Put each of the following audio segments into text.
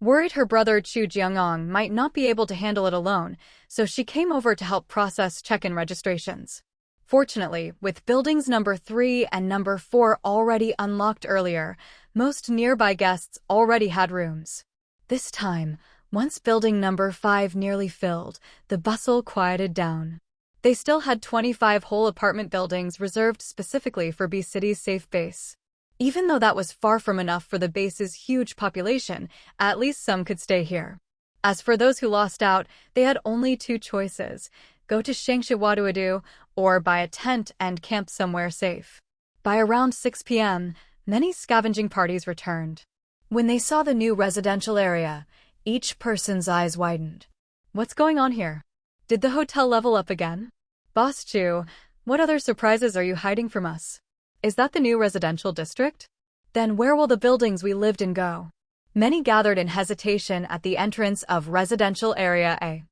Worried her brother Chu Jiangong might not be able to handle it alone, so she came over to help process check-in registrations. Fortunately, with buildings number 3 and number 4 already unlocked earlier, most nearby guests already had rooms. This time, once building number 5 nearly filled, the bustle quieted down. They still had 25 whole apartment buildings reserved specifically for B City's safe base. Even though that was far from enough for the base's huge population, at least some could stay here. As for those who lost out, they had only 2 choices: go to Shangshiwaduadu or buy a tent and camp somewhere safe. By around 6 p.m., many scavenging parties returned. When they saw the new residential area, each person's eyes widened. What's going on here? Did the hotel level up again? Boss Chu, what other surprises are you hiding from us? Is that the new residential district? Then where will the buildings we lived in go? Many gathered in hesitation at the entrance of Residential Area A.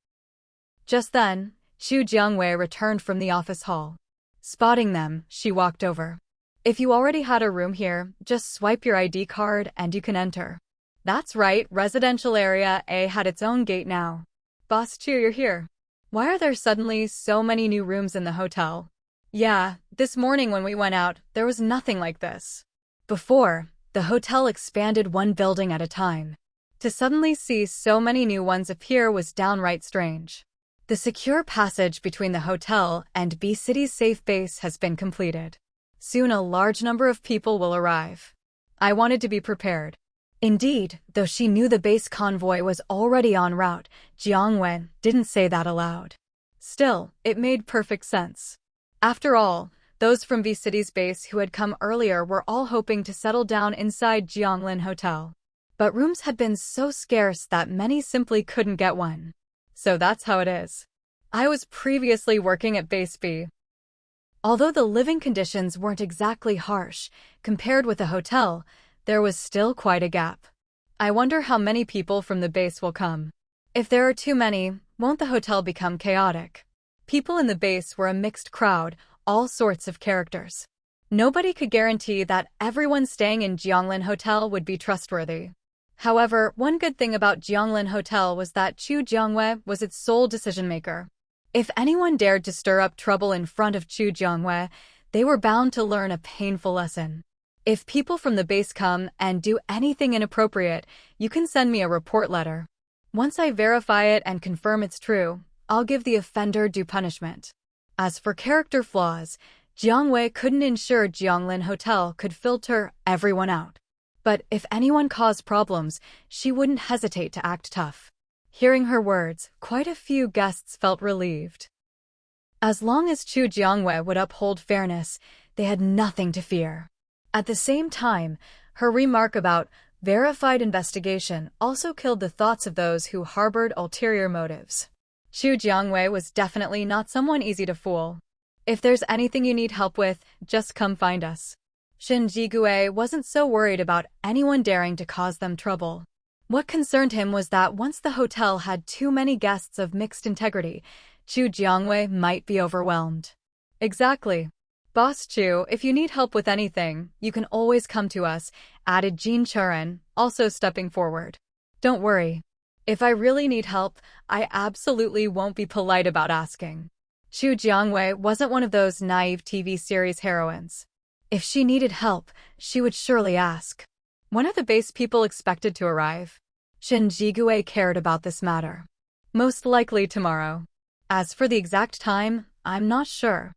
Just then, Chu Jiangwei returned from the office hall. Spotting them, she walked over. If you already had a room here, just swipe your ID card and you can enter. That's right, Residential Area A had its own gate now. Boss Chu, you're here. Why are there suddenly so many new rooms in the hotel? Yeah, this morning when we went out, there was nothing like this. Before, the hotel expanded one building at a time. To suddenly see so many new ones appear was downright strange. The secure passage between the hotel and B City's safe base has been completed. Soon a large number of people will arrive. I wanted to be prepared. Indeed, though she knew the base convoy was already en route, Jiangwen didn't say that aloud. Still, it made perfect sense. After all, those from V City's base who had come earlier were all hoping to settle down inside Jianglin Hotel. But rooms had been so scarce that many simply couldn't get one. So that's how it is. I was previously working at Base B. Although the living conditions weren't exactly harsh, compared with a hotel, there was still quite a gap. I wonder how many people from the base will come. If there are too many, won't the hotel become chaotic? People in the base were a mixed crowd, all sorts of characters. Nobody could guarantee that everyone staying in Jianglin Hotel would be trustworthy. However, one good thing about Jianglin Hotel was that Chu Jiangwei was its sole decision-maker. If anyone dared to stir up trouble in front of Chu Jiangwei, they were bound to learn a painful lesson. If people from the base come and do anything inappropriate, you can send me a report letter. Once I verify it and confirm it's true, I'll give the offender due punishment. As for character flaws, Jiangwei couldn't ensure Jianglin Hotel could filter everyone out. But if anyone caused problems, she wouldn't hesitate to act tough. Hearing her words, quite a few guests felt relieved. As long as Chu Jiangwei would uphold fairness, they had nothing to fear. At the same time, her remark about verified investigation also killed the thoughts of those who harbored ulterior motives. Chu Jiangwei was definitely not someone easy to fool. If there's anything you need help with, just come find us. Shen Jigui wasn't so worried about anyone daring to cause them trouble. What concerned him was that once the hotel had too many guests of mixed integrity, Chu Jiangwei might be overwhelmed. Exactly. Boss Chu, if you need help with anything, you can always come to us, added Jin Churen, also stepping forward. Don't worry. If I really need help, I absolutely won't be polite about asking. Chu Jiangwei wasn't one of those naive TV series heroines. If she needed help, she would surely ask. When are the base people expected to arrive? Shen Jigui cared about this matter. Most likely tomorrow. As for the exact time, I'm not sure.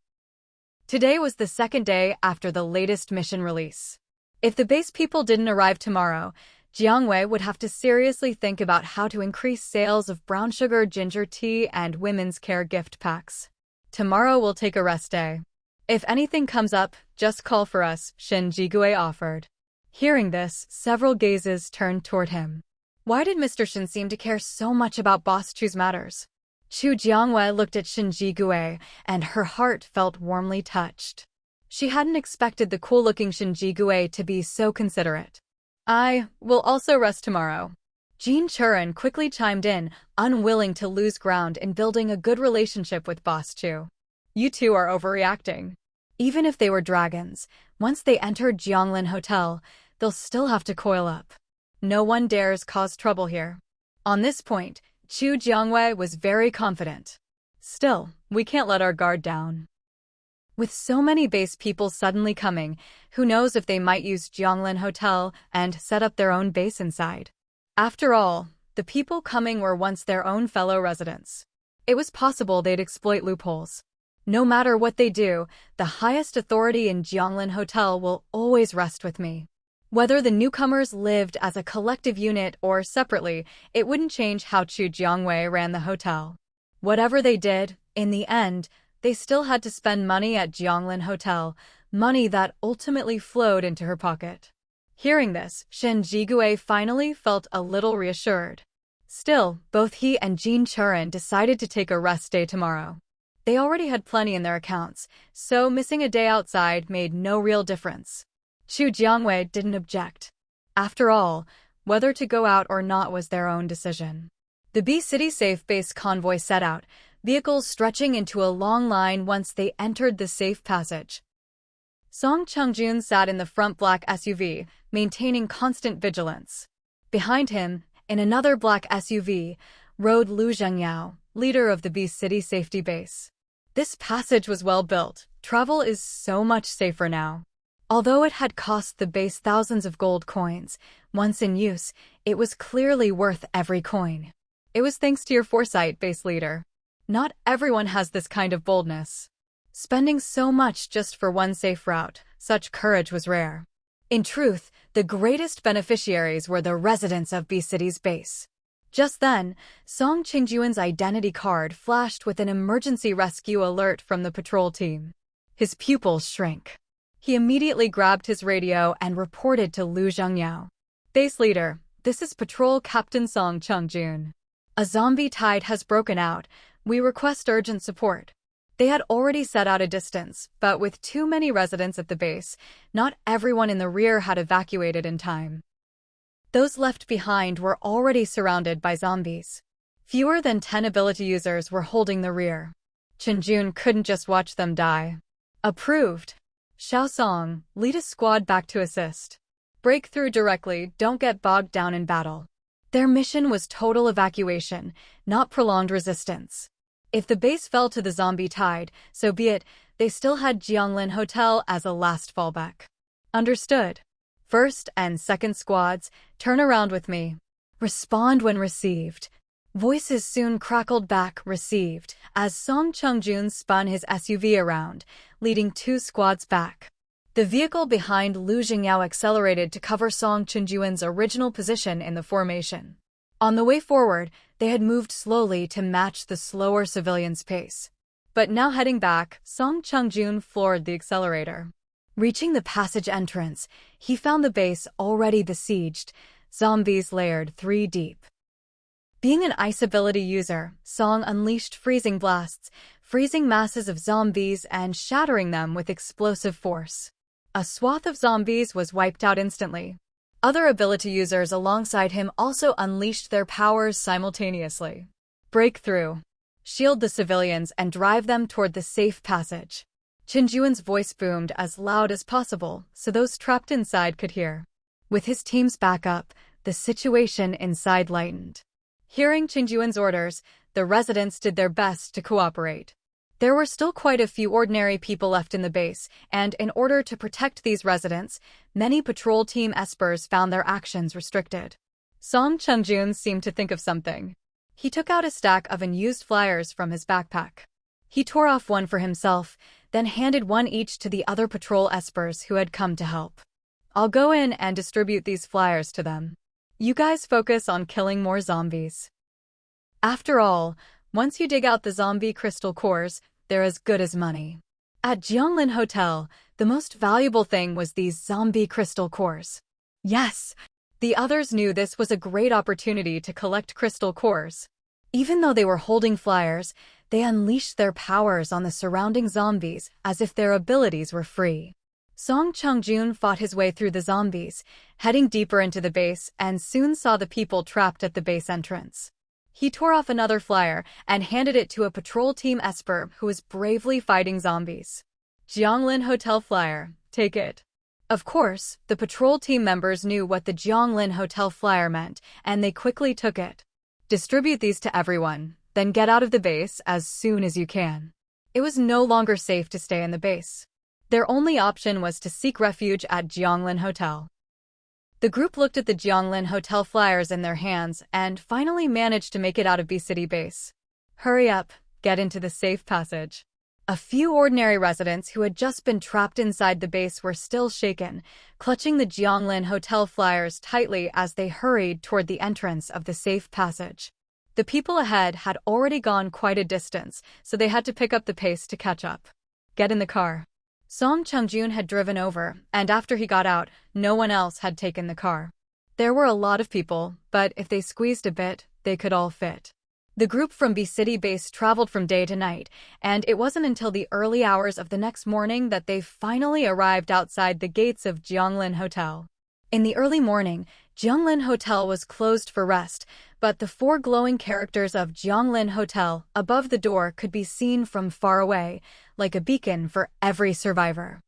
Today was the second day after the latest mission release. If the base people didn't arrive tomorrow, Jiangwei would have to seriously think about how to increase sales of brown sugar ginger tea and women's care gift packs. Tomorrow we'll take a rest day. If anything comes up, just call for us, Shen Jigui offered. Hearing this, several gazes turned toward him. Why did Mr. Shen seem to care so much about Boss Chu's matters? Chu Jiangwei looked at Shen Jigui, and her heart felt warmly touched. She hadn't expected the cool-looking Shen Jigui to be so considerate. I will also rest tomorrow. Jin Churen quickly chimed in, unwilling to lose ground in building a good relationship with Boss Chu. You two are overreacting. Even if they were dragons, once they entered Jianglin Hotel, they'll still have to coil up. No one dares cause trouble here. On this point, Chu Jiangwei was very confident. Still, we can't let our guard down. With so many base people suddenly coming, who knows if they might use Jianglin Hotel and set up their own base inside. After all, the people coming were once their own fellow residents. It was possible they'd exploit loopholes. No matter what they do, the highest authority in Jianglin Hotel will always rest with me. Whether the newcomers lived as a collective unit or separately, it wouldn't change how Chu Jiangwei ran the hotel. Whatever they did, in the end, they still had to spend money at Jianglin Hotel, money that ultimately flowed into her pocket. Hearing this, Shen Jigue finally felt a little reassured. Still, both he and Jin Churen decided to take a rest day tomorrow. They already had plenty in their accounts, so missing a day outside made no real difference. Chu Jiangwei didn't object. After all, whether to go out or not was their own decision. The B-City Safe Base convoy set out, vehicles stretching into a long line once they entered the safe passage. Song Chengjun sat in the front black SUV, maintaining constant vigilance. Behind him, in another black SUV, rode Lu Zhengyao, leader of the B-City Safety Base. This passage was well built. Travel is so much safer now. Although it had cost the base thousands of gold coins, once in use, it was clearly worth every coin. It was thanks to your foresight, base leader. Not everyone has this kind of boldness. Spending so much just for one safe route, such courage was rare. In truth, the greatest beneficiaries were the residents of B-City's base. Just then, Song Qingjuan's identity card flashed with an emergency rescue alert from the patrol team. His pupils shrank. He immediately grabbed his radio and reported to Lu Zhengyao. Base leader, this is Patrol Captain Song Chengjun. A zombie tide has broken out. We request urgent support. They had already set out a distance, but with too many residents at the base, not everyone in the rear had evacuated in time. Those left behind were already surrounded by zombies. Fewer than 10 ability users were holding the rear. Chengjun couldn't just watch them die. Approved. Xiao Song, lead a squad back to assist. Break through directly, don't get bogged down in battle. Their mission was total evacuation, not prolonged resistance. If the base fell to the zombie tide, so be it, they still had Jianglin Hotel as a last fallback. Understood. First and second squads, turn around with me. Respond when received. Voices soon crackled back, received, as Song Chengjun spun his SUV around, leading two squads back. The vehicle behind Lu Zhengyao accelerated to cover Song Chenjuan's original position in the formation. On the way forward, they had moved slowly to match the slower civilians' pace. But now heading back, Song Chengjun floored the accelerator. Reaching the passage entrance, he found the base already besieged, zombies layered 3 deep. Being an ice ability user, Song unleashed freezing blasts, freezing masses of zombies and shattering them with explosive force. A swath of zombies was wiped out instantly. Other ability users alongside him also unleashed their powers simultaneously. Break through. Shield the civilians and drive them toward the safe passage. Chenjuan's voice boomed as loud as possible so those trapped inside could hear. With his team's backup, the situation inside lightened. Hearing Chenjuan's orders, the residents did their best to cooperate. There were still quite a few ordinary people left in the base, and in order to protect these residents, many patrol team espers found their actions restricted. Song Chengjun seemed to think of something. He took out a stack of unused flyers from his backpack. He tore off one for himself, then handed one each to the other patrol espers who had come to help. I'll go in and distribute these flyers to them. You guys focus on killing more zombies. After all, once you dig out the zombie crystal cores, they're as good as money. At Jianglin Hotel, the most valuable thing was these zombie crystal cores. Yes, the others knew this was a great opportunity to collect crystal cores. Even though they were holding flyers, they unleashed their powers on the surrounding zombies as if their abilities were free. Song Chengjun fought his way through the zombies, heading deeper into the base, and soon saw the people trapped at the base entrance. He tore off another flyer and handed it to a patrol team esper who was bravely fighting zombies. Jianglin Hotel flyer, take it. Of course, the patrol team members knew what the Jianglin Hotel flyer meant, and they quickly took it. Distribute these to everyone, then get out of the base as soon as you can. It was no longer safe to stay in the base. Their only option was to seek refuge at Jianglin Hotel. The group looked at the Jianglin Hotel flyers in their hands and finally managed to make it out of B-City base. Hurry up, get into the safe passage. A few ordinary residents who had just been trapped inside the base were still shaken, clutching the Jianglin Hotel flyers tightly as they hurried toward the entrance of the safe passage. The people ahead had already gone quite a distance, so they had to pick up the pace to catch up. Get in the car. Fong Chingu had driven over, and after he got out, no one else had taken the car. There were a lot of people, but if they squeezed a bit, they could all fit. The group from B-City base traveled from day to night, and it wasn't until the early hours of the next morning that they finally arrived outside the gates of Jianglin Hotel. In the early morning, Jianglin Hotel was closed for rest, but the 4 glowing characters of Jianglin Hotel above the door could be seen from far away, like a beacon for every survivor.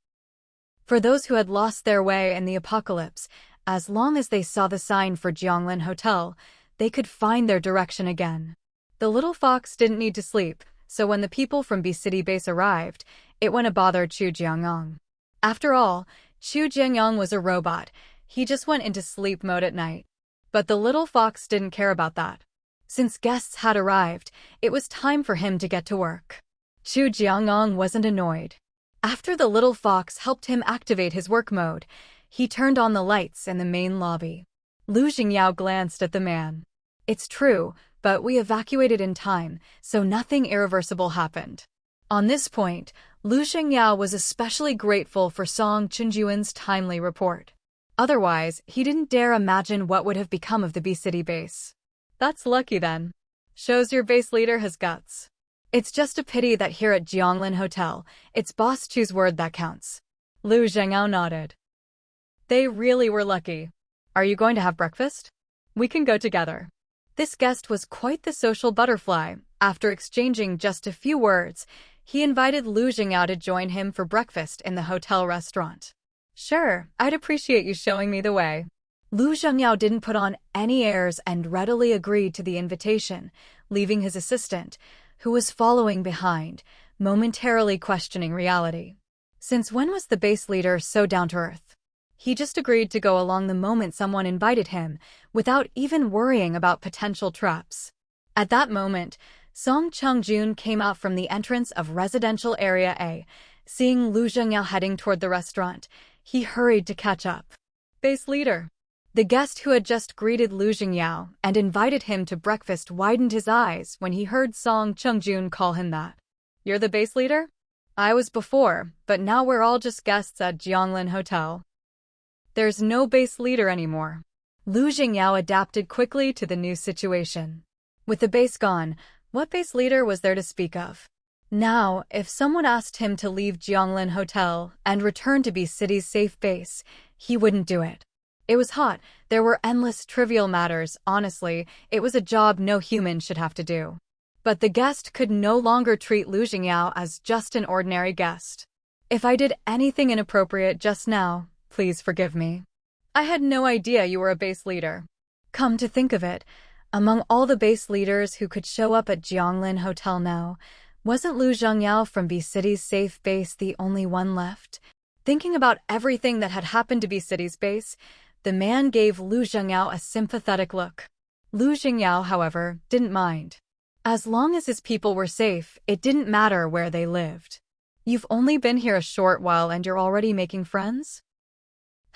For those who had lost their way in the apocalypse, as long as they saw the sign for Jianglin Hotel, they could find their direction again. The little fox didn't need to sleep, so when the people from B-City base arrived, it wouldn't bother Chu Jiangyong. After all, Chu Jiangyong was a robot. He just went into sleep mode at night. But the little fox didn't care about that. Since guests had arrived, it was time for him to get to work. Chu Jiangyong wasn't annoyed. After the little fox helped him activate his work mode, he turned on the lights in the main lobby. Lu Jingyao glanced at the man. It's true, but we evacuated in time, so nothing irreversible happened. On this point, Lu Jingyao was especially grateful for Fong Chingu's timely report. Otherwise, he didn't dare imagine what would have become of the B-City base. That's lucky then. Shows your base leader has guts. It's just a pity that here at Jianglin Hotel, it's boss Chu's word that counts. Lu Jingyao nodded. They really were lucky. Are you going to have breakfast? We can go together. This guest was quite the social butterfly. After exchanging just a few words, he invited Lu Jingyao to join him for breakfast in the hotel restaurant. Sure, I'd appreciate you showing me the way. Lu Jingyao didn't put on any airs and readily agreed to the invitation, leaving his assistant, who was following behind, momentarily questioning reality. Since when was the base leader so down-to-earth? He just agreed to go along the moment someone invited him, without even worrying about potential traps. At that moment, Fong Chingu came out from the entrance of Residential Area A. Seeing Lu Jingyao heading toward the restaurant, he hurried to catch up. Base leader. The guest who had just greeted Lu Jingyao and invited him to breakfast widened his eyes when he heard Fong Chingu call him that. You're the base leader? I was before, but now we're all just guests at Jianglin Hotel. There's no base leader anymore. Lu Jingyao adapted quickly to the new situation. With the base gone, what base leader was there to speak of? Now, if someone asked him to leave Jianglin Hotel and return to B-City's safe base, he wouldn't do it. It was hot, there were endless trivial matters, honestly, it was a job no human should have to do. But the guest could no longer treat Lu Jingyao as just an ordinary guest. If I did anything inappropriate just now, please forgive me. I had no idea you were a base leader. Come to think of it, among all the base leaders who could show up at Jianglin Hotel now, wasn't Lu Jingyao from B-City's safe base the only one left? Thinking about everything that had happened to B-City's base, the man gave Lu Jingyao a sympathetic look. Lu Jingyao, however, didn't mind. As long as his people were safe, it didn't matter where they lived. You've only been here a short while and you're already making friends?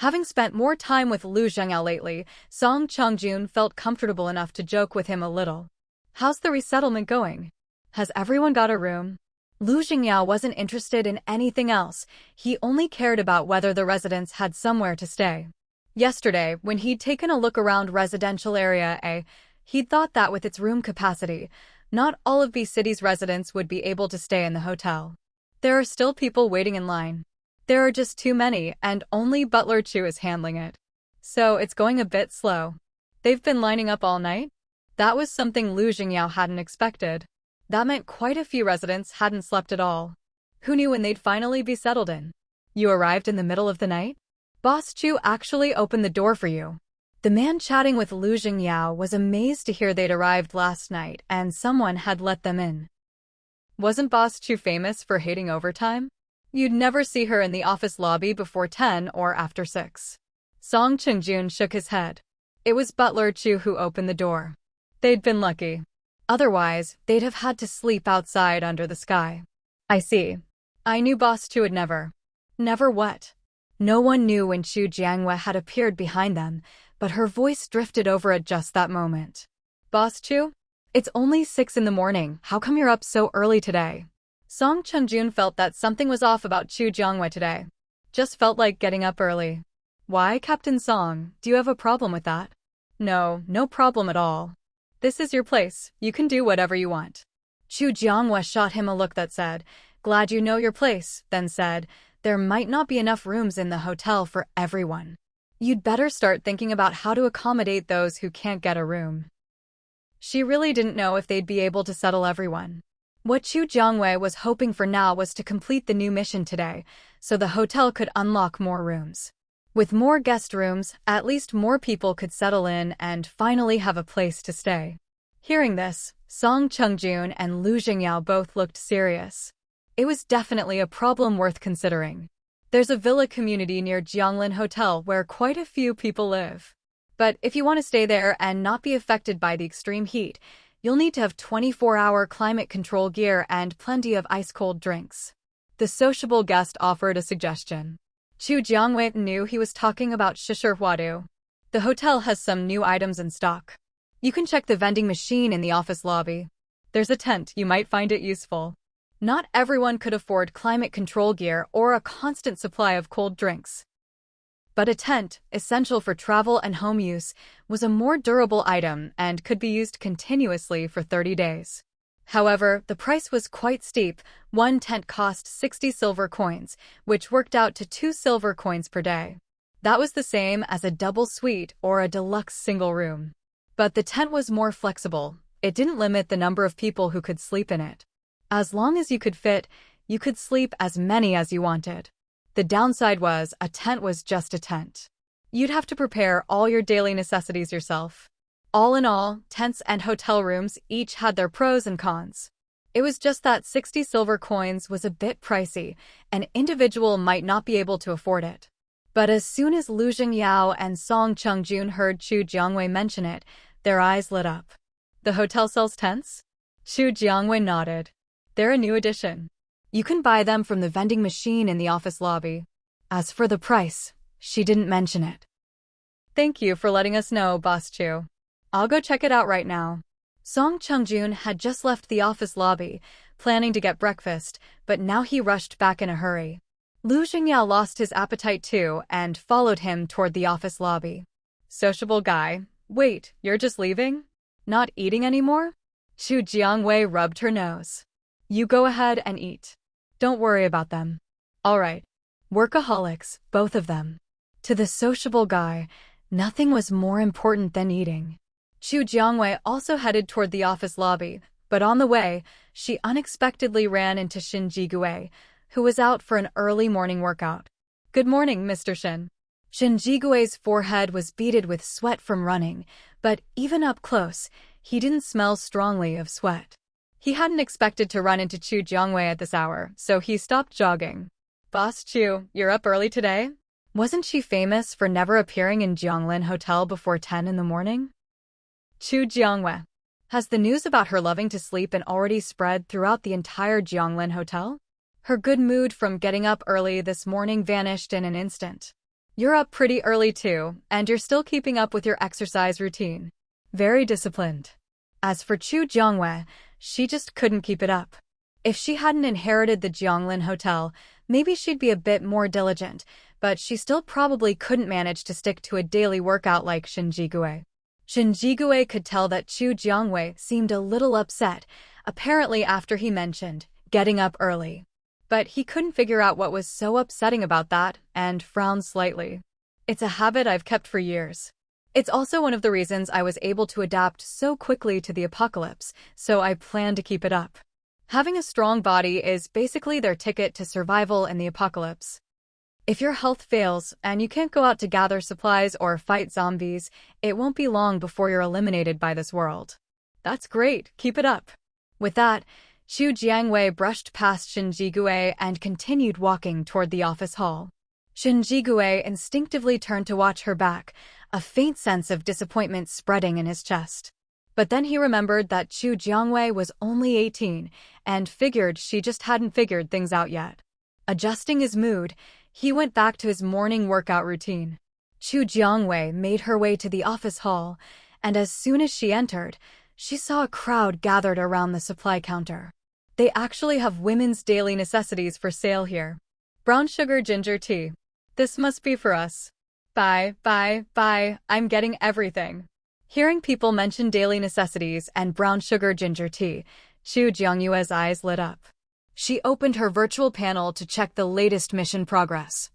Having spent more time with Lu Jingyao lately, Fong Chingu felt comfortable enough to joke with him a little. How's the resettlement going? Has everyone got a room? Lu Jingyao wasn't interested in anything else, he only cared about whether the residents had somewhere to stay. Yesterday, when he'd taken a look around Residential Area A, he'd thought that with its room capacity, not all of B-City's residents would be able to stay in the hotel. There are still people waiting in line. There are just too many, and only Butler Chu is handling it. So it's going a bit slow. They've been lining up all night? That was something Lu Jingyao hadn't expected. That meant quite a few residents hadn't slept at all. Who knew when they'd finally be settled in? You arrived in the middle of the night? Boss Chu actually opened the door for you. The man chatting with Lu Jingyao was amazed to hear they'd arrived last night and someone had let them in. Wasn't Boss Chu famous for hating overtime? You'd never see her in the office lobby before 10 or after 6. Song Chengjun shook his head. It was Butler Chu who opened the door. They'd been lucky. Otherwise, they'd have had to sleep outside under the sky. I see. I knew Boss Chu would never. Never what? No one knew when Chu Jiangwei had appeared behind them, but her voice drifted over at just that moment. Boss Chu? It's only 6 in the morning. How come you're up so early today? Song Chengjun felt that something was off about Chu Jiangwei today. Just felt like getting up early. Why, Captain Song, do you have a problem with that? No, no problem at all. This is your place. You can do whatever you want. Chu Jiangwei shot him a look that said, glad you know your place, then said, there might not be enough rooms in the hotel for everyone. You'd better start thinking about how to accommodate those who can't get a room. She really didn't know if they'd be able to settle everyone. What Chu Jiangwei was hoping for now was to complete the new mission today, so the hotel could unlock more rooms. With more guest rooms, at least more people could settle in and finally have a place to stay. Hearing this, Song Chengjun and Lu Jingyao both looked serious. It was definitely a problem worth considering. There's a villa community near Jianglin Hotel where quite a few people live. But if you want to stay there and not be affected by the extreme heat, you'll need to have 24-hour climate control gear and plenty of ice-cold drinks. The sociable guest offered a suggestion. Chu Jiangwei knew he was talking about Shishirhuadu. The hotel has some new items in stock. You can check the vending machine in the office lobby. There's a tent, you might find it useful. Not everyone could afford climate control gear or a constant supply of cold drinks. But a tent, essential for travel and home use, was a more durable item and could be used continuously for 30 days. However, the price was quite steep. One tent cost 60 silver coins, which worked out to 2 silver coins per day. That was the same as a double suite or a deluxe single room. But the tent was more flexible. It didn't limit the number of people who could sleep in it. As long as you could fit, you could sleep as many as you wanted. The downside was, a tent was just a tent. You'd have to prepare all your daily necessities yourself. All in all, tents and hotel rooms each had their pros and cons. It was just that 60 silver coins was a bit pricey. An individual might not be able to afford it. But as soon as Lu Jingyao and Song Chengjun heard Chu Jiangwei mention it, their eyes lit up. The hotel sells tents? Chu Jiangwei nodded. They're a new addition. You can buy them from the vending machine in the office lobby. As for the price, she didn't mention it. Thank you for letting us know, Boss Chu. I'll go check it out right now. Song Chengjun had just left the office lobby, planning to get breakfast, but now he rushed back in a hurry. Lu Jingyao lost his appetite too and followed him toward the office lobby. Sociable guy. Wait, you're just leaving? Not eating anymore? Chu Jiangwei rubbed her nose. You go ahead and eat. Don't worry about them. All right. Workaholics, both of them. To the sociable guy, nothing was more important than eating. Chu Jiangwei also headed toward the office lobby, but on the way, she unexpectedly ran into Shin Jigui, who was out for an early morning workout. Good morning, Mr. Shin. Shin Jigui's forehead was beaded with sweat from running, but even up close, he didn't smell strongly of sweat. He hadn't expected to run into Chu Jiangwei at this hour, so he stopped jogging. Boss Chu, you're up early today? Wasn't she famous for never appearing in Jianglin Hotel before 10 in the morning? Chu Jiangwei. Has the news about her loving to sleep and already spread throughout the entire Jianglin Hotel? Her good mood from getting up early this morning vanished in an instant. You're up pretty early too, and you're still keeping up with your exercise routine. Very disciplined. As for Chu Jiangwei, she just couldn't keep it up. If she hadn't inherited the Jianglin Hotel, maybe she'd be a bit more diligent, but she still probably couldn't manage to stick to a daily workout like Shin Jigui. Shin Jigui could tell that Chu Jiangwei seemed a little upset, apparently after he mentioned getting up early. But he couldn't figure out what was so upsetting about that, and frowned slightly. It's a habit I've kept for years. It's also one of the reasons I was able to adapt so quickly to the apocalypse, so I plan to keep it up. Having a strong body is basically their ticket to survival in the apocalypse. If your health fails and you can't go out to gather supplies or fight zombies, it won't be long before you're eliminated by this world. That's great, keep it up. With that, Xu Jiangwei brushed past Shinjigue and continued walking toward the office hall. Shinjigue instinctively turned to watch her back, a faint sense of disappointment spreading in his chest. But then he remembered that Xu Jiangwei was only 18 and figured she just hadn't figured things out yet. Adjusting his mood, he went back to his morning workout routine. Xu Jiangwei made her way to the office hall, and as soon as she entered, she saw a crowd gathered around the supply counter. They actually have women's daily necessities for sale here. Brown sugar ginger tea. This must be for us. Buy, I'm getting everything. Hearing people mention daily necessities and brown sugar ginger tea, Xu Jiangyue's eyes lit up. She opened her virtual panel to check the latest mission progress.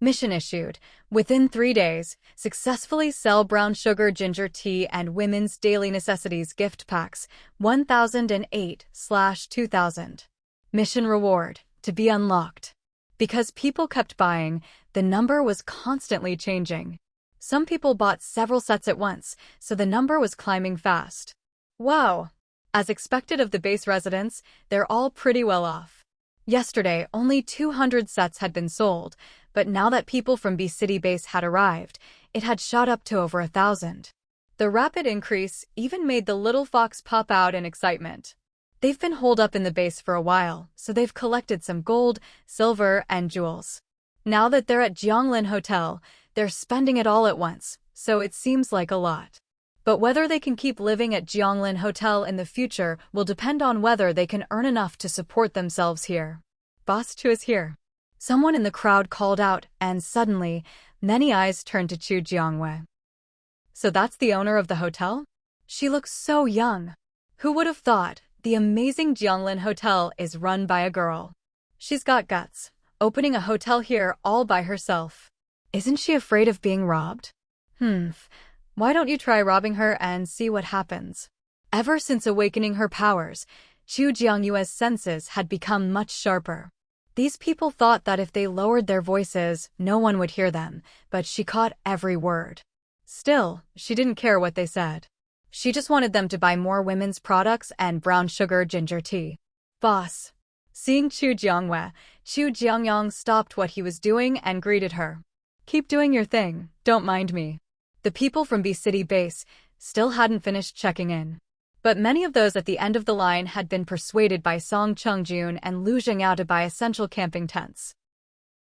Mission issued. Within 3 days, successfully sell brown sugar ginger tea and women's daily necessities gift packs 1008/2000. Mission reward, to be unlocked. Because people kept buying, the number was constantly changing. Some people bought several sets at once, so the number was climbing fast. Wow! As expected of the base residents, they're all pretty well off. Yesterday, only 200 sets had been sold, but now that people from B-City base had arrived, it had shot up to over 1,000. The rapid increase even made the little fox pop out in excitement. They've been holed up in the base for a while, so they've collected some gold, silver, and jewels. Now that they're at Jianglin Hotel, they're spending it all at once, so it seems like a lot. But whether they can keep living at Jianglin Hotel in the future will depend on whether they can earn enough to support themselves here. Boss Chu is here. Someone in the crowd called out, and suddenly, many eyes turned to Xu Jiangwei. So that's the owner of the hotel? She looks so young. Who would have thought the amazing Jianglin Hotel is run by a girl? She's got guts, opening a hotel here all by herself. Isn't she afraid of being robbed? Why don't you try robbing her and see what happens? Ever since awakening her powers, Xu Jiangyue's senses had become much sharper. These people thought that if they lowered their voices, no one would hear them, but she caught every word. Still, she didn't care what they said. She just wanted them to buy more women's products and brown sugar ginger tea. Boss. Seeing Xu Jiangwei, Xu Jiangyang stopped what he was doing and greeted her. Keep doing your thing, don't mind me. The people from B-City base still hadn't finished checking in. But many of those at the end of the line had been persuaded by Song Chengjun and Lu Zhengyao to buy essential camping tents.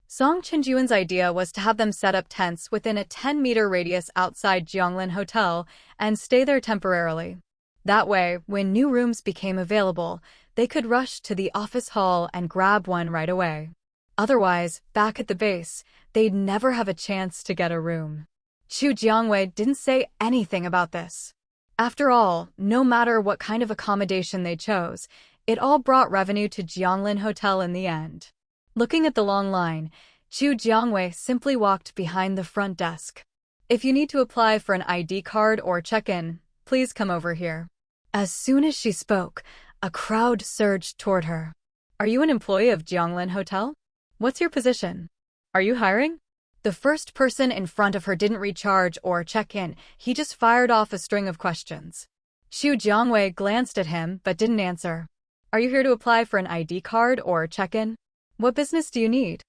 Song Chengjun's idea was to have them set up tents within a 10-meter radius outside Jianglin Hotel and stay there temporarily. That way, when new rooms became available, they could rush to the office hall and grab one right away. Otherwise, back at the base, they'd never have a chance to get a room. Xu Jiangwei didn't say anything about this. After all, no matter what kind of accommodation they chose, it all brought revenue to Jianglin Hotel in the end. Looking at the long line, Xu Jiangwei simply walked behind the front desk. If you need to apply for an ID card or check-in, please come over here. As soon as she spoke, a crowd surged toward her. Are you an employee of Jianglin Hotel? What's your position? Are you hiring? The first person in front of her didn't recharge or check in, he just fired off a string of questions. Xu Jiangwei glanced at him but didn't answer. Are you here to apply for an ID card or check-in? What business do you need?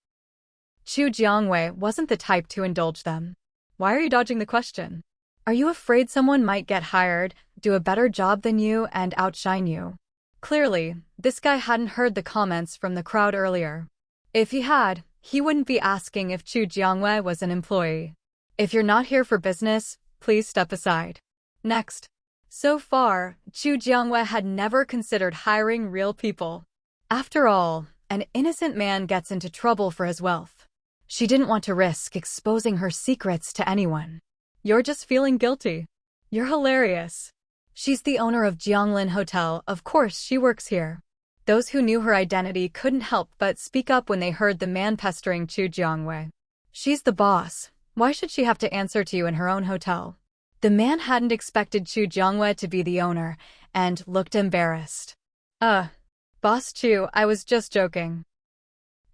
Xu Jiangwei wasn't the type to indulge them. Why are you dodging the question? Are you afraid someone might get hired, do a better job than you, and outshine you? Clearly, this guy hadn't heard the comments from the crowd earlier. If he had, he wouldn't be asking if Xu Jiangwei was an employee. If you're not here for business, please step aside. Next. So far, Xu Jiangwei had never considered hiring real people. After all, an innocent man gets into trouble for his wealth. She didn't want to risk exposing her secrets to anyone. You're just feeling guilty. You're hilarious. She's the owner of Jianglin Hotel, of course she works here. Those who knew her identity couldn't help but speak up when they heard the man pestering Xu Jiangwei. She's the boss. Why should she have to answer to you in her own hotel? The man hadn't expected Xu Jiangwei to be the owner, and looked embarrassed. Boss Chu, I was just joking.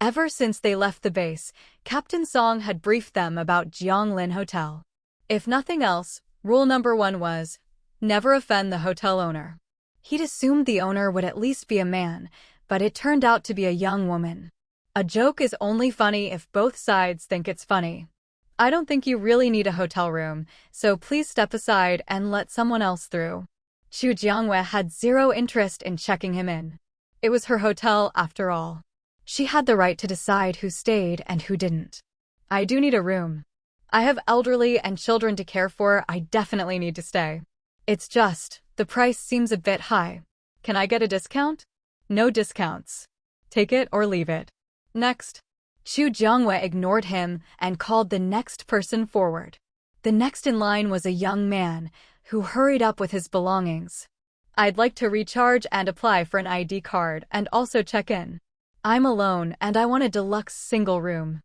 Ever since they left the base, Captain Song had briefed them about Jianglin Hotel. If nothing else, rule number 1 was, never offend the hotel owner. He'd assumed the owner would at least be a man, but it turned out to be a young woman. A joke is only funny if both sides think it's funny. I don't think you really need a hotel room, so please step aside and let someone else through. Xu Jiangwei had zero interest in checking him in. It was her hotel after all. She had the right to decide who stayed and who didn't. I do need a room. I have elderly and children to care for. I definitely need to stay. It's just, the price seems a bit high. Can I get a discount? No discounts. Take it or leave it. Next. Xu Jiangwei ignored him and called the next person forward. The next in line was a young man who hurried up with his belongings. I'd like to recharge and apply for an ID card and also check in. I'm alone and I want a deluxe single room.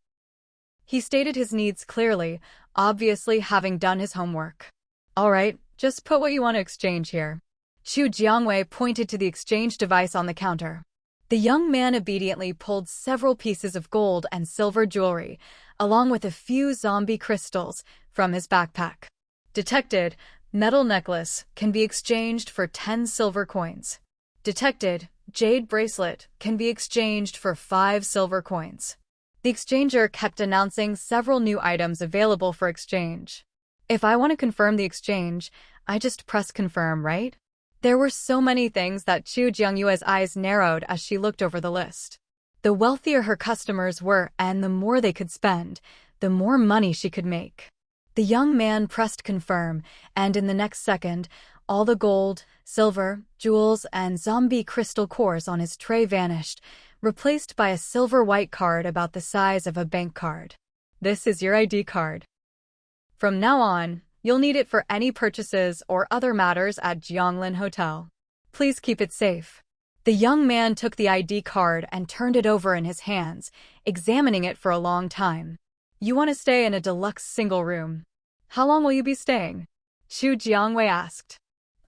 He stated his needs clearly, obviously having done his homework. All right, just put what you want to exchange here. Xu Jiangwei pointed to the exchange device on the counter. The young man obediently pulled several pieces of gold and silver jewelry, along with a few zombie crystals, from his backpack. Detected, metal necklace can be exchanged for 10 silver coins. Detected, jade bracelet can be exchanged for 5 silver coins. The exchanger kept announcing several new items available for exchange. If I want to confirm the exchange, I just press confirm, right? There were so many things that Xu Jiangyue's eyes narrowed as she looked over the list. The wealthier her customers were and the more they could spend, the more money she could make. The young man pressed confirm, and in the next second, all the gold, silver, jewels, and zombie crystal cores on his tray vanished, replaced by a silver-white card about the size of a bank card. This is your ID card. From now on, you'll need it for any purchases or other matters at Jianglin Hotel. Please keep it safe. The young man took the ID card and turned it over in his hands, examining it for a long time. You want to stay in a deluxe single room. How long will you be staying? Xu Jiangwei asked.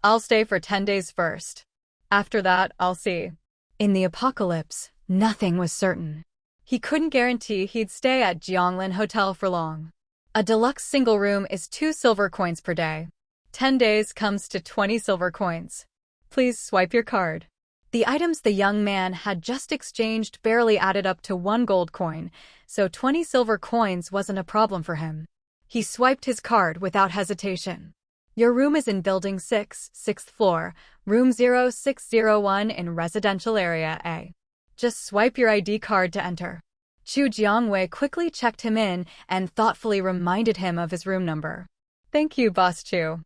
I'll stay for 10 days first. After that, I'll see. In the apocalypse, nothing was certain. He couldn't guarantee he'd stay at Jianglin Hotel for long. A deluxe single room is 2 silver coins per day. 10 days comes to 20 silver coins. Please swipe your card. The items the young man had just exchanged barely added up to 1 gold coin, so 20 silver coins wasn't a problem for him. He swiped his card without hesitation. Your room is in Building 6, 6th floor, room 0601 in Residential Area A. Just swipe your ID card to enter. Xu Jiangwei quickly checked him in and thoughtfully reminded him of his room number. Thank you, Boss Xu.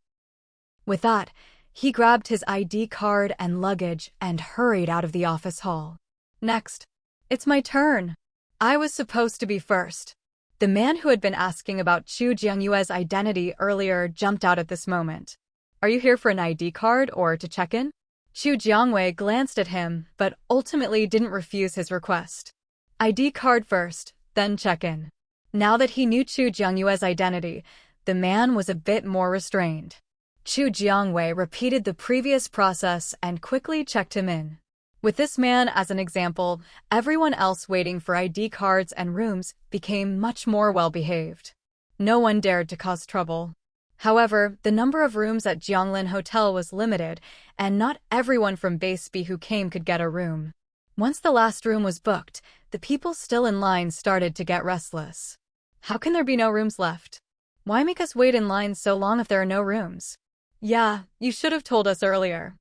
With that, he grabbed his ID card and luggage and hurried out of the office hall. Next. It's my turn. I was supposed to be first. The man who had been asking about Xu Jiangyue's identity earlier jumped out at this moment. Are you here for an ID card or to check in? Xu Jiangwei glanced at him, but ultimately didn't refuse his request. ID card first, then check in. Now that he knew Xu Jiangyue's identity, the man was a bit more restrained. Xu Jiangwei repeated the previous process and quickly checked him in. With this man as an example, everyone else waiting for ID cards and rooms became much more well-behaved. No one dared to cause trouble. However, the number of rooms at Jianglin Hotel was limited, and not everyone from Base B who came could get a room. Once the last room was booked, the people still in line started to get restless. How can there be no rooms left? Why make us wait in line so long if there are no rooms? Yeah, you should have told us earlier.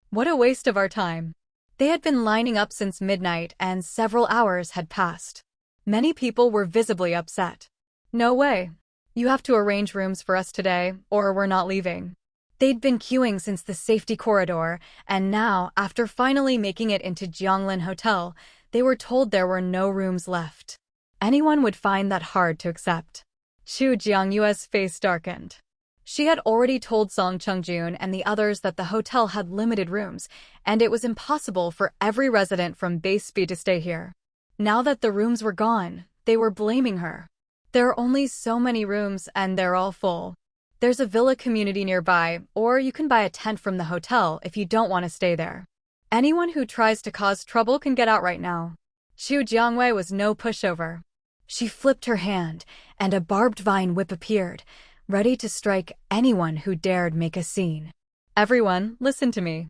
What a waste of our time. They had been lining up since midnight and several hours had passed. Many people were visibly upset. No way. You have to arrange rooms for us today, or we're not leaving. They'd been queuing since the safety corridor, and now, after finally making it into Jianglin Hotel, they were told there were no rooms left. Anyone would find that hard to accept. Xu Jiangyue's face darkened. She had already told Song Chengjun and the others that the hotel had limited rooms, and it was impossible for every resident from Base B to stay here. Now that the rooms were gone, they were blaming her. There are only so many rooms and they're all full. There's a villa community nearby, or you can buy a tent from the hotel if you don't want to stay there. Anyone who tries to cause trouble can get out right now. Xu Jiangwei was no pushover. She flipped her hand, and a barbed vine whip appeared, ready to strike anyone who dared make a scene. Everyone, listen to me.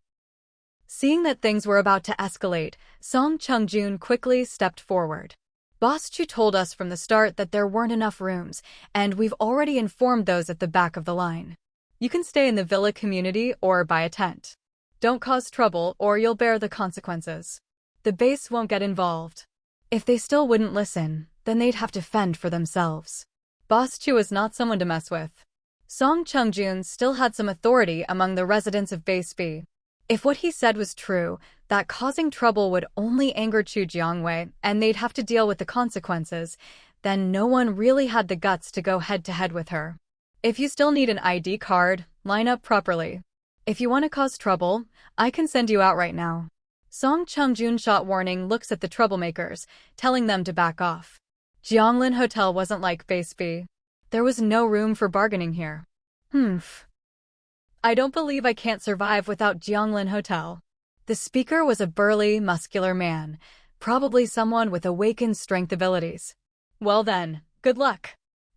Seeing that things were about to escalate, Song Chengjun quickly stepped forward. Boss Chu told us from the start that there weren't enough rooms, and we've already informed those at the back of the line. You can stay in the villa community or buy a tent. Don't cause trouble or you'll bear the consequences. The base won't get involved. If they still wouldn't listen, then they'd have to fend for themselves. Boss Chu is not someone to mess with. Song Chengjun still had some authority among the residents of Base B. If what he said was true, that causing trouble would only anger Xu Jiangwei and they'd have to deal with the consequences, then no one really had the guts to go head-to-head with her. If you still need an ID card, line up properly. If you want to cause trouble, I can send you out right now. Song Chengjun shot warning looks at the troublemakers, telling them to back off. Jianglin Hotel wasn't like Base B. There was no room for bargaining here. I don't believe I can't survive without Jianglin Hotel. The speaker was a burly, muscular man, probably someone with awakened strength abilities. Well then, good luck.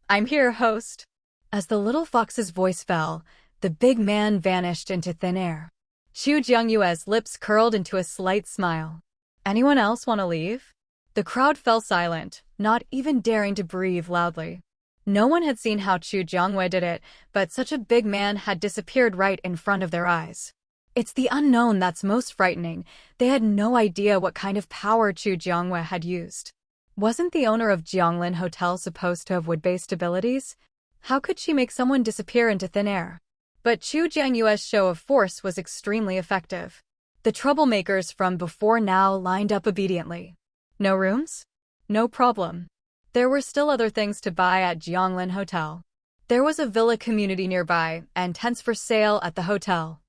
I'm here, host. As the little fox's voice fell, the big man vanished into thin air. Xu Jiangyue's lips curled into a slight smile. Anyone else want to leave? The crowd fell silent, not even daring to breathe loudly. No one had seen how Xu Jiangwei did it, but such a big man had disappeared right in front of their eyes. It's the unknown that's most frightening. They had no idea what kind of power Xu Jiangwei had used. Wasn't the owner of Jianglin Hotel supposed to have wood-based abilities? How could she make someone disappear into thin air? But Xu Jiangyue's show of force was extremely effective. The troublemakers from before now lined up obediently. No rooms? No problem. There were still other things to buy at Jianglin Hotel. There was a villa community nearby and tents for sale at the hotel.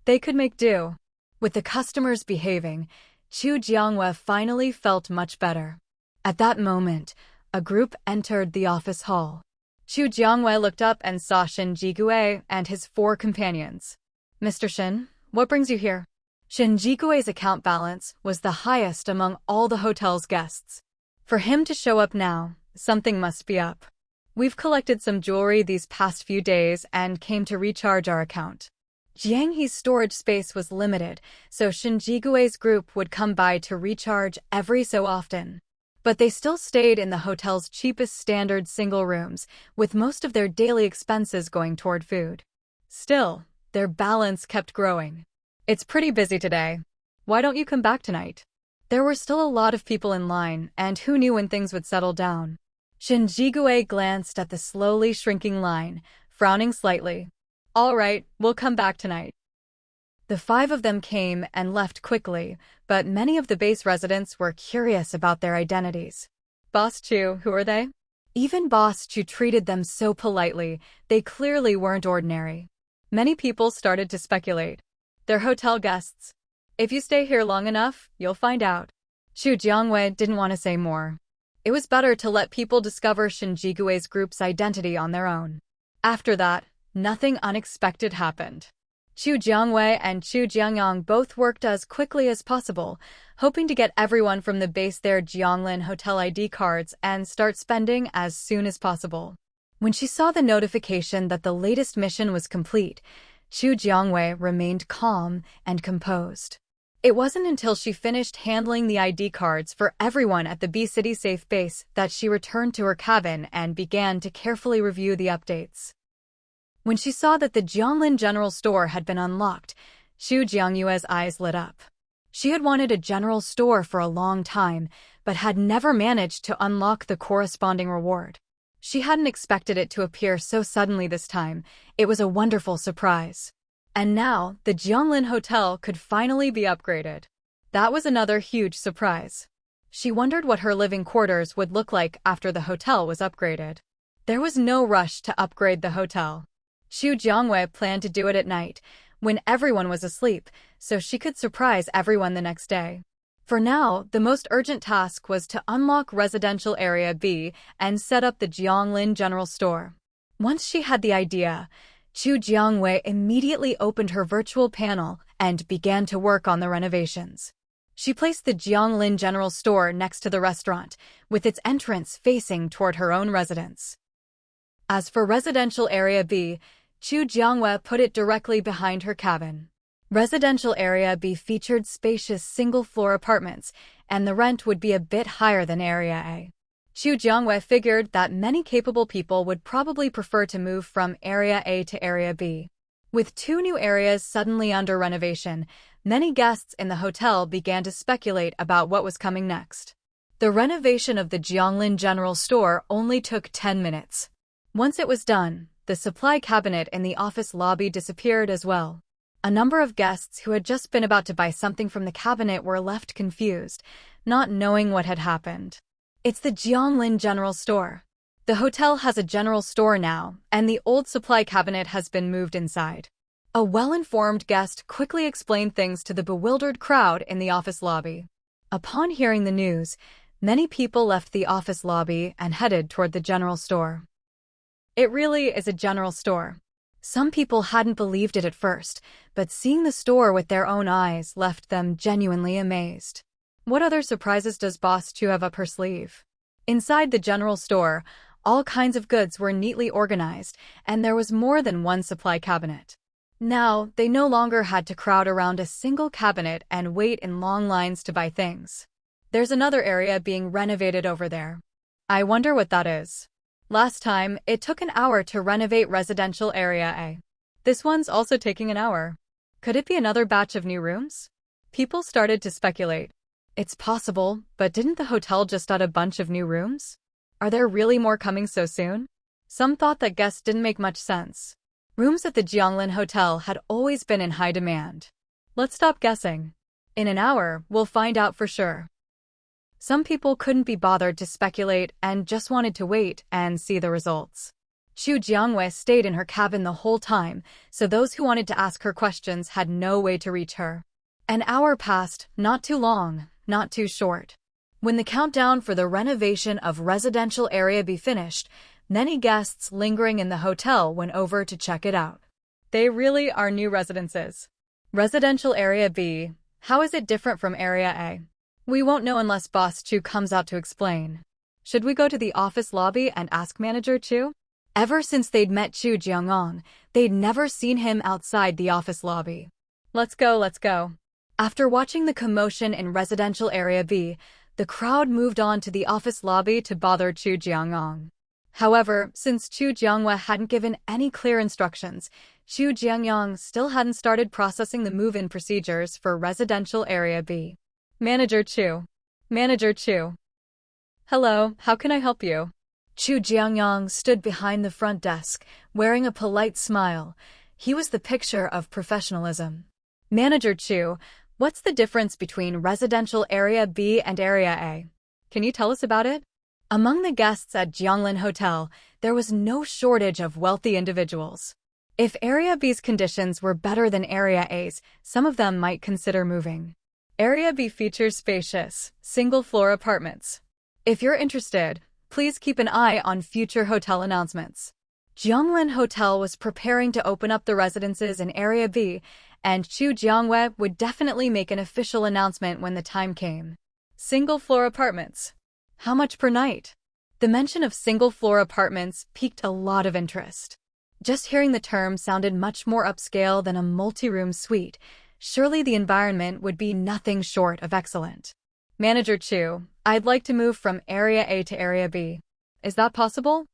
They could make do. With the customers behaving, Xu Jiangwei finally felt much better. At that moment, a group entered the office hall. Xu Jiangwei looked up and saw Shin Jigui and his 4 companions. Mr. Shin, what brings you here? Shin Jigui's account balance was the highest among all the hotel's guests. For him to show up now, something must be up. We've collected some jewelry these past few days and came to recharge our account. Jiang He's storage space was limited, so Shin Jigui's group would come by to recharge every so often. But they still stayed in the hotel's cheapest standard single rooms, with most of their daily expenses going toward food. Still, their balance kept growing. It's pretty busy today. Why don't you come back tonight? There were still a lot of people in line, and who knew when things would settle down. Shin Jigui glanced at the slowly shrinking line, frowning slightly. All right, we'll come back tonight. The 5 of them came and left quickly, but many of the base residents were curious about their identities. Boss Chu, who are they? Even Boss Chu treated them so politely, they clearly weren't ordinary. Many people started to speculate. They're hotel guests. If you stay here long enough, you'll find out. Xu Jiangwei didn't want to say more. It was better to let people discover Shin Jigui's group's identity on their own. After that, nothing unexpected happened. Xu Jiangwei and Xu Jiangyang both worked as quickly as possible, hoping to get everyone from the base their Jianglin Hotel ID cards and start spending as soon as possible. When she saw the notification that the latest mission was complete, Xu Jiangwei remained calm and composed. It wasn't until she finished handling the ID cards for everyone at the B-City Safe Base that she returned to her cabin and began to carefully review the updates. When she saw that the Jianglin General Store had been unlocked, Xu Jiangyue's eyes lit up. She had wanted a general store for a long time, but had never managed to unlock the corresponding reward. She hadn't expected it to appear so suddenly this time. It was a wonderful surprise. And now, the Jianglin Hotel could finally be upgraded. That was another huge surprise. She wondered what her living quarters would look like after the hotel was upgraded. There was no rush to upgrade the hotel. Xu Jiangwei planned to do it at night, when everyone was asleep, so she could surprise everyone the next day. For now, the most urgent task was to unlock Residential Area B and set up the Jianglin General Store. Once she had the idea, Xu Jiangwei immediately opened her virtual panel and began to work on the renovations. She placed the Jianglin General Store next to the restaurant, with its entrance facing toward her own residence. As for Residential Area B, Chu Jiangwei put it directly behind her cabin. Residential Area B featured spacious single-floor apartments, and the rent would be a bit higher than Area A. Chu Jiangwei figured that many capable people would probably prefer to move from Area A to Area B. With 2 new areas suddenly under renovation, many guests in the hotel began to speculate about what was coming next. The renovation of the Jianglin General Store only took 10 minutes. Once it was done, the supply cabinet in the office lobby disappeared as well. A number of guests who had just been about to buy something from the cabinet were left confused, not knowing what had happened. It's the Jianglin General Store. The hotel has a general store now, and the old supply cabinet has been moved inside. A well-informed guest quickly explained things to the bewildered crowd in the office lobby. Upon hearing the news, many people left the office lobby and headed toward the general store. It really is a general store. Some people hadn't believed it at first, but seeing the store with their own eyes left them genuinely amazed. What other surprises does Boss Chu have up her sleeve? Inside the general store, all kinds of goods were neatly organized, and there was more than one supply cabinet. Now, they no longer had to crowd around a single cabinet and wait in long lines to buy things. There's another area being renovated over there. I wonder what that is. Last time, it took an hour to renovate Residential Area A. This one's also taking an hour. Could it be another batch of new rooms? People started to speculate. It's possible, but didn't the hotel just add a bunch of new rooms? Are there really more coming so soon? Some thought that guests didn't make much sense. Rooms at the Jianglin Hotel had always been in high demand. Let's stop guessing. In an hour, we'll find out for sure. Some people couldn't be bothered to speculate and just wanted to wait and see the results. Chu Jiangwei stayed in her cabin the whole time, so those who wanted to ask her questions had no way to reach her. An hour passed, not too long, not too short. When the countdown for the renovation of Residential Area B finished, many guests lingering in the hotel went over to check it out. They really are new residences. Residential Area B, how is it different from Area A? We won't know unless Boss Chu comes out to explain. Should we go to the office lobby and ask Manager Chu? Ever since they'd met Chu Jiangong, they'd never seen him outside the office lobby. Let's go, let's go. After watching the commotion in Residential Area B, the crowd moved on to the office lobby to bother Chu Jiangong. However, since Chu Jiangwei hadn't given any clear instructions, Chu Jiangyong still hadn't started processing the move-in procedures for Residential Area B. Manager Chu. Manager Chu. Hello, how can I help you? Chu Jiangyong stood behind the front desk, wearing a polite smile. He was the picture of professionalism. Manager Chu, what's the difference between Residential Area B and Area A? Can you tell us about it? Among the guests at Jianglin Hotel, there was no shortage of wealthy individuals. If Area B's conditions were better than Area A's, some of them might consider moving. Area B features spacious, single-floor apartments. If you're interested, please keep an eye on future hotel announcements. Jianglin Hotel was preparing to open up the residences in Area B, and Chu Jiangwei would definitely make an official announcement when the time came. Single-floor apartments. How much per night? The mention of single-floor apartments piqued a lot of interest. Just hearing the term sounded much more upscale than a multi-room suite. Surely the environment would be nothing short of excellent. Manager Chu, I'd like to move from Area A to Area B. Is that possible?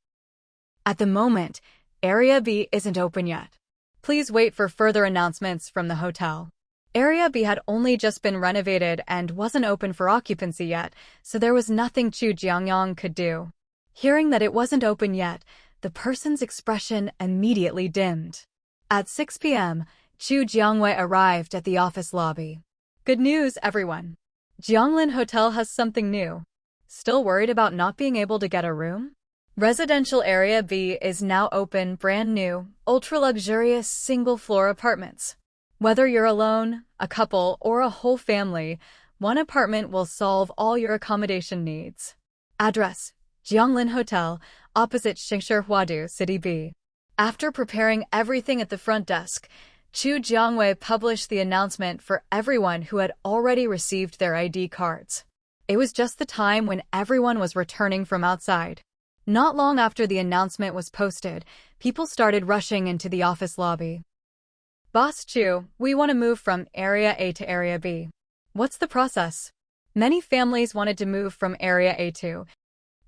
At the moment, Area B isn't open yet. Please wait for further announcements from the hotel. Area B had only just been renovated and wasn't open for occupancy yet, so there was nothing Chu Jiangyong could do. Hearing that it wasn't open yet, the person's expression immediately dimmed. At 6 p.m., Chu Jiangwei arrived at the office lobby. Good news, everyone. Jianglin Hotel has something new. Still worried about not being able to get a room? Residential Area B is now open, brand new, ultra-luxurious single-floor apartments. Whether you're alone, a couple, or a whole family, one apartment will solve all your accommodation needs. Address: Jianglin Hotel, opposite Xingshi Huadu City B. After preparing everything at the front desk, Chu Jiangwei published the announcement for everyone who had already received their ID cards. It was just the time when everyone was returning from outside. Not long after the announcement was posted, people started rushing into the office lobby. Boss Chu, we want to move from Area A to Area B. What's the process? Many families wanted to move from Area A to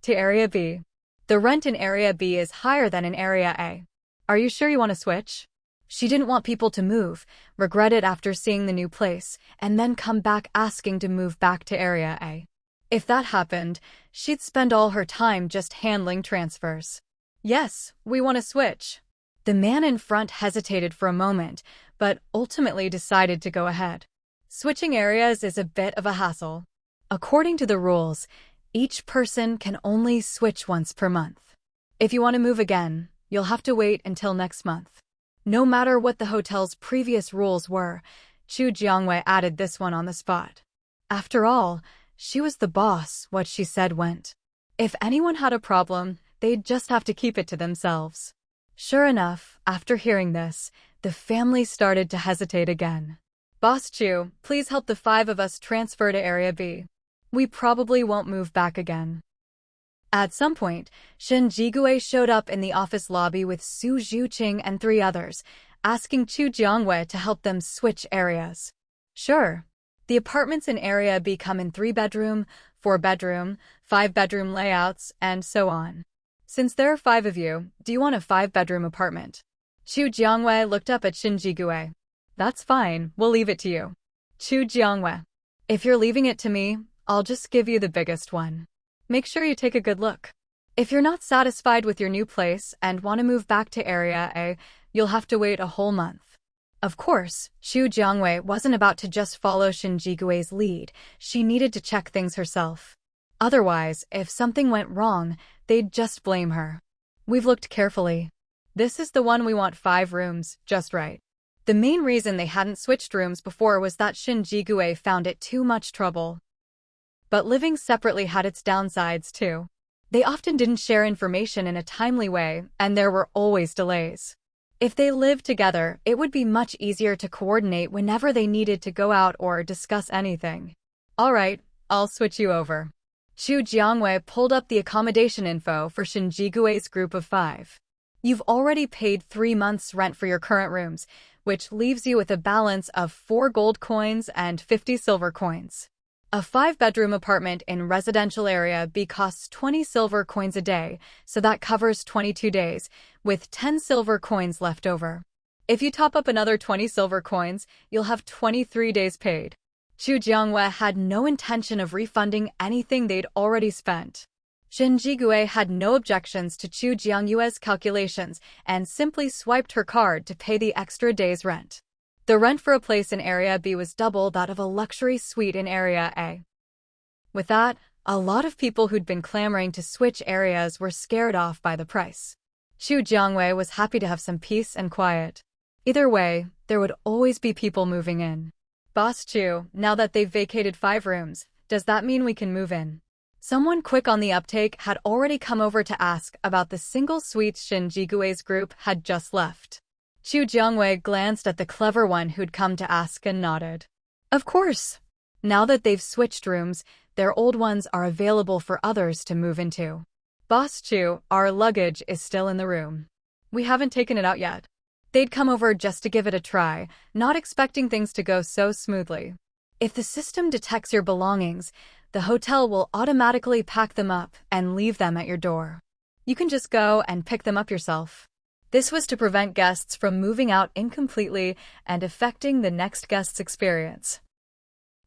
Area B. The rent in Area B is higher than in Area A. Are you sure you want to switch? She didn't want people to move, regret it after seeing the new place, and then come back asking to move back to Area A. If that happened, she'd spend all her time just handling transfers. Yes, we want to switch. The man in front hesitated for a moment, but ultimately decided to go ahead. Switching areas is a bit of a hassle. According to the rules, each person can only switch once per month. If you want to move again, you'll have to wait until next month. No matter what the hotel's previous rules were, Chu Jiangwei added this one on the spot. After all, she was the boss, what she said went. If anyone had a problem, they'd just have to keep it to themselves. Sure enough, after hearing this, the family started to hesitate again. Boss Chu, please help the 5 of us transfer to Area B. We probably won't move back again. At some point, Shen Jigui showed up in the office lobby with Su Zhuqing and 3 others, asking Chu Jiangwei to help them switch areas. Sure. The apartments in Area B come in 3-bedroom, 4-bedroom, 5-bedroom layouts, and so on. Since there are 5 of you, do you want a 5-bedroom apartment? Chu Jiangwei looked up at Shen Jigui. That's fine, we'll leave it to you. Chu Jiangwei. If you're leaving it to me, I'll just give you the biggest one. Make sure you take a good look. If you're not satisfied with your new place and want to move back to Area A, you'll have to wait a whole month. Of course, Chu Jiangwei wasn't about to just follow Shen Jigui's lead. She needed to check things herself. Otherwise, if something went wrong, they'd just blame her. We've looked carefully. This is the one we want 5 rooms, just right. The main reason they hadn't switched rooms before was that Shen Jigui found it too much trouble. But living separately had its downsides too. They often didn't share information in a timely way, and there were always delays. If they lived together, it would be much easier to coordinate whenever they needed to go out or discuss anything. All right, I'll switch you over. Chu Jiangwei pulled up the accommodation info for Shen Jigui's group of 5. You've already paid 3 months' rent for your current rooms, which leaves you with a balance of 4 gold coins and 50 silver coins. A 5-bedroom apartment in residential area B costs 20 silver coins a day, so that covers 22 days, with 10 silver coins left over. If you top up another 20 silver coins, you'll have 23 days paid. Chu Jiangwei had no intention of refunding anything they'd already spent. Shen Jigui had no objections to Chu Jiangyue's calculations and simply swiped her card to pay the extra day's rent. The rent for a place in Area B was double that of a luxury suite in Area A. With that, a lot of people who'd been clamoring to switch areas were scared off by the price. Chu Jiangwei was happy to have some peace and quiet. Either way, there would always be people moving in. Boss Chu, now that they've vacated 5 rooms, does that mean we can move in? Someone quick on the uptake had already come over to ask about the single suites Shen Jigui's group had just left. Chu Jiangwei glanced at the clever one who'd come to ask and nodded. Of course. Now that they've switched rooms, their old ones are available for others to move into. Boss Chu, our luggage is still in the room. We haven't taken it out yet. They'd come over just to give it a try, not expecting things to go so smoothly. If the system detects your belongings, the hotel will automatically pack them up and leave them at your door. You can just go and pick them up yourself. This was to prevent guests from moving out incompletely and affecting the next guest's experience.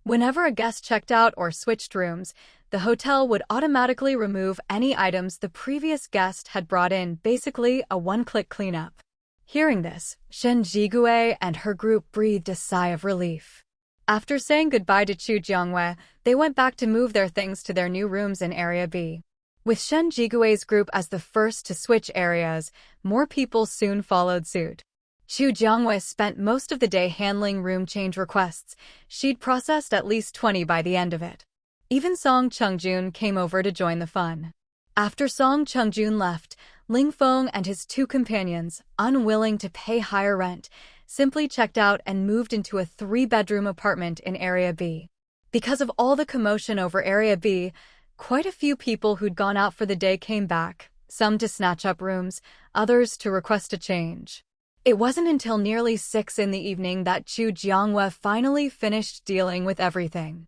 Whenever a guest checked out or switched rooms, the hotel would automatically remove any items the previous guest had brought in, basically a one-click cleanup. Hearing this, Shen Jigui and her group breathed a sigh of relief. After saying goodbye to Chu Jiangwei, they went back to move their things to their new rooms in Area B. With Shen Jigui's group as the first to switch areas, more people soon followed suit. Chu Jiangwei spent most of the day handling room change requests. She'd processed at least 20 by the end of it. Even Song Chengjun came over to join the fun. After Song Chengjun left, Ling Feng and his 2 companions, unwilling to pay higher rent, simply checked out and moved into a 3-bedroom apartment in Area B. Because of all the commotion over Area B, quite a few people who'd gone out for the day came back, some to snatch up rooms, others to request a change. It wasn't until nearly 6 in the evening that Chu Jiangwei finally finished dealing with everything.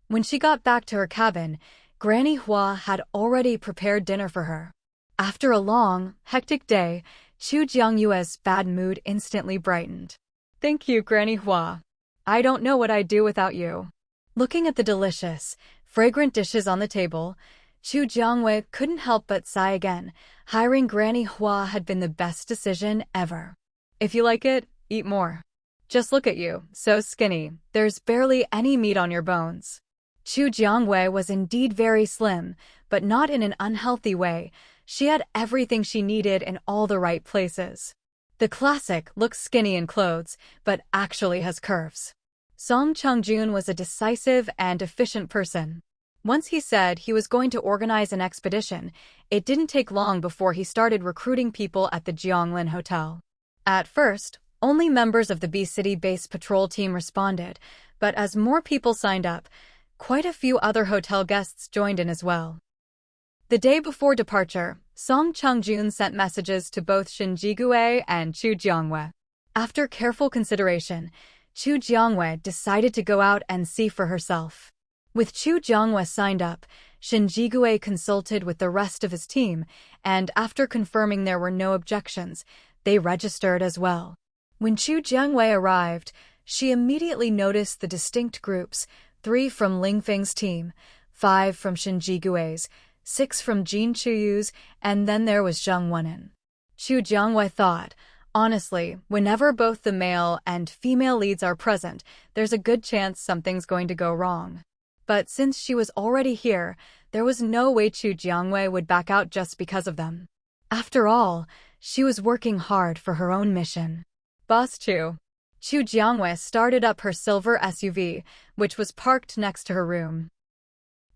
When she got back to her cabin, Granny Hua had already prepared dinner for her. After a long, hectic day, Chu Jiangyue's bad mood instantly brightened. "Thank you, Granny Hua. I don't know what I'd do without you." Looking at the delicious, fragrant dishes on the table, Chu Jiangwei couldn't help but sigh again. Hiring Granny Hua had been the best decision ever. "If you like it, eat more. Just look at you, so skinny, there's barely any meat on your bones." Chu Jiangwei was indeed very slim, but not in an unhealthy way. She had everything she needed in all the right places. The classic looks skinny in clothes, but actually has curves. Song Chungjun was a decisive and efficient person. Once he said he was going to organize an expedition, it didn't take long before he started recruiting people at the Jianglin Hotel. At first, only members of the B-City base patrol team responded, but as more people signed up, quite a few other hotel guests joined in as well. The day before departure, Song Chungjun sent messages to both Shin Jigue and Chu Jiangwei. After careful consideration, Chu Jiangwei decided to go out and see for herself. With Chu Jiangwei signed up, Shin Jigue consulted with the rest of his team, and after confirming there were no objections, they registered as well. When Chu Jiangwei arrived, she immediately noticed the distinct groups: 3 from Ling Feng's team, 5 from Shin Jigue's, 6 from Jin Chuyu's, and then there was Zheng Wenin. Chu Jiangwei thought, honestly, whenever both the male and female leads are present, there's a good chance something's going to go wrong. But since she was already here, there was no way Chu Jiangwei would back out just because of them. After all, she was working hard for her own mission. "Boss Chu." Chu Jiangwei started up her silver SUV, which was parked next to her room.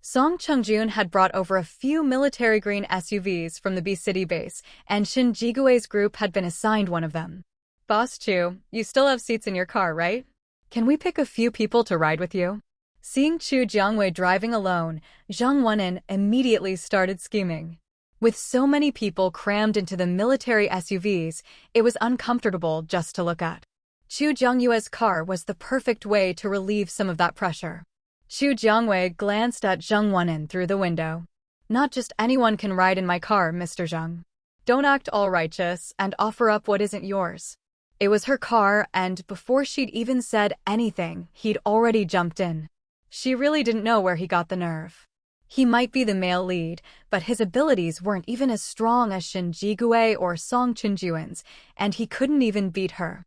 Song Chungjun had brought over a few military green SUVs from the B-City base, and Shin Jigue's group had been assigned one of them. "Boss Chu, you still have seats in your car, right? Can we pick a few people to ride with you?" Seeing Chu Jiangwei driving alone, Zheng Wenin immediately started scheming. With so many people crammed into the military SUVs, it was uncomfortable just to look at. Chu Jiangyue's car was the perfect way to relieve some of that pressure. Chu Jiangwei glanced at Zheng Wenin through the window. "Not just anyone can ride in my car, Mr. Zheng. Don't act all righteous and offer up what isn't yours." It was her car, and before she'd even said anything, he'd already jumped in. She really didn't know where he got the nerve. He might be the male lead, but his abilities weren't even as strong as Shin Jigue or Song Chunjuan's, and he couldn't even beat her.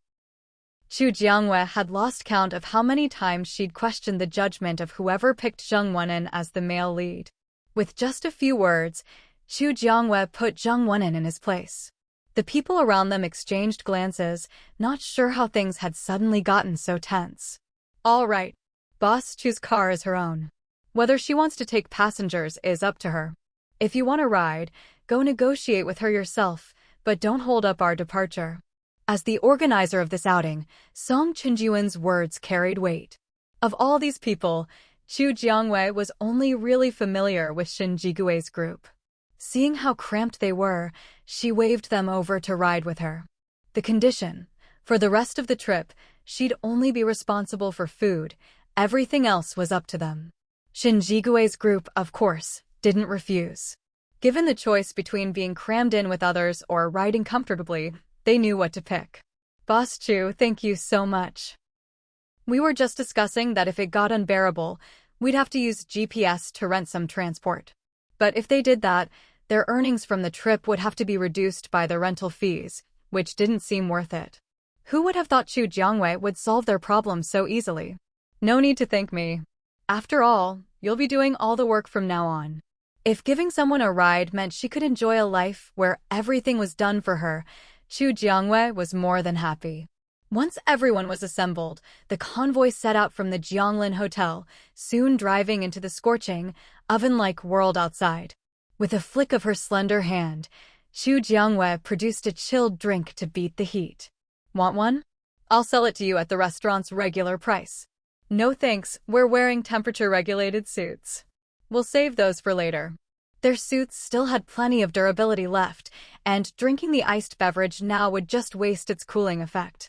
Chu Jiangwei had lost count of how many times she'd questioned the judgment of whoever picked Zheng Wenin as the male lead. With just a few words, Chu Jiangwei put Zheng Wenin in his place. The people around them exchanged glances, not sure how things had suddenly gotten so tense. "All right. Boss Chu's car is her own. Whether she wants to take passengers is up to her. If you want to ride, go negotiate with her yourself, but don't hold up our departure." As the organizer of this outing, Song Chunjuan's words carried weight. Of all these people, Chu Jiangwei was only really familiar with Shin Jigue's group. Seeing how cramped they were, she waved them over to ride with her. The condition: for the rest of the trip, she'd only be responsible for food. Everything else was up to them. Shin Jigue's group, of course, didn't refuse. Given the choice between being crammed in with others or riding comfortably, they knew what to pick. "Boss Chu, thank you so much. We were just discussing that if it got unbearable, we'd have to use GPS to rent some transport. But if they did that, their earnings from the trip would have to be reduced by the rental fees, which didn't seem worth it." Who would have thought Chu Jiangwei would solve their problem so easily? "No need to thank me. After all, you'll be doing all the work from now on." If giving someone a ride meant she could enjoy a life where everything was done for her, Chu Jiangwei was more than happy. Once everyone was assembled, the convoy set out from the Jianglin Hotel, soon driving into the scorching, oven-like world outside. With a flick of her slender hand, Chu Jiangwei produced a chilled drink to beat the heat. "Want one?" I'll sell it to you at the restaurant's regular price. No thanks, we're wearing temperature-regulated suits. We'll save those for later. Their suits still had plenty of durability left, and drinking the iced beverage now would just waste its cooling effect.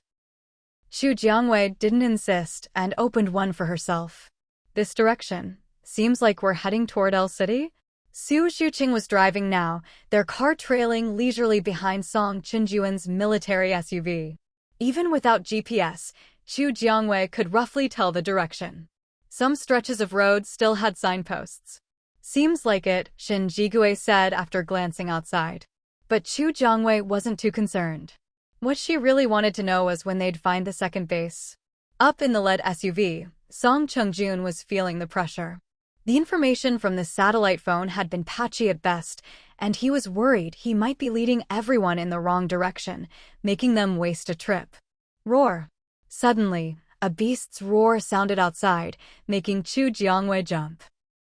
Xu Jiangwei didn't insist and opened one for herself. This direction. Seems like we're heading toward El City? Su Xiuqing was driving now, their car trailing leisurely behind Fong Chingu's military SUV. Even without GPS, Xu Jiangwei could roughly tell the direction. Some stretches of road still had signposts. Seems like it, Shen Jigui said after glancing outside. But Xu Jiangwei wasn't too concerned. What she really wanted to know was when they'd find the second base. Up in the lead SUV, Song Chungjun was feeling the pressure. The information from the satellite phone had been patchy at best, and he was worried he might be leading everyone in the wrong direction, making them waste a trip. Roar. Suddenly, a beast's roar sounded outside, making Xu Jiangwei jump.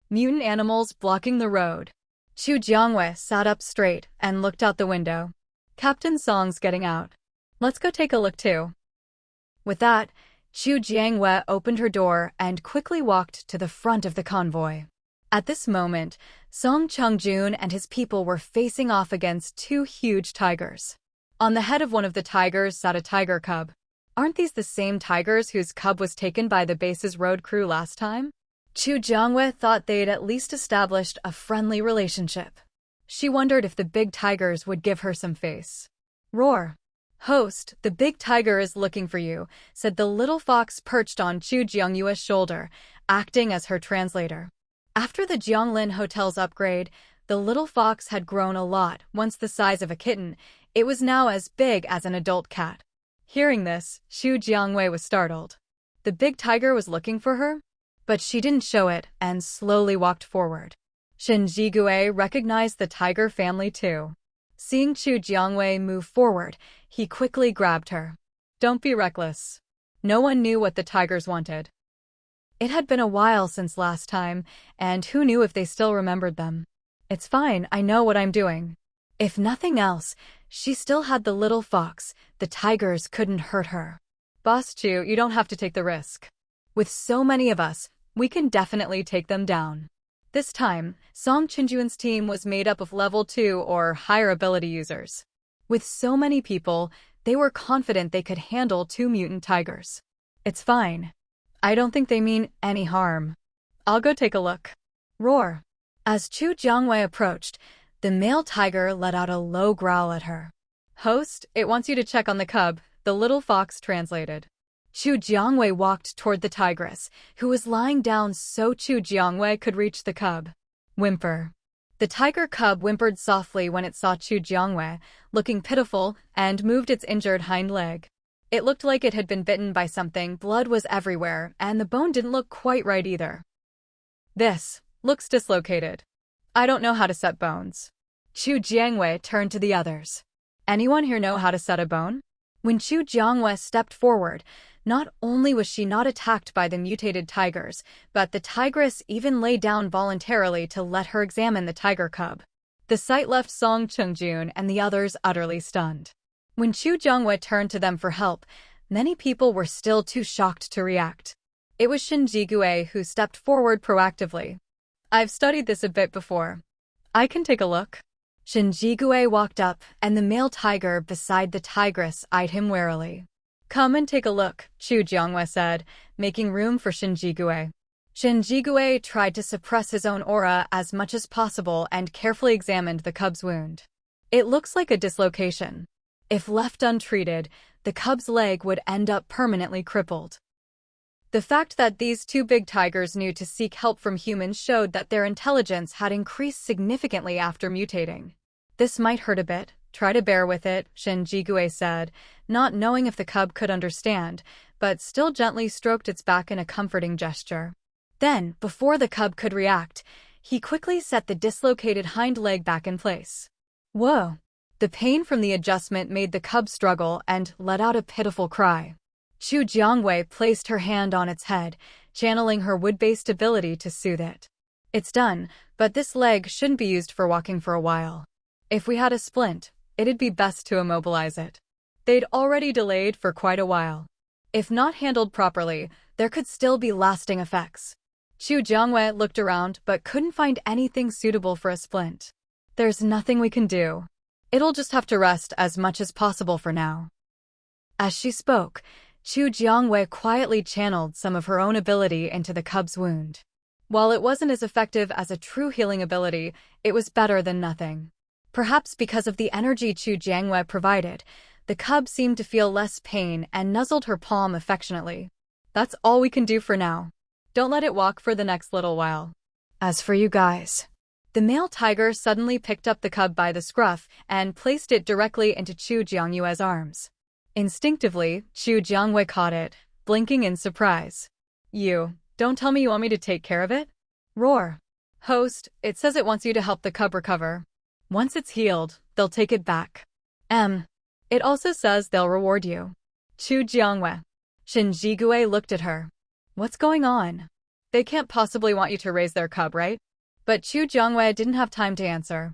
Mutant animals blocking the road. Xu Jiangwei sat up straight and looked out the window. Captain Song's getting out. Let's go take a look too. With that, Xu Jiangwei opened her door and quickly walked to the front of the convoy. At this moment, Song Chungjun and his people were facing off against two huge tigers. On the head of one of the tigers sat a tiger cub. Aren't these the same tigers whose cub was taken by the base's road crew last time? Xu Jiangwei thought they'd at least established a friendly relationship. She wondered if the big tigers would give her some face. Roar. Host, the big tiger is looking for you, said the little fox perched on Xu Jiangyue's shoulder, acting as her translator. After the Jianglin Hotel's upgrade, the little fox had grown a lot. Once the size of a kitten, it was now as big as an adult cat. Hearing this, Xu Jiangwei was startled. The big tiger was looking for her? But she didn't show it and slowly walked forward. Shen Jigui recognized the tiger family too. Seeing Xu Jiangwei move forward, he quickly grabbed her. Don't be reckless. No one knew what the tigers wanted. It had been a while since last time, and who knew if they still remembered them. It's fine, I know what I'm doing. If nothing else, she still had the little fox. The tigers couldn't hurt her. Boss Chu, you don't have to take the risk. With so many of us, we can definitely take them down. This time, Song Chinjuan's team was made up of level 2 or higher ability users. With so many people, they were confident they could handle 2 mutant tigers. It's fine. I don't think they mean any harm. I'll go take a look. Roar. As Xu Jiangwei approached, the male tiger let out a low growl at her. Host, it wants you to check on the cub, the little fox translated. Xu Jiangwei walked toward the tigress, who was lying down so Xu Jiangwei could reach the cub. Whimper. The tiger cub whimpered softly when it saw Xu Jiangwei, looking pitiful, and moved its injured hind leg. It looked like it had been bitten by something, blood was everywhere, and the bone didn't look quite right either. This looks dislocated. I don't know how to set bones. Xu Jiangwei turned to the others. Anyone here know how to set a bone? When Xu Jiangwei stepped forward, not only was she not attacked by the mutated tigers, but the tigress even lay down voluntarily to let her examine the tiger cub. The sight left Song Chungjun and the others utterly stunned. When Xu Jiangwei turned to them for help, many people were still too shocked to react. It was Shen Jigui who stepped forward proactively. I've studied this a bit before. I can take a look. Shen Jigui walked up, and the male tiger beside the tigress eyed him warily. Come and take a look, Xu Jiangwei said, making room for Shen Jigui. Shen Jigui tried to suppress his own aura as much as possible and carefully examined the cub's wound. It looks like a dislocation. If left untreated, the cub's leg would end up permanently crippled. The fact that these 2 big tigers knew to seek help from humans showed that their intelligence had increased significantly after mutating. This might hurt a bit. Try to bear with it, Shen Jigui said, not knowing if the cub could understand, but still gently stroked its back in a comforting gesture. Then, before the cub could react, he quickly set the dislocated hind leg back in place. Whoa! The pain from the adjustment made the cub struggle and let out a pitiful cry. Xu Jiangwei placed her hand on its head, channeling her wood-based ability to soothe it. It's done, but this leg shouldn't be used for walking for a while. If we had a splint, it'd be best to immobilize it. They'd already delayed for quite a while. If not handled properly, there could still be lasting effects. Chu Jiangwei looked around but couldn't find anything suitable for a splint. There's nothing we can do. It'll just have to rest as much as possible for now. As she spoke, Chu Jiangwei quietly channeled some of her own ability into the cub's wound. While it wasn't as effective as a true healing ability, it was better than nothing. Perhaps because of the energy Chu Jiangwei provided, the cub seemed to feel less pain and nuzzled her palm affectionately. That's all we can do for now. Don't let it walk for the next little while. As for you guys. The male tiger suddenly picked up the cub by the scruff and placed it directly into Chu Jiangyue's arms. Instinctively, Chu Jiangwei caught it, blinking in surprise. You, don't tell me you want me to take care of it? Roar. Host, it says it wants you to help the cub recover. Once it's healed, they'll take it back. It also says they'll reward you. Chu Jiangwei. Shinjigue looked at her. What's going on? They can't possibly want you to raise their cub, right? But Chu Jiangwei didn't have time to answer.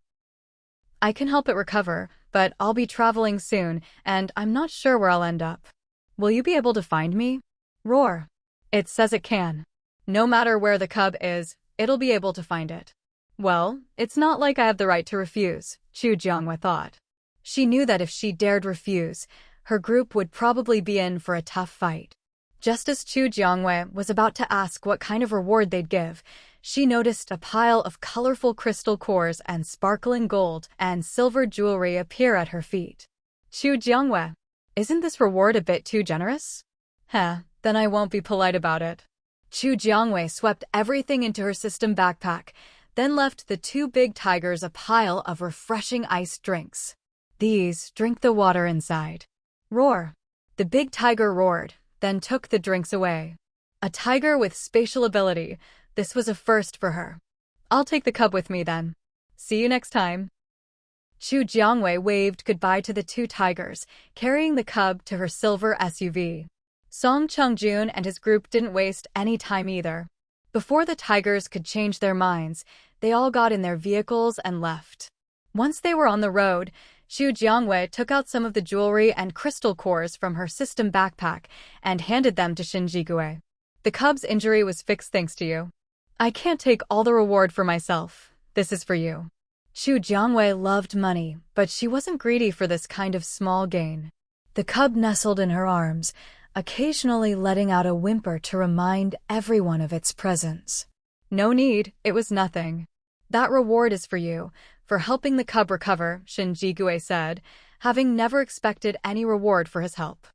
I can help it recover, but I'll be traveling soon, and I'm not sure where I'll end up. Will you be able to find me? Roar. It says it can. No matter where the cub is, it'll be able to find it. Well, it's not like I have the right to refuse, Chu Jiangwei thought. She knew that if she dared refuse, her group would probably be in for a tough fight. Just as Chu Jiangwei was about to ask what kind of reward they'd give, she noticed a pile of colorful crystal cores and sparkling gold and silver jewelry appear at her feet. Chu Jiangwei, isn't this reward a bit too generous? Then I won't be polite about it. Chu Jiangwei swept everything into her system backpack, then left the two big tigers a pile of refreshing iced drinks. These, drink the water inside. Roar. The big tiger roared, then took the drinks away. A tiger with spatial ability, this was a first for her. I'll take the cub with me then. See you next time. Chu Jiangwei waved goodbye to the two tigers, carrying the cub to her silver SUV. Song Chungjun and his group didn't waste any time either. Before the tigers could change their minds, they all got in their vehicles and left. Once they were on the road, Chu Jiangwei took out some of the jewelry and crystal cores from her system backpack and handed them to Shinjigue. The cub's injury was fixed thanks to you. I can't take all the reward for myself. This is for you. Chu Jiangwei loved money, but she wasn't greedy for this kind of small gain. The cub nestled in her arms, occasionally letting out a whimper to remind everyone of its presence. No need, it was nothing. That reward is for you, for helping the cub recover, Shinjigue said, having never expected any reward for his help.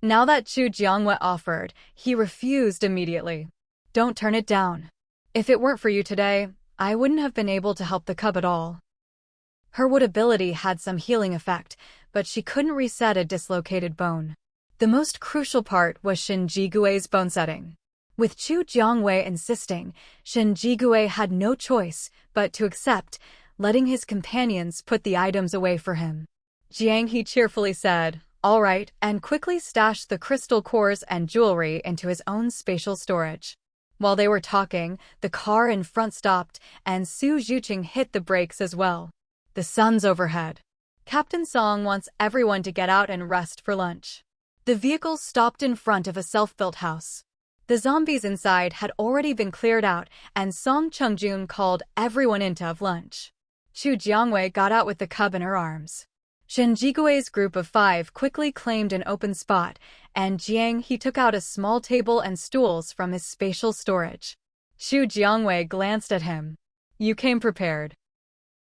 Now that Chu Jiangwei offered, he refused immediately. Don't turn it down. If it weren't for you today, I wouldn't have been able to help the cub at all. Her wood ability had some healing effect, but she couldn't reset a dislocated bone. The most crucial part was Shinjigue's bone setting. With Chu Jiangwei insisting, Shinjigue had no choice but to accept, letting his companions put the items away for him. Jiang he cheerfully said, all right, and quickly stashed the crystal cores and jewelry into his own spatial storage. While they were talking, the car in front stopped, and Su Zhuqing hit the brakes as well. The sun's overhead. Captain Song wants everyone to get out and rest for lunch. The vehicle stopped in front of a self-built house. The zombies inside had already been cleared out, and Song Chungjun called everyone in to have lunch. Chu Jiangwei got out with the cub in her arms. Shinjigue's group of 5 quickly claimed an open spot, and Jiang he took out a small table and stools from his spatial storage. Chu Jiangwei glanced at him. You came prepared.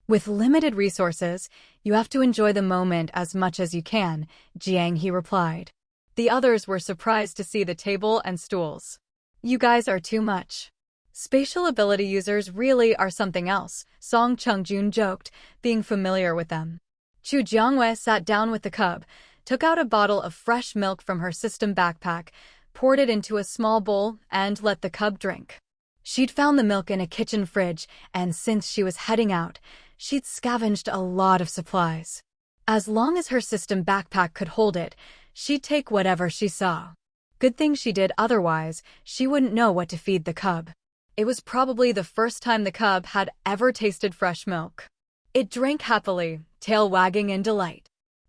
With limited resources, you have to enjoy the moment as much as you can, Jiang he replied. The others were surprised to see the table and stools. You guys are too much. Spatial ability users really are something else, Song Chungjun joked, being familiar with them. Chu Jiangwei sat down with the cub, took out a bottle of fresh milk from her system backpack, poured it into a small bowl, and let the cub drink. She'd found the milk in a kitchen fridge, and since she was heading out, she'd scavenged a lot of supplies. As long as her system backpack could hold it, she'd take whatever she saw. Good thing she did, otherwise, she wouldn't know what to feed the cub. It was probably the first time the cub had ever tasted fresh milk. It drank happily, tail wagging in delight.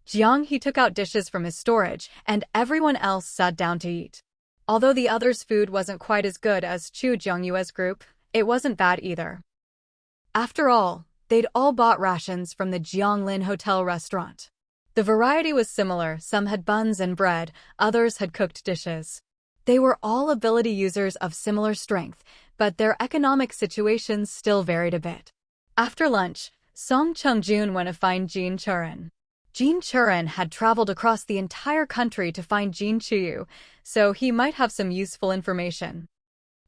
Jiang he took out dishes from his storage, and everyone else sat down to eat. Although the others' food wasn't quite as good as Chu Jiangyue's group, it wasn't bad either. After all, they'd all bought rations from the Jianglin Hotel restaurant. The variety was similar, some had buns and bread, others had cooked dishes. They were all ability users of similar strength, but their economic situations still varied a bit. After lunch, Song Chungjun went to find Jin Churen. Jin Churen had traveled across the entire country to find Jin Chuyu, so he might have some useful information.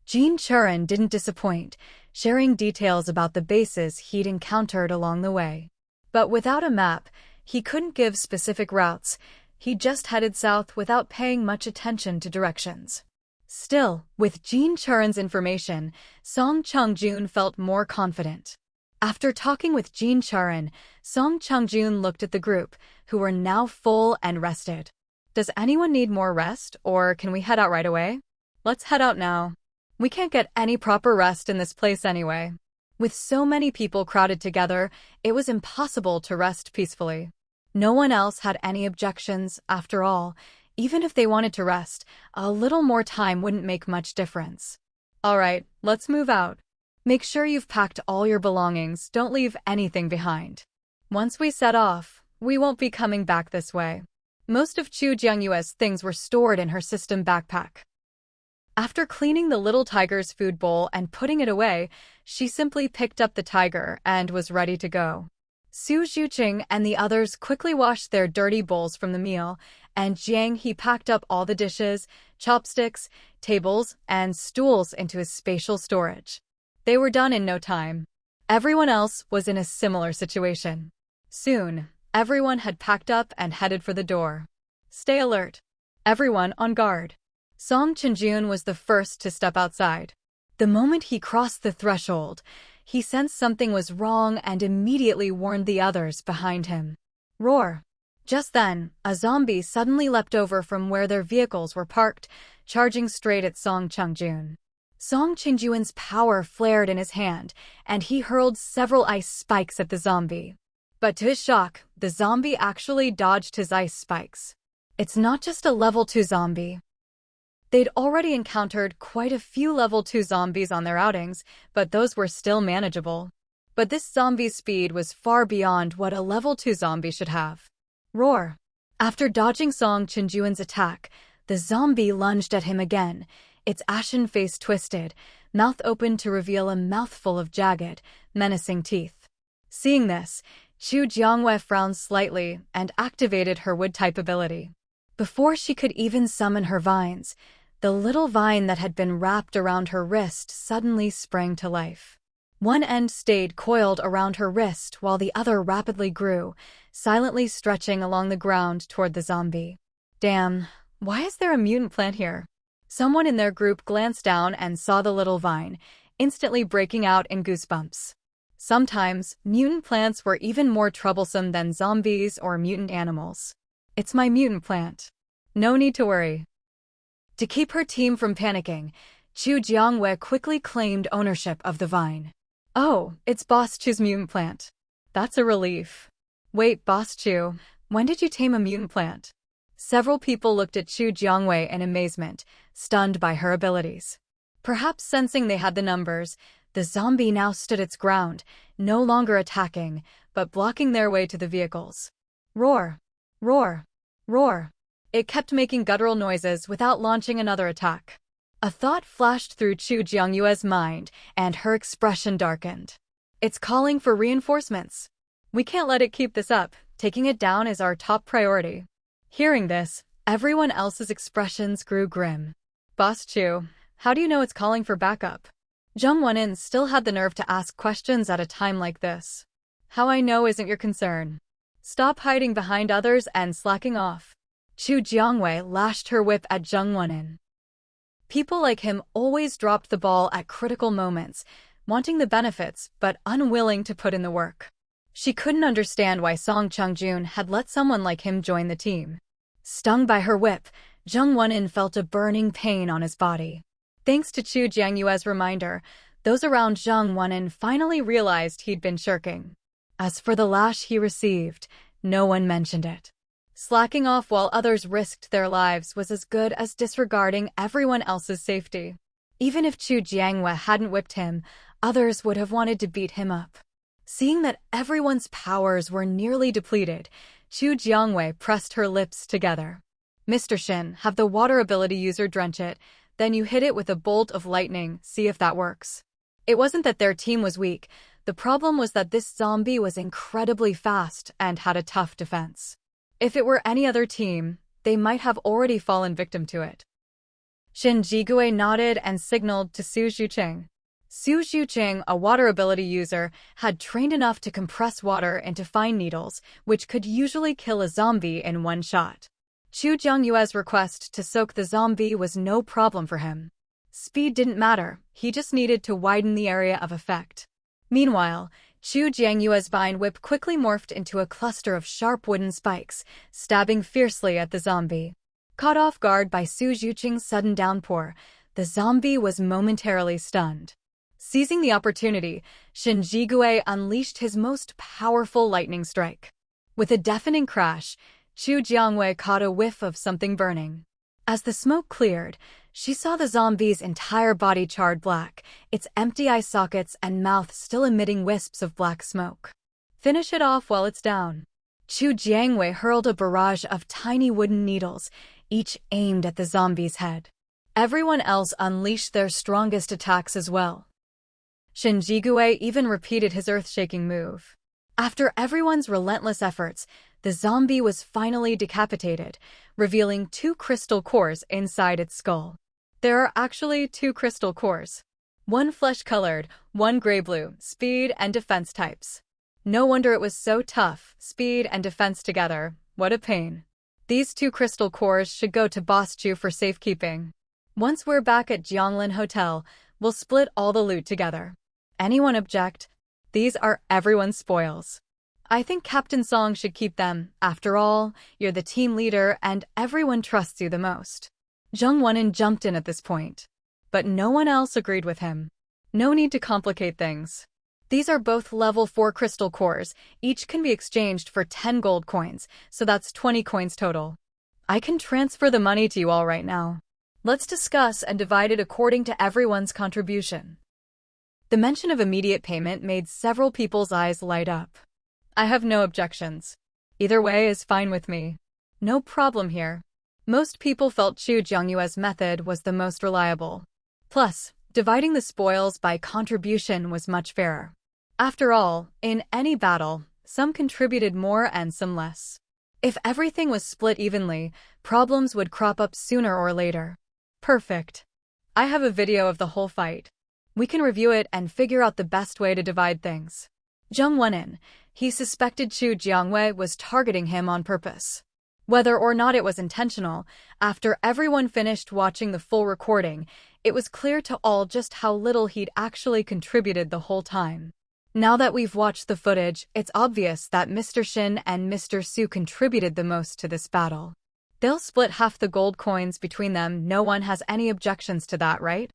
Jin Churen didn't disappoint, sharing details about the bases he'd encountered along the way. But without a map, he couldn't give specific routes. He just headed south without paying much attention to directions. Still, with Jin Churen's information, Song Chungjun felt more confident. After talking with Jin Churen, Song Chungjun looked at the group, who were now full and rested. Does anyone need more rest, or can we head out right away? Let's head out now. We can't get any proper rest in this place anyway. With so many people crowded together, it was impossible to rest peacefully. No one else had any objections, after all. Even if they wanted to rest, a little more time wouldn't make much difference. All right, let's move out. Make sure you've packed all your belongings, don't leave anything behind. Once we set off, we won't be coming back this way. Most of Chu Jiangyue's things were stored in her system backpack. After cleaning the little tiger's food bowl and putting it away, she simply picked up the tiger and was ready to go. Su Zhuqing and the others quickly washed their dirty bowls from the meal, and Jiang he packed up all the dishes, chopsticks, tables, and stools into his spatial storage. They were done in no time. Everyone else was in a similar situation. Soon, everyone had packed up and headed for the door. Stay alert. Everyone on guard. Song Chungjun was the first to step outside. The moment he crossed the threshold, he sensed something was wrong and immediately warned the others behind him. Roar! Just then, a zombie suddenly leapt over from where their vehicles were parked, charging straight at Song Chungjun. Song Chungjun's power flared in his hand, and he hurled several ice spikes at the zombie. But to his shock, the zombie actually dodged his ice spikes. It's not just a level 2 zombie. They'd already encountered quite a few level 2 zombies on their outings, but those were still manageable. But this zombie's speed was far beyond what a level 2 zombie should have. Roar! After dodging Song Chungjun's attack, the zombie lunged at him again, its ashen face twisted, mouth open to reveal a mouthful of jagged, menacing teeth. Seeing this, Chu Jiangyue frowned slightly and activated her wood-type ability. Before she could even summon her vines, the little vine that had been wrapped around her wrist suddenly sprang to life. One end stayed coiled around her wrist while the other rapidly grew, silently stretching along the ground toward the zombie. Damn, why is there a mutant plant here? Someone in their group glanced down and saw the little vine, instantly breaking out in goosebumps. Sometimes, mutant plants were even more troublesome than zombies or mutant animals. It's my mutant plant. No need to worry. To keep her team from panicking, Chu Jiangyue quickly claimed ownership of the vine. Oh, it's Boss Chu's mutant plant. That's a relief. Wait, Boss Chu, when did you tame a mutant plant? Several people looked at Chu Jiangyue in amazement, stunned by her abilities. Perhaps sensing they had the numbers, the zombie now stood its ground, no longer attacking, but blocking their way to the vehicles. Roar! Roar! Roar! It kept making guttural noises without launching another attack. A thought flashed through Chu Jiangyue's mind, and her expression darkened. It's calling for reinforcements. We can't let it keep this up. Taking it down is our top priority. Hearing this, everyone else's expressions grew grim. Boss Chu, how do you know it's calling for backup? Zheng Wenin still had the nerve to ask questions at a time like this. How I know isn't your concern. Stop hiding behind others and slacking off. Chu Jiangyue lashed her whip at Zheng Wenin. People like him always dropped the ball at critical moments, wanting the benefits but unwilling to put in the work. She couldn't understand why Song Chungjun had let someone like him join the team. Stung by her whip, Zheng Wenin felt a burning pain on his body. Thanks to Chu Jiangyue's reminder, those around Zheng Wenin finally realized he'd been shirking. As for the lash he received, no one mentioned it. Slacking off while others risked their lives was as good as disregarding everyone else's safety. Even if Chu Jiangwei hadn't whipped him, others would have wanted to beat him up. Seeing that everyone's powers were nearly depleted, Chu Jiangwei pressed her lips together. Mr. Shin, have the water ability user drench it, then you hit it with a bolt of lightning, see if that works. It wasn't that their team was weak, the problem was that this zombie was incredibly fast and had a tough defense. If it were any other team, they might have already fallen victim to it. Shin Jigui nodded and signaled to Su Zhuqing. Su Zhuqing, a water ability user, had trained enough to compress water into fine needles, which could usually kill a zombie in one shot. Chu Jiangyue's request to soak the zombie was no problem for him. Speed didn't matter, he just needed to widen the area of effect. Meanwhile, Chu Jiangyue's vine whip quickly morphed into a cluster of sharp wooden spikes, stabbing fiercely at the zombie. Caught off guard by Su Zhuqing's sudden downpour, the zombie was momentarily stunned. Seizing the opportunity, Shin Jigui unleashed his most powerful lightning strike. With a deafening crash, Chu Jiangwei caught a whiff of something burning. As the smoke cleared, she saw the zombie's entire body charred black, its empty eye sockets and mouth still emitting wisps of black smoke. Finish it off while it's down. Chu Jiangwei hurled a barrage of tiny wooden needles, each aimed at the zombie's head. Everyone else unleashed their strongest attacks as well. Shin Jigui even repeated his earth-shaking move. After everyone's relentless efforts, the zombie was finally decapitated, revealing 2 crystal cores inside its skull. There are actually 2 crystal cores. One flesh-colored, one gray-blue, speed and defense types. No wonder it was so tough, speed and defense together, what a pain. These 2 crystal cores should go to Boss Chu for safekeeping. Once we're back at Jianglin Hotel, we'll split all the loot together. Anyone object? These are everyone's spoils. I think Captain Song should keep them. After all, you're the team leader and everyone trusts you the most. Zheng Wenin jumped in at this point. But no one else agreed with him. No need to complicate things. These are both level 4 crystal cores, each can be exchanged for 10 gold coins, so that's 20 coins total. I can transfer the money to you all right now. Let's discuss and divide it according to everyone's contribution. The mention of immediate payment made several people's eyes light up. I have no objections. Either way is fine with me. No problem here. Most people felt Chu Jiangyue's method was the most reliable. Plus, dividing the spoils by contribution was much fairer. After all, in any battle, some contributed more and some less. If everything was split evenly, problems would crop up sooner or later. Perfect. I have a video of the whole fight. We can review it and figure out the best way to divide things. Zheng Wenin, he suspected Chu Jiangwei was targeting him on purpose. Whether or not it was intentional, after everyone finished watching the full recording, it was clear to all just how little he'd actually contributed the whole time. Now that we've watched the footage, it's obvious that Mr. Shin and Mr. Su contributed the most to this battle. They'll split half the gold coins between them. No one has any objections to that, right?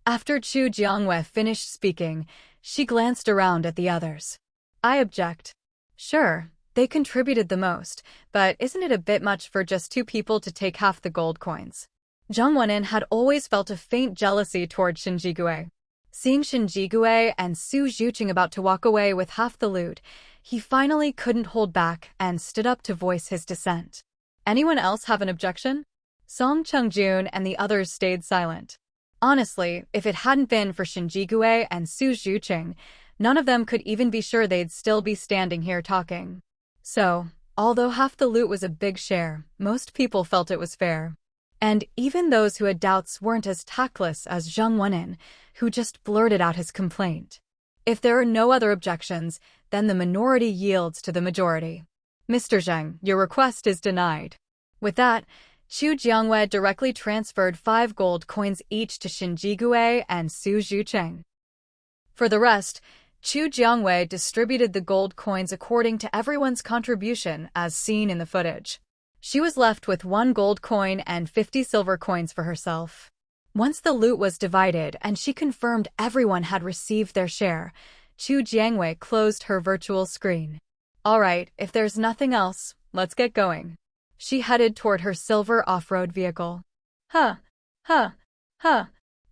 After Chu Jiangwei finished speaking, she glanced around at the others. I object. Sure, they contributed the most, but isn't it a bit much for just 2 people to take half the gold coins? Zheng Wenin had always felt a faint jealousy toward Shin Jigui. Seeing Shin Jigui and Su Zhuqing about to walk away with half the loot, he finally couldn't hold back and stood up to voice his dissent. Anyone else have an objection? Song Chungjun and the others stayed silent. Honestly, if it hadn't been for Shin Jigui and Su Zhuqing, none of them could even be sure they'd still be standing here talking. So, although half the loot was a big share, most people felt it was fair. And even those who had doubts weren't as tactless as Zheng Wenin, who just blurted out his complaint. If there are no other objections, then the minority yields to the majority. Mr. Zheng, your request is denied. With that, Chu Jiangwei directly transferred 5 gold coins each to Shin Jigui and Su Zhuqing. For the rest, Chu Jiangwei distributed the gold coins according to everyone's contribution as seen in the footage. She was left with 1 gold coin and 50 silver coins for herself. Once the loot was divided and she confirmed everyone had received their share, Chu Jiangwei closed her virtual screen. Alright, if there's nothing else, let's get going. She headed toward her silver off-road vehicle. Huh.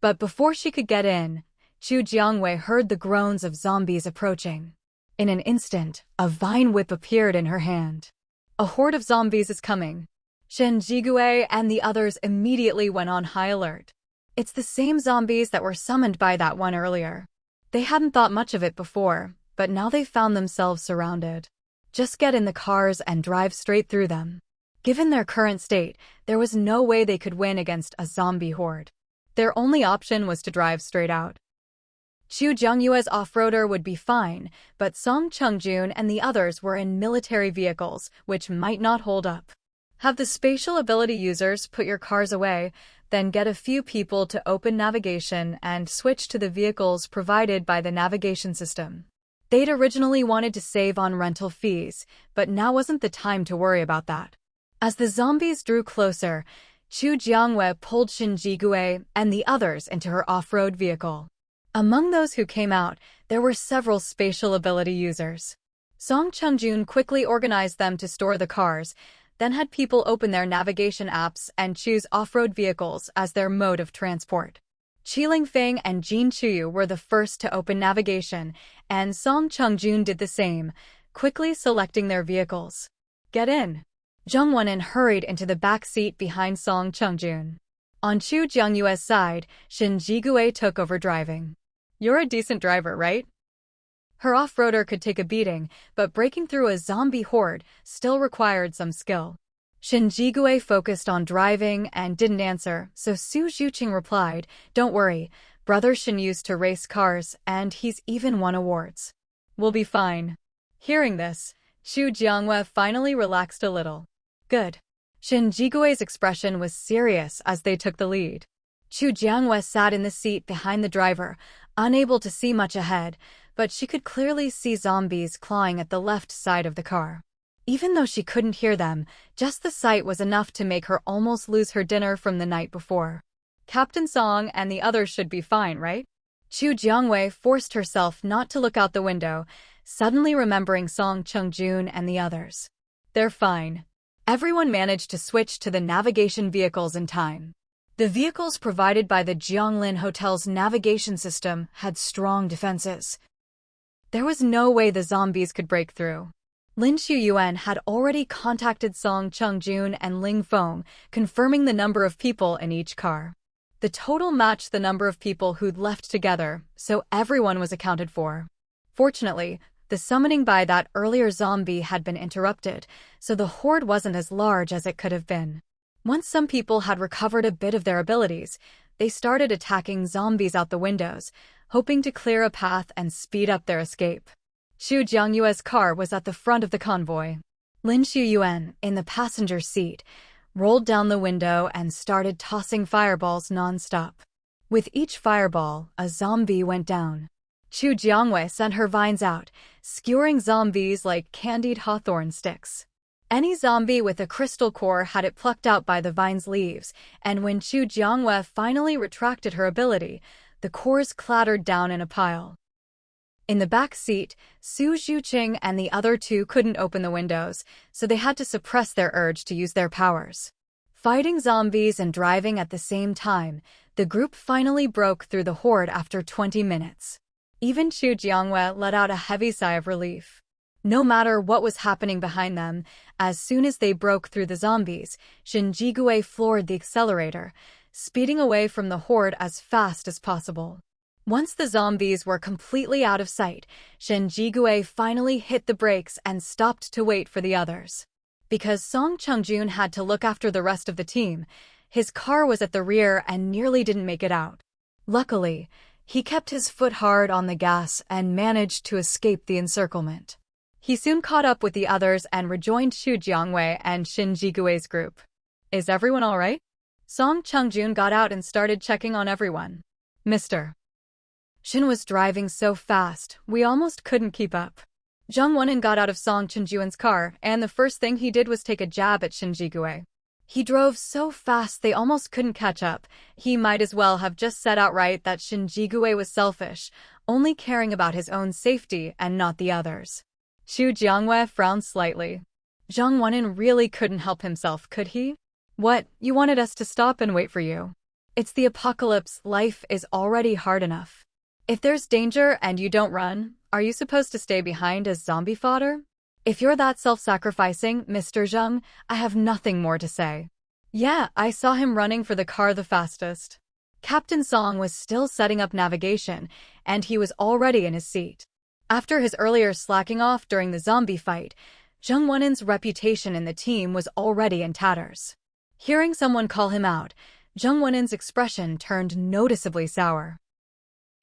But before she could get in, Chu Jiangwei heard the groans of zombies approaching. In an instant, a vine whip appeared in her hand. A horde of zombies is coming. Shen Jigue and the others immediately went on high alert. It's the same zombies that were summoned by that one earlier. They hadn't thought much of it before, but now they found themselves surrounded. Just get in the cars and drive straight through them. Given their current state, there was no way they could win against a zombie horde. Their only option was to drive straight out. Chu Jiangyue's off-roader would be fine, but Song Chengjun and the others were in military vehicles, which might not hold up. Have the spatial ability users put your cars away, then get a few people to open navigation and switch to the vehicles provided by the navigation system. They'd originally wanted to save on rental fees, but now wasn't the time to worry about that. As the zombies drew closer, Chu Jiangwei pulled Shen Jigue and the others into her off-road vehicle. Among those who came out, there were several spatial ability users. Song Chengjun quickly organized them to store the cars, then had people open their navigation apps and choose off-road vehicles as their mode of transport. Qi Lingfeng and Jin Chuyu were the first to open navigation, and Song Chengjun did the same, quickly selecting their vehicles. Get in. Zheng Wenin hurried into the back seat behind Song Chengjun. On Chu Jiangyue's side, Shen Jigue took over driving. You're a decent driver, right? Her off-roader could take a beating, but breaking through a zombie horde still required some skill. Shen Jigue focused on driving and didn't answer, so Su Zhuqing replied, "Don't worry, brother Shen used to race cars, and he's even won awards. We'll be fine." Hearing this, Chu Jiangwei finally relaxed a little. Good. Shen Jigue's expression was serious as they took the lead. Chu Jiangwei sat in the seat behind the driver, unable to see much ahead, but she could clearly see zombies clawing at the left side of the car. Even though she couldn't hear them, just the sight was enough to make her almost lose her dinner from the night before. Captain Song and the others should be fine, right? Chu Jiangwei forced herself not to look out the window, suddenly remembering Song Chengjun and the others. They're fine. Everyone managed to switch to the navigation vehicles in time. The vehicles provided by the Jianglin Hotel's navigation system had strong defenses. There was no way the zombies could break through. Lin Chuyuan had already contacted Song Chengjun and Ling Feng, confirming the number of people in each car. The total matched the number of people who'd left together, so everyone was accounted for. Fortunately, the summoning by that earlier zombie had been interrupted, so the horde wasn't as large as it could have been. Once some people had recovered a bit of their abilities, they started attacking zombies out the windows, hoping to clear a path and speed up their escape. Chu Jiangyue's car was at the front of the convoy. Lin Chuyuan, in the passenger seat, rolled down the window and started tossing fireballs non-stop. With each fireball, a zombie went down. Chu Jiangwei sent her vines out, skewering zombies like candied hawthorn sticks. Any zombie with a crystal core had it plucked out by the vine's leaves, and when Chu Jiangwei finally retracted her ability, the cores clattered down in a pile. In the back seat, Su Zhuqing and the other two couldn't open the windows, so they had to suppress their urge to use their powers. Fighting zombies and driving at the same time, the group finally broke through the horde after 20 minutes. Even Chu Jiangwei let out a heavy sigh of relief. No matter what was happening behind them, as soon as they broke through the zombies, Shen Jigue floored the accelerator, speeding away from the horde as fast as possible. Once the zombies were completely out of sight, Shen Jigue finally hit the brakes and stopped to wait for the others. Because Song Chengjun had to look after the rest of the team, his car was at the rear and nearly didn't make it out. Luckily, he kept his foot hard on the gas and managed to escape the encirclement. He soon caught up with the others and rejoined Chu Jiangwei and Shen Jigue's group. Is everyone all right? Song Chengjun got out and started checking on everyone. Mr. Shen was driving so fast, we almost couldn't keep up. Zheng Wenin got out of Song Chenjuan's car, and the first thing he did was take a jab at Shen Jigue. He drove so fast they almost couldn't catch up. He might as well have just said outright that Shen Jigue was selfish, only caring about his own safety and not the others. Chu Jiangwei frowned slightly. Zhang Wenin really couldn't help himself, could he? What, you wanted us to stop and wait for you? It's the apocalypse, life is already hard enough. If there's danger and you don't run, are you supposed to stay behind as zombie fodder? If you're that self-sacrificing, Mr. Zhang, I have nothing more to say. Yeah, I saw him running for the car the fastest. Captain Song was still setting up navigation, and he was already in his seat. After his earlier slacking off during the zombie fight, Zhang Wenin's reputation in the team was already in tatters. Hearing someone call him out, Zhang Wenin's expression turned noticeably sour.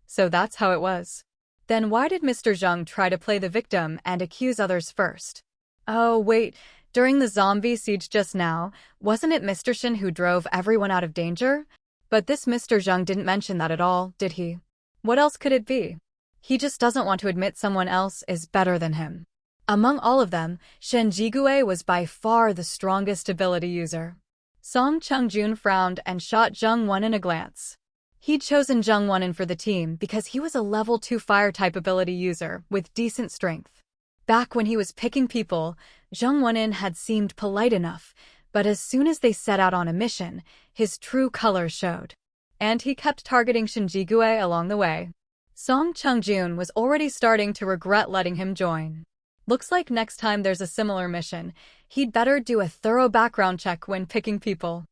So that's how it was. Then why did Mr. Zhang try to play the victim and accuse others first? Oh, wait, during the zombie siege just now, wasn't it Mr. Shin who drove everyone out of danger? But this Mr. Zhang didn't mention that at all, did he? What else could it be? He just doesn't want to admit someone else is better than him. Among all of them, Shen Jigui was by far the strongest ability user. Song Chungjun frowned and shot Zhang Wenin a glance. He'd chosen Zhang Wenin for the team because he was a level 2 fire-type ability user with decent strength. Back when he was picking people, Zhang Wenin had seemed polite enough, but as soon as they set out on a mission, his true colors showed. And he kept targeting Shen Jigui along the way. Song Chungjun was already starting to regret letting him join. Looks like next time there's a similar mission, he'd better do a thorough background check when picking people.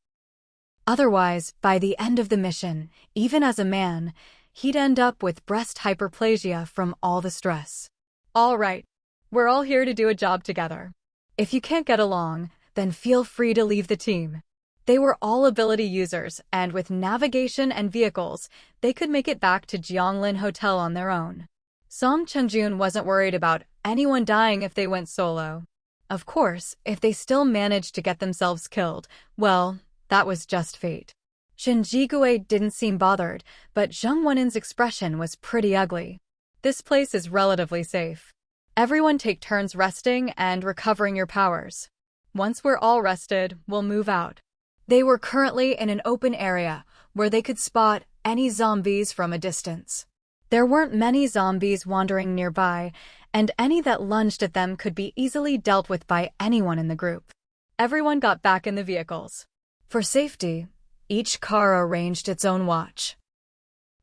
Otherwise, by the end of the mission, even as a man, he'd end up with breast hyperplasia from all the stress. All right, we're all here to do a job together. If you can't get along, then feel free to leave the team. They were all ability users, and with navigation and vehicles, they could make it back to Jianglin Hotel on their own. Song Chungjun wasn't worried about anyone dying if they went solo. Of course, if they still managed to get themselves killed, well, that was just fate. Shen Jigui didn't seem bothered, but Zhang Wenin's expression was pretty ugly. This place is relatively safe. Everyone take turns resting and recovering your powers. Once we're all rested, we'll move out. They were currently in an open area where they could spot any zombies from a distance. There weren't many zombies wandering nearby, and any that lunged at them could be easily dealt with by anyone in the group. Everyone got back in the vehicles. For safety, each car arranged its own watch.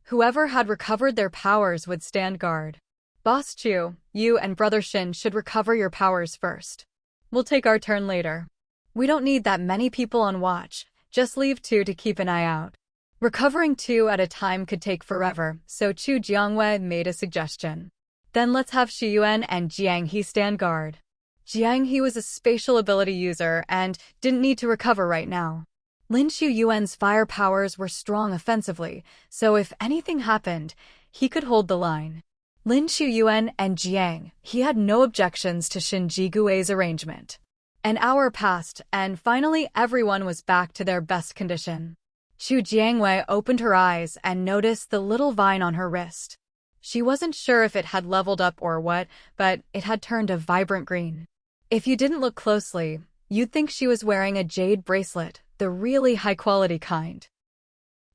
Whoever had recovered their powers would stand guard. Boss Chu, you and Brother Shin should recover your powers first. We'll take our turn later. We don't need that many people on watch, just leave 2 to keep an eye out. Recovering 2 at a time could take forever, so Chu Jiangwei made a suggestion. Then let's have Shi Yuan and Jiang He stand guard. Jiang He was a spatial ability user and didn't need to recover right now. Lin Shu Yuan's fire powers were strong offensively, so if anything happened, he could hold the line. Lin Shu Yuan and Jiang He had no objections to Shen Jigui's arrangement. An hour passed, and finally everyone was back to their best condition. Chu Jiangwei opened her eyes and noticed the little vine on her wrist. She wasn't sure if it had leveled up or what, but it had turned a vibrant green. If you didn't look closely, you'd think she was wearing a jade bracelet, the really high-quality kind.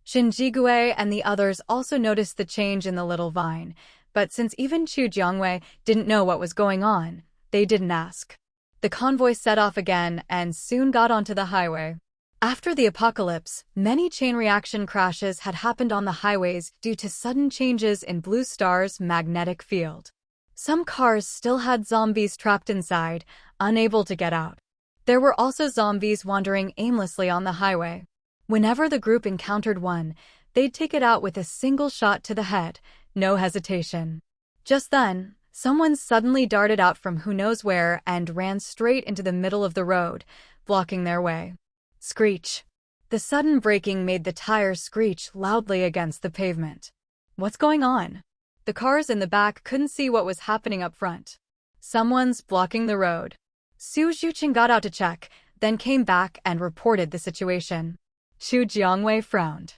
Shen Jigui and the others also noticed the change in the little vine, but since even Chu Jiangwei didn't know what was going on, they didn't ask. The convoy set off again and soon got onto the highway. After the apocalypse, many chain reaction crashes had happened on the highways due to sudden changes in Blue Star's magnetic field. Some cars still had zombies trapped inside, unable to get out. There were also zombies wandering aimlessly on the highway. Whenever the group encountered one, they'd take it out with a single shot to the head, no hesitation. Just then, someone suddenly darted out from who knows where and ran straight into the middle of the road, blocking their way. Screech. The sudden braking made the tires screech loudly against the pavement. What's going on? The cars in the back couldn't see what was happening up front. Someone's blocking the road. Su Zhuqing got out to check, then came back and reported the situation. Chu Jiangwei frowned.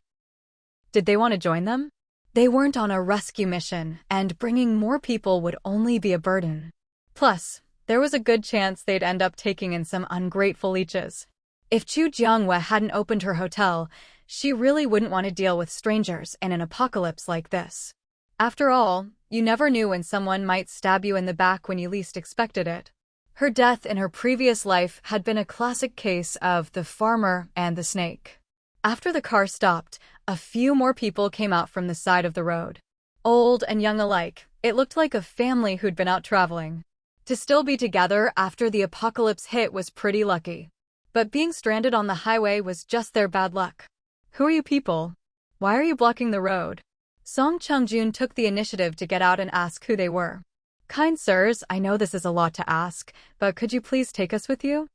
Did they want to join them? They weren't on a rescue mission, and bringing more people would only be a burden. Plus, there was a good chance they'd end up taking in some ungrateful leeches. If Chu Jiangwei hadn't opened her hotel, she really wouldn't want to deal with strangers in an apocalypse like this. After all, you never knew when someone might stab you in the back when you least expected it. Her death in her previous life had been a classic case of the farmer and the snake. After the car stopped, a few more people came out from the side of the road. Old and young alike, it looked like a family who'd been out traveling. To still be together after the apocalypse hit was pretty lucky. But being stranded on the highway was just their bad luck. "Who are you people? Why are you blocking the road?" Fong Chingu took the initiative to get out and ask who they were. "Kind sirs, I know this is a lot to ask, but could you please take us with you?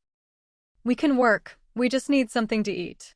We can work, we just need something to eat."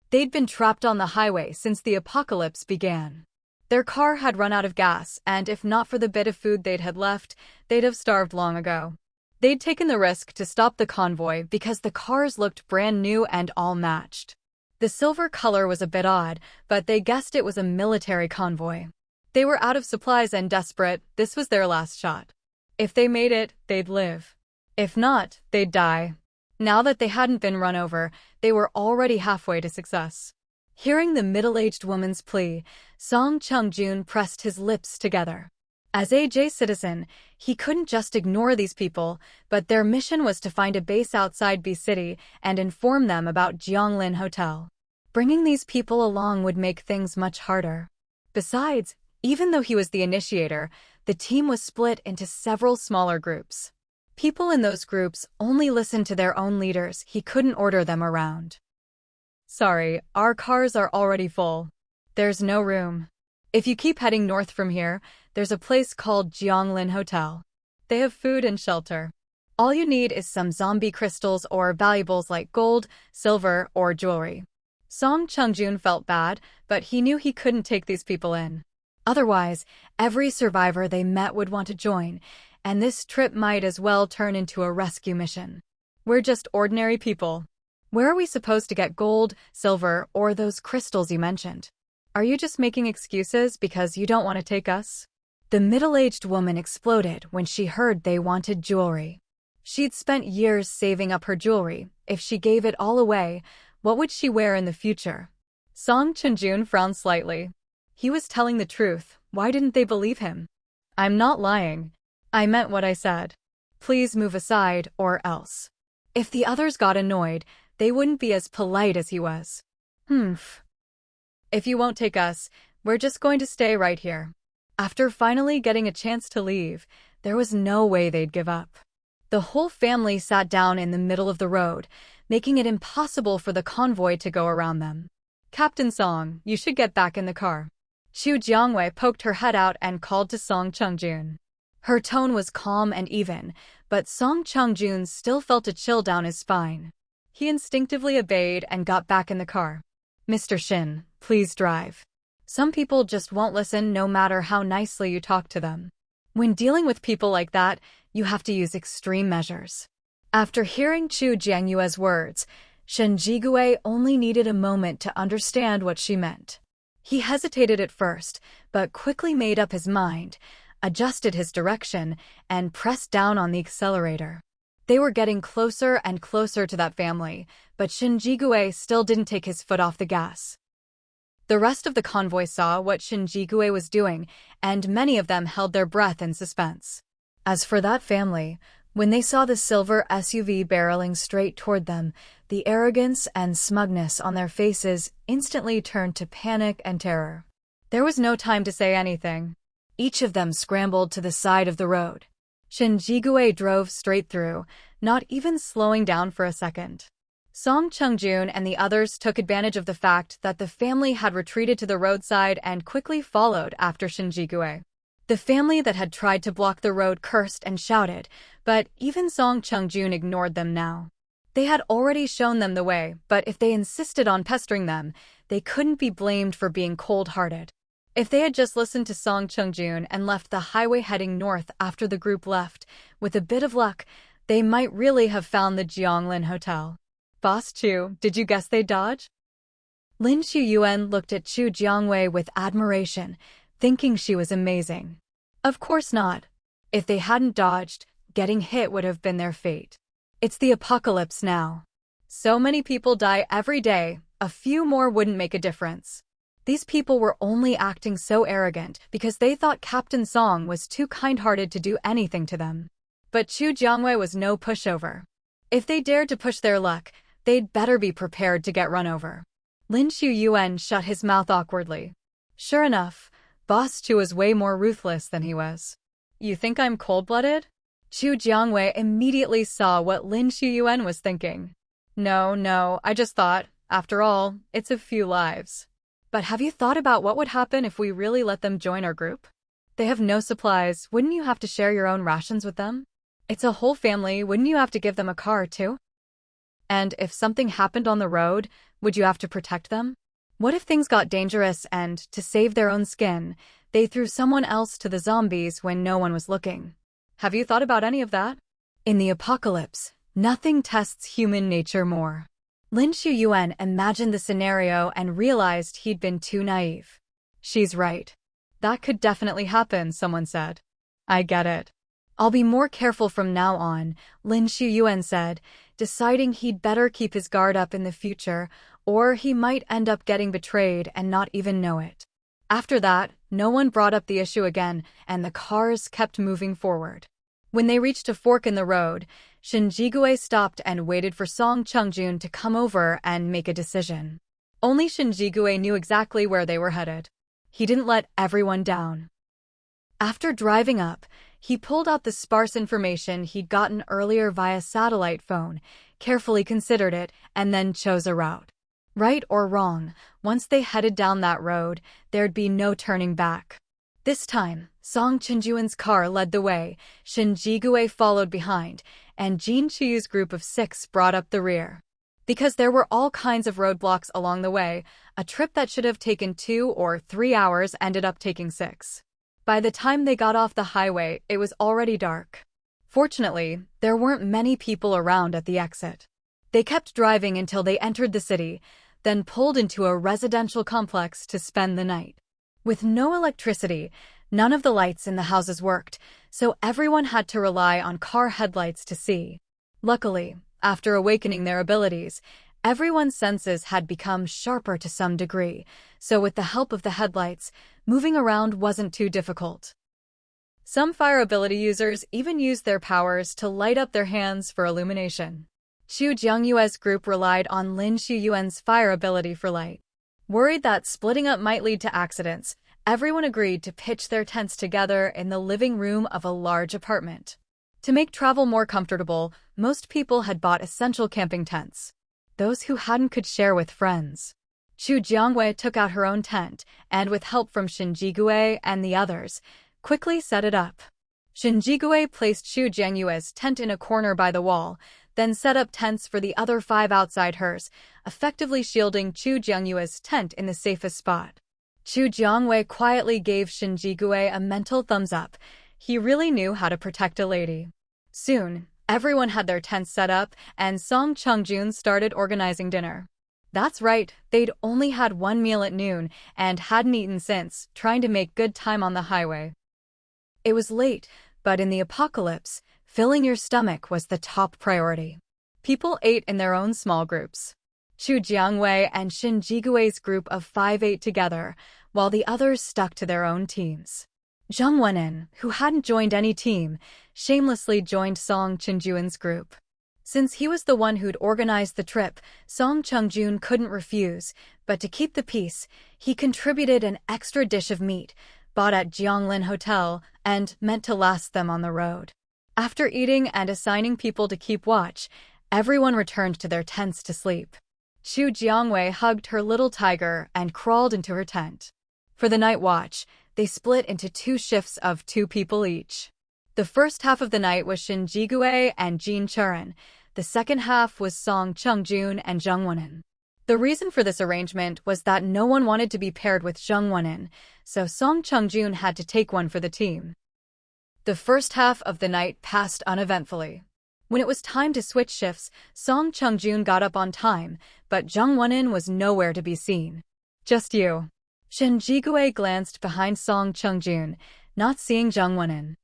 They'd been trapped on the highway since the apocalypse began. Their car had run out of gas, and if not for the bit of food they'd had left, they'd have starved long ago. They'd taken the risk to stop the convoy because the cars looked brand new and all matched. The silver color was a bit odd, but they guessed it was a military convoy. They were out of supplies and desperate, this was their last shot. If they made it, they'd live. If not, they'd die. Now that they hadn't been run over, they were already halfway to success. Hearing the middle-aged woman's plea, Fong Chingu pressed his lips together. As a citizen, he couldn't just ignore these people, but their mission was to find a base outside B City and inform them about Jianglin Hotel. Bringing these people along would make things much harder. Besides, even though he was the initiator, the team was split into several smaller groups. People in those groups only listened to their own leaders, he couldn't order them around. "Sorry, our cars are already full. There's no room. If you keep heading north from here, there's a place called Jianglin Hotel. They have food and shelter. All you need is some zombie crystals or valuables like gold, silver, or jewelry." Fong Chingu felt bad, but he knew he couldn't take these people in. Otherwise, every survivor they met would want to join, and this trip might as well turn into a rescue mission. "We're just ordinary people. Where are we supposed to get gold, silver, or those crystals you mentioned? Are you just making excuses because you don't want to take us?" The middle-aged woman exploded when she heard they wanted jewelry. She'd spent years saving up her jewelry. If she gave it all away, what would she wear in the future? Fong Chingu frowned slightly. He was telling the truth. Why didn't they believe him? "I'm not lying. I meant what I said. Please move aside, or else." If the others got annoyed, they wouldn't be as polite as he was. "If you won't take us, we're just going to stay right here." After finally getting a chance to leave, there was no way they'd give up. The whole family sat down in the middle of the road, making it impossible for the convoy to go around them. "Captain Song, you should get back in the car." Chu Jiangwei poked her head out and called to Fong Chingu. Her tone was calm and even, but Fong Chingu still felt a chill down his spine. He instinctively obeyed and got back in the car. "Mr. Shin, please drive. Some people just won't listen no matter how nicely you talk to them. When dealing with people like that, you have to use extreme measures." After hearing Chu Jiangyue's words, Shen Jigui only needed a moment to understand what she meant. He hesitated at first, but quickly made up his mind, adjusted his direction, and pressed down on the accelerator. They were getting closer and closer to that family, but Shen Jigui still didn't take his foot off the gas. The rest of the convoy saw what Shen Jigui was doing, and many of them held their breath in suspense. As for that family, when they saw the silver SUV barreling straight toward them, the arrogance and smugness on their faces instantly turned to panic and terror. There was no time to say anything. Each of them scrambled to the side of the road. Shen Jigui drove straight through, not even slowing down for a second. Fong Chingu and the others took advantage of the fact that the family had retreated to the roadside and quickly followed after Shen Jigui. The family that had tried to block the road cursed and shouted, but even Fong Chingu ignored them now. They had already shown them the way, but if they insisted on pestering them, they couldn't be blamed for being cold-hearted. If they had just listened to Fong Chingu and left the highway heading north after the group left, with a bit of luck, they might really have found the Jianglin Hotel. "Boss Chu, did you guess they'd dodge?" Lin Chuyuan looked at Chu Jiangwei with admiration, thinking she was amazing. Of course not. If they hadn't dodged, getting hit would have been their fate. It's the apocalypse now. So many people die every day, a few more wouldn't make a difference. These people were only acting so arrogant because they thought Captain Song was too kind-hearted to do anything to them. But Chu Jiangwei was no pushover. If they dared to push their luck, they'd better be prepared to get run over. Lin Shu-yuan shut his mouth awkwardly. Sure enough, Boss Chu was way more ruthless than he was. You think I'm cold-blooded? Chu Jiangwei immediately saw what Lin Shu-yuan was thinking. No, I just thought, after all, it's a few lives. But have you thought about what would happen if we really let them join our group? They have no supplies, wouldn't you have to share your own rations with them? It's a whole family, wouldn't you have to give them a car too? And if something happened on the road, would you have to protect them? What if things got dangerous and, to save their own skin, they threw someone else to the zombies when no one was looking? Have you thought about any of that? In the apocalypse, nothing tests human nature more. Lin Shu-yuan imagined the scenario and realized he'd been too naive. She's right. That could definitely happen, someone said. I get it. I'll be more careful from now on, Lin Shu-yuan said, deciding he'd better keep his guard up in the future, or he might end up getting betrayed and not even know it. After that, no one brought up the issue again, and the cars kept moving forward. When they reached a fork in the road, Shinjigue stopped and waited for Song Chungjun to come over and make a decision. Only Shinjigue knew exactly where they were headed. He didn't let everyone down. After driving up, he pulled out the sparse information he'd gotten earlier via satellite phone, carefully considered it, and then chose a route. Right or wrong, once they headed down that road, there'd be no turning back. This time, Song Chunjuan's car led the way, Shinjigue followed behind, and Jin Chiyu's group of 6 brought up the rear. Because there were all kinds of roadblocks along the way, a trip that should have taken 2 or 3 hours ended up taking 6. By the time they got off the highway, it was already dark. Fortunately, there weren't many people around at the exit. They kept driving until they entered the city, then pulled into a residential complex to spend the night. With no electricity, none of the lights in the houses worked, so everyone had to rely on car headlights to see. Luckily, after awakening their abilities, everyone's senses had become sharper to some degree, so with the help of the headlights, moving around wasn't too difficult. Some fire ability users even used their powers to light up their hands for illumination. Chu Jiangyue's group relied on Lin Shu-yuan's fire ability for light. Worried that splitting up might lead to accidents, everyone agreed to pitch their tents together in the living room of a large apartment. To make travel more comfortable, most people had bought essential camping tents. Those who hadn't could share with friends. Chu Jiangwei took out her own tent, and with help from Shinjigue and the others, quickly set it up. Shinjigue placed Chu Jiangyue's tent in a corner by the wall, then set up tents for the other 5 outside hers, effectively shielding Chu Jiangyue's tent in the safest spot. Chu Jiangwei quietly gave Shinjigue a mental thumbs up. He really knew how to protect a lady. Soon, everyone had their tents set up, and Song Chungjun started organizing dinner. That's right, they'd only had one meal at noon, and hadn't eaten since, trying to make good time on the highway. It was late, but in the apocalypse, filling your stomach was the top priority. People ate in their own small groups. Chu Jiangwei and Shinjigue's group of 5 ate together, while the others stuck to their own teams. Zheng Wenin, who hadn't joined any team, shamelessly joined Song Chunjuan's group. Since he was the one who'd organized the trip, Song Chungjun couldn't refuse, but to keep the peace, he contributed an extra dish of meat, bought at Jianglin Hotel, and meant to last them on the road. After eating and assigning people to keep watch, everyone returned to their tents to sleep. Chu Jiangwei hugged her little tiger and crawled into her tent. For the night watch, they split into 2 shifts of 2 people each. The first half of the night was Shinjigue and Jin Churen. The second half was Song Chungjun and Zheng Wenin. The reason for this arrangement was that no one wanted to be paired with Zheng Wenin, so Song Chungjun had to take one for the team. The first half of the night passed uneventfully. When it was time to switch shifts, Song Chungjun got up on time, but Zheng Wenin was nowhere to be seen. Just you. Shinjigue glanced behind Song Chungjun, not seeing Zheng Wenin.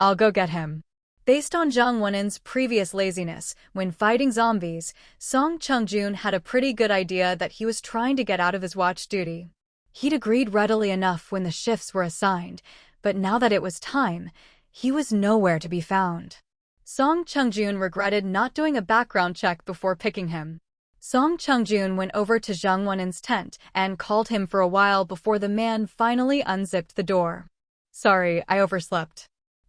I'll go get him. Based on Zheng Wenin's previous laziness when fighting zombies, Song Chungjun had a pretty good idea that he was trying to get out of his watch duty. He'd agreed readily enough when the shifts were assigned, but now that it was time, he was nowhere to be found. Song Chengjun regretted not doing a background check before picking him. Song Chengjun went over to Zhang Wenin's tent and called him for a while before the man finally unzipped the door. Sorry, I overslept.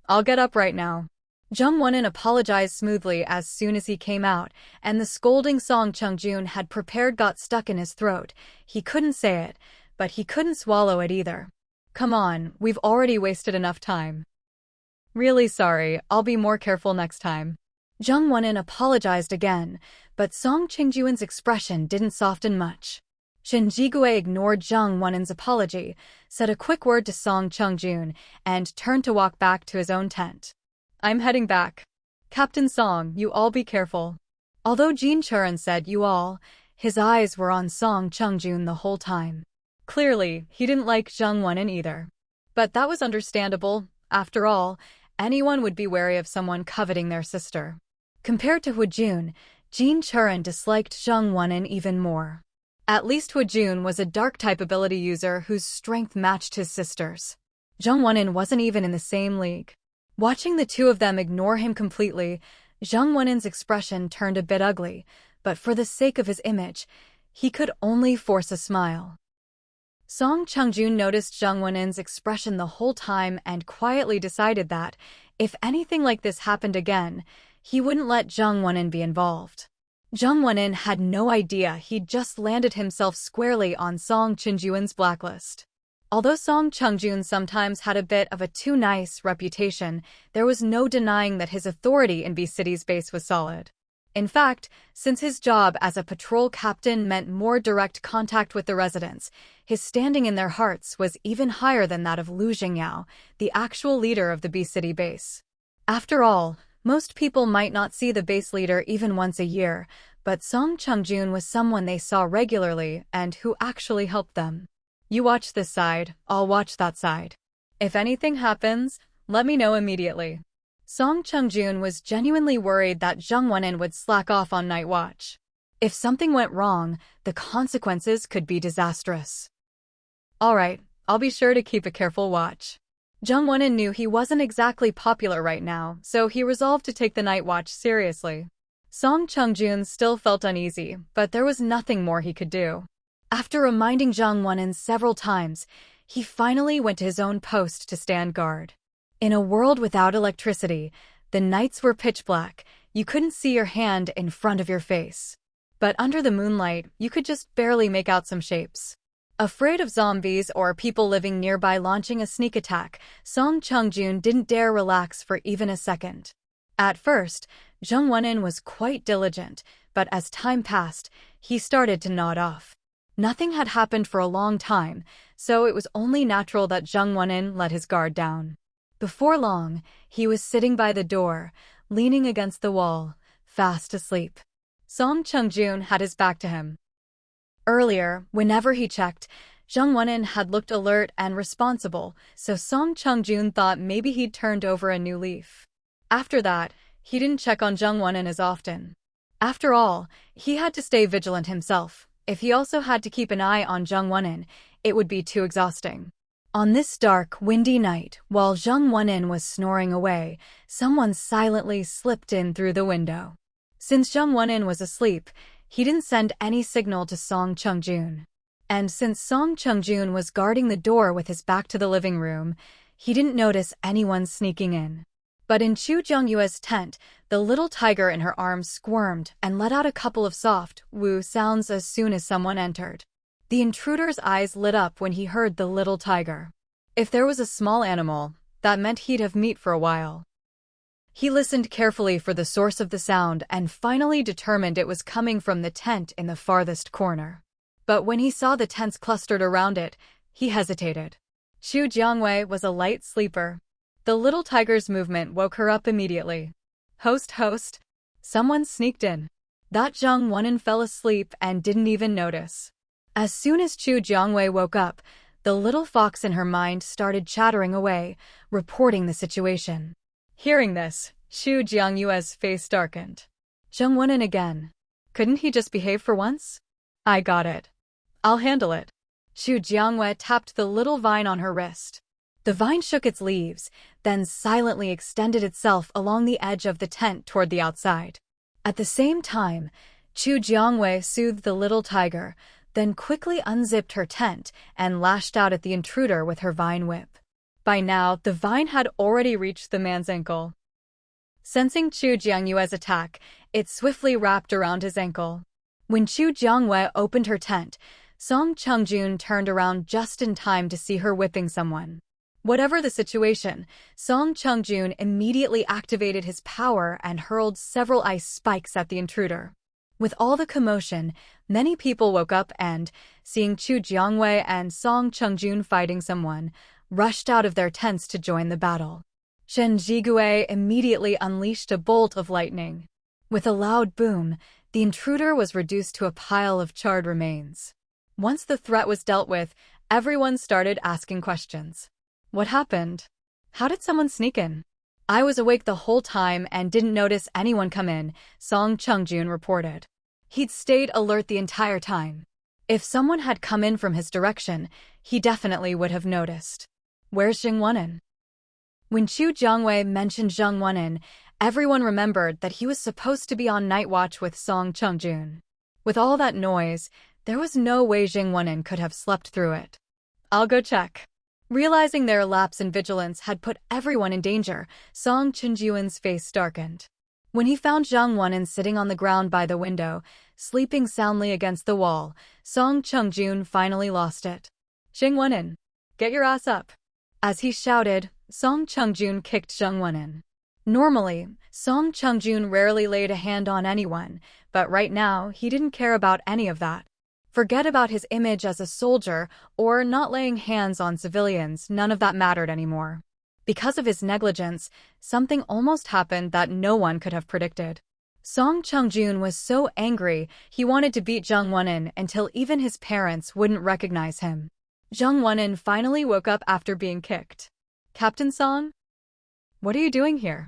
I'll get up right now. Zhang Wenin apologized smoothly as soon as he came out, and the scolding Song Chengjun had prepared got stuck in his throat. He couldn't say it, but he couldn't swallow it either. Come on, we've already wasted enough time. Really sorry, I'll be more careful next time. Zhang Wenin apologized again, but Song Chengjun's expression didn't soften much. Shen Jigui ignored Zhang Wenin's apology, said a quick word to Song Chengjun, and turned to walk back to his own tent. I'm heading back. Captain Song, you all be careful. Although Jin Churan said you all, his eyes were on Song Chengjun the whole time. Clearly, he didn't like Zhang Wenin either. But that was understandable. After all, anyone would be wary of someone coveting their sister. Compared to Huijun, Jin Churan disliked Zhang Wenin even more. At least Huijun was a dark-type ability user whose strength matched his sister's. Zhang Wenin wasn't even in the same league. Watching the two of them ignore him completely, Zhang Wenin's expression turned a bit ugly, but for the sake of his image, he could only force a smile. Song Chengjun noticed Zhang Wenin's expression the whole time and quietly decided that, if anything like this happened again, he wouldn't let Zhang Wenin be involved. Zhang Wenin had no idea he'd just landed himself squarely on Song Chengjun's blacklist. Although Song Chengjun sometimes had a bit of a too nice reputation, there was no denying that his authority in B City's base was solid. In fact, since his job as a patrol captain meant more direct contact with the residents, his standing in their hearts was even higher than that of Lu Jingyao, the actual leader of the B City base. After all, most people might not see the base leader even once a year, but Song Chengjun was someone they saw regularly and who actually helped them. You watch this side, I'll watch that side. If anything happens, let me know immediately. Song Chengjun was genuinely worried that Zhang Wenin would slack off on night watch. If something went wrong, the consequences could be disastrous. Alright, I'll be sure to keep a careful watch. Zhang Wenin knew he wasn't exactly popular right now, so he resolved to take the night watch seriously. Song Chengjun still felt uneasy, but there was nothing more he could do. After reminding Zhang Wenin several times, he finally went to his own post to stand guard. In a world without electricity, the nights were pitch black. You couldn't see your hand in front of your face. But under the moonlight, you could just barely make out some shapes. Afraid of zombies or people living nearby launching a sneak attack, Song Chengjun didn't dare relax for even a second. At first, Zhang Wenin was quite diligent, but as time passed, he started to nod off. Nothing had happened for a long time, so it was only natural that Zhang Wenin let his guard down. Before long, he was sitting by the door, leaning against the wall, fast asleep. Song Chengjun had his back to him. Earlier, whenever he checked, Zhang Wenin had looked alert and responsible, so Song Chengjun thought maybe he'd turned over a new leaf. After that, he didn't check on Zhang Wenin as often. After all, he had to stay vigilant himself. If he also had to keep an eye on Zhang Wenin, it would be too exhausting. On this dark, windy night, while Zhang Wenin was snoring away, someone silently slipped in through the window. Since Zhang Wenin was asleep, he didn't send any signal to Song Chengjun. And since Song Chengjun was guarding the door with his back to the living room, he didn't notice anyone sneaking in. But in Chu Zhongyue's tent, the little tiger in her arms squirmed and let out a couple of soft, woo sounds as soon as someone entered. The intruder's eyes lit up when he heard the little tiger. If there was a small animal, that meant he'd have meat for a while. He listened carefully for the source of the sound and finally determined it was coming from the tent in the farthest corner. But when he saw the tents clustered around it, he hesitated. Chu Jiangwei was a light sleeper. The little tiger's movement woke her up immediately. Host, someone sneaked in. That Zhang Wenin fell asleep and didn't even notice. As soon as Chu Jiangwei woke up, the little fox in her mind started chattering away, reporting the situation. Hearing this, Chu Jiangyue's face darkened. Zhang Wenin again. Couldn't he just behave for once? I got it. I'll handle it. Chu Jiangwei tapped the little vine on her wrist. The vine shook its leaves, then silently extended itself along the edge of the tent toward the outside. At the same time, Chu Jiangwei soothed the little tiger, then quickly unzipped her tent and lashed out at the intruder with her vine whip. By now, the vine had already reached the man's ankle. Sensing Chu Jiangyue's attack, it swiftly wrapped around his ankle. When Chu Jiangwei opened her tent, Song Chengjun turned around just in time to see her whipping someone. Whatever the situation, Song Chengjun immediately activated his power and hurled several ice spikes at the intruder. With all the commotion, many people woke up and, seeing Chu Jiangwei and Song Chengjun fighting someone, rushed out of their tents to join the battle. Shen Jigui immediately unleashed a bolt of lightning. With a loud boom, the intruder was reduced to a pile of charred remains. Once the threat was dealt with, everyone started asking questions. What happened? How did someone sneak in? I was awake the whole time and didn't notice anyone come in, Song Chengjun reported. He'd stayed alert the entire time. If someone had come in from his direction, he definitely would have noticed. Where's Zheng Wenin? When Chu Jiangwei mentioned Zheng Wenin, everyone remembered that he was supposed to be on night watch with Song Chengjun. With all that noise, there was no way Zheng Wenin could have slept through it. I'll go check. Realizing their lapse in vigilance had put everyone in danger, Song Chenjuan's face darkened. When he found Zheng Wenin sitting on the ground by the window, sleeping soundly against the wall, Song Chengjun finally lost it. Zheng Wenin, get your ass up. As he shouted, Song Chengjun kicked Zheng Wenin. Normally, Song Chengjun rarely laid a hand on anyone, but right now he didn't care about any of that. Forget about his image as a soldier or not laying hands on civilians, none of that mattered anymore. Because of his negligence, something almost happened that no one could have predicted. Song Chengjun was so angry he wanted to beat Zheng Wenin until even his parents wouldn't recognize him. Zheng Wenin finally woke up after being kicked. Captain Song? What are you doing here?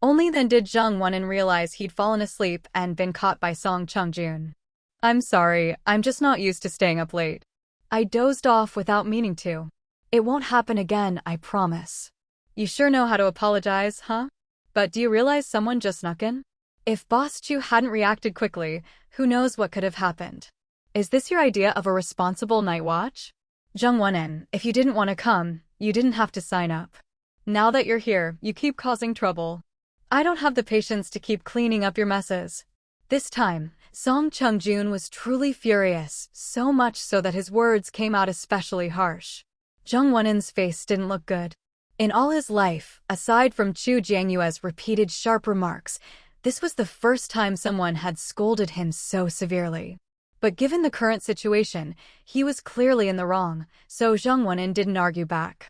Only then did Zheng Wenin realize he'd fallen asleep and been caught by Song Chengjun. I'm sorry, I'm just not used to staying up late. I dozed off without meaning to. It won't happen again, I promise. You sure know how to apologize, huh? But do you realize someone just snuck in? If Boss Chu hadn't reacted quickly, who knows what could have happened. Is this your idea of a responsible night watch? Zheng Wenin, if you didn't want to come, you didn't have to sign up. Now that you're here, you keep causing trouble. I don't have the patience to keep cleaning up your messes. This time, Song Chengjun was truly furious, so much so that his words came out especially harsh. Zheng Wenin's face didn't look good. In all his life, aside from Chu Jiangyue's repeated sharp remarks, this was the first time someone had scolded him so severely. But given the current situation, he was clearly in the wrong, so Zheng Wenin didn't argue back.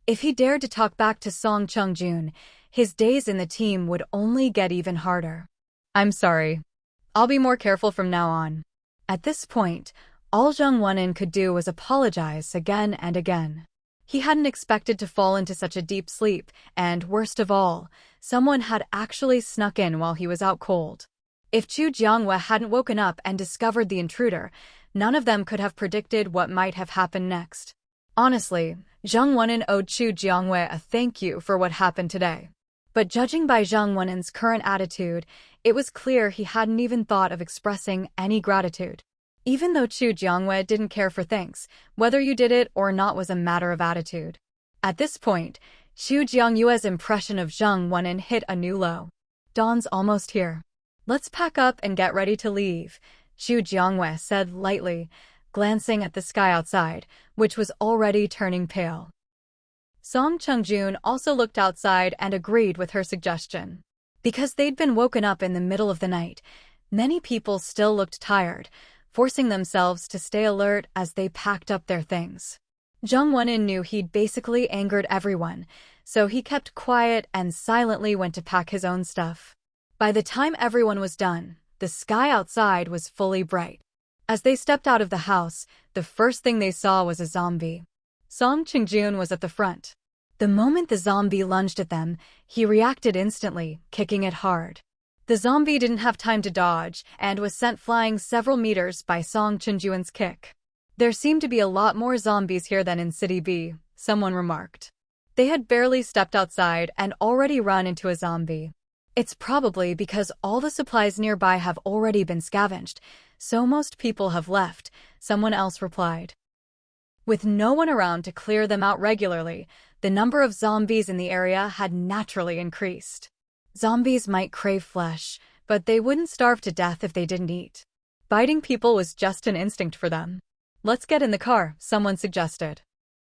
If he dared to talk back to Song Chengjun, his days in the team would only get even harder. I'm sorry. I'll be more careful from now on. At this point, all Zheng Wenin could do was apologize again and again. He hadn't expected to fall into such a deep sleep, and worst of all, someone had actually snuck in while he was out cold. If Chu Jiangwei hadn't woken up and discovered the intruder, none of them could have predicted what might have happened next. Honestly, Zheng Wenin owed Chu Jiangwei a thank you for what happened today. But judging by Zheng Wenin's current attitude, it was clear he hadn't even thought of expressing any gratitude. Even though Chu Jiangwei didn't care for thanks, whether you did it or not was a matter of attitude. At this point, Chu Jiangyue's impression of Zheng Wenin hit a new low. Dawn's almost here. Let's pack up and get ready to leave, Chu Jiangwei said lightly, glancing at the sky outside, which was already turning pale. Song Chengjun also looked outside and agreed with her suggestion. Because they'd been woken up in the middle of the night, many people still looked tired, forcing themselves to stay alert as they packed up their things. Zheng Wenin knew he'd basically angered everyone, so he kept quiet and silently went to pack his own stuff. By the time everyone was done, the sky outside was fully bright. As they stepped out of the house, the first thing they saw was a zombie. Song Chengjun was at the front. The moment the zombie lunged at them, he reacted instantly, kicking it hard. The zombie didn't have time to dodge and was sent flying several meters by Song Chenjuan's kick. There seemed to be a lot more zombies here than in City B, someone remarked. They had barely stepped outside and already run into a zombie. It's probably because all the supplies nearby have already been scavenged, so most people have left, someone else replied. With no one around to clear them out regularly, the number of zombies in the area had naturally increased. Zombies might crave flesh, but they wouldn't starve to death if they didn't eat. Biting people was just an instinct for them. Let's get in the car, someone suggested.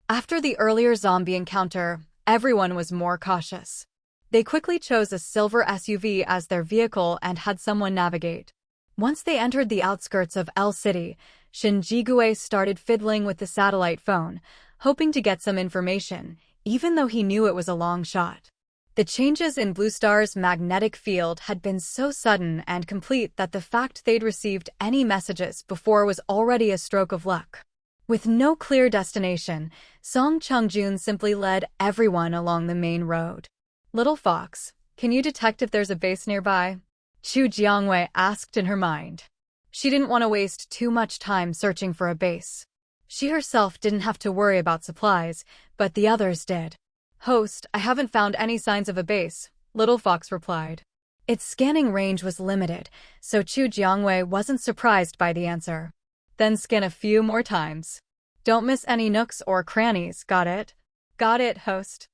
After the earlier zombie encounter, everyone was more cautious. They quickly chose a silver SUV as their vehicle and had someone navigate. Once they entered the outskirts of L City, Shinjigue started fiddling with the satellite phone, hoping to get some information, even though he knew it was a long shot. The changes in Blue Star's magnetic field had been so sudden and complete that the fact they'd received any messages before was already a stroke of luck. With no clear destination, Fong Chingu simply led everyone along the main road. Little Fox, can you detect if there's a base nearby? Chu Jiangwei asked in her mind. She didn't want to waste too much time searching for a base. She herself didn't have to worry about supplies, but the others did. Host, I haven't found any signs of a base, Little Fox replied. Its scanning range was limited, so Chu Jiangwei wasn't surprised by the answer. Then scan a few more times. Don't miss any nooks or crannies, got it? Got it, host.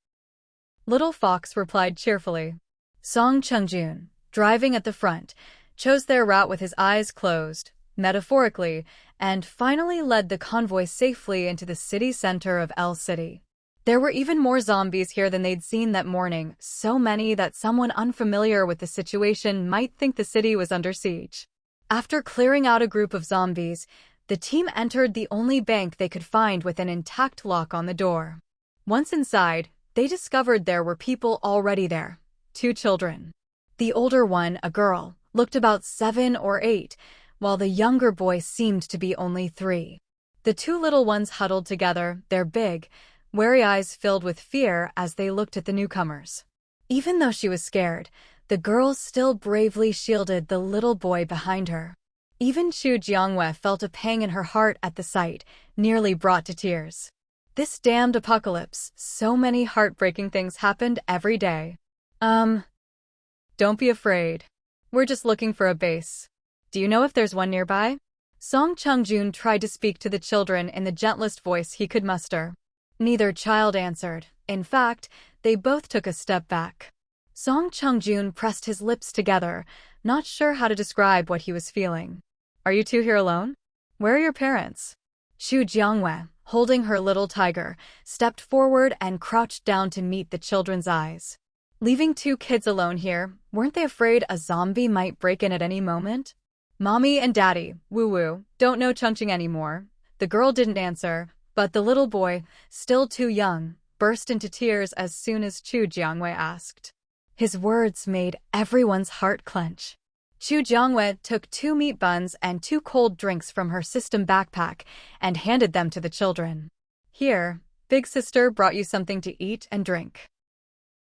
Little Fox replied cheerfully. Fong Chingu, driving at the front, chose their route with his eyes closed, metaphorically, and finally led the convoy safely into the city center of L City. There were even more zombies here than they'd seen that morning, so many that someone unfamiliar with the situation might think the city was under siege. After clearing out a group of zombies, the team entered the only bank they could find with an intact lock on the door. Once inside, they discovered there were people already there. 2 children. The older one, a girl, looked about 7 or 8, while the younger boy seemed to be only 3. The 2 little ones huddled together, their big, wary eyes filled with fear as they looked at the newcomers. Even though she was scared, the girl still bravely shielded the little boy behind her. Even Chu Jiangwei felt a pang in her heart at the sight, nearly brought to tears. This damned apocalypse, so many heartbreaking things happened every day. Don't be afraid. We're just looking for a base. Do you know if there's one nearby? Fong Chingu tried to speak to the children in the gentlest voice he could muster. Neither child answered. In fact, they both took a step back. Fong Chingu pressed his lips together, not sure how to describe what he was feeling. Are you 2 here alone? Where are your parents? Chu Jiangwei, holding her little tiger, stepped forward and crouched down to meet the children's eyes. Leaving 2 kids alone here, weren't they afraid a zombie might break in at any moment? Mommy and Daddy, woo-woo, don't know Chungching anymore. The girl didn't answer, but the little boy, still too young, burst into tears as soon as Chu Jiangwei asked. His words made everyone's heart clench. Chu Jiangwei took 2 meat buns and 2 cold drinks from her system backpack and handed them to the children. Here, big sister brought you something to eat and drink.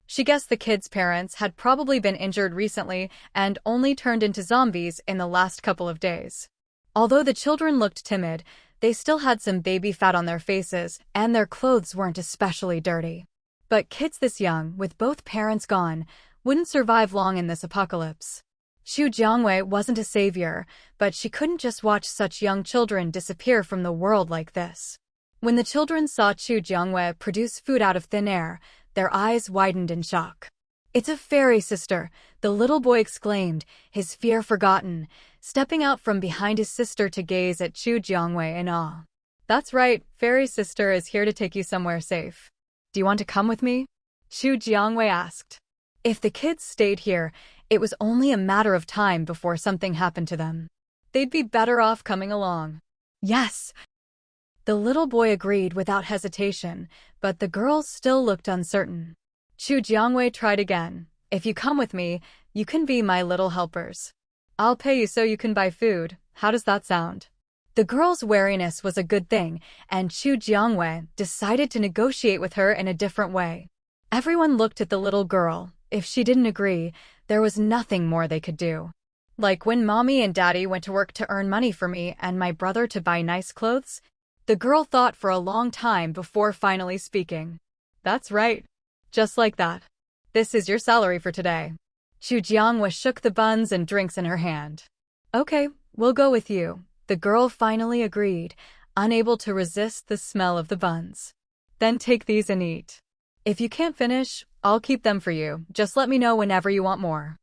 She guessed the kids' parents had probably been injured recently and only turned into zombies in the last couple of days. Although the children looked timid, they still had some baby fat on their faces and their clothes weren't especially dirty. But kids this young, with both parents gone, wouldn't survive long in this apocalypse. Chu Jiangwei wasn't a savior, but she couldn't just watch such young children disappear from the world like this. When the children saw Chu Jiangwei produce food out of thin air, their eyes widened in shock. It's a fairy sister, the little boy exclaimed, his fear forgotten, stepping out from behind his sister to gaze at Chu Jiangwei in awe. That's right, fairy sister is here to take you somewhere safe. Do you want to come with me? Chu Jiangwei asked. If the kids stayed here, it was only a matter of time before something happened to them. They'd be better off coming along. Yes. The little boy agreed without hesitation, but the girls still looked uncertain. Chu Jiangwei tried again. If you come with me, you can be my little helpers. I'll pay you so you can buy food. How does that sound? The girl's wariness was a good thing, and Chu Jiangwei decided to negotiate with her in a different way. Everyone looked at the little girl. If she didn't agree, there was nothing more they could do. Like when Mommy and Daddy went to work to earn money for me and my brother to buy nice clothes, The girl thought for a long time before finally speaking. That's right. Just like that. This is your salary for today. Chu Jianghua shook the buns and drinks in her hand. Okay, we'll go with you. The girl finally agreed, unable to resist the smell of the buns. Then take these and eat. If you can't finish, I'll keep them for you. Just let me know whenever you want more.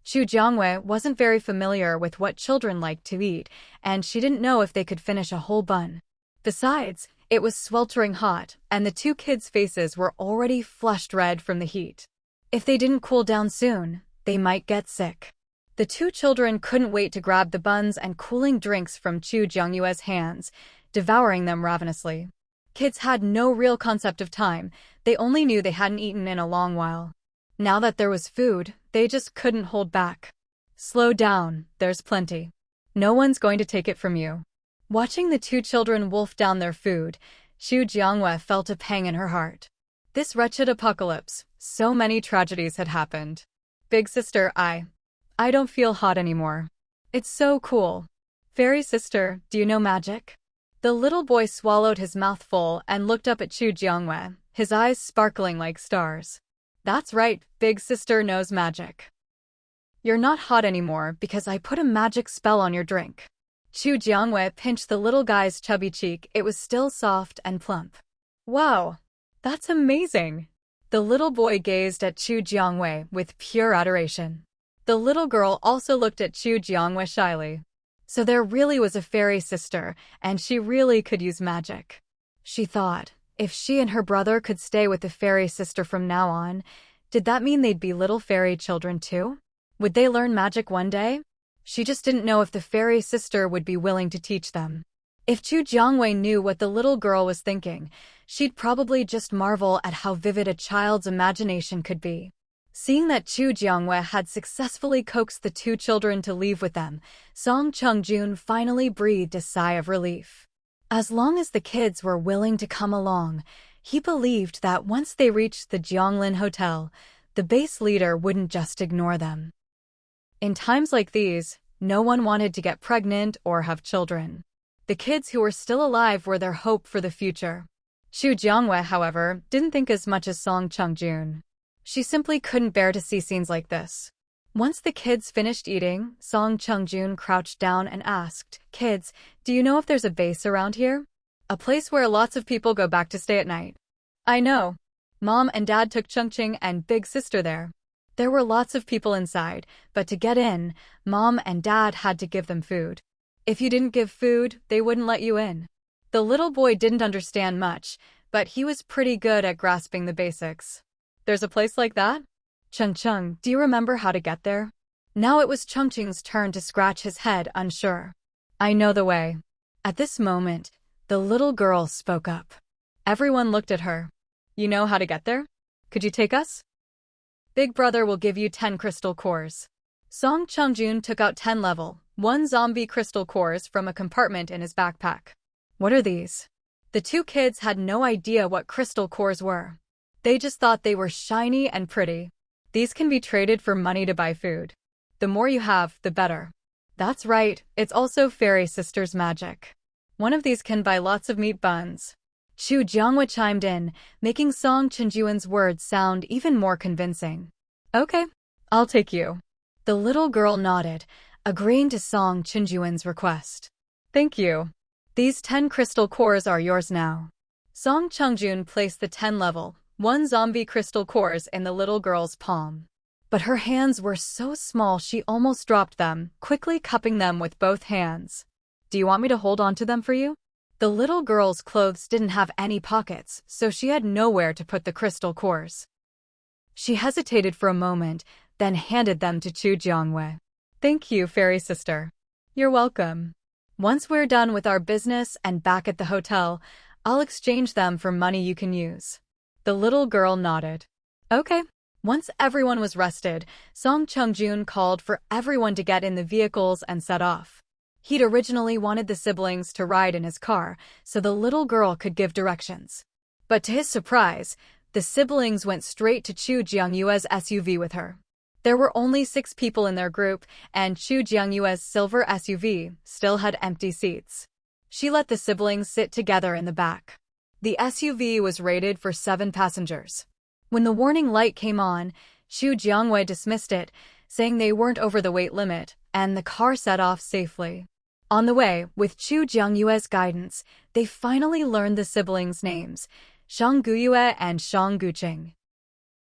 Chu Jianghua wasn't very familiar with what children liked to eat, and she didn't know if they could finish a whole bun. Besides, it was sweltering hot, and the two kids' faces were already flushed red from the heat. If they didn't cool down soon, they might get sick. The two children couldn't wait to grab the buns and cooling drinks from Chu Jianghua's hands, devouring them ravenously. Kids had no real concept of time, they only knew they hadn't eaten in a long while. Now that there was food, they just couldn't hold back. Slow down, there's plenty. No one's going to take it from you. Watching the two children wolf down their food, Chu Jianghua felt a pang in her heart. This wretched apocalypse, so many tragedies had happened. Big sister, I don't feel hot anymore. It's so cool. Fairy sister, do you know magic? The little boy swallowed his mouth full and looked up at Chu Jianghua, his eyes sparkling like stars. That's right, big sister knows magic. You're not hot anymore because I put a magic spell on your drink. Chu Jianghua pinched the little guy's chubby cheek. It was still soft and plump. Wow, that's amazing. The little boy gazed at Chu Jianghua with pure adoration. The little girl also looked at Chu Jianghua shyly. So there really was a fairy sister, and she really could use magic. She thought, if she and her brother could stay with the fairy sister from now on, did that mean they'd be little fairy children too? Would they learn magic one day? She just didn't know if the fairy sister would be willing to teach them. If Chu Jianghua knew what the little girl was thinking, she'd probably just marvel at how vivid a child's imagination could be. Seeing that Chu Jianghua had successfully coaxed the two children to leave with them, Fong Chingu finally breathed a sigh of relief. As long as the kids were willing to come along, he believed that once they reached the Jianglin Hotel, the base leader wouldn't just ignore them. In times like these, no one wanted to get pregnant or have children. The kids who were still alive were their hope for the future. Chu Jianghua, however, didn't think as much as Fong Chingu. She simply couldn't bear to see scenes like this. Once the kids finished eating, Fong Chingu crouched down and asked, "Kids, do you know if there's a base around here? A place where lots of people go back to stay at night?" "I know. Mom and Dad took Chungching and Big Sister there. There were lots of people inside, but to get in, Mom and Dad had to give them food. If you didn't give food, they wouldn't let you in." The little boy didn't understand much, but he was pretty good at grasping the basics. "There's a place like that? Chung, do you remember how to get there?" Now it was Chungching's turn to scratch his head, unsure. "I know the way." At this moment, the little girl spoke up. Everyone looked at her. "You know how to get there? Could you take us?" "Big brother will give you 10 crystal cores." Fong Chingu took out 10 level 1 zombie crystal cores from a compartment in his backpack. "What are these?" The two kids had no idea what crystal cores were. They just thought they were shiny and pretty. "These can be traded for money to buy food. The more you have, the better." "That's right, it's also fairy sister's magic. One of these can buy lots of meat buns." Chu Jianghua chimed in, making Fong Chingu's words sound even more convincing. "Okay, I'll take you." The little girl nodded, agreeing to Fong Chingu's request. "Thank you. These 10 crystal cores are yours now." Fong Chingu placed the 10 level 1 zombie crystal cores in the little girl's palm. But her hands were so small she almost dropped them, quickly cupping them with both hands. "Do you want me to hold on to them for you?" The little girl's clothes didn't have any pockets, so she had nowhere to put the crystal cores. She hesitated for a moment, then handed them to Chu Jianghua. "Thank you, fairy sister." "You're welcome. Once we're done with our business and back at the hotel, I'll exchange them for money you can use." The little girl nodded. "Okay." Once everyone was rested, Fong Chingu called for everyone to get in the vehicles and set off. He'd originally wanted the siblings to ride in his car, so the little girl could give directions. But to his surprise, the siblings went straight to Chu Jianghua's SUV with her. There were only 6 people in their group, and Chu Jianghua's silver SUV still had empty seats. She let the siblings sit together in the back. The SUV was rated for 7 passengers. When the warning light came on, Xu Jiangwei dismissed it, saying they weren't over the weight limit, and the car set off safely. On the way, with Xu Jiangyue's guidance, they finally learned the siblings' names, Shang Guyue and Shang Guqing.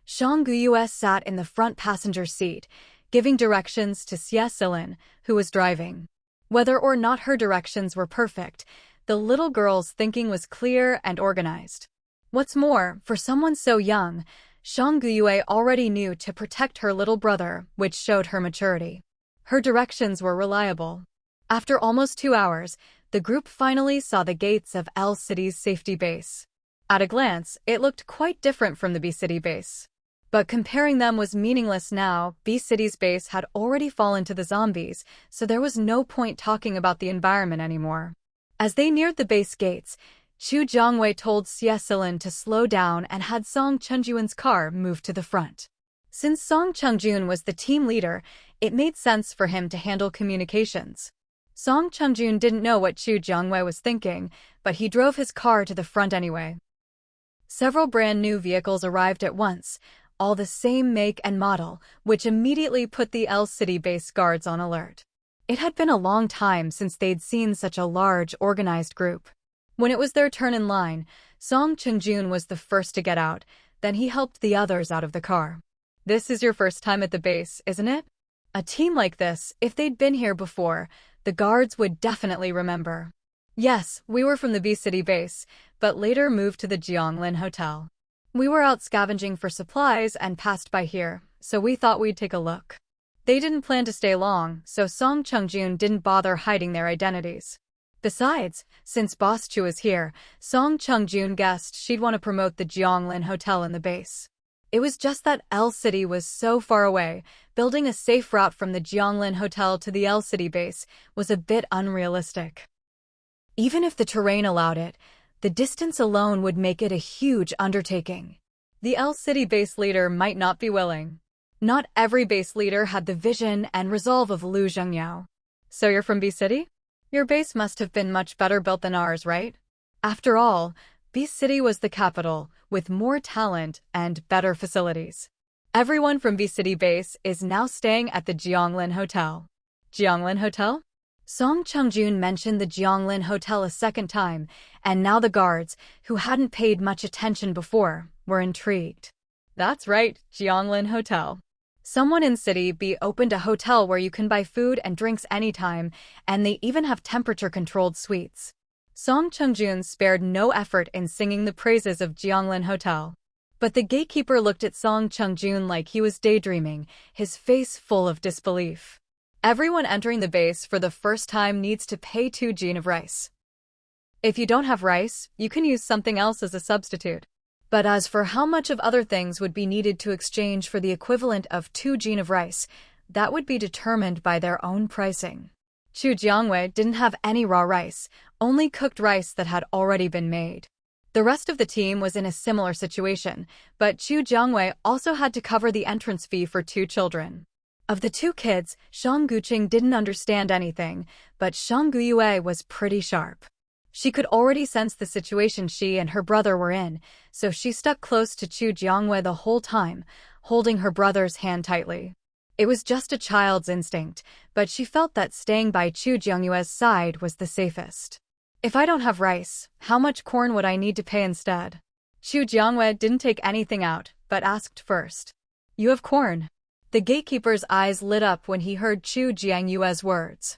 Shang Guyue sat in the front passenger seat, giving directions to Xie Silin, who was driving. Whether or not her directions were perfect, the little girl's thinking was clear and organized. What's more, for someone so young, Shang Guyue already knew to protect her little brother, which showed her maturity. Her directions were reliable. After almost 2 hours, the group finally saw the gates of L City's safety base. At a glance, it looked quite different from the B City base. But comparing them was meaningless now. B City's base had already fallen to the zombies, so there was no point talking about the environment anymore. As they neared the base gates, Xu Jiangwei told Xie Silin to slow down and had Song Chengjun's car move to the front. Since Song Chengjun was the team leader, it made sense for him to handle communications. Song Chengjun didn't know what Xu Jiangwei was thinking, but he drove his car to the front anyway. Several brand new vehicles arrived at once, all the same make and model, which immediately put the L City base guards on alert. It had been a long time since they'd seen such a large, organized group. When it was their turn in line, Song Chengjun was the first to get out, then he helped the others out of the car. This is your first time at the base, isn't it? A team like this, if they'd been here before, the guards would definitely remember. Yes, we were from the B City base, but later moved to the Jianglin Hotel. We were out scavenging for supplies and passed by here, so we thought we'd take a look. They didn't plan to stay long, so Song Chengjun didn't bother hiding their identities. Besides, since Boss Chu was here, Song Chengjun guessed she'd want to promote the Jianglin Hotel in the base. It was just that L City was so far away, building a safe route from the Jianglin Hotel to the L City base was a bit unrealistic. Even if the terrain allowed it, the distance alone would make it a huge undertaking. The L City base leader might not be willing. Not every base leader had the vision and resolve of Lu Zhengyao. So you're from B City? Your base must have been much better built than ours, right? After all, B City was the capital, with more talent and better facilities. Everyone from B City base is now staying at the Jianglin Hotel. Jianglin Hotel? Song Chengjun mentioned the Jianglin Hotel a second time, and now the guards, who hadn't paid much attention before, were intrigued. That's right, Jianglin Hotel. Someone in City B opened a hotel where you can buy food and drinks anytime, and they even have temperature-controlled suites. Song Chengjun spared no effort in singing the praises of Jianglin Hotel. But the gatekeeper looked at Song Chengjun like he was daydreaming, his face full of disbelief. Everyone entering the base for the first time needs to pay 2 jin of rice. If you don't have rice, you can use something else as a substitute. But as for how much of other things would be needed to exchange for the equivalent of 2 jin of rice, that would be determined by their own pricing. Xu Jiangwei didn't have any raw rice, only cooked rice that had already been made. The rest of the team was in a similar situation, but Xu Jiangwei also had to cover the entrance fee for 2 children. Of the 2 kids, Shang Guqing didn't understand anything, but Shang Guyue was pretty sharp. She could already sense the situation she and her brother were in, so she stuck close to Xu Jiangwei the whole time, holding her brother's hand tightly. It was just a child's instinct, but she felt that staying by Xu Jiangyue's side was the safest. If I don't have rice, how much corn would I need to pay instead? Xu Jiangwei didn't take anything out, but asked first. You have corn. The gatekeeper's eyes lit up when he heard Xu Jiangyue's words.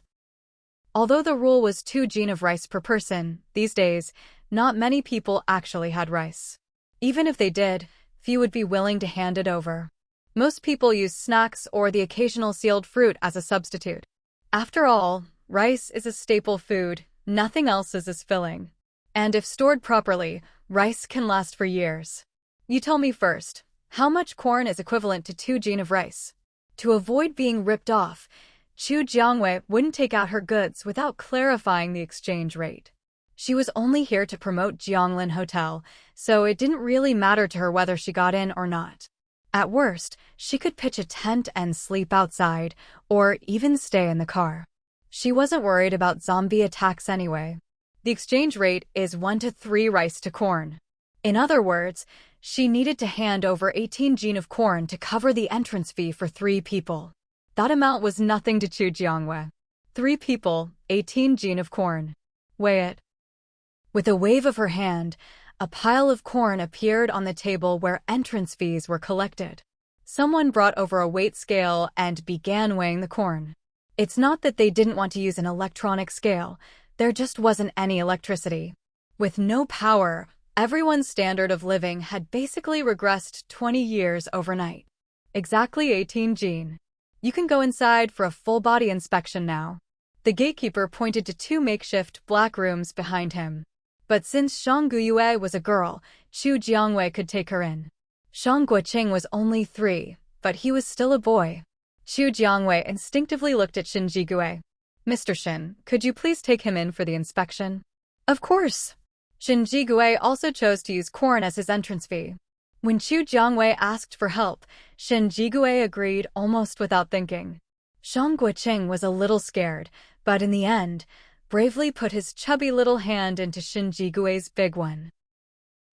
Although the rule was 2 jin of rice per person, these days, not many people actually had rice. Even if they did, few would be willing to hand it over. Most people use snacks or the occasional sealed fruit as a substitute. After all, rice is a staple food, nothing else is as filling. And if stored properly, rice can last for years. You tell me first, how much corn is equivalent to 2 jin of rice? To avoid being ripped off, Xu Jiangwei wouldn't take out her goods without clarifying the exchange rate. She was only here to promote Jianglin Hotel, so it didn't really matter to her whether she got in or not. At worst, she could pitch a tent and sleep outside, or even stay in the car. She wasn't worried about zombie attacks anyway. The exchange rate is 1 to 3 rice to corn. In other words, she needed to hand over 18 jin of corn to cover the entrance fee for 3 people. That amount was nothing to Chu Jiangwei. 3 people, 18 jin of corn. Weigh it. With a wave of her hand, a pile of corn appeared on the table where entrance fees were collected. Someone brought over a weight scale and began weighing the corn. It's not that they didn't want to use an electronic scale, there just wasn't any electricity. With no power, everyone's standard of living had basically regressed 20 years overnight. Exactly 18 jin. You can go inside for a full-body inspection now. The gatekeeper pointed to 2 makeshift black rooms behind him. But since Shang Guyue was a girl, Chu Jiangwei could take her in. Shang Guoqing was only 3, but he was still a boy. Chu Jiangwei instinctively looked at Shin Jigue. Mr. Shin, could you please take him in for the inspection? Of course. Shin Jigue also chose to use corn as his entrance fee. When Chu Jiangwei asked for help, Shin Jigue agreed almost without thinking. Shang Guoqing was a little scared, but in the end, bravely put his chubby little hand into Shin Jigue's big one.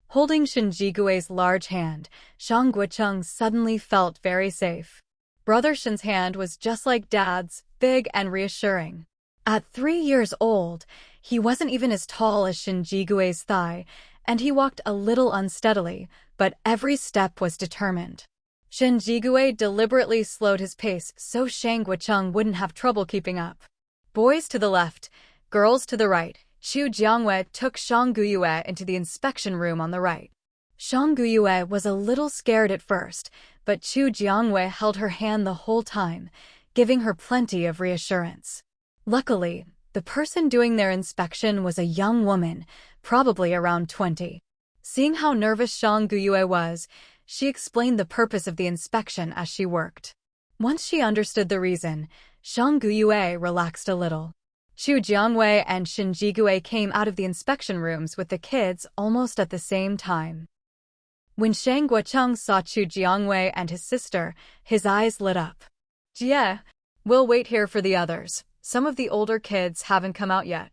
Holding Shin Jigue's large hand, Shang Guoqing suddenly felt very safe. Brother Shin's hand was just like Dad's, big and reassuring. At 3 years old, he wasn't even as tall as Shin Jigue's thigh, and he walked a little unsteadily, but every step was determined. Shin Jigue deliberately slowed his pace so Shang Guoqing wouldn't have trouble keeping up. Boys to the left, girls to the right, Chu Jiangwei took Shang Guyue into the inspection room on the right. Shang Guyue was a little scared at first, but Chu Jiangwei held her hand the whole time, giving her plenty of reassurance. Luckily, the person doing their inspection was a young woman, probably around 20. Seeing how nervous Shang Guyue was, she explained the purpose of the inspection as she worked. Once she understood the reason, Shang Guyue relaxed a little. Chu Jiangwei and Shin Jigue came out of the inspection rooms with the kids almost at the same time. When Shang Guoqing saw Chu Jiangwei and his sister, his eyes lit up. Yeah, we'll wait here for the others. Some of the older kids haven't come out yet.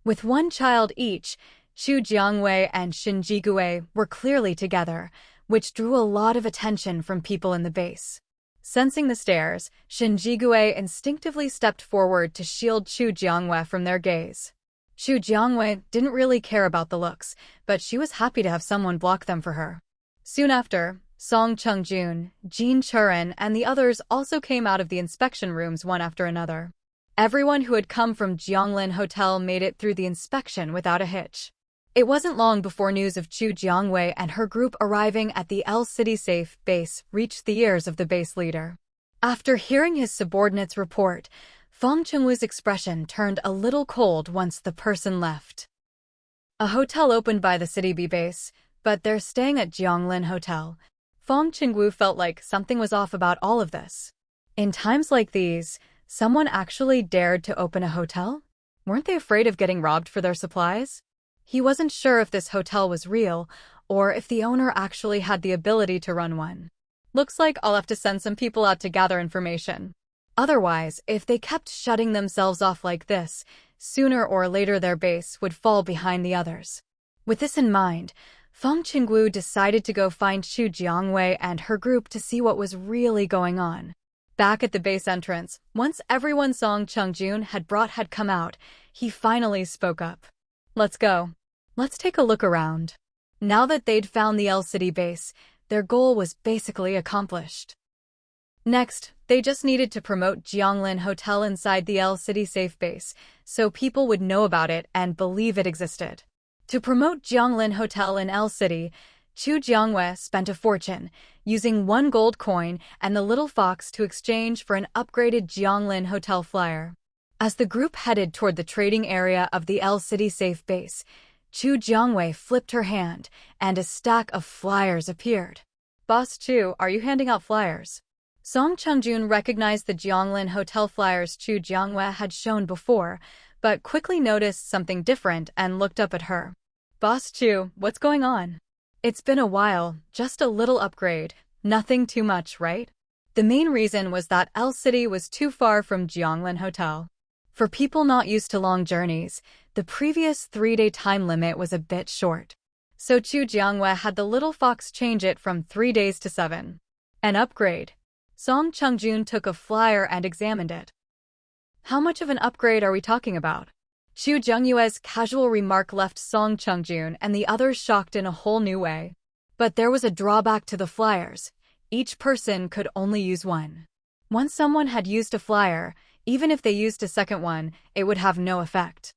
With 1 child each, Chu Jiangwei and Shin Jigue were clearly together, which drew a lot of attention from people in the base. Sensing the stares, Shin Jigue instinctively stepped forward to shield Chu Jiangwei from their gaze. Chu Jiangwei didn't really care about the looks, but she was happy to have someone block them for her. Soon after, Song Chungjun, Jin Churen, and the others also came out of the inspection rooms one after another. Everyone who had come from Jianglin Hotel made it through the inspection without a hitch. It wasn't long before news of Chu Jiangwei and her group arriving at the L City Safe base reached the ears of the base leader. After hearing his subordinate's report, Fong Chingu's expression turned a little cold once the person left. A hotel opened by the City B base, but they're staying at Jianglin Hotel. Fong Chingu felt like something was off about all of this. In times like these, someone actually dared to open a hotel? Weren't they afraid of getting robbed for their supplies? He wasn't sure if this hotel was real, or if the owner actually had the ability to run one. Looks like I'll have to send some people out to gather information. Otherwise, if they kept shutting themselves off like this, sooner or later their base would fall behind the others. With this in mind, Fong Chingu decided to go find Chu Jiangwei and her group to see what was really going on. Back at the base entrance, once everyone Song Chungjun had come out, he finally spoke up. Let's go. Let's take a look around. Now that they'd found the L City base, their goal was basically accomplished. Next, they just needed to promote Jianglin Hotel inside the L City Safe base, so people would know about it and believe it existed. To promote Jianglin Hotel in L City, Chu Jiangwei spent a fortune, using 1 gold coin and the little fox to exchange for an upgraded Jianglin Hotel flyer. As the group headed toward the trading area of the L City Safe base, Chu Jiangwei flipped her hand, and a stack of flyers appeared. Boss Chu, are you handing out flyers? Song Chungjun recognized the Jianglin Hotel flyers Chu Jiangwei had shown before, but quickly noticed something different and looked up at her. Boss Chu, what's going on? It's been a while, just a little upgrade, nothing too much, right? The main reason was that L City was too far from Jianglin Hotel. For people not used to long journeys, the previous 3-day time limit was a bit short. So Chu Jiangwei had the little fox change it from 3 days to 7. An upgrade. Song Chungjun took a flyer and examined it. How much of an upgrade are we talking about? Chu Jiangyue's casual remark left Song Chungjun and the others shocked in a whole new way. But there was a drawback to the flyers. Each person could only use one. Once someone had used a flyer, even if they used a second one, it would have no effect.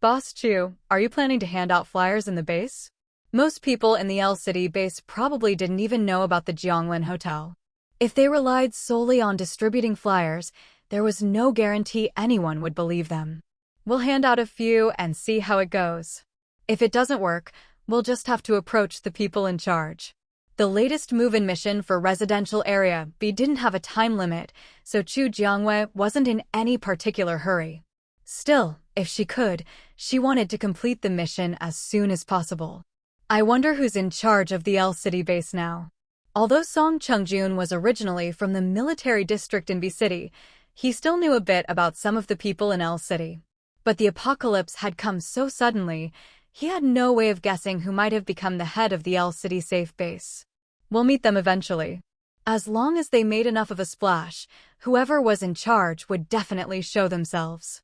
Boss Chu, are you planning to hand out flyers in the base? Most people in the L City base probably didn't even know about the Jianglin Hotel. If they relied solely on distributing flyers, there was no guarantee anyone would believe them. We'll hand out a few and see how it goes. If it doesn't work, we'll just have to approach the people in charge. The latest move-in mission for residential area B didn't have a time limit, so Chu Jiangwei wasn't in any particular hurry. Still, if she could, she wanted to complete the mission as soon as possible. I wonder who's in charge of the L City base now. Although Song Chungjun was originally from the military district in B City, he still knew a bit about some of the people in L City. But the apocalypse had come so suddenly, he had no way of guessing who might have become the head of the L City safe base. We'll meet them eventually. As long as they made enough of a splash, whoever was in charge would definitely show themselves.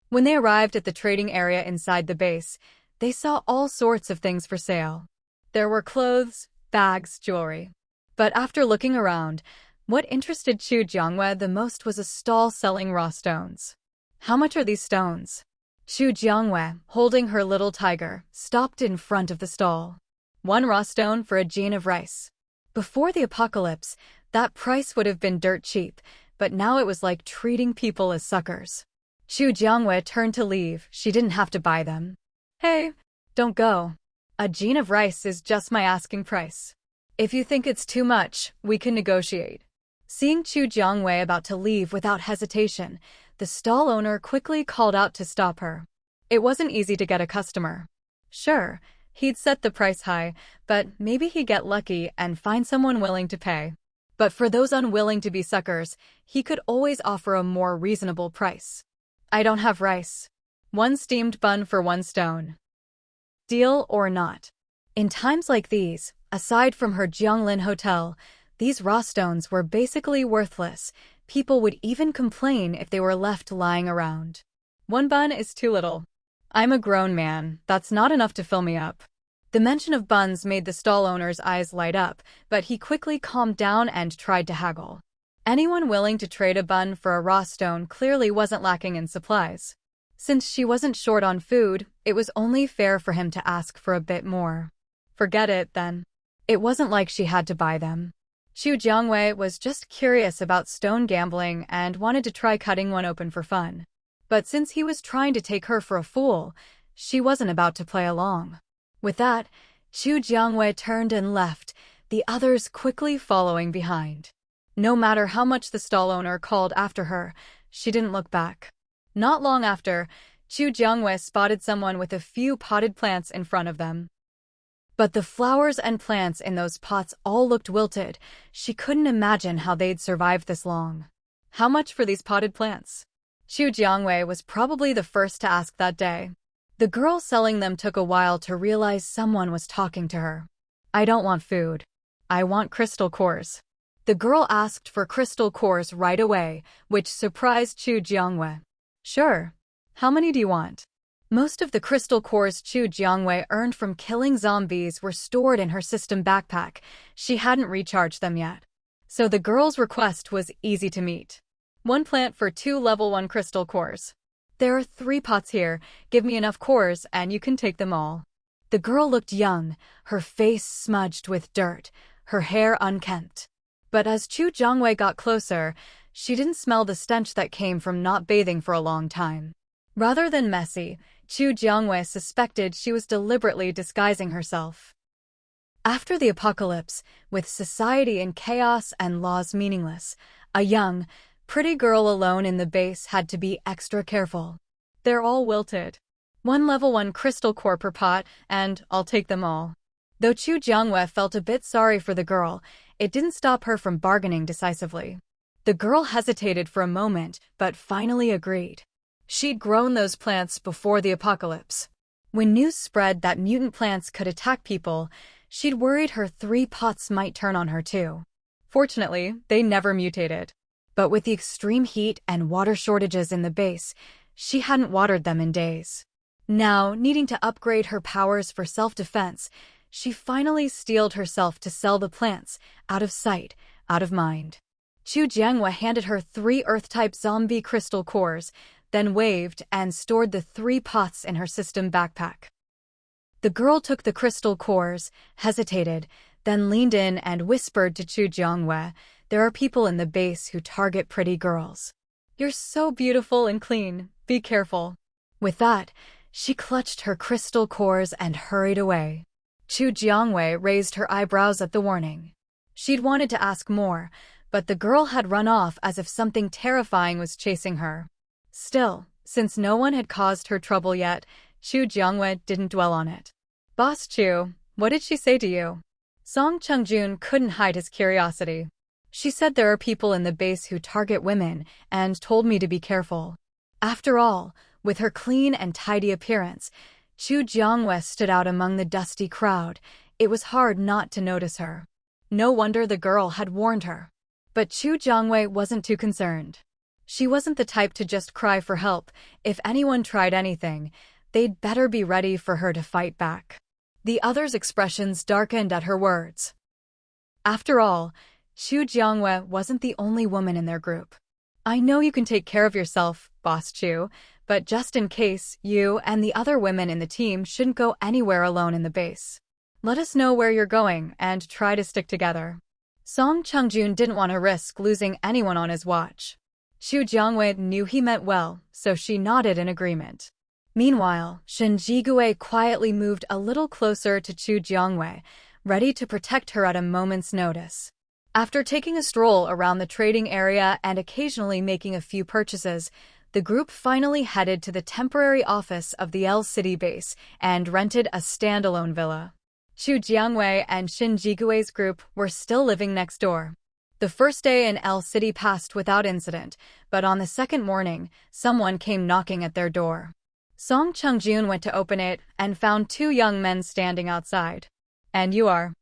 When they arrived at the trading area inside the base, they saw all sorts of things for sale. There were clothes, bags, jewelry. But after looking around, what interested Chu Jiangwei the most was a stall selling raw stones. How much are these stones? Chu Jiangwei, holding her little tiger, stopped in front of the stall. 1 raw stone for a Qian of rice. Before the apocalypse, that price would have been dirt cheap, but now it was like treating people as suckers. Chu Jiangwei turned to leave. She didn't have to buy them. Hey, don't go. A Qian of rice is just my asking price. If you think it's too much, we can negotiate. Seeing Chu Jiangwei about to leave without hesitation, the stall owner quickly called out to stop her. It wasn't easy to get a customer. Sure, he'd set the price high, but maybe he'd get lucky and find someone willing to pay. But for those unwilling to be suckers, he could always offer a more reasonable price. I don't have rice. 1 steamed bun for 1 stone. Deal or not? In times like these, aside from her Jianglin Hotel, these raw stones were basically worthless. People would even complain if they were left lying around. 1 bun is too little. I'm a grown man, that's not enough to fill me up. The mention of buns made the stall owner's eyes light up, but he quickly calmed down and tried to haggle. Anyone willing to trade a bun for a raw stone clearly wasn't lacking in supplies. Since she wasn't short on food, it was only fair for him to ask for a bit more. Forget it, then. It wasn't like she had to buy them. Chu Jiangwei was just curious about stone gambling and wanted to try cutting one open for fun. But since he was trying to take her for a fool, she wasn't about to play along. With that, Chu Jiangwei turned and left, the others quickly following behind. No matter how much the stall owner called after her, she didn't look back. Not long after, Chu Jiangwei spotted someone with a few potted plants in front of them. But the flowers and plants in those pots all looked wilted. She couldn't imagine how they'd survived this long. How much for these potted plants? Chu Jiangwei was probably the first to ask that day. The girl selling them took a while to realize someone was talking to her. I don't want food. I want crystal cores. The girl asked for crystal cores right away, which surprised Chu Jiangwei. Sure. How many do you want? Most of the crystal cores Chu Jiangwei earned from killing zombies were stored in her system backpack. She hadn't recharged them yet. So the girl's request was easy to meet. 1 plant for 2 level 1 crystal cores. There are 3 pots here. Give me enough cores and you can take them all. The girl looked young, her face smudged with dirt, her hair unkempt. But as Chu Jiangwei got closer, she didn't smell the stench that came from not bathing for a long time. Rather than messy, Chu Jiangwei suspected she was deliberately disguising herself. After the apocalypse, with society in chaos and laws meaningless, a young, pretty girl alone in the base had to be extra careful. They're all wilted. 1 level 1 crystal core per pot, and I'll take them all. Though Chu Jiangwei felt a bit sorry for the girl, it didn't stop her from bargaining decisively. The girl hesitated for a moment, but finally agreed. She'd grown those plants before the apocalypse. When news spread that mutant plants could attack people, she'd worried her 3 pots might turn on her too. Fortunately, they never mutated. But with the extreme heat and water shortages in the base, she hadn't watered them in days. Now, needing to upgrade her powers for self-defense, she finally steeled herself to sell the plants, out of sight, out of mind. Chu Jianghua handed her 3 Earth-type zombie crystal cores, then waved and stored the 3 pots in her system backpack. The girl took the crystal cores, hesitated, then leaned in and whispered to Chu Jianghua, "There are people in the base who target pretty girls. You're so beautiful and clean, be careful." With that, she clutched her crystal cores and hurried away. Chu Jianghua raised her eyebrows at the warning. She'd wanted to ask more, but the girl had run off as if something terrifying was chasing her. Still, since no one had caused her trouble yet, Chu Jianghua didn't dwell on it. "Boss Chu, what did she say to you?" Song Chengjun couldn't hide his curiosity. "She said there are people in the base who target women and told me to be careful." After all, with her clean and tidy appearance, Chu Jianghua stood out among the dusty crowd. It was hard not to notice her. No wonder the girl had warned her. But Chu Jianghua wasn't too concerned. She wasn't the type to just cry for help. If anyone tried anything, they'd better be ready for her to fight back. The others' expressions darkened at her words. After all, Chu Jianghua wasn't the only woman in their group. "I know you can take care of yourself, Boss Chu, but just in case, you and the other women in the team shouldn't go anywhere alone in the base. Let us know where you're going and try to stick together." Song Chengjun didn't want to risk losing anyone on his watch. Chu Jianghua knew he meant well, so she nodded in agreement. Meanwhile, Shen Jigui quietly moved a little closer to Chu Jianghua, ready to protect her at a moment's notice. After taking a stroll around the trading area and occasionally making a few purchases, the group finally headed to the temporary office of the L City base and rented a standalone villa. Chu Jianghua and Shen Jigui's group were still living next door. The first day in L City passed without incident, but on the second morning, someone came knocking at their door. Song Chengjun went to open it and found 2 young men standing outside. "And you are?"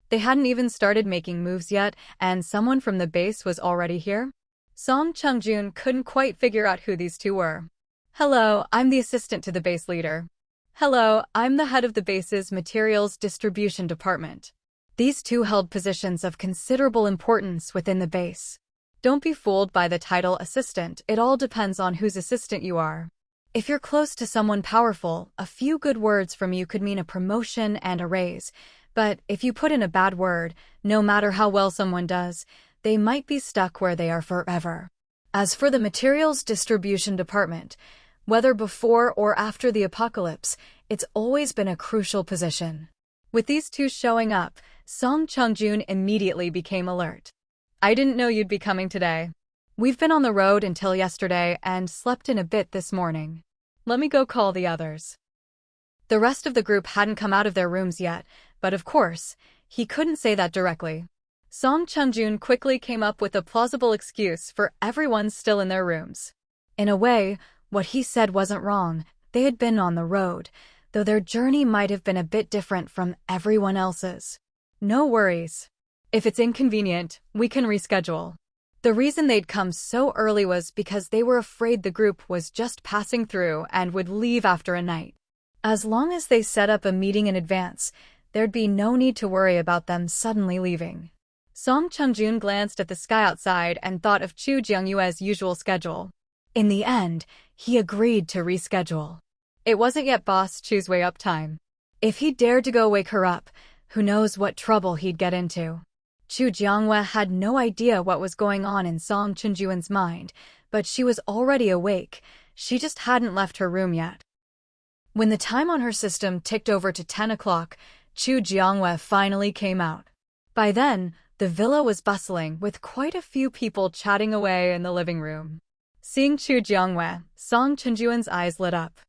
They hadn't even started making moves yet, and someone from the base was already here? Song Chengjun couldn't quite figure out who these 2 were. "Hello, I'm the assistant to the base leader." "Hello, I'm the head of the base's materials distribution department." These 2 held positions of considerable importance within the base. Don't be fooled by the title assistant, it all depends on whose assistant you are. If you're close to someone powerful, a few good words from you could mean a promotion and a raise, but if you put in a bad word, no matter how well someone does, they might be stuck where they are forever. As for the materials distribution department, whether before or after the apocalypse, it's always been a crucial position. With these 2 showing up, Song Chengjun immediately became alert. "I didn't know you'd be coming today. We've been on the road until yesterday and slept in a bit this morning. Let me go call the others." The rest of the group hadn't come out of their rooms yet, but of course, he couldn't say that directly. Song Chengjun quickly came up with a plausible excuse for everyone still in their rooms. In a way, what he said wasn't wrong. They had been on the road, though their journey might have been a bit different from everyone else's. "No worries. If it's inconvenient, we can reschedule." The reason they'd come so early was because they were afraid the group was just passing through and would leave after a night. As long as they set up a meeting in advance, there'd be no need to worry about them suddenly leaving. Song Chengjun glanced at the sky outside and thought of Chu Jianghua's usual schedule. In the end, he agreed to reschedule. It wasn't yet Boss Chu's way up time. If he dared to go wake her up, who knows what trouble he'd get into. Chu Jianghua had no idea what was going on in Song Chengjun's mind, but she was already awake. She just hadn't left her room yet. When the time on her system ticked over to 10 o'clock, Chu Jianghua finally came out. By then, the villa was bustling with quite a few people chatting away in the living room. Seeing Chu Jianghua, Song Chengjun's eyes lit up.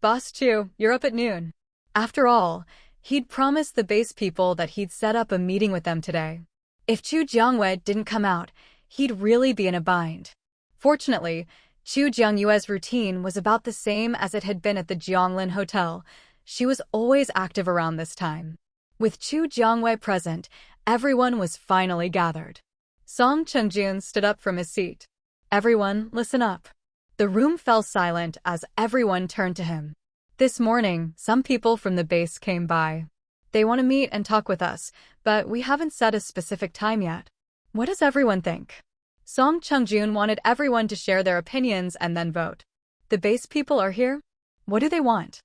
"Boss Chu, you're up at noon." After all, he'd promised the base people that he'd set up a meeting with them today. If Chu Jianghua didn't come out, he'd really be in a bind. Fortunately, Chu Jiangyue's routine was about the same as it had been at the Jianglin Hotel. She was always active around this time. With Chu Jiangyue present, everyone was finally gathered. Song Chengjun stood up from his seat. "Everyone, listen up." The room fell silent as everyone turned to him. "This morning, some people from the base came by. They want to meet and talk with us, but we haven't set a specific time yet. What does everyone think?" Song Chengjun wanted everyone to share their opinions and then vote. "The base people are here? What do they want?"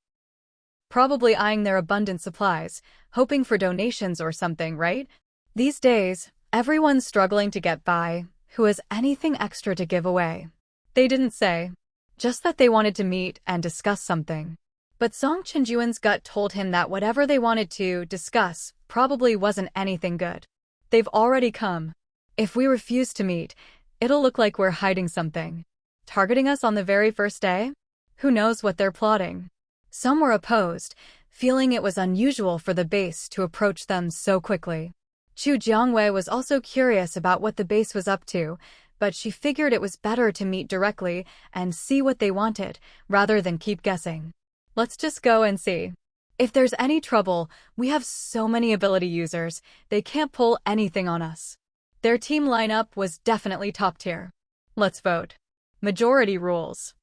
Probably eyeing their abundant supplies, hoping for donations or something, right? These days, everyone's struggling to get by. Who has anything extra to give away? They didn't say. Just that they wanted to meet and discuss something. But Song Chenjuan's gut told him that whatever they wanted to discuss probably wasn't anything good. They've already come. If we refuse to meet, it'll look like we're hiding something. Targeting us on the very first day? Who knows what they're plotting? Some were opposed, feeling it was unusual for the base to approach them so quickly. Chu Jiangyue was also curious about what the base was up to, but she figured it was better to meet directly and see what they wanted, rather than keep guessing. "Let's just go and see. If there's any trouble, we have so many ability users, they can't pull anything on us." Their team lineup was definitely top tier. "Let's vote. Majority rules."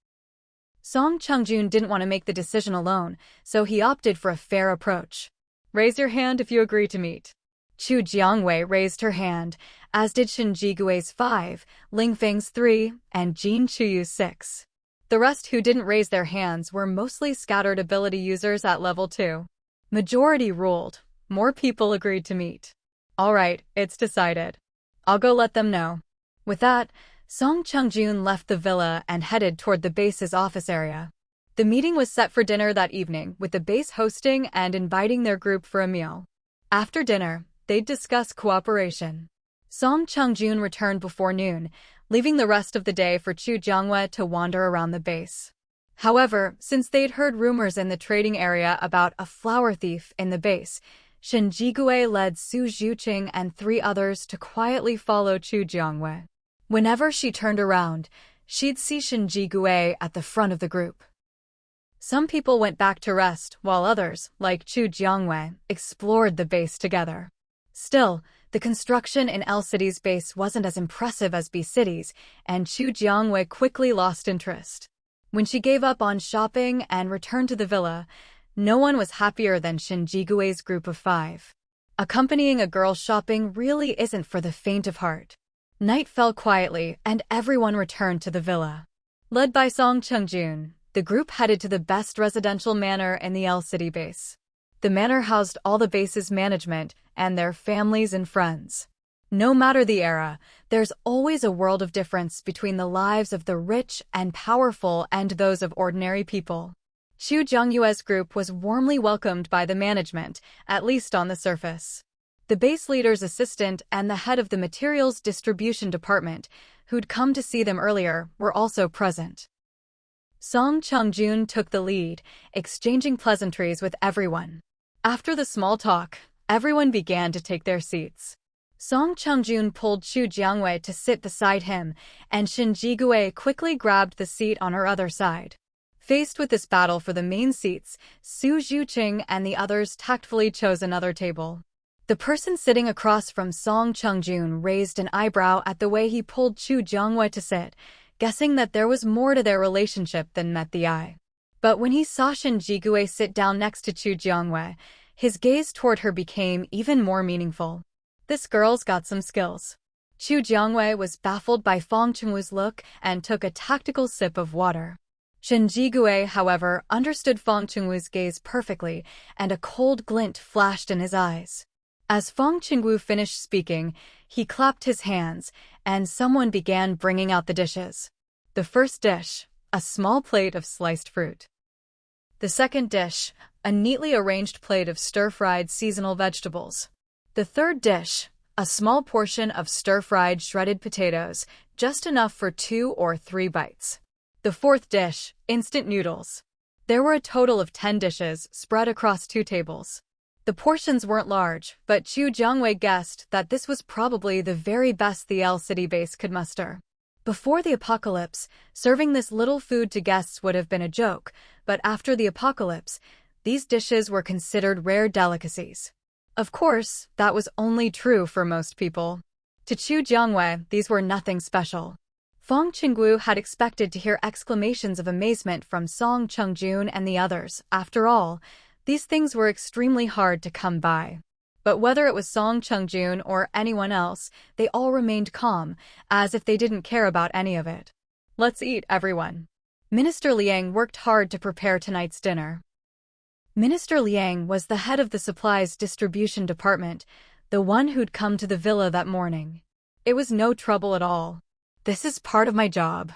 Song Chengjun didn't want to make the decision alone, so he opted for a fair approach. "Raise your hand if you agree to meet." Chu Jiangyue raised her hand, as did Shen Jigui's 5, Ling Feng's 3, and Jin Chuyu's 6. The rest who didn't raise their hands were mostly scattered ability users at level 2. Majority ruled. More people agreed to meet. "All right, it's decided. I'll go let them know." With that, Song Chengjun left the villa and headed toward the base's office area. The meeting was set for dinner that evening, with the base hosting and inviting their group for a meal. After dinner, they'd discuss cooperation. Song Chengjun returned before noon, leaving the rest of the day for Chu Jiangyue to wander around the base. However, since they'd heard rumors in the trading area about a flower thief in the base, Shen Jigui led Su Zhuqing and 3 others to quietly follow Chu Jiangyue. Whenever she turned around, she'd see Shen Jigui at the front of the group. Some people went back to rest, while others, like Chu Jiangyue, explored the base together. Still, the construction in L City's base wasn't as impressive as B City's, and Chu Jiangyue quickly lost interest. When she gave up on shopping and returned to the villa, no one was happier than Shen Jigui's group of 5. Accompanying a girl shopping really isn't for the faint of heart. Night fell quietly, and everyone returned to the villa. Led by Song Chengjun, the group headed to the best residential manor in the L City base. The manor housed all the base's management and their families and friends. No matter the era, there's always a world of difference between the lives of the rich and powerful and those of ordinary people. Chu Jiangyue's group was warmly welcomed by the management, at least on the surface. The base leader's assistant and the head of the materials distribution department, who'd come to see them earlier, were also present. Song Chengjun took the lead, exchanging pleasantries with everyone. After the small talk, everyone began to take their seats. Song Chengjun pulled Chu Jiangyue to sit beside him, and Shen Jigui quickly grabbed the seat on her other side. Faced with this battle for the main seats, Su Zhuqing and the others tactfully chose another table. The person sitting across from Song Chengjun raised an eyebrow at the way he pulled Chu Jiangyue to sit, guessing that there was more to their relationship than met the eye. But when he saw Shen Jigui sit down next to Chu Jiangyue, his gaze toward her became even more meaningful. This girl's got some skills. Chu Jiangyue was baffled by Fong Chingu's look and took a tactical sip of water. Shen Jigui, however, understood Fong Chingu's gaze perfectly, and a cold glint flashed in his eyes. As Fong Chingu finished speaking, he clapped his hands, and someone began bringing out the dishes. The first dish, a small plate of sliced fruit. The second dish, a neatly arranged plate of stir-fried seasonal vegetables. The third dish, a small portion of stir-fried shredded potatoes, just enough for 2 or 3 bites. The fourth dish, instant noodles. There were a total of 10 dishes spread across 2 tables. The portions weren't large, but Chu Jiangyue guessed that this was probably the very best the L City base could muster. Before the apocalypse, serving this little food to guests would have been a joke, but after the apocalypse, these dishes were considered rare delicacies. Of course, that was only true for most people. To Chu Jiangwei, these were nothing special. Fong Chingu had expected to hear exclamations of amazement from Song Chungjun and the others. After all, these things were extremely hard to come by. But whether it was Song Chungjun or anyone else, they all remained calm, as if they didn't care about any of it. Let's eat, everyone. Minister Liang worked hard to prepare tonight's dinner. Minister Liang was the head of the supplies distribution department, the one who'd come to the villa that morning. It was no trouble at all. This is part of my job.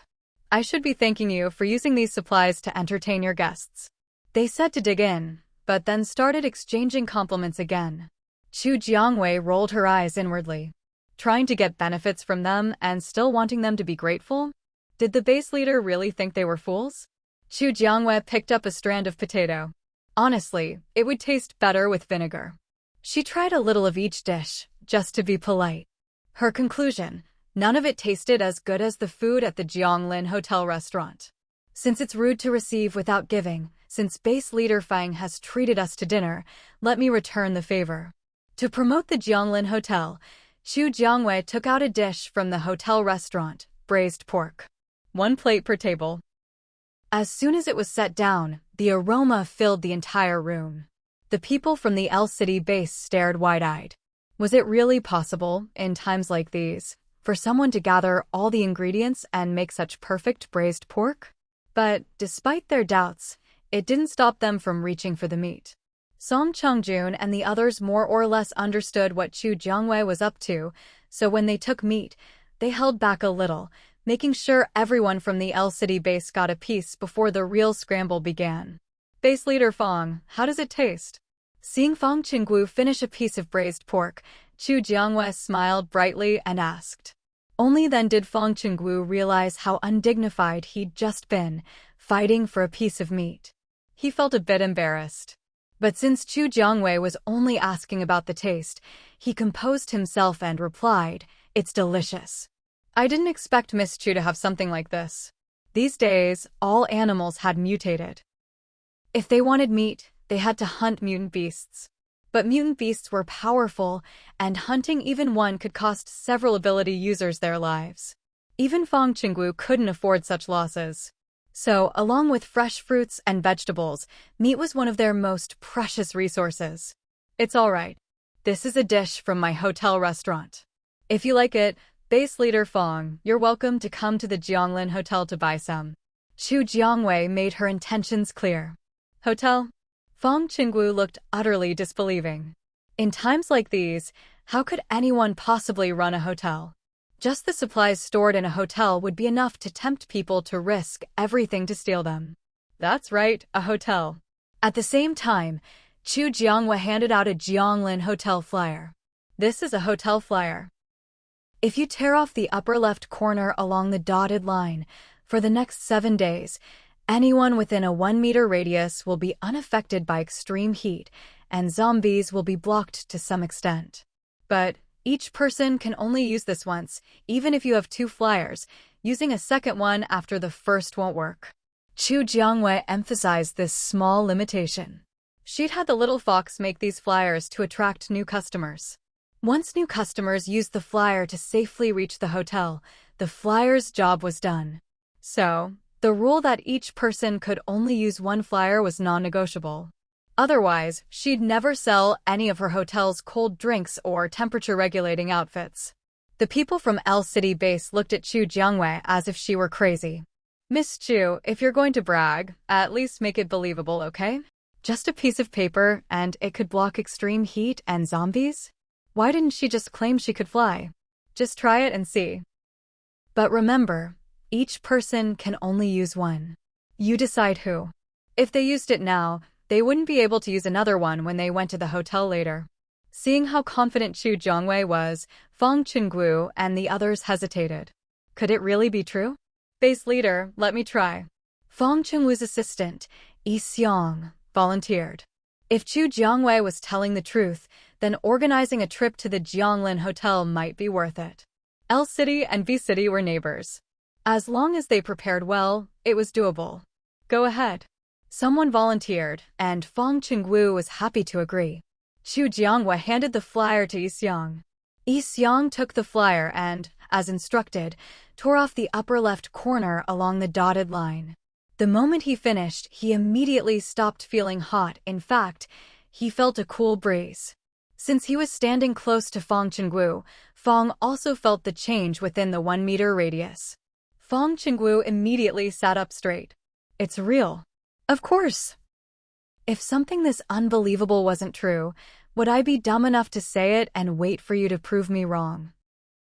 I should be thanking you for using these supplies to entertain your guests. They said to dig in, but then started exchanging compliments again. Chu Jiangwei rolled her eyes inwardly. Trying to get benefits from them and still wanting them to be grateful? Did the base leader really think they were fools? Chu Jiangwei picked up a strand of potato. Honestly, it would taste better with vinegar. She tried a little of each dish, just to be polite. Her conclusion: none of it tasted as good as the food at the Jianglin Hotel restaurant. Since it's rude to receive without giving, since base leader Fang has treated us to dinner, let me return the favor. To promote the Jianglin Hotel, Chu Jiangwei took out a dish from the hotel restaurant, braised pork. 1 plate per table. As soon as it was set down, the aroma filled the entire room. The people from the L City base stared wide-eyed. Was it really possible, in times like these, for someone to gather all the ingredients and make such perfect braised pork? But, despite their doubts, it didn't stop them from reaching for the meat. Song Chungjun and the others more or less understood what Chu Jiangwei was up to, so when they took meat, they held back a little, making sure everyone from the L City base got a piece before the real scramble began. Base leader Fong, how does it taste? Seeing Fong Chingu finish a piece of braised pork, Chu Jiangwei smiled brightly and asked. Only then did Fong Chingu realize how undignified he'd just been, fighting for a piece of meat. He felt a bit embarrassed. But since Chu Jiangwei was only asking about the taste, he composed himself and replied, "It's delicious. I didn't expect Miss Chu to have something like this." These days, all animals had mutated. If they wanted meat, they had to hunt mutant beasts. But mutant beasts were powerful, and hunting even one could cost several ability users their lives. Even Fong Chingu couldn't afford such losses. So, along with fresh fruits and vegetables, meat was one of their most precious resources. It's all right. This is a dish from my hotel restaurant. If you like it, base leader Fong, you're welcome to come to the Jianglin Hotel to buy some. Chu Jiangwei made her intentions clear. Hotel? Fong Chingu looked utterly disbelieving. In times like these, how could anyone possibly run a hotel? Just the supplies stored in a hotel would be enough to tempt people to risk everything to steal them. That's right, a hotel. At the same time, Chu Jiangwei handed out a Jianglin hotel flyer. This is a hotel flyer. If you tear off the upper left corner along the dotted line, for the next 7 days, anyone within a 1-meter radius will be unaffected by extreme heat, and zombies will be blocked to some extent. But each person can only use this once, even if you have 2 flyers. Using a second one after the first won't work. Chu Jiangwei emphasized this small limitation. She'd had the little fox make these flyers to attract new customers. Once new customers used the flyer to safely reach the hotel, the flyer's job was done. So, the rule that each person could only use 1 flyer was non-negotiable. Otherwise, she'd never sell any of her hotel's cold drinks or temperature-regulating outfits. The people from L City base looked at Chu Jiangwei as if she were crazy. Miss Chu, if you're going to brag, at least make it believable, okay? Just a piece of paper, and it could block extreme heat and zombies? Why didn't she just claim she could fly? Just try it and see. But remember, each person can only use 1. You decide who. If they used it now, they wouldn't be able to use another one when they went to the hotel later. Seeing how confident Chu Jiangwei was, Fong Chingu and the others hesitated. Could it really be true? Base leader, let me try. Fong Chingu's assistant, Yi Xiong, volunteered. If Chu Jiangwei was telling the truth, then organizing a trip to the Jianglin Hotel might be worth it. L City and B City were neighbors. As long as they prepared well, it was doable. Go ahead. Someone volunteered, and Fong Chingu was happy to agree. Xu Jiangwei handed the flyer to Yixiang. Yixiang took the flyer and, as instructed, tore off the upper left corner along the dotted line. The moment he finished, he immediately stopped feeling hot. In fact, he felt a cool breeze. Since he was standing close to Fong Chingu, Fong also felt the change within the 1-meter radius. Fong Chingu immediately sat up straight. It's real. Of course. If something this unbelievable wasn't true, would I be dumb enough to say it and wait for you to prove me wrong?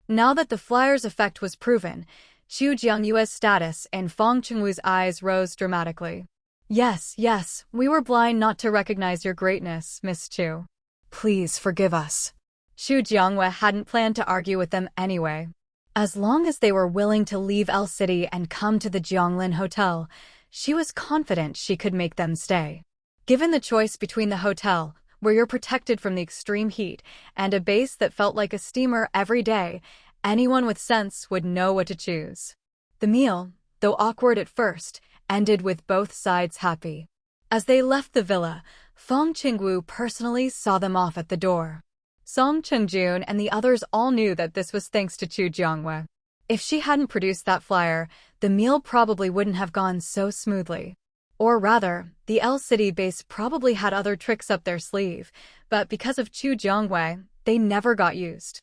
Now that the flyer's effect was proven, Xu Jiangyue's status in Fong Chingu's eyes rose dramatically. Yes, we were blind not to recognize your greatness, Miss Chu. Please forgive us. Xu Jiangyue hadn't planned to argue with them anyway. As long as they were willing to leave El City and come to the Jianglin Hotel, she was confident she could make them stay. Given the choice between the hotel, where you're protected from the extreme heat, and a base that felt like a steamer every day, anyone with sense would know what to choose. The meal, though awkward at first, ended with both sides happy. As they left the villa, Fong Chingu personally saw them off at the door. Song Chengjun and the others all knew that this was thanks to Xu Jiangwei. If she hadn't produced that flyer, the meal probably wouldn't have gone so smoothly. Or rather, the El City base probably had other tricks up their sleeve, but because of Xu Jiangwei, they never got used.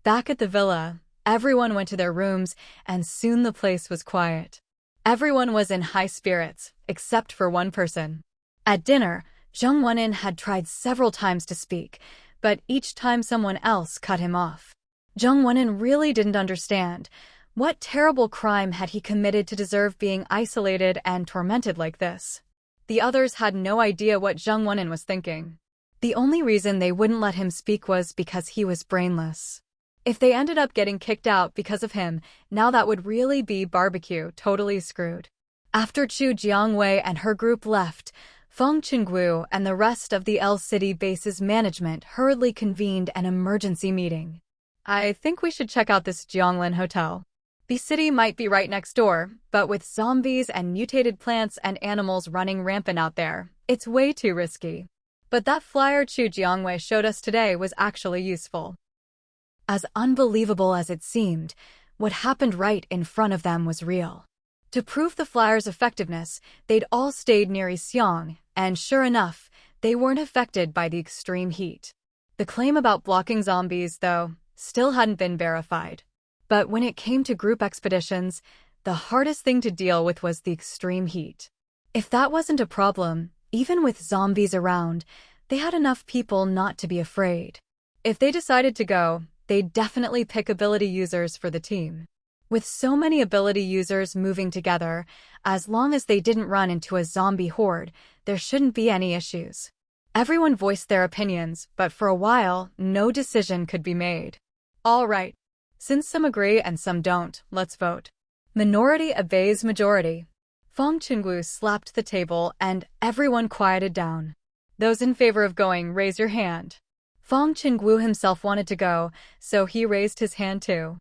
Back at the villa, everyone went to their rooms, and soon the place was quiet. Everyone was in high spirits, except for one person. At dinner, Zheng Wenin had tried several times to speak, but each time someone else cut him off. Zheng Wenin really didn't understand. What terrible crime had he committed to deserve being isolated and tormented like this? The others had no idea what Zheng Wenin was thinking. The only reason they wouldn't let him speak was because he was brainless. If they ended up getting kicked out because of him, now that would really be barbecue, totally screwed. After Xu Jiangwei and her group left, Fong Chingu and the rest of the El City base's management hurriedly convened an emergency meeting. I think we should check out this Jianglin Hotel. The city might be right next door, but with zombies and mutated plants and animals running rampant out there, it's way too risky. But that flyer Xu Jiangwei showed us today was actually useful. As unbelievable as it seemed, what happened right in front of them was real. To prove the flyer's effectiveness, they'd all stayed near Yixiang, and sure enough, they weren't affected by the extreme heat. The claim about blocking zombies, though, still hadn't been verified. But when it came to group expeditions, the hardest thing to deal with was the extreme heat. If that wasn't a problem, even with zombies around, they had enough people not to be afraid. If they decided to go, they'd definitely pick ability users for the team. With so many ability users moving together, as long as they didn't run into a zombie horde, there shouldn't be any issues. Everyone voiced their opinions, but for a while, no decision could be made. All right. Since some agree and some don't, let's vote. Minority obeys majority. Fong Chingu slapped the table and everyone quieted down. Those in favor of going, raise your hand. Fong Chingu himself wanted to go, so he raised his hand too.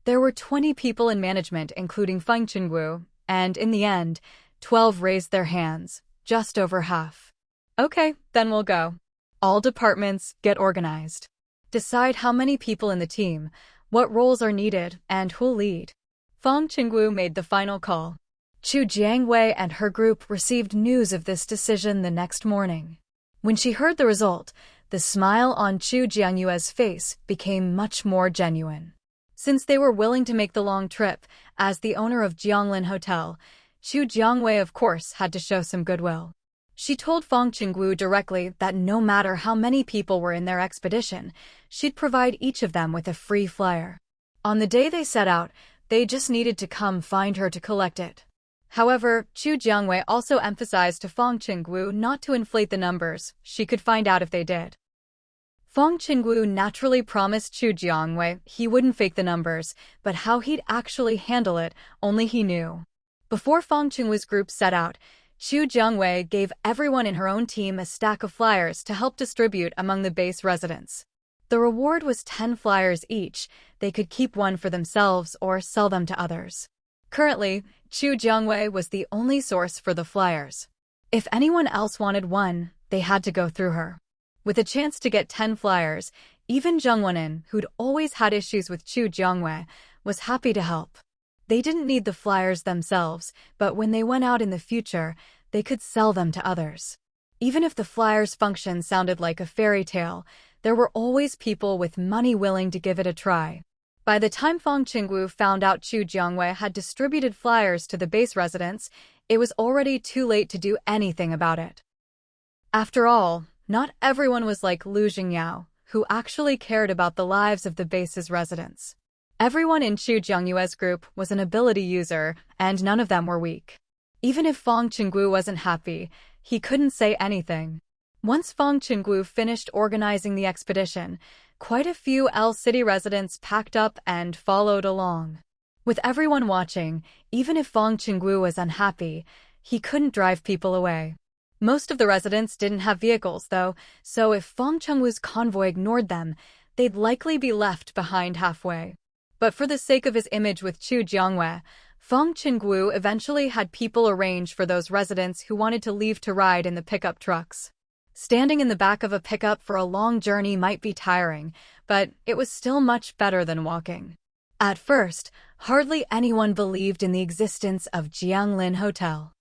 There were 20 people in management, including Fong Chingu, and in the end, 12 raised their hands, just over half. Okay, then we'll go. All departments, get organized. Decide how many people in the team, what roles are needed, and who'll lead. Fong Chingu made the final call. Xu Jiangwei and her group received news of this decision the next morning. When she heard the result, the smile on Xu Jiangyue's face became much more genuine. Since they were willing to make the long trip, as the owner of Jianglin Hotel, Xu Jiangwei of course had to show some goodwill. She told Fong Chingu directly that no matter how many people were in their expedition, she'd provide each of them with a free flyer. On the day they set out, they just needed to come find her to collect it. However, Xu Jiangwei also emphasized to Fong Chingu not to inflate the numbers. She could find out if they did. Fong Chingu naturally promised Xu Jiangwei he wouldn't fake the numbers, but how he'd actually handle it, only he knew. Before Fong Chingu's group set out, Xu Jiangwei gave everyone in her own team a stack of flyers to help distribute among the base residents. The reward was 10 flyers each. They could keep one for themselves or sell them to others. Currently, Chu Jiangwei was the only source for the flyers. If anyone else wanted one, they had to go through her. With a chance to get 10 flyers, even Zheng Wenin, who'd always had issues with Chu Jiangwei, was happy to help. They didn't need the flyers themselves, but when they went out in the future, they could sell them to others. Even if the flyers' function sounded like a fairy tale, there were always people with money willing to give it a try. By the time Fong Chingu found out Chu Jiangwei had distributed flyers to the base residents, it was already too late to do anything about it. After all, not everyone was like Lu Jingyao, who actually cared about the lives of the base's residents. Everyone in Chu Jiangyue's group was an ability user, and none of them were weak. Even if Fong Chingu wasn't happy, he couldn't say anything. Once Fong Chingu finished organizing the expedition, quite a few L City residents packed up and followed along. With everyone watching, even if Fong Chingu was unhappy, he couldn't drive people away. Most of the residents didn't have vehicles, though, so if Fong Chingu's convoy ignored them, they'd likely be left behind halfway. But for the sake of his image with Chu Jiangwei, Fong Chingu eventually had people arrange for those residents who wanted to leave to ride in the pickup trucks. Standing in the back of a pickup for a long journey might be tiring, but it was still much better than walking. At first, hardly anyone believed in the existence of Jianglin Hotel.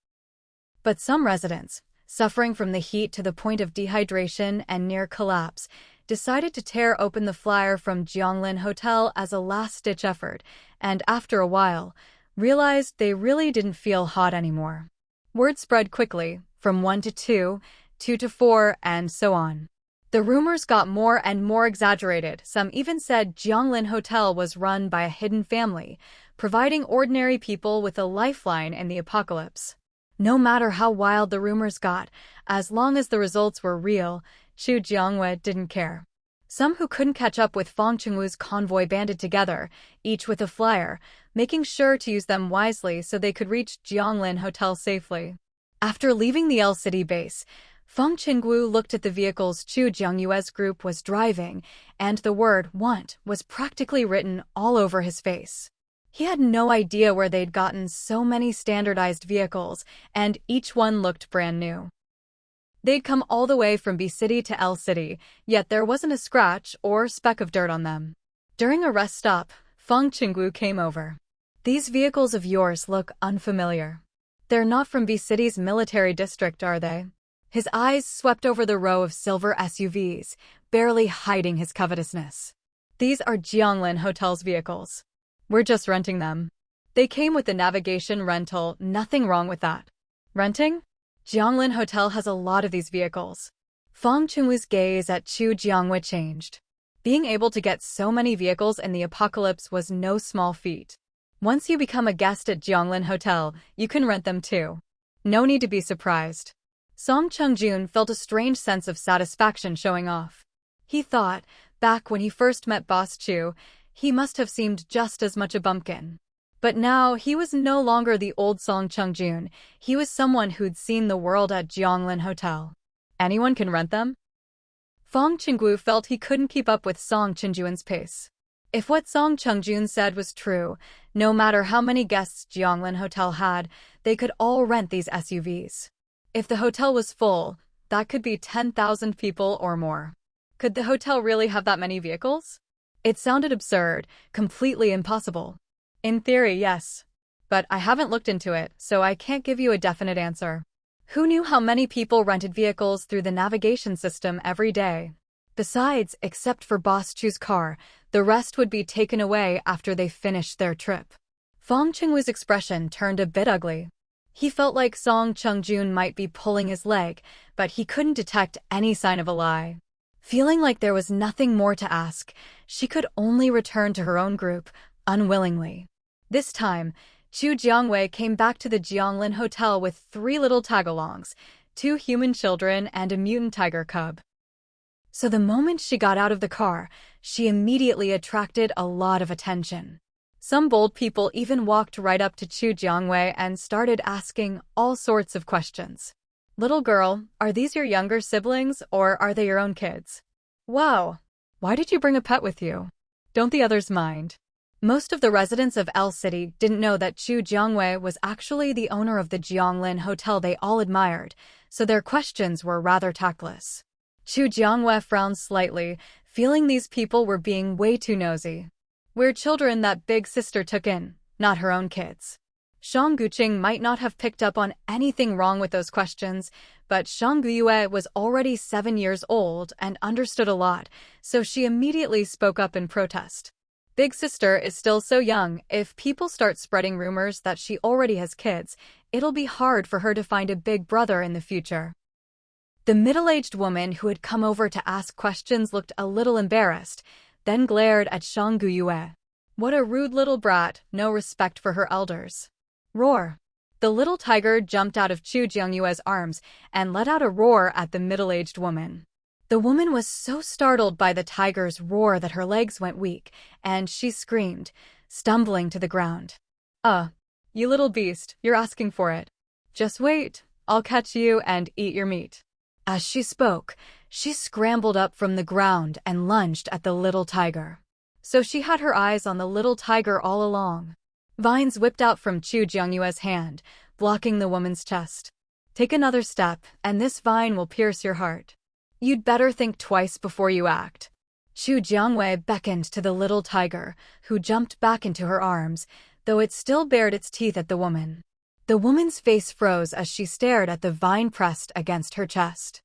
But some residents, suffering from the heat to the point of dehydration and near collapse, decided to tear open the flyer from Jianglin Hotel as a last-ditch effort, and after a while, realized they really didn't feel hot anymore. Word spread quickly, from 1 to 2, 2 to 4, and so on. The rumors got more and more exaggerated. Some even said Jianglin Hotel was run by a hidden family, providing ordinary people with a lifeline in the apocalypse. No matter how wild the rumors got, as long as the results were real, Chu Jiangwei didn't care. Some who couldn't catch up with Fong Chingu's convoy banded together, each with a flyer, making sure to use them wisely so they could reach Jianglin Hotel safely. After leaving the L City base, Fong Chingu looked at the vehicles Chu Jiangyue's group was driving, and the word "want" was practically written all over his face. He had no idea where they'd gotten so many standardized vehicles, and each one looked brand new. They'd come all the way from B City to L City, yet there wasn't a scratch or speck of dirt on them. During a rest stop, Fong Chingu came over. "These vehicles of yours look unfamiliar. They're not from B City's military district, are they?" His eyes swept over the row of silver SUVs, barely hiding his covetousness. "These are Jianglin Hotel's vehicles. We're just renting them. They came with the navigation rental, nothing wrong with that." "Renting? Jianglin Hotel has a lot of these vehicles." Fong Chingu's gaze at Chu Jiangwei changed. Being able to get so many vehicles in the apocalypse was no small feat. Once you become a guest at Jianglin Hotel, you can rent them too. No need to be surprised. Song Chungjun felt a strange sense of satisfaction showing off. He thought, back when he first met Boss Chu, he must have seemed just as much a bumpkin. But now he was no longer the old Song Chungjun. He was someone who'd seen the world at Jianglin Hotel. Anyone can rent them? Fong Chingu felt he couldn't keep up with Song Chungjun's pace. If what Song Chungjun said was true, no matter how many guests Jianglin Hotel had, they could all rent these SUVs. If the hotel was full, that could be 10,000 people or more. Could the hotel really have that many vehicles? It sounded absurd, completely impossible. In theory, yes. But I haven't looked into it, so I can't give you a definite answer. Who knew how many people rented vehicles through the navigation system every day? Besides, except for Boss Chu's car, the rest would be taken away after they finished their trip. Fong Chingu's expression turned a bit ugly. He felt like Song Chungjun might be pulling his leg, but he couldn't detect any sign of a lie. Feeling like there was nothing more to ask, she could only return to her own group, unwillingly. This time, Chu Jiangwei came back to the Jianglin Hotel with 3 little tagalongs, 2 human children and a mutant tiger cub. So the moment she got out of the car, she immediately attracted a lot of attention. Some bold people even walked right up to Chu Jiangwei and started asking all sorts of questions. "Little girl, are these your younger siblings or are they your own kids? Wow, Why did you bring a pet with you? Don't the others mind? Most of the residents of L City didn't know that Chu Jiangwei was actually the owner of the Jianglin Hotel they all admired, so their questions were rather tactless. Chu Jiangwei frowned slightly, feeling these people were being way too nosy. We're children that big sister took in, not her own kids. Shang Guqing might not have picked up on anything wrong with those questions, but Shang Guyue was already 7 years old and understood a lot, so she immediately spoke up in protest. Big sister is still so young. If people start spreading rumors that she already has kids, it'll be hard for her to find a big brother in the future. The middle-aged woman who had come over to ask questions looked a little embarrassed, then glared at Shang Guyue. What a rude little brat, no respect for her elders. Roar. The little tiger jumped out of Chu Jiangyue's arms and let out a roar at the middle-aged woman. The woman was so startled by the tiger's roar that her legs went weak, and she screamed, stumbling to the ground. You little beast, you're asking for it. Just wait, I'll catch you and eat your meat. As she spoke, she scrambled up from the ground and lunged at the little tiger. So she had her eyes on the little tiger all along. Vines whipped out from Chu Jiangyue's hand, blocking the woman's chest. Take another step, and this vine will pierce your heart. You'd better think twice before you act. Chu Jiangwei beckoned to the little tiger, who jumped back into her arms, though it still bared its teeth at the woman. The woman's face froze as she stared at the vine pressed against her chest.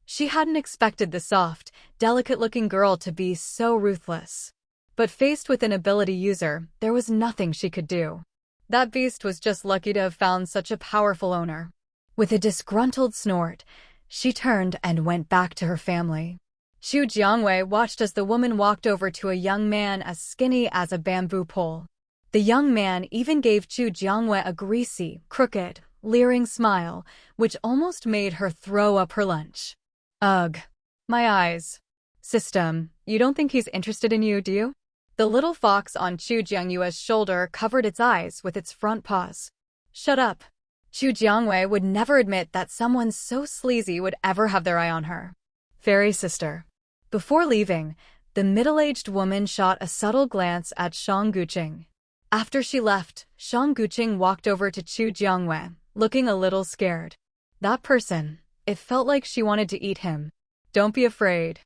She hadn't expected the soft, delicate-looking girl to be so ruthless. But faced with an ability user, there was nothing she could do. That beast was just lucky to have found such a powerful owner. With a disgruntled snort, she turned and went back to her family. Chu Jiangwei watched as the woman walked over to a young man as skinny as a bamboo pole. The young man even gave Chu Jiangwei a greasy, crooked, leering smile, which almost made her throw up her lunch. Ugh. My eyes. System, you don't think he's interested in you, do you? The little fox on Chu Jiangyue's shoulder covered its eyes with its front paws. Shut up. Chu Jiangwei would never admit that someone so sleazy would ever have their eye on her. Fairy sister. Before leaving, the middle-aged woman shot a subtle glance at Shang Guqing. After she left, Shang Guqing walked over to Chu Jiangwei, looking a little scared. That person, it felt like she wanted to eat him. Don't be afraid.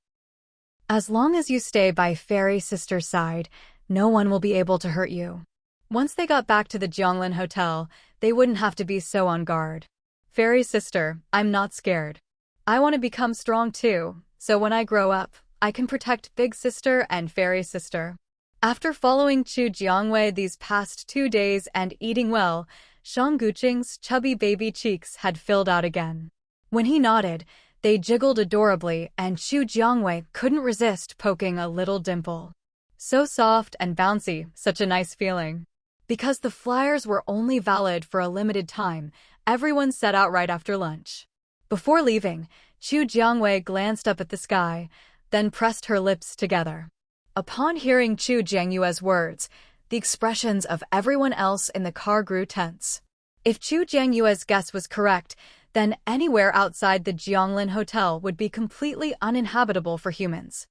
As long as you stay by Fairy Sister's side, no one will be able to hurt you. Once they got back to the Jianglin Hotel, they wouldn't have to be so on guard. Fairy Sister, I'm not scared. I want to become strong too, so when I grow up, I can protect Big Sister and Fairy Sister. After following Chu Jiangwei these past 2 days and eating well, Shang Guqing's chubby baby cheeks had filled out again. When he nodded, they jiggled adorably, and Chu Jiangwei couldn't resist poking a little dimple. So soft and bouncy, such a nice feeling. Because the flyers were only valid for a limited time, everyone set out right after lunch. Before leaving, Chu Jiangwei glanced up at the sky, then pressed her lips together. Upon hearing Chu Jiangyue's words, the expressions of everyone else in the car grew tense. If Chu Jiangyue's guess was correct, then anywhere outside the Jianglin Hotel would be completely uninhabitable for humans.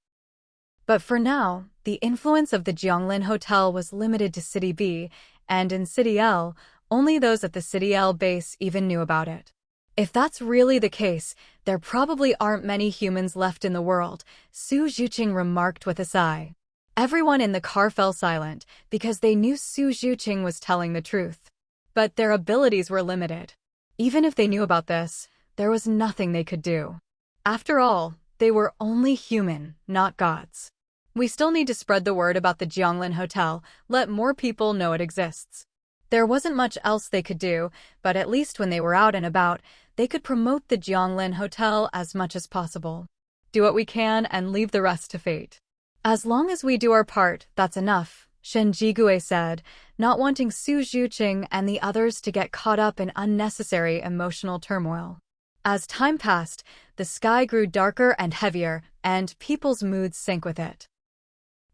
But for now, the influence of the Jianglin Hotel was limited to City B, and in City L, only those at the City L base even knew about it. If that's really the case, there probably aren't many humans left in the world, Su Zhuqing remarked with a sigh. Everyone in the car fell silent, because they knew Su Zhuqing was telling the truth. But their abilities were limited. Even if they knew about this, there was nothing they could do. After all, they were only human, not gods. We still need to spread the word about the Jianglin Hotel, let more people know it exists. There wasn't much else they could do, but at least when they were out and about, they could promote the Jianglin Hotel as much as possible. Do what we can and leave the rest to fate. As long as we do our part, that's enough, Shen Jigui said, not wanting Su Zhuqing and the others to get caught up in unnecessary emotional turmoil. As time passed, the sky grew darker and heavier, and people's moods sank with it.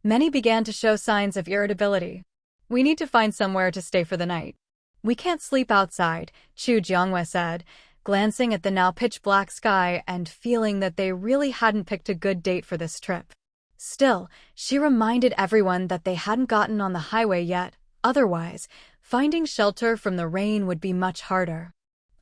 Many began to show signs of irritability. We need to find somewhere to stay for the night. We can't sleep outside, Chu Jiangwei said, glancing at the now pitch-black sky and feeling that they really hadn't picked a good date for this trip. Still, she reminded everyone that they hadn't gotten on the highway yet. Otherwise, finding shelter from the rain would be much harder.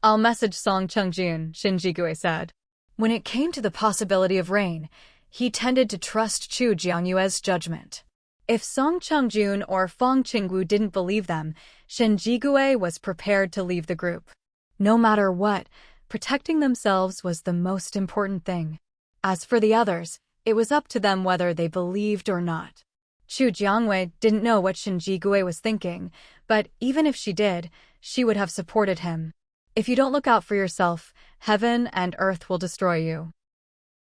"I'll message Song Chengjun," Shinjigue said. When it came to the possibility of rain, he tended to trust Chu Jiangyue's judgment. If Song Chengjun or Fong Chingu didn't believe them, Shinjigue was prepared to leave the group. No matter what, protecting themselves was the most important thing. As for the others, it was up to them whether they believed or not. Chu Jiangyue didn't know what Shinjigue was thinking, but even if she did, she would have supported him. "If you don't look out for yourself, heaven and earth will destroy you."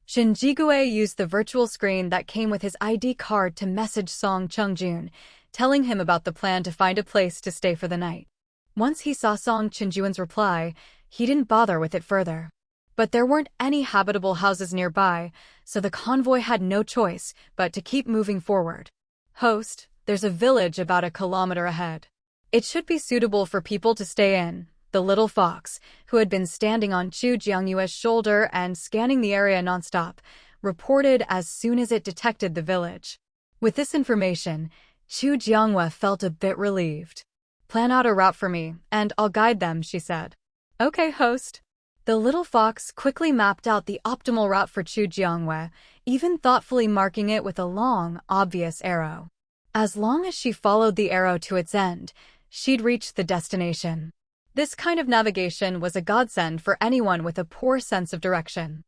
Shinjigue used the virtual screen that came with his ID card to message Song Chengjun, telling him about the plan to find a place to stay for the night. Once he saw Song Chengjun's reply, he didn't bother with it further. But there weren't any habitable houses nearby, so the convoy had no choice but to keep moving forward. "Host, there's a village about a kilometer ahead. It should be suitable for people to stay in," the little fox, who had been standing on Chu Jiangyue's shoulder and scanning the area nonstop, reported as soon as it detected the village. With this information, Chu Jiangyue felt a bit relieved. "Plan out a route for me, and I'll guide them," she said. "Okay, host." The little fox quickly mapped out the optimal route for Chu Jiangyue, even thoughtfully marking it with a long, obvious arrow. As long as she followed the arrow to its end, she'd reach the destination. This kind of navigation was a godsend for anyone with a poor sense of direction.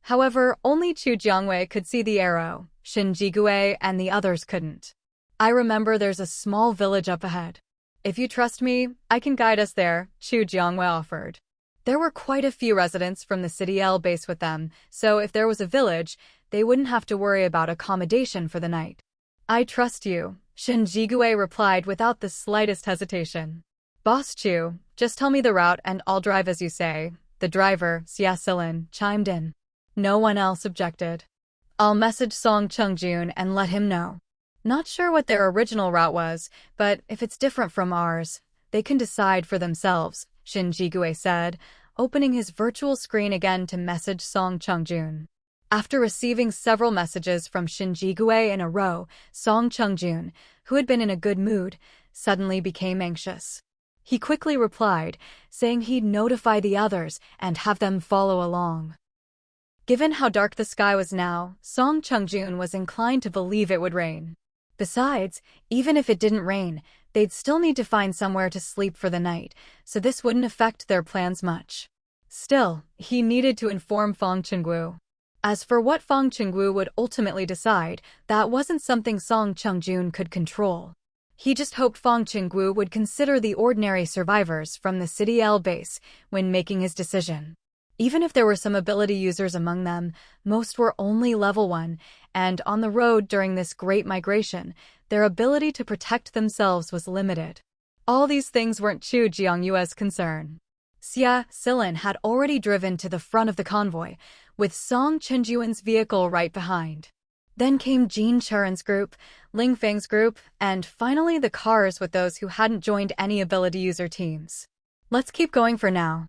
However, only Chu Jiangyue could see the arrow. Shinjigue and the others couldn't. "I remember there's a small village up ahead. If you trust me, I can guide us there," Chu Jiangyue offered. There were quite a few residents from the City L base with them, so if there was a village, they wouldn't have to worry about accommodation for the night. "I trust you," Shinjigue replied without the slightest hesitation. "Boss Chu, just tell me the route and I'll drive as you say," the driver, Xia Silin, chimed in. No one else objected. "I'll message Song Chengjun and let him know. Not sure what their original route was, but if it's different from ours, they can decide for themselves," Shinjigue said, opening his virtual screen again to message Song Chengjun. After receiving several messages from Shinjigue in a row, Song Chengjun, who had been in a good mood, suddenly became anxious. He quickly replied, saying he'd notify the others and have them follow along. Given how dark the sky was now, Song Chengjun was inclined to believe it would rain. Besides, even if it didn't rain, they'd still need to find somewhere to sleep for the night, so this wouldn't affect their plans much. Still, he needed to inform Fong Chingu. As for what Fong Chingu would ultimately decide, that wasn't something Song Chengjun could control. He just hoped Fong Chingu would consider the ordinary survivors from the City L base when making his decision. Even if there were some ability users among them, most were only level 1, and on the road during this great migration, their ability to protect themselves was limited. All these things weren't Chu Jiangyue's concern. Xia Silin had already driven to the front of the convoy, with Song Chengjun's vehicle right behind. Then came Jin Churen's group, Ling Feng's group, and finally the cars with those who hadn't joined any ability user teams. "Let's keep going for now."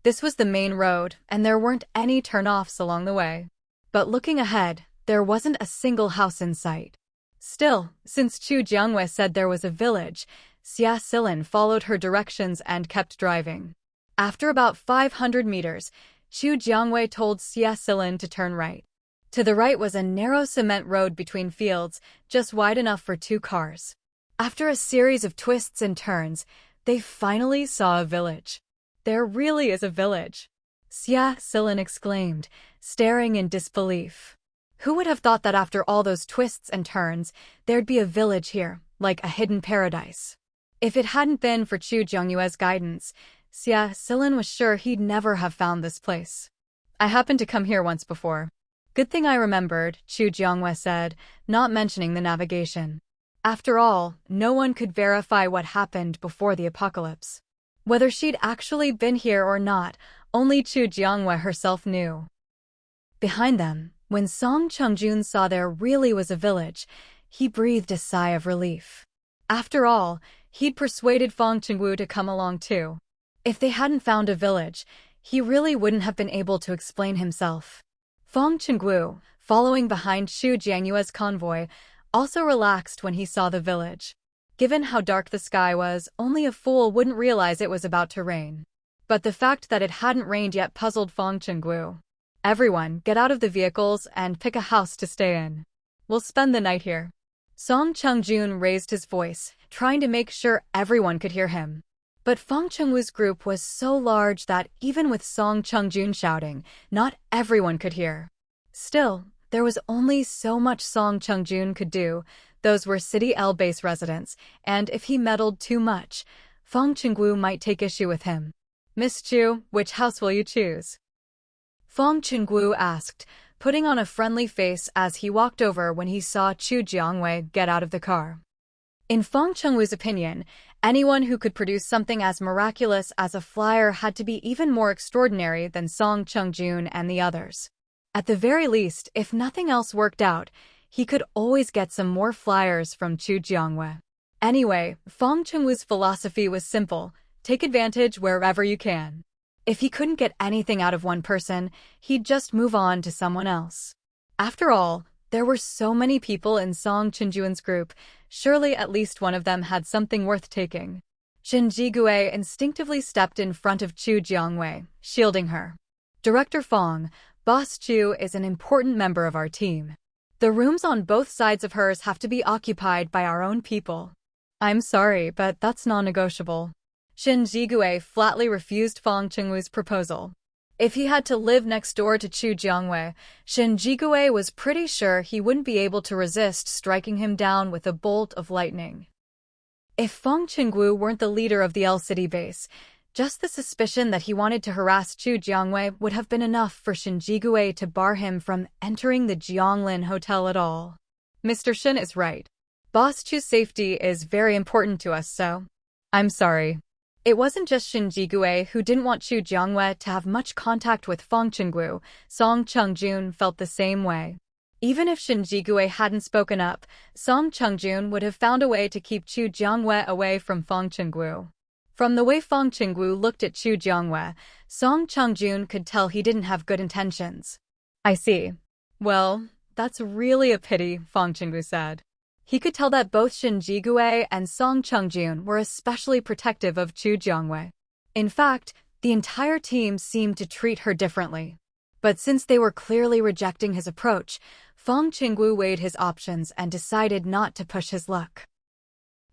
This was the main road, and there weren't any turn-offs along the way. But looking ahead, there wasn't a single house in sight. Still, since Chu Jiangyue said there was a village, Xia Silin followed her directions and kept driving. After about 500 meters, Chu Jiangyue told Xia Silin to turn right. To the right was a narrow cement road between fields, just wide enough for 2 cars. After a series of twists and turns, they finally saw a village. "There really is a village," Xia Silin exclaimed, staring in disbelief. Who would have thought that after all those twists and turns, there'd be a village here, like a hidden paradise? If it hadn't been for Chu Jiangyue's guidance, Xia Silin was sure he'd never have found this place. "I happened to come here once before. Good thing I remembered," Chu Jiangyue said, not mentioning the navigation. After all, no one could verify what happened before the apocalypse. Whether she'd actually been here or not, only Chu Jiangyue herself knew. Behind them, when Song Chengjun saw there really was a village, he breathed a sigh of relief. After all, he'd persuaded Fong Chingu to come along too. If they hadn't found a village, he really wouldn't have been able to explain himself. Fong Chingu, following behind Xu Jianyue's convoy, also relaxed when he saw the village. Given how dark the sky was, only a fool wouldn't realize it was about to rain. But the fact that it hadn't rained yet puzzled Fong Chingu. Everyone, get out of the vehicles and pick a house to stay in. We'll spend the night here. Song Chungjun raised his voice, trying to make sure everyone could hear him. But Fong Chingu's group was so large that even with Song Chungjun shouting, not everyone could hear. Still, there was only so much Song Chungjun could do. Those were City L base residents, and if he meddled too much, Fong Chingu might take issue with him. Miss Chu, which house will you choose? Fong Chingu asked, putting on a friendly face as he walked over when he saw Chu Jiangwei get out of the car. In Fong Chingu's opinion, anyone who could produce something as miraculous as a flyer had to be even more extraordinary than Song Chungjun and the others. At the very least, if nothing else worked out, he could always get some more flyers from Chu Jiangwei. Anyway, Fong Chingu's philosophy was simple: take advantage wherever you can. If he couldn't get anything out of one person, he'd just move on to someone else. After all, there were so many people in Song Chunjuan's group, surely at least one of them had something worth taking. Shin Jigui instinctively stepped in front of Chu Jiangwei, shielding her. Director Fong, Boss Chu is an important member of our team. The rooms on both sides of hers have to be occupied by our own people. I'm sorry, but that's non-negotiable. Shin Jigui flatly refused Fong Chingu's proposal. If he had to live next door to Chu Jiangwei, Shin Jigui was pretty sure he wouldn't be able to resist striking him down with a bolt of lightning. If Fong Chingu weren't the leader of the L City base, just the suspicion that he wanted to harass Chu Jiangwei would have been enough for Shin Jigui to bar him from entering the Jianglin Hotel at all. Mr. Shin is right. Boss Chu's safety is very important to us, so I'm sorry. It wasn't just Shin Jigui who didn't want Chu Jiangwei to have much contact with Fong Chingu. Song Chungjun felt the same way. Even if Shin Jigui hadn't spoken up, Song Chungjun would have found a way to keep Chu Jiangwei away from Fong Chingu. From the way Fong Chingu looked at Chu Jiangwei, Song Chungjun could tell he didn't have good intentions. I see. Well, that's really a pity, Fong Chingu said. He could tell that both Shin Jigui and Song Chungjun were especially protective of Chu Jiangwei. In fact, the entire team seemed to treat her differently. But since they were clearly rejecting his approach, Fong Chingu weighed his options and decided not to push his luck.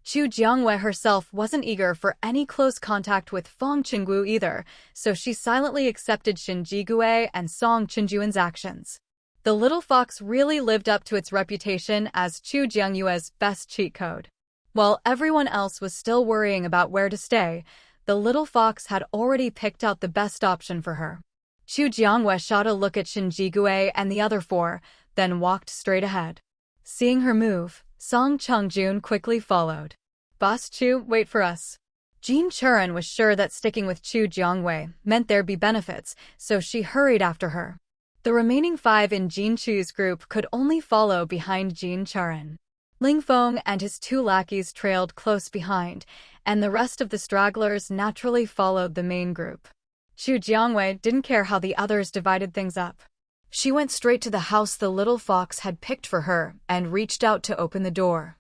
Chu Jiangwei herself wasn't eager for any close contact with Fong Chingu either, so she silently accepted Shin Jigui and Song Chunjuan's actions. The little fox really lived up to its reputation as Chu Jiangyue's best cheat code. While everyone else was still worrying about where to stay, the little fox had already picked out the best option for her. Chu Jiangwei shot a look at Shin Jigui and the other four, then walked straight ahead. Seeing her move, Song Chungjun quickly followed. Boss Chu, wait for us. Jean Churan was sure that sticking with Chu Jiangwei meant there'd be benefits, so she hurried after her. The remaining 5 in Jean Chu's group could only follow behind Jean Churan. Ling Feng and his 2 lackeys trailed close behind, and the rest of the stragglers naturally followed the main group. Chu Jiangwei didn't care how the others divided things up. She went straight to the house the little fox had picked for her and reached out to open the door.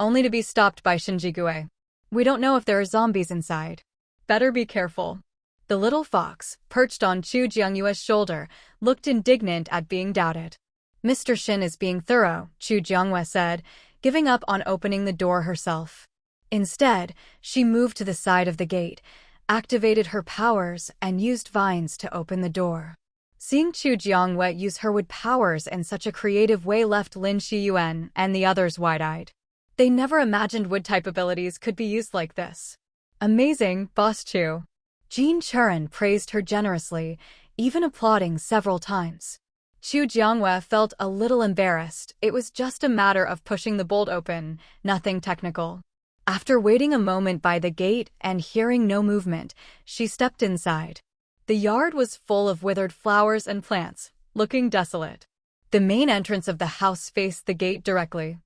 Only to be stopped by Shin Jigui. We don't know if there are zombies inside. Better be careful. The little fox, perched on Chu Jiangyue's shoulder, looked indignant at being doubted. Mr. Shin is being thorough, Chu Jiangwei said, giving up on opening the door herself. Instead, she moved to the side of the gate, activated her powers, and used vines to open the door. Seeing Chu Jiangwei use her wood powers in such a creative way left Lin Shiyuan and the others wide-eyed. They never imagined wood-type abilities could be used like this. Amazing, Boss Chu. Jean Churan praised her generously, even applauding several times. Chu Jiangwei felt a little embarrassed. It was just a matter of pushing the bolt open, nothing technical. After waiting a moment by the gate and hearing no movement, she stepped inside. The yard was full of withered flowers and plants, looking desolate. The main entrance of the house faced the gate directly.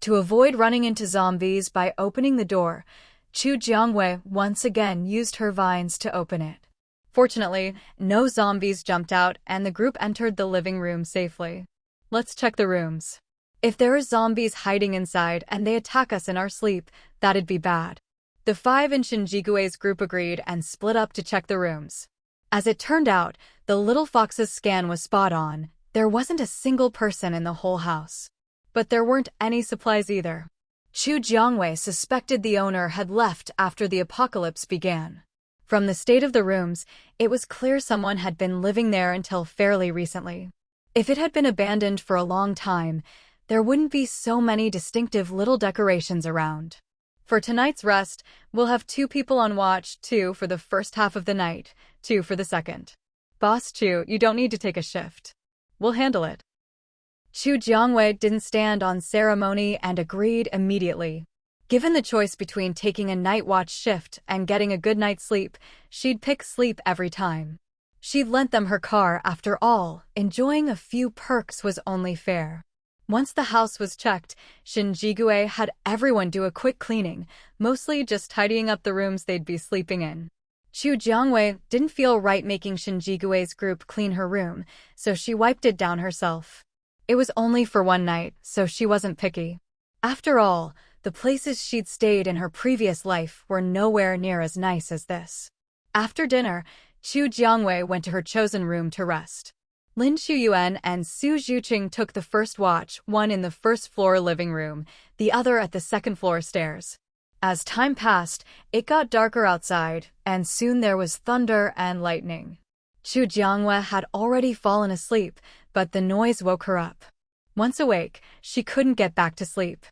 To avoid running into zombies by opening the door, Chu Jiangwei once again used her vines to open it. Fortunately, no zombies jumped out and the group entered the living room safely. Let's check the rooms. If there are zombies hiding inside and they attack us in our sleep, that'd be bad. The 5 in Shinjigue's group agreed and split up to check the rooms. As it turned out, the little fox's scan was spot on. There wasn't a single person in the whole house. But there weren't any supplies either. Chu Jiangwei suspected the owner had left after the apocalypse began. From the state of the rooms, it was clear someone had been living there until fairly recently. If it had been abandoned for a long time, there wouldn't be so many distinctive little decorations around. For tonight's rest, we'll have 2 people on watch, 2 for the first half of the night, 2 for the second. Boss Chu, you don't need to take a shift. We'll handle it. Chu Jiangwei didn't stand on ceremony and agreed immediately. Given the choice between taking a night watch shift and getting a good night's sleep, she'd pick sleep every time. She'd lent them her car after all. Enjoying a few perks was only fair. Once the house was checked, Shinjigue had everyone do a quick cleaning, mostly just tidying up the rooms they'd be sleeping in. Chu Jiangwei didn't feel right making Shinjigue's group clean her room, so she wiped it down herself. It was only for one night, so she wasn't picky. After all, the places she'd stayed in her previous life were nowhere near as nice as this. After dinner, Chu Jiangwei went to her chosen room to rest. Lin Shuyuan and Su Zhuqing took the first watch, one in the first-floor living room, the other at the second-floor stairs. As time passed, it got darker outside, and soon there was thunder and lightning. Chu Jiangwei had already fallen asleep, but the noise woke her up. Once awake, she couldn't get back to sleep.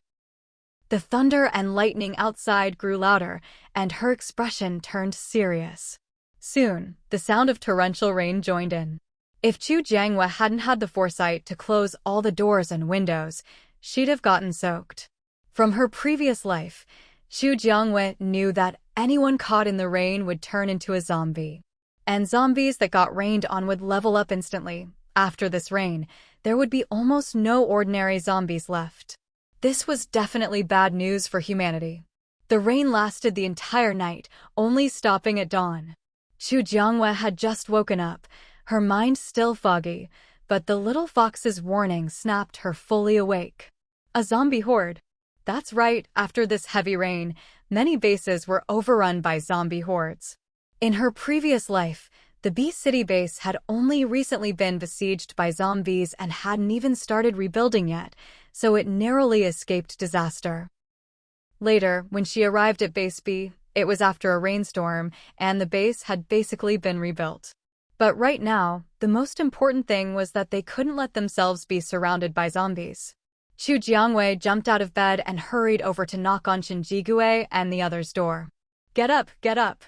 The thunder and lightning outside grew louder, and her expression turned serious. Soon, the sound of torrential rain joined in. If Chu Jiangwei hadn't had the foresight to close all the doors and windows, she'd have gotten soaked. From her previous life, Chu Jiangwei knew that anyone caught in the rain would turn into a zombie. And zombies that got rained on would level up instantly. After this rain, there would be almost no ordinary zombies left. This was definitely bad news for humanity. The rain lasted the entire night, only stopping at dawn. Chu Jiangwei had just woken up, her mind still foggy, but the little fox's warning snapped her fully awake. A zombie horde. That's right, after this heavy rain, many bases were overrun by zombie hordes. In her previous life, the B-City base had only recently been besieged by zombies and hadn't even started rebuilding yet, so it narrowly escaped disaster. Later, when she arrived at Base B, it was after a rainstorm, and the base had basically been rebuilt. But right now, the most important thing was that they couldn't let themselves be surrounded by zombies. Chu Jiangwei jumped out of bed and hurried over to knock on Shinjigue and the other's door. Get up, get up.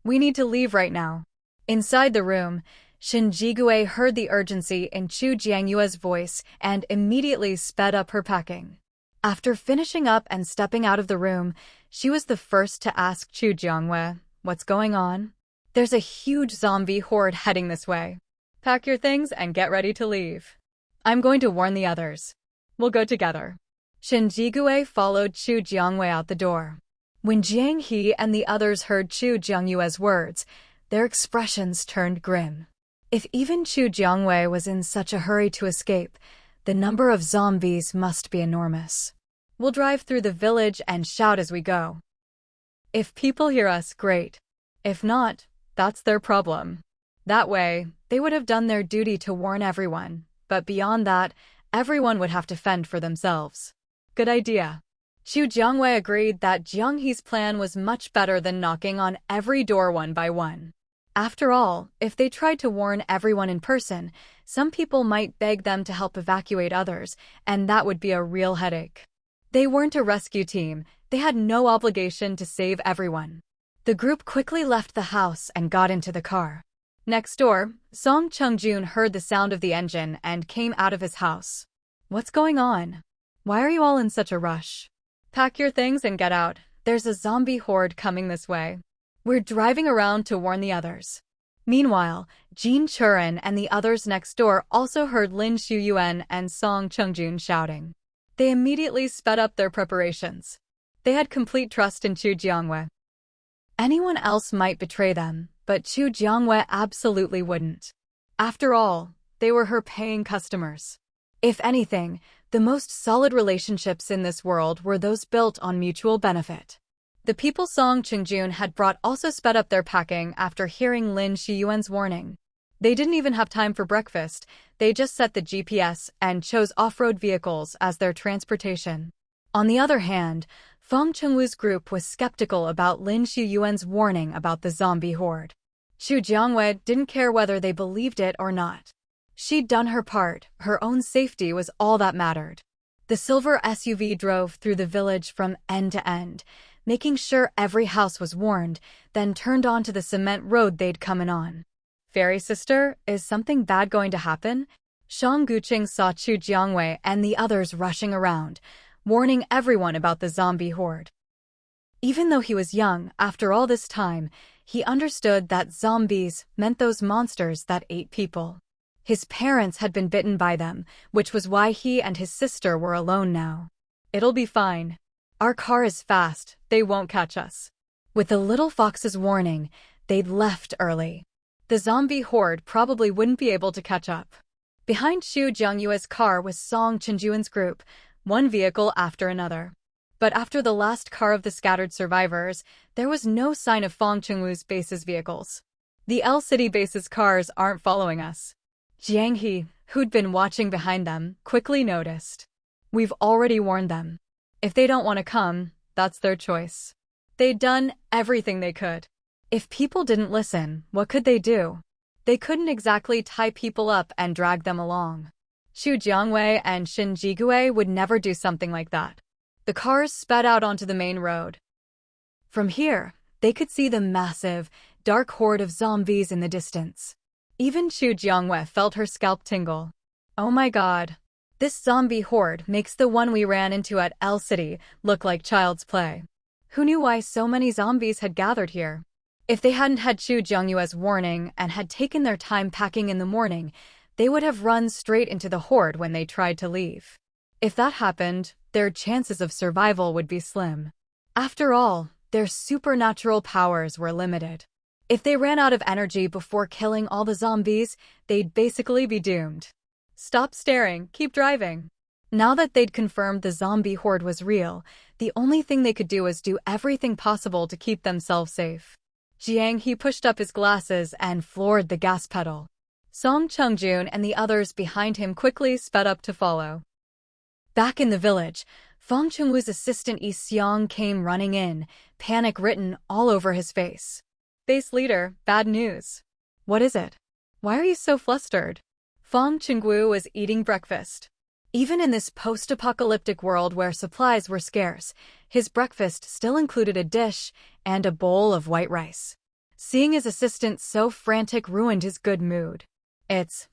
We need to leave right now. Inside the room, Shinjigue heard the urgency in Chu Jiangyue's voice and immediately sped up her packing. After finishing up and stepping out of the room, she was the first to ask Chu Jiangwei, "What's going on?" "There's a huge zombie horde heading this way. Pack your things and get ready to leave. I'm going to warn the others. We'll go together." Shinjigue followed Chu Jiangwei out the door. When Jiang He and the others heard Chu Jiangyue's words, their expressions turned grim. If even Chu Jiangwei was in such a hurry to escape, the number of zombies must be enormous. "We'll drive through the village and shout as we go. If people hear us, great. If not, that's their problem." That way, they would have done their duty to warn everyone, but beyond that, everyone would have to fend for themselves. Good idea. Chu Jiangwei agreed that Jiang He's plan was much better than knocking on every door one by one. After all, if they tried to warn everyone in person, some people might beg them to help evacuate others, and that would be a real headache. They weren't a rescue team, they had no obligation to save everyone. The group quickly left the house and got into the car. Next door, Song Chungjun heard the sound of the engine and came out of his house. "What's going on? Why are you all in such a rush? Pack your things and get out. There's a zombie horde coming this way. We're driving around to warn the others." Meanwhile, Jin Churan and the others next door also heard Lin Shuyuan and Song Chungjun shouting. They immediately sped up their preparations. They had complete trust in Chu Jiangwei. Anyone else might betray them, but Chu Jiangwei absolutely wouldn't. After all, they were her paying customers. If anything, the most solid relationships in this world were those built on mutual benefit. The people Song Qingjun had brought also sped up their packing after hearing Lin Shiyuan's warning. They didn't even have time for breakfast, they just set the GPS and chose off-road vehicles as their transportation. On the other hand, Fong Chingu's group was skeptical about Lin Shiyuan's warning about the zombie horde. Chu Jiangwei didn't care whether they believed it or not. She'd done her part, her own safety was all that mattered. The silver SUV drove through the village from end to end, making sure every house was warned, then turned onto the cement road they'd come in on. Fairy sister, is something bad going to happen? Shang Guqing saw Chu Jiangwei and the others rushing around, warning everyone about the zombie horde. Even though he was young, after all this time, he understood that zombies meant those monsters that ate people. His parents had been bitten by them, which was why he and his sister were alone now. It'll be fine. Our car is fast, they won't catch us. With the little fox's warning, they'd left early. The zombie horde probably wouldn't be able to catch up. Behind Xu Jiangyue's car was Song Qinjuan's group, one vehicle after another. But after the last car of the scattered survivors, there was no sign of Fong Chingu's base's vehicles. The L City base's cars aren't following us. Jiang He, who'd been watching behind them, quickly noticed. We've already warned them. If they don't want to come, that's their choice. They'd done everything they could. If people didn't listen, what could they do? They couldn't exactly tie people up and drag them along. Xu Jiangwei and Xin Jigui would never do something like that. The cars sped out onto the main road. From here, they could see the massive, dark horde of zombies in the distance. Even Xu Jiangwei felt her scalp tingle. Oh my god. This zombie horde makes the one we ran into at L City look like child's play. Who knew why so many zombies had gathered here? If they hadn't had Xu Jiangyue's warning and had taken their time packing in the morning, they would have run straight into the horde when they tried to leave. If that happened, their chances of survival would be slim. After all, their supernatural powers were limited. If they ran out of energy before killing all the zombies, they'd basically be doomed. Stop staring, keep driving. Now that they'd confirmed the zombie horde was real, the only thing they could do was do everything possible to keep themselves safe. Jiang He pushed up his glasses and floored the gas pedal. Song Chengjun and the others behind him quickly sped up to follow. Back in the village, Fong Chingu's assistant Yi Xiang came running in, panic written all over his face. Base leader, bad news. What is it? Why are you so flustered? Fong Chingu was eating breakfast. Even in this post-apocalyptic world where supplies were scarce, his breakfast still included a dish and a bowl of white rice. Seeing his assistant so frantic ruined his good mood. It's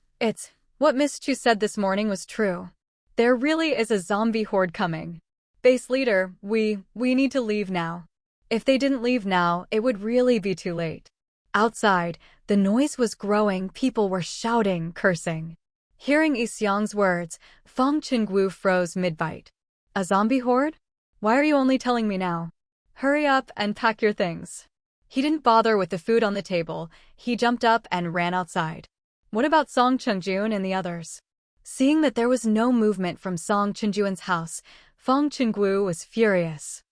what Miss Chu said this morning was true. There really is a zombie horde coming. Base leader, we need to leave now. If they didn't leave now, it would really be too late. Outside, the noise was growing, people were shouting, cursing. Hearing Yi Xiang's words, Fong Chingu froze mid-bite. A zombie horde? Why are you only telling me now? Hurry up and pack your things. He didn't bother with the food on the table, he jumped up and ran outside. What about Song Chengjun and the others? Seeing that there was no movement from Song Chenjuan's house, Fong Chingu was furious.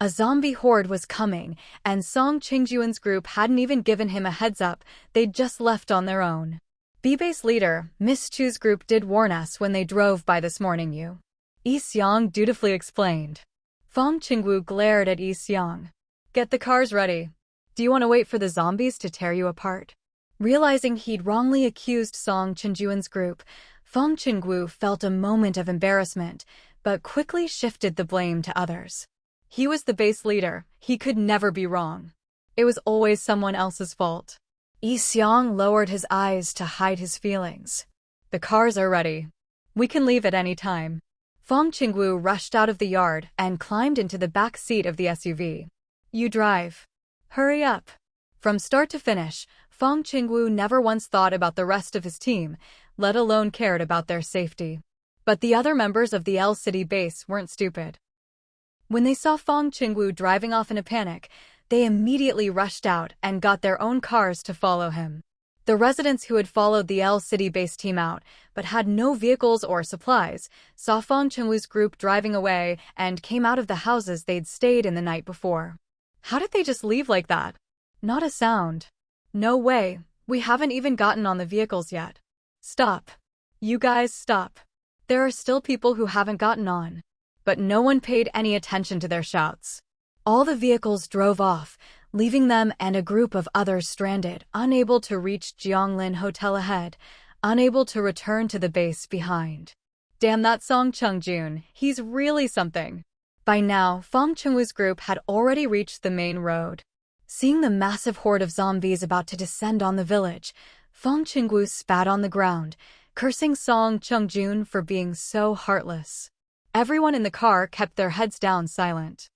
A zombie horde was coming, and Song Chenjuan's group hadn't even given him a heads up, they'd just left on their own. B-Base leader, Miss Chu's group did warn us when they drove by this morning, Yi Xiang dutifully explained. Fong Chingu glared at Yi Xiang. Get the cars ready. Do you want to wait for the zombies to tear you apart? Realizing he'd wrongly accused Song Chenjuan's group, Fong Chingu felt a moment of embarrassment, but quickly shifted the blame to others. He was the base leader, he could never be wrong. It was always someone else's fault. Yi Xiang lowered his eyes to hide his feelings. The cars are ready. We can leave at any time. Fong Chingu rushed out of the yard and climbed into the back seat of the SUV. You drive. Hurry up. From start to finish, Fong Chingu never once thought about the rest of his team, let alone cared about their safety. But the other members of the L City base weren't stupid. When they saw Fong Chingu driving off in a panic, they immediately rushed out and got their own cars to follow him. The residents who had followed the L City-based team out, but had no vehicles or supplies, saw Fong Chingu's group driving away and came out of the houses they'd stayed in the night before. How did they just leave like that? Not a sound. No way, we haven't even gotten on the vehicles yet. Stop. You guys stop. There are still people who haven't gotten on. But no one paid any attention to their shouts. All the vehicles drove off, leaving them and a group of others stranded, unable to reach Jianglin Hotel ahead, unable to return to the base behind. Damn that Song Chungjun, he's really something. By now, Fong Chingu's group had already reached the main road. Seeing the massive horde of zombies about to descend on the village, Fong Chingu spat on the ground, cursing Song Chungjun for being so heartless. Everyone in the car kept their heads down silent.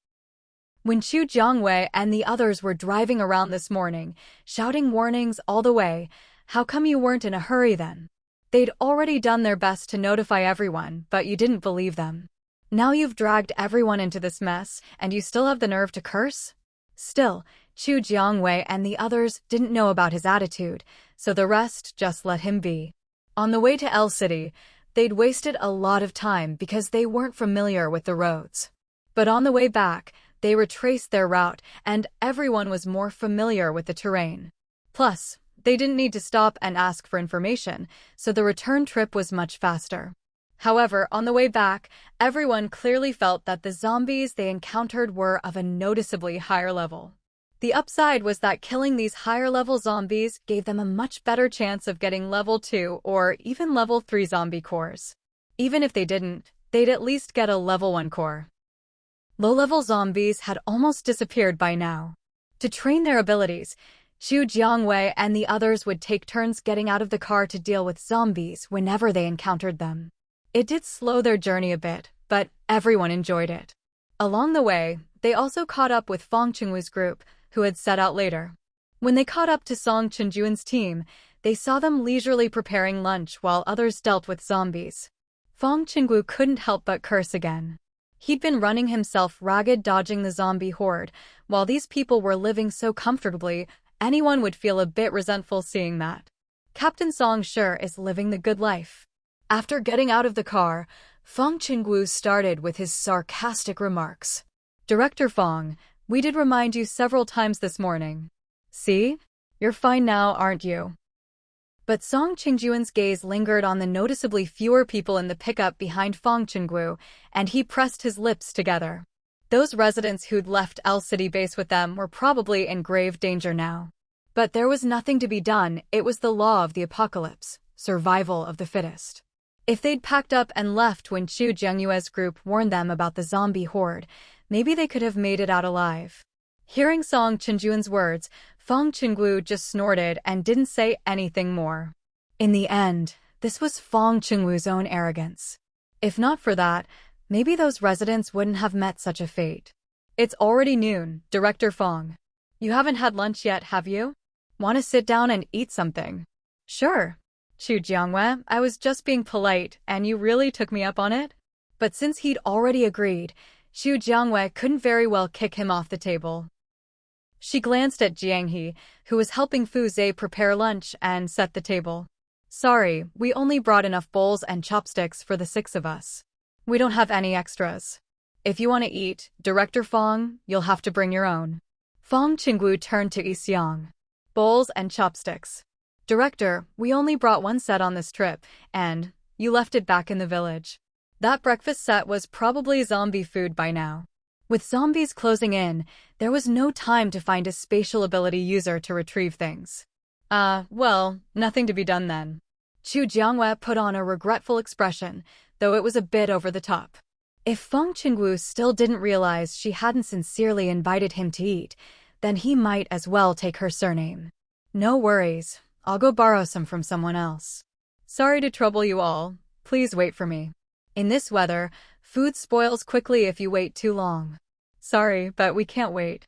When Chu Jiangwei and the others were driving around this morning, shouting warnings all the way, how come you weren't in a hurry then? They'd already done their best to notify everyone, but you didn't believe them. Now you've dragged everyone into this mess, and you still have the nerve to curse? Still, Chu Jiangwei and the others didn't know about his attitude, so the rest just let him be. On the way to L City, they'd wasted a lot of time because they weren't familiar with the roads. But on the way back, they retraced their route, and everyone was more familiar with the terrain. Plus, they didn't need to stop and ask for information, so the return trip was much faster. However, on the way back, everyone clearly felt that the zombies they encountered were of a noticeably higher level. The upside was that killing these higher-level zombies gave them a much better chance of getting level 2 or even level 3 zombie cores. Even if they didn't, they'd at least get a level 1 core. Low-level zombies had almost disappeared by now. To train their abilities, Chu Jiangwei and the others would take turns getting out of the car to deal with zombies whenever they encountered them. It did slow their journey a bit, but everyone enjoyed it. Along the way, they also caught up with Fong Chingu's group, who had set out later. When they caught up to Song Chunjuan's team, they saw them leisurely preparing lunch while others dealt with zombies. Fong Chingu couldn't help but curse again. He'd been running himself ragged dodging the zombie horde, while these people were living so comfortably, anyone would feel a bit resentful seeing that. Captain Song sure is living the good life. After getting out of the car, Fong Chingu started with his sarcastic remarks. Director Fong, we did remind you several times this morning. See? You're fine now, aren't you? But Song Chingjuan's gaze lingered on the noticeably fewer people in the pickup behind Fong Chingu, and he pressed his lips together. Those residents who'd left L City base with them were probably in grave danger now. But there was nothing to be done. It was the law of the apocalypse, survival of the fittest. If they'd packed up and left when Chu Jiangyue's group warned them about the zombie horde, maybe they could have made it out alive. Hearing Song Chingjuan's words, Fong Chingu just snorted and didn't say anything more. In the end, this was Fong Chingu's own arrogance. If not for that, maybe those residents wouldn't have met such a fate. It's already noon, Director Fong. You haven't had lunch yet, have you? Want to sit down and eat something? Sure. Chu Jiangwei, I was just being polite, and you really took me up on it? But since he'd already agreed, Chu Jiangwei couldn't very well kick him off the table. She glanced at Jianghe, who was helping Fu Zhe prepare lunch and set the table. Sorry, we only brought enough bowls and chopsticks for the 6 of us. We don't have any extras. If you want to eat, Director Fong, you'll have to bring your own. Fong Chingu turned to Yixiang. Bowls and chopsticks. Director, we only brought 1 set on this trip, and you left it back in the village. That breakfast set was probably zombie food by now. With zombies closing in, there was no time to find a spatial ability user to retrieve things. Well, nothing to be done then. Chu Jiangwei put on a regretful expression, though it was a bit over the top. If Fong Chingu still didn't realize she hadn't sincerely invited him to eat, then he might as well take her surname. No worries, I'll go borrow some from someone else. Sorry to trouble you all, please wait for me. In this weather, food spoils quickly if you wait too long. Sorry, but we can't wait.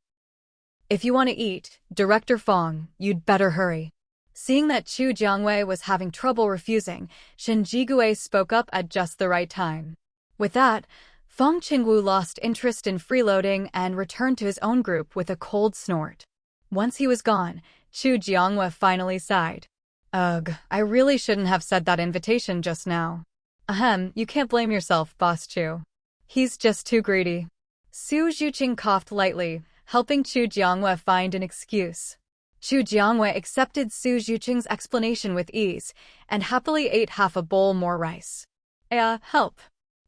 If you want to eat, Director Fong, you'd better hurry. Seeing that Chu Jiangwei was having trouble refusing, Shen Jigue spoke up at just the right time. With that, Fong Chingu lost interest in freeloading and returned to his own group with a cold snort. Once he was gone, Chu Jianghua finally sighed. Ugh, I really shouldn't have said that invitation just now. Ahem, you can't blame yourself, Boss Chu. He's just too greedy. Su Zhuqing coughed lightly, helping Chu Jianghua find an excuse. Chu Jianghua accepted Su Zhuqing's explanation with ease, and happily ate half a bowl more rice. Help.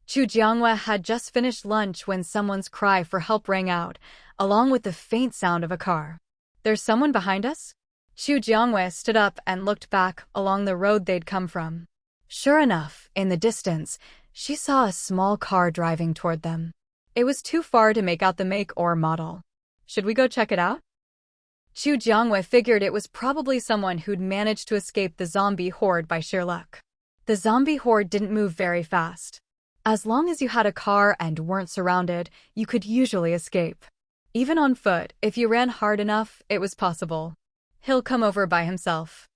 Chu Jianghua had just finished lunch when someone's cry for help rang out, along with the faint sound of a car. There's someone behind us? Chu Jianghua stood up and looked back along the road they'd come from. Sure enough, in the distance, she saw a small car driving toward them. It was too far to make out the make or model. Should we go check it out? Chu Jianghua figured it was probably someone who'd managed to escape the zombie horde by sheer luck. The zombie horde didn't move very fast. As long as you had a car and weren't surrounded, you could usually escape. Even on foot, if you ran hard enough, it was possible. He'll come over by himself.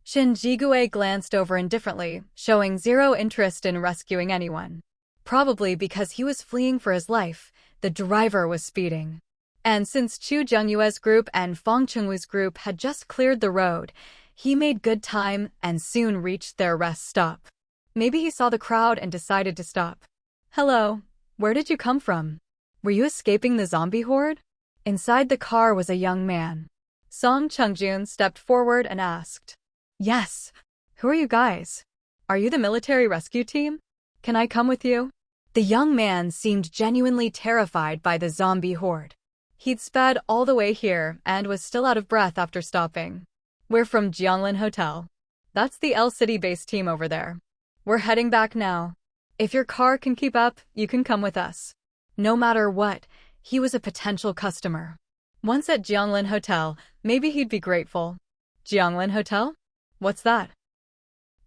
Shin Jigue glanced over indifferently, showing zero interest in rescuing anyone. Probably because he was fleeing for his life, the driver was speeding. And since Chu Jianghua's group and Fong Chingu's group had just cleared the road, he made good time and soon reached their rest stop. Maybe he saw the crowd and decided to stop. Hello, where did you come from? Were you escaping the zombie horde? Inside the car was a young man. Song Chungjun stepped forward and asked. Yes. Who are you guys? Are you the military rescue team? Can I come with you? The young man seemed genuinely terrified by the zombie horde. He'd sped all the way here and was still out of breath after stopping. We're from Jianglin Hotel. That's the L City-based team over there. We're heading back now. If your car can keep up, you can come with us. No matter what, he was a potential customer. Once at Jianglin Hotel, maybe he'd be grateful. Jianglin Hotel? What's that?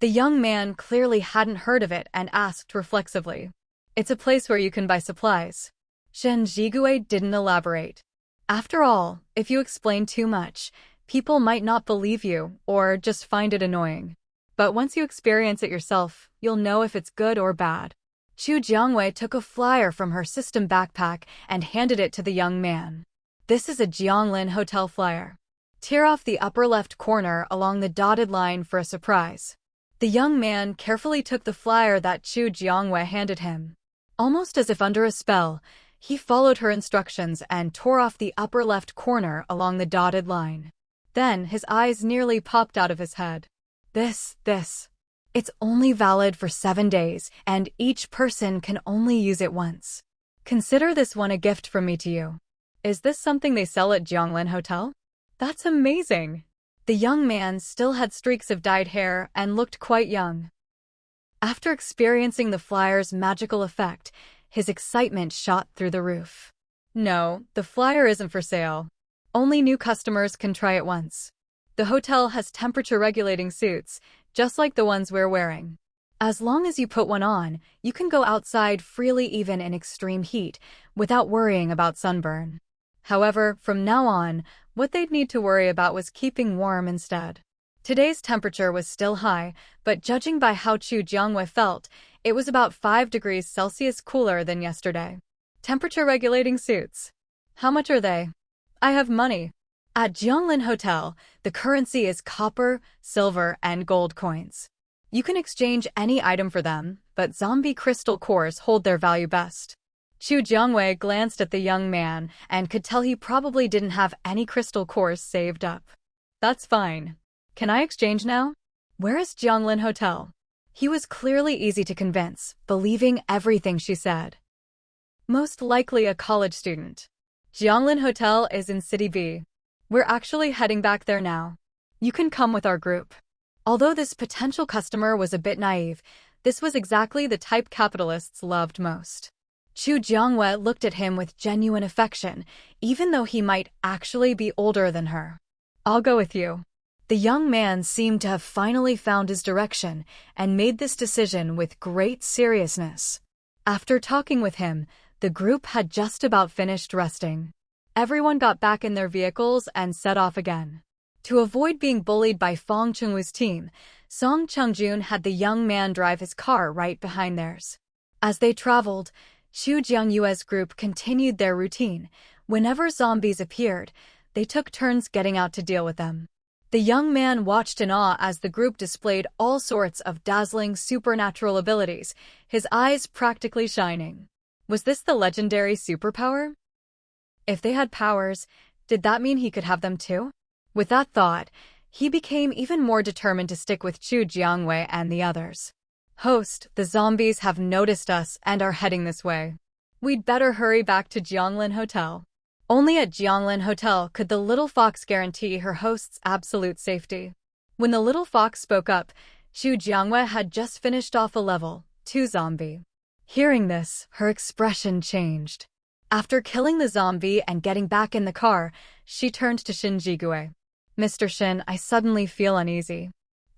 The young man clearly hadn't heard of it and asked reflexively. It's a place where you can buy supplies. Shen Jigue didn't elaborate. After all, if you explain too much, people might not believe you or just find it annoying. But once you experience it yourself, you'll know if it's good or bad. Chu Jianghua took a flyer from her system backpack and handed it to the young man. This is a Jianglin Hotel flyer. Tear off the upper left corner along the dotted line for a surprise. The young man carefully took the flyer that Chu Jianghua handed him. Almost as if under a spell, he followed her instructions and tore off the upper left corner along the dotted line. Then his eyes nearly popped out of his head. This. It's only valid for 7 days, and each person can only use it once. Consider this one a gift from me to you. Is this something they sell at Jianglin Hotel? That's amazing. The young man still had streaks of dyed hair and looked quite young. After experiencing the flyer's magical effect, his excitement shot through the roof. No, the flyer isn't for sale. Only new customers can try it once. The hotel has temperature-regulating suits, just like the ones we're wearing. As long as you put one on, you can go outside freely even in extreme heat, without worrying about sunburn. However, from now on, what they'd need to worry about was keeping warm instead. Today's temperature was still high, but judging by how Chu Jianghua felt, it was about 5 degrees Celsius cooler than yesterday. Temperature-regulating suits. How much are they? I have money. At Jianglin Hotel, the currency is copper, silver, and gold coins. You can exchange any item for them, but zombie crystal cores hold their value best. Chu Jianghua glanced at the young man and could tell he probably didn't have any crystal cores saved up. That's fine. Can I exchange now? Where is Jianglin Hotel? He was clearly easy to convince, believing everything she said. Most likely a college student. Jianglin Hotel is in City B. We're actually heading back there now. You can come with our group. Although this potential customer was a bit naive, this was exactly the type capitalists loved most. Chu Jianghua looked at him with genuine affection, even though he might actually be older than her. I'll go with you. The young man seemed to have finally found his direction and made this decision with great seriousness. After talking with him, the group had just about finished resting. Everyone got back in their vehicles and set off again. To avoid being bullied by Fong Chingu's team, Song Chungjun had the young man drive his car right behind theirs. As they traveled, Xu Jiangyue's group continued their routine. Whenever zombies appeared, they took turns getting out to deal with them. The young man watched in awe as the group displayed all sorts of dazzling supernatural abilities, his eyes practically shining. Was this the legendary superpower? If they had powers, did that mean he could have them too? With that thought, he became even more determined to stick with Xu Jiangwei and the others. Host, the zombies have noticed us and are heading this way. We'd better hurry back to Jianglin Hotel. Only at Jianglin Hotel could the little fox guarantee her host's absolute safety. When the little fox spoke up, Xu Jiangwei had just finished off a level 2 zombie. Hearing this, her expression changed. After killing the zombie and getting back in the car, she turned to Shin Jigue. Mr. Shin, I suddenly feel uneasy.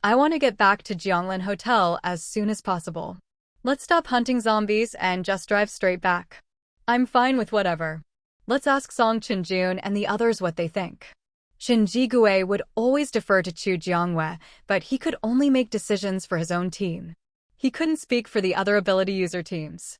I want to get back to Jianglin Hotel as soon as possible. Let's stop hunting zombies and just drive straight back. I'm fine with whatever. Let's ask Song Chinjun and the others what they think. Shin Jigue would always defer to Xu Jiangwei, but he could only make decisions for his own team. He couldn't speak for the other ability user teams.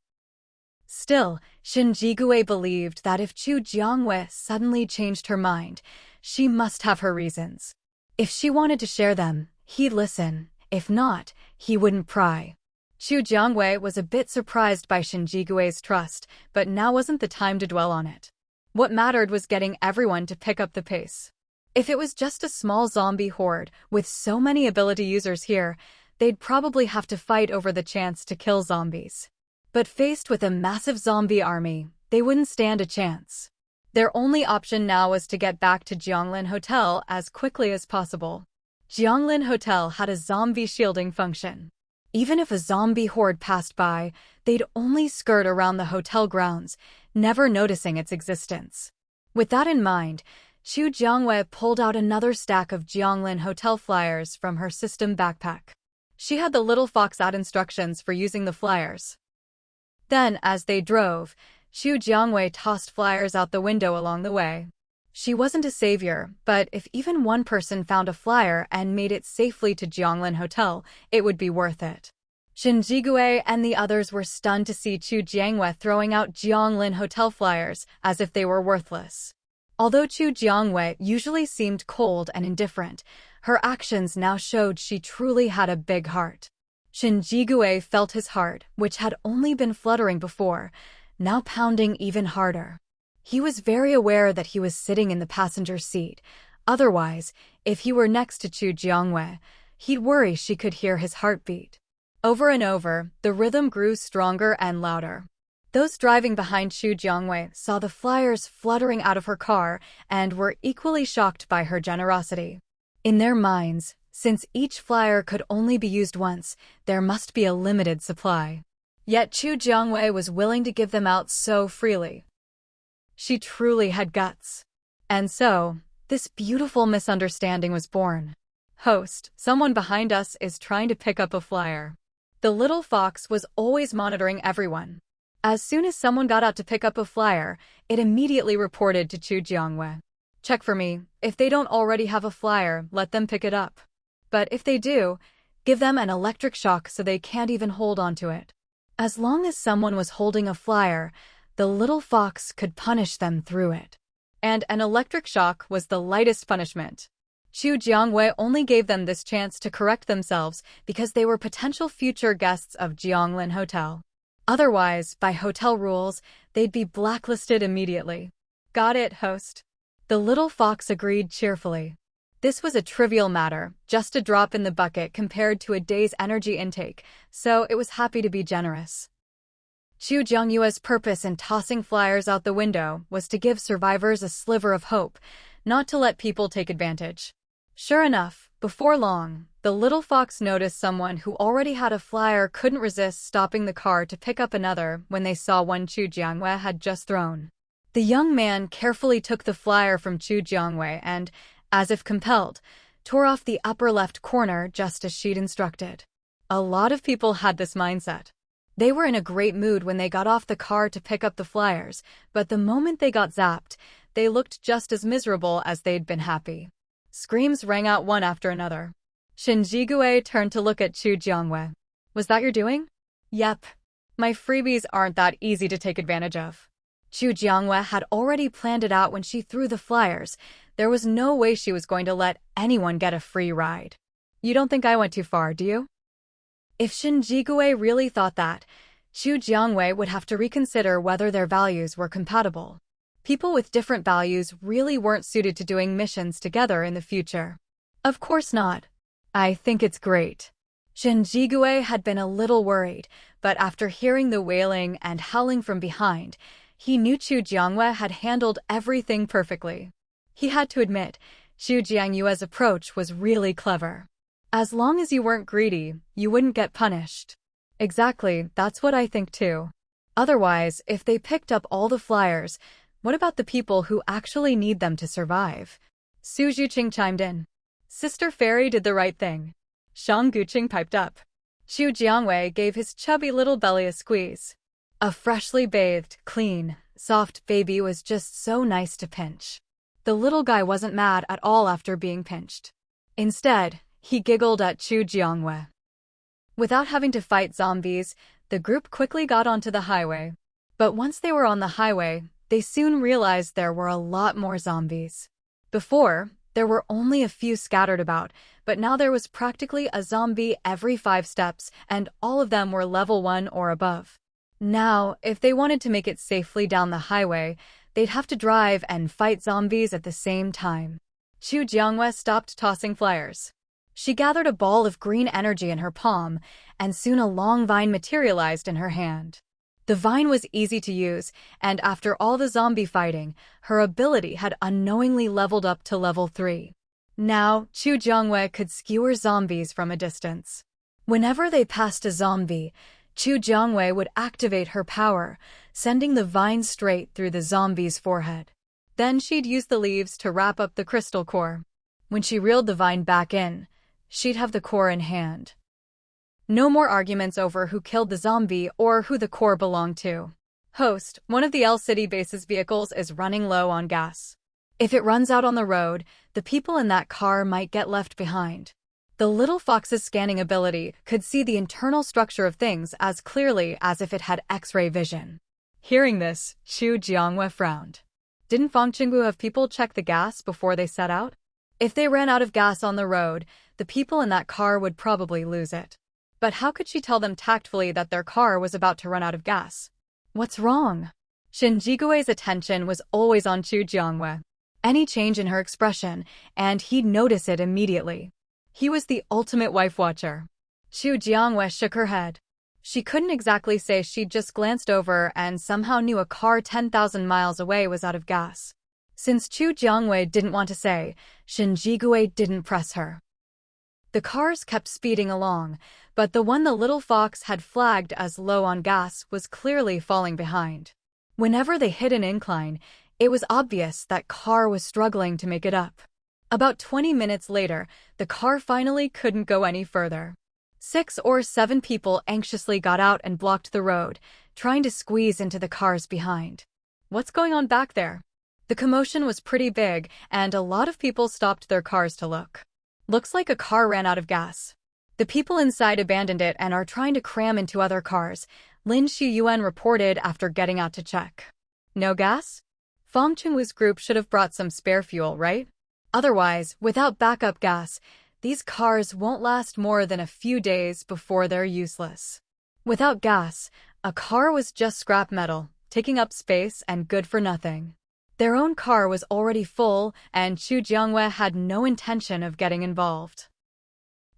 Still, Shin Jigue believed that if Xu Jiangwei suddenly changed her mind, she must have her reasons. If she wanted to share them, he'd listen. If not, he wouldn't pry. Xu Jiangwei was a bit surprised by Shin Jigue's trust, but now wasn't the time to dwell on it. What mattered was getting everyone to pick up the pace. If it was just a small zombie horde with so many ability users here, they'd probably have to fight over the chance to kill zombies. But faced with a massive zombie army, they wouldn't stand a chance. Their only option now was to get back to Jianglin Hotel as quickly as possible. Jianglin Hotel had a zombie shielding function. Even if a zombie horde passed by, they'd only skirt around the hotel grounds, never noticing its existence. With that in mind, Xu Jiangwei pulled out another stack of Jianglin Hotel flyers from her system backpack. She had the little fox add instructions for using the flyers. Then, as they drove, Xu Jiangwei tossed flyers out the window along the way. She wasn't a savior, but if even one person found a flyer and made it safely to Jianglin Hotel, it would be worth it. Shin Jigue and the others were stunned to see Xu Jiangwei throwing out Jianglin Hotel flyers as if they were worthless. Although Xu Jiangwei usually seemed cold and indifferent, her actions now showed she truly had a big heart. Shin Jigue felt his heart, which had only been fluttering before, now pounding even harder. He was very aware that he was sitting in the passenger seat. Otherwise, if he were next to Xu Jiangwei, he'd worry she could hear his heartbeat. Over and over, the rhythm grew stronger and louder. Those driving behind Xu Jiangwei saw the flyers fluttering out of her car and were equally shocked by her generosity. In their minds, since each flyer could only be used once, there must be a limited supply. Yet Xu Jiangwei was willing to give them out so freely. She truly had guts. And so, this beautiful misunderstanding was born. Host, someone behind us is trying to pick up a flyer. The little fox was always monitoring everyone. As soon as someone got out to pick up a flyer, it immediately reported to Xu Jiangwei. Check for me. If they don't already have a flyer, let them pick it up. But if they do, give them an electric shock so they can't even hold onto it. As long as someone was holding a flyer, the little fox could punish them through it. And an electric shock was the lightest punishment. Xu Jiangwei only gave them this chance to correct themselves because they were potential future guests of Jianglin Hotel. Otherwise, by hotel rules, they'd be blacklisted immediately. Got it, host. The little fox agreed cheerfully. This was a trivial matter, just a drop in the bucket compared to a day's energy intake, so it was happy to be generous. Xu Jiangyue's purpose in tossing flyers out the window was to give survivors a sliver of hope, not to let people take advantage. Sure enough, before long, the little fox noticed someone who already had a flyer couldn't resist stopping the car to pick up another when they saw one Xu Jiangwei had just thrown. The young man carefully took the flyer from Xu Jiangwei and, as if compelled, tore off the upper left corner just as she'd instructed. A lot of people had this mindset. They were in a great mood when they got off the car to pick up the flyers, but the moment they got zapped, they looked just as miserable as they'd been happy. Screams rang out one after another. Shin Jigue turned to look at Xu Jiangwei. Was that your doing? Yep. My freebies aren't that easy to take advantage of. Chu Jiangwei had already planned it out when she threw the flyers. There was no way she was going to let anyone get a free ride. You don't think I went too far, do you? If Shin Jigui really thought that, Chu Jiangwei would have to reconsider whether their values were compatible. People with different values really weren't suited to doing missions together in the future. Of course not. I think it's great. Shin Jigui had been a little worried, but after hearing the wailing and howling from behind, he knew Chu Jiangwei had handled everything perfectly. He had to admit, Chu Jiangyue's approach was really clever. As long as you weren't greedy, you wouldn't get punished. Exactly, that's what I think too. Otherwise, if they picked up all the flyers, what about the people who actually need them to survive? Su Zhuqing chimed in. Sister Fairy did the right thing. Shang Guqing piped up. Chu Jiangwei gave his chubby little belly a squeeze. A freshly bathed, clean, soft baby was just so nice to pinch. The little guy wasn't mad at all after being pinched. Instead, he giggled at Chu Jiangwei. Without having to fight zombies, the group quickly got onto the highway. But once they were on the highway, they soon realized there were a lot more zombies. Before, there were only a few scattered about, but now there was practically a zombie every 5 steps, and all of them were level 1 or above. Now, if they wanted to make it safely down the highway, they'd have to drive and fight zombies at the same time. Chu Jiangwei stopped tossing flyers. She gathered a ball of green energy in her palm, and soon a long vine materialized in her hand. The vine was easy to use, and after all the zombie fighting, her ability had unknowingly leveled up to level 3. Now, Chu Jiangwei could skewer zombies from a distance. Whenever they passed a zombie, Chu Jiangwei would activate her power, sending the vine straight through the zombie's forehead. Then she'd use the leaves to wrap up the crystal core. When she reeled the vine back in, she'd have the core in hand. No more arguments over who killed the zombie or who the core belonged to. Host, one of the L City base's vehicles is running low on gas. If it runs out on the road, the people in that car might get left behind. The little fox's scanning ability could see the internal structure of things as clearly as if it had X-ray vision. Hearing this, Chu Jiangwei frowned. Didn't Fong Chingu have people check the gas before they set out? If they ran out of gas on the road, the people in that car would probably lose it. But how could she tell them tactfully that their car was about to run out of gas? What's wrong? Shin Jigui's attention was always on Chu Jiangwei. Any change in her expression, and he'd notice it immediately. He was the ultimate wife watcher. Chu Jiangwei shook her head. She couldn't exactly say she'd just glanced over and somehow knew a car 10,000 miles away was out of gas. Since Chu Jiangwei didn't want to say, Shin Jigui didn't press her. The cars kept speeding along, but the one the little fox had flagged as low on gas was clearly falling behind. Whenever they hit an incline, it was obvious that car was struggling to make it up. About 20 minutes later, the car finally couldn't go any further. 6 or 7 people anxiously got out and blocked the road, trying to squeeze into the cars behind. What's going on back there? The commotion was pretty big, and a lot of people stopped their cars to look. Looks like a car ran out of gas. The people inside abandoned it and are trying to cram into other cars, Lin Shiyuan reported after getting out to check. No gas? Fong Chingu's group should have brought some spare fuel, right? Otherwise, without backup gas, these cars won't last more than a few days before they're useless. Without gas, a car was just scrap metal, taking up space and good for nothing. Their own car was already full, and Chu Jiangwei had no intention of getting involved.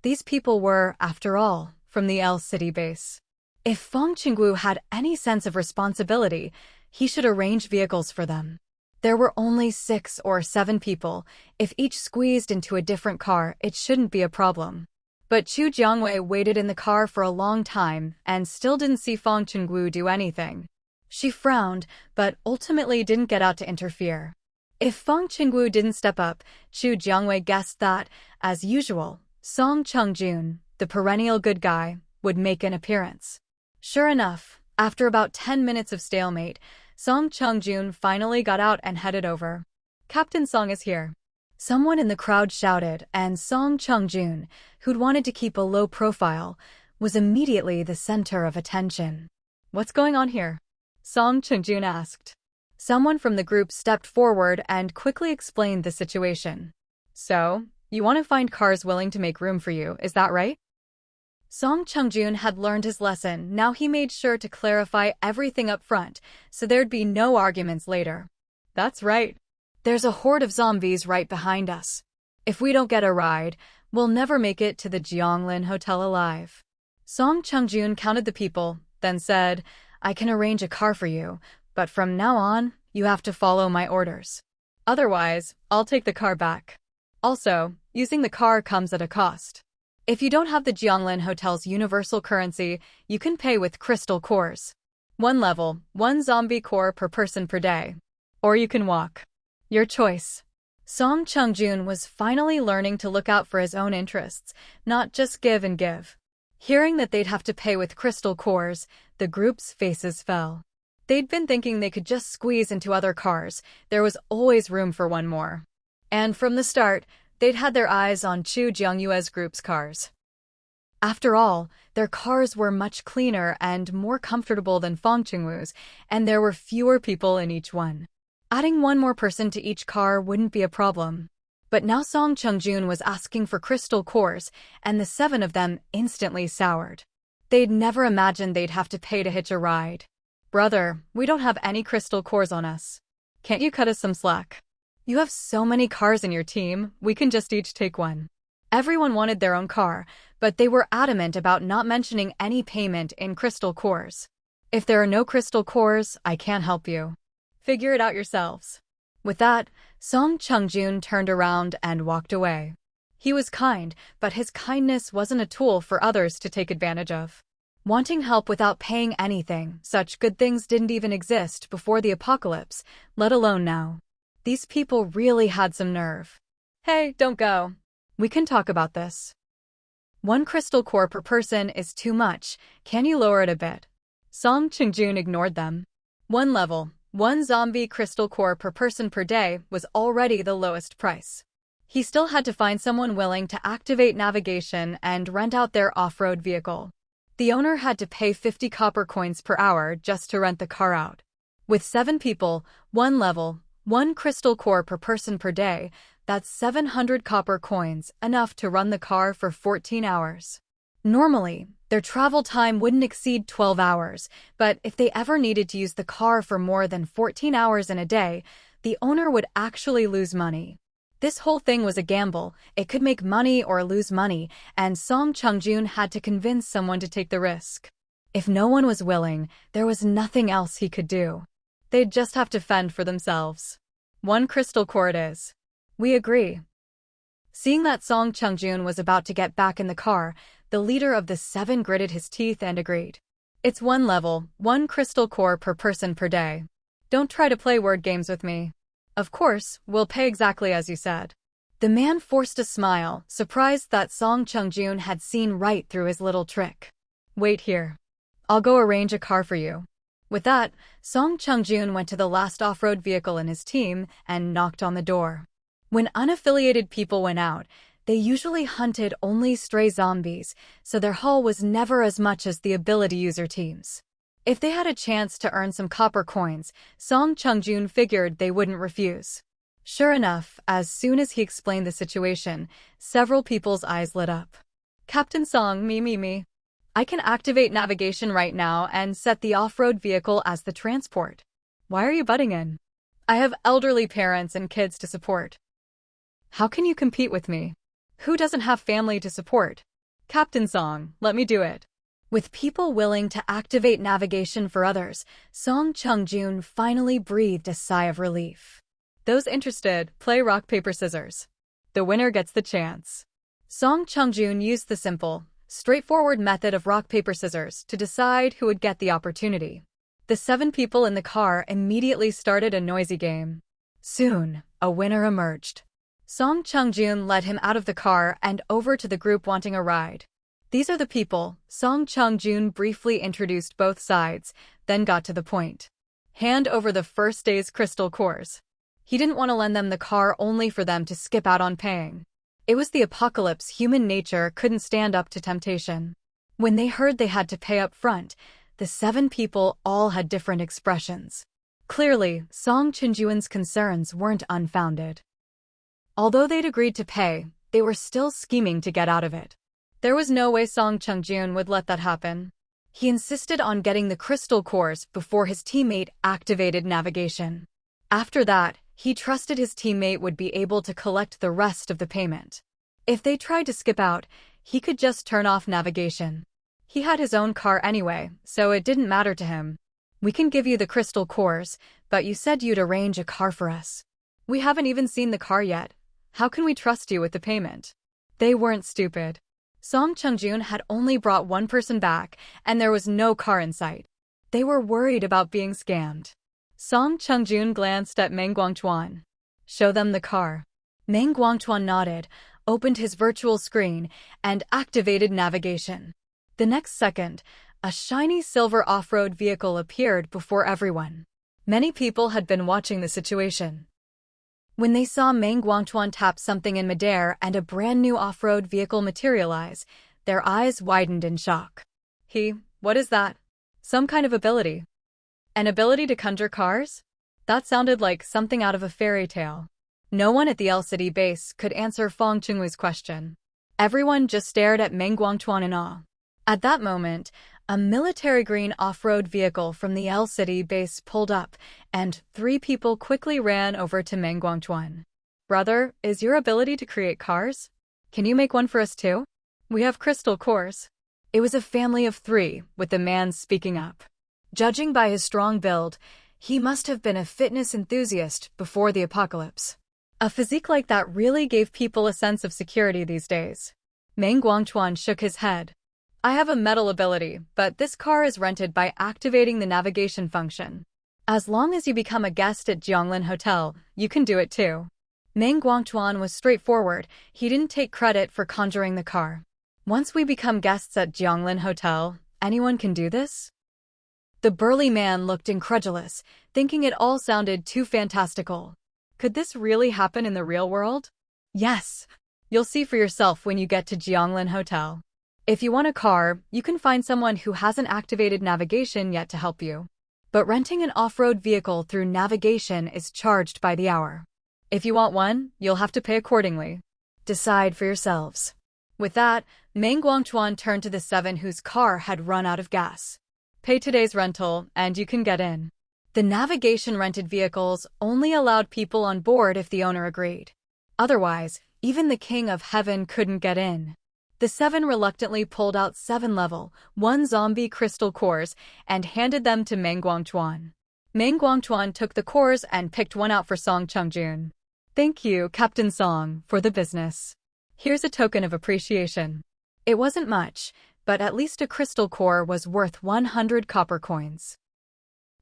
These people were, after all, from the L City base. If Fong Chingu had any sense of responsibility, he should arrange vehicles for them. There were only 6 or 7 people. If each squeezed into a different car, it shouldn't be a problem. But Chu Jiangwei waited in the car for a long time and still didn't see Fong Chingu do anything. She frowned, but ultimately didn't get out to interfere. If Fong Chingu didn't step up, Chu Jiangwei guessed that, as usual, Song Chungjun, the perennial good guy, would make an appearance. Sure enough, after about 10 minutes of stalemate, Song Chungjun finally got out and headed over. Captain Song is here. Someone in the crowd shouted, and Song Chungjun, who'd wanted to keep a low profile, was immediately the center of attention. What's going on here? Song Chingu asked. Someone from the group stepped forward and quickly explained the situation. So, you want to find cars willing to make room for you, is that right? Song Chingu had learned his lesson. Now he made sure to clarify everything up front, so there'd be no arguments later. That's right. There's a horde of zombies right behind us. If we don't get a ride, we'll never make it to the Jianglin Hotel alive. Song Chingu counted the people, then said, I can arrange a car for you, but from now on, you have to follow my orders. Otherwise, I'll take the car back. Also, using the car comes at a cost. If you don't have the Jianglin Hotel's universal currency, you can pay with crystal cores. 1 level, 1 zombie core per person per day. Or you can walk. Your choice. Song Chingu was finally learning to look out for his own interests, not just give and give. Hearing that they'd have to pay with crystal cores, the group's faces fell. They'd been thinking they could just squeeze into other cars. There was always room for one more. And from the start, they'd had their eyes on Chu Jiangyue's group's cars. After all, their cars were much cleaner and more comfortable than Fong Chingu's, and there were fewer people in each one. Adding one more person to each car wouldn't be a problem. But now Song Chingu was asking for crystal cores, and the 7 of them instantly soured. They'd never imagined they'd have to pay to hitch a ride. Brother, we don't have any crystal cores on us. Can't you cut us some slack? You have so many cars in your team, we can just each take one. Everyone wanted their own car, but they were adamant about not mentioning any payment in crystal cores. If there are no crystal cores, I can't help you. Figure it out yourselves. With that, Song Chingu turned around and walked away. He was kind, but his kindness wasn't a tool for others to take advantage of. Wanting help without paying anything, such good things didn't even exist before the apocalypse, let alone now. These people really had some nerve. Hey, don't go. We can talk about this. 1 crystal core per person is too much. Can you lower it a bit? Song Chingu ignored them. 1 level, 1 zombie crystal core per person per day was already the lowest price. He still had to find someone willing to activate navigation and rent out their off-road vehicle. The owner had to pay 50 copper coins per hour just to rent the car out. With 7 people, 1 level, 1 crystal core per person per day, that's 700 copper coins, enough to run the car for 14 hours. Normally, their travel time wouldn't exceed 12 hours, but if they ever needed to use the car for more than 14 hours in a day, the owner would actually lose money. This whole thing was a gamble. It could make money or lose money, and Song Chingu had to convince someone to take the risk. If no one was willing, there was nothing else he could do. They'd just have to fend for themselves. 1 crystal core it is. We agree. Seeing that Song Chingu was about to get back in the car, the leader of the 7 gritted his teeth and agreed. It's 1 level, 1 crystal core per person per day. Don't try to play word games with me. Of course, we'll pay exactly as you said. The man forced a smile, surprised that Song Chingu had seen right through his little trick. Wait here. I'll go arrange a car for you. With that, Song Chingu went to the last off-road vehicle in his team and knocked on the door. When unaffiliated people went out, they usually hunted only stray zombies, so their haul was never as much as the ability user teams. If they had a chance to earn some copper coins, Song Chingu figured they wouldn't refuse. Sure enough, as soon as he explained the situation, several people's eyes lit up. Captain Song, me. I can activate navigation right now and set the off-road vehicle as the transport. Why are you butting in? I have elderly parents and kids to support. How can you compete with me? Who doesn't have family to support? Captain Song, let me do it. With people willing to activate navigation for others, Song Chingu finally breathed a sigh of relief. Those interested, play rock, paper, scissors. The winner gets the chance. Song Chingu used the simple, straightforward method of rock, paper, scissors to decide who would get the opportunity. The 7 people in the car immediately started a noisy game. Soon, a winner emerged. Song Chingu led him out of the car and over to the group wanting a ride. These are the people. Song Chingu briefly introduced both sides, then got to the point. Hand over the first day's crystal cores. He didn't want to lend them the car only for them to skip out on paying. It was the apocalypse. Human nature couldn't stand up to temptation. When they heard they had to pay up front, the 7 people all had different expressions. Clearly, Fong Chingu's concerns weren't unfounded. Although they'd agreed to pay, they were still scheming to get out of it. There was no way Fong Chingu would let that happen. He insisted on getting the crystal cores before his teammate activated navigation. After that, he trusted his teammate would be able to collect the rest of the payment. If they tried to skip out, he could just turn off navigation. He had his own car anyway, so it didn't matter to him. We can give you the crystal cores, but you said you'd arrange a car for us. We haven't even seen the car yet. How can we trust you with the payment? They weren't stupid. Fong Chingu had only brought one person back, and there was no car in sight. They were worried about being scammed. Fong Chingu glanced at Meng Guangchuan. Show them the car. Meng Guangchuan nodded, opened his virtual screen, and activated navigation. The next second, a shiny silver off-road vehicle appeared before everyone. Many people had been watching the situation. When they saw Meng Guangchuan tap something in midair and a brand new off-road vehicle materialize, their eyes widened in shock. What is that? Some kind of ability. An ability to conjure cars? That sounded like something out of a fairy tale. No one at the L City base could answer Fong Chingu's question. Everyone just stared at Meng Guangchuan in awe. At that moment, a military green off-road vehicle from the L City base pulled up, and 3 people quickly ran over to Meng Guangchuan. Brother, is your ability to create cars? Can you make one for us too? We have crystal cores. It was a family of 3, with the man speaking up. Judging by his strong build, he must have been a fitness enthusiast before the apocalypse. A physique like that really gave people a sense of security these days. Meng Guangchuan shook his head. I have a metal ability, but this car is rented by activating the navigation function. As long as you become a guest at Jianglin Hotel, you can do it too. Meng Guangchuan was straightforward. He didn't take credit for conjuring the car. Once we become guests at Jianglin Hotel, anyone can do this? The burly man looked incredulous, thinking it all sounded too fantastical. Could this really happen in the real world? Yes. You'll see for yourself when you get to Jianglin Hotel. If you want a car, you can find someone who hasn't activated navigation yet to help you. But renting an off-road vehicle through navigation is charged by the hour. If you want one, you'll have to pay accordingly. Decide for yourselves. With that, Meng Guangchuan turned to the 7 whose car had run out of gas. Pay today's rental, and you can get in. The navigation-rented vehicles only allowed people on board if the owner agreed. Otherwise, even the King of Heaven couldn't get in. The 7 reluctantly pulled out 7 level 1 zombie crystal cores and handed them to Meng Guangchuan. Meng Guangchuan took the cores and picked one out for Fong Chingu. Thank you, Captain Song, for the business. Here's a token of appreciation. It wasn't much, but at least a crystal core was worth 100 copper coins.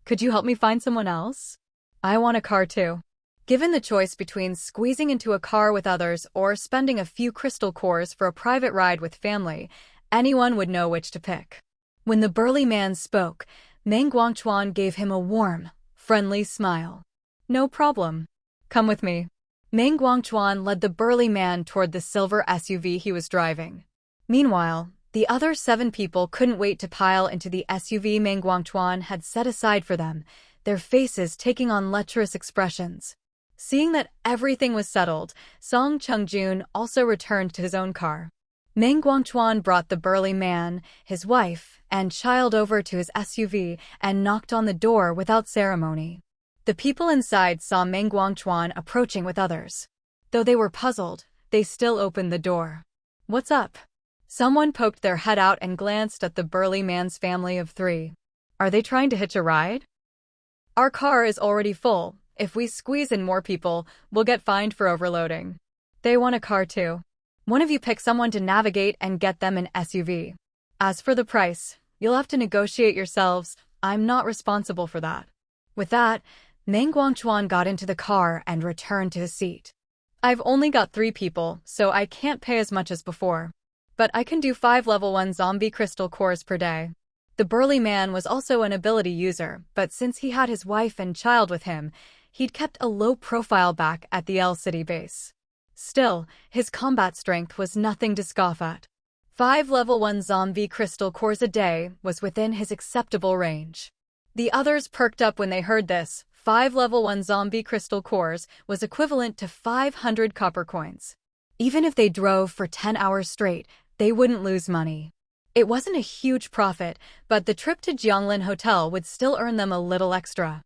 Could you help me find someone else? I want a car too. Given the choice between squeezing into a car with others or spending a few crystal cores for a private ride with family, anyone would know which to pick. When the burly man spoke, Meng Guangchuan gave him a warm, friendly smile. No problem. Come with me. Meng Guangchuan led the burly man toward the silver SUV he was driving. Meanwhile, the other 7 people couldn't wait to pile into the SUV Meng Guangchuan had set aside for them, their faces taking on lecherous expressions. Seeing that everything was settled, Fong Chingu also returned to his own car. Meng Guangchuan brought the burly man, his wife, and child over to his SUV and knocked on the door without ceremony. The people inside saw Meng Guangchuan approaching with others. Though they were puzzled, they still opened the door. What's up? Someone poked their head out and glanced at the burly man's family of 3. Are they trying to hitch a ride? Our car is already full. If we squeeze in more people, we'll get fined for overloading. They want a car too. One of you pick someone to navigate and get them an SUV. As for the price, you'll have to negotiate yourselves. I'm not responsible for that. With that, Meng Guangchuan got into the car and returned to his seat. I've only got 3 people, so I can't pay as much as before. But I can do 5 level 1 zombie crystal cores per day. The burly man was also an ability user, but since he had his wife and child with him, he'd kept a low profile back at the L City base. Still, his combat strength was nothing to scoff at. 5 level 1 zombie crystal cores a day was within his acceptable range. The others perked up when they heard this. 5 level 1 zombie crystal cores was equivalent to 500 copper coins. Even if they drove for 10 hours straight, they wouldn't lose money. It wasn't a huge profit, but the trip to Jianglin Hotel would still earn them a little extra.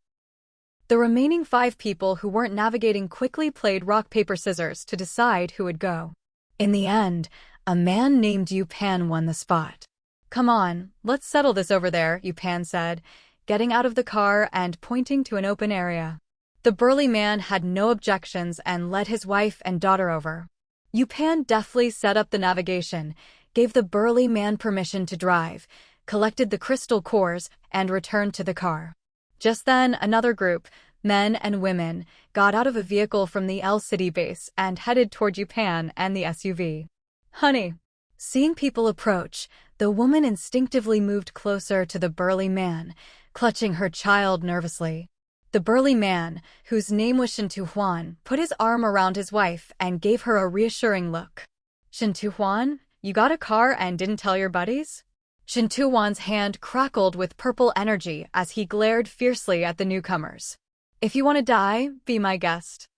The remaining 5 people who weren't navigating quickly played rock, paper, scissors to decide who would go. In the end, a man named Yupan won the spot. "Come on, let's settle this over there," Yupan said, getting out of the car and pointing to an open area. The burly man had no objections and led his wife and daughter over. Yupan deftly set up the navigation, gave the burly man permission to drive, collected the crystal cores, and returned to the car. Just then, another group, men and women, got out of a vehicle from the L City base and headed toward Yupan and the SUV. "Honey." Seeing people approach, the woman instinctively moved closer to the burly man, clutching her child nervously. The burly man, whose name was Shintu Huan, put his arm around his wife and gave her a reassuring look. "Shintu Huan, you got a car and didn't tell your buddies?" Shintu Huan's hand crackled with purple energy as he glared fiercely at the newcomers. "If you want to die, be my guest."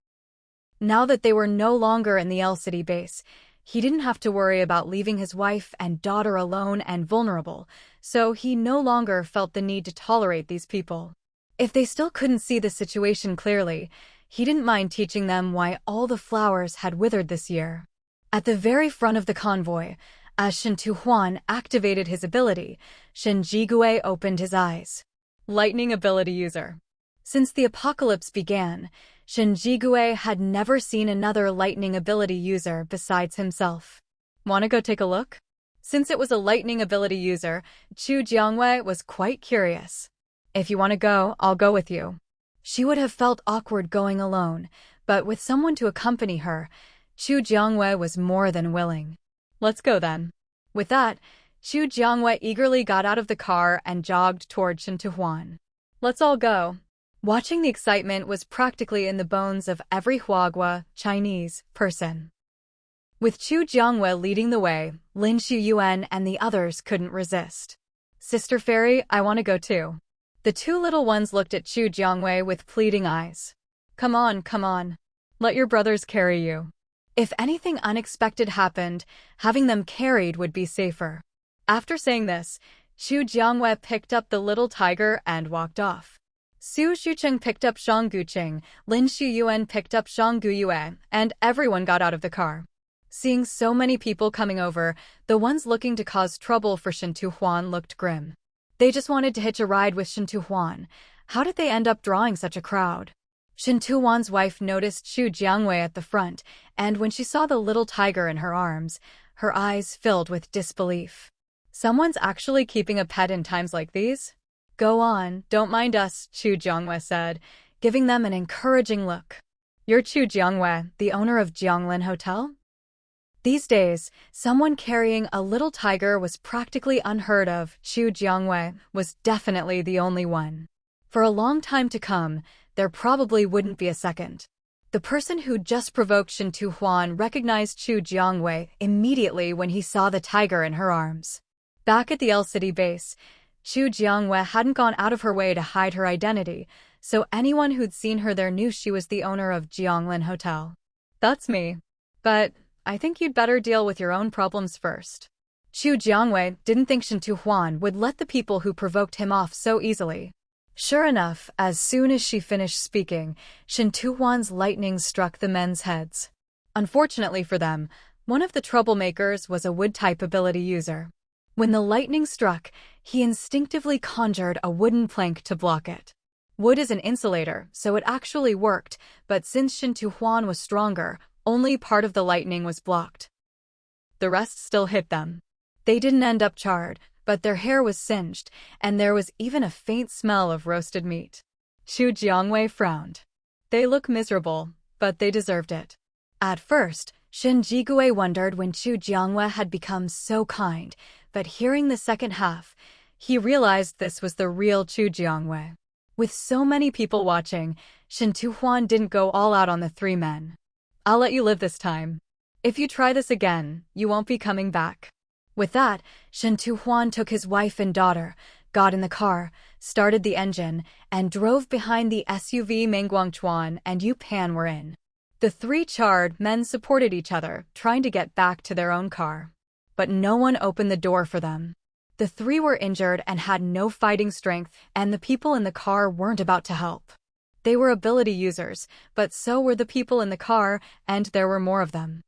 Now that they were no longer in the L City base, he didn't have to worry about leaving his wife and daughter alone and vulnerable, so he no longer felt the need to tolerate these people. If they still couldn't see the situation clearly, he didn't mind teaching them why all the flowers had withered this year. At the very front of the convoy, as Shintu Huan activated his ability, Shen Jigue opened his eyes. Lightning ability user. Since the apocalypse began, Shen Jigue had never seen another lightning ability user besides himself. "Wanna go take a look?" Since it was a lightning ability user, Chu Jiangwei was quite curious. "If you want to go, I'll go with you." She would have felt awkward going alone, but with someone to accompany her, Chu Jiangwei was more than willing. "Let's go then." With that, Chu Jiangwei eagerly got out of the car and jogged toward Shintu Huan. "Let's all go." Watching the excitement was practically in the bones of every Huagua, Chinese, person. With Chu Jiangwei leading the way, Lin Shuyuan and the others couldn't resist. "Sister Fairy, I want to go too." The 2 little ones looked at Chu Jiangwei with pleading eyes. Come on. Let your brothers carry you." If anything unexpected happened, having them carried would be safer. After saying this, Chu Jiangwei picked up the little tiger and walked off. Su Shucheng picked up Shang Guqing, Lin Shuyuan picked up Shang Guyue, and everyone got out of the car. Seeing so many people coming over, the ones looking to cause trouble for Shintu Huan looked grim. They just wanted to hitch a ride with Shintu Huan. How did they end up drawing such a crowd? Shintu Huan's wife noticed Chu Jiangwei at the front, and when she saw the little tiger in her arms, her eyes filled with disbelief. Someone's actually keeping a pet in times like these? "Go on, don't mind us," Chu Jiangwei said, giving them an encouraging look. "You're Chu Jiangwei, the owner of Jianglin Hotel?" These days, someone carrying a little tiger was practically unheard of. Chu Jiangwei was definitely the only one. For a long time to come, there probably wouldn't be a second. The person who just provoked Shintu Huan recognized Chu Jiangwei immediately when he saw the tiger in her arms. Back at the L City base, Chu Jiangwei hadn't gone out of her way to hide her identity, so anyone who'd seen her there knew she was the owner of Jianglin Hotel. "That's me. But I think you'd better deal with your own problems first." Chu Jiangwei didn't think Shintu Huan would let the people who provoked him off so easily. Sure enough, as soon as she finished speaking, Shintu Huan's lightning struck the men's heads. Unfortunately for them, one of the troublemakers was a wood-type ability user. When the lightning struck, he instinctively conjured a wooden plank to block it. Wood is an insulator, so it actually worked, but since Shintu Huan was stronger, only part of the lightning was blocked. The rest still hit them. They didn't end up charred, but their hair was singed, and there was even a faint smell of roasted meat. Chu Jiangwei frowned. They look miserable, but they deserved it. At first, Shen Jigue wondered when Chu Jiangwei had become so kind, but hearing the second half, he realized this was the real Chu Jiangwei. With so many people watching, Shintu Huan didn't go all out on the 3 men. "I'll let you live this time. If you try this again, you won't be coming back." With that, Shen Tuhuan took his wife and daughter, got in the car, started the engine, and drove behind the SUV Meng Guangchuan and Yu Pan were in. The three charred men supported each other, trying to get back to their own car. But no one opened the door for them. The three were injured and had no fighting strength, and the people in the car weren't about to help. They were ability users, but so were the people in the car, and there were more of them.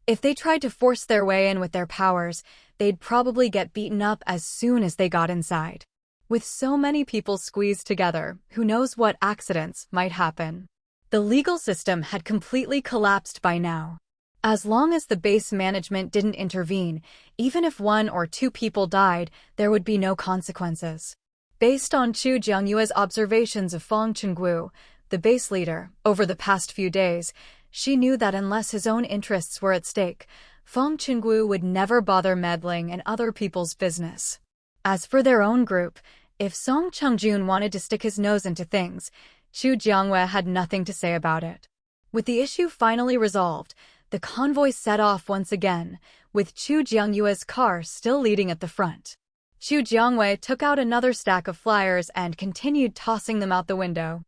If they tried to force their way in with their powers, they'd probably get beaten up as soon as they got inside. With so many people squeezed together, who knows what accidents might happen. The legal system had completely collapsed by now. As long as the base management didn't intervene, even if 1 or 2 people died, there would be no consequences. Based on Chu Jiangyue's observations of Fong Chingu, the base leader, over the past few days, she knew that unless his own interests were at stake, Fong Chingu would never bother meddling in other people's business. As for their own group, if Song Chungjun wanted to stick his nose into things, Chu Jiangyue had nothing to say about it. With the issue finally resolved, the convoy set off once again, with Chu Jiangyue's car still leading at the front. Chu Jiangyue took out another stack of flyers and continued tossing them out the window.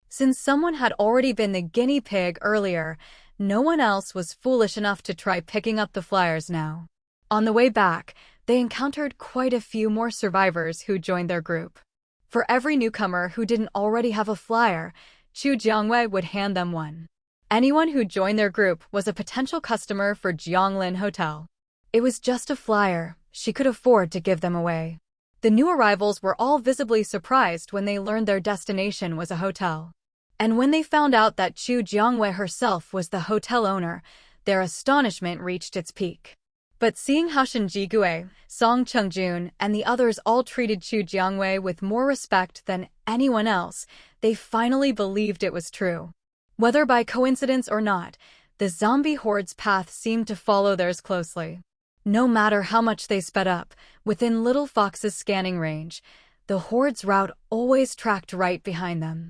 Since someone had already been the guinea pig earlier, no one else was foolish enough to try picking up the flyers now. On the way back, they encountered quite a few more survivors who joined their group. For every newcomer who didn't already have a flyer, Chu Jiangyue would hand them one. Anyone who joined their group was a potential customer for Jianglin Hotel. It was just a flyer, she could afford to give them away. The new arrivals were all visibly surprised when they learned their destination was a hotel. And when they found out that Chu Jiangyue herself was the hotel owner, their astonishment reached its peak. But seeing how Shen Jigue, Song Chungjun, and the others all treated Chu Jiangyue with more respect than anyone else, they finally believed it was true. Whether by coincidence or not, the zombie horde's path seemed to follow theirs closely. No matter how much they sped up, within Little Fox's scanning range, the horde's route always tracked right behind them.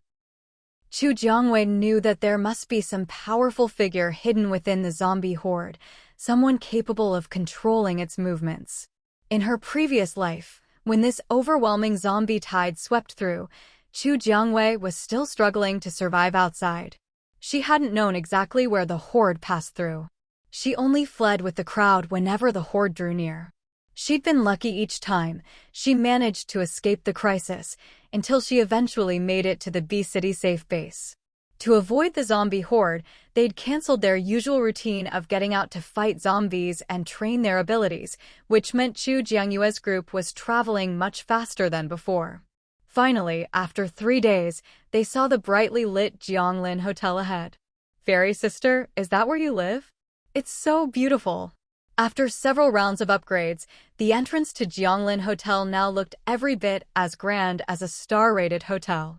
Chu Jiangyue knew that there must be some powerful figure hidden within the zombie horde, someone capable of controlling its movements. In her previous life, when this overwhelming zombie tide swept through, Chu Jiangyue was still struggling to survive outside. She hadn't known exactly where the horde passed through. She only fled with the crowd whenever the horde drew near. She'd been lucky each time. She managed to escape the crisis, until she eventually made it to the B-City safe base. To avoid the zombie horde, they'd canceled their usual routine of getting out to fight zombies and train their abilities, which meant Chu Jiangyue's group was traveling much faster than before. Finally, after 3 days, they saw the brightly lit Jianglin Hotel ahead. "Fairy sister, is that where you live? It's so beautiful." After several rounds of upgrades, the entrance to Jianglin Hotel now looked every bit as grand as a star-rated hotel.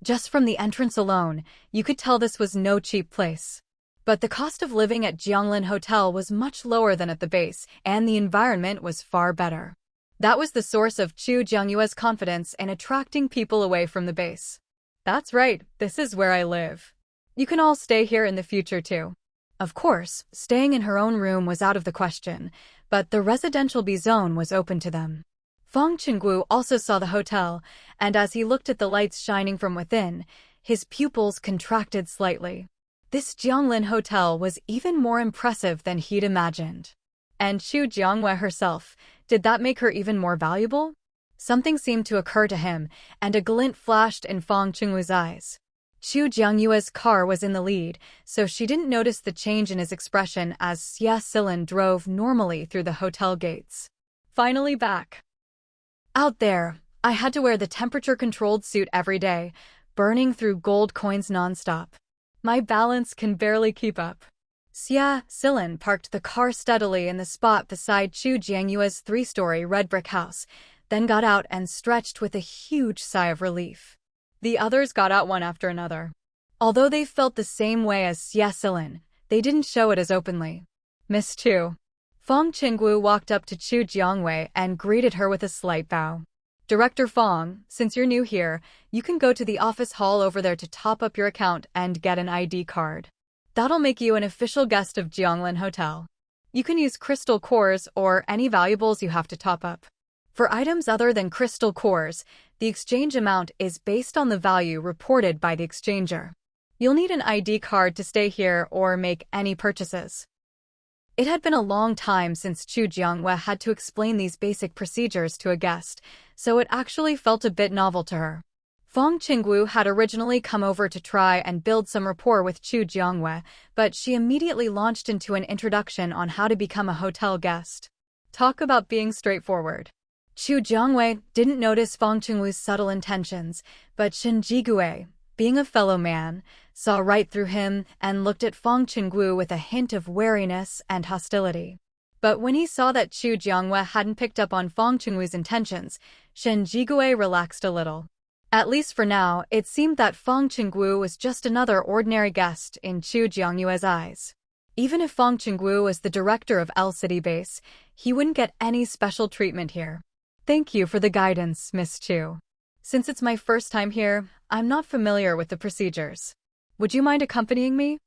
Just from the entrance alone, you could tell this was no cheap place. But the cost of living at Jianglin Hotel was much lower than at the base, and the environment was far better. That was the source of Chu Jiangyue's confidence in attracting people away from the base. "That's right, this is where I live. You can all stay here in the future too." Of course, staying in her own room was out of the question, but the residential B zone was open to them. Fong Chingu also saw the hotel, and as he looked at the lights shining from within, his pupils contracted slightly. This Jianglin Hotel was even more impressive than he'd imagined. And Chu Jiangyue herself, did that make her even more valuable? Something seemed to occur to him, and a glint flashed in Fong Chingu's eyes. Chu Jiangyue's car was in the lead, so she didn't notice the change in his expression as Xia Silin drove normally through the hotel gates. "Finally back. Out there, I had to wear the temperature-controlled suit every day, burning through gold coins nonstop. My balance can barely keep up." Xia Silin parked the car steadily in the spot beside Chu Jiangyue's 3-story red brick house, then got out and stretched with a huge sigh of relief. The others got out one after another. Although they felt the same way as Xia Silin, they didn't show it as openly. "Miss Chu." Fong Chingu walked up to Chu Jiangyue and greeted her with a slight bow. "Director Fong, since you're new here, you can go to the office hall over there to top up your account and get an ID card. That'll make you an official guest of Jianglin Hotel." You can use crystal cores or any valuables you have to top up. For items other than crystal cores, the exchange amount is based on the value reported by the exchanger. You'll need an ID card to stay here or make any purchases. It had been a long time since Chu Jiangwei had to explain these basic procedures to a guest, so it actually felt a bit novel to her. Fong Chingu had originally come over to try and build some rapport with Chu Jiangwei, but she immediately launched into an introduction on how to become a hotel guest. Talk about being straightforward. Chu Jiangwei didn't notice Fong Chingu's subtle intentions, but Shen Jigui, being a fellow man, saw right through him and looked at Fong Chingu with a hint of wariness and hostility. But when he saw that Chu Jiangwei hadn't picked up on Fong Chingu's intentions, Shen Jigui relaxed a little. At least for now, it seemed that Fong Chingu was just another ordinary guest in Chu Jiangyue's eyes. Even if Fong Chingu was the director of L City Base, he wouldn't get any special treatment here. Thank you for the guidance, Miss Chu. Since it's my first time here, I'm not familiar with the procedures. Would you mind accompanying me?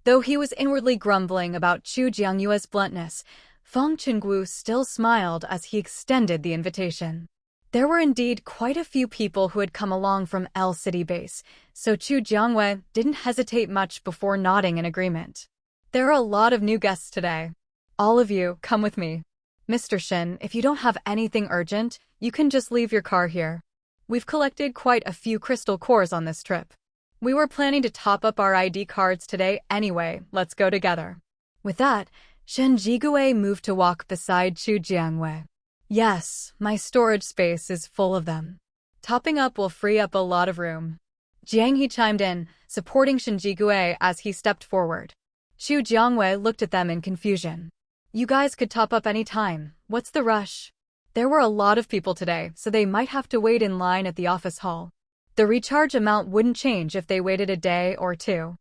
Though he was inwardly grumbling about Chu Jiangyue's bluntness, Fong Chingu still smiled as he extended the invitation. There were indeed quite a few people who had come along from L City Base, so Chu Jiangwei didn't hesitate much before nodding in agreement. There are a lot of new guests today. All of you, come with me. Mr. Shin, if you don't have anything urgent, you can just leave your car here. We've collected quite a few crystal cores on this trip. We were planning to top up our ID cards today anyway, let's go together. With that, Shen Jigui moved to walk beside Chu Jiangwei. Yes, my storage space is full of them. Topping up will free up a lot of room. Jiang He chimed in, supporting Shen Jigui as he stepped forward. Chu Jiangwei looked at them in confusion. You guys could top up any time. What's the rush? There were a lot of people today, so they might have to wait in line at the office hall. The recharge amount wouldn't change if they waited a day or two.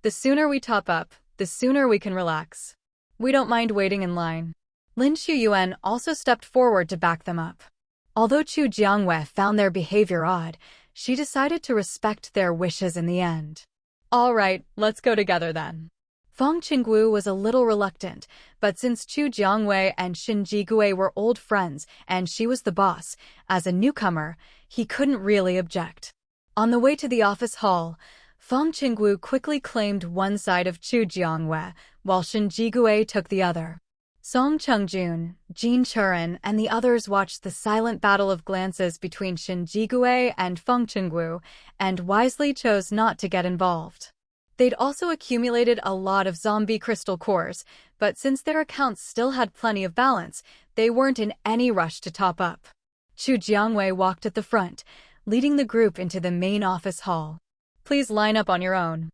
The sooner we top up, the sooner we can relax. We don't mind waiting in line. Lin Shuyuan also stepped forward to back them up. Although Chu Jiangwei found their behavior odd, she decided to respect their wishes in the end. All right, let's go together then. Fong Chingu was a little reluctant, but since Chu Jiangwei and Shen Jigui were old friends and she was the boss, as a newcomer, he couldn't really object. On the way to the office hall, Fong Chingu quickly claimed one side of Chu Jiangwei, while Shen Jigui took the other. Song Chungjun, Jin Churan, and the others watched the silent battle of glances between Shen Jigui and Fong Chingu, and wisely chose not to get involved. They'd also accumulated a lot of zombie crystal cores, but since their accounts still had plenty of balance, they weren't in any rush to top up. Chu Jiangwei walked at the front, leading the group into the main office hall. Please line up on your own.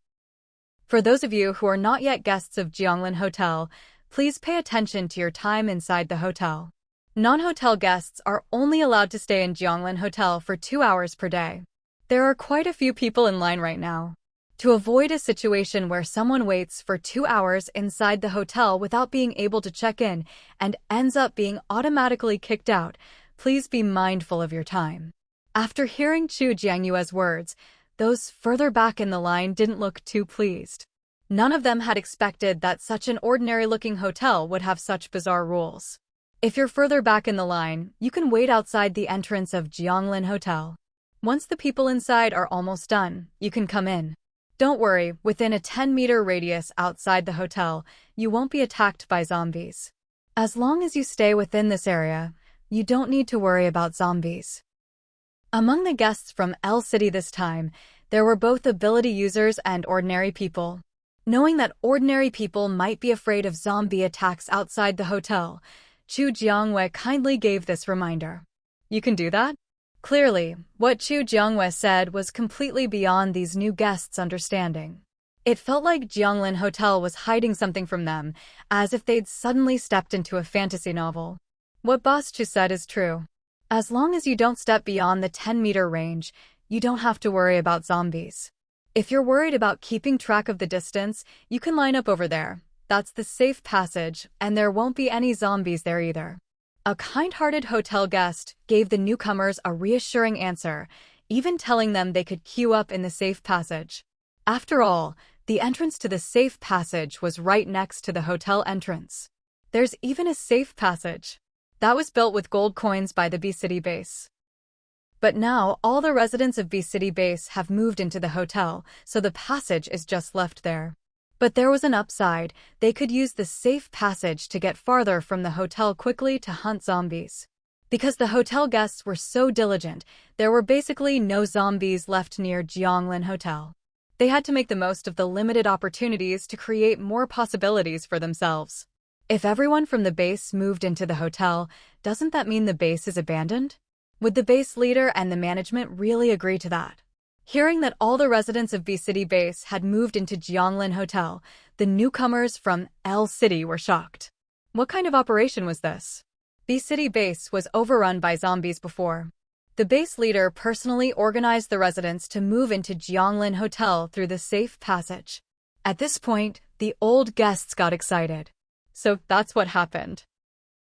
For those of you who are not yet guests of Jianglin Hotel, please pay attention to your time inside the hotel. Non-hotel guests are only allowed to stay in Jianglin Hotel for 2 hours per day. There are quite a few people in line right now. To avoid a situation where someone waits for 2 hours inside the hotel without being able to check in and ends up being automatically kicked out, please be mindful of your time. After hearing Chu Jiangyue's words, those further back in the line didn't look too pleased. None of them had expected that such an ordinary-looking hotel would have such bizarre rules. If you're further back in the line, you can wait outside the entrance of Jianglin Hotel. Once the people inside are almost done, you can come in. Don't worry, within a 10-meter radius outside the hotel, you won't be attacked by zombies. As long as you stay within this area, you don't need to worry about zombies. Among the guests from L City this time, there were both ability users and ordinary people. Knowing that ordinary people might be afraid of zombie attacks outside the hotel, Chu Jiangwei kindly gave this reminder. You can do that? Clearly, what Chu Jiangwei said was completely beyond these new guests' understanding. It felt like Jianglin Hotel was hiding something from them, as if they'd suddenly stepped into a fantasy novel. What Boss Chu said is true. As long as you don't step beyond the 10-meter range, you don't have to worry about zombies. If you're worried about keeping track of the distance, you can line up over there. That's the safe passage, and there won't be any zombies there either. A kind-hearted hotel guest gave the newcomers a reassuring answer, even telling them they could queue up in the safe passage. After all, The entrance to the safe passage was right next to the hotel entrance. There's even a safe passage that was built with gold coins by the B-City base. But now, all the residents of B-City base have moved into the hotel, so the passage is just left there. But there was an upside. They could use the safe passage to get farther from the hotel quickly to hunt zombies. Because the hotel guests were so diligent, there were basically no zombies left near Jianglin Hotel. They had to make the most of the limited opportunities to create more possibilities for themselves. If everyone from the base moved into the hotel, doesn't that mean the base is abandoned? Would the base leader and the management really agree to that? Hearing that all the residents of B-City base had moved into Jianglin Hotel, the newcomers from L City were shocked. What kind of operation was this? B-City base was overrun by zombies before. The base leader personally organized the residents to move into Jianglin Hotel through the safe passage. At this point, the old guests got excited. So that's what happened.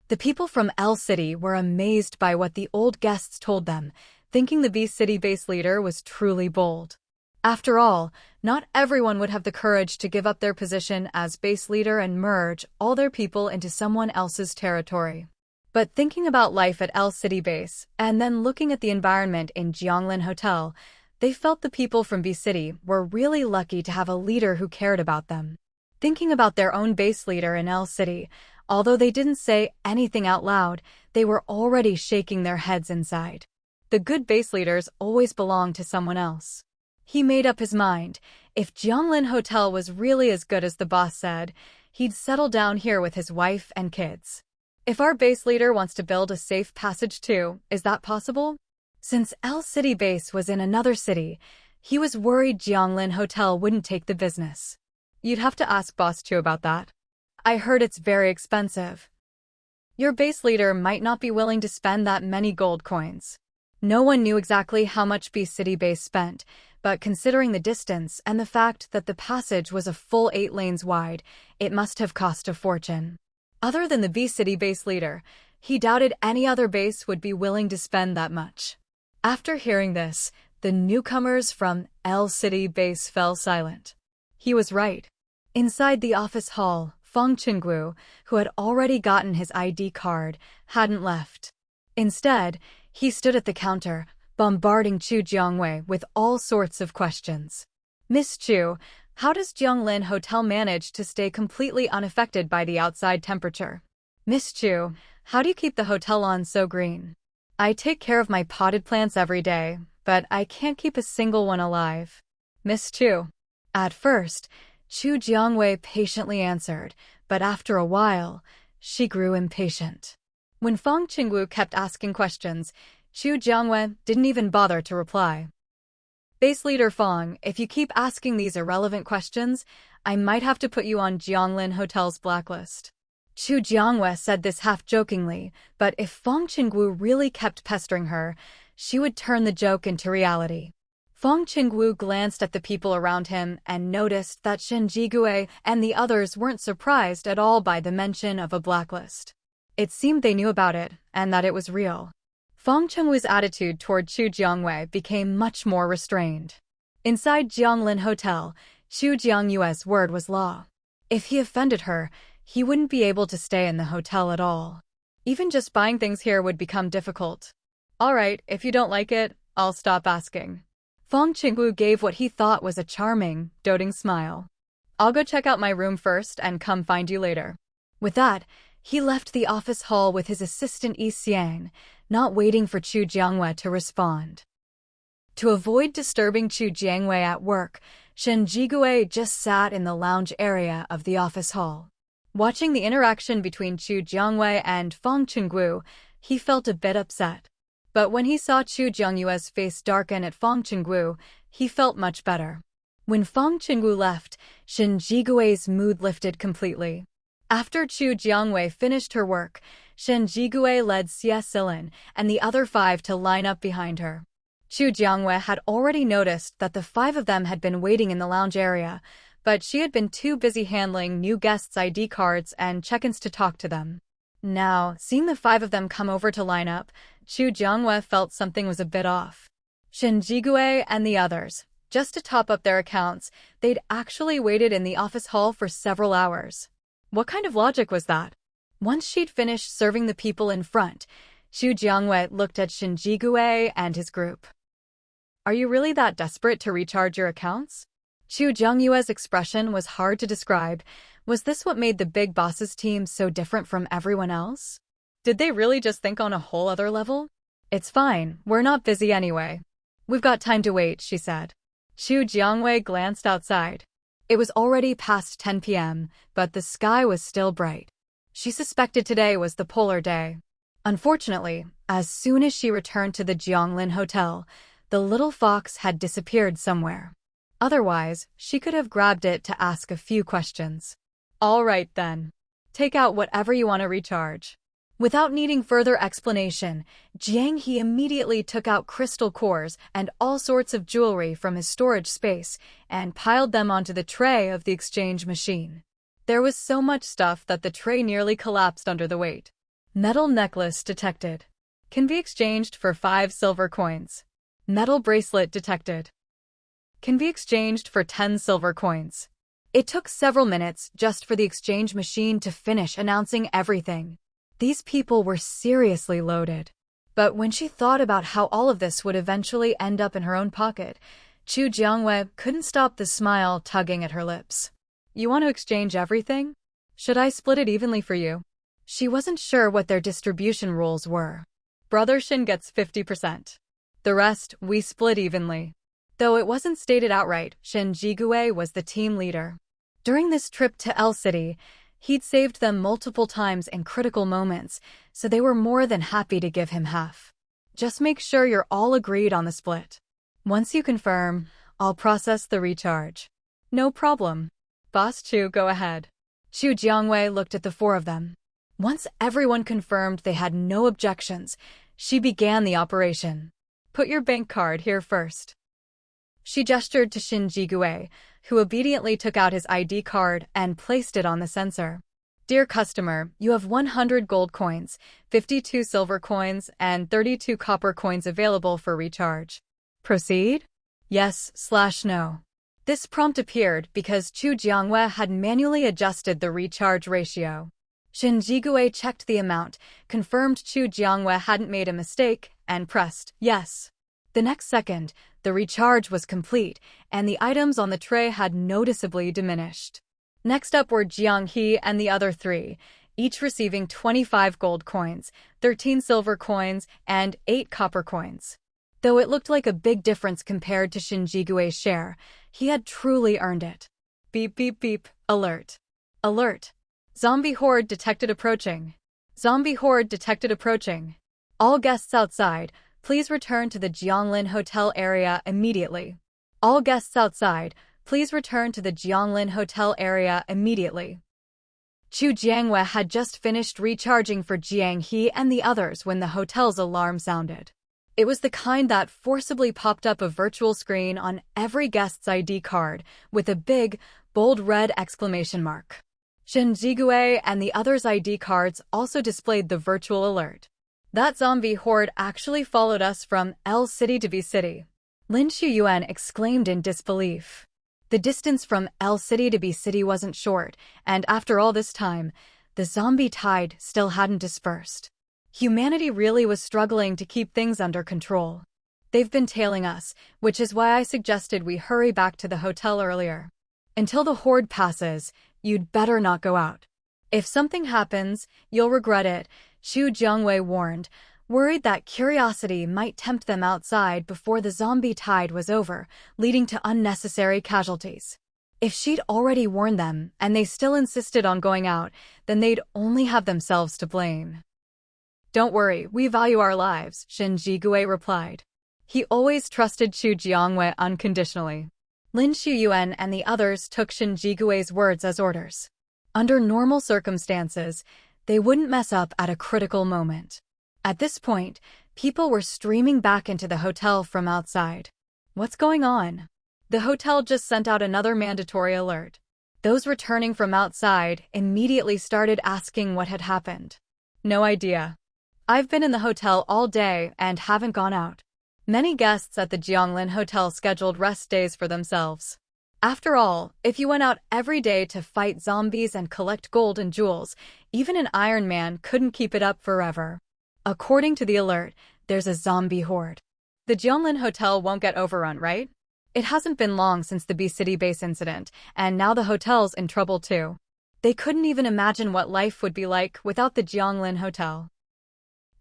The people from L City were amazed by what the old guests told them, thinking the B-City base leader was truly bold. After all, not everyone would have the courage to give up their position as base leader and merge all their people into someone else's territory. But thinking about life at L City base, and then looking at the environment in Jianglin Hotel, they felt the people from B-City were really lucky to have a leader who cared about them. Thinking about their own base leader in L City, although they didn't say anything out loud, they were already shaking their heads inside. The good base leaders always belong to someone else. He made up his mind. If Jianglin Hotel was really as good as the boss said, he'd settle down here with his wife and kids. If our base leader wants to build a safe passage too, is that possible? Since L City base was in another city, he was worried Jianglin Hotel wouldn't take the business. You'd have to ask Boss Chu about that. I heard it's very expensive. Your base leader might not be willing to spend that many gold coins. No one knew exactly how much B-City base spent, but considering the distance and the fact that the passage was a full 8 lanes wide, it must have cost a fortune. Other than the B-City base leader, he doubted any other base would be willing to spend that much. After hearing this, the newcomers from L City base fell silent. He was right. Inside the office hall, Fong Chingu, who had already gotten his ID card, hadn't left. Instead, he stood at the counter, bombarding Chu Jiangwei with all sorts of questions. Miss Chu, how does Jianglin Hotel manage to stay completely unaffected by the outside temperature? Miss Chu, how do you keep the hotel on so green? I take care of my potted plants every day, but I can't keep a single one alive. Miss Chu. At first, Chu Jiangwei patiently answered, but after a while, she grew impatient. When Fong Chingu kept asking questions, Chu Jiangwei didn't even bother to reply. Base leader Fong, if you keep asking these irrelevant questions, I might have to put you on Jianglin Hotel's blacklist. Chu Jiangwei said this half-jokingly, but if Fong Chingu really kept pestering her, she would turn the joke into reality. Fong Chingu glanced at the people around him and noticed that Shen Jigui and the others weren't surprised at all by the mention of a blacklist. It seemed they knew about it, and that it was real. Fong Chingu's attitude toward Chu Jiangwei became much more restrained. Inside Jianglin Hotel, Chu Jiangyue's word was law. If he offended her, he wouldn't be able to stay in the hotel at all. Even just buying things here would become difficult. All right, if you don't like it, I'll stop asking. Fong Chingu gave what he thought was a charming, doting smile. I'll go check out my room first and come find you later. With that, he left the office hall with his assistant Yi Xiang, not waiting for Chu Jiangwei to respond. To avoid disturbing Chu Jiangwei at work, Shen Jigui just sat in the lounge area of the office hall. Watching the interaction between Chu Jiangwei and Fong Chingu, he felt a bit upset. But when he saw Chu Jiangyue's face darken at Fong Chingu, he felt much better. When Fong Chingu left, Shen Jigui's mood lifted completely. After Chu Jiangwei finished her work, Shen Jigui led Xie Silin and the other 5 to line up behind her. Chu Jiangwei had already noticed that the 5 of them had been waiting in the lounge area, but she had been too busy handling new guests' ID cards and check-ins to talk to them. Now, seeing the 5 of them come over to line up, Chu Jiangwei felt something was a bit off. Shen Jigui and the others, Just to top up their accounts, they'd actually waited in the office hall for several hours. What kind of logic was that? Once she'd finished serving the people in front, Xu Jiangwei looked at Shinjigue and his group. Are you really that desperate to recharge your accounts? Xu Jiangyue's expression was hard to describe. Was this what made the big boss's team so different from everyone else? Did they really just think on a whole other level? It's fine, we're not busy anyway. We've got time to wait, she said. Xu Jiangwei glanced outside. It was already past 10 p.m., but the sky was still bright. She suspected today was the polar day. Unfortunately, as soon as she returned to the Jianglin Hotel, the little fox had disappeared somewhere. Otherwise, she could have grabbed it to ask a few questions. All right then. Take out whatever you want to recharge. Without needing further explanation, Jiang He immediately took out crystal cores and all sorts of jewelry from his storage space and piled them onto the tray of the exchange machine. There was so much stuff that the tray nearly collapsed under the weight. Metal necklace detected. Can be exchanged for 5 silver coins. Metal bracelet detected. Can be exchanged for 10 silver coins. It took several minutes just for the exchange machine to finish announcing everything. These people were seriously loaded. But when she thought about how all of this would eventually end up in her own pocket, Xu Jiangwei couldn't stop the smile tugging at her lips. You want to exchange everything? Should I split it evenly for you? She wasn't sure what their distribution rules were. Brother Shin gets 50%. The rest, we split evenly. Though it wasn't stated outright, Shin Jigue was the team leader. During this trip to L City, he'd saved them multiple times in critical moments, so they were more than happy to give him half. Just make sure you're all agreed on the split. Once you confirm, I'll process the recharge. No problem. Boss Chu, go ahead. Xu Jiangwei looked at the 4 of them. Once everyone confirmed they had no objections, she began the operation. Put your bank card here first. She gestured to Shin Jigue, who obediently took out his ID card and placed it on the sensor. Dear customer, you have 100 gold coins, 52 silver coins, and 32 copper coins available for recharge. Proceed? Yes/no. This prompt appeared because Xu Jiangwei had manually adjusted the recharge ratio. Shin Jigue checked the amount, confirmed Xu Jiangwei hadn't made a mistake, and pressed yes. The next second, the recharge was complete, and the items on the tray had noticeably diminished. Next up were Jiang He and the other 3, each receiving 25 gold coins, 13 silver coins, and 8 copper coins. Though it looked like a big difference compared to Shin Jigue's share, he had truly earned it. Beep beep beep, alert. Alert. Zombie horde detected approaching. Zombie horde detected approaching. All guests outside, please return to the Jianglin Hotel area immediately. All guests outside, please return to the Jianglin Hotel area immediately. Xu Jiangwei had just finished recharging for Jiang He and the others when the hotel's alarm sounded. It was the kind that forcibly popped up a virtual screen on every guest's ID card with a big, bold red exclamation mark. Shin Jigue and the others' ID cards also displayed the virtual alert. That zombie horde actually followed us from L City to B City. Lin Shuyuan exclaimed in disbelief. The distance from L City to B City wasn't short, and after all this time, the zombie tide still hadn't dispersed. Humanity really was struggling to keep things under control. They've been tailing us, which is why I suggested we hurry back to the hotel earlier. Until the horde passes, you'd better not go out. If something happens, you'll regret it, Xu Jiangwei warned, worried that curiosity might tempt them outside before the zombie tide was over, leading to unnecessary casualties. If she'd already warned them and they still insisted on going out, then they'd only have themselves to blame. Don't worry, we value our lives, Shin Jigue replied. He always trusted Xu Jiangwei unconditionally. Lin Shuyuan and the others took Shin Jigue's words as orders. Under normal circumstances, they wouldn't mess up at a critical moment. At this point, people were streaming back into the hotel from outside. What's going on? The hotel just sent out another mandatory alert. Those returning from outside immediately started asking what had happened. No idea. I've been in the hotel all day and haven't gone out. Many guests at the Jianglin Hotel scheduled rest days for themselves. After all, if you went out every day to fight zombies and collect gold and jewels, even an Iron Man couldn't keep it up forever. According to the alert, there's a zombie horde. The Jianglin Hotel won't get overrun, right? It hasn't been long since the B-City base incident, and now the hotel's in trouble too. They couldn't even imagine what life would be like without the Jianglin Hotel.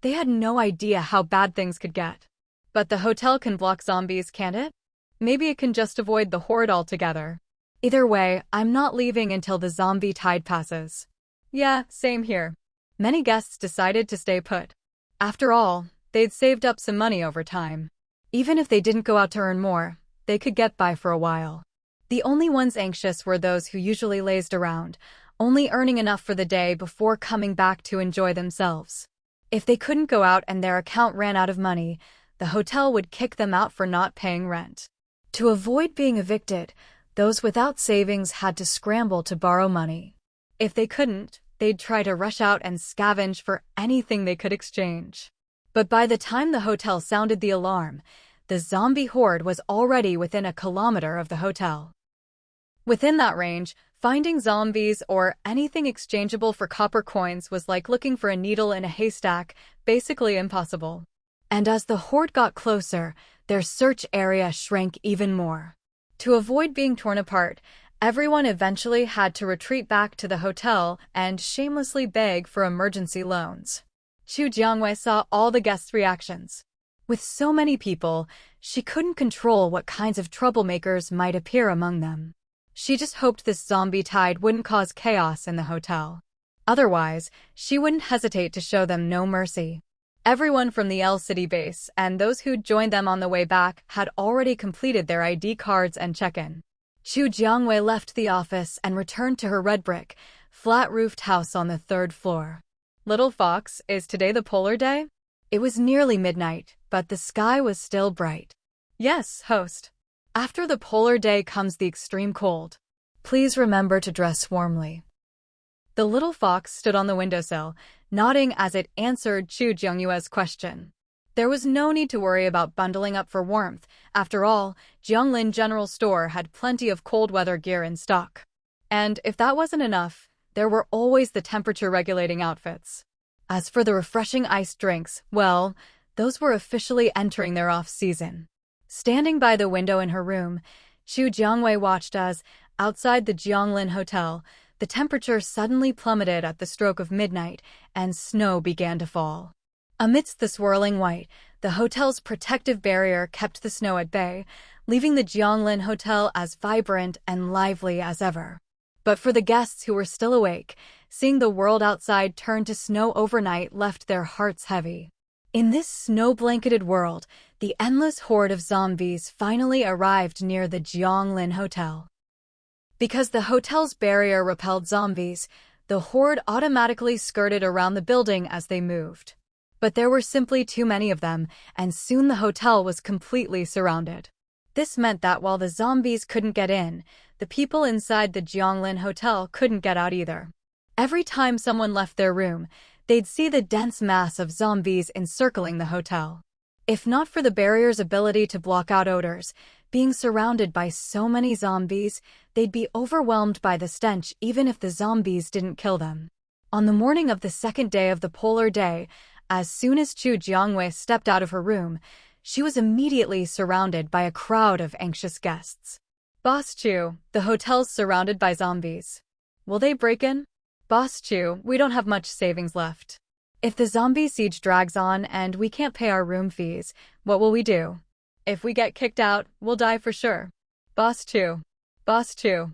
They had no idea how bad things could get. But the hotel can block zombies, can't it? Maybe it can just avoid the horde altogether. Either way, I'm not leaving until the zombie tide passes. Yeah, same here. Many guests decided to stay put. After all, they'd saved up some money over time. Even if they didn't go out to earn more, they could get by for a while. The only ones anxious were those who usually lazed around, only earning enough for the day before coming back to enjoy themselves. If they couldn't go out and their account ran out of money, the hotel would kick them out for not paying rent. To avoid being evicted, those without savings had to scramble to borrow money. If they couldn't, they'd try to rush out and scavenge for anything they could exchange. But by the time the hotel sounded the alarm, the zombie horde was already within a kilometer of the hotel. Within that range, finding zombies or anything exchangeable for copper coins was like looking for a needle in a haystack, basically impossible. And as the horde got closer, their search area shrank even more. To avoid being torn apart, everyone eventually had to retreat back to the hotel and shamelessly beg for emergency loans. Chu Jiangwei saw all the guests' reactions. With so many people, she couldn't control what kinds of troublemakers might appear among them. She just hoped this zombie tide wouldn't cause chaos in the hotel. Otherwise, she wouldn't hesitate to show them no mercy. Everyone from the L-City base and those who'd joined them on the way back had already completed their ID cards and check-in. Chu Jiangwei left the office and returned to her red brick, flat-roofed house on the 3rd floor. Little Fox, is today the polar day? It was nearly midnight, but the sky was still bright. Yes, host. After the polar day comes the extreme cold. Please remember to dress warmly. The little fox stood on the windowsill, nodding as it answered Chu Jiangyue's question. There was no need to worry about bundling up for warmth. After all, Jianglin General Store had plenty of cold weather gear in stock. And if that wasn't enough, there were always the temperature-regulating outfits. As for the refreshing iced drinks, well, those were officially entering their off-season. Standing by the window in her room, Chu Jiangwei watched as, outside the Jianglin Hotel, the temperature suddenly plummeted at the stroke of midnight, and snow began to fall. Amidst the swirling white, the hotel's protective barrier kept the snow at bay, leaving the Jianglin Hotel as vibrant and lively as ever. But for the guests who were still awake, seeing the world outside turn to snow overnight left their hearts heavy. In this snow-blanketed world, the endless horde of zombies finally arrived near the Jianglin Hotel. Because the hotel's barrier repelled zombies, the horde automatically skirted around the building as they moved. But there were simply too many of them, and soon the hotel was completely surrounded. This meant that while the zombies couldn't get in, the people inside the Jianglin Hotel couldn't get out either. Every time someone left their room, they'd see the dense mass of zombies encircling the hotel. If not for the barrier's ability to block out odors, being surrounded by so many zombies, they'd be overwhelmed by the stench even if the zombies didn't kill them. On the morning of the 2nd day of the polar day, as soon as Chu Jiangwei stepped out of her room, she was immediately surrounded by a crowd of anxious guests. Boss Chu, the hotel's surrounded by zombies. Will they break in? Boss Chu, we don't have much savings left. If the zombie siege drags on and we can't pay our room fees, what will we do? If we get kicked out, we'll die for sure. Boss Chu. Boss Chu.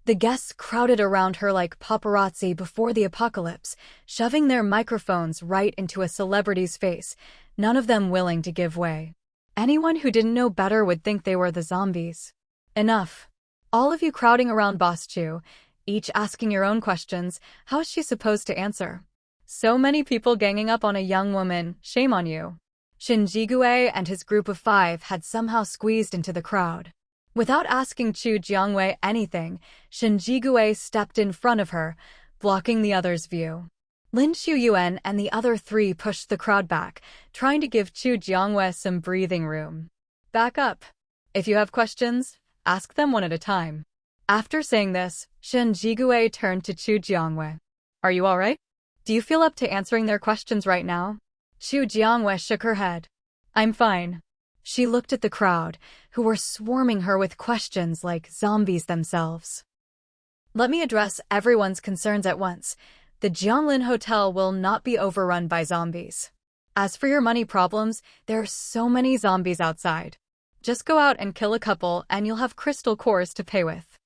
The guests crowded around her like paparazzi before the apocalypse, shoving their microphones right into a celebrity's face, none of them willing to give way. Anyone who didn't know better would think they were the zombies. Enough. All of you crowding around Boss Chu, each asking your own questions, how is she supposed to answer? So many people ganging up on a young woman, shame on you. Shinjigue and his group of 5 had somehow squeezed into the crowd. Without asking Chu Jiangwei anything, Shinjigue stepped in front of her, blocking the others' view. Lin Chuyuan and the other three pushed the crowd back, trying to give Chu Jiangwei some breathing room. Back up. If you have questions, ask them one at a time. After saying this, Shen Jigue turned to Chu Jiangwei. Are you alright? Do you feel up to answering their questions right now? Chu Jiangwei shook her head. I'm fine. She looked at the crowd, who were swarming her with questions like zombies themselves. Let me address everyone's concerns at once. The Jianglin Hotel will not be overrun by zombies. As for your money problems, there are so many zombies outside. Just go out and kill a couple and you'll have crystal cores to pay with.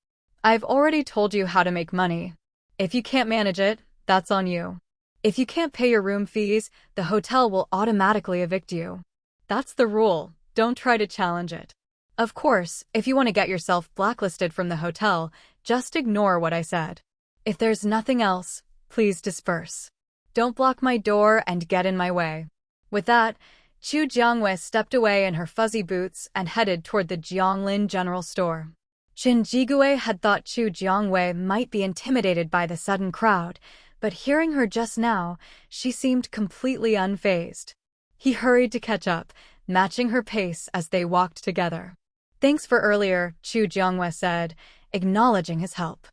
I've already told you how to make money. If you can't manage it, that's on you. If you can't pay your room fees, the hotel will automatically evict you. That's the rule. Don't try to challenge it. Of course, if you want to get yourself blacklisted from the hotel, just ignore what I said. If there's nothing else, please disperse. Don't block my door and get in my way. With that, Chu Jiangwei stepped away in her fuzzy boots and headed toward the Jianglin General Store. Shen Jigue had thought Chu Jiangwei might be intimidated by the sudden crowd, but hearing her just now, she seemed completely unfazed. He hurried to catch up, matching her pace as they walked together. Thanks for earlier, Chu Jiangwei said, acknowledging his help.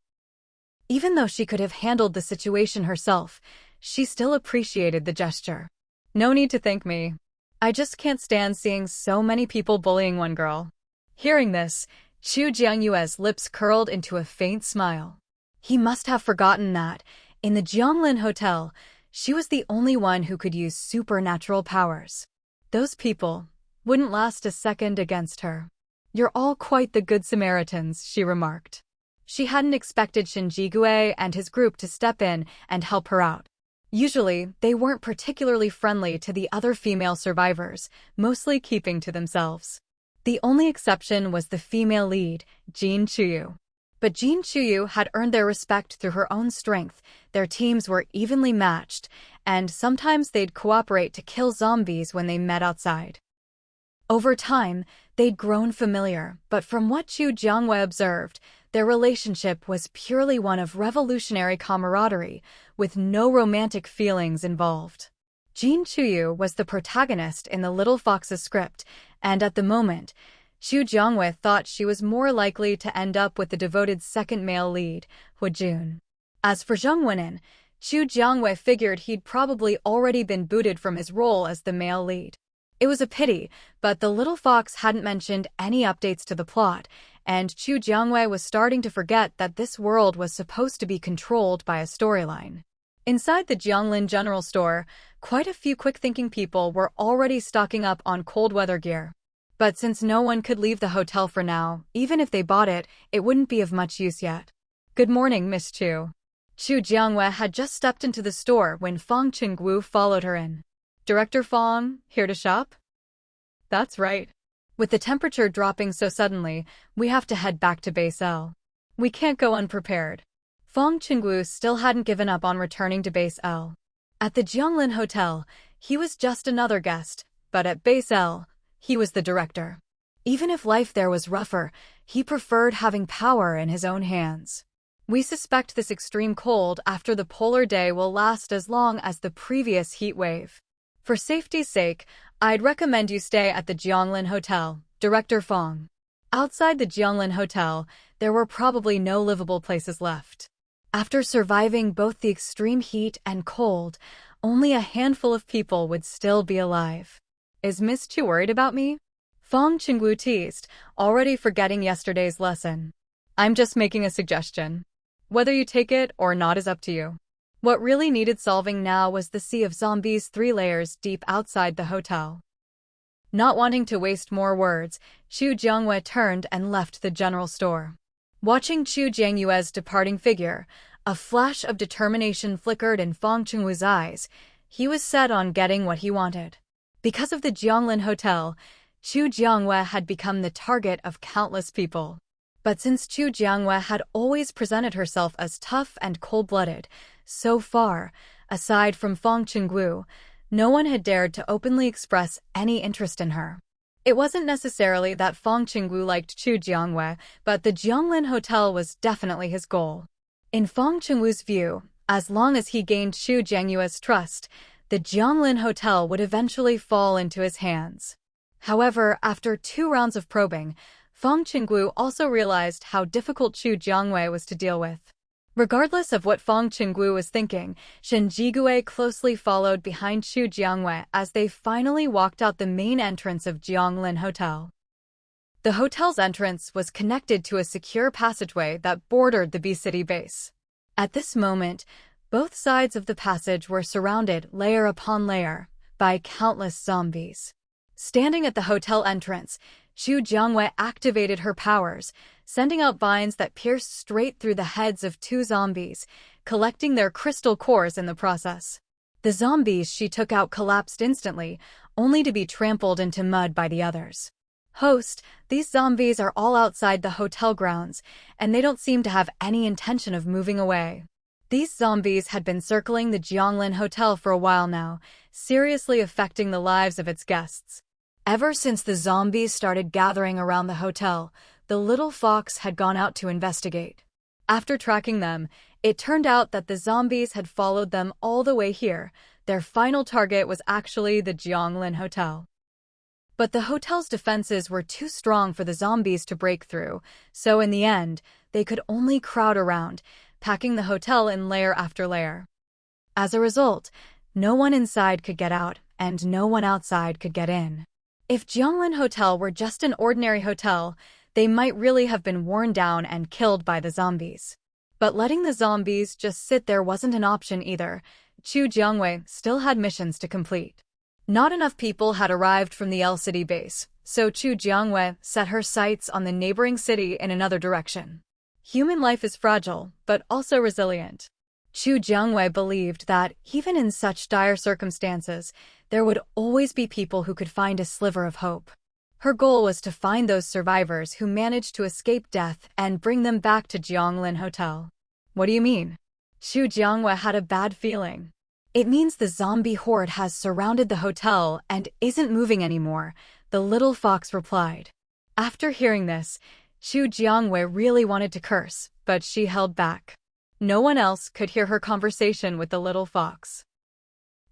Even though she could have handled the situation herself, she still appreciated the gesture. No need to thank me. I just can't stand seeing so many people bullying one girl. Hearing this, Chu Jiangyue's lips curled into a faint smile. He must have forgotten that, in the Jianglin Hotel, she was the only one who could use supernatural powers. Those people wouldn't last a second against her. You're all quite the good Samaritans, she remarked. She hadn't expected Shen Jigue and his group to step in and help her out. Usually, they weren't particularly friendly to the other female survivors, mostly keeping to themselves. The only exception was the female lead, Jin Chuyu. But Jin Chuyu had earned their respect through her own strength, their teams were evenly matched, and sometimes they'd cooperate to kill zombies when they met outside. Over time, they'd grown familiar, but from what Chu Jiangwei observed, their relationship was purely one of revolutionary camaraderie, with no romantic feelings involved. Jin Chuyu was the protagonist in the Little Fox's script, and at the moment, Chu Jiangwei thought she was more likely to end up with the devoted second male lead, Hu Jun. As for Zheng Wenin, Chu Jiangwei figured he'd probably already been booted from his role as the male lead. It was a pity, but the Little Fox hadn't mentioned any updates to the plot, and Chu Jiangwei was starting to forget that this world was supposed to be controlled by a storyline. Inside the Jianglin General Store, quite a few quick-thinking people were already stocking up on cold weather gear. But since no one could leave the hotel for now, even if they bought it, it wouldn't be of much use yet. Good morning, Miss Chu. Chu Jiangwei had just stepped into the store when Fong Chingu followed her in. Director Fong, here to shop? That's right. With the temperature dropping so suddenly, we have to head back to Base L. We can't go unprepared. Fong Chingu still hadn't given up on returning to Base L. At the Jianglin Hotel, he was just another guest, but at Base L, he was the director. Even if life there was rougher, he preferred having power in his own hands. We suspect this extreme cold after the polar day will last as long as the previous heat wave. For safety's sake, I'd recommend you stay at the Jianglin Hotel, Director Fong. Outside the Jianglin Hotel, there were probably no livable places left. After surviving both the extreme heat and cold, only a handful of people would still be alive. Is Miss Chu worried about me? Fong Chingu teased, already forgetting yesterday's lesson. I'm just making a suggestion. Whether you take it or not is up to you. What really needed solving now was the sea of zombies 3 layers deep outside the hotel. Not wanting to waste more words, Chu Jiangwei turned and left the general store. Watching Chu Jiangyue's departing figure, a flash of determination flickered in Fong Chingu's eyes. He was set on getting what he wanted. Because of the Jianglin Hotel, Chu Jiangwei had become the target of countless people. But since Chu Jiangwei had always presented herself as tough and cold-blooded, so far, aside from Fong Chingu, no one had dared to openly express any interest in her. It wasn't necessarily that Fong Chingu liked Chu Jiangwei, but the Jianglin Hotel was definitely his goal. In Fong Chingu's view, As long as he gained Xu Jiangyue's trust, the Jianglin Hotel would eventually fall into his hands. However, after 2 rounds of probing, Fong Chingu also realized how difficult Xu Jiangyue was to deal with. Regardless of what Fong Chingu was thinking, Shen Jigue closely followed behind Xu Jiangyue as they finally walked out the main entrance of Jianglin Hotel. The hotel's entrance was connected to a secure passageway that bordered the B-City base. At this moment, both sides of the passage were surrounded, layer upon layer, by countless zombies. Standing at the hotel entrance, Xu Jiangyue activated her powers, sending out vines that pierced straight through the heads of 2 zombies, collecting their crystal cores in the process. The zombies she took out collapsed instantly, only to be trampled into mud by the others. Host, these zombies are all outside the hotel grounds, and they don't seem to have any intention of moving away. These zombies had been circling the Jianglin Hotel for a while now, seriously affecting the lives of its guests. Ever since the zombies started gathering around the hotel, the little fox had gone out to investigate. After tracking them, it turned out that the zombies had followed them all the way here. Their final target was actually the Jianglin Hotel. But the hotel's defenses were too strong for the zombies to break through, so in the end, they could only crowd around, packing the hotel in layer after layer. As a result, no one inside could get out, and no one outside could get in. If Jianglin Hotel were just an ordinary hotel, they might really have been worn down and killed by the zombies. But letting the zombies just sit there wasn't an option either. Xu Jiangyue still had missions to complete. Not enough people had arrived from the L-City base, so Xu Jiangyue set her sights on the neighboring city in another direction. Human life is fragile, but also resilient. Xu Jiangyue believed that, even in such dire circumstances, there would always be people who could find a sliver of hope. Her goal was to find those survivors who managed to escape death and bring them back to Jianglin Hotel. What do you mean? Xu Jiangyue had a bad feeling. It means the zombie horde has surrounded the hotel and isn't moving anymore, the little fox replied. After hearing this, Xu Jiangyue really wanted to curse, but she held back. No one else could hear her conversation with the little fox.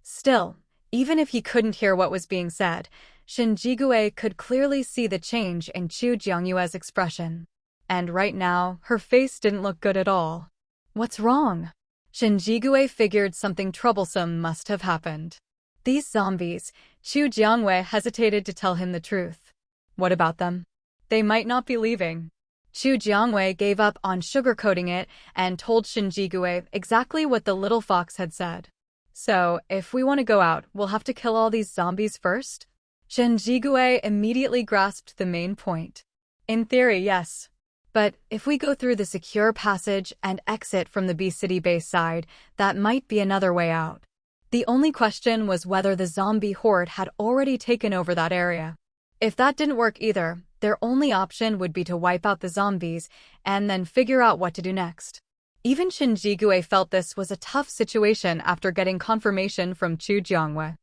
Still, even if he couldn't hear what was being said, Shen Jigue could clearly see the change in Xu Jiangyue's expression. And right now, her face didn't look good at all. What's wrong? Shen Jigue figured something troublesome must have happened. These zombies, Xu Jiangyue hesitated to tell him the truth. What about them? They might not be leaving. Xu Jiangyue gave up on sugarcoating it and told Shen Jigue exactly what the little fox had said. So, if we want to go out, we'll have to kill all these zombies first? Shen Jigue immediately grasped the main point. In theory, yes. But if we go through the secure passage and exit from the B-City base side, that might be another way out. The only question was whether the zombie horde had already taken over that area. If that didn't work either, their only option would be to wipe out the zombies and then figure out what to do next. Even Shen Jigue felt this was a tough situation after getting confirmation from Xu Jiangyue.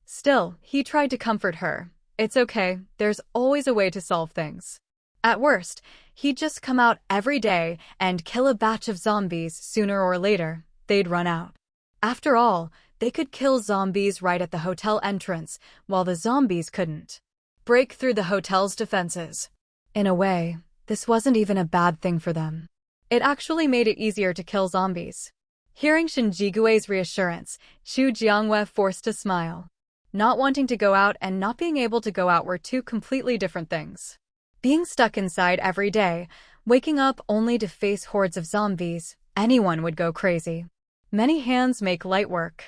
Still, he tried to comfort her. It's okay, there's always a way to solve things. At worst, he'd just come out every day and kill a batch of zombies. Sooner or later, they'd run out. After all, they could kill zombies right at the hotel entrance, while the zombies couldn't break through the hotel's defenses. In a way, this wasn't even a bad thing for them. It actually made it easier to kill zombies. Hearing Shen Jigue's reassurance, Xu Jiangyue forced a smile. Not wanting to go out and not being able to go out were 2 completely different things. Being stuck inside every day, waking up only to face hordes of zombies, anyone would go crazy. Many hands make light work.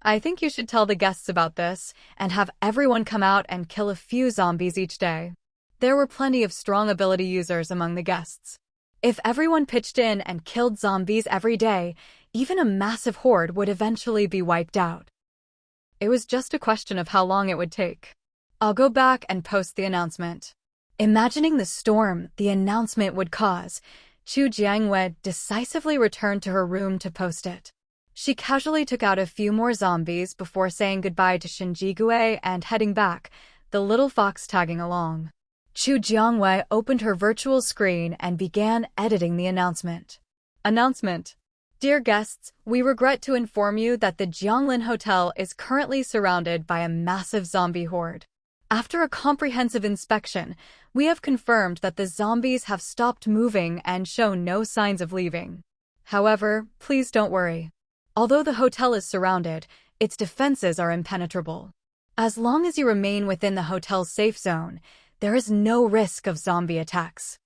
I think you should tell the guests about this and have everyone come out and kill a few zombies each day. There were plenty of strong ability users among the guests. If everyone pitched in and killed zombies every day, even a massive horde would eventually be wiped out. It was just a question of how long it would take. I'll go back and post the announcement. Imagining the storm the announcement would cause, Xu Jiangyue decisively returned to her room to post it. She casually took out a few more zombies before saying goodbye to Shen Jigue and heading back, the little fox tagging along. Xu Jiangyue opened her virtual screen and began editing the announcement. Announcement. Dear guests, we regret to inform you that the Jianglin Hotel is currently surrounded by a massive zombie horde. After a comprehensive inspection, we have confirmed that the zombies have stopped moving and show no signs of leaving. However, please don't worry. Although the hotel is surrounded, its defenses are impenetrable. As long as you remain within the hotel's safe zone, there is no risk of zombie attacks.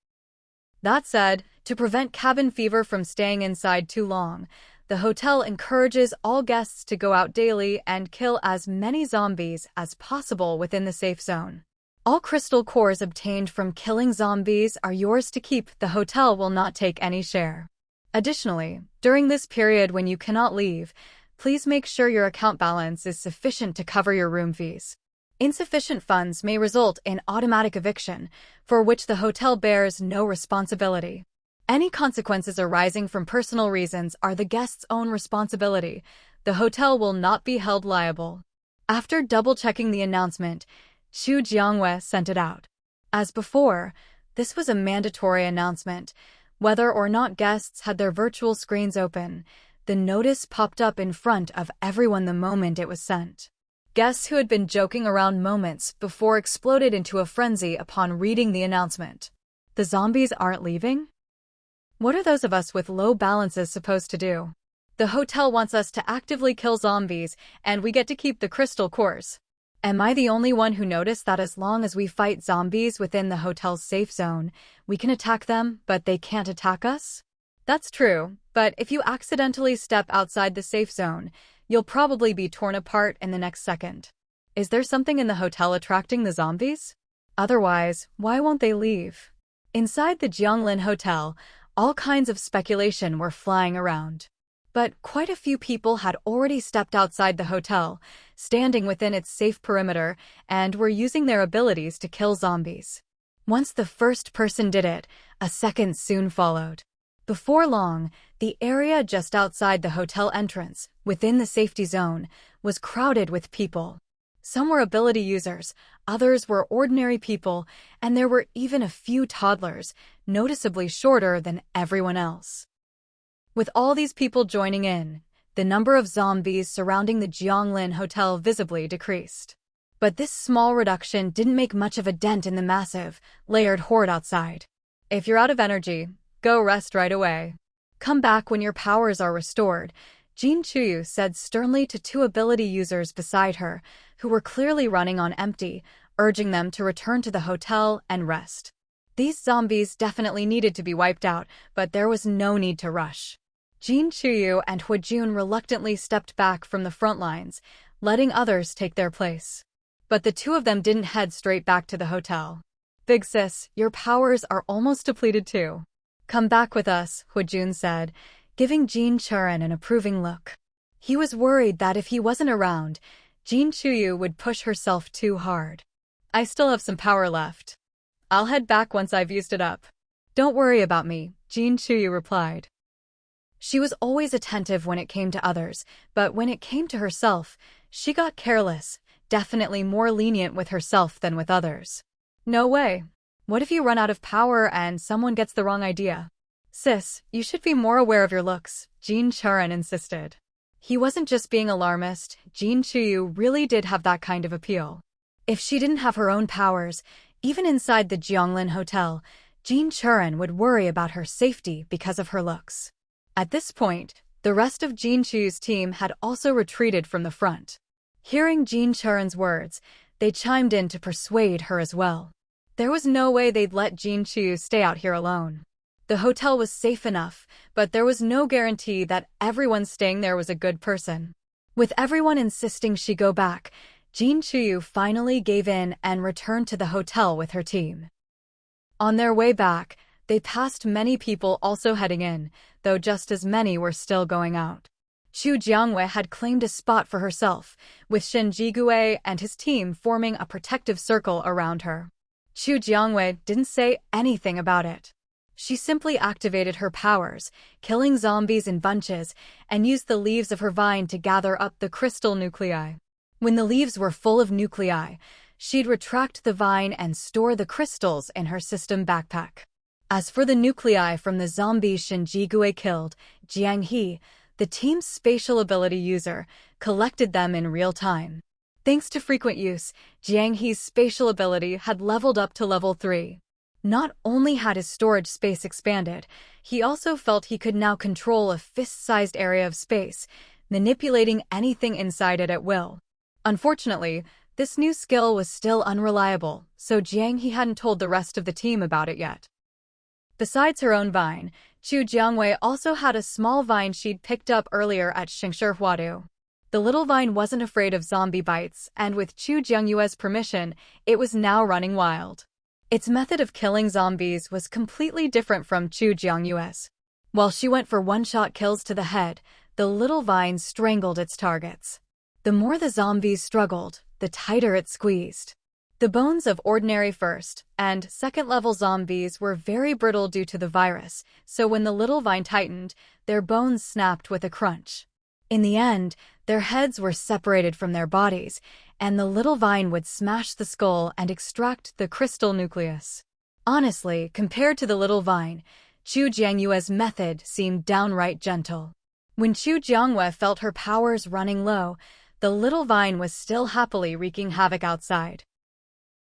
That said, to prevent cabin fever from staying inside too long, the hotel encourages all guests to go out daily and kill as many zombies as possible within the safe zone. All crystal cores obtained from killing zombies are yours to keep. The hotel will not take any share. Additionally, during this period when you cannot leave, please make sure your account balance is sufficient to cover your room fees. Insufficient funds may result in automatic eviction, for which the hotel bears no responsibility. Any consequences arising from personal reasons are the guest's own responsibility. The hotel will not be held liable. After double-checking the announcement, Xu Jiangwei sent it out. As before, this was a mandatory announcement. Whether or not guests had their virtual screens open, the notice popped up in front of everyone the moment it was sent. Guests who had been joking around moments before exploded into a frenzy upon reading the announcement. The zombies aren't leaving? What are those of us with low balances supposed to do? The hotel wants us to actively kill zombies, and we get to keep the crystal cores. Am I the only one who noticed that as long as we fight zombies within the hotel's safe zone, we can attack them, but they can't attack us? That's true, but if you accidentally step outside the safe zone, you'll probably be torn apart in the next second. Is there something in the hotel attracting the zombies? Otherwise, why won't they leave? Inside the Jianglin Hotel, all kinds of speculation were flying around. But quite a few people had already stepped outside the hotel, standing within its safe perimeter, and were using their abilities to kill zombies. Once the first person did it, a second soon followed. Before long, the area just outside the hotel entrance, within the safety zone, was crowded with people. Some were ability users, others were ordinary people, and there were even a few toddlers, noticeably shorter than everyone else. With all these people joining in, the number of zombies surrounding the Jianglin Hotel visibly decreased. But this small reduction didn't make much of a dent in the massive, layered horde outside. If you're out of energy, go rest right away. Come back when your powers are restored, Jin Chuyu said sternly to two ability users beside her, who were clearly running on empty, urging them to return to the hotel and rest. These zombies definitely needed to be wiped out, but there was no need to rush. Jin Chuyu and Huijun reluctantly stepped back from the front lines, letting others take their place. But the two of them didn't head straight back to the hotel. Big sis, your powers are almost depleted too. Come back with us, Huijun said, giving Jin Churan an approving look. He was worried that if he wasn't around, Jin Chuyu would push herself too hard. I still have some power left. I'll head back once I've used it up. Don't worry about me, Jin Chuyu replied. She was always attentive when it came to others, but when it came to herself, she got careless, definitely more lenient with herself than with others. No way. What if you run out of power and someone gets the wrong idea? Sis, you should be more aware of your looks, Jin Churan insisted. He wasn't just being alarmist, Jin Chuyu really did have that kind of appeal. If she didn't have her own powers, even inside the Jianglin Hotel, Jin Churan would worry about her safety because of her looks. At this point, the rest of Jin Chuyu's team had also retreated from the front. Hearing Jin Churan's words, they chimed in to persuade her as well. There was no way they'd let Jin Chuyu stay out here alone. The hotel was safe enough, but there was no guarantee that everyone staying there was a good person. With everyone insisting she go back, Jin Chuyu finally gave in and returned to the hotel with her team. On their way back, they passed many people also heading in, though just as many were still going out. Xu Jiangwei had claimed a spot for herself, with Shen Jigue and his team forming a protective circle around her. Xu Jiangwei didn't say anything about it. She simply activated her powers, killing zombies in bunches, and used the leaves of her vine to gather up the crystal nuclei. When the leaves were full of nuclei, she'd retract the vine and store the crystals in her system backpack. As for the nuclei from the zombies Shin Jigue killed, Jiang He, the team's spatial ability user, collected them in real time. Thanks to frequent use, Jiang He's spatial ability had leveled up to level 3. Not only had his storage space expanded, he also felt he could now control a fist-sized area of space, manipulating anything inside it at will. Unfortunately, this new skill was still unreliable, so Jiang He hadn't told the rest of the team about it yet. Besides her own vine, Chu Jiangwei also had a small vine she'd picked up earlier at Xingshi Huadu. The little vine wasn't afraid of zombie bites, and with Chu Jiangyue's permission, it was now running wild. Its method of killing zombies was completely different from Chu Jiangyue's. While she went for one-shot kills to the head, the little vine strangled its targets. The more the zombies struggled, the tighter it squeezed. The bones of ordinary first- and second-level zombies were very brittle due to the virus, so when the little vine tightened, their bones snapped with a crunch. In the end, their heads were separated from their bodies, and the little vine would smash the skull and extract the crystal nucleus. Honestly, compared to the little vine, Chu Jiangyue's method seemed downright gentle. When Chu Jiangyue felt her powers running low, the little vine was still happily wreaking havoc outside.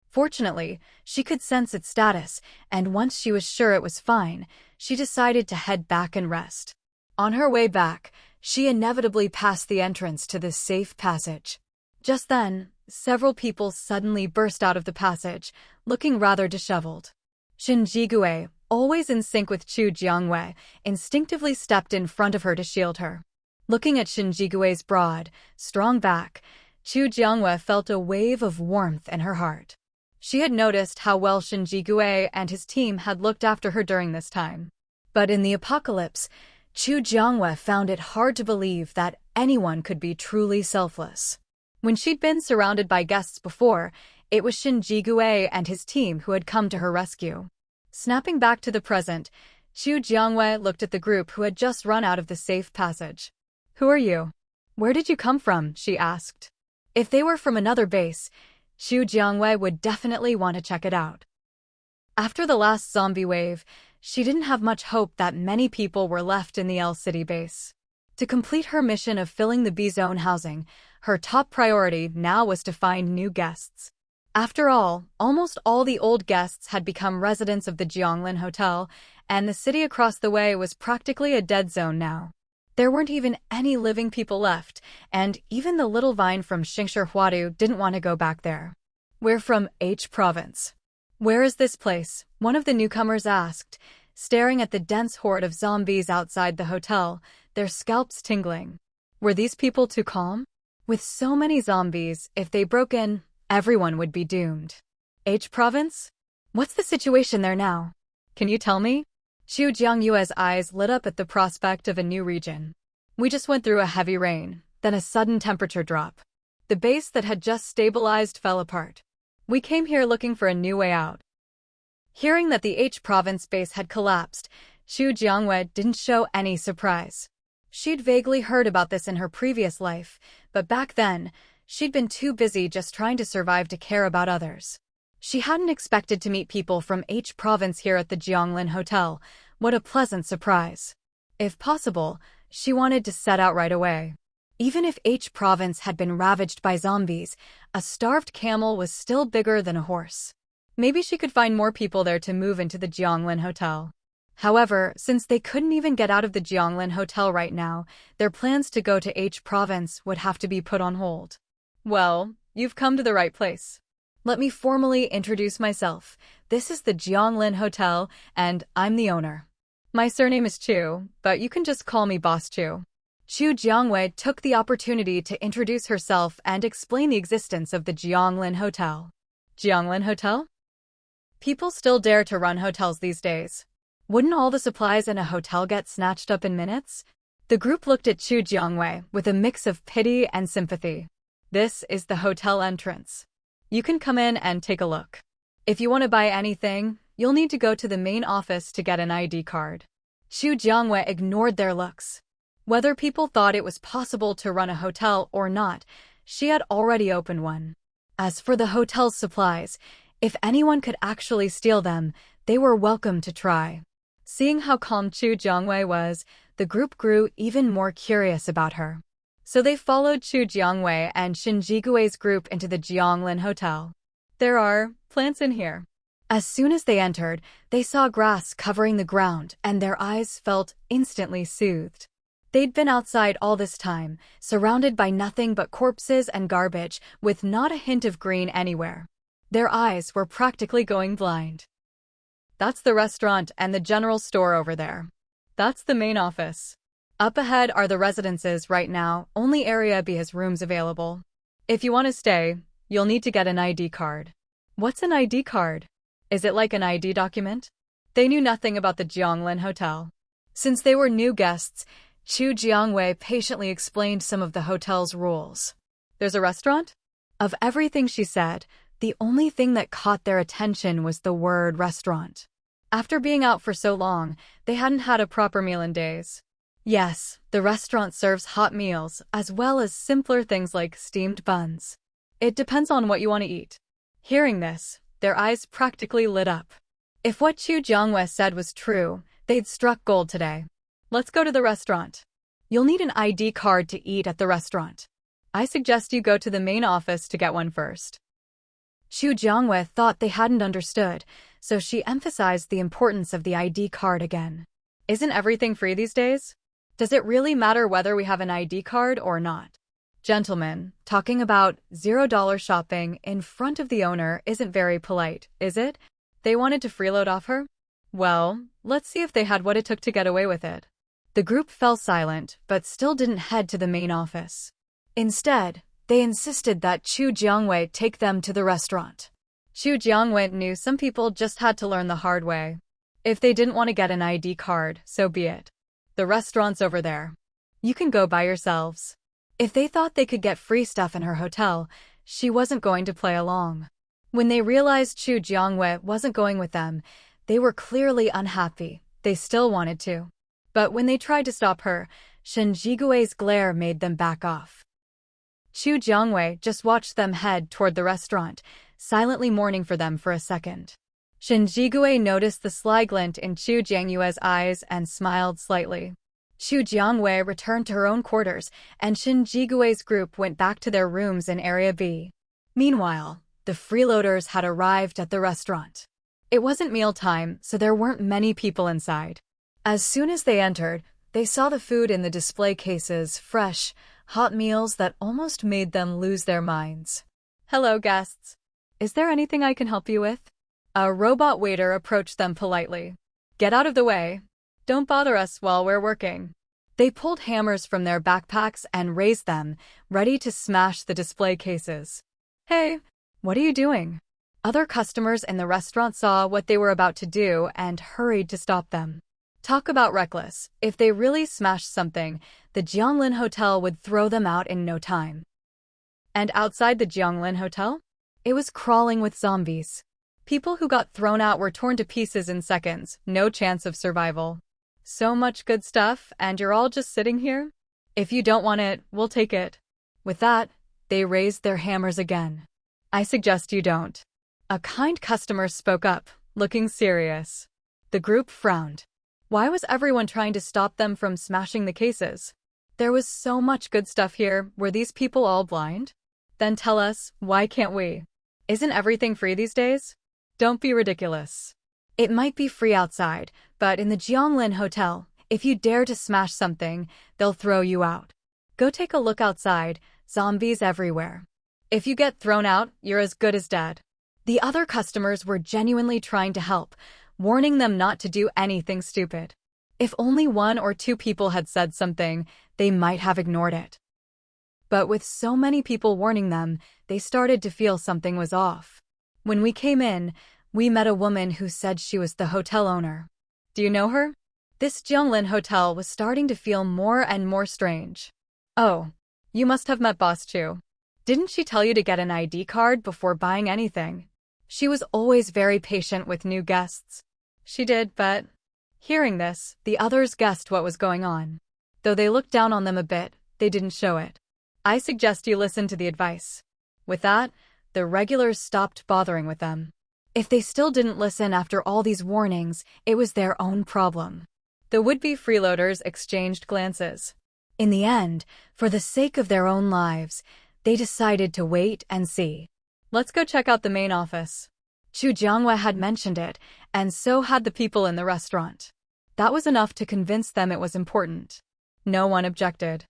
Fortunately, she could sense its status, and once she was sure it was fine, she decided to head back and rest. On her way back, she inevitably passed the entrance to this safe passage. Just then, several people suddenly burst out of the passage, looking rather disheveled. Shin Jigue, always in sync with Chu Jiangwei, instinctively stepped in front of her to shield her. Looking at Shin Jigue's broad, strong back, Chu Jiangwei felt a wave of warmth in her heart. She had noticed how well Shin Jigue and his team had looked after her during this time. But in the apocalypse, Chu Jiangwei found it hard to believe that anyone could be truly selfless. When she'd been surrounded by guests before, it was Shin Jigue and his team who had come to her rescue. Snapping back to the present, Chu Jiangwei looked at the group who had just run out of the safe passage. "Who are you? Where did you come from?" she asked. If they were from another base, Chu Jiangwei would definitely want to check it out. After the last zombie wave, she didn't have much hope that many people were left in the L City base. To complete her mission of filling the B-zone housing, her top priority now was to find new guests. After all, almost all the old guests had become residents of the Jianglin Hotel, and the city across the way was practically a dead zone now. There weren't even any living people left, and even the little vine from Xingshi Huadu didn't want to go back there. "We're from H Province." "Where is this place?" one of the newcomers asked, staring at the dense horde of zombies outside the hotel, their scalps tingling. Were these people too calm? With so many zombies, if they broke in, everyone would be doomed. "H Province? What's the situation there now? Can you tell me?" Chu Jiangyue's eyes lit up at the prospect of a new region. "We just went through a heavy rain, then a sudden temperature drop. The base that had just stabilized fell apart. We came here looking for a new way out." Hearing that the H Province base had collapsed, Chu Jiangwei didn't show any surprise. She'd vaguely heard about this in her previous life, but back then, she'd been too busy just trying to survive to care about others. She hadn't expected to meet people from H Province here at the Jianglin Hotel. What a pleasant surprise. If possible, she wanted to set out right away. Even if H Province had been ravaged by zombies, a starved camel was still bigger than a horse. Maybe she could find more people there to move into the Jianglin Hotel. However, since they couldn't even get out of the Jianglin Hotel right now, their plans to go to H Province would have to be put on hold. "Well, you've come to the right place. Let me formally introduce myself. This is the Jianglin Hotel, and I'm the owner. My surname is Chu, but you can just call me Boss Chu." Chu Jiangwei took the opportunity to introduce herself and explain the existence of the Jianglin Hotel. Jianglin Hotel? People still dare to run hotels these days. Wouldn't all the supplies in a hotel get snatched up in minutes? The group looked at Chu Jiangwei with a mix of pity and sympathy. "This is the hotel entrance. You can come in and take a look. If you want to buy anything, you'll need to go to the main office to get an ID card." Chu Jiangwei ignored their looks. Whether people thought it was possible to run a hotel or not, she had already opened one. As for the hotel's supplies, if anyone could actually steal them, they were welcome to try. Seeing how calm Chu Jiangwei was, the group grew even more curious about her. So they followed Chu Jiangwei and Shin Jigui's group into the Jianglin Hotel. There are plants in here. As soon as they entered, they saw grass covering the ground and their eyes felt instantly soothed. They'd been outside all this time, surrounded by nothing but corpses and garbage, with not a hint of green anywhere. Their eyes were practically going blind. That's the restaurant and the general store over there. That's the main office. Up ahead are the residences right now, only Area B has rooms available. If you want to stay, you'll need to get an ID card. What's an ID card? Is it like an ID document? They knew nothing about the Jianglin Hotel. Since they were new guests, Chu Jiangwei patiently explained some of the hotel's rules. There's a restaurant? Of everything she said, the only thing that caught their attention was the word restaurant. After being out for so long, they hadn't had a proper meal in days. Yes, the restaurant serves hot meals, as well as simpler things like steamed buns. It depends on what you want to eat. Hearing this, their eyes practically lit up. If what Chu Jiangwei said was true, they'd struck gold today. Let's go to the restaurant. You'll need an ID card to eat at the restaurant. I suggest you go to the main office to get one first. Chu Jiangwei thought they hadn't understood, so she emphasized the importance of the ID card again. Isn't everything free these days? Does it really matter whether we have an ID card or not? Gentlemen, talking about $0 shopping in front of the owner isn't very polite, is it? They wanted to freeload off her? Well, let's see if they had what it took to get away with it. The group fell silent, but still didn't head to the main office. Instead, they insisted that Chu Jiangwei take them to the restaurant. Chu Jiangwei knew some people just had to learn the hard way. If they didn't want to get an ID card, so be it. The restaurant's over there. You can go by yourselves. If they thought they could get free stuff in her hotel, she wasn't going to play along. When they realized Chu Jiangwei wasn't going with them, they were clearly unhappy. They still wanted to. But when they tried to stop her, Shin Jigui's glare made them back off. Chu Jiangwei just watched them head toward the restaurant, silently mourning for them for a second. Shin Jigui noticed the sly glint in Chu Jiangwei's eyes and smiled slightly. Chu Jiangwei returned to her own quarters, and Shin Jigui's group went back to their rooms in Area B. Meanwhile, the freeloaders had arrived at the restaurant. It wasn't mealtime, so there weren't many people inside. As soon as they entered, they saw the food in the display cases, fresh, hot meals that almost made them lose their minds. Hello, guests. Is there anything I can help you with? A robot waiter approached them politely. Get out of the way. Don't bother us while we're working. They pulled hammers from their backpacks and raised them, ready to smash the display cases. Hey, what are you doing? Other customers in the restaurant saw what they were about to do and hurried to stop them. Talk about reckless. If they really smashed something, the Jianglin Hotel would throw them out in no time. And outside the Jianglin Hotel? It was crawling with zombies. People who got thrown out were torn to pieces in seconds, no chance of survival. So much good stuff, and you're all just sitting here? If you don't want it, we'll take it. With that, they raised their hammers again. I suggest you don't. A kind customer spoke up, looking serious. The group frowned. Why was everyone trying to stop them from smashing the cases? There was so much good stuff here. Were these people all blind? Then tell us, why can't we? Isn't everything free these days? Don't be ridiculous. It might be free outside, but in the Jianglin Hotel, if you dare to smash something, they'll throw you out. Go take a look outside, zombies everywhere. If you get thrown out, you're as good as dead. The other customers were genuinely trying to help, warning them not to do anything stupid. If only 1 or 2 people had said something, they might have ignored it. But with so many people warning them, they started to feel something was off. When we came in, we met a woman who said she was the hotel owner. Do you know her? This Jianglin Hotel was starting to feel more and more strange. Oh, you must have met Boss Chu. Didn't she tell you to get an ID card before buying anything? She was always very patient with new guests. She did, but... Hearing this, the others guessed what was going on. Though they looked down on them a bit, they didn't show it. I suggest you listen to the advice. With that, the regulars stopped bothering with them. If they still didn't listen after all these warnings, it was their own problem. The would-be freeloaders exchanged glances. In the end, for the sake of their own lives, they decided to wait and see. Let's go check out the main office. Chu Jiangwei had mentioned it, and so had the people in the restaurant. That was enough to convince them it was important. No one objected.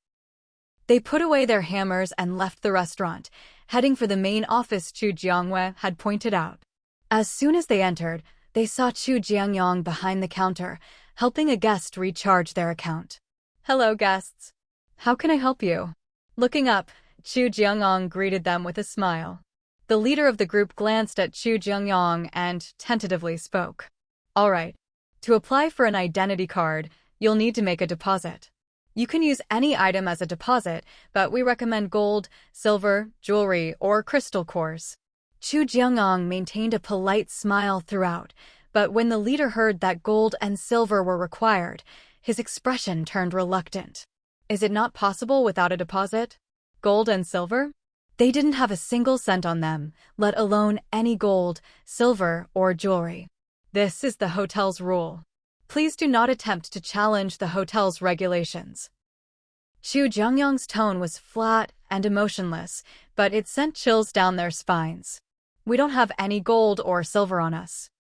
They put away their hammers and left the restaurant, heading for the main office Chu Jiangwei had pointed out. As soon as they entered, they saw Chu Jiangyong behind the counter, helping a guest recharge their account. "Hello, guests. How can I help you?" Looking up, Chu Jiangyong greeted them with a smile. The leader of the group glanced at Chu Jiangyong and tentatively spoke. "All right. To apply for an identity card, you'll need to make a deposit. You can use any item as a deposit, but we recommend gold, silver, jewelry, or crystal cores." Chu Jiangyong maintained a polite smile throughout, but when the leader heard that gold and silver were required, his expression turned reluctant. Is it not possible without a deposit? Gold and silver? They didn't have a single cent on them, let alone any gold, silver, or jewelry. This is the hotel's rule. Please do not attempt to challenge the hotel's regulations. Chu Jiangyong's tone was flat and emotionless, but it sent chills down their spines. "We don't have any gold or silver on us.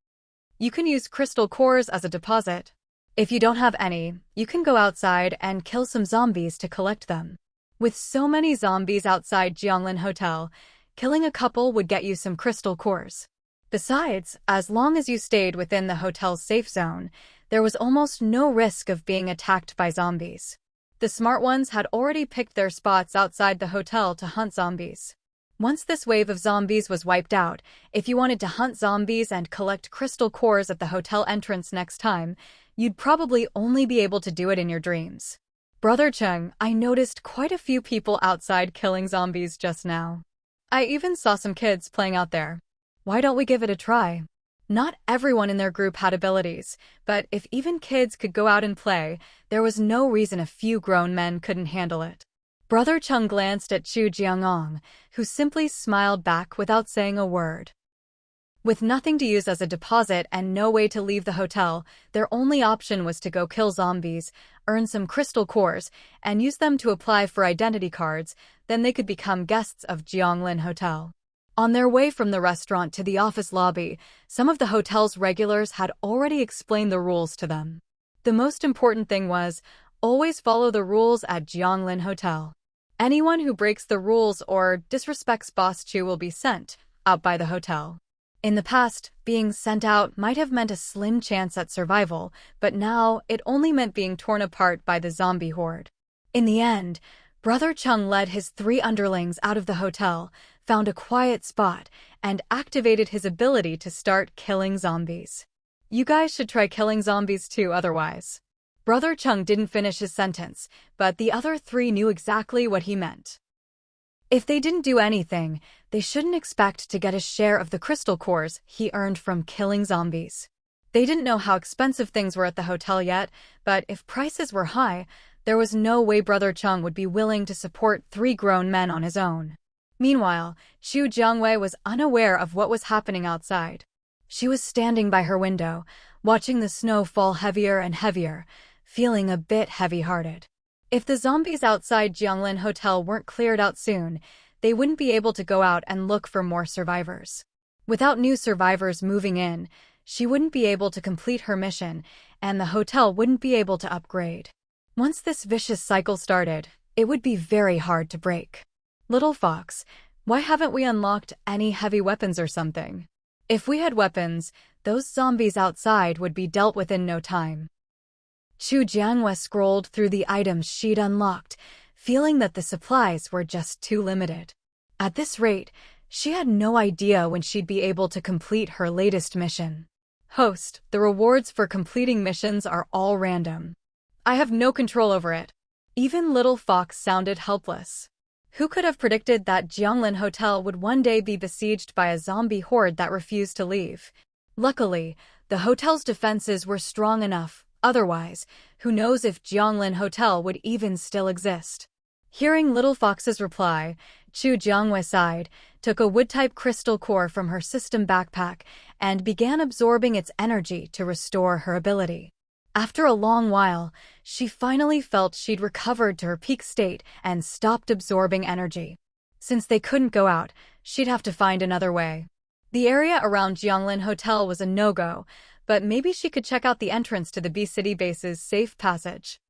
You can use crystal cores as a deposit. If you don't have any, you can go outside and kill some zombies to collect them." With so many zombies outside Jianglin Hotel, killing a couple would get you some crystal cores. Besides, as long as you stayed within the hotel's safe zone, there was almost no risk of being attacked by zombies. The smart ones had already picked their spots outside the hotel to hunt zombies. Once this wave of zombies was wiped out, if you wanted to hunt zombies and collect crystal cores at the hotel entrance next time, you'd probably only be able to do it in your dreams. "Brother Cheng, I noticed quite a few people outside killing zombies just now. I even saw some kids playing out there. Why don't we give it a try?" Not everyone in their group had abilities, but if even kids could go out and play, there was no reason a few grown men couldn't handle it. Brother Cheng glanced at Chu Jiangyong, who simply smiled back without saying a word. With nothing to use as a deposit and no way to leave the hotel, their only option was to go kill zombies, earn some crystal cores, and use them to apply for identity cards, then they could become guests of Jianglin Hotel. On their way from the restaurant to the office lobby, some of the hotel's regulars had already explained the rules to them. The most important thing was, always follow the rules at Jianglin Hotel. Anyone who breaks the rules or disrespects Boss Chu will be sent out by the hotel. In the past, being sent out might have meant a slim chance at survival, but now it only meant being torn apart by the zombie horde. In the end, Brother Cheng led his 3 underlings out of the hotel, found a quiet spot, and activated his ability to start killing zombies. "You guys should try killing zombies too otherwise." Brother Cheng didn't finish his sentence, but the other 3 knew exactly what he meant. If they didn't do anything, they shouldn't expect to get a share of the crystal cores he earned from killing zombies. They didn't know how expensive things were at the hotel yet, but if prices were high, there was no way Brother Cheng would be willing to support 3 grown men on his own. Meanwhile, Chu Jiangwei was unaware of what was happening outside. She was standing by her window, watching the snow fall heavier and heavier, feeling a bit heavy-hearted. If the zombies outside Jianglin Hotel weren't cleared out soon, they wouldn't be able to go out and look for more survivors. Without new survivors moving in, she wouldn't be able to complete her mission, and the hotel wouldn't be able to upgrade. Once this vicious cycle started, it would be very hard to break. "Little Fox, why haven't we unlocked any heavy weapons or something? If we had weapons, those zombies outside would be dealt with in no time." Chu Jiangwei scrolled through the items she'd unlocked, feeling that the supplies were just too limited. At this rate, she had no idea when she'd be able to complete her latest mission. "Host, the rewards for completing missions are all random. I have no control over it." Even Little Fox sounded helpless. Who could have predicted that Jianglin Hotel would one day be besieged by a zombie horde that refused to leave? Luckily, the hotel's defenses were strong enough. Otherwise, who knows if Jianglin Hotel would even still exist. Hearing Little Fox's reply, Chu Jiangwei sighed, took a wood-type crystal core from her system backpack, and began absorbing its energy to restore her ability. After a long while, she finally felt she'd recovered to her peak state and stopped absorbing energy. Since they couldn't go out, she'd have to find another way. The area around Jianglin Hotel was a no-go, but maybe she could check out the entrance to the B-City base's safe passage.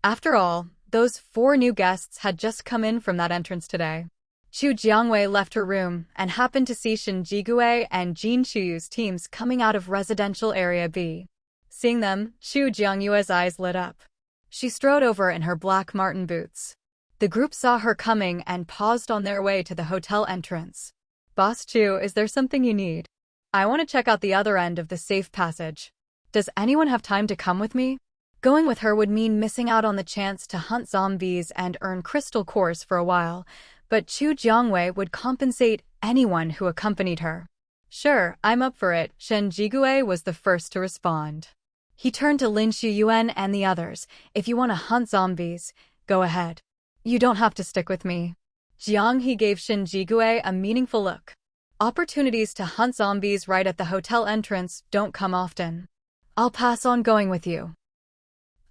After all, those 4 new guests had just come in from that entrance today. Chu Jiangwei left her room and happened to see Shin Jigui and Jin Chuyu's teams coming out of Residential Area B. Seeing them, Chu Jiangyue's eyes lit up. She strode over in her black marten boots. The group saw her coming and paused on their way to the hotel entrance. "Boss Chu, is there something you need? I want to check out the other end of the safe passage. Does anyone have time to come with me?" Going with her would mean missing out on the chance to hunt zombies and earn crystal cores for a while, but Chu Jiangwei would compensate anyone who accompanied her. "Sure, I'm up for it," Shen Jigui was the first to respond. He turned to Lin Xuyuan and the others. "If you want to hunt zombies, go ahead. You don't have to stick with me." Jiang He gave Shin Jigui a meaningful look. Opportunities to hunt zombies right at the hotel entrance don't come often. "I'll pass on going with you.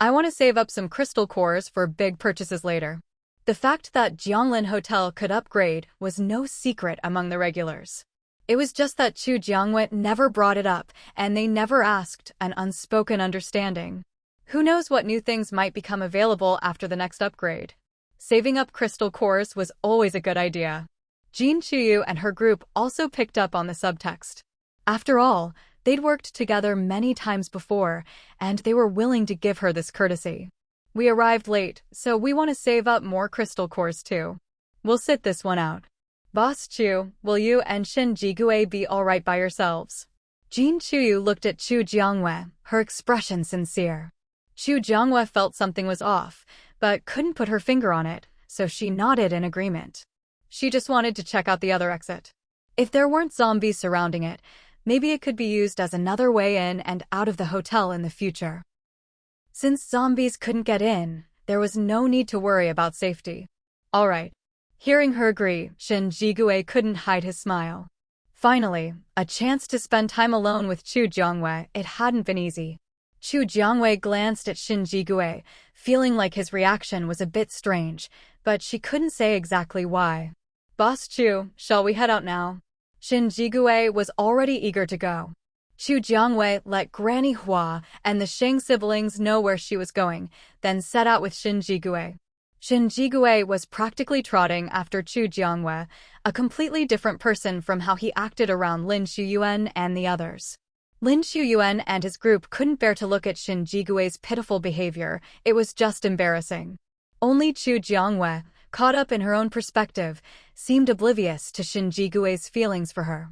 I want to save up some crystal cores for big purchases later." The fact that Jianglin Hotel could upgrade was no secret among the regulars. It was just that Chu Jiangwei never brought it up, and they never asked, an unspoken understanding. Who knows what new things might become available after the next upgrade? Saving up crystal cores was always a good idea. Jin Chuyu and her group also picked up on the subtext. After all, they'd worked together many times before, and they were willing to give her this courtesy. "We arrived late, so we want to save up more crystal cores too. We'll sit this one out. Boss Chu, will you and Shin Jigui be all right by yourselves?" Jin Chuyu looked at Chu Jiangwei, her expression sincere. Chu Jiangwei felt something was off, but couldn't put her finger on it, so she nodded in agreement. She just wanted to check out the other exit. If there weren't zombies surrounding it, maybe it could be used as another way in and out of the hotel in the future. Since zombies couldn't get in, there was no need to worry about safety. All right. Hearing her agree, Shin Jigui couldn't hide his smile. Finally, a chance to spend time alone with Chu Jiangwei. It hadn't been easy. Chu Jiangwei glanced at Shin Jigui, feeling like his reaction was a bit strange, but she couldn't say exactly why. "Boss Chu, shall we head out now?" Shin Jigui was already eager to go. Chu Jiangwei let Granny Hua and the Sheng siblings know where she was going, then set out with Shin Jigui. Shin Jigui was practically trotting after Chu Jiangwei, a completely different person from how he acted around Lin Xuyuan and the others. Lin Xuyuan and his group couldn't bear to look at Shin Jigui's pitiful behavior. It was just embarrassing. Only Chu Jiangwei, caught up in her own perspective, seemed oblivious to Shin Jigui's feelings for her.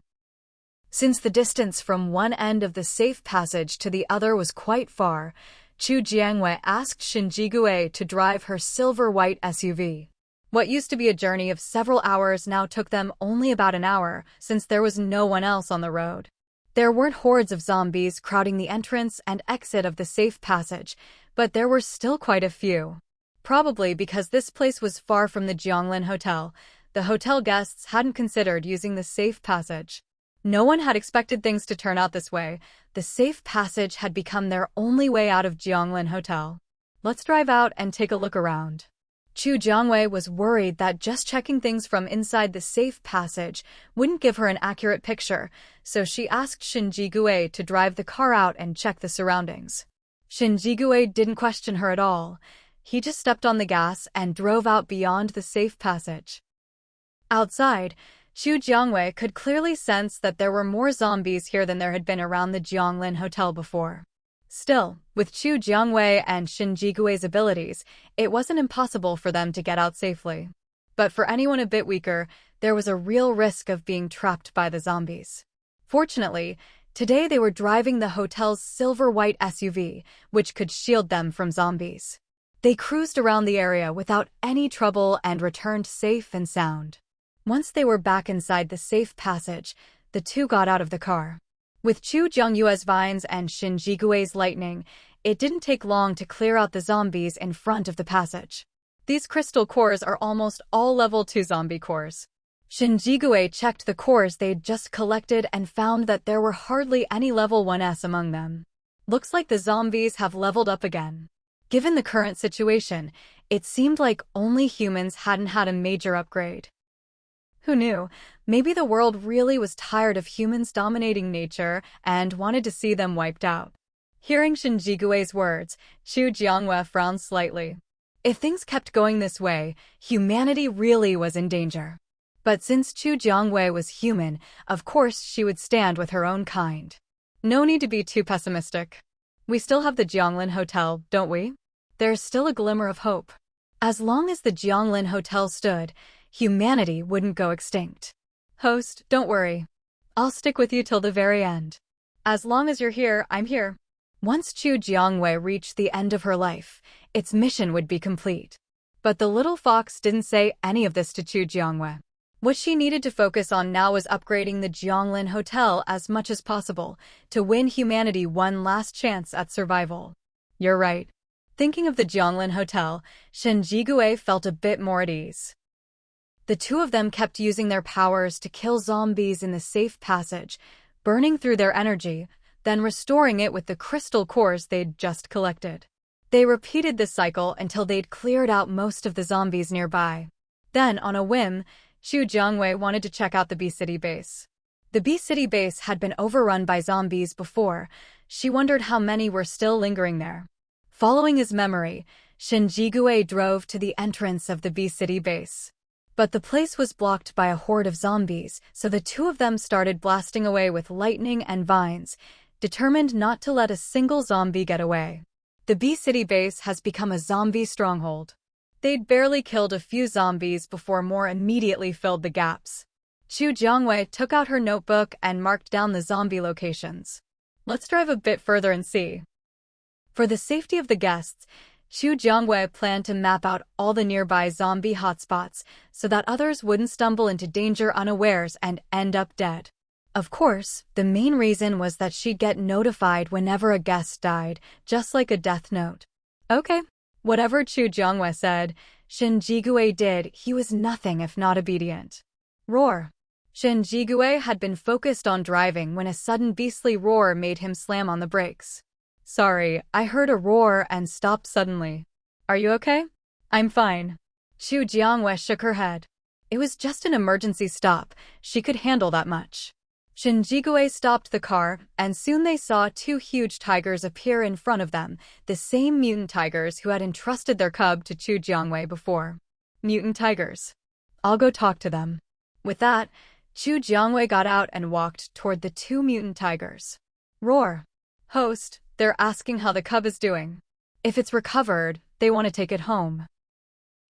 Since the distance from one end of the safe passage to the other was quite far, Chu Jiangwei asked Shin Jigui to drive her silver-white SUV. What used to be a journey of several hours now took them only about an hour, since there was no one else on the road. There weren't hordes of zombies crowding the entrance and exit of the safe passage, but there were still quite a few. Probably because this place was far from the Jianglin Hotel, the hotel guests hadn't considered using the safe passage. No one had expected things to turn out this way. The safe passage had become their only way out of Jianglin Hotel. "Let's drive out and take a look around." Chu Jiangwei was worried that just checking things from inside the safe passage wouldn't give her an accurate picture, so she asked Shin Jigui to drive the car out and check the surroundings. Shin Jigui didn't question her at all. He just stepped on the gas and drove out beyond the safe passage. Outside, Chu Jiangwei could clearly sense that there were more zombies here than there had been around the Jianglin Hotel before. Still, with Chu Jiangwei and Shin Jigui's abilities, it wasn't impossible for them to get out safely. But for anyone a bit weaker, there was a real risk of being trapped by the zombies. Fortunately, today they were driving the hotel's silver-white SUV, which could shield them from zombies. They cruised around the area without any trouble and returned safe and sound. Once they were back inside the safe passage, the two got out of the car. With Chu Jiangyue's vines and Shin Jigui's lightning, it didn't take long to clear out the zombies in front of the passage. These crystal cores are almost all level 2 zombie cores. Shinjigue checked the cores they'd just collected and found that there were hardly any level 1s among them. Looks like the zombies have leveled up again. Given the current situation, it seemed like only humans hadn't had a major upgrade. Who knew? Maybe the world really was tired of humans dominating nature and wanted to see them wiped out. Hearing Shinjigue's words, Chu Jiangwei frowned slightly. If things kept going this way, humanity really was in danger. But since Chu Jiangwei was human, of course she would stand with her own kind. No need to be too pessimistic. We still have the Jianglin Hotel, don't we? There's still a glimmer of hope. As long as the Jianglin Hotel stood, humanity wouldn't go extinct. Host, don't worry. I'll stick with you till the very end. As long as you're here, I'm here. Once Chu Jiangwei reached the end of her life, its mission would be complete. But the little fox didn't say any of this to Chu Jiangwei. What she needed to focus on now was upgrading the Jianglin Hotel as much as possible to win humanity one last chance at survival. You're right. Thinking of the Jianglin Hotel, Shinjigue felt a bit more at ease. The two of them kept using their powers to kill zombies in the safe passage, burning through their energy, then restoring it with the crystal cores they'd just collected. They repeated this cycle until they'd cleared out most of the zombies nearby. Then, on a whim, Chu Jiangwei wanted to check out the B-City base. The B-City base had been overrun by zombies before. She wondered how many were still lingering there. Following his memory, Shinjigue drove to the entrance of the B-City base. But the place was blocked by a horde of zombies, so the two of them started blasting away with lightning and vines, determined not to let a single zombie get away. The B-City base has become a zombie stronghold. They'd barely killed a few zombies before more immediately filled the gaps. Chu Jiangwei took out her notebook and marked down the zombie locations. Let's drive a bit further and see. For the safety of the guests, Chu Jiangwei planned to map out all the nearby zombie hotspots so that others wouldn't stumble into danger unawares and end up dead. Of course, the main reason was that she'd get notified whenever a guest died, just like a death note. Okay. Whatever Chu Jiangwei said, Shinjigue did. He was nothing if not obedient. Roar. Shinjigue had been focused on driving when a sudden beastly roar made him slam on the brakes. Sorry, I heard a roar and stopped suddenly. Are you okay? I'm fine. Chu Jiangwei shook her head. It was just an emergency stop. She could handle that much. Shinjigue stopped the car, and soon they saw two huge tigers appear in front of them, the same mutant tigers who had entrusted their cub to Chu Jiangwei before. Mutant tigers. I'll go talk to them. With that, Chu Jiangwei got out and walked toward the two mutant tigers. Roar. Host, they're asking how the cub is doing. If it's recovered, they want to take it home.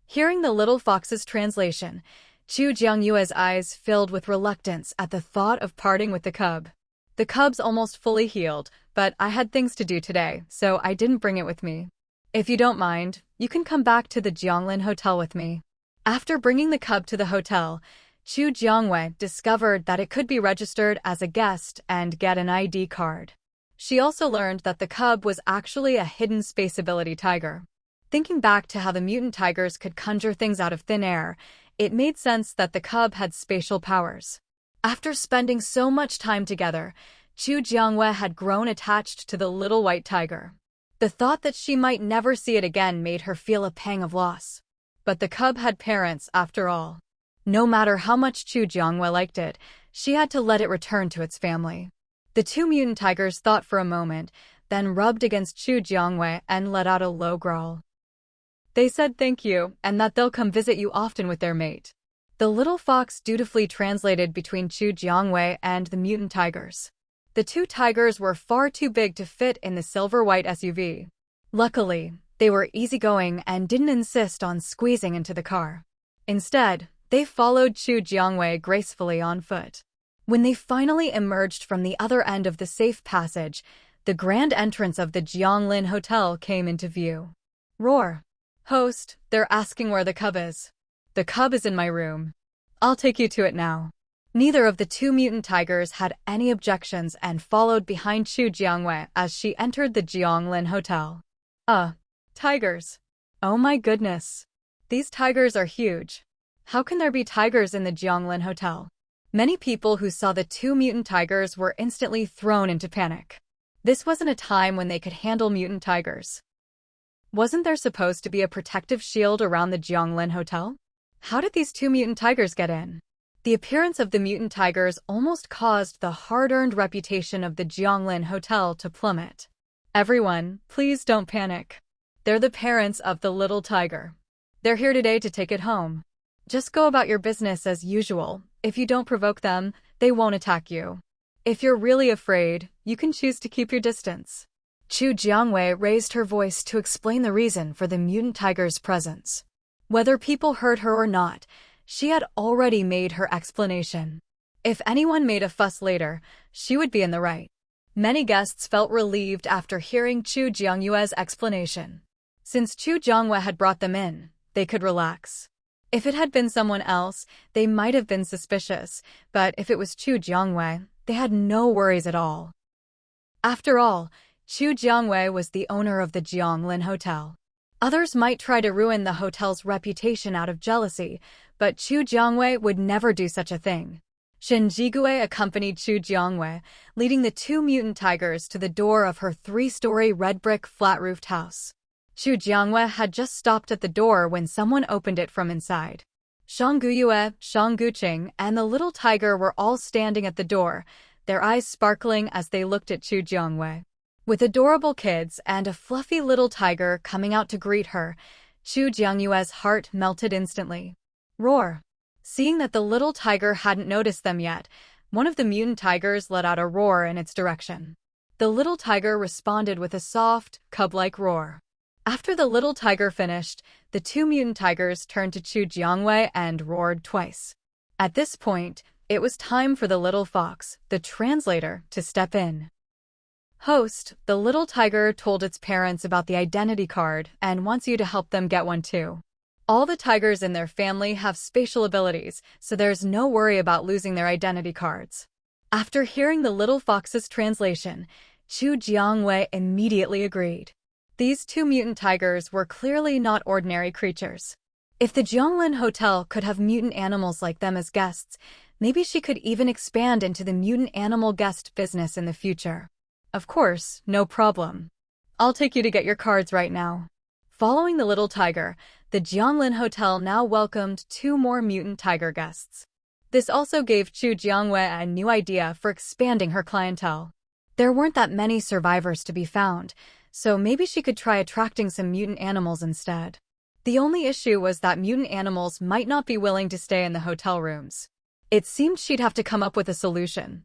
Hearing the little fox's translation, Chu Jiangyue's eyes filled with reluctance at the thought of parting with the cub. The cub's almost fully healed, but I had things to do today, so I didn't bring it with me. If you don't mind, you can come back to the Jianglin Hotel with me. After bringing the cub to the hotel, Chu Jiangwei discovered that it could be registered as a guest and get an ID card. She also learned that the cub was actually a hidden space ability tiger. Thinking back to how the mutant tigers could conjure things out of thin air, it made sense that the cub had spatial powers. After spending so much time together, Chu Jiangwei had grown attached to the little white tiger. The thought that she might never see it again made her feel a pang of loss. But the cub had parents, after all. No matter how much Chu Jiangwei liked it, she had to let it return to its family. The two mutant tigers thought for a moment, then rubbed against Chu Jiangwei and let out a low growl. They said thank you, and that they'll come visit you often with their mate. The little fox dutifully translated between Chu Jiangwei and the mutant tigers. The two tigers were far too big to fit in the silver-white SUV. Luckily, they were easygoing and didn't insist on squeezing into the car. Instead, they followed Chu Jiangwei gracefully on foot. When they finally emerged from the other end of the safe passage, the grand entrance of the Jianglin Hotel came into view. Roar. Host, they're asking where the cub is. The cub is in my room. I'll take you to it now. Neither of the two mutant tigers had any objections and followed behind Chu Jiangwei as she entered the Jianglin Hotel. Tigers. Oh my goodness. These tigers are huge. How can there be tigers in the Jianglin Hotel? Many people who saw the two mutant tigers were instantly thrown into panic. This wasn't a time when they could handle mutant tigers. Wasn't there supposed to be a protective shield around the Jianglin Hotel? How did these two mutant tigers get in? The appearance of the mutant tigers almost caused the hard-earned reputation of the Jianglin Hotel to plummet. Everyone, please don't panic. They're the parents of the little tiger. They're here today to take it home. Just go about your business as usual. If you don't provoke them, they won't attack you. If you're really afraid, you can choose to keep your distance. Chu Jiangwei raised her voice to explain the reason for the mutant tiger's presence. Whether people heard her or not, she had already made her explanation. If anyone made a fuss later, she would be in the right. Many guests felt relieved after hearing Chu Jiangyue's explanation. Since Chu Jiangwei had brought them in, they could relax. If it had been someone else, they might have been suspicious, but if it was Chu Jiangwei, they had no worries at all. After all, Chu Jiangwei was the owner of the Jianglin Hotel. Others might try to ruin the hotel's reputation out of jealousy, but Chu Jiangwei would never do such a thing. Shen Jigui accompanied Chu Jiangwei, leading the two mutant tigers to the door of her 3-story red-brick flat-roofed house. Chu Jiangwei had just stopped at the door when someone opened it from inside. Shang Guyue, Shang Guqing, and the little tiger were all standing at the door, their eyes sparkling as they looked at Chu Jiangwei. With adorable kids and a fluffy little tiger coming out to greet her, Chu Jiangyue's heart melted instantly. Roar! Seeing that the little tiger hadn't noticed them yet, one of the mutant tigers let out a roar in its direction. The little tiger responded with a soft, cub-like roar. After the little tiger finished, the two mutant tigers turned to Chu Jiangwei and roared twice. At this point, it was time for the little fox, the translator, to step in. Host, the little tiger told its parents about the identity card and wants you to help them get one too. All the tigers in their family have spatial abilities, so there's no worry about losing their identity cards. After hearing the little fox's translation, Chu Jiangwei immediately agreed. These two mutant tigers were clearly not ordinary creatures. If the Jianglin Hotel could have mutant animals like them as guests, maybe she could even expand into the mutant animal guest business in the future. Of course, no problem. I'll take you to get your cards right now. Following the little tiger, the Jianglin Hotel now welcomed 2 more mutant tiger guests. This also gave Chu Jiangwei a new idea for expanding her clientele. There weren't that many survivors to be found, so maybe she could try attracting some mutant animals instead. The only issue was that mutant animals might not be willing to stay in the hotel rooms. It seemed she'd have to come up with a solution.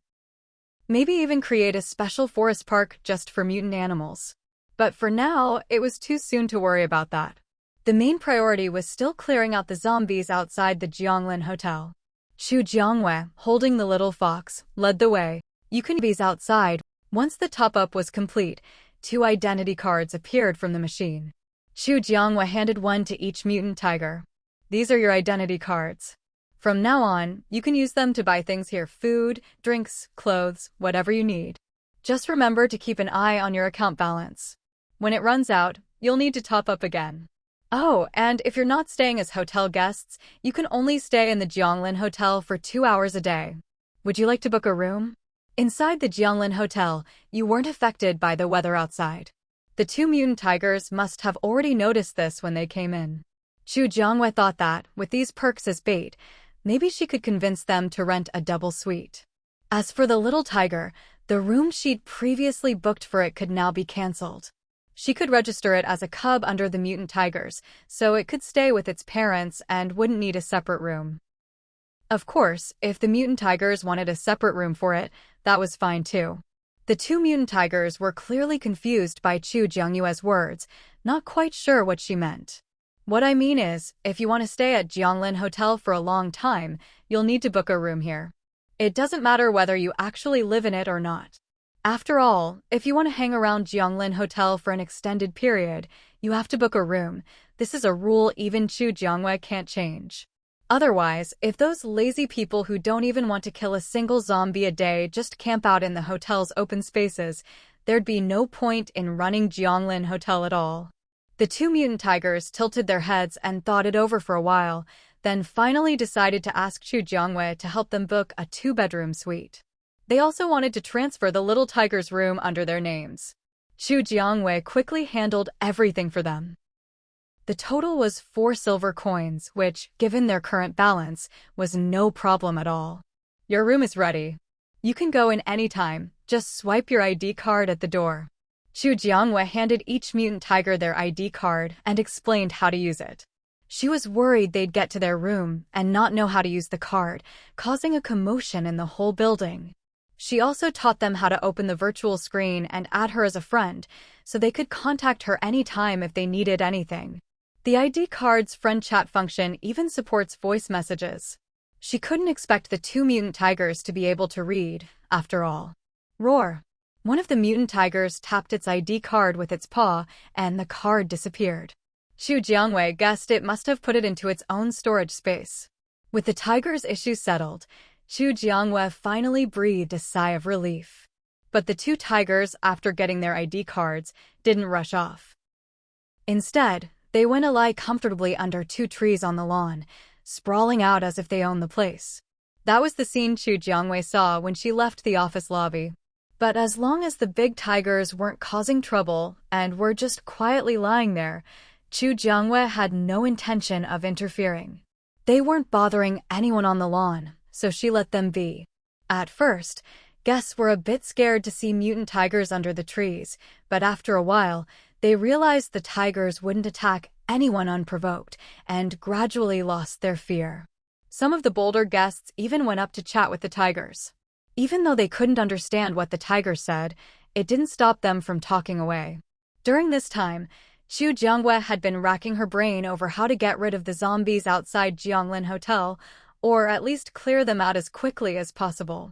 Maybe even create a special forest park just for mutant animals. But for now, it was too soon to worry about that. The main priority was still clearing out the zombies outside the Jianglin Hotel. Chu Jiangwei, holding the little fox, led the way. You can be outside. Once the top-up was complete, 2 identity cards appeared from the machine. Chu Jiangwei handed one to each mutant tiger. These are your identity cards. From now on, you can use them to buy things here: food, drinks, clothes, whatever you need. Just remember to keep an eye on your account balance. When it runs out, you'll need to top up again. Oh, and if you're not staying as hotel guests, you can only stay in the Jianglin Hotel for 2 hours a day. Would you like to book a room? Inside the Jianglin Hotel, you weren't affected by the weather outside. The 2 mutant tigers must have already noticed this when they came in. Chu Jiangwei thought that, with these perks as bait, maybe she could convince them to rent a double suite. As for the little tiger, the room she'd previously booked for it could now be cancelled. She could register it as a cub under the mutant tigers, so it could stay with its parents and wouldn't need a separate room. Of course, if the mutant tigers wanted a separate room for it, that was fine too. The 2 mutant tigers were clearly confused by Chu Jiangyue's words, not quite sure what she meant. What I mean is, if you want to stay at Jianglin Hotel for a long time, you'll need to book a room here. It doesn't matter whether you actually live in it or not. After all, if you want to hang around Jianglin Hotel for an extended period, you have to book a room. This is a rule even Chu Jiangwei can't change. Otherwise, if those lazy people who don't even want to kill a single zombie a day just camp out in the hotel's open spaces, there'd be no point in running Jianglin Hotel at all. The two mutant tigers tilted their heads and thought it over for a while, then finally decided to ask Chu Jiangwei to help them book a 2-bedroom suite. They also wanted to transfer the little tiger's room under their names. Chu Jiangwei quickly handled everything for them. The total was 4 silver coins, which, given their current balance, was no problem at all. Your room is ready. You can go in any time, just swipe your ID card at the door. Chu Jiangwei handed each mutant tiger their ID card and explained how to use it. She was worried they'd get to their room and not know how to use the card, causing a commotion in the whole building. She also taught them how to open the virtual screen and add her as a friend, so they could contact her anytime if they needed anything. The ID card's friend chat function even supports voice messages. She couldn't expect the 2 mutant tigers to be able to read, after all. Roar! One of the mutant tigers tapped its ID card with its paw, and the card disappeared. Chu Jiangwei guessed it must have put it into its own storage space. With the tiger's issue settled, Chu Jiangwei finally breathed a sigh of relief. But the 2 tigers, after getting their ID cards, didn't rush off. Instead, they went to lie comfortably under 2 trees on the lawn, sprawling out as if they owned the place. That was the scene Chu Jiangwei saw when she left the office lobby. But as long as the big tigers weren't causing trouble and were just quietly lying there, Chu Jiangwei had no intention of interfering. They weren't bothering anyone on the lawn, so she let them be. At first, guests were a bit scared to see mutant tigers under the trees, but after a while, they realized the tigers wouldn't attack anyone unprovoked and gradually lost their fear. Some of the bolder guests even went up to chat with the tigers. Even though they couldn't understand what the tigers said, it didn't stop them from talking away. During this time, Chu Jiangwei had been racking her brain over how to get rid of the zombies outside Jianglin Hotel, or at least clear them out as quickly as possible.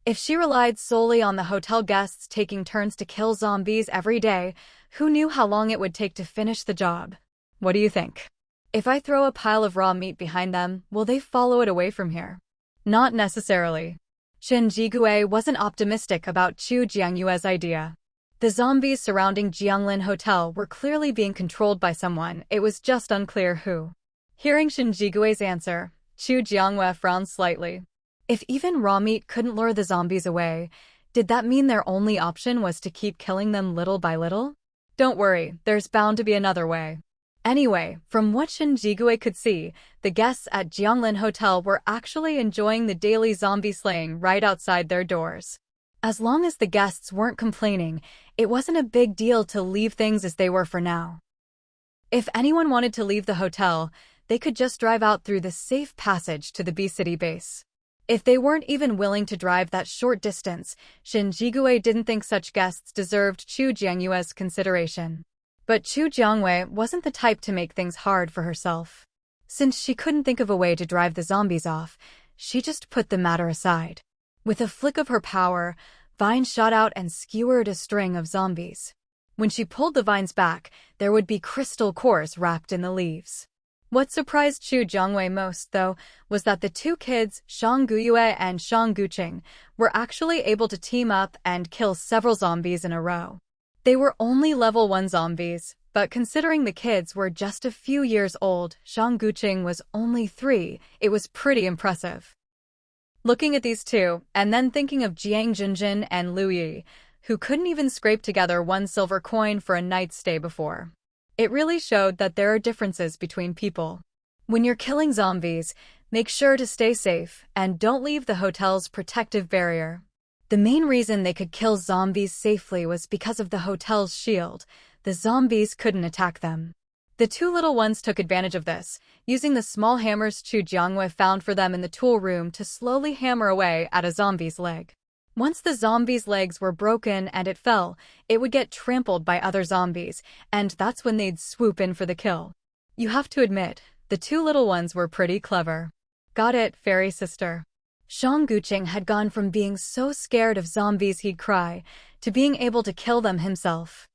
If she relied solely on the hotel guests taking turns to kill zombies every day, who knew how long it would take to finish the job? What do you think? If I throw a pile of raw meat behind them, will they follow it away from here? Not necessarily. Shen Jigui wasn't optimistic about Chu Jiangyue's idea. The zombies surrounding Jianglin Hotel were clearly being controlled by someone, it was just unclear who. Hearing Shen Jigui's answer, Chu Jiangwei frowned slightly. If even raw meat couldn't lure the zombies away, did that mean their only option was to keep killing them little by little? Don't worry, there's bound to be another way. Anyway, from what Shen Jigui could see, the guests at Jianglin Hotel were actually enjoying the daily zombie slaying right outside their doors. As long as the guests weren't complaining, it wasn't a big deal to leave things as they were for now. If anyone wanted to leave the hotel, they could just drive out through the safe passage to the B-City base. If they weren't even willing to drive that short distance, Shen Jigui didn't think such guests deserved Chu Jiangyue's consideration. But Chu Jiangwei wasn't the type to make things hard for herself. Since she couldn't think of a way to drive the zombies off, she just put the matter aside. With a flick of her power, vines shot out and skewered a string of zombies. When she pulled the vines back, there would be crystal cores wrapped in the leaves. What surprised Chu Jiangwei most, though, was that the 2 kids, Shang Guyue and Shang Guqing, were actually able to team up and kill several zombies in a row. They were only level 1 zombies, but considering the kids were just a few years old, Shang Guqing was only 3, it was pretty impressive. Looking at these 2, and then thinking of Jiang Jinjin and Lu Yi, who couldn't even scrape together 1 silver coin for a night's stay before. It really showed that there are differences between people. When you're killing zombies, make sure to stay safe and don't leave the hotel's protective barrier. The main reason they could kill zombies safely was because of the hotel's shield. The zombies couldn't attack them. The 2 little ones took advantage of this, using the small hammers Chu Jiangwei found for them in the tool room to slowly hammer away at a zombie's leg. Once the zombie's legs were broken and it fell, it would get trampled by other zombies, and that's when they'd swoop in for the kill. You have to admit, the 2 little ones were pretty clever. Got it, fairy sister. Shang Guqing had gone from being so scared of zombies he'd cry, to being able to kill them himself.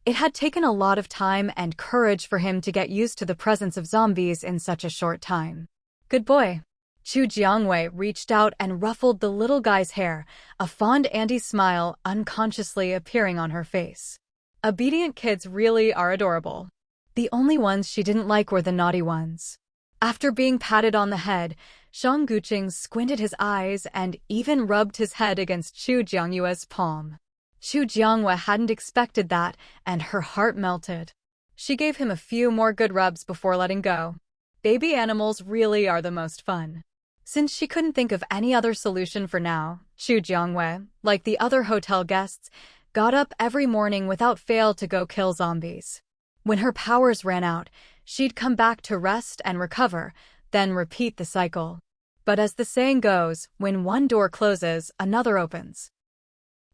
It had taken a lot of time and courage for him to get used to the presence of zombies in such a short time. Good boy. Chu Jiangwei reached out and ruffled the little guy's hair, a fond anti-smile unconsciously appearing on her face. Obedient kids really are adorable. The only ones she didn't like were the naughty ones. After being patted on the head, Shang Guqing squinted his eyes and even rubbed his head against Xu Jiangyue's palm. Xu Jiangyue hadn't expected that, and her heart melted. She gave him a few more good rubs before letting go. Baby animals really are the most fun. Since she couldn't think of any other solution for now, Xu Jiangyue, like the other hotel guests, got up every morning without fail to go kill zombies. When her powers ran out, she'd come back to rest and recover, then repeat the cycle. But as the saying goes, when one door closes, another opens.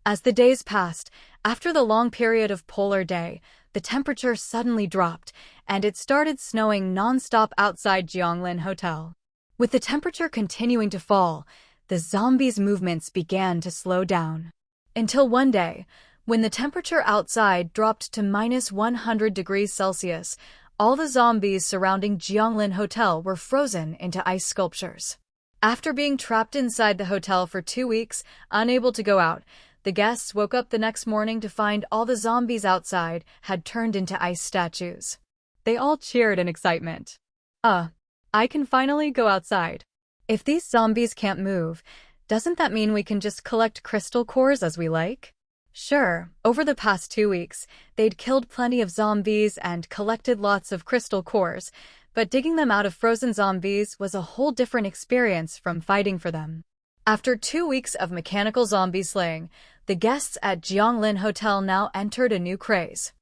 As the days passed, after the long period of polar day, the temperature suddenly dropped, and it started snowing non-stop outside Jianglin Hotel. With the temperature continuing to fall, the zombies' movements began to slow down. Until one day, when the temperature outside dropped to -100 degrees Celsius, all the zombies surrounding Jianglin Hotel were frozen into ice sculptures. After being trapped inside the hotel for 2 weeks, unable to go out, the guests woke up the next morning to find all the zombies outside had turned into ice statues. They all cheered in excitement. I can finally go outside. If these zombies can't move, doesn't that mean we can just collect crystal cores as we like? Sure, over the past 2 weeks, they'd killed plenty of zombies and collected lots of crystal cores, but digging them out of frozen zombies was a whole different experience from fighting for them. After 2 weeks of mechanical zombie slaying, the guests at Jianglin Hotel now entered a new craze: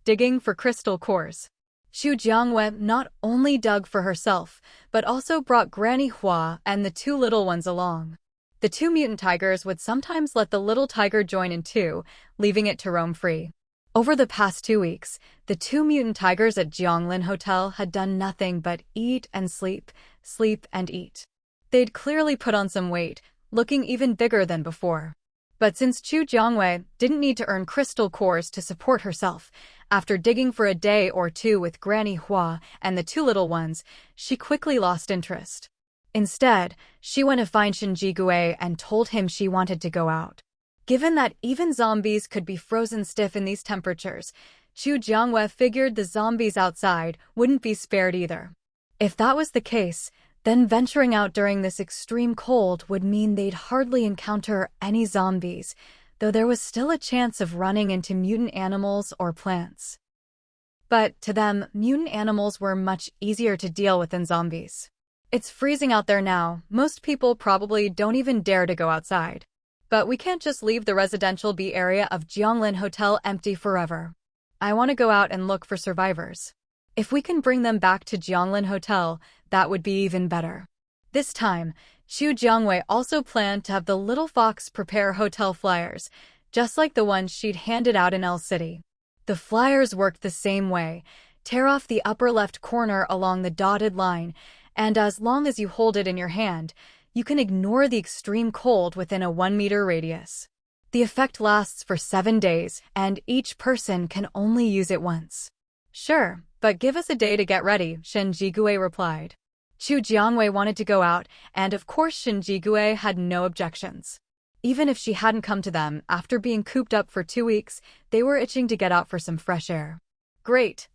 digging for crystal cores. Xu Jiangyue not only dug for herself, but also brought Granny Hua and the 2 little ones along. The 2 mutant tigers would sometimes let the little tiger join in too, leaving it to roam free. Over the past 2 weeks, the 2 mutant tigers at Jianglin Hotel had done nothing but eat and sleep, sleep and eat. They'd clearly put on some weight, looking even bigger than before. But since Xu Jiangyue didn't need to earn crystal cores to support herself, after digging for a day or 2 with Granny Hua and the 2 little ones, she quickly lost interest. Instead, she went to find Qin Jigui and told him she wanted to go out. Given that even zombies could be frozen stiff in these temperatures, Xu Jiangyue figured the zombies outside wouldn't be spared either. If that was the case, then venturing out during this extreme cold would mean they'd hardly encounter any zombies, though there was still a chance of running into mutant animals or plants. But to them, mutant animals were much easier to deal with than zombies. It's freezing out there now. Most people probably don't even dare to go outside. But we can't just leave the residential B area of Jianglin Hotel empty forever. I want to go out and look for survivors. If we can bring them back to Jianglin Hotel, that would be even better. This time, Xu Jiangyue also planned to have the little fox prepare hotel flyers, just like the ones she'd handed out in El City. The flyers worked the same way. Tear off the upper left corner along the dotted line, and as long as you hold it in your hand, you can ignore the extreme cold within a 1-meter radius. The effect lasts for 7 days, and each person can only use it once. Sure, but give us a day to get ready, Qin Jigui replied. Xu Jiangyue wanted to go out, and of course Qin Jigui had no objections. Even if she hadn't come to them after being cooped up for 2 weeks, they were itching to get out for some fresh air. Great.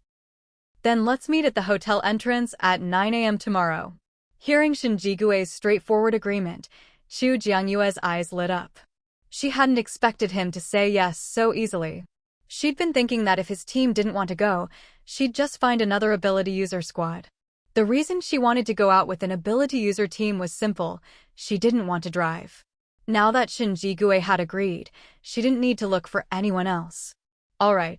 Then let's meet at the hotel entrance at 9 a.m. tomorrow. Hearing Qin Jigui's straightforward agreement, Xu Jiangyue's eyes lit up. She hadn't expected him to say yes so easily. She'd been thinking that if his team didn't want to go, she'd just find another ability user squad. The reason she wanted to go out with an ability user team was simple: she didn't want to drive. Now that Qin Jigui had agreed, she didn't need to look for anyone else. Alright.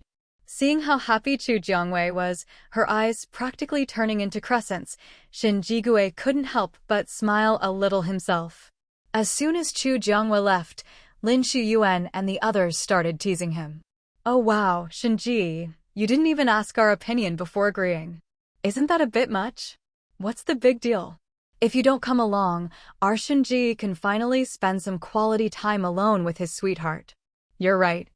Seeing how happy Xu Jiangyue was, her eyes practically turning into crescents, Qin Jigui couldn't help but smile a little himself. As soon as Xu Jiangyue left, Lin Shuyuan and the others started teasing him. Oh wow, Shinji, you didn't even ask our opinion before agreeing. Isn't that a bit much? What's the big deal? If you don't come along, our Shinji can finally spend some quality time alone with his sweetheart. You're right.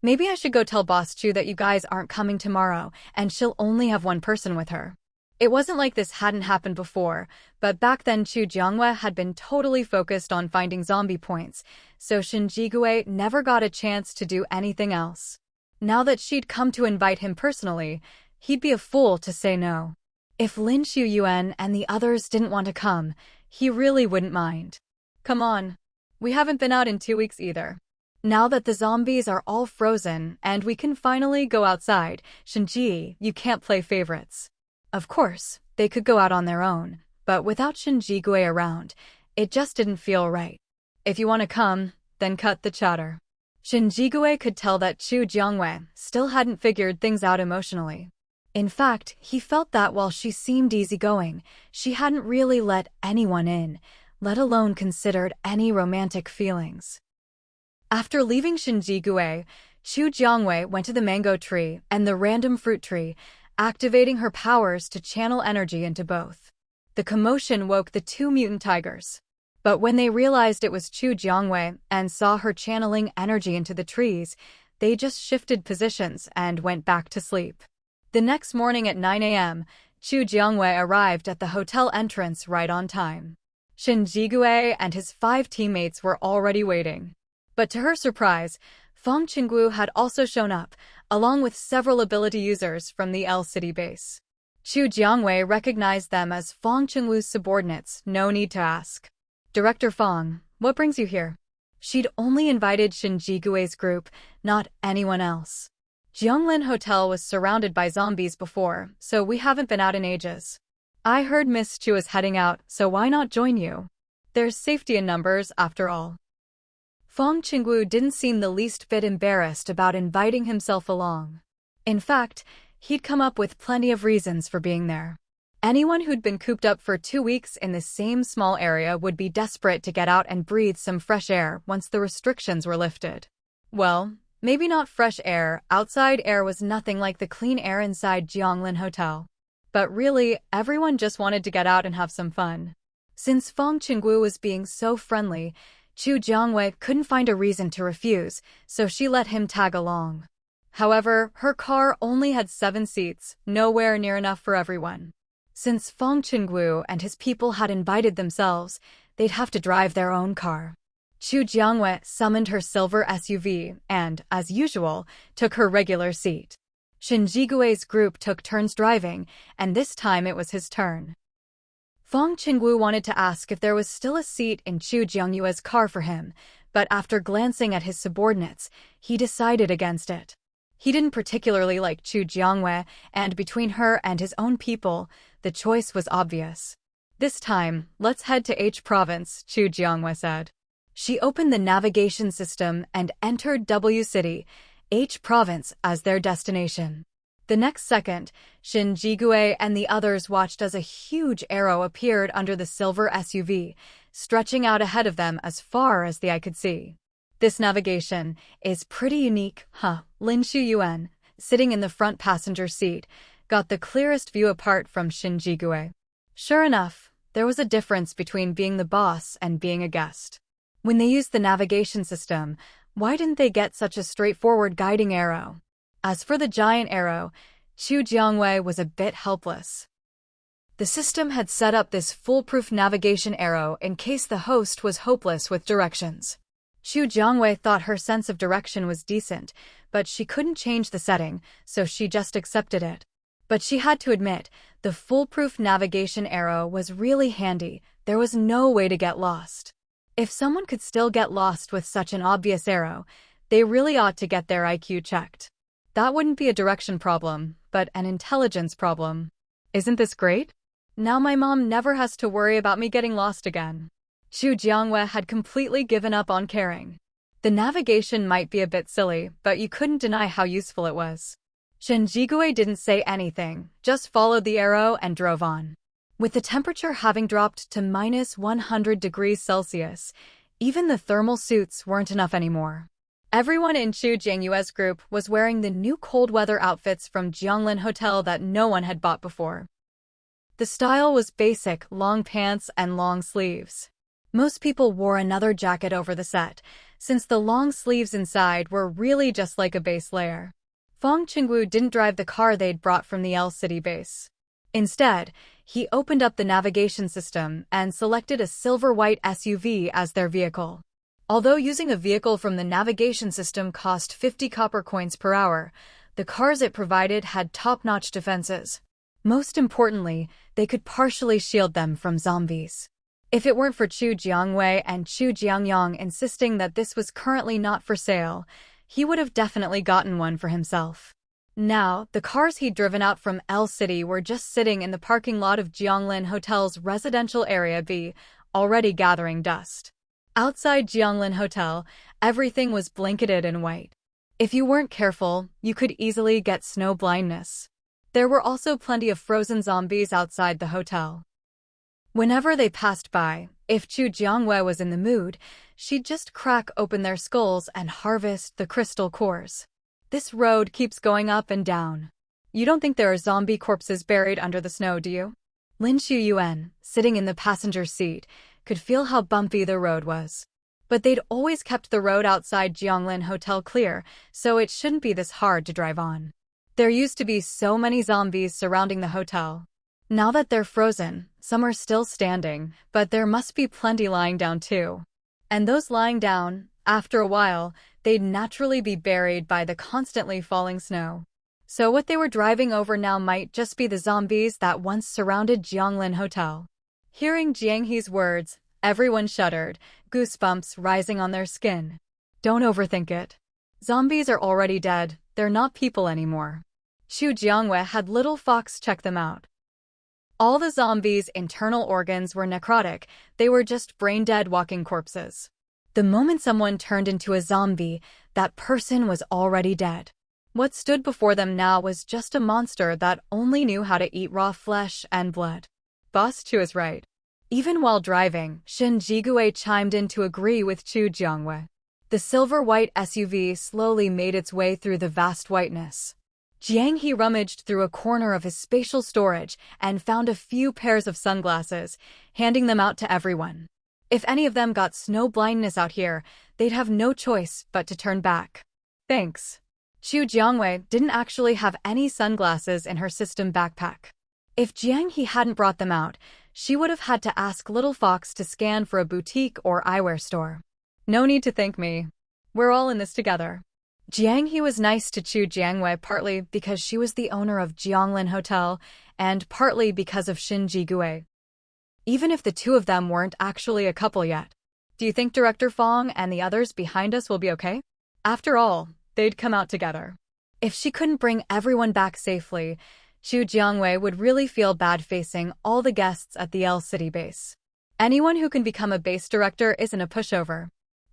Maybe I should go tell Boss Chu that you guys aren't coming tomorrow, and she'll only have one person with her. It wasn't like this hadn't happened before, but back then Xu Jiangyue had been totally focused on finding zombie points, so Qin Jigui never got a chance to do anything else. Now that she'd come to invite him personally, he'd be a fool to say no. If Lin Shu-yuan and the others didn't want to come, he really wouldn't mind. Come on. We haven't been out in 2 weeks either. Now that the zombies are all frozen and we can finally go outside, Shinji, you can't play favorites. Of course, they could go out on their own, but without Shinji Gue around, it just didn't feel right. If you want to come, then cut the chatter. Shinji Gue could tell that Chu Jiangwei still hadn't figured things out emotionally. In fact, he felt that while she seemed easygoing, she hadn't really let anyone in, let alone considered any romantic feelings. After leaving Shinji Gue, Chu Jiangwei went to the mango tree and the random fruit tree, activating her powers to channel energy into both. The commotion woke the 2 mutant tigers. But when they realized it was Chu Jiangwei and saw her channeling energy into the trees, they just shifted positions and went back to sleep. The next morning at 9 a.m., Chu Jiangwei arrived at the hotel entrance right on time. Shinji Gue and his 5 teammates were already waiting. But to her surprise, Fong Chingu had also shown up, along with several ability users from the L City base. Chu Jiangwei recognized them as Fong Chingu's subordinates, no need to ask. Director Fong, what brings you here? She'd only invited Shinji Gue's group, not anyone else. Jianglin Hotel was surrounded by zombies before, so we haven't been out in ages. I heard Miss Chu is heading out, so why not join you? There's safety in numbers, after all. Fong Chingu didn't seem the least bit embarrassed about inviting himself along. In fact, he'd come up with plenty of reasons for being there. Anyone who'd been cooped up for 2 weeks in the same small area would be desperate to get out and breathe some fresh air once the restrictions were lifted. Well, maybe not fresh air. Outside air was nothing like the clean air inside Jianglin Hotel. But really, everyone just wanted to get out and have some fun. Since Fong Chingu was being so friendly, Chu Jiangwei couldn't find a reason to refuse, so she let him tag along. However, her car only had 7 seats, nowhere near enough for everyone. Since Fong Chingu and his people had invited themselves, they'd have to drive their own car. Chu Jiangwei summoned her silver SUV and, as usual, took her regular seat. Shinji Gue's group took turns driving, and this time it was his turn. Fong Chingu wanted to ask if there was still a seat in Chu Jiangyue's car for him, but after glancing at his subordinates, he decided against it. He didn't particularly like Chu Jiangwei, and between her and his own people, the choice was obvious. This time, let's head to H Province, Chu Jiangwei said. She opened the navigation system and entered W City, H Province, as their destination. The next second, Shinji Gue and the others watched as a huge arrow appeared under the silver SUV, stretching out ahead of them as far as the eye could see. This navigation is pretty unique, huh? Lin Shu-yuan, sitting in the front passenger seat, got the clearest view apart from Shinji Gue. Sure enough, there was a difference between being the boss and being a guest. When they used the navigation system, why didn't they get such a straightforward guiding arrow? As for the giant arrow, Chu Jiangwei was a bit helpless. The system had set up this foolproof navigation arrow in case the host was hopeless with directions. Chu Jiangwei thought her sense of direction was decent, but she couldn't change the setting, so she just accepted it. But she had to admit, the foolproof navigation arrow was really handy. There was no way to get lost. If someone could still get lost with such an obvious arrow, they really ought to get their IQ checked. That wouldn't be a direction problem, but an intelligence problem. Isn't this great? Now my mom never has to worry about me getting lost again. Chu Jiangwei had completely given up on caring. The navigation might be a bit silly, but you couldn't deny how useful it was. Shinji Gue didn't say anything, just followed the arrow and drove on. With the temperature having dropped to -100 degrees Celsius, even the thermal suits weren't enough anymore. Everyone in Chu Jiangyue's group was wearing the new cold weather outfits from Jianglin Hotel that no one had bought before. The style was basic, long pants and long sleeves. Most people wore another jacket over the set, since the long sleeves inside were really just like a base layer. Fong Chingu didn't drive the car they'd brought from the L City base. Instead, he opened up the navigation system and selected a silver-white SUV as their vehicle. Although using a vehicle from the navigation system cost 50 copper coins per hour, the cars it provided had top-notch defenses. Most importantly, they could partially shield them from zombies. If it weren't for Chu Jiangwei and Chu Jiangyang insisting that this was currently not for sale, he would have definitely gotten one for himself. Now, the cars he'd driven out from L City were just sitting in the parking lot of Jianglin Hotel's residential area B, already gathering dust. Outside Jianglin Hotel, everything was blanketed in white. If you weren't careful, you could easily get snow blindness. There were also plenty of frozen zombies outside the hotel. Whenever they passed by, if Chu Jiangwei was in the mood, she'd just crack open their skulls and harvest the crystal cores. This road keeps going up and down. You don't think there are zombie corpses buried under the snow, do you? Lin Shuyuan, sitting in the passenger seat, could feel how bumpy the road was. But they'd always kept the road outside Jianglin Hotel clear, so it shouldn't be this hard to drive on. There used to be so many zombies surrounding the hotel. Now that they're frozen, some are still standing, but there must be plenty lying down too. And those lying down, after a while, they'd naturally be buried by the constantly falling snow. So what they were driving over now might just be the zombies that once surrounded Jianglin Hotel. Hearing Jiang He's words, everyone shuddered, goosebumps rising on their skin. Don't overthink it. Zombies are already dead, they're not people anymore. Chu Jiangwei had Little Fox check them out. All the zombies' internal organs were necrotic, they were just brain-dead walking corpses. The moment someone turned into a zombie, that person was already dead. What stood before them now was just a monster that only knew how to eat raw flesh and blood. Boss Chu is right. Even while driving, Shin Jigue chimed in to agree with Chu Jiangwei. The silver-white SUV slowly made its way through the vast whiteness. Jiang He rummaged through a corner of his spatial storage and found a few pairs of sunglasses, handing them out to everyone. If any of them got snow blindness out here, they'd have no choice but to turn back. Thanks. Chu Jiangwei didn't actually have any sunglasses in her system backpack. If Jiang He hadn't brought them out, she would have had to ask Little Fox to scan for a boutique or eyewear store. No need to thank me. We're all in this together. Jiang He was nice to Chu Jiangwei partly because she was the owner of Jianglin Hotel and partly because of Shin Jigue. Even if the two of them weren't actually a couple yet. Do you think Director Fong and the others behind us will be okay? After all, they'd come out together. If she couldn't bring everyone back safely, Chu Jiangwei would really feel bad facing all the guests at the L City base. Anyone who can become a base director isn't a pushover.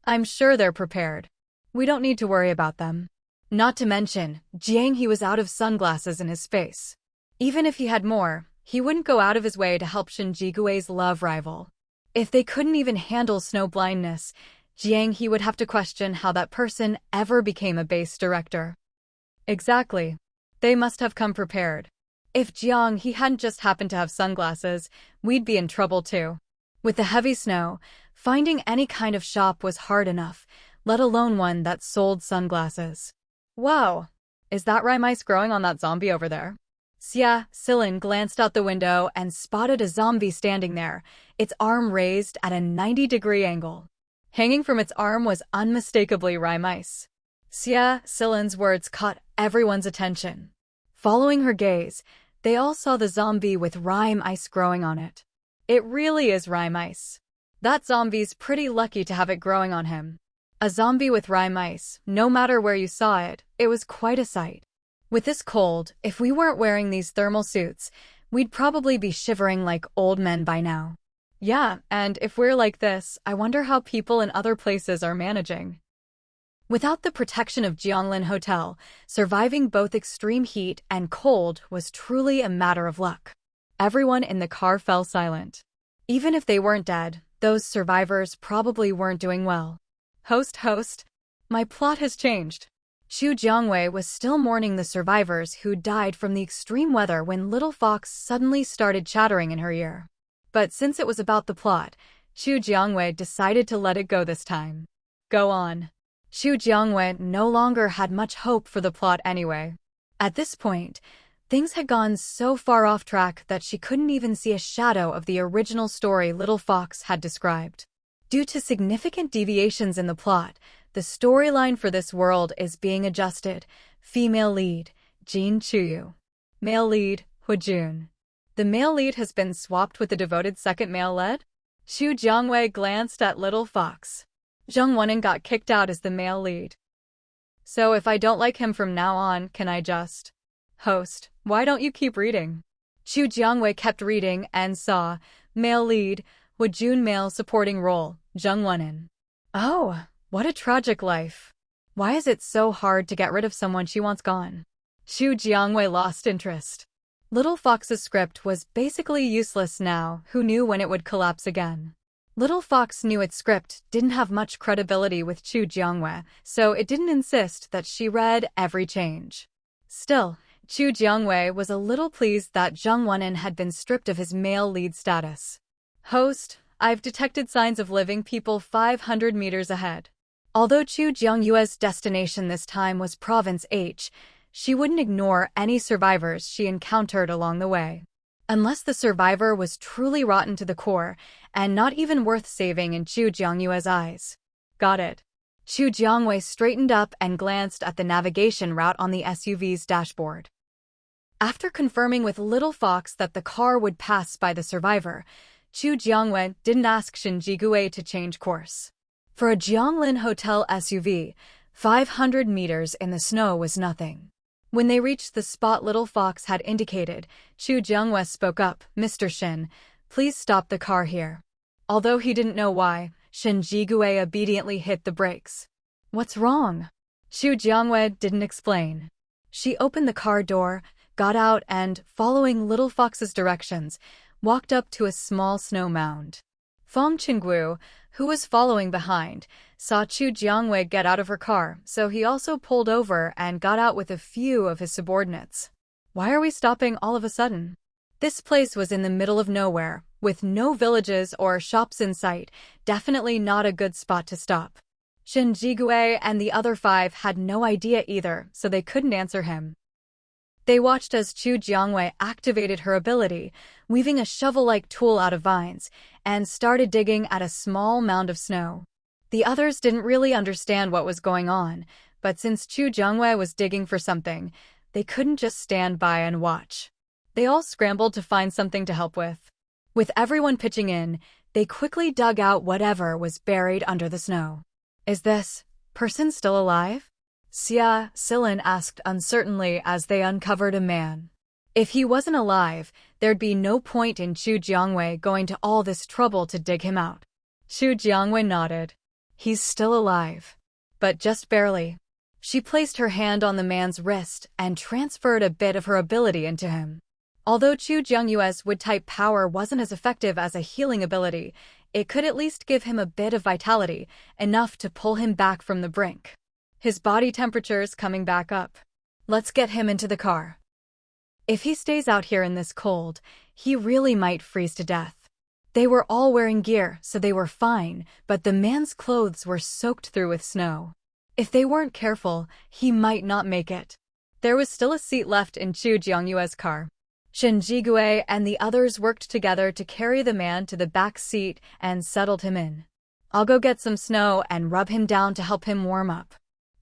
I'm sure they're prepared. We don't need to worry about them. Not to mention, Jiang He was out of sunglasses in his space. Even if he had more, he wouldn't go out of his way to help Shin Jigue's love rival. If they couldn't even handle snow blindness, Jiang He would have to question how that person ever became a base director. Exactly. They must have come prepared. If Jiang He hadn't just happened to have sunglasses, we'd be in trouble too. With the heavy snow, finding any kind of shop was hard enough, let alone one that sold sunglasses. Wow! Is that rye mice growing on that zombie over there? Xia Silin glanced out the window and spotted a zombie standing there, its arm raised at a 90-degree angle. Hanging from its arm was unmistakably rye mice. Xia Silin's words caught everyone's attention. Following her gaze, they all saw the zombie with rye mice growing on it. It really is rye mice. That zombie's pretty lucky to have it growing on him. A zombie with rye mice, no matter where you saw it, it was quite a sight. With this cold, if we weren't wearing these thermal suits, we'd probably be shivering like old men by now. Yeah, and if we're like this, I wonder how people in other places are managing. Without the protection of Jianglin Hotel, surviving both extreme heat and cold was truly a matter of luck. Everyone in the car fell silent. Even if they weren't dead, those survivors probably weren't doing well. Host, my plot has changed. Chu Jiangwei was still mourning the survivors who died from the extreme weather when Little Fox suddenly started chattering in her ear. But since it was about the plot, Chu Jiangwei decided to let it go this time. Go on. Chu Jiangwei no longer had much hope for the plot anyway. At this point, things had gone so far off track that she couldn't even see a shadow of the original story Little Fox had described. Due to significant deviations in the plot, the storyline for this world is being adjusted. Female lead, Jin Chuyu. Male lead, Hojun. The male lead has been swapped with the devoted second male lead? Xu Jiangwei glanced at Little Fox. Zheng Wenin got kicked out as the male lead. So if I don't like him from now on, can I just... Host, why don't you keep reading? Xu Jiangwei kept reading and saw, male lead, Hojun male supporting role, Zheng Wenin. Oh, what a tragic life. Why is it so hard to get rid of someone she wants gone? Xu Jiangwei lost interest. Little Fox's script was basically useless now. Who knew when it would collapse again? Little Fox knew its script didn't have much credibility with Xu Jiangwei, so it didn't insist that she read every change. Still, Xu Jiangwei was a little pleased that Zheng Wenin had been stripped of his male lead status. Host, I've detected signs of living people 500 meters ahead. Although Xu Jiangyue's destination this time was Province H, she wouldn't ignore any survivors she encountered along the way. Unless the survivor was truly rotten to the core and not even worth saving in Xu Jiangyue's eyes. Got it. Xu Jiangwei straightened up and glanced at the navigation route on the SUV's dashboard. After confirming with Little Fox that the car would pass by the survivor, Xu Jiangwei didn't ask Shin Jigue to change course. For a Jianglin Hotel SUV, 500 meters in the snow was nothing. When they reached the spot Little Fox had indicated, Xu Jiangwei spoke up, Mr. Shin, please stop the car here. Although he didn't know why, Shin Jigue obediently hit the brakes. What's wrong? Xu Jiangwei didn't explain. She opened the car door, got out and, following Little Fox's directions, walked up to a small snow mound. Fong Chingu, who was following behind, saw Xu Jiangwei get out of her car, so he also pulled over and got out with a few of his subordinates. Why are we stopping all of a sudden? This place was in the middle of nowhere, with no villages or shops in sight, definitely not a good spot to stop. Shin Jigue and the other 5 had no idea either, so they couldn't answer him. They watched as Xu Jiangwei activated her ability, weaving a shovel-like tool out of vines, and started digging at a small mound of snow. The others didn't really understand what was going on, but since Xu Jiangwei was digging for something, they couldn't just stand by and watch. They all scrambled to find something to help with. With everyone pitching in, they quickly dug out whatever was buried under the snow. Is this person still alive? Xia Silin asked uncertainly as they uncovered a man. If he wasn't alive, there'd be no point in Xu Jiangwei going to all this trouble to dig him out. Xu Jiangwei nodded. He's still alive. But just barely. She placed her hand on the man's wrist and transferred a bit of her ability into him. Although Xu Jiangyue's wood-type power wasn't as effective as a healing ability, it could at least give him a bit of vitality, enough to pull him back from the brink. His body temperature's coming back up. Let's get him into the car. If he stays out here in this cold, he really might freeze to death. They were all wearing gear, so they were fine, but the man's clothes were soaked through with snow. If they weren't careful, he might not make it. There was still a seat left in Xu Jiangyue's car. Shin Jigue and the others worked together to carry the man to the back seat and settled him in. I'll go get some snow and rub him down to help him warm up.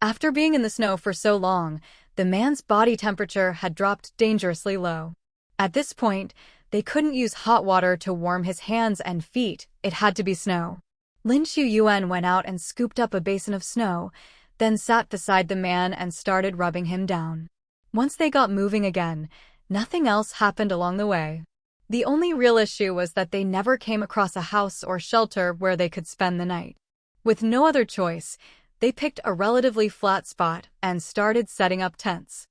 After being in the snow for so long, the man's body temperature had dropped dangerously low. At this point, they couldn't use hot water to warm his hands and feet, it had to be snow. Lin Xuyuan went out and scooped up a basin of snow, then sat beside the man and started rubbing him down. Once they got moving again, nothing else happened along the way. The only real issue was that they never came across a house or shelter where they could spend the night. With no other choice, they picked a relatively flat spot and started setting up tents.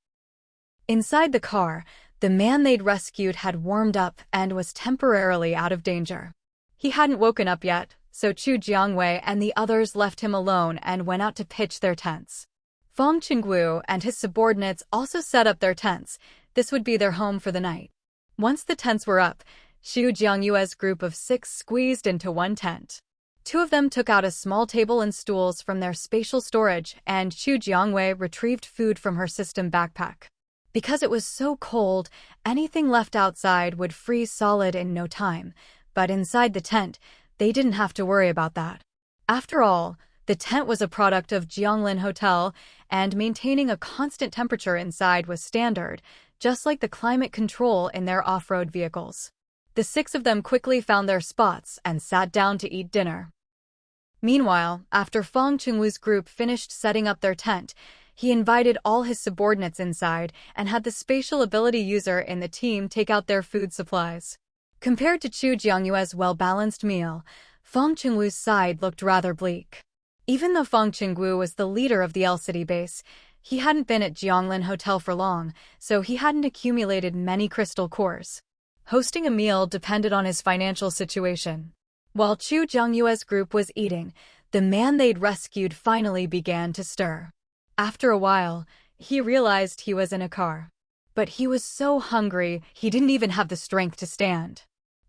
Inside the car, the man they'd rescued had warmed up and was temporarily out of danger. He hadn't woken up yet, so Xu Jiangwei and the others left him alone and went out to pitch their tents. Fong Chingu and his subordinates also set up their tents. This would be their home for the night. Once the tents were up, Xu Jiangyue's group of 6 squeezed into one tent. 2 of them took out a small table and stools from their spatial storage, and Xu Jiangwei retrieved food from her system backpack. Because it was so cold, anything left outside would freeze solid in no time, but inside the tent, they didn't have to worry about that. After all, the tent was a product of Jianglin Hotel, and maintaining a constant temperature inside was standard, just like the climate control in their off-road vehicles. The 6 of them quickly found their spots and sat down to eat dinner. Meanwhile, after Fong Chingu's group finished setting up their tent, he invited all his subordinates inside and had the spatial ability user in the team take out their food supplies. Compared to Chu Jiangyue's well-balanced meal, Fong Chingu's side looked rather bleak. Even though Fong Chingu was the leader of the L-City base, he hadn't been at Jianglin Hotel for long, so he hadn't accumulated many crystal cores. Hosting a meal depended on his financial situation. While Chu Jiangyue's group was eating, the man they'd rescued finally began to stir. After a while, he realized he was in a car. But he was so hungry, he didn't even have the strength to stand.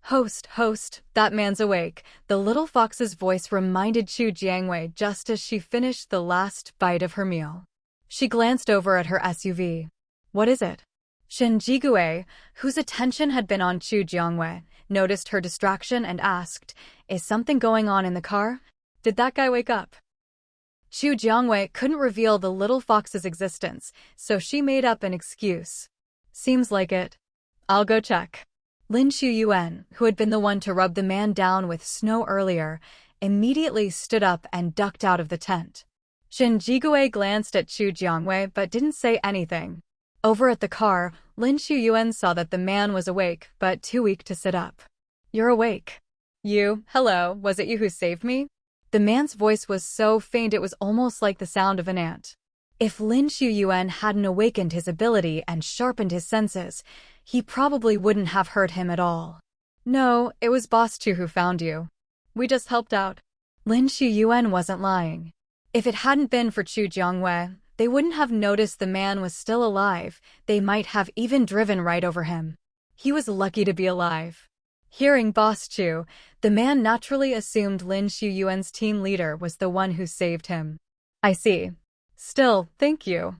Host, that man's awake," the little fox's voice reminded Chu Jiangwei just as she finished the last bite of her meal. She glanced over at her SUV. "What is it?" Shen Jigue, whose attention had been on Chu Jiangwei, noticed her distraction and asked, "Is something going on in the car? Did that guy wake up?" Chu Jiangwei couldn't reveal the little fox's existence, so she made up an excuse. "Seems like it. I'll go check." Lin Shuyuan, who had been the one to rub the man down with snow earlier, immediately stood up and ducked out of the tent. Shen Jigue glanced at Chu Jiangwei but didn't say anything. Over at the car, Lin Shuyuan saw that the man was awake but too weak to sit up. "You're awake." Hello, was it you who saved me?" The man's voice was so faint it was almost like the sound of an ant. If Lin Shuyuan hadn't awakened his ability and sharpened his senses, he probably wouldn't have hurt him at all. "No, it was Boss Chu who found you. We just helped out." Lin Shuyuan wasn't lying. If it hadn't been for Chu Jiangwei, they wouldn't have noticed the man was still alive. They might have even driven right over him. He was lucky to be alive. Hearing Boss Chu, the man naturally assumed Lin Shuyuan's team leader was the one who saved him. "I see. Still, thank you.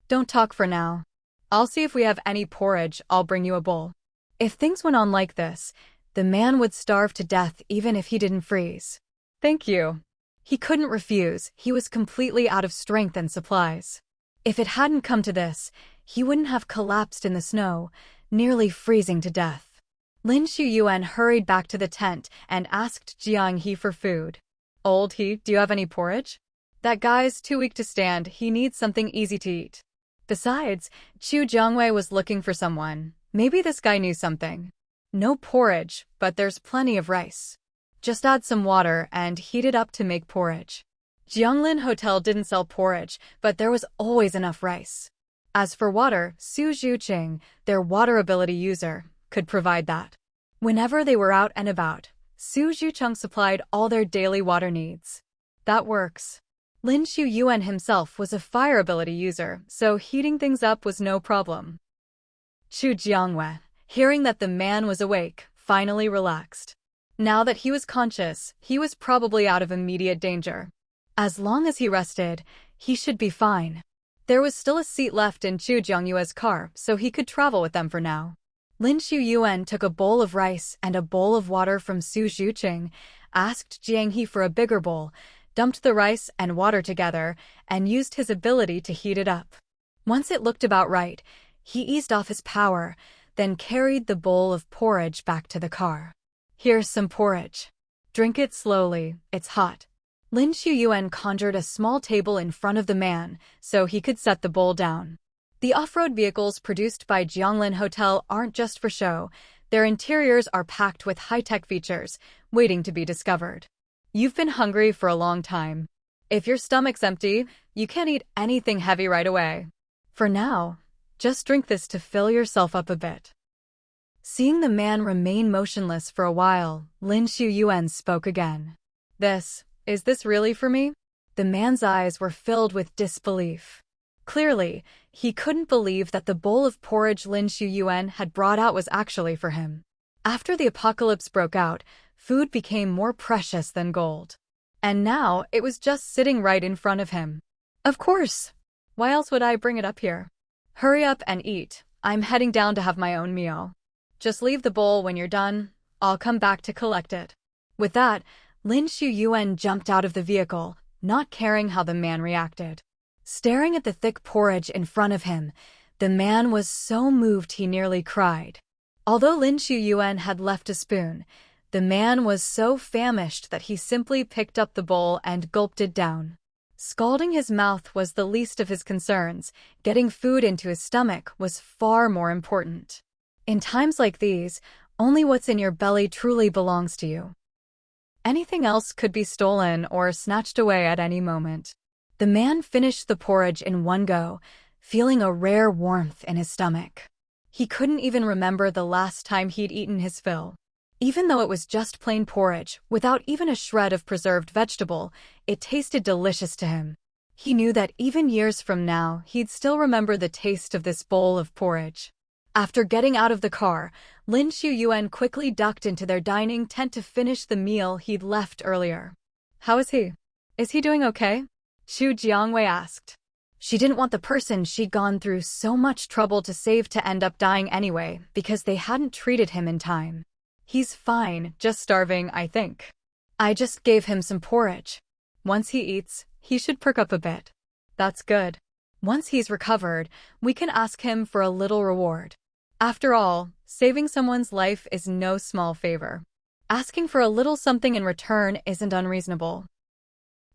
Don't talk for now. I'll see if we have any porridge. I'll bring you a bowl." If things went on like this, the man would starve to death even if he didn't freeze. "Thank you." He couldn't refuse. He was completely out of strength and supplies. If it hadn't come to this, he wouldn't have collapsed in the snow, nearly freezing to death. Lin Shuyuan hurried back to the tent and asked Jiang He for food. "Old He, do you have any porridge? That guy's too weak to stand. He needs something easy to eat." Besides, Chu Jiangwei was looking for someone. Maybe this guy knew something. "No porridge, but there's plenty of rice. Just add some water and heat it up to make porridge." Jianglin Hotel didn't sell porridge, but there was always enough rice. As for water, Su Zhuqing, their water ability user, could provide that. Whenever they were out and about, Su Zhuqing supplied all their daily water needs. That works. Lin Shuyuan himself was a fire ability user, so heating things up was no problem. Chu Jiangwei, hearing that the man was awake, finally relaxed. Now that he was conscious, he was probably out of immediate danger. As long as he rested, he should be fine. There was still a seat left in Chu Jiangyue's car, so he could travel with them for now. Lin Shuyuan took a bowl of rice and a bowl of water from Su Zhuqing, asked Jiang He for a bigger bowl, dumped the rice and water together, and used his ability to heat it up. Once it looked about right, he eased off his power, then carried the bowl of porridge back to the car. "Here's some porridge. Drink it slowly, it's hot." Lin Shuyuan conjured a small table in front of the man, so he could set the bowl down. The off-road vehicles produced by Jianglin Hotel aren't just for show. Their interiors are packed with high-tech features, waiting to be discovered. You've been hungry for a long time. If your stomach's empty, you can't eat anything heavy right away. For now, just drink this to fill yourself up a bit. Seeing the man remain motionless for a while, Lin Shuyuan spoke again. Is this really for me?" The man's eyes were filled with disbelief. Clearly, he couldn't believe that the bowl of porridge Lin Shuyuan had brought out was actually for him. After the apocalypse broke out, food became more precious than gold. And now, it was just sitting right in front of him. "Of course. Why else would I bring it up here? Hurry up and eat. I'm heading down to have my own meal. Just leave the bowl when you're done. I'll come back to collect it." With that, Lin Shuyuan jumped out of the vehicle, not caring how the man reacted. Staring at the thick porridge in front of him, the man was so moved he nearly cried. Although Lin Shuyuan had left a spoon, the man was so famished that he simply picked up the bowl and gulped it down. Scalding his mouth was the least of his concerns. Getting food into his stomach was far more important. In times like these, only what's in your belly truly belongs to you. Anything else could be stolen or snatched away at any moment. The man finished the porridge in one go, feeling a rare warmth in his stomach. He couldn't even remember the last time he'd eaten his fill. Even though it was just plain porridge, without even a shred of preserved vegetable, it tasted delicious to him. He knew that even years from now, he'd still remember the taste of this bowl of porridge. After getting out of the car, Lin Shuyuan quickly ducked into their dining tent to finish the meal he'd left earlier. How is he? Is he doing okay? Xu Jiangwei asked. She didn't want the person she'd gone through so much trouble to save to end up dying anyway, because they hadn't treated him in time. He's fine, just starving, I think. I just gave him some porridge. Once he eats, he should perk up a bit. That's good. Once he's recovered, we can ask him for a little reward. After all, saving someone's life is no small favor. Asking for a little something in return isn't unreasonable.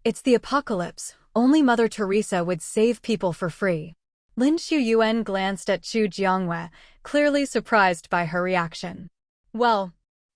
It's the apocalypse. Only Mother Teresa would save people for free. Lin Shuyuan glanced at Xu Jiangwei, clearly surprised by her reaction. Well,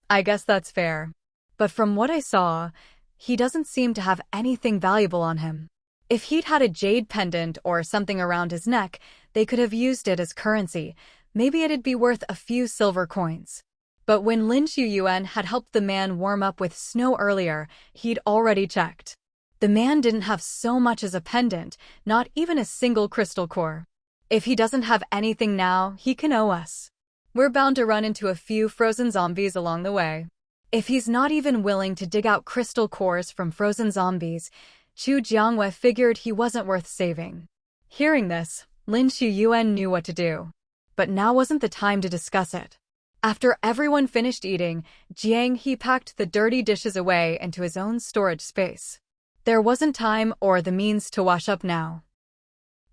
I guess that's fair. But from what I saw, he doesn't seem to have anything valuable on him. If he'd had a jade pendant or something around his neck, they could have used it as currency. Maybe it'd be worth a few silver coins. But when Lin Shuyuan had helped the man warm up with snow earlier, he'd already checked. The man didn't have so much as a pendant, not even a single crystal core. If he doesn't have anything now, he can owe us. We're bound to run into a few frozen zombies along the way. If he's not even willing to dig out crystal cores from frozen zombies, Xu Jiangwei figured he wasn't worth saving. Hearing this, Lin Shuyuan knew what to do. But now wasn't the time to discuss it. After everyone finished eating, Jiang He packed the dirty dishes away into his own storage space. There wasn't time or the means to wash up now.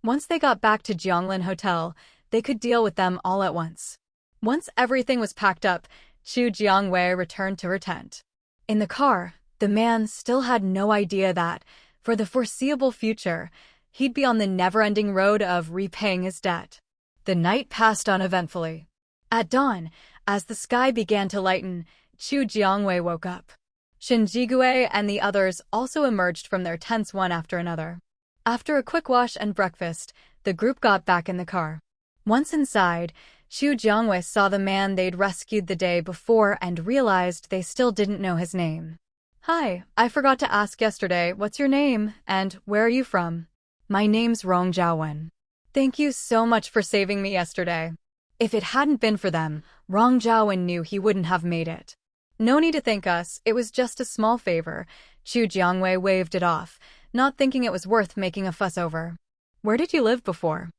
Once they got back to Jianglin Hotel, they could deal with them all at once. Once everything was packed up, Xu Jiangwei returned to her tent. In the car, the man still had no idea that, for the foreseeable future, he'd be on the never-ending road of repaying his debt. The night passed uneventfully. At dawn, as the sky began to lighten, Xu Jiangwei woke up. Shen Jigui and the others also emerged from their tents one after another. After a quick wash and breakfast, the group got back in the car. Once inside, Xu Jiangwei saw the man they'd rescued the day before and realized they still didn't know his name. Hi, I forgot to ask yesterday, what's your name, and where are you from? My name's Rong Jiawen. Thank you so much for saving me yesterday. If it hadn't been for them, Rong Jiawen knew he wouldn't have made it. No need to thank us, it was just a small favor. Xu Jiangwei waved it off, not thinking it was worth making a fuss over. Where did you live before?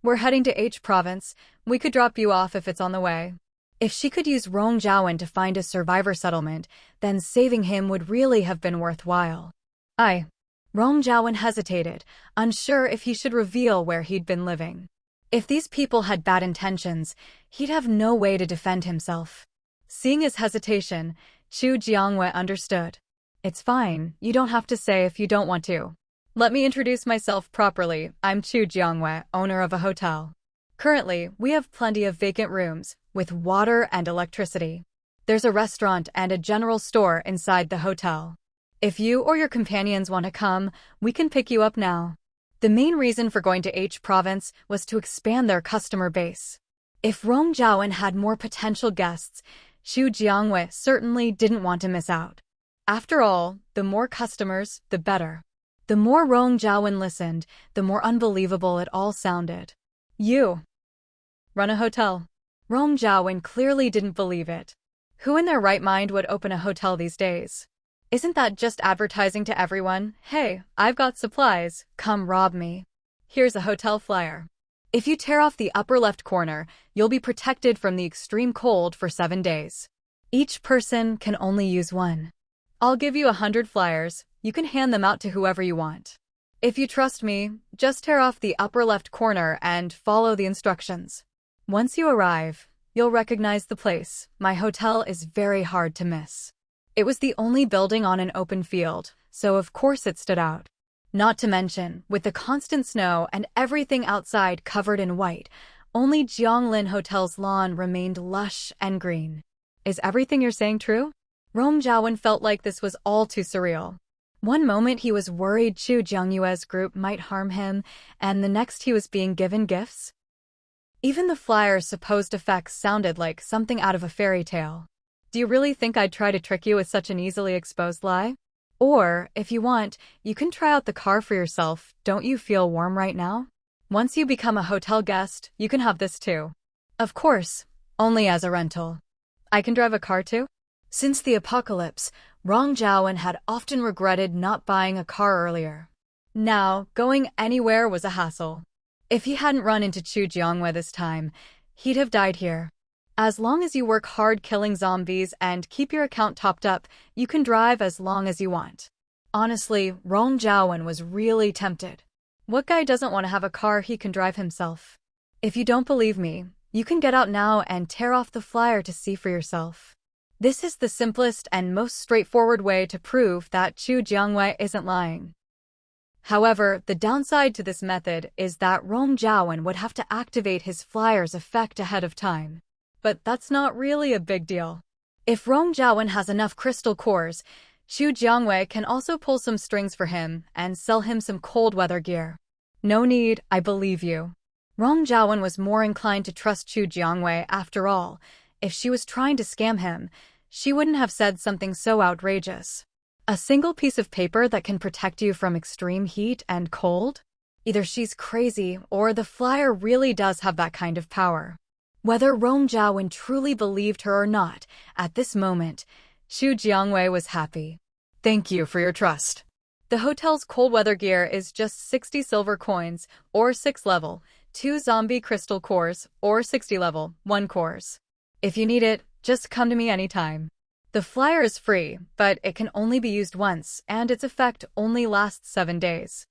We're heading to H province. We could drop you off if it's on the way. If she could use Rong Jiawen to find a survivor settlement, then saving him would really have been worthwhile. Rong Jiawen hesitated, unsure if he should reveal where he'd been living. If these people had bad intentions, he'd have no way to defend himself. Seeing his hesitation, Xu Jiangwei understood. It's fine, you don't have to say if you don't want to. Let me introduce myself properly. I'm Xu Jiangwei, owner of a hotel. Currently, we have plenty of vacant rooms, with water and electricity. There's a restaurant and a general store inside the hotel. If you or your companions want to come, we can pick you up now. The main reason for going to H province was to expand their customer base. If Rong Jiawen had more potential guests, Xu Jiangwei certainly didn't want to miss out. After all, the more customers, the better. The more Rong Jiawen listened, the more unbelievable it all sounded. You run a hotel. Rong Jiawen clearly didn't believe it. Who in their right mind would open a hotel these days? Isn't that just advertising to everyone? Hey, I've got supplies, come rob me. Here's a hotel flyer. If you tear off the upper left corner, you'll be protected from the extreme cold for 7 days. Each person can only use one. I'll give you 100 flyers. You can hand them out to whoever you want. If you trust me, just tear off the upper left corner and follow the instructions. Once you arrive, you'll recognize the place. My hotel is very hard to miss. It was the only building on an open field, so of course it stood out. Not to mention, with the constant snow and everything outside covered in white, only Jianglin Hotel's lawn remained lush and green. Is everything you're saying true? Rong Zhaowen felt like this was all too surreal. One moment he was worried Chu Jiangyue's group might harm him, and the next he was being given gifts. Even the flyer's supposed effects sounded like something out of a fairy tale. Do you really think I'd try to trick you with such an easily exposed lie? Or, if you want, you can try out the car for yourself. Don't you feel warm right now? Once you become a hotel guest, you can have this too. Of course, only as a rental. I can drive a car too? Since the apocalypse, Rong Zhaowen had often regretted not buying a car earlier. Now, going anywhere was a hassle. If he hadn't run into Chu Jiangyue this time, he'd have died here. As long as you work hard killing zombies and keep your account topped up, you can drive as long as you want. Honestly, Rong Zhaowen was really tempted. What guy doesn't want to have a car he can drive himself? If you don't believe me, you can get out now and tear off the flyer to see for yourself. This is the simplest and most straightforward way to prove that Chu Jiangyue isn't lying. However, the downside to this method is that Rong Zhaowen would have to activate his flyer's effect ahead of time. But that's not really a big deal. If Rong Zhaowen has enough crystal cores, Chu Jiangyue can also pull some strings for him and sell him some cold weather gear. No need, I believe you. Rong Zhaowen was more inclined to trust Chu Jiangyue after all. If she was trying to scam him, she wouldn't have said something so outrageous. A single piece of paper that can protect you from extreme heat and cold? Either she's crazy or the flyer really does have that kind of power. Whether Rong Zhaowen truly believed her or not, at this moment, Chu Jiangyue was happy. Thank you for your trust. The hotel's cold weather gear is just 60 silver coins, or 6 level, 2 zombie crystal cores, or 60 level, 1 cores. If you need it, just come to me anytime. The flyer is free, but it can only be used once, and its effect only lasts 7 days.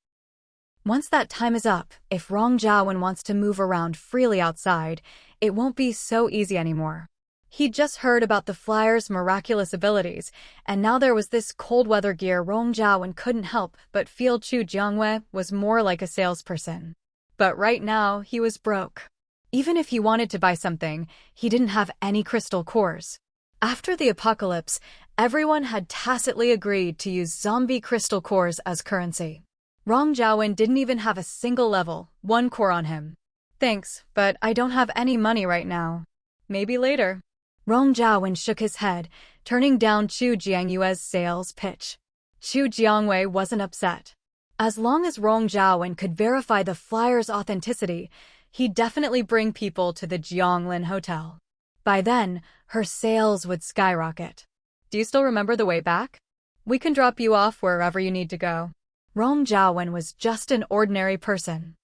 Once that time is up, if Rong Zhaowen wants to move around freely outside, it won't be so easy anymore. He'd just heard about the flyer's miraculous abilities, and now there was this cold weather gear. Rong Zhaowen couldn't help but feel Chu Jiangyue was more like a salesperson. But right now, he was broke. Even if he wanted to buy something, he didn't have any crystal cores. After the apocalypse, everyone had tacitly agreed to use zombie crystal cores as currency. Rong Zhaowen didn't even have a single level, 1 core on him. Thanks, but I don't have any money right now. Maybe later. Rong Zhaowen shook his head, turning down Chu Jiangyue's sales pitch. Chu Jiangyue wasn't upset. As long as Rong Zhaowen could verify the flyer's authenticity, he'd definitely bring people to the Jianglin Hotel. By then, her sales would skyrocket. Do you still remember the way back? We can drop you off wherever you need to go. Rong Zhaowen was just an ordinary person.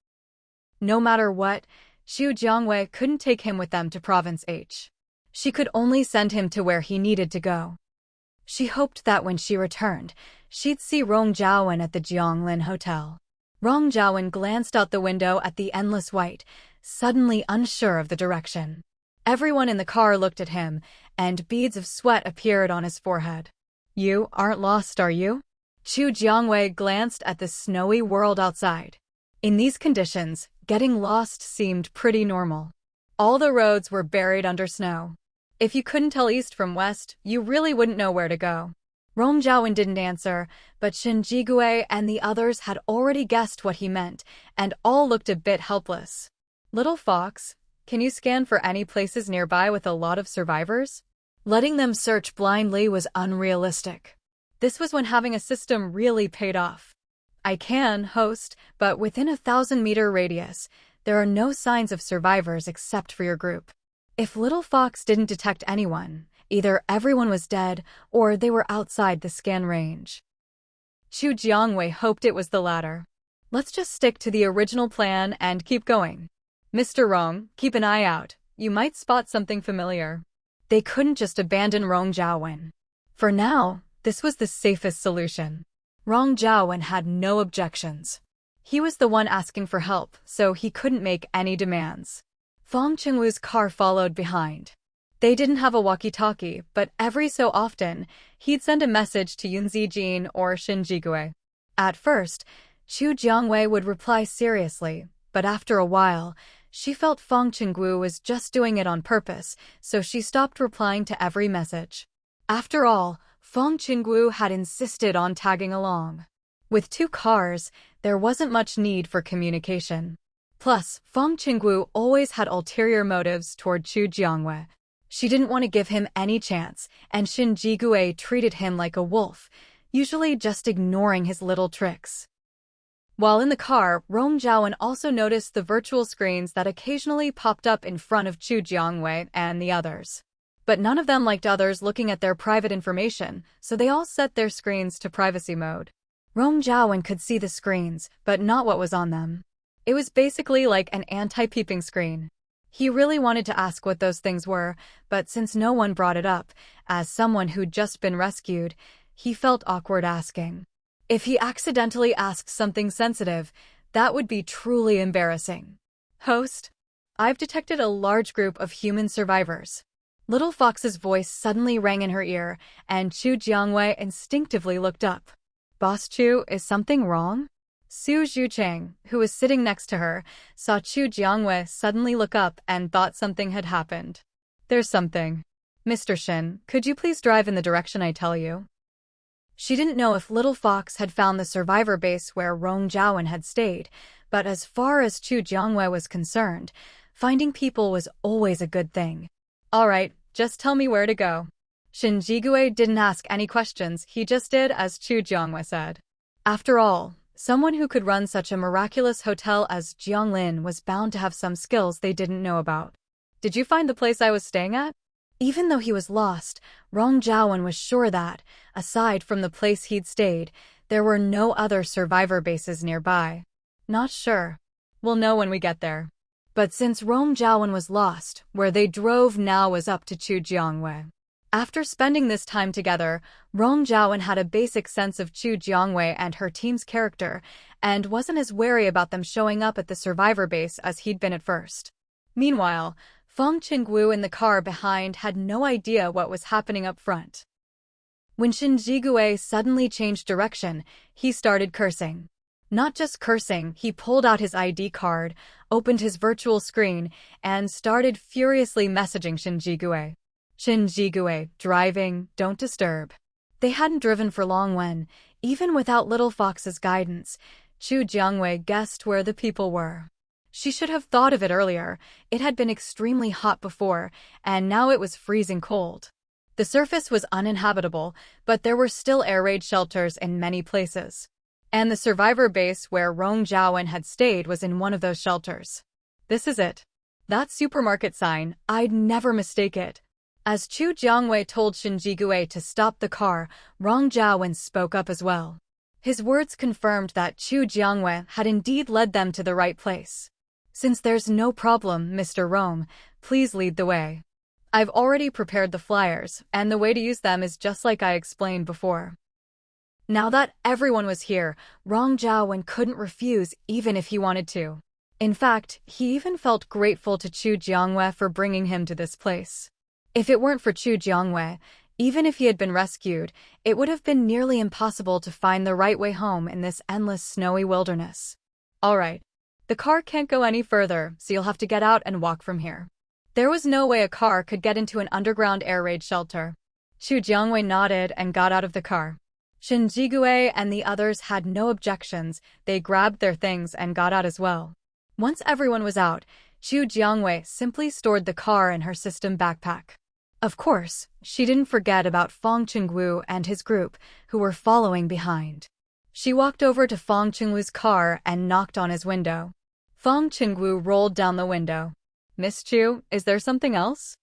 No matter what, Chu Jiangyue couldn't take him with them to Province H. She could only send him to where he needed to go. She hoped that when she returned, she'd see Rong Zhaowen at the Jianglin Hotel. Rong Zhaowen glanced out the window at the endless white, suddenly unsure of the direction. Everyone in the car looked at him, and beads of sweat appeared on his forehead. You aren't lost, are you? Chu Jiangyue glanced at the snowy world outside. In these conditions, getting lost seemed pretty normal. All the roads were buried under snow. If you couldn't tell east from west, you really wouldn't know where to go. Rong Zhaowen didn't answer, but Shen Jigui and the others had already guessed what he meant, and all looked a bit helpless. Little Fox, can you scan for any places nearby with a lot of survivors? Letting them search blindly was unrealistic. This was when having a system really paid off. I can, host, but within a 1,000-meter radius, there are no signs of survivors except for your group. If Little Fox didn't detect anyone, either everyone was dead or they were outside the scan range. Chu Jiangyue hoped it was the latter. Let's just stick to the original plan and keep going. Mr. Rong, keep an eye out. You might spot something familiar. They couldn't just abandon Rong Zhaowen. For now, This was the safest solution. Rong Zhaowen had no objections. He was the one asking for help, so he couldn't make any demands. Fong Chingu's car followed behind. They didn't have a walkie-talkie, but every so often, he'd send a message to Yun Zijin or Shin Jigui. At first, Xu Jiangwei would reply seriously, but after a while, she felt Fong Chingu was just doing it on purpose, so she stopped replying to every message. After all, Fong Chingu had insisted on tagging along. With 2 cars, there wasn't much need for communication. Plus, Fong Chingu always had ulterior motives toward Xu Jiangwei. She didn't want to give him any chance, and Shin Jigui treated him like a wolf, usually just ignoring his little tricks. While in the car, Rong Zhaowen also noticed the virtual screens that occasionally popped up in front of Xu Jiangwei and the others. But none of them liked others looking at their private information, so they all set their screens to privacy mode. Rong Zhaowen could see the screens, but not what was on them. It was basically like an anti-peeping screen. He really wanted to ask what those things were, but since no one brought it up, as someone who'd just been rescued, he felt awkward asking. If he accidentally asked something sensitive, that would be truly embarrassing. Host, I've detected a large group of human survivors. Little Fox's voice suddenly rang in her ear, and Xu Jiangwei instinctively looked up. Boss Chu, is something wrong? Su Zhucheng, who was sitting next to her, saw Xu Jiangwei suddenly look up and thought something had happened. There's something. Mr. Shin, could you please drive in the direction I tell you? She didn't know if Little Fox had found the survivor base where Rong Zhaowen had stayed, but as far as Xu Jiangwei was concerned, finding people was always a good thing. All right, just tell me where to go. Shin Jigui didn't ask any questions, he just did as Xu Jiangwei said. After all, someone who could run such a miraculous hotel as Jianglin was bound to have some skills they didn't know about. Did you find the place I was staying at? Even though he was lost, Rong Zhaowen was sure that, aside from the place he'd stayed, there were no other survivor bases nearby. Not sure. We'll know when we get there. But since Rong Zhaowen was lost, where they drove now was up to Xu Jiangwei. After spending this time together, Rong Zhaowen had a basic sense of Xu Jiangwei and her team's character, and wasn't as wary about them showing up at the survivor base as he'd been at first. Meanwhile, Fong Chingu in the car behind had no idea what was happening up front. When Shin Jigui suddenly changed direction, he started cursing. Not just cursing, he pulled out his ID card, opened his virtual screen, and started furiously messaging Shin Jigui. Shin Jigui, driving, don't disturb. They hadn't driven for long when, even without Little Fox's guidance, Xu Jiangwei guessed where the people were. She should have thought of it earlier. It had been extremely hot before, and now it was freezing cold. The surface was uninhabitable, but there were still air raid shelters in many places. And the survivor base where Rong Zhaowen had stayed was in one of those shelters. This is it. That supermarket sign, I'd never mistake it. As Xu Jiangwei told Shin Jigui to stop the car, Rong Zhaowen spoke up as well. His words confirmed that Xu Jiangwei had indeed led them to the right place. Since there's no problem, Mr. Rome, please lead the way. I've already prepared the flyers, and the way to use them is just like I explained before. Now that everyone was here, Rong Zhaowen couldn't refuse even if he wanted to. In fact, he even felt grateful to Xu Jiangwei for bringing him to this place. If it weren't for Xu Jiangwei, even if he had been rescued, it would have been nearly impossible to find the right way home in this endless snowy wilderness. All right. The car can't go any further, so you'll have to get out and walk from here. There was no way a car could get into an underground air raid shelter. Xu Jiangwei nodded and got out of the car. Shin Jigui and the others had no objections. They grabbed their things and got out as well. Once everyone was out, Xu Jiangwei simply stored the car in her system backpack. Of course, she didn't forget about Fong Chingu and his group, who were following behind. She walked over to Fong Chingu's car and knocked on his window. Fong Chingu rolled down the window. Miss Chu, is there something else?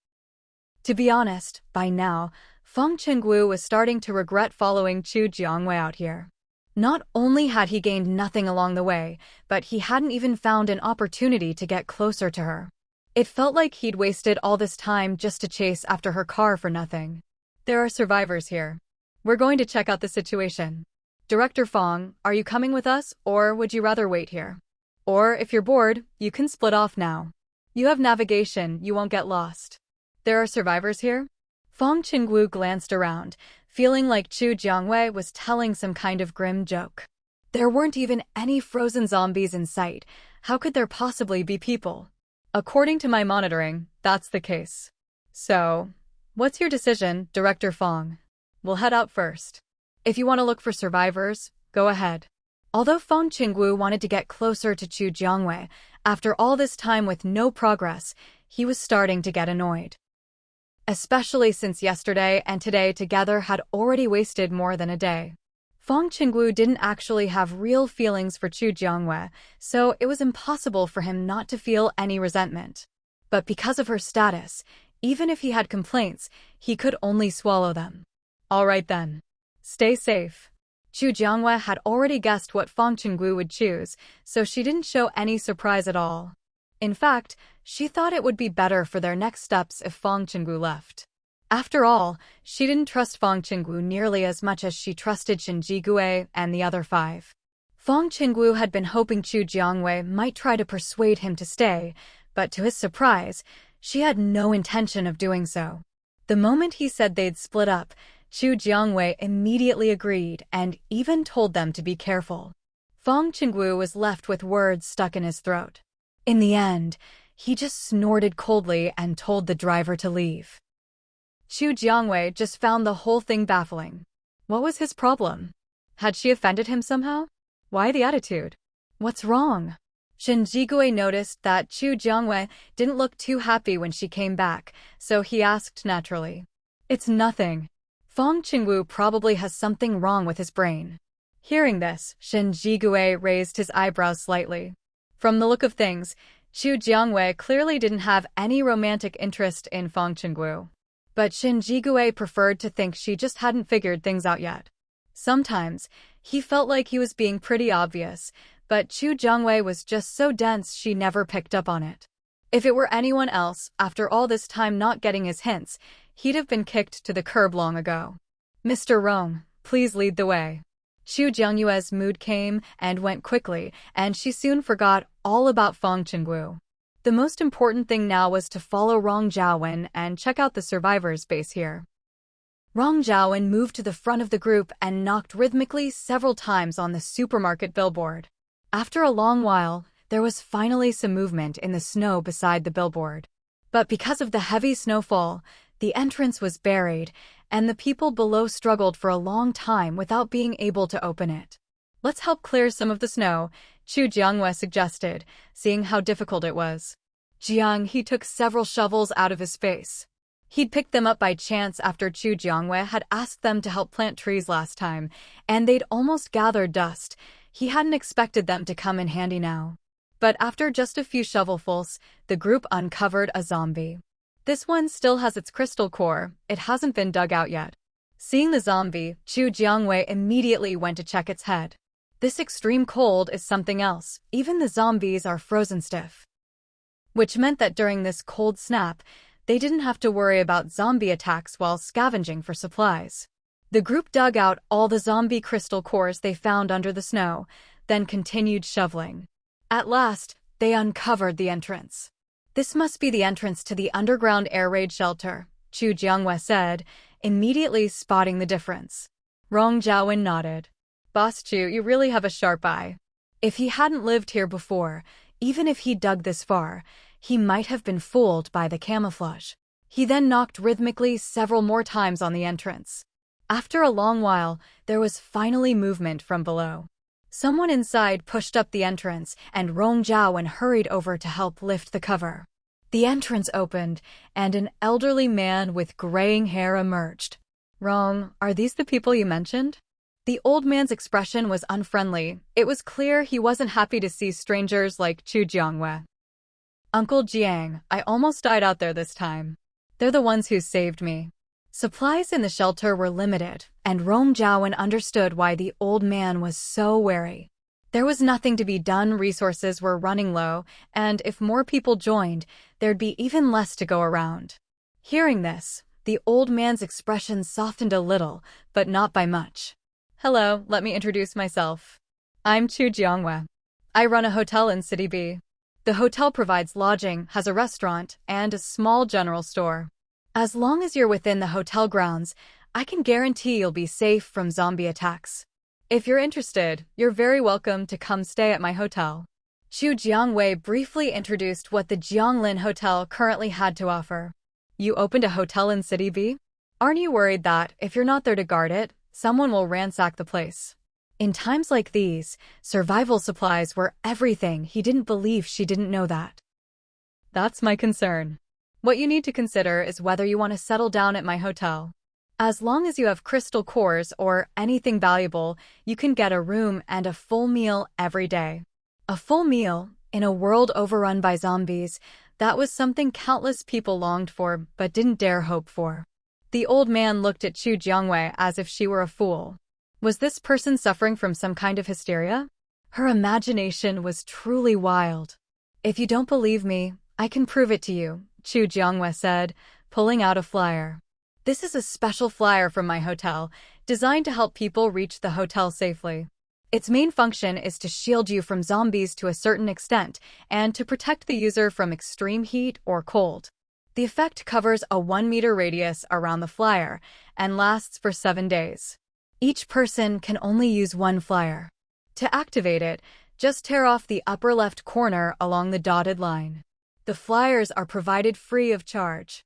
To be honest, by now, Fong Chingu was starting to regret following Xu Jiangwei out here. Not only had he gained nothing along the way, but he hadn't even found an opportunity to get closer to her. It felt like he'd wasted all this time just to chase after her car for nothing. There are survivors here. We're going to check out the situation. Director Fong, are you coming with us, or would you rather wait here? Or, if you're bored, you can split off now. You have navigation, you won't get lost. There are survivors here? Fong Chingu glanced around, feeling like Chu Jiangwei was telling some kind of grim joke. There weren't even any frozen zombies in sight. How could there possibly be people? According to my monitoring, that's the case. So, what's your decision, Director Fong? We'll head out first. If you want to look for survivors, go ahead. Although Fong Chingu wanted to get closer to Chu Jiangwei, after all this time with no progress, he was starting to get annoyed. Especially since yesterday and today together had already wasted more than a day. Fong Chingu didn't actually have real feelings for Chu Jiangwei, so it was impossible for him not to feel any resentment. But because of her status, even if he had complaints, he could only swallow them. All right then. Stay safe. Chu Jiangwei had already guessed what Fong Chingu would choose, so she didn't show any surprise at all. In fact, she thought it would be better for their next steps if Fong Chingu left. After all, she didn't trust Fong Chingu nearly as much as she trusted Shen Jigui and the other 5. Fong Chingu had been hoping Chu Jiangwei might try to persuade him to stay, but to his surprise, she had no intention of doing so. The moment he said they'd split up, Chu Jiangwei immediately agreed and even told them to be careful. Fong Chingu was left with words stuck in his throat. In the end, he just snorted coldly and told the driver to leave. Chu Jiangwei just found the whole thing baffling. What was his problem? Had she offended him somehow? Why the attitude? What's wrong? Shen Jigui noticed that Chu Jiangwei didn't look too happy when she came back, so he asked naturally. It's nothing. Fong Chingu probably has something wrong with his brain. Hearing this, Shen Jigui raised his eyebrows slightly. From the look of things, Chu Jiangwei clearly didn't have any romantic interest in Fong Chingu. But Shen Jigui preferred to think she just hadn't figured things out yet. Sometimes, he felt like he was being pretty obvious, but Chu Jiangwei was just so dense she never picked up on it. If it were anyone else, after all this time not getting his hints, he'd have been kicked to the curb long ago. Mr. Rong, please lead the way. Chu Jiangyue's mood came and went quickly, and she soon forgot all about Fong Chingu. The most important thing now was to follow Rong Zhaowen and check out the survivors' base here. Rong Zhaowen moved to the front of the group and knocked rhythmically several times on the supermarket billboard. After a long while, there was finally some movement in the snow beside the billboard. But because of the heavy snowfall, the entrance was buried, and the people below struggled for a long time without being able to open it. Let's help clear some of the snow, Chu Jiangwei suggested, seeing how difficult it was. He took several shovels out of his face. He'd picked them up by chance after Chu Jiangwei had asked them to help plant trees last time, and they'd almost gathered dust. He hadn't expected them to come in handy now. But after just a few shovelfuls, the group uncovered a zombie. This one still has its crystal core, it hasn't been dug out yet. Seeing the zombie, Chu Jiangwei immediately went to check its head. This extreme cold is something else, even the zombies are frozen stiff. Which meant that during this cold snap, they didn't have to worry about zombie attacks while scavenging for supplies. The group dug out all the zombie crystal cores they found under the snow, then continued shoveling. At last, they uncovered the entrance. This must be the entrance to the underground air raid shelter, Chu Jiangwei said, immediately spotting the difference. Rong Zhaowen nodded. Boss Chu, you really have a sharp eye. If he hadn't lived here before, even if he dug this far, he might have been fooled by the camouflage. He then knocked rhythmically several more times on the entrance. After a long while, there was finally movement from below. Someone inside pushed up the entrance, and Rong Zhaowen hurried over to help lift the cover. The entrance opened, and an elderly man with graying hair emerged. Rong, are these the people you mentioned? The old man's expression was unfriendly. It was clear he wasn't happy to see strangers like Chu Jiangwei. Uncle Jiang, I almost died out there this time. They're the ones who saved me. Supplies in the shelter were limited, and Rong Zhaowen understood why the old man was so wary. There was nothing to be done, resources were running low, and if more people joined, there'd be even less to go around. Hearing this, The old man's expression softened a little, but not by much. Hello, let me introduce myself. I'm Chu Jiangwei. I run a hotel in City B. The hotel provides lodging, has a restaurant, and a small general store. As long as you're within the hotel grounds, I can guarantee you'll be safe from zombie attacks. If you're interested, you're very welcome to come stay at my hotel. Chu Jiangwei briefly introduced what the Jianglin Hotel currently had to offer. You opened a hotel in City B? Aren't you worried that, if you're not there to guard it, someone will ransack the place? In times like these, survival supplies were everything. He didn't believe she didn't know that. That's my concern. What you need to consider is whether you want to settle down at my hotel. As long as you have crystal cores or anything valuable, you can get a room and a full meal every day. A full meal, in a world overrun by zombies, that was something countless people longed for but didn't dare hope for. The old man looked at Chu Jiangwei as if she were a fool. Was this person suffering from some kind of hysteria? Her imagination was truly wild. If you don't believe me, I can prove it to you, Chu Jiangwei said, pulling out a flyer. This is a special flyer from my hotel, designed to help people reach the hotel safely. Its main function is to shield you from zombies to a certain extent and to protect the user from extreme heat or cold. The effect covers a 1-meter radius around the flyer and lasts for 7 days. Each person can only use one flyer. To activate it, just tear off the upper left corner along the dotted line. The flyers are provided free of charge.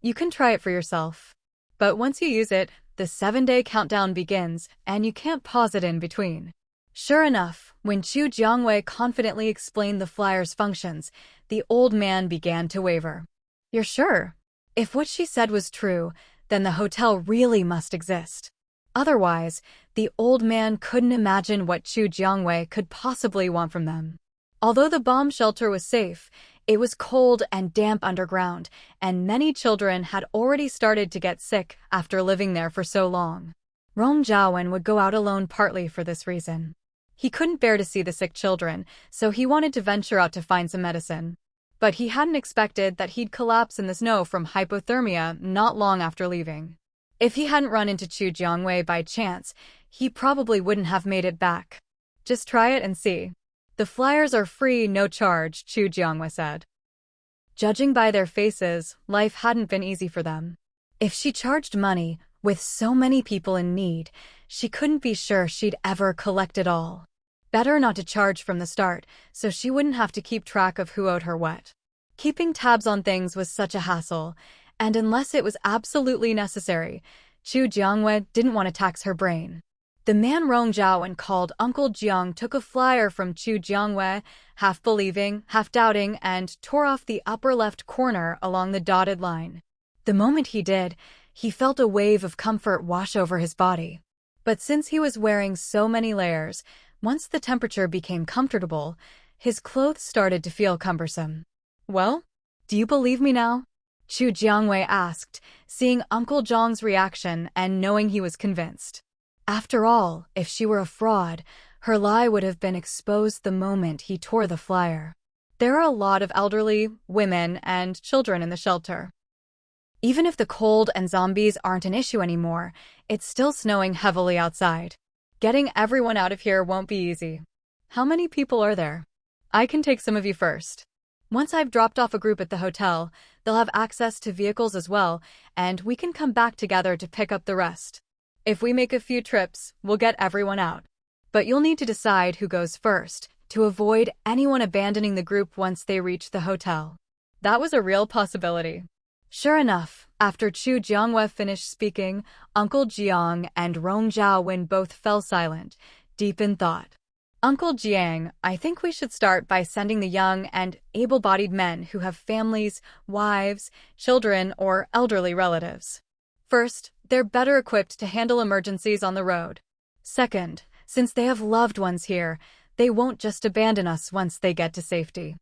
You can try it for yourself. But once you use it, the 7-day countdown begins, and you can't pause it in between. Sure enough, when Chu Jiangwei confidently explained the flyer's functions, the old man began to waver. You're sure? If what she said was true, then the hotel really must exist. Otherwise, the old man couldn't imagine what Chu Jiangwei could possibly want from them. Although the bomb shelter was safe, it was cold and damp underground, and many children had already started to get sick after living there for so long. Rong Zhaowen would go out alone partly for this reason. He couldn't bear to see the sick children, so he wanted to venture out to find some medicine. But he hadn't expected that he'd collapse in the snow from hypothermia not long after leaving. If he hadn't run into Chu Jiangwei by chance, he probably wouldn't have made it back. Just try it and see. The flyers are free, no charge, Chu Jiangwei said. Judging by their faces, life hadn't been easy for them. If she charged money, with so many people in need, she couldn't be sure she'd ever collect it all. Better not to charge from the start, so she wouldn't have to keep track of who owed her what. Keeping tabs on things was such a hassle, and unless it was absolutely necessary, Chu Jiangwei didn't want to tax her brain. The man Rong Zhaowen called Uncle Jiang took a flyer from Chu Jiangwei, half believing, half doubting, and tore off the upper left corner along the dotted line. The moment he did, he felt a wave of comfort wash over his body. But since he was wearing so many layers, once the temperature became comfortable, his clothes started to feel cumbersome. Well, do you believe me now? Chu Jiangwei asked, seeing Uncle Zhang's reaction and knowing he was convinced. After all, if she were a fraud, her lie would have been exposed the moment he tore the flyer. There are a lot of elderly, women, and children in the shelter. Even if the cold and zombies aren't an issue anymore, it's still snowing heavily outside. Getting everyone out of here won't be easy. How many people are there? I can take some of you first. Once I've dropped off a group at the hotel, they'll have access to vehicles as well, and we can come back together to pick up the rest. If we make a few trips, we'll get everyone out. But you'll need to decide who goes first, to avoid anyone abandoning the group once they reach the hotel. That was a real possibility. Sure enough, after Chu Jiangwei finished speaking, Uncle Jiang and Rong Zhaowen both fell silent, deep in thought. Uncle Jiang, I think we should start by sending the young and able-bodied men who have families, wives, children, or elderly relatives. First, they're better equipped to handle emergencies on the road. Second, since they have loved ones here, they won't just abandon us once they get to safety.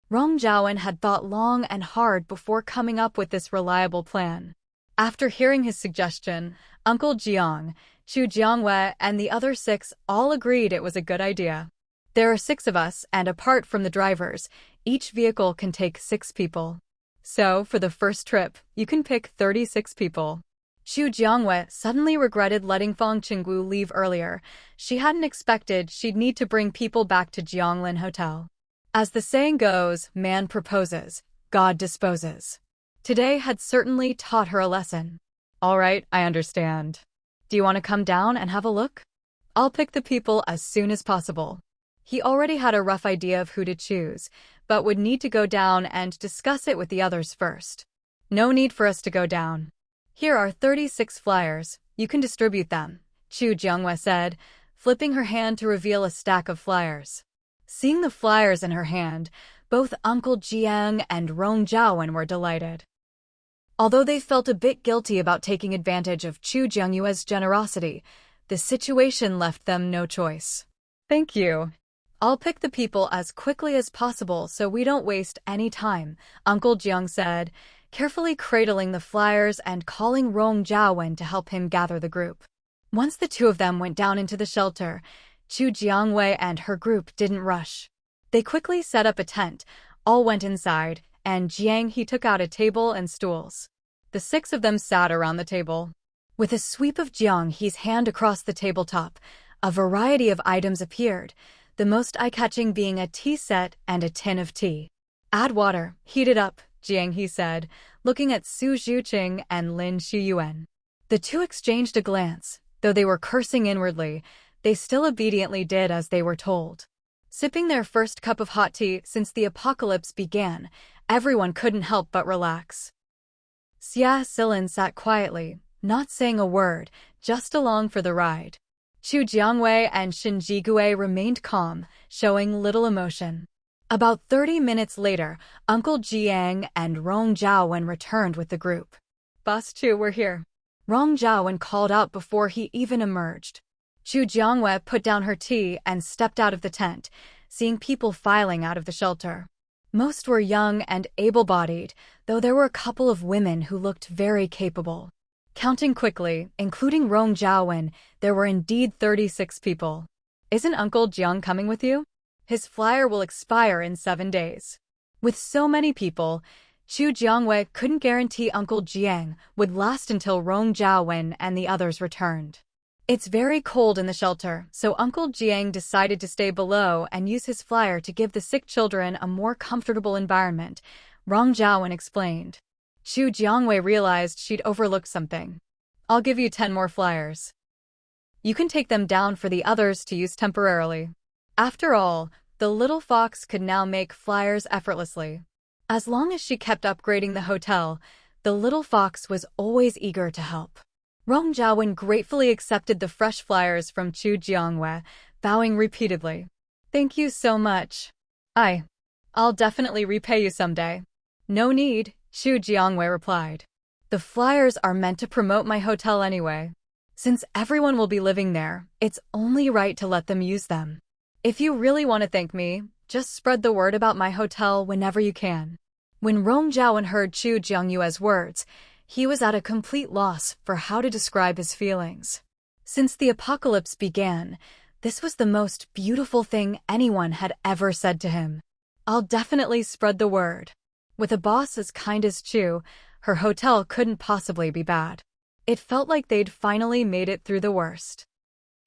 Rong Zhaowen had thought long and hard before coming up with this reliable plan. After hearing his suggestion, Uncle Jiang, Chu Jiangwei, and the other 6 all agreed it was a good idea. There are 6 of us, and apart from the drivers, each vehicle can take 6 people. So, for the first trip, you can pick 36 people. Chu Jiangwei suddenly regretted letting Fong Chingu leave earlier. She hadn't expected she'd need to bring people back to Jianglin Hotel. As the saying goes, man proposes, God disposes. Today had certainly taught her a lesson. All right, I understand. Do you want to come down and have a look? I'll pick the people as soon as possible. He already had a rough idea of who to choose, but would need to go down and discuss it with the others first. No need for us to go down. Here are 36 flyers. You can distribute them, Chu Jiangwei said, flipping her hand to reveal a stack of flyers. Seeing the flyers in her hand, both Uncle Jiang and Rong Zhaowen were delighted. Although they felt a bit guilty about taking advantage of Chu Jiangyue's generosity, the situation left them no choice. Thank you. I'll pick the people as quickly as possible so we don't waste any time, Uncle Jiang said, carefully cradling the flyers and calling Rong Zhaowen to help him gather the group. Once the two of them went down into the shelter, Chu Jiangwei and her group didn't rush. They quickly set up a tent, all went inside, and Jiang he took out a table and stools. The 6 of them sat around the table. With a sweep of Jiang he's hand across the tabletop, a variety of items appeared, the most eye-catching being a tea set and a tin of tea. Add water, heat it up, Jiang he said, looking at Su Zhuqing and Lin Shiyuan. The two exchanged a glance. Though they were cursing inwardly, they still obediently did as they were told. Sipping their first cup of hot tea since the apocalypse began, everyone couldn't help but relax. Xia Silin sat quietly, not saying a word, just along for the ride. Chu Jiangwei and Xin Jigui remained calm, showing little emotion. About 30 minutes later, Uncle Jiang and Rong Zhaowen returned with the group. Boss Chu, we're here. Rong Zhaowen called out before he even emerged. Chu Jiangwei put down her tea and stepped out of the tent, seeing people filing out of the shelter. Most were young and able-bodied, though there were a couple of women who looked very capable. Counting quickly, including Rong Zhaowen, there were indeed 36 people. Isn't Uncle Jiang coming with you? His flyer will expire in 7 days. With so many people, Chu Jiangwei couldn't guarantee Uncle Jiang would last until Rong Zhaowen and the others returned. It's very cold in the shelter, so Uncle Jiang decided to stay below and use his flyer to give the sick children a more comfortable environment, Rong Zhaowen explained. Chu Jiangwei realized she'd overlooked something. I'll give you 10 more flyers. You can take them down for the others to use temporarily. After all, the little fox could now make flyers effortlessly. As long as she kept upgrading the hotel, the little fox was always eager to help. Rong Zhaowen gratefully accepted the fresh flyers from Chu Jiangwei, bowing repeatedly. Thank you so much. I'll definitely repay you someday. No need, Chu Jiangwei replied. The flyers are meant to promote my hotel anyway. Since everyone will be living there, it's only right to let them use them. If you really want to thank me, just spread the word about my hotel whenever you can. When Rong Zhaowen heard Chu Jiangyue's words, he was at a complete loss for how to describe his feelings. Since the apocalypse began, this was the most beautiful thing anyone had ever said to him. I'll definitely spread the word. With a boss as kind as Chu, her hotel couldn't possibly be bad. It felt like they'd finally made it through the worst.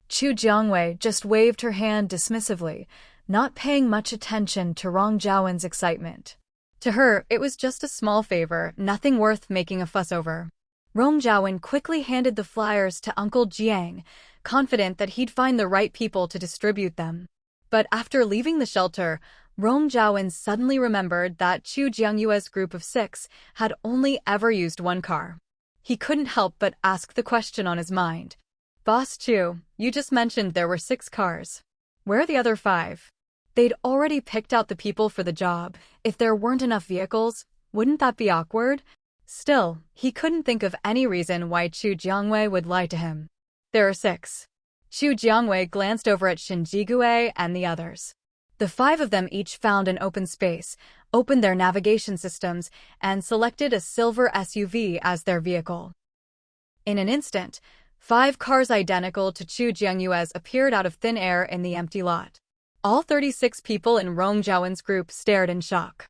Chu Jiangwei just waved her hand dismissively, not paying much attention to Rong Zhaowen's excitement. To her, it was just a small favor, nothing worth making a fuss over. Rong Zhaowen quickly handed the flyers to Uncle Jiang, confident that he'd find the right people to distribute them. But after leaving the shelter, Rong Zhaowen suddenly remembered that Chu Jiangyue's group of 6 had only ever used 1 car. He couldn't help but ask the question on his mind. Boss Chu, you just mentioned there were 6 cars. Where are the other 5? They'd already picked out the people for the job. If there weren't enough vehicles, wouldn't that be awkward? Still, he couldn't think of any reason why Chu Jiangwei would lie to him. There are 6. Chu Jiangwei glanced over at Xin Jigui and the others. The 5 of them each found an open space, opened their navigation systems, and selected a silver SUV as their vehicle. In an instant, 5 cars identical to Chu Jiangyue's appeared out of thin air in the empty lot. All 36 people in Rong Zhaowen's group stared in shock.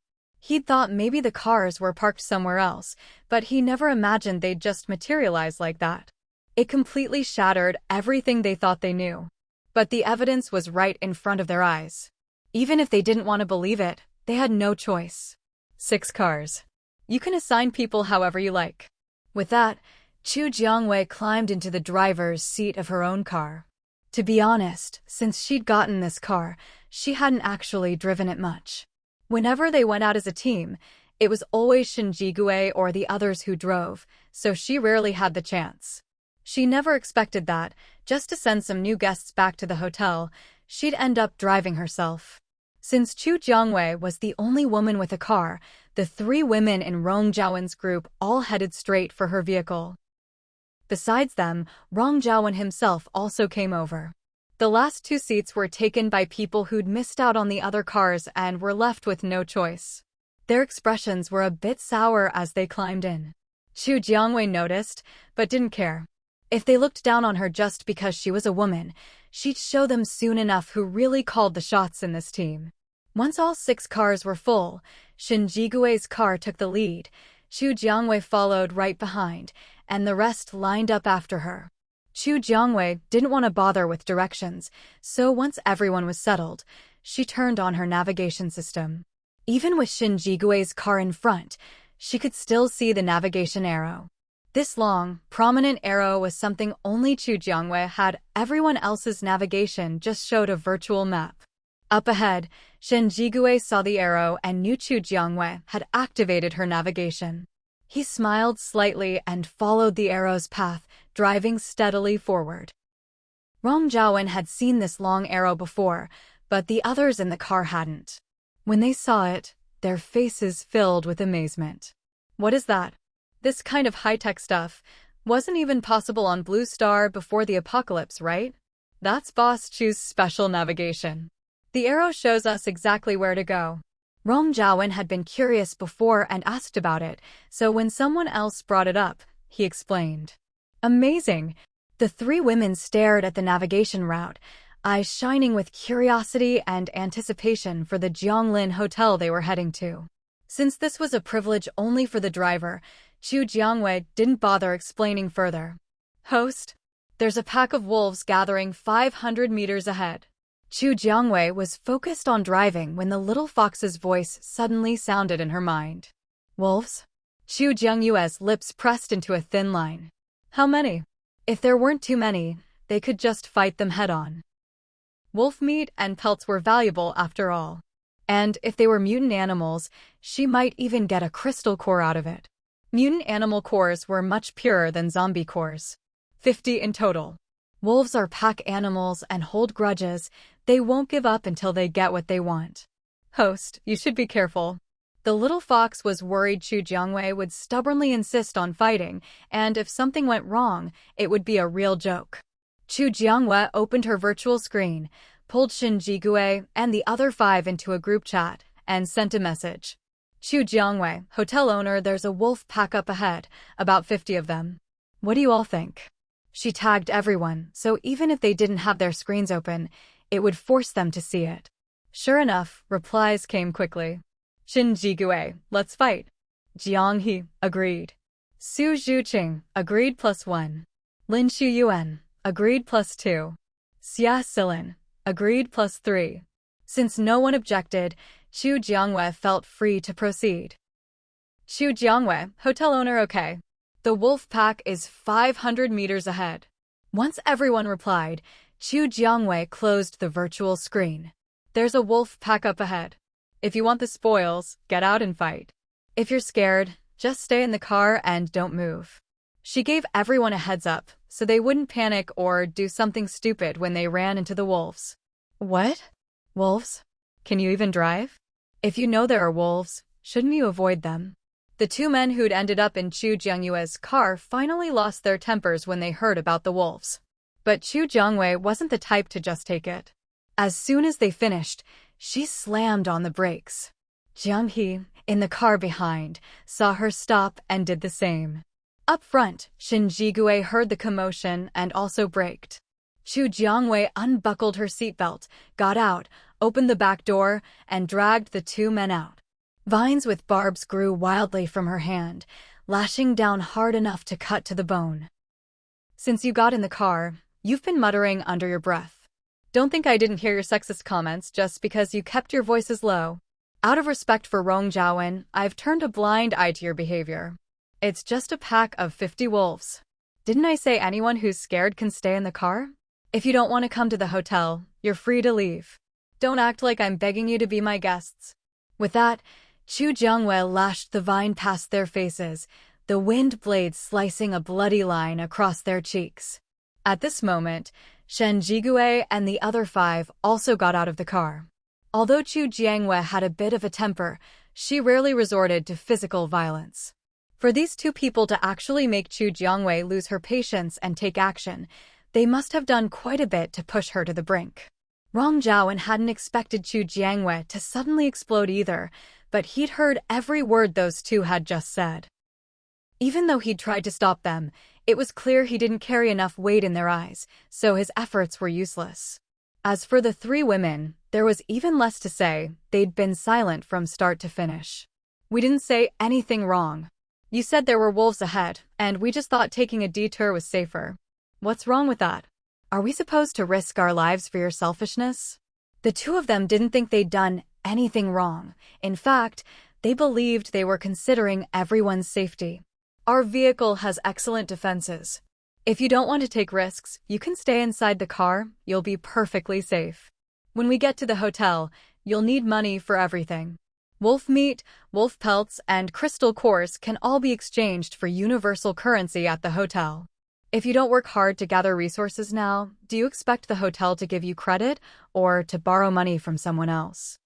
He'd thought maybe the cars were parked somewhere else, but he never imagined they'd just materialize like that. It completely shattered everything they thought they knew. But the evidence was right in front of their eyes. Even if they didn't want to believe it, they had no choice. 6 cars. You can assign people however you like. With that, Chu Jiangwei climbed into the driver's seat of her own car. To be honest, since she'd gotten this car, she hadn't actually driven it much. Whenever they went out as a team, it was always Shinjigue or the others who drove, so she rarely had the chance. She never expected that, just to send some new guests back to the hotel, she'd end up driving herself. Since Chu Jiangwei was the only woman with a car, the 3 women in Rong Zhaowen's group all headed straight for her vehicle. Besides them, Rong Zhaowen himself also came over. The last 2 seats were taken by people who'd missed out on the other cars and were left with no choice. Their expressions were a bit sour as they climbed in. Chu Jiangwei noticed, but didn't care. If they looked down on her just because she was a woman, she'd show them soon enough who really called the shots in this team. Once all 6 cars were full, Shinjigue's car took the lead, Chu Jiangwei followed right behind, and the rest lined up after her. Chu Jiangwei didn't want to bother with directions, so once everyone was settled, she turned on her navigation system. Even with Shinjigue's car in front, she could still see the navigation arrow. This long, prominent arrow was something only Chu Jiangwei had. Everyone else's navigation just showed a virtual map. Up ahead, Shinjigue saw the arrow and knew Chu Jiangwei had activated her navigation. He smiled slightly and followed the arrow's path, driving steadily forward. Rong Zhaowen had seen this long arrow before, but the others in the car hadn't. When they saw it, their faces filled with amazement. What is that? This kind of high-tech stuff wasn't even possible on Blue Star before the apocalypse, right? That's Boss Chu's special navigation. The arrow shows us exactly where to go. Rong Zhaowen had been curious before and asked about it, so when someone else brought it up, he explained. Amazing! The 3 women stared at the navigation route, eyes shining with curiosity and anticipation for the Jianglin hotel they were heading to. Since this was a privilege only for the driver, Chu Jiangwei didn't bother explaining further. Host, there's a pack of wolves gathering 500 meters ahead. Chu Jiangwei was focused on driving when the little fox's voice suddenly sounded in her mind. Wolves? Chu Jiangyue's lips pressed into a thin line. How many? If there weren't too many, they could just fight them head-on. Wolf meat and pelts were valuable after all. And if they were mutant animals, she might even get a crystal core out of it. Mutant animal cores were much purer than zombie cores. 50 in total. Wolves are pack animals and hold grudges. They won't give up until they get what they want. Host, you should be careful. The little fox was worried Chu Jiangwei would stubbornly insist on fighting, and if something went wrong, it would be a real joke. Chu Jiangwei opened her virtual screen, pulled Shinjiguei and the other 5 into a group chat, and sent a message. Chu Jiangwei, hotel owner, there's a wolf pack up ahead, about 50 of them. What do you all think? She tagged everyone, so even if they didn't have their screens open, it would force them to see it. Sure enough, replies came quickly. Shinjiguei, let's fight. Jianghe, agreed. Su Zhuqing, agreed +1. Lin Shuyuan, agreed +2. Xia Silin, agreed +3. Since no one objected, Chu Jiangwei felt free to proceed. Chu Jiangwei, hotel owner, okay. The wolf pack is 500 meters ahead. Once everyone replied, Chu Jiangwei closed the virtual screen. There's a wolf pack up ahead. If you want the spoils, get out and fight. If you're scared, just stay in the car and don't move. She gave everyone a heads up, so they wouldn't panic or do something stupid when they ran into the wolves. What? Wolves? Can you even drive? If you know there are wolves, shouldn't you avoid them? The 2 men who'd ended up in Chu Jiangyue's car finally lost their tempers when they heard about the wolves. But Chu Jiangwei wasn't the type to just take it. As soon as they finished, she slammed on the brakes. Jianghe, in the car behind, saw her stop and did the same. Up front, Shinjiguei heard the commotion and also braked. Chu Jiangwei unbuckled her seatbelt, got out, opened the back door, and dragged the 2 men out. Vines with barbs grew wildly from her hand, lashing down hard enough to cut to the bone. Since you got in the car, you've been muttering under your breath. Don't think I didn't hear your sexist comments just because you kept your voices low. Out of respect for Rong Zhaowen, I've turned a blind eye to your behavior. It's just a pack of 50 wolves. Didn't I say anyone who's scared can stay in the car? If you don't want to come to the hotel, you're free to leave. Don't act like I'm begging you to be my guests. With that, Chu Jiangwei lashed the vine past their faces, the wind blade slicing a bloody line across their cheeks. At this moment, Shen Jigue and the other 5 also got out of the car. Although Chu Jiangwei had a bit of a temper, she rarely resorted to physical violence. For these 2 people to actually make Chu Jiangwei lose her patience and take action, they must have done quite a bit to push her to the brink. Rong Zhaowen hadn't expected Chu Jiangwei to suddenly explode either, but he'd heard every word those 2 had just said. Even though he'd tried to stop them, it was clear he didn't carry enough weight in their eyes, so his efforts were useless. As for the 3 women, there was even less to say. They'd been silent from start to finish. We didn't say anything wrong. You said there were wolves ahead, and we just thought taking a detour was safer. What's wrong with that? Are we supposed to risk our lives for your selfishness? The 2 of them didn't think they'd done anything wrong. In fact, they believed they were considering everyone's safety. Our vehicle has excellent defenses. If you don't want to take risks, you can stay inside the car. You'll be perfectly safe. When we get to the hotel, you'll need money for everything. Wolf meat, wolf pelts, and crystal cores can all be exchanged for universal currency at the hotel. If you don't work hard to gather resources now, do you expect the hotel to give you credit or to borrow money from someone else?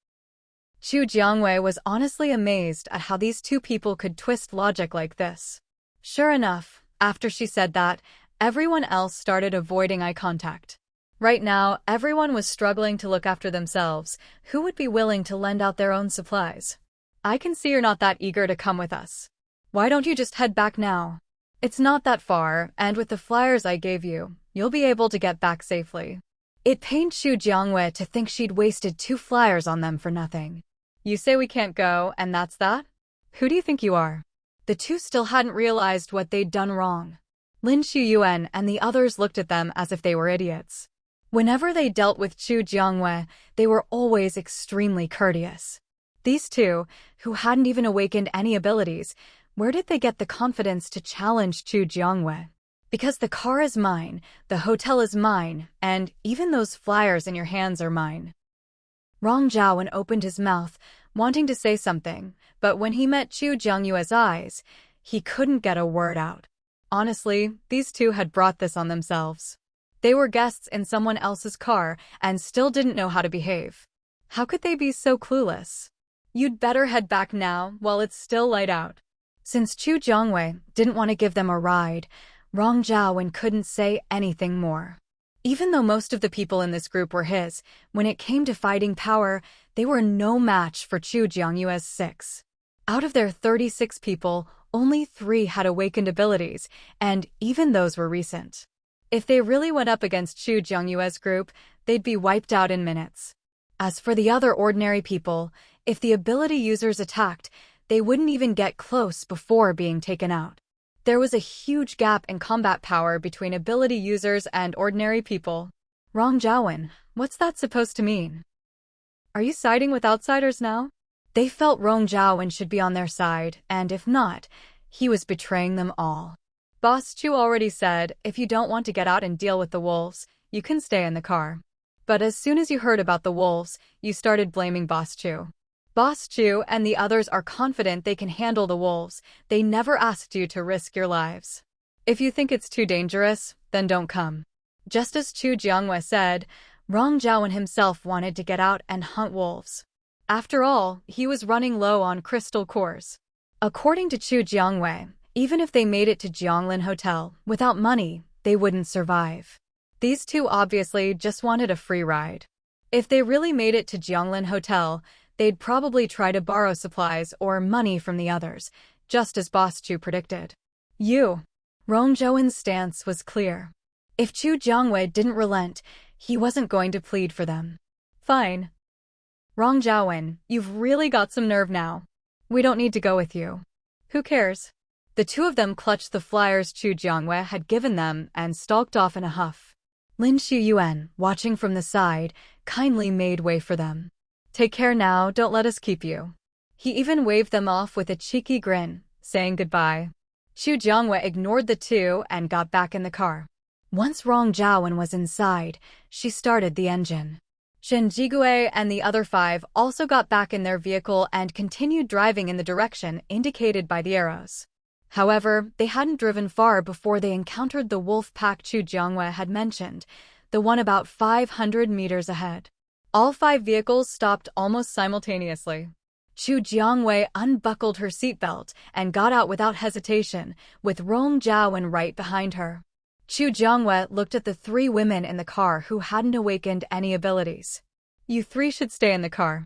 Chu Jiangwei was honestly amazed at how these 2 people could twist logic like this. Sure enough, after she said that, everyone else started avoiding eye contact. Right now, everyone was struggling to look after themselves. Who would be willing to lend out their own supplies? I can see you're not that eager to come with us. Why don't you just head back now? It's not that far, and with the flyers I gave you, you'll be able to get back safely. It pained Chu Jiangwei to think she'd wasted 2 flyers on them for nothing. You say we can't go, and that's that? Who do you think you are? The 2 still hadn't realized what they'd done wrong. Lin Shuyuan and the others looked at them as if they were idiots. Whenever they dealt with Chu Jiangwei, they were always extremely courteous. These 2, who hadn't even awakened any abilities, where did they get the confidence to challenge Chu Jiangwei? Because the car is mine, the hotel is mine, and even those flyers in your hands are mine. Rong Zhaowen opened his mouth, wanting to say something, but when he met Chu Jiangyue's eyes, he couldn't get a word out. Honestly, these 2 had brought this on themselves. They were guests in someone else's car and still didn't know how to behave. How could they be so clueless? You'd better head back now while it's still light out. Since Chu Jiangwei didn't want to give them a ride, Rong Zhaowen couldn't say anything more. Even though most of the people in this group were his, when it came to fighting power, they were no match for Chu Jiangyue's 6. Out of their 36 people, only 3 had awakened abilities, and even those were recent. If they really went up against Chu Jiangyue's group, they'd be wiped out in minutes. As for the other ordinary people, if the ability users attacked, they wouldn't even get close before being taken out. There was a huge gap in combat power between ability users and ordinary people. Rong Zhaowen, what's that supposed to mean? Are you siding with outsiders now? They felt Rong Zhaowen should be on their side, and if not, he was betraying them all. Boss Chu already said, if you don't want to get out and deal with the wolves, you can stay in the car. But as soon as you heard about the wolves, you started blaming Boss Chu. Boss Chu and the others are confident they can handle the wolves. They never asked you to risk your lives. If you think it's too dangerous, then don't come. Just as Chu Jiangwei said, Rong Zhaowen himself wanted to get out and hunt wolves. After all, he was running low on crystal cores. According to Chu Jiangwei, even if they made it to Jianglin Hotel, without money, they wouldn't survive. These 2 obviously just wanted a free ride. If they really made it to Jianglin Hotel, they'd probably try to borrow supplies or money from the others, just as Boss Chu predicted. Rong Zhaowen's stance was clear. If Chu Jiangwei didn't relent, he wasn't going to plead for them. Fine. Rong Zhaowen, you've really got some nerve now. We don't need to go with you. Who cares? The two of them clutched the flyers Chu Jiangwei had given them and stalked off in a huff. Lin Xuyuan, watching from the side, kindly made way for them. Take care now, don't let us keep you. He even waved them off with a cheeky grin, saying goodbye. Chu Jiangwei ignored the two and got back in the car. Once Rong Zhaowen was inside, she started the engine. Shen Jigui and the other 5 also got back in their vehicle and continued driving in the direction indicated by the arrows. However, they hadn't driven far before they encountered the wolf pack Chu Jiangwei had mentioned, the one about 500 meters ahead. All 5 vehicles stopped almost simultaneously. Chu Jiangwei unbuckled her seatbelt and got out without hesitation, with Rong Zhaowen right behind her. Chu Jiangwei looked at the 3 women in the car who hadn't awakened any abilities. You 3 should stay in the car.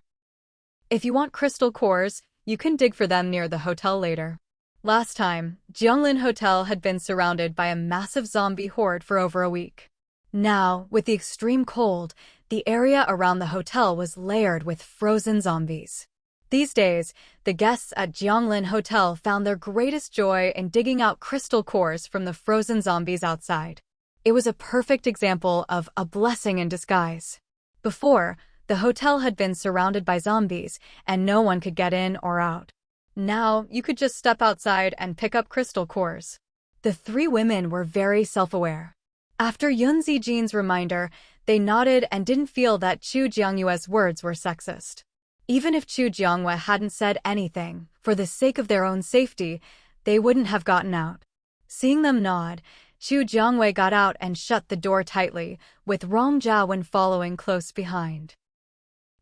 If you want crystal cores, you can dig for them near the hotel later. Last time, Jianglin Hotel had been surrounded by a massive zombie horde for over a week. Now, with the extreme cold, the area around the hotel was layered with frozen zombies. These days, the guests at Jianglin Hotel found their greatest joy in digging out crystal cores from the frozen zombies outside. It was a perfect example of a blessing in disguise. Before, the hotel had been surrounded by zombies, and no one could get in or out. Now, you could just step outside and pick up crystal cores. The 3 women were very self-aware. After Yun Zijin's reminder, they nodded and didn't feel that Chu Jiangyue's words were sexist. Even if Chu Jiangwei hadn't said anything, for the sake of their own safety, they wouldn't have gotten out. Seeing them nod, Chu Jiangwei got out and shut the door tightly, with Rong Zhaowen following close behind.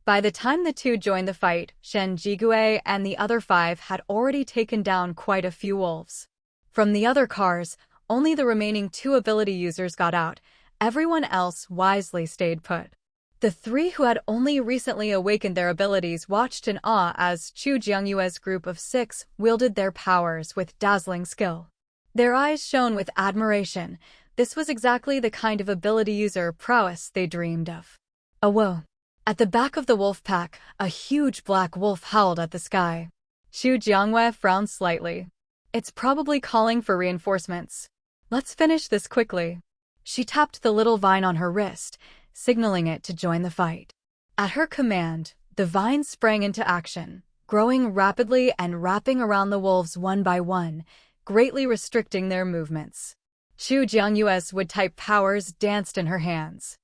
By the time the 2 joined the fight, Shen Jigui and the other 5 had already taken down quite a few wolves. From the other cars, only the remaining 2 ability users got out. Everyone else wisely stayed put. The 3 who had only recently awakened their abilities watched in awe as Chu Jiangyue's group of 6 wielded their powers with dazzling skill. Their eyes shone with admiration. This was exactly the kind of ability user prowess they dreamed of. Whoa! At the back of the wolf pack, a huge black wolf howled at the sky. Chu Jiangwei frowned slightly. It's probably calling for reinforcements. Let's finish this quickly. She tapped the little vine on her wrist, signaling it to join the fight. At her command, the vine sprang into action, growing rapidly and wrapping around the wolves one by one, greatly restricting their movements. Chu Jiangyue's wood-type powers danced in her hands.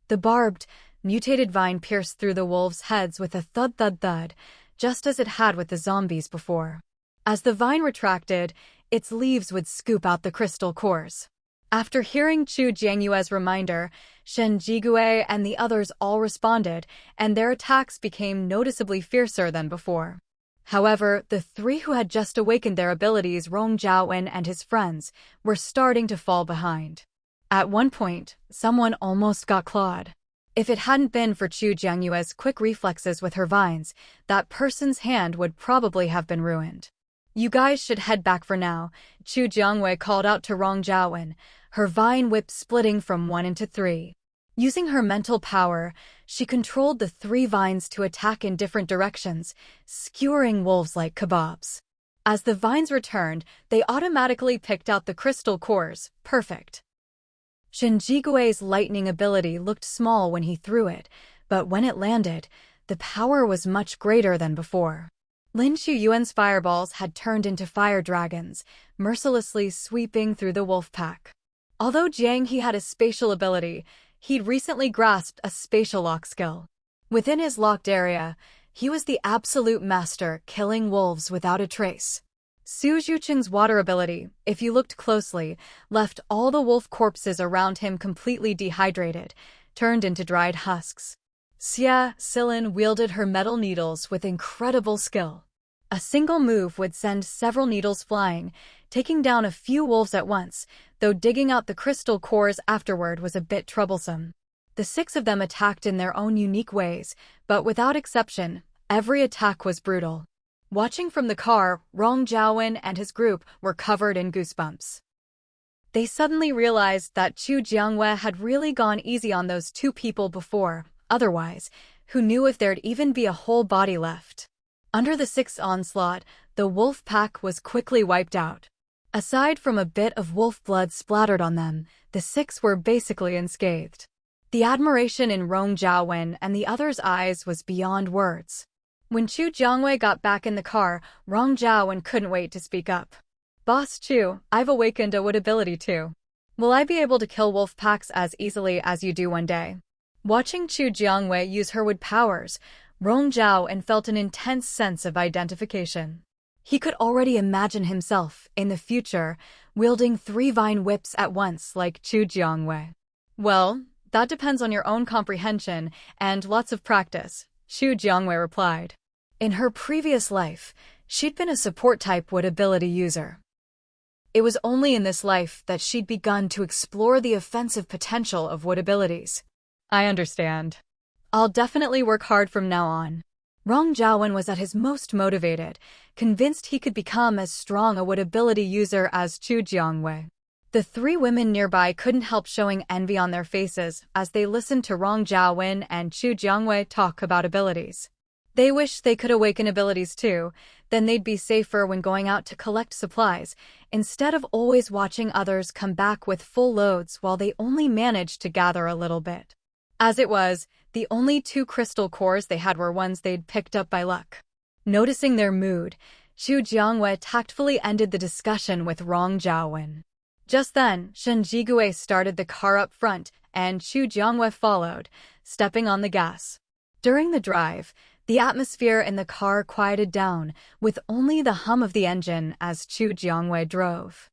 The barbed, mutated vine pierced through the wolves' heads with a thud-thud-thud, just as it had with the zombies before. As the vine retracted, its leaves would scoop out the crystal cores. After hearing Chu Jiangyue's reminder, Shen Jigui and the others all responded, and their attacks became noticeably fiercer than before. However, the 3 who had just awakened their abilities, Rong Zhaowen and his friends, were starting to fall behind. At one point, someone almost got clawed. If it hadn't been for Chu Jiangyue's quick reflexes with her vines, that person's hand would probably have been ruined. You guys should head back for now, Chu Jiangwei called out to Rong Zhaowen, her vine whip splitting from 1 into 3. Using her mental power, she controlled the 3 vines to attack in different directions, skewering wolves like kebabs. As the vines returned, they automatically picked out the crystal cores, perfect. Shen Jigui's lightning ability looked small when he threw it, but when it landed, the power was much greater than before. Lin Xuyuan's fireballs had turned into fire dragons, mercilessly sweeping through the wolf pack. Although Jiang He had a spatial ability, he'd recently grasped a spatial lock skill. Within his locked area, he was the absolute master, killing wolves without a trace. Su Zhucheng's water ability, if you looked closely, left all the wolf corpses around him completely dehydrated, turned into dried husks. Xia Silin wielded her metal needles with incredible skill. A single move would send several needles flying, taking down a few wolves at once, though digging out the crystal cores afterward was a bit troublesome. The 6 of them attacked in their own unique ways, but without exception, every attack was brutal. Watching from the car, Rong Zhaowen and his group were covered in goosebumps. They suddenly realized that Chu Jiangwei had really gone easy on those 2 people before. Otherwise, who knew if there'd even be a whole body left? Under the sixth onslaught, the wolf pack was quickly wiped out. Aside from a bit of wolf blood splattered on them, the six were basically unscathed. The admiration in Rong Jiawen and the others' eyes was beyond words. When Chu Jiangwei got back in the car, Rong Jiawen couldn't wait to speak up. Boss Chu, I've awakened a wood ability too. Will I be able to kill wolf packs as easily as you do one day? Watching Chu Jiangwei use her wood powers, Rong Jiawen felt an intense sense of identification. He could already imagine himself, in the future, wielding 3 vine whips at once like Chu Jiangwei. Well, that depends on your own comprehension and lots of practice, Chu Jiangwei replied. In her previous life, she'd been a support-type wood ability user. It was only in this life that she'd begun to explore the offensive potential of wood abilities. I understand. I'll definitely work hard from now on. Rong Jiawen was at his most motivated, convinced he could become as strong a wood ability user as Chu Jiangwei. The 3 women nearby couldn't help showing envy on their faces as they listened to Rong Jiawen and Chu Jiangwei talk about abilities. They wished they could awaken abilities too, then they'd be safer when going out to collect supplies, instead of always watching others come back with full loads while they only managed to gather a little bit. As it was, the only 2 crystal cores they had were ones they'd picked up by luck. Noticing their mood, Chu Jiangwei tactfully ended the discussion with Rong Jiawen. Just then, Shen Jigui started the car up front, and Chu Jiangwei followed, stepping on the gas. During the drive, the atmosphere in the car quieted down, with only the hum of the engine as Chu Jiangwei drove.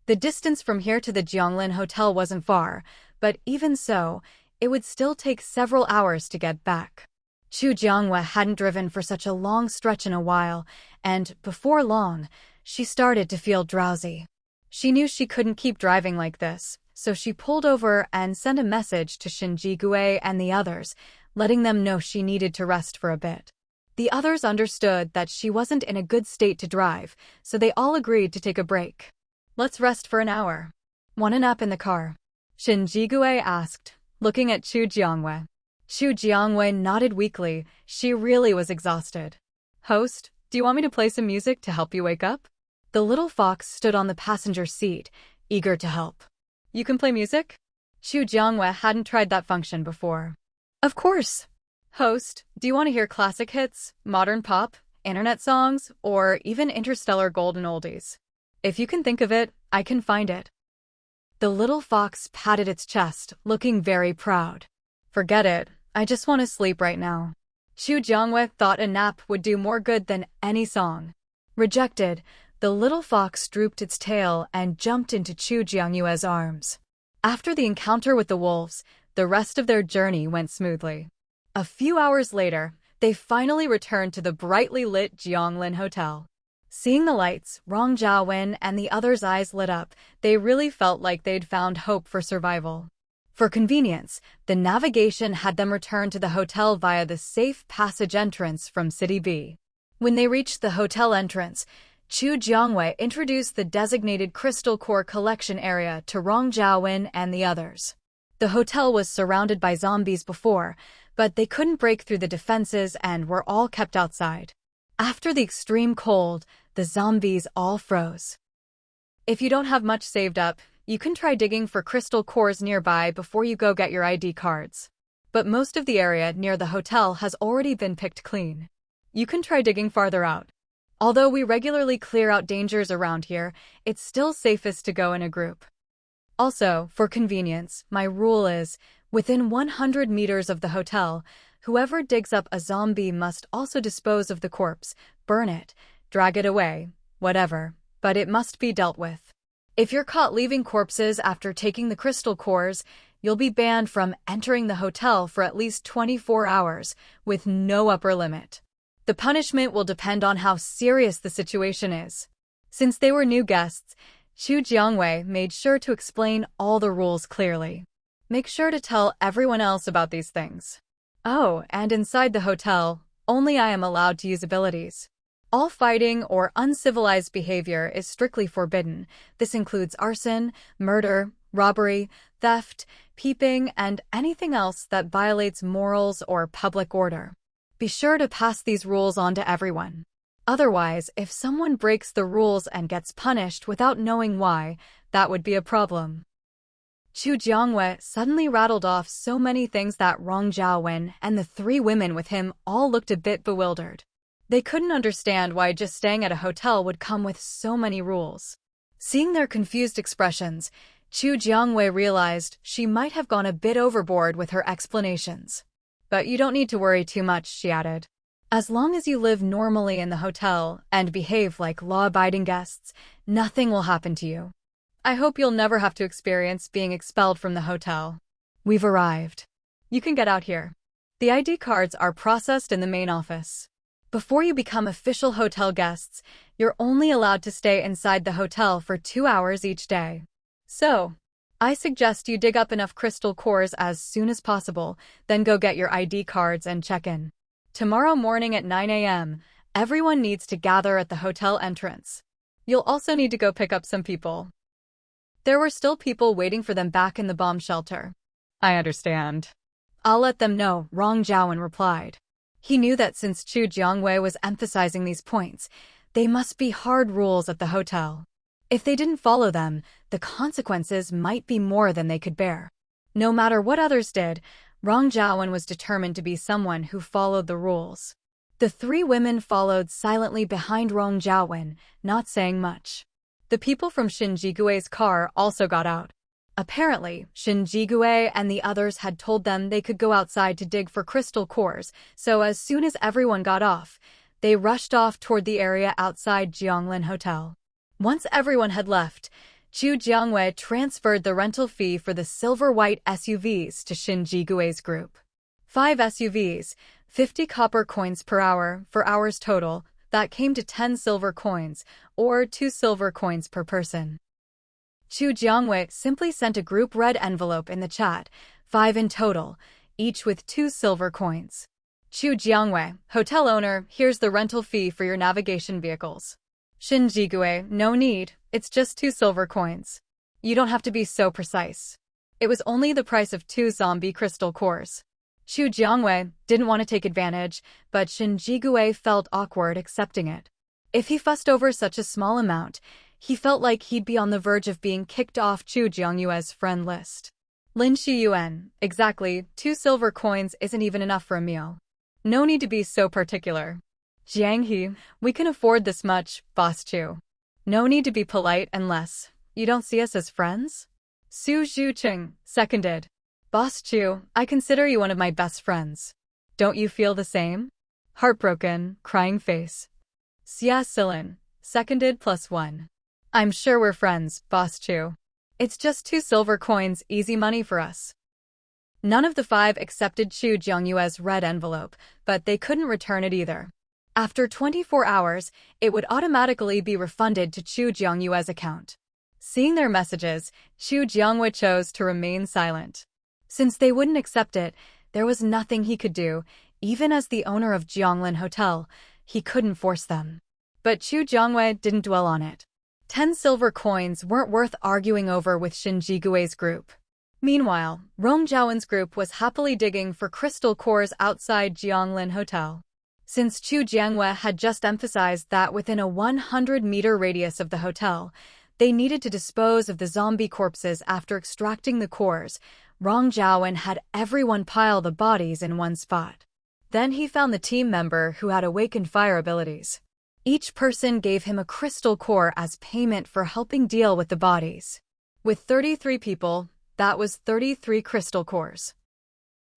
The distance from here to the Jianglin Hotel wasn't far, but even so, it would still take several hours to get back. Chu Jiangwei hadn't driven for such a long stretch in a while, and, before long, she started to feel drowsy. She knew she couldn't keep driving like this, so she pulled over and sent a message to Shen Jigui and the others, letting them know she needed to rest for a bit. The others understood that she wasn't in a good state to drive, so they all agreed to take a break. Let's rest for an hour. Want a nap in the car? Shen Jigui asked, looking at Chu Jiangwei. Chu Jiangwei nodded weakly. She really was exhausted. Host, do you want me to play some music to help you wake up? The little fox stood on the passenger seat, eager to help. You can play music? Chu Jiangwei hadn't tried that function before. Of course. Host, do you want to hear classic hits, modern pop, internet songs, or even interstellar golden oldies? If you can think of it, I can find it. The little fox patted its chest, looking very proud. Forget it, I just want to sleep right now. Chu Jiangwei thought a nap would do more good than any song. Rejected, the little fox drooped its tail and jumped into Chu Jiangwei's arms. After the encounter with the wolves, the rest of their journey went smoothly. A few hours later, they finally returned to the brightly lit Jianglin Hotel. Seeing the lights, Rong Jiawen and the others' eyes lit up. They really felt like they'd found hope for survival. For convenience, the navigation had them return to the hotel via the safe passage entrance from City B. When they reached the hotel entrance, Chu Jiangwei introduced the designated crystal core collection area to Rong Jiawen and the others. The hotel was surrounded by zombies before, but they couldn't break through the defenses and were all kept outside. After the extreme cold, the zombies all froze. If you don't have much saved up, you can try digging for crystal cores nearby before you go get your ID cards. But most of the area near the hotel has already been picked clean. You can try digging farther out. Although we regularly clear out dangers around here, it's still safest to go in a group. Also, for convenience, my rule is, within 100 meters of the hotel, whoever digs up a zombie must also dispose of the corpse, burn it, drag it away, whatever, but it must be dealt with. If you're caught leaving corpses after taking the crystal cores, you'll be banned from entering the hotel for at least 24 hours, with no upper limit. The punishment will depend on how serious the situation is. Since they were new guests, Chu Jiangwei made sure to explain all the rules clearly. Make sure to tell everyone else about these things. Oh, and inside the hotel, only I am allowed to use abilities. All fighting or uncivilized behavior is strictly forbidden. This includes arson, murder, robbery, theft, peeping, and anything else that violates morals or public order. Be sure to pass these rules on to everyone. Otherwise, if someone breaks the rules and gets punished without knowing why, that would be a problem. Chu Jiangwei suddenly rattled off so many things that Rong Jiawen and the 3 women with him all looked a bit bewildered. They couldn't understand why just staying at a hotel would come with so many rules. Seeing their confused expressions, Chu Jiangwei realized she might have gone a bit overboard with her explanations. But you don't need to worry too much, she added. As long as you live normally in the hotel and behave like law-abiding guests, nothing will happen to you. I hope you'll never have to experience being expelled from the hotel. We've arrived. You can get out here. The ID cards are processed in the main office. Before you become official hotel guests, you're only allowed to stay inside the hotel for 2 hours each day. So, I suggest you dig up enough crystal cores as soon as possible, then go get your ID cards and check in. Tomorrow morning at 9 a.m., everyone needs to gather at the hotel entrance. You'll also need to go pick up some people. There were still people waiting for them back in the bomb shelter. I understand. I'll let them know, Rong Jiawen replied. He knew that since Chu Jiangwei was emphasizing these points, they must be hard rules at the hotel. If they didn't follow them, the consequences might be more than they could bear. No matter what others did, Rong Jiawen was determined to be someone who followed the rules. The 3 women followed silently behind Rong Jiawen, not saying much. The people from Shin Jigui's car also got out. Apparently, Shin Jigui and the others had told them they could go outside to dig for crystal cores, so as soon as everyone got off, they rushed off toward the area outside Jianglin Hotel. Once everyone had left, Chu Jiangwei transferred the rental fee for the silver-white SUVs to Shin Jigui's group. 5 SUVs, 50 copper coins per hour, for hours total, that came to 10 silver coins, or 2 silver coins per person. Chu Jiangwei simply sent a group red envelope in the chat, 5 in total, each with 2 silver coins. Chu Jiangwei, hotel owner, here's the rental fee for your navigation vehicles. Shin Jigui, no need, it's just 2 silver coins. You don't have to be so precise. It was only the price of 2 zombie crystal cores. Chu Jiangwei didn't want to take advantage, but Shin Jigui felt awkward accepting it. If he fussed over such a small amount, he felt like he'd be on the verge of being kicked off Chu Jiangyue's friend list. Lin Shiyuan, exactly, 2 silver coins isn't even enough for a meal. No need to be so particular. Jiang He, we can afford this much, Boss Chu. No need to be polite unless you don't see us as friends? Su Zhucheng, seconded. Boss Chu, I consider you one of my best friends. Don't you feel the same? Heartbroken, crying face. Xia Silin, seconded +1. I'm sure we're friends, Boss Chu. It's just 2 silver coins, easy money for us. None of the 5 accepted Chu Jiangyue's red envelope, but they couldn't return it either. After 24 hours, it would automatically be refunded to Chu Jiangyue's account. Seeing their messages, Chu Jiangwei chose to remain silent. Since they wouldn't accept it, there was nothing he could do. Even as the owner of Jianglin Hotel, he couldn't force them. But Chu Jiangwei didn't dwell on it. 10 silver coins weren't worth arguing over with Shin Jigui's group. Meanwhile, Rong Jiawen's group was happily digging for crystal cores outside Jianglin Hotel. Since Chu Jiangwei had just emphasized that within a 100-meter radius of the hotel, they needed to dispose of the zombie corpses after extracting the cores, Rong Jiawen had everyone pile the bodies in one spot. Then he found the team member who had awakened fire abilities. Each person gave him a crystal core as payment for helping deal with the bodies. With 33 people, that was 33 crystal cores.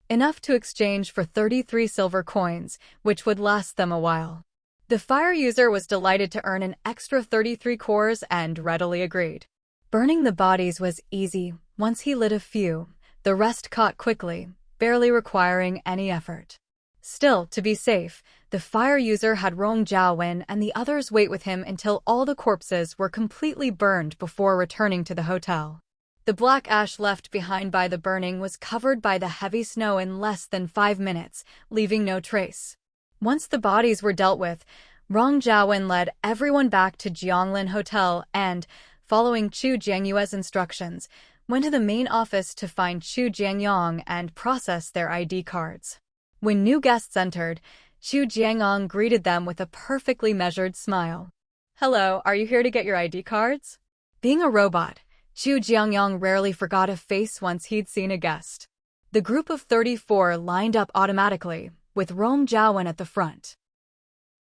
Enough to exchange for 33 silver coins, which would last them a while. The fire user was delighted to earn an extra 33 cores and readily agreed. Burning the bodies was easy. Once he lit a few, the rest caught quickly, barely requiring any effort. Still, to be safe, the fire user had Rong Jiawen and the others wait with him until all the corpses were completely burned before returning to the hotel. The black ash left behind by the burning was covered by the heavy snow in less than 5 minutes, leaving no trace. Once the bodies were dealt with, Rong Jiawen led everyone back to Jianglin Hotel and, following Chu Jiangyue's instructions, went to the main office to find Chu Jianyong and process their ID cards. When new guests entered, Chu Jiangong greeted them with a perfectly measured smile. "Hello, are you here to get your ID cards?" Being a robot, Chu Jiangong rarely forgot a face once he'd seen a guest. The group of 34 lined up automatically, with Rong Zhaowen at the front.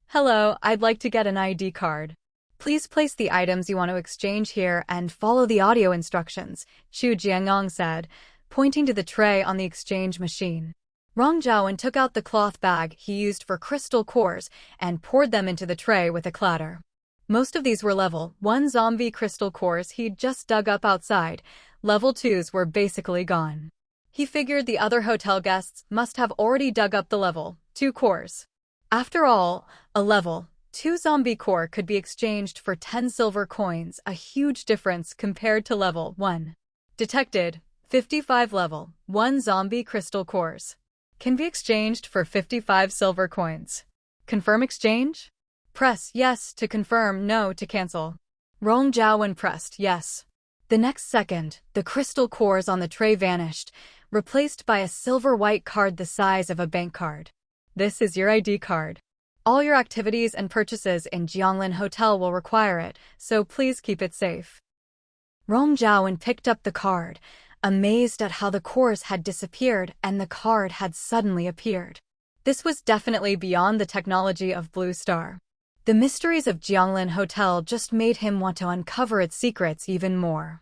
"Hello, I'd like to get an ID card. Please place the items you want to exchange here and follow the audio instructions," Chu Jiangong said, pointing to the tray on the exchange machine. Rong Zhaowen took out the cloth bag he used for crystal cores and poured them into the tray with a clatter. Most of these were level 1 zombie crystal cores he'd just dug up outside. Level 2s were basically gone. He figured the other hotel guests must have already dug up the level 2 cores. After all, a level 2 zombie core could be exchanged for 10 silver coins, a huge difference compared to level 1. Detected, 55 level 1 zombie crystal cores. Can be exchanged for 55 silver coins. Confirm exchange? Press yes to confirm, no to cancel. Rong Zhaowen pressed yes. The next second, the crystal cores on the tray vanished, replaced by a silver-white card the size of a bank card. This is your ID card. All your activities and purchases in Jianglin Hotel will require it, so please keep it safe. Rong Zhaowen picked up the card, amazed at how the cores had disappeared and the card had suddenly appeared. This was definitely beyond the technology of Blue Star. The mysteries of Jianglin Hotel just made him want to uncover its secrets even more.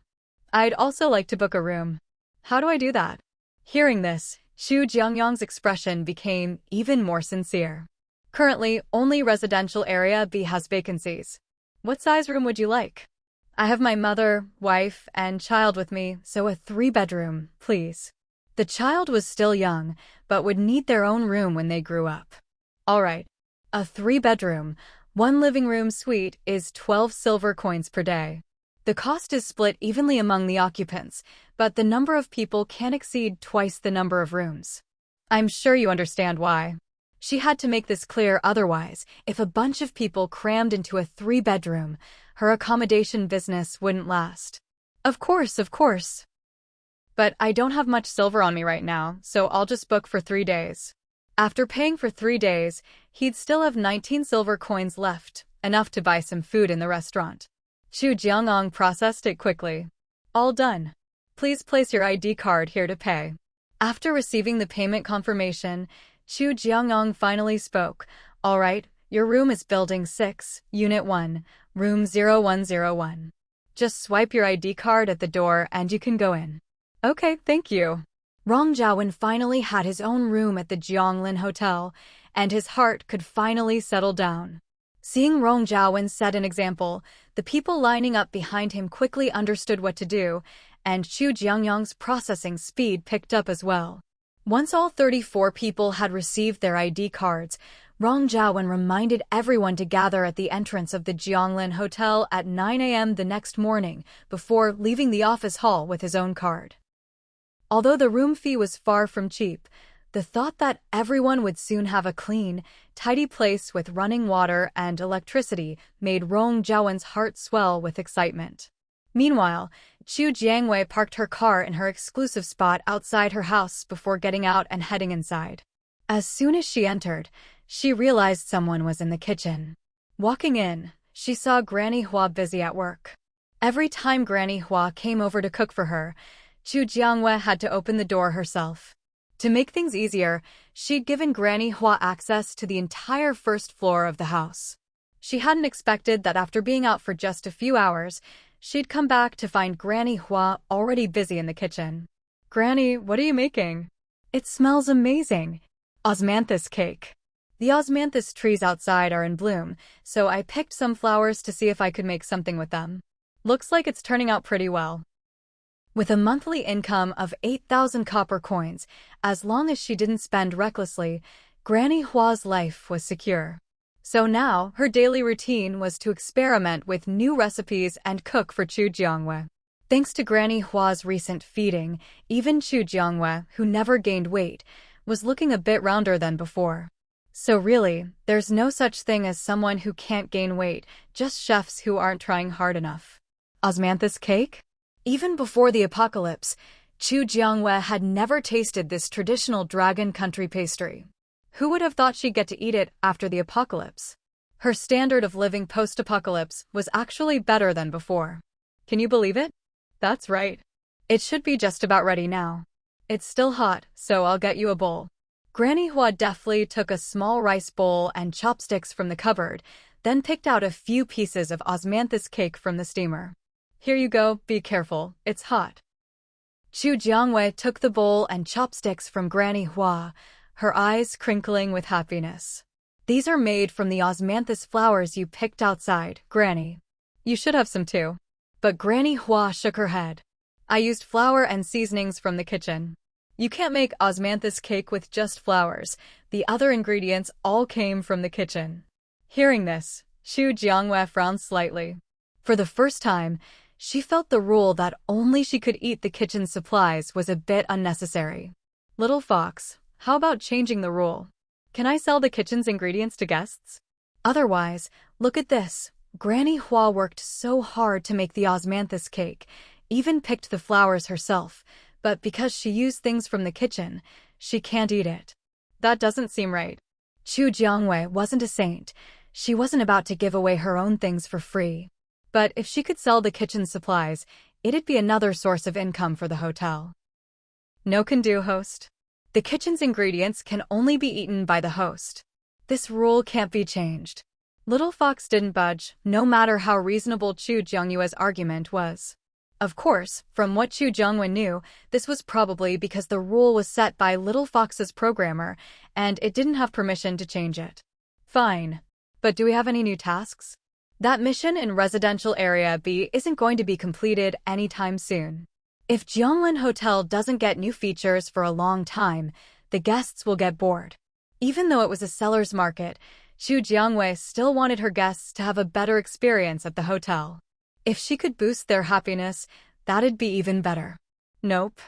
"I'd also like to book a room. How do I do that?" Hearing this, Chu Jiangyong's expression became even more sincere. "Currently, only residential area B has vacancies. What size room would you like?" "I have my mother, wife, and child with me, so a 3-bedroom, please." The child was still young, but would need their own room when they grew up. "All right. A 3-bedroom, 1 living room suite is 12 silver coins per day. The cost is split evenly among the occupants, but the number of people can't exceed twice the number of rooms." I'm sure you understand why. She had to make this clear, otherwise, if a bunch of people crammed into a 3-bedroom, her accommodation business wouldn't last. Of course. But I don't have much silver on me right now, so I'll just book for 3 days. After paying for 3 days, he'd still have 19 silver coins left, enough to buy some food in the restaurant. Chu Jiangong processed it quickly. "All done. Please place your ID card here to pay." After receiving the payment confirmation, Chu Jiangong finally spoke. "All right, your room is Building 6, Unit 1, Room 0101. Just swipe your ID card at the door and you can go in." "Okay, thank you." Rong Zhaowen finally had his own room at the Jianglin Hotel, and his heart could finally settle down. Seeing Rong Zhaowen set an example, the people lining up behind him quickly understood what to do, and Chu Jiangyong's processing speed picked up as well. Once all 34 people had received their ID cards, Rong Zhaowen reminded everyone to gather at the entrance of the Jianglin Hotel at 9 a.m. the next morning, before leaving the office hall with his own card. Although the room fee was far from cheap, the thought that everyone would soon have a clean, tidy place with running water and electricity made Rong Zhaowen's heart swell with excitement. Meanwhile, Chu Jiangwei parked her car in her exclusive spot outside her house before getting out and heading inside. As soon as she entered, she realized someone was in the kitchen. Walking in, she saw Granny Hua busy at work. Every time Granny Hua came over to cook for her, Chu Jiangwei had to open the door herself. To make things easier, she'd given Granny Hua access to the entire first floor of the house. She hadn't expected that after being out for just a few hours, she'd come back to find Granny Hua already busy in the kitchen. "Granny, what are you making?" "It smells amazing. Osmanthus cake. The osmanthus trees outside are in bloom, so I picked some flowers to see if I could make something with them. Looks like it's turning out pretty well." With a monthly income of 8,000 copper coins, as long as she didn't spend recklessly, Granny Hua's life was secure. So now, her daily routine was to experiment with new recipes and cook for Chu Jiangwei. Thanks to Granny Hua's recent feeding, even Chu Jiangwei, who never gained weight, was looking a bit rounder than before. So really, there's no such thing as someone who can't gain weight, just chefs who aren't trying hard enough. Osmanthus cake? Even before the apocalypse, Chu Jiangwei had never tasted this traditional dragon country pastry. Who would have thought she'd get to eat it after the apocalypse? Her standard of living post-apocalypse was actually better than before. Can you believe it? That's right. It should be just about ready now. It's still hot, so I'll get you a bowl. Granny Hua deftly took a small rice bowl and chopsticks from the cupboard, then picked out a few pieces of osmanthus cake from the steamer. Here you go, be careful, it's hot. Chu Jiangwei took the bowl and chopsticks from Granny Hua, her eyes crinkling with happiness. These are made from the osmanthus flowers you picked outside, Granny. You should have some too. But Granny Hua shook her head. I used flour and seasonings from the kitchen. You can't make osmanthus cake with just flowers. The other ingredients all came from the kitchen. Hearing this, Chu Jiangwei frowned slightly. For the first time, she felt the rule that only she could eat the kitchen supplies was a bit unnecessary. Little Fox, how about changing the rule? Can I sell the kitchen's ingredients to guests? Otherwise, look at this. Granny Hua worked so hard to make the osmanthus cake, even picked the flowers herself, but because she used things from the kitchen, she can't eat it. That doesn't seem right. Chu Jiangwei wasn't a saint. She wasn't about to give away her own things for free. But if she could sell the kitchen supplies, it'd be another source of income for the hotel. No can do, host. The kitchen's ingredients can only be eaten by the host. This rule can't be changed. Little Fox didn't budge, no matter how reasonable Chu Jiangwei's argument was. Of course, from what Chu Jiangwei knew, this was probably because the rule was set by Little Fox's programmer, and it didn't have permission to change it. Fine. But do we have any new tasks? That mission in Residential Area B isn't going to be completed anytime soon. If Jianglin Hotel doesn't get new features for a long time, the guests will get bored. Even though it was a seller's market, Chu Jiangwei still wanted her guests to have a better experience at the hotel. If she could boost their happiness, that'd be even better. Nope.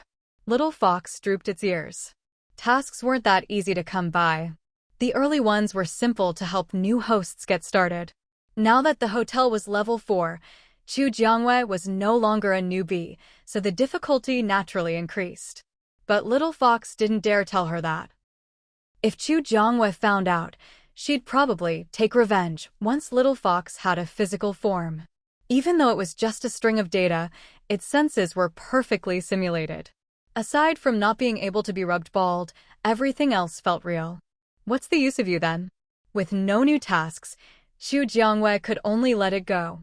Little Fox drooped its ears. Tasks weren't that easy to come by. The early ones were simple to help new hosts get started. Now that the hotel was level 4, Chu Jiangwei was no longer a newbie, so the difficulty naturally increased. But Little Fox didn't dare tell her that. If Chu Jiangwei found out, she'd probably take revenge once Little Fox had a physical form. Even though it was just a string of data, its senses were perfectly simulated. Aside from not being able to be rubbed bald, everything else felt real. What's the use of you then? With no new tasks, Chu Jiangwei could only let it go.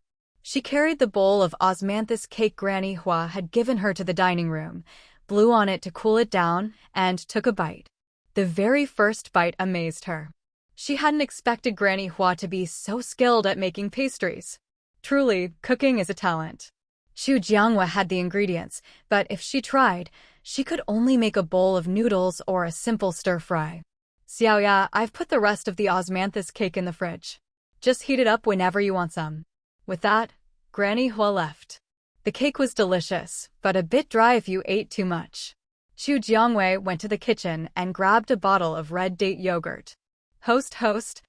She carried the bowl of osmanthus cake Granny Hua had given her to the dining room, blew on it to cool it down, and took a bite. The very first bite amazed her. She hadn't expected Granny Hua to be so skilled at making pastries. Truly, cooking is a talent. Chu Jiangwei had the ingredients, but if she tried, she could only make a bowl of noodles or a simple stir-fry. Xiaoya, I've put the rest of the osmanthus cake in the fridge. Just heat it up whenever you want some. With that, Granny Hua left. The cake was delicious, but a bit dry if you ate too much. Chu Jiangwei went to the kitchen and grabbed a bottle of red date yogurt. Host.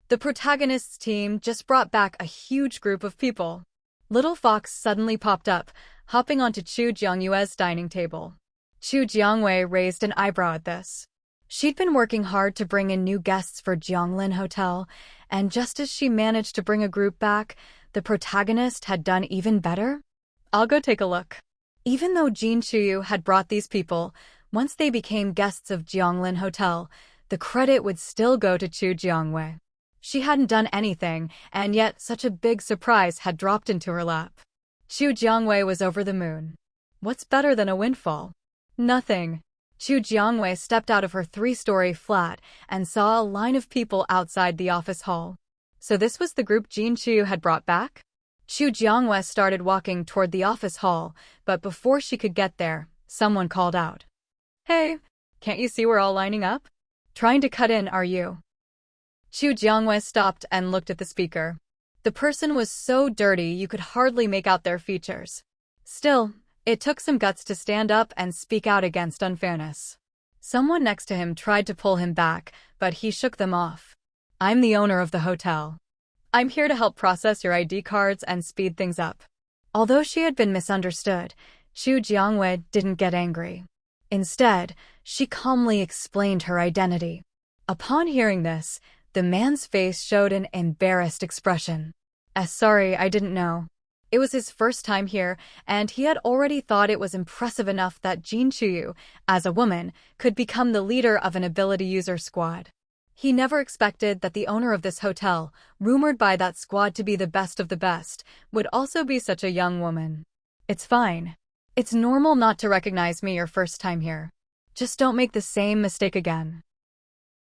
The Protagonist's team just brought back a huge group of people. Little Fox suddenly popped up, hopping onto Chu Jiangwei's dining table. Chu Jiangwei raised an eyebrow at this. She'd been working hard to bring in new guests for Jianglin Hotel, and just as she managed to bring a group back, the Protagonist had done even better. I'll go take a look. Even though Jin Chuyu had brought these people, once they became guests of Jianglin Hotel, the credit would still go to Chu Jiangwei. She hadn't done anything, and yet such a big surprise had dropped into her lap. Chu Jiangwei was over the moon. What's better than a windfall? Nothing. Chu Jiangwei stepped out of her 3-story flat and saw a line of people outside the office hall. So this was the group Jin Chuyu had brought back? Chu Jiangwei started walking toward the office hall, but before she could get there, someone called out. Hey, can't you see we're all lining up? Trying to cut in, are you? Chu Jiangwei stopped and looked at the speaker. The person was so dirty you could hardly make out their features. Still, it took some guts to stand up and speak out against unfairness. Someone next to him tried to pull him back, but he shook them off. I'm the owner of the hotel. I'm here to help process your ID cards and speed things up. Although she had been misunderstood, Chu Jiangwei didn't get angry. Instead, she calmly explained her identity. Upon hearing this, the man's face showed an embarrassed expression. Sorry, I didn't know. It was his first time here, and he had already thought it was impressive enough that Jin Chuyu, as a woman, could become the leader of an ability user squad. He never expected that the owner of this hotel, rumored by that squad to be the best of the best, would also be such a young woman. It's fine. It's normal not to recognize me your first time here. Just don't make the same mistake again.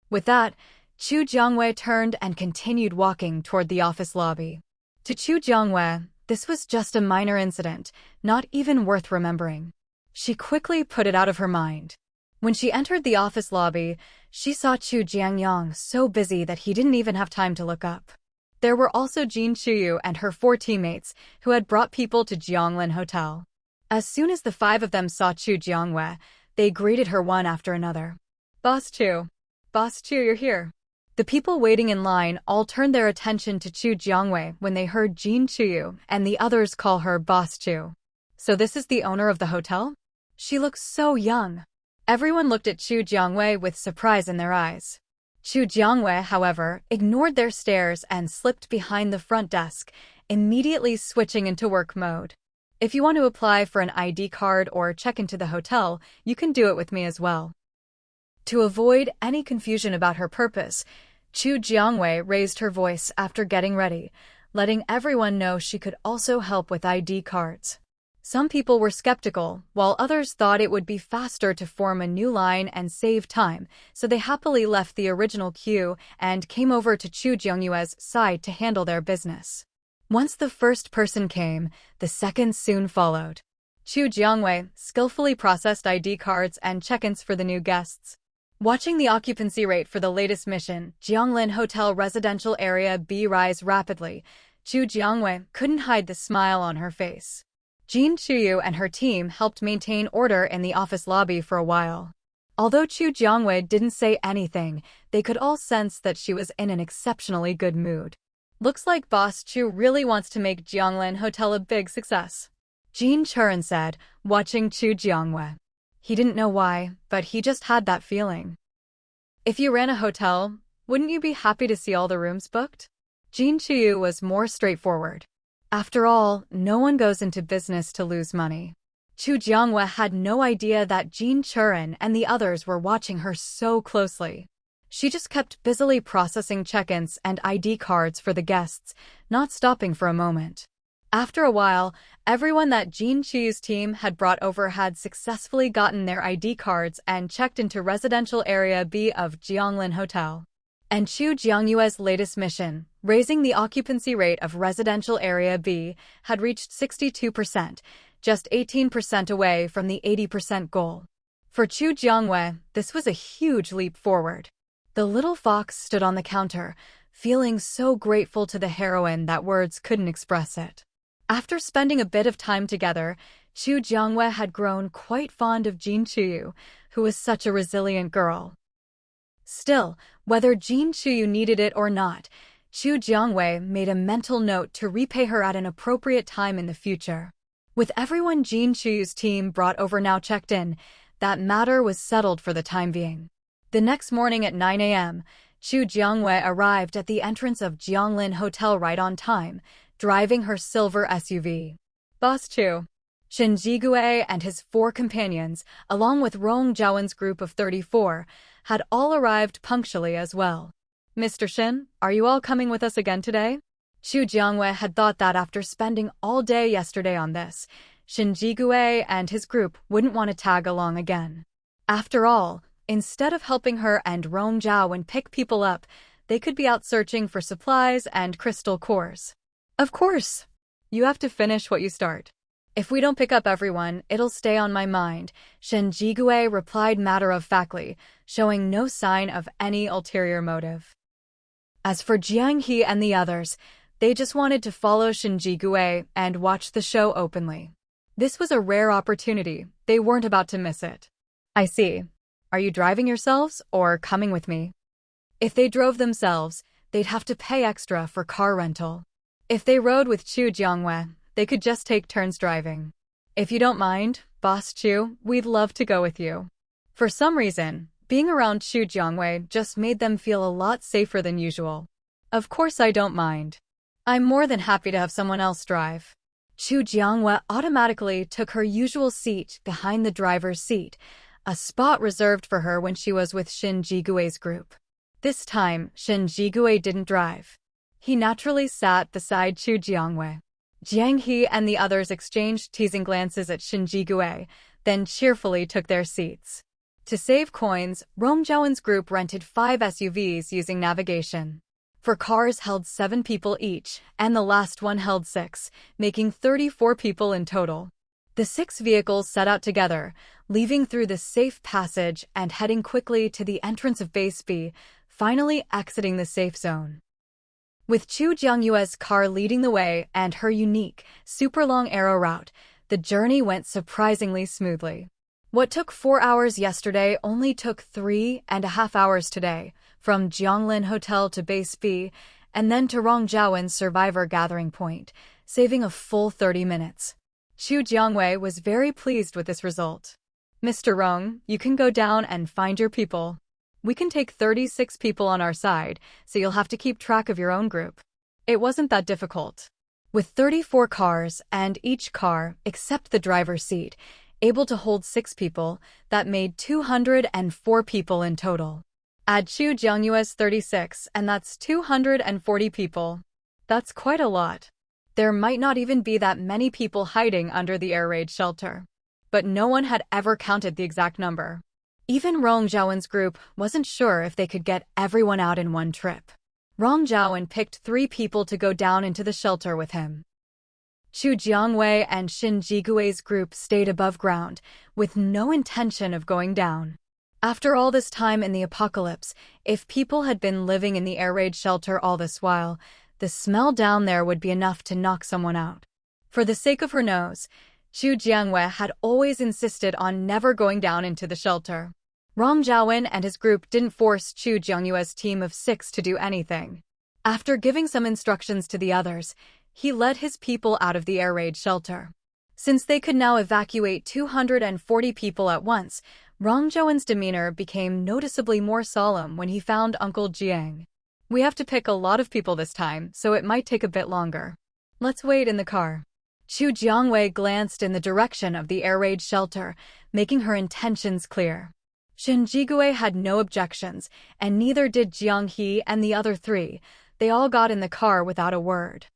With that, Chu Jiangwei turned and continued walking toward the office lobby. To Chu Jiangwei, this was just a minor incident, not even worth remembering. She quickly put it out of her mind. When she entered the office lobby, she saw Chu Jiangyang so busy that he didn't even have time to look up. There were also Jin Chuyu and her 4 teammates, who had brought people to Jianglin Hotel. As soon as the 5 of them saw Chu Jiangwei, they greeted her one after another. Boss Chu, you're here." The people waiting in line all turned their attention to Chu Jiangwei when they heard Jin Chuyu and the others call her Boss Chu. So this is the owner of the hotel? She looks so young. Everyone looked at Chu Jiangwei with surprise in their eyes. Chu Jiangwei, however, ignored their stares and slipped behind the front desk, immediately switching into work mode. "If you want to apply for an ID card or check into the hotel, you can do it with me as well." To avoid any confusion about her purpose, Chu Jiangwei raised her voice after getting ready, letting everyone know she could also help with ID cards. Some people were skeptical, while others thought it would be faster to form a new line and save time, so they happily left the original queue and came over to Chu Jiangyue's side to handle their business. Once the first person came, the second soon followed. Chu Jiangwei skillfully processed ID cards and check-ins for the new guests. Watching the occupancy rate for the latest mission, Jianglin Hotel Residential Area B rise rapidly, Chu Jiangwei couldn't hide the smile on her face. Jin Chuyu and her team helped maintain order in the office lobby for a while. Although Chu Jiangwei didn't say anything, they could all sense that she was in an exceptionally good mood. "Looks like Boss Chu really wants to make Jianglin Hotel a big success," Jin Churan said, watching Chu Jiangwei. He didn't know why, but he just had that feeling. "If you ran a hotel, wouldn't you be happy to see all the rooms booked?" Jin Chuyu was more straightforward. After all, no one goes into business to lose money. Chu Jiangwei had no idea that Jin Churan and the others were watching her so closely. She just kept busily processing check-ins and ID cards for the guests, not stopping for a moment. After a while, everyone that Jin Chuyu's team had brought over had successfully gotten their ID cards and checked into Residential Area B of Jianglin Hotel. And Chu Jiangyue's latest mission, raising the occupancy rate of Residential Area B, had reached 62%, just 18% away from the 80% goal. For Chu Jiangwei, this was a huge leap forward. The little fox stood on the counter, feeling so grateful to the heroine that words couldn't express it. After spending a bit of time together, Chu Jiangwei had grown quite fond of Jin Chuyu, who was such a resilient girl. Still, whether Jin Chuyu needed it or not, Chu Jiangwei made a mental note to repay her at an appropriate time in the future. With everyone Jin Chuyu's team brought over now checked in, that matter was settled for the time being. The next morning at 9 a.m., Chu Jiangwei arrived at the entrance of Jianglin Hotel right on time, driving her silver SUV. Boss Chu, Shen Jigue and his 4 companions, along with Rong Zhaowen's group of 34, had all arrived punctually as well. "Mr. Shen, are you all coming with us again today?" Chu Jiangwei had thought that after spending all day yesterday on this, Shen Jigue and his group wouldn't want to tag along again. After all, instead of helping her and Rong Zhaowen pick people up, they could be out searching for supplies and crystal cores. "Of course. You have to finish what you start. If we don't pick up everyone, it'll stay on my mind," Shen Jigue replied matter-of-factly, showing no sign of any ulterior motive. As for Jiang He and the others, they just wanted to follow Shen Jigue and watch the show openly. This was a rare opportunity, they weren't about to miss it. "I see. Are you driving yourselves or coming with me?" If they drove themselves, they'd have to pay extra for car rental. If they rode with Chu Jiangwei, they could just take turns driving. "If you don't mind, Boss Chu, we'd love to go with you." For some reason, Being around Chu Jiangwei just made them feel a lot safer than usual. Of course I don't mind. I'm more than happy to have someone else drive. Chu Jiangwei automatically took her usual seat behind the driver's seat, a spot reserved for her when she was with Shin Jigui's group. This time, Shin Jigui didn't drive. He naturally sat beside Chu Jiangwei. Jiang He and the others exchanged teasing glances at Shin Jigui, then cheerfully took their seats. To save coins, Rong Zhaowen's group rented 5 SUVs using navigation. 4 cars held 7 people each, and the last one held 6, making 34 people in total. The 6 vehicles set out together, leaving through the safe passage and heading quickly to the entrance of Base B, finally exiting the safe zone. With Chu Jiangyue's car leading the way and her unique, super-long arrow route, the journey went surprisingly smoothly. What took 4 hours yesterday only took 3.5 hours today, from Jianglin Hotel to Base B, and then to Rongzhaowen's survivor gathering point, saving a full 30 minutes. Chu Jiangwei was very pleased with this result. Mr. Rong, you can go down and find your people. We can take 36 people on our side, so you'll have to keep track of your own group. It wasn't that difficult. With 34 cars, and each car, except the driver's seat, able to hold 6 people, that made 204 people in total. Add Chu Jiangyue's 36, and that's 240 people. That's quite a lot. There might not even be that many people hiding under the air raid shelter. But no one had ever counted the exact number. Even Rong Zhaowen's group wasn't sure if they could get everyone out in one trip. Rong Zhaowen picked 3 people to go down into the shelter with him. Chu Jiangwei and Shin Jigui's group stayed above ground, with no intention of going down. After all this time in the apocalypse, if people had been living in the air raid shelter all this while, the smell down there would be enough to knock someone out. For the sake of her nose, Chu Jiangwei had always insisted on never going down into the shelter. Rong Zhaowen and his group didn't force Chu Jiangyue's team of 6 to do anything. After giving some instructions to the others, he led his people out of the air raid shelter. Since they could now evacuate 240 people at once, Rong Zhaowen's demeanor became noticeably more solemn when he found Uncle Jiang. We have to pick a lot of people this time, so it might take a bit longer. Let's wait in the car. Chu Jiangwei glanced in the direction of the air raid shelter, making her intentions clear. Shin Jigui had no objections, and neither did Jiang He and the other 3. They all got in the car without a word.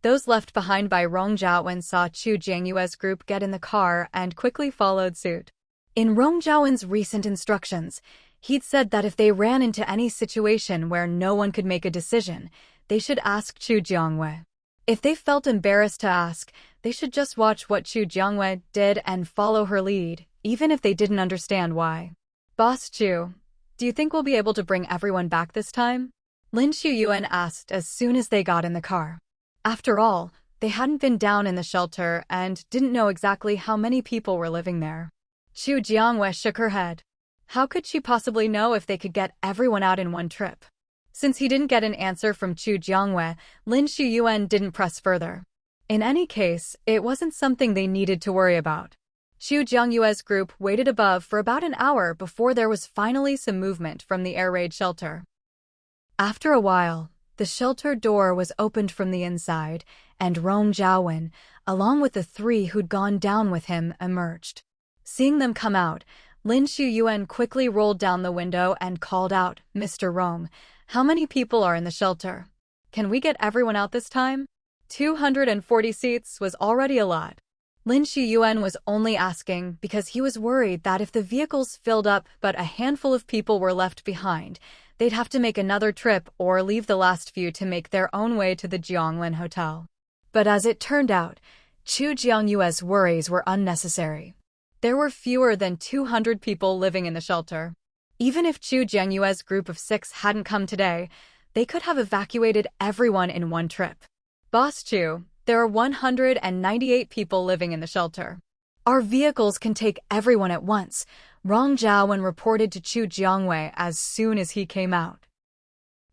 Those left behind by Rong Zhaowen saw Chu Jiangyue's group get in the car and quickly followed suit. In Rong Zhaowen's recent instructions, he'd said that if they ran into any situation where no one could make a decision, they should ask Chu Jiangwei. If they felt embarrassed to ask, they should just watch what Chu Jiangwei did and follow her lead, even if they didn't understand why. Boss Chu, do you think we'll be able to bring everyone back this time? Lin Shuyuan asked as soon as they got in the car. After all, they hadn't been down in the shelter and didn't know exactly how many people were living there. Chu Jiangwei shook her head. How could she possibly know if they could get everyone out in one trip? Since he didn't get an answer from Chu Jiangwei, Lin Shuyuan didn't press further. In any case, it wasn't something they needed to worry about. Chu Jiangyue's group waited above for about an hour before there was finally some movement from the air raid shelter. After a while, the shelter door was opened from the inside, and Rong Zhaowen, along with the 3 who'd gone down with him, emerged. Seeing them come out, Lin Shuyuan quickly rolled down the window and called out, "Mr. Rong, how many people are in the shelter? Can we get everyone out this time?" 240 seats was already a lot. Lin Shuyuan was only asking because he was worried that if the vehicles filled up but a handful of people were left behind, they'd have to make another trip or leave the last few to make their own way to the Jianglin Hotel. But as it turned out, Chu Jiangyue's worries were unnecessary. There were fewer than 200 people living in the shelter. Even if Chu Jiangyue's group of 6 hadn't come today, they could have evacuated everyone in one trip. Boss Chu, there are 198 people living in the shelter. Our vehicles can take everyone at once, Rong Zhaowen reported to Chu Jiangwei as soon as he came out.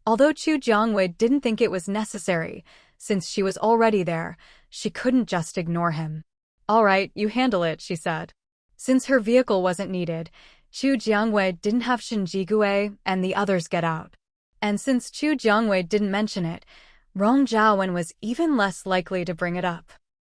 Although Chu Jiangwei didn't think it was necessary, since she was already there, she couldn't just ignore him. "All right, you handle it," she said. Since her vehicle wasn't needed, Chu Jiangwei didn't have Shinjigue and the others get out. And since Chu Jiangwei didn't mention it, Rong Zhaowen was even less likely to bring it up.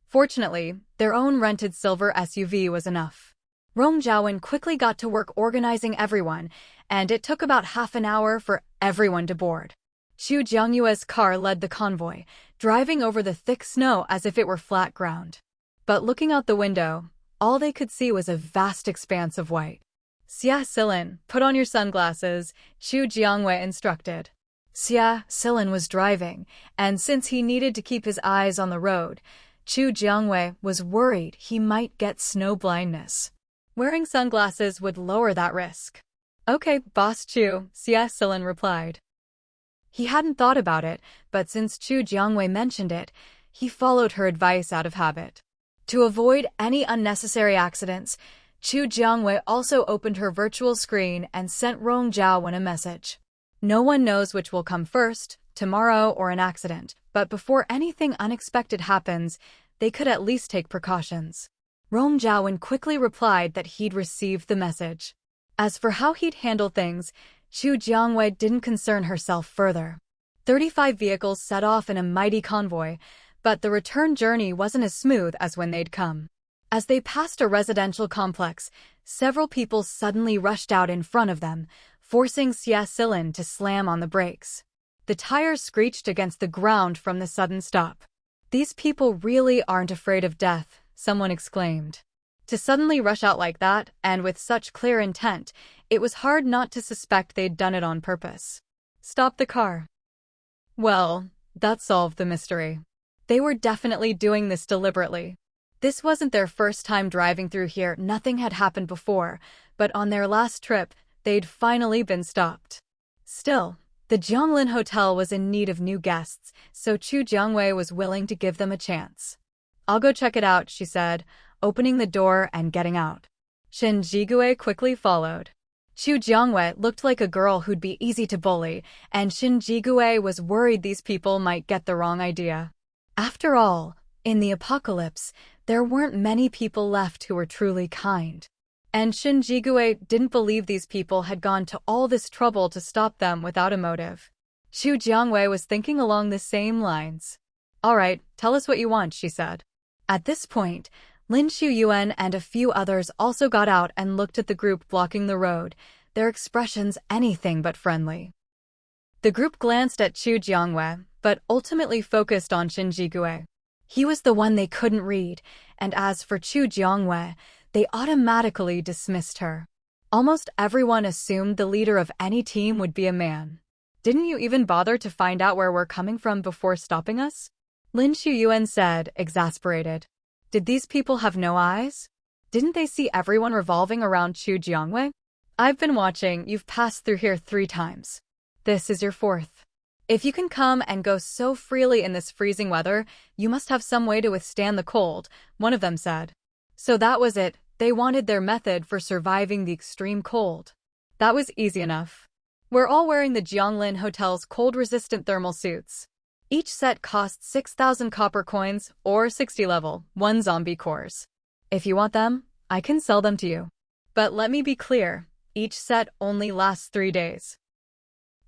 Fortunately, their own rented silver SUV was enough. Rong Zhaowen quickly got to work organizing everyone, and it took about half an hour for everyone to board. Chu Jiangyue's car led the convoy, driving over the thick snow as if it were flat ground. But looking out the window, all they could see was a vast expanse of white. Xia Silin, put on your sunglasses, Chu Jiangwei instructed. Xia Silin was driving, and since he needed to keep his eyes on the road, Chu Jiangwei was worried he might get snow blindness. Wearing sunglasses would lower that risk. Okay, Boss Chu, Xia Silin replied. He hadn't thought about it, but since Chu Jiangwei mentioned it, he followed her advice out of habit. To avoid any unnecessary accidents, Chu Jiangwei also opened her virtual screen and sent Rong Zhaowen a message. No one knows which will come first, tomorrow or an accident, but before anything unexpected happens, they could at least take precautions. Rong Zhaowen quickly replied that he'd received the message. As for how he'd handle things, Chu Jiangwei didn't concern herself further. 35 vehicles set off in a mighty convoy, but the return journey wasn't as smooth as when they'd come. As they passed a residential complex, several people suddenly rushed out in front of them, forcing Xia Silin to slam on the brakes. The tires screeched against the ground from the sudden stop. These people really aren't afraid of death, someone exclaimed. To suddenly rush out like that, and with such clear intent, it was hard not to suspect they'd done it on purpose. Stop the car. Well, that solved the mystery. They were definitely doing this deliberately. This wasn't their first time driving through here, nothing had happened before, but on their last trip, they'd finally been stopped. Still, the Zhonglin Hotel was in need of new guests, so Chu Jiangwei was willing to give them a chance. I'll go check it out, she said, opening the door and getting out. Shinjigue quickly followed. Chu Jiangwei looked like a girl who'd be easy to bully, and Shinjigue was worried these people might get the wrong idea. After all, in the apocalypse, there weren't many people left who were truly kind. And Shinjigue didn't believe these people had gone to all this trouble to stop them without a motive. Chu Jiangwei was thinking along the same lines. All right, tell us what you want, she said. At this point, Lin Shuyuan and a few others also got out and looked at the group blocking the road, their expressions anything but friendly. The group glanced at Chu Jiangwei, but ultimately focused on Shinjigue. He was the one they couldn't read, and as for Chu Jiangwei, they automatically dismissed her. Almost everyone assumed the leader of any team would be a man. Didn't you even bother to find out where we're coming from before stopping us? Lin Shuyuan said, exasperated. Did these people have no eyes? Didn't they see everyone revolving around Chu Jiangwei? I've been watching, you've passed through here 3 times. This is your 4th. If you can come and go so freely in this freezing weather, you must have some way to withstand the cold, one of them said. So that was it, they wanted their method for surviving the extreme cold. That was easy enough. We're all wearing the Zhonglin Hotel's cold-resistant thermal suits. Each set costs 6,000 copper coins, or 60 level, 1 zombie cores. If you want them, I can sell them to you. But let me be clear, each set only lasts 3 days.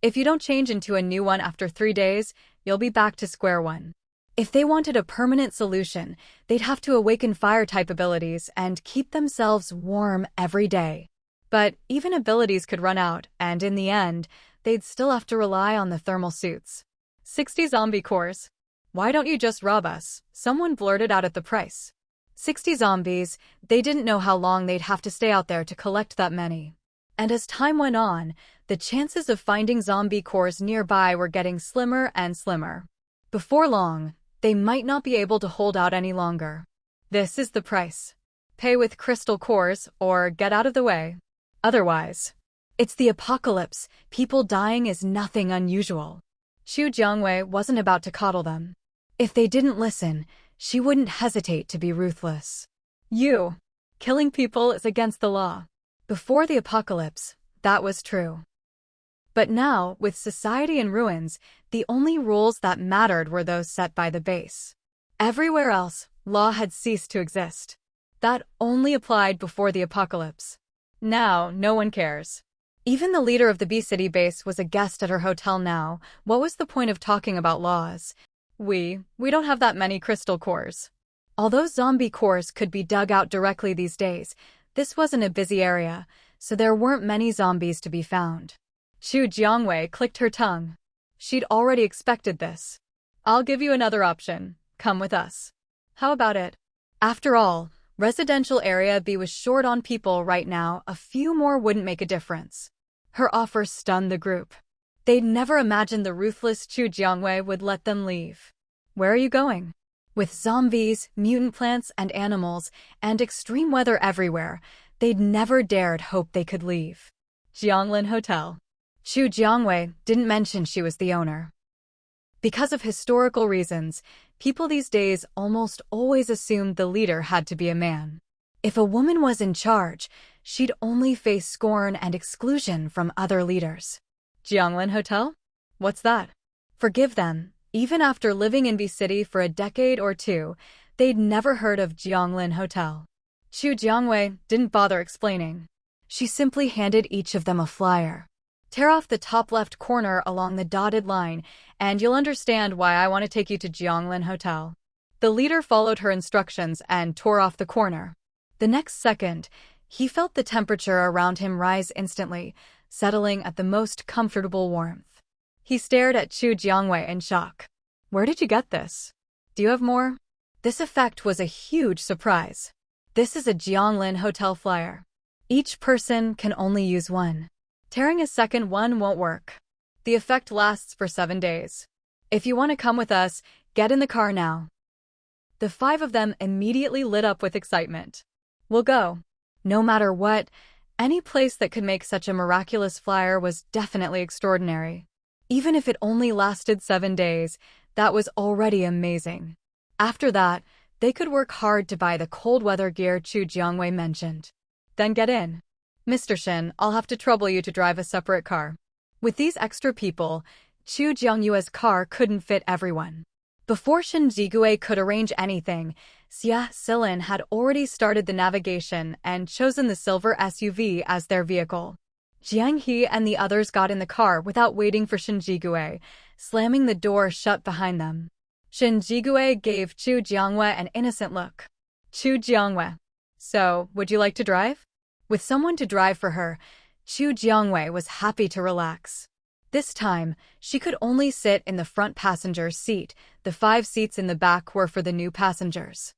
If you don't change into a new one after 3 days, you'll be back to square one. If they wanted a permanent solution, they'd have to awaken fire-type abilities and keep themselves warm every day. But even abilities could run out, and in the end, they'd still have to rely on the thermal suits. 60 zombie cores. Why don't you just rob us? Someone blurted out at the price. 60 zombies, they didn't know how long they'd have to stay out there to collect that many. And as time went on, the chances of finding zombie cores nearby were getting slimmer and slimmer. Before long, they might not be able to hold out any longer. This is the price. Pay with crystal cores or get out of the way. Otherwise, it's the apocalypse. People dying is nothing unusual. Chu Jiangwei wasn't about to coddle them. If they didn't listen, she wouldn't hesitate to be ruthless. Killing people is against the law. Before the apocalypse, that was true. But now, with society in ruins, the only rules that mattered were those set by the base. Everywhere else, law had ceased to exist. That only applied before the apocalypse. Now, no one cares. Even the leader of the B-City base was a guest at her hotel now. What was the point of talking about laws? We don't have that many crystal cores. Although zombie cores could be dug out directly these days, this wasn't a busy area, so there weren't many zombies to be found. Chu Jiangwei clicked her tongue. She'd already expected this. I'll give you another option. Come with us. How about it? After all, residential area B was short on people right now. A few more wouldn't make a difference. Her offer stunned the group. They'd never imagined the ruthless Chu Jiangwei would let them leave. Where are you going? With zombies, mutant plants and animals, and extreme weather everywhere, they'd never dared hope they could leave. Jianglin Hotel. Chu Jiangwei didn't mention she was the owner. Because of historical reasons, people these days almost always assumed the leader had to be a man. If a woman was in charge, she'd only face scorn and exclusion from other leaders. Jianglin Hotel? What's that? Forgive them. Even after living in B-City for a decade or two, they'd never heard of Jianglin Hotel. Chu Jiangwei didn't bother explaining. She simply handed each of them a flyer. Tear off the top left corner along the dotted line, and you'll understand why I want to take you to Jianglin Hotel. The leader followed her instructions and tore off the corner. The next second, he felt the temperature around him rise instantly, settling at the most comfortable warmth. He stared at Chu Jiangwei in shock. Where did you get this? Do you have more? This effect was a huge surprise. This is a Jianglin Hotel flyer. Each person can only use one. Tearing a second one won't work. The effect lasts for 7 days. If you want to come with us, get in the car now. The 5 of them immediately lit up with excitement. We'll go. No matter what, any place that could make such a miraculous flyer was definitely extraordinary. Even if it only lasted 7 days, that was already amazing. After that, they could work hard to buy the cold weather gear Chu Jiangwei mentioned. Then get in. Mr. Shin, I'll have to trouble you to drive a separate car. With these extra people, Chu Jiangyue's car couldn't fit everyone. Before Shin Jigue could arrange anything, Xia Silin had already started the navigation and chosen the silver SUV as their vehicle. Jiang He and the others got in the car without waiting for Shin Jigue, slamming the door shut behind them. Shin Jigue gave Chu Jiangwei an innocent look. Chu Jiangwei. So, would you like to drive? With someone to drive for her, Chu Jiangwei was happy to relax. This time, she could only sit in the front passenger seat. The 5 seats in the back were for the new passengers.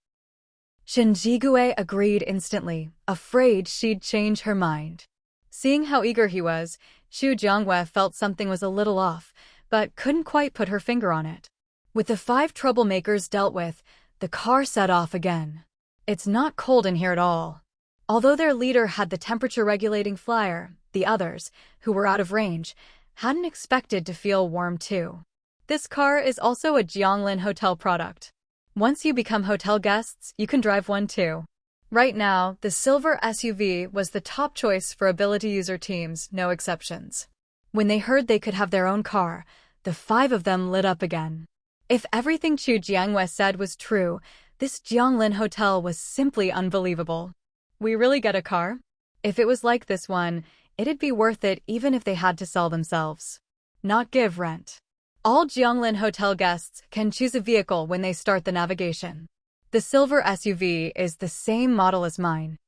Shin Jigue agreed instantly, afraid she'd change her mind. Seeing how eager he was, Chu Jiangwei felt something was a little off, but couldn't quite put her finger on it. With the 5 troublemakers dealt with, the car set off again. It's not cold in here at all. Although their leader had the temperature-regulating flyer, the others, who were out of range, hadn't expected to feel warm too. This car is also a Jianglin Hotel product. Once you become hotel guests, you can drive one too. Right now, the silver SUV was the top choice for ability user teams, no exceptions. When they heard they could have their own car, the 5 of them lit up again. If everything Chu Jiangwei said was true, this Jianglin Hotel was simply unbelievable. We really get a car? If it was like this one, it'd be worth it even if they had to sell themselves. Not give rent. All Jianglin Hotel guests can choose a vehicle when they start the navigation. The silver SUV is the same model as mine.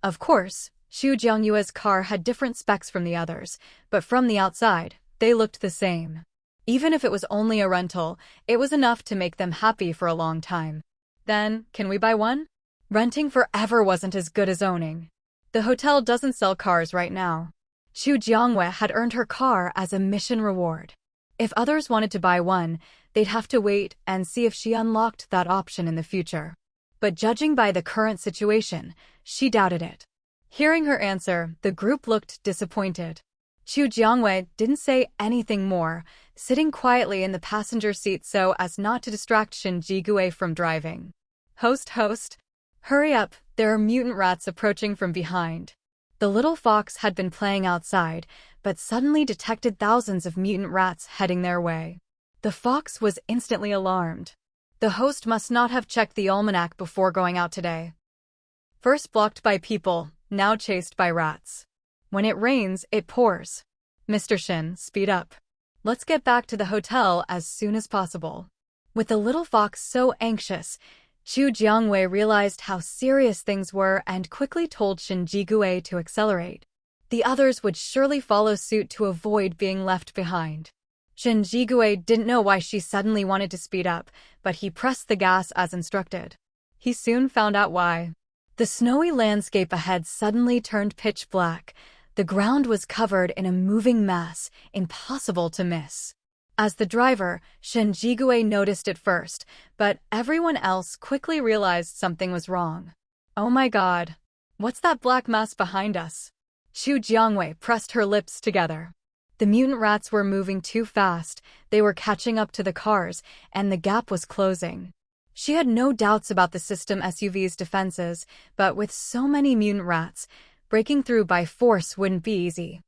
Of course, Chu Jiangyue's car had different specs from the others, but from the outside, they looked the same. Even if it was only a rental, it was enough to make them happy for a long time. Then, can we buy one? Renting forever wasn't as good as owning. The hotel doesn't sell cars right now. Chu Jiangwei had earned her car as a mission reward. If others wanted to buy one, they'd have to wait and see if she unlocked that option in the future. But judging by the current situation, she doubted it. Hearing her answer, the group looked disappointed. Chu Jiangwei didn't say anything more, sitting quietly in the passenger seat so as not to distract Shin Jigue from driving. Host, hurry up, there are mutant rats approaching from behind. The little fox had been playing outside, but suddenly detected thousands of mutant rats heading their way. The fox was instantly alarmed. The host must not have checked the almanac before going out today. First blocked by people, now chased by rats. When it rains, it pours. Mr. Shin, speed up. Let's get back to the hotel as soon as possible. With the little fox so anxious, Chu Jiangwei realized how serious things were and quickly told Shin Jigue to accelerate. The others would surely follow suit to avoid being left behind. Shin Jigue didn't know why she suddenly wanted to speed up, but he pressed the gas as instructed. He soon found out why. The snowy landscape ahead suddenly turned pitch black. The ground was covered in a moving mass, impossible to miss. As the driver, Shin Jigue noticed it first, but everyone else quickly realized something was wrong. Oh my god. What's that black mass behind us? Chu Jiangwei pressed her lips together. The mutant rats were moving too fast, they were catching up to the cars, and the gap was closing. She had no doubts about the system SUV's defenses, but with so many mutant rats, breaking through by force wouldn't be easy.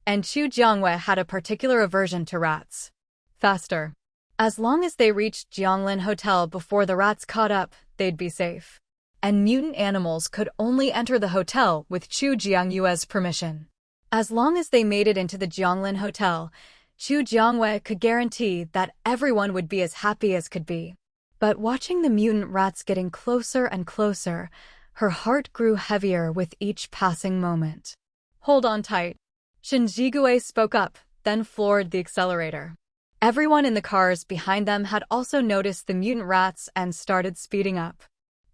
And Chu Jiangwei had a particular aversion to rats. Faster. As long as they reached Jianglin Hotel before the rats caught up, they'd be safe. And mutant animals could only enter the hotel with Chu Jiangyue's permission. As long as they made it into the Jianglin Hotel, Chu Jiangwei could guarantee that everyone would be as happy as could be. But watching the mutant rats getting closer and closer, her heart grew heavier with each passing moment. Hold on tight. Shin Jigue spoke up, then floored the accelerator. Everyone in the cars behind them had also noticed the mutant rats and started speeding up.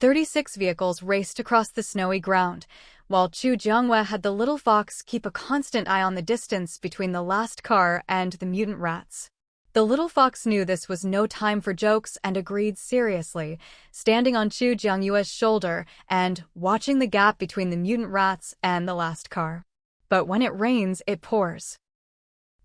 36 vehicles raced across the snowy ground, while Chu Jiangwei had the little fox keep a constant eye on the distance between the last car and the mutant rats. The little fox knew this was no time for jokes and agreed seriously, standing on Chu Jiangyue's shoulder and watching the gap between the mutant rats and the last car. But when it rains, it pours.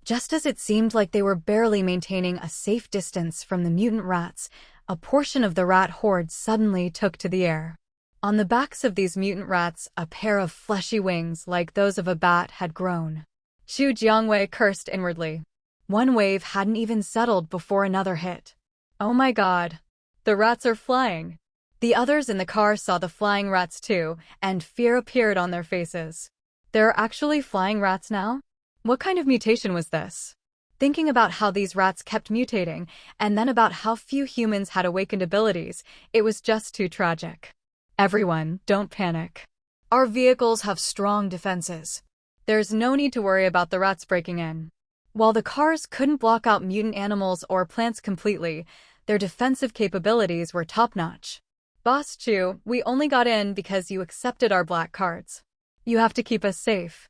Just as it seemed like they were barely maintaining a safe distance from the mutant rats, a portion of the rat horde suddenly took to the air. On the backs of these mutant rats, a pair of fleshy wings like those of a bat had grown. Chu Jiangwei cursed inwardly. One wave hadn't even settled before another hit. Oh my god. The rats are flying. The others in the car saw the flying rats too, and fear appeared on their faces. There are actually flying rats now? What kind of mutation was this? Thinking about how these rats kept mutating, and then about how few humans had awakened abilities, it was just too tragic. Everyone, don't panic. Our vehicles have strong defenses. There's no need to worry about the rats breaking in. While the cars couldn't block out mutant animals or plants completely, their defensive capabilities were top-notch. Boss Chu, we only got in because you accepted our black cards. You have to keep us safe.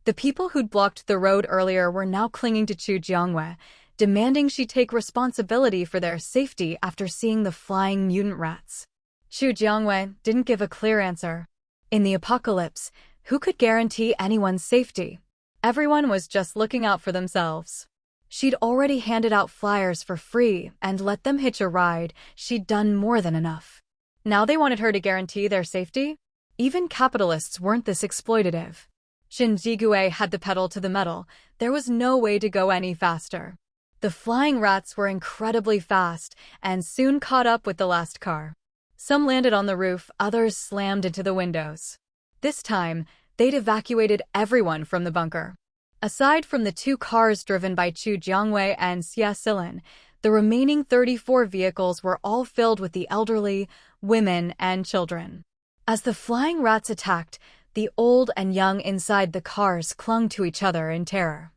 The people who'd blocked the road earlier were now clinging to Chu Jiangwei, demanding she take responsibility for their safety after seeing the flying mutant rats. Chu Jiangwei didn't give a clear answer. In the apocalypse, who could guarantee anyone's safety? Everyone was just looking out for themselves. She'd already handed out flyers for free and let them hitch a ride. She'd done more than enough. Now they wanted her to guarantee their safety? Even capitalists weren't this exploitative. Shin Jigue had the pedal to the metal. There was no way to go any faster. The flying rats were incredibly fast and soon caught up with the last car. Some landed on the roof, others slammed into the windows. This time, they'd evacuated everyone from the bunker. Aside from the 2 cars driven by Chu Jiangwei and Xia Silin, the remaining 34 vehicles were all filled with the elderly, women, and children. As the flying rats attacked, the old and young inside the cars clung to each other in terror.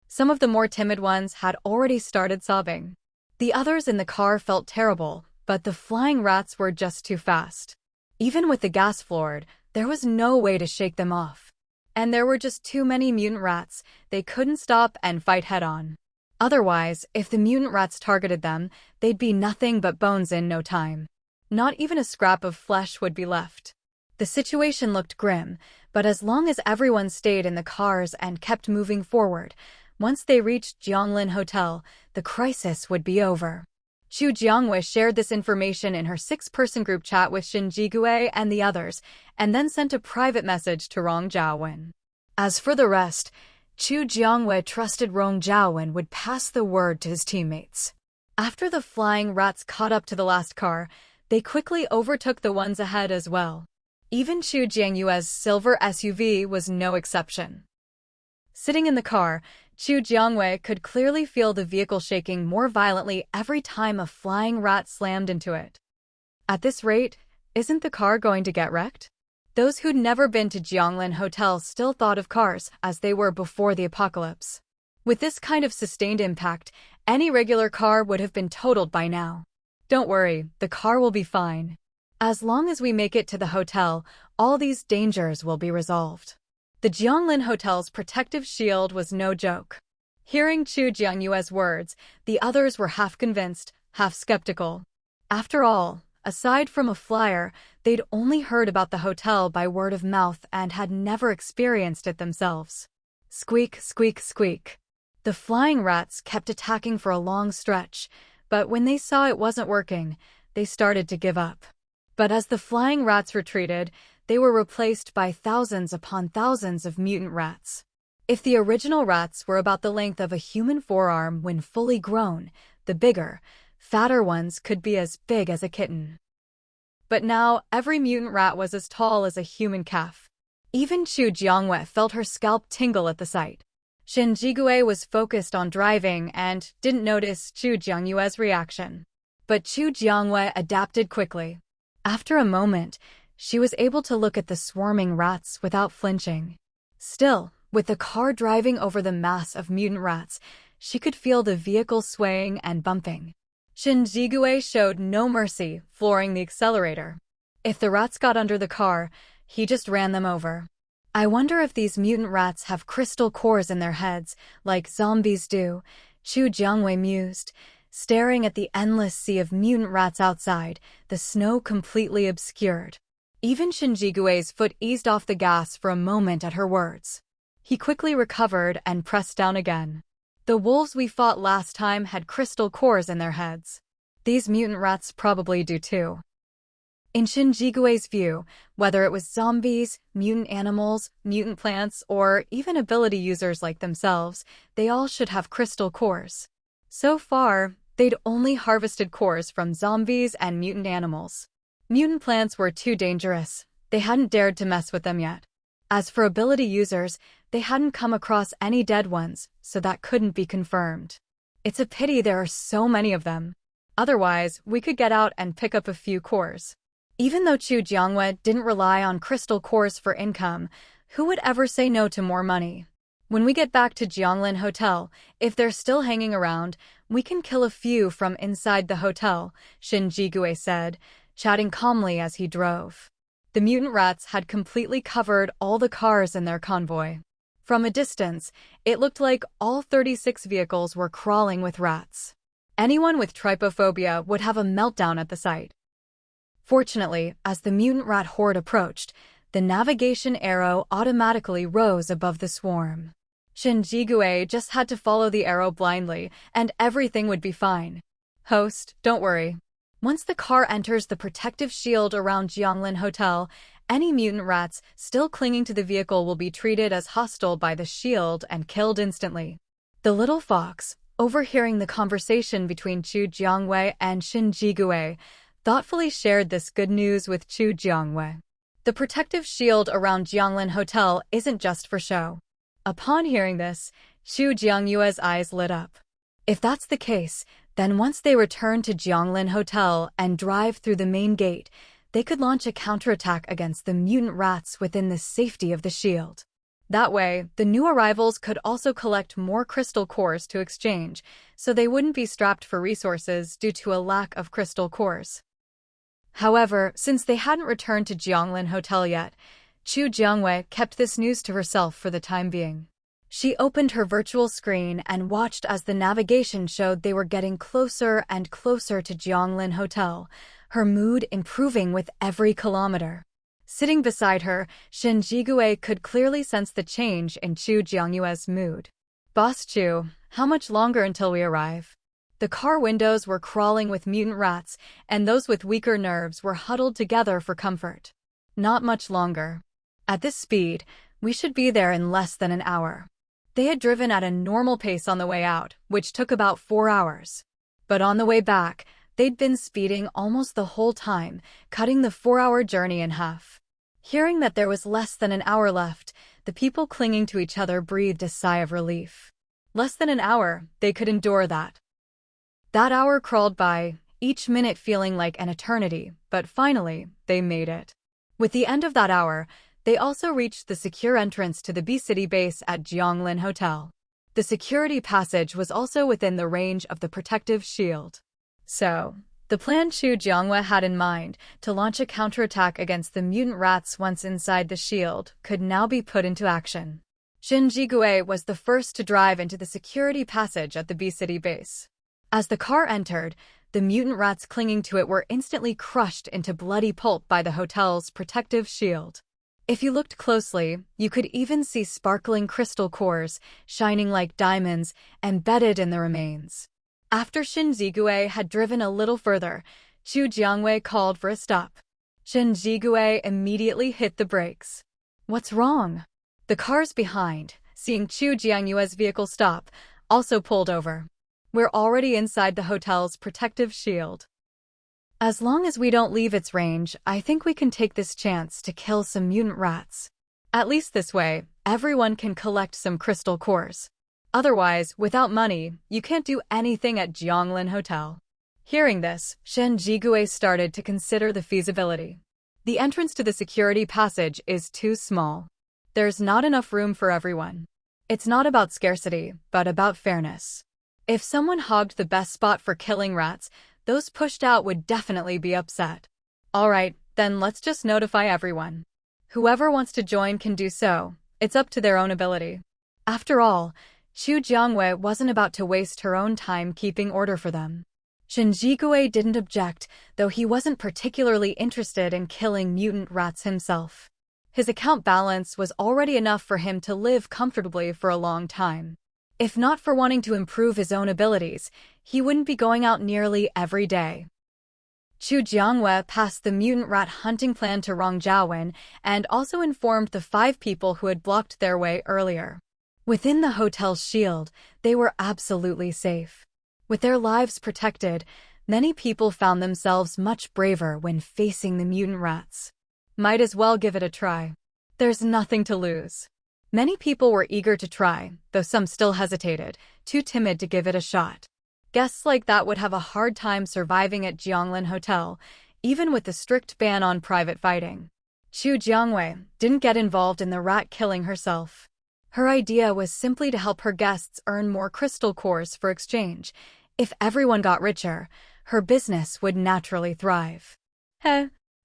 Some of the more timid ones had already started sobbing. The others in the car felt terrible, but the flying rats were just too fast. Even with the gas floored, there was no way to shake them off. And there were just too many mutant rats, they couldn't stop and fight head-on. Otherwise, if the mutant rats targeted them, they'd be nothing but bones in no time. Not even a scrap of flesh would be left. The situation looked grim, but as long as everyone stayed in the cars and kept moving forward, once they reached Jianglin Hotel, the crisis would be over. Chu Jiangwei shared this information in her 6-person group chat with Shin Jigue and the others, and then sent a private message to Rong Jiawen. As for the rest, Chu Jiangwei trusted Rong Jiawen would pass the word to his teammates. After the flying rats caught up to the last car, they quickly overtook the ones ahead as well. Even Chu Jiangyue's silver SUV was no exception. Sitting in the car, Chu Jiangwei could clearly feel the vehicle shaking more violently every time a flying rat slammed into it. At this rate, isn't the car going to get wrecked? Those who'd never been to Jianglin Hotel still thought of cars as they were before the apocalypse. With this kind of sustained impact, any regular car would have been totaled by now. Don't worry, the car will be fine. As long as we make it to the hotel, all these dangers will be resolved. The Jianglin Hotel's protective shield was no joke. Hearing Chu Jiangyue's words, the others were half convinced, half skeptical. After all, aside from a flyer, they'd only heard about the hotel by word of mouth and had never experienced it themselves. Squeak, squeak, squeak. The flying rats kept attacking for a long stretch, but when they saw it wasn't working, they started to give up. But as the flying rats retreated, they were replaced by thousands upon thousands of mutant rats. If the original rats were about the length of a human forearm when fully grown, the bigger, fatter ones could be as big as a kitten. But now, every mutant rat was as tall as a human calf. Even Chu Jiangwei felt her scalp tingle at the sight. Shen Jigue was focused on driving and didn't notice Chu Jiangyue's reaction. But Chu Jiangwei adapted quickly. After a moment, she was able to look at the swarming rats without flinching. Still, with the car driving over the mass of mutant rats, she could feel the vehicle swaying and bumping. Shen Jigue showed no mercy, flooring the accelerator. If the rats got under the car, he just ran them over. I wonder if these mutant rats have crystal cores in their heads, like zombies do, Chu Jiangwei mused, staring at the endless sea of mutant rats outside, the snow completely obscured. Even Shen Jigue's foot eased off the gas for a moment at her words. He quickly recovered and pressed down again. The wolves we fought last time had crystal cores in their heads. These mutant rats probably do too. In Shen Jigue's view, whether it was zombies, mutant animals, mutant plants, or even ability users like themselves, they all should have crystal cores. So far, they'd only harvested cores from zombies and mutant animals. Mutant plants were too dangerous. They hadn't dared to mess with them yet. As for ability users, they hadn't come across any dead ones, so that couldn't be confirmed. It's a pity there are so many of them. Otherwise, we could get out and pick up a few cores. Even though Chu Jiangwei didn't rely on crystal cores for income, who would ever say no to more money? When we get back to Jianglin Hotel, if they're still hanging around, we can kill a few from inside the hotel, Shen Jigue said, chatting calmly as he drove. The mutant rats had completely covered all the cars in their convoy. From a distance, it looked like all 36 vehicles were crawling with rats. Anyone with trypophobia would have a meltdown at the sight. Fortunately, as the mutant rat horde approached, the navigation arrow automatically rose above the swarm. Shen Jigue just had to follow the arrow blindly, and everything would be fine. Host, don't worry. Once the car enters the protective shield around Jianglin Hotel, any mutant rats still clinging to the vehicle will be treated as hostile by the shield and killed instantly. The little fox, overhearing the conversation between Chu Jiangwei and Shen Jigue, thoughtfully shared this good news with Chu Jiangwei. The protective shield around Jianglin Hotel isn't just for show. Upon hearing this, Chu Jiangyue's eyes lit up. If that's the case, then once they return to Jianglin Hotel and drive through the main gate, they could launch a counterattack against the mutant rats within the safety of the shield. That way, the new arrivals could also collect more crystal cores to exchange, so they wouldn't be strapped for resources due to a lack of crystal cores. However, since they hadn't returned to Jianglin Hotel yet, Chu Jiangwei kept this news to herself for the time being. She opened her virtual screen and watched as the navigation showed they were getting closer and closer to Jianglin Hotel, her mood improving with every kilometer. Sitting beside her, Shen Jigue could clearly sense the change in Chu Jiangyue's mood. Boss Chu, how much longer until we arrive? The car windows were crawling with mutant rats, and those with weaker nerves were huddled together for comfort. Not much longer. At this speed, we should be there in less than an hour. They had driven at a normal pace on the way out, which took about 4 hours. But on the way back, they'd been speeding almost the whole time, cutting the 4-hour journey in half. Hearing that there was less than an hour left, the people clinging to each other breathed a sigh of relief. Less than an hour, they could endure that. That hour crawled by, each minute feeling like an eternity, but finally, they made it. With the end of that hour, they also reached the secure entrance to the B-City base at Jianglin Hotel. The security passage was also within the range of the protective shield. So, the plan Chu Jiangwei had in mind, to launch a counterattack against the mutant rats once inside the shield, could now be put into action. Shen Jigui was the first to drive into the security passage at the B-City base. As the car entered, the mutant rats clinging to it were instantly crushed into bloody pulp by the hotel's protective shield. If you looked closely, you could even see sparkling crystal cores, shining like diamonds, embedded in the remains. After Shen Jigui had driven a little further, Chu Jiangwei called for a stop. Shen Jigui immediately hit the brakes. What's wrong? The cars behind, seeing Chu Jiangwei's vehicle stop, also pulled over. We're already inside the hotel's protective shield. As long as we don't leave its range, I think we can take this chance to kill some mutant rats. At least this way, everyone can collect some crystal cores. Otherwise, without money, you can't do anything at Jianglin Hotel. Hearing this, Shen Jigui started to consider the feasibility. The entrance to the security passage is too small. There's not enough room for everyone. It's not about scarcity, but about fairness. If someone hogged the best spot for killing rats, those pushed out would definitely be upset. Alright, then let's just notify everyone. Whoever wants to join can do so. It's up to their own ability. After all, Chu Jiangwei wasn't about to waste her own time keeping order for them. Shen Jigui didn't object, though he wasn't particularly interested in killing mutant rats himself. His account balance was already enough for him to live comfortably for a long time. If not for wanting to improve his own abilities, he wouldn't be going out nearly every day. Chu Jiangwei passed the mutant rat hunting plan to Rong Jiawen and also informed the 5 people who had blocked their way earlier. Within the hotel's shield, they were absolutely safe. With their lives protected, many people found themselves much braver when facing the mutant rats. Might as well give it a try. There's nothing to lose. Many people were eager to try, though some still hesitated, too timid to give it a shot. Guests like that would have a hard time surviving at Jianglin Hotel, even with the strict ban on private fighting. Chu Jiangwei didn't get involved in the rat killing herself. Her idea was simply to help her guests earn more crystal cores for exchange. If everyone got richer, her business would naturally thrive.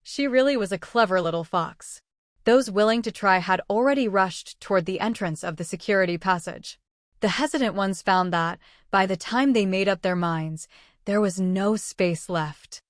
She really was a clever little fox. Those willing to try had already rushed toward the entrance of the security passage. The hesitant ones found that, by the time they made up their minds, there was no space left.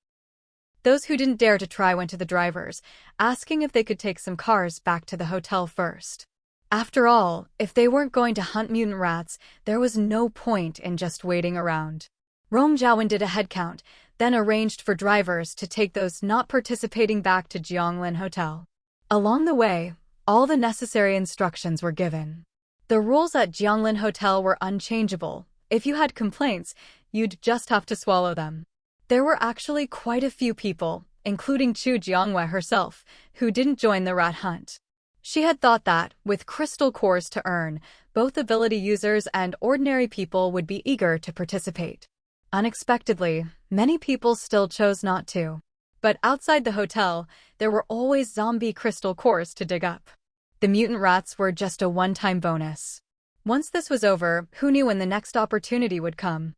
Those who didn't dare to try went to the drivers, asking if they could take some cars back to the hotel first. After all, if they weren't going to hunt mutant rats, there was no point in just waiting around. Rong Jiawen did a head count, then arranged for drivers to take those not participating back to Jianglin Hotel. Along the way, all the necessary instructions were given. The rules at Jianglin Hotel were unchangeable. If you had complaints, you'd just have to swallow them. There were actually quite a few people, including Chu Jiangwei herself, who didn't join the rat hunt. She had thought that, with crystal cores to earn, both ability users and ordinary people would be eager to participate. Unexpectedly, many people still chose not to. But outside the hotel, there were always zombie crystal cores to dig up. The mutant rats were just a one-time bonus. Once this was over, who knew when the next opportunity would come?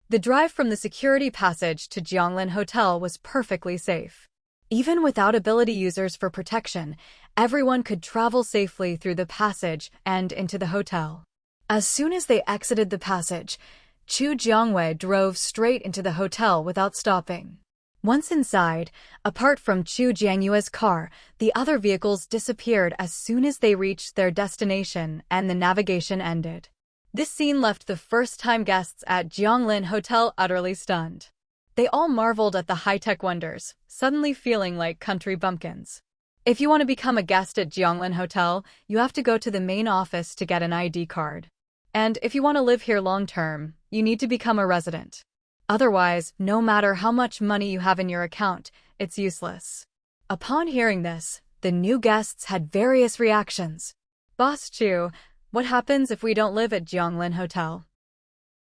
The drive from the security passage to Jianglin Hotel was perfectly safe. Even without ability users for protection, everyone could travel safely through the passage and into the hotel. As soon as they exited the passage, Chu Jiangwei drove straight into the hotel without stopping. Once inside, apart from Chu Jiangwei's car, the other vehicles disappeared as soon as they reached their destination and the navigation ended. This scene left the first-time guests at Jianglin Hotel utterly stunned. They all marveled at the high-tech wonders, suddenly feeling like country bumpkins. If you want to become a guest at Jianglin Hotel, you have to go to the main office to get an ID card. And if you want to live here long-term, you need to become a resident. Otherwise, no matter how much money you have in your account, it's useless. Upon hearing this, the new guests had various reactions. Boss Chu, what happens if we don't live at Jianglin Hotel?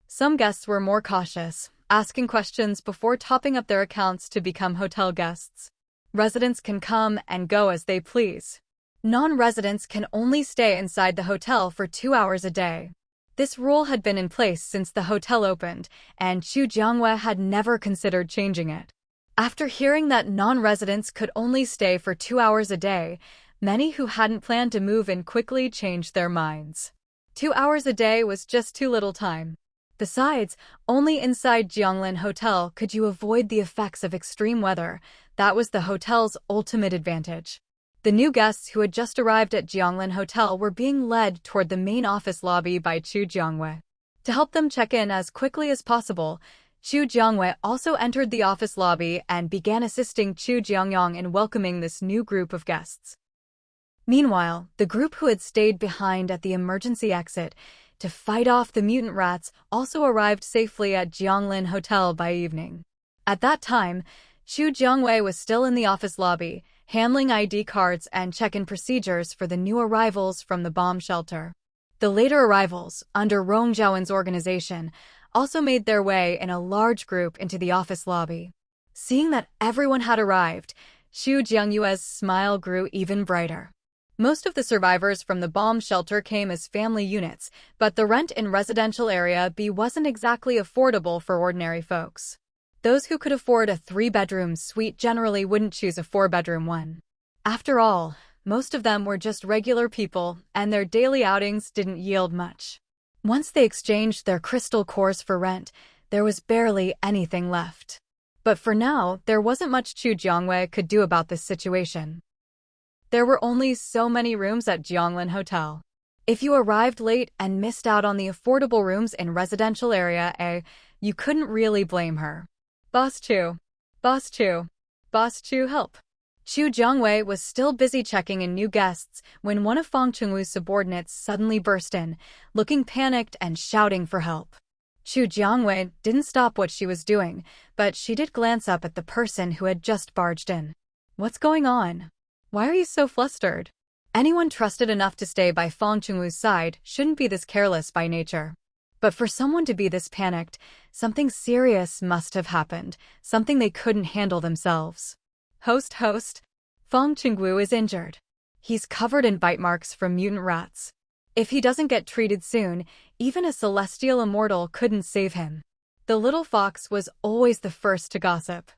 Some guests were more cautious, asking questions before topping up their accounts to become hotel guests. Residents can come and go as they please. Non-residents can only stay inside the hotel for 2 hours a day. This rule had been in place since the hotel opened, and Chu Jiangwei had never considered changing it. After hearing that non-residents could only stay for 2 hours a day, many who hadn't planned to move in quickly changed their minds. 2 hours a day was just too little time. Besides, only inside Jianglin Hotel could you avoid the effects of extreme weather. That was the hotel's ultimate advantage. The new guests who had just arrived at Jianglin Hotel were being led toward the main office lobby by Chu Jiangwei. To help them check in as quickly as possible, Chu Jiangwei also entered the office lobby and began assisting Chu Jiangyong in welcoming this new group of guests. Meanwhile, the group who had stayed behind at the emergency exit to fight off the mutant rats also arrived safely at Jianglin Hotel by evening. At that time, Chu Jiangwei was still in the office lobby, handling ID cards and check-in procedures for the new arrivals from the bomb shelter. The later arrivals, under Rong Zhaowen's organization, also made their way in a large group into the office lobby. Seeing that everyone had arrived, Chu Jiangyue's smile grew even brighter. Most of the survivors from the bomb shelter came as family units, but the rent in residential area B wasn't exactly affordable for ordinary folks. Those who could afford a 3-bedroom suite generally wouldn't choose a 4-bedroom one. After all, most of them were just regular people, and their daily outings didn't yield much. Once they exchanged their crystal cores for rent, there was barely anything left. But for now, there wasn't much Chu Jiangwei could do about this situation. There were only so many rooms at Jianglin Hotel. If you arrived late and missed out on the affordable rooms in residential area A, you couldn't really blame her. Boss Chu. Boss Chu. Boss Chu, help. Chu Jiangwei was still busy checking in new guests when one of Fong Chingu's subordinates suddenly burst in, looking panicked and shouting for help. Chu Jiangwei didn't stop what she was doing, but she did glance up at the person who had just barged in. What's going on? Why are you so flustered? Anyone trusted enough to stay by Fong Chingu's side shouldn't be this careless by nature. But for someone to be this panicked, something serious must have happened, something they couldn't handle themselves. Host, Fong Chingu is injured. He's covered in bite marks from mutant rats. If he doesn't get treated soon, even a celestial immortal couldn't save him. The little fox was always the first to gossip.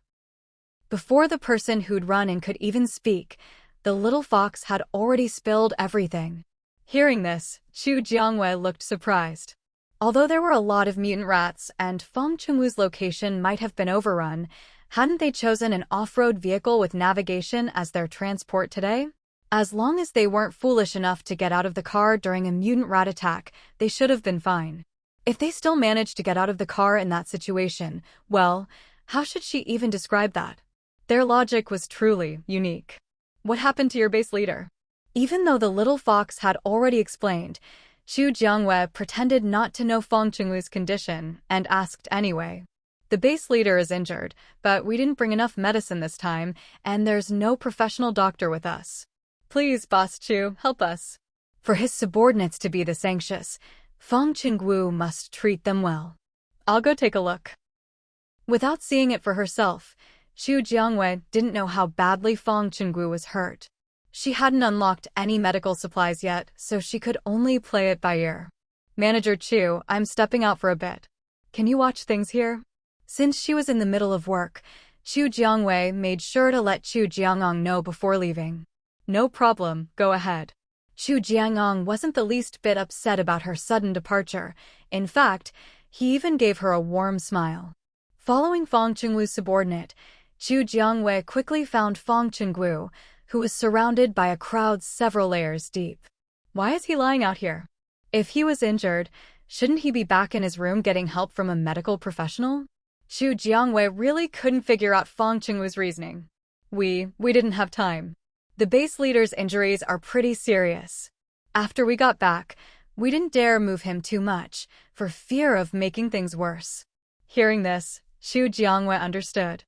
Before the person who'd run in could even speak, the little fox had already spilled everything. Hearing this, Chu Jiangwei looked surprised. Although there were a lot of mutant rats and Fong Chingu's location might have been overrun, hadn't they chosen an off-road vehicle with navigation as their transport today? As long as they weren't foolish enough to get out of the car during a mutant rat attack, they should have been fine. If they still managed to get out of the car in that situation, well, how should she even describe that? Their logic was truly unique. What happened to your base leader? Even though the little fox had already explained, Chu Jiangwei pretended not to know Fong Chingu's condition and asked anyway. The base leader is injured, but we didn't bring enough medicine this time, and there's no professional doctor with us. Please, Boss Chu, help us. For his subordinates to be this anxious, Fong Chingu must treat them well. I'll go take a look. Without seeing it for herself, Chu Jiangwei didn't know how badly Fong Chingu was hurt. She hadn't unlocked any medical supplies yet, so she could only play it by ear. Manager Chu, I'm stepping out for a bit. Can you watch things here? Since she was in the middle of work, Chu Jiangwei made sure to let Chu Jiangong know before leaving. No problem, go ahead. Chu Jiangong wasn't the least bit upset about her sudden departure. In fact, he even gave her a warm smile. Following Fong Chingu's subordinate, Chu Jiangwei quickly found Fong Chingu, who was surrounded by a crowd several layers deep. Why is he lying out here? If he was injured, shouldn't he be back in his room getting help from a medical professional? Chu Jiangwei really couldn't figure out Fong Chingu's reasoning. We didn't have time. The base leader's injuries are pretty serious. After we got back, we didn't dare move him too much, for fear of making things worse. Hearing this, Chu Jiangwei understood.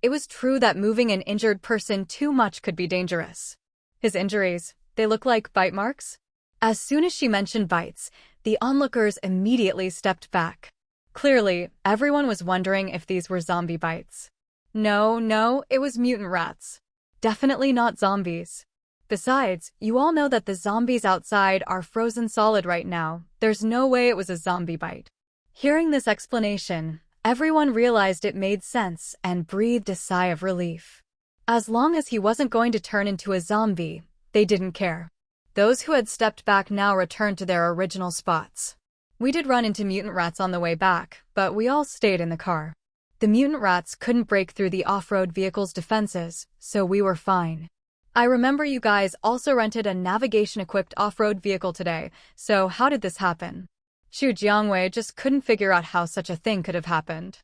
It was true that moving an injured person too much could be dangerous. His injuries, they look like bite marks? As soon as she mentioned bites, the onlookers immediately stepped back. Clearly, everyone was wondering if these were zombie bites. No, it was mutant rats. Definitely not zombies. Besides, you all know that the zombies outside are frozen solid right now. There's no way it was a zombie bite. Hearing this explanation, everyone realized it made sense and breathed a sigh of relief. As long as he wasn't going to turn into a zombie, they didn't care. Those who had stepped back now returned to their original spots. We did run into mutant rats on the way back, but we all stayed in the car. The mutant rats couldn't break through the off-road vehicle's defenses, so we were fine. I remember you guys also rented a navigation-equipped off-road vehicle today, so how did this happen? Xu Jiangwei just couldn't figure out how such a thing could have happened.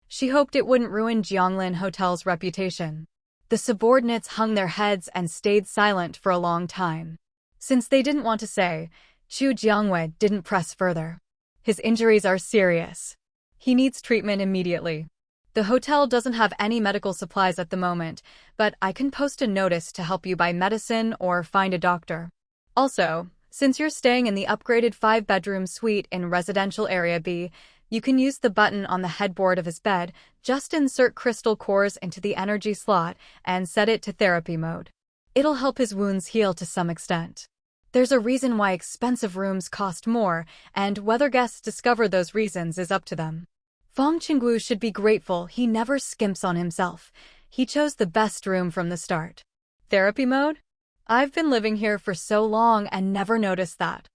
She hoped it wouldn't ruin Jianglin Hotel's reputation. The subordinates hung their heads and stayed silent for a long time. Since they didn't want to say, Xu Jiangwei didn't press further. His injuries are serious. He needs treatment immediately. The hotel doesn't have any medical supplies at the moment, but I can post a notice to help you buy medicine or find a doctor. Also, since you're staying in the upgraded 5-bedroom suite in Residential Area B, you can use the button on the headboard of his bed, just insert crystal cores into the energy slot, and set it to therapy mode. It'll help his wounds heal to some extent. There's a reason why expensive rooms cost more, and whether guests discover those reasons is up to them. Fong Chingu should be grateful he never skimps on himself. He chose the best room from the start. Therapy mode? I've been living here for so long and never noticed that.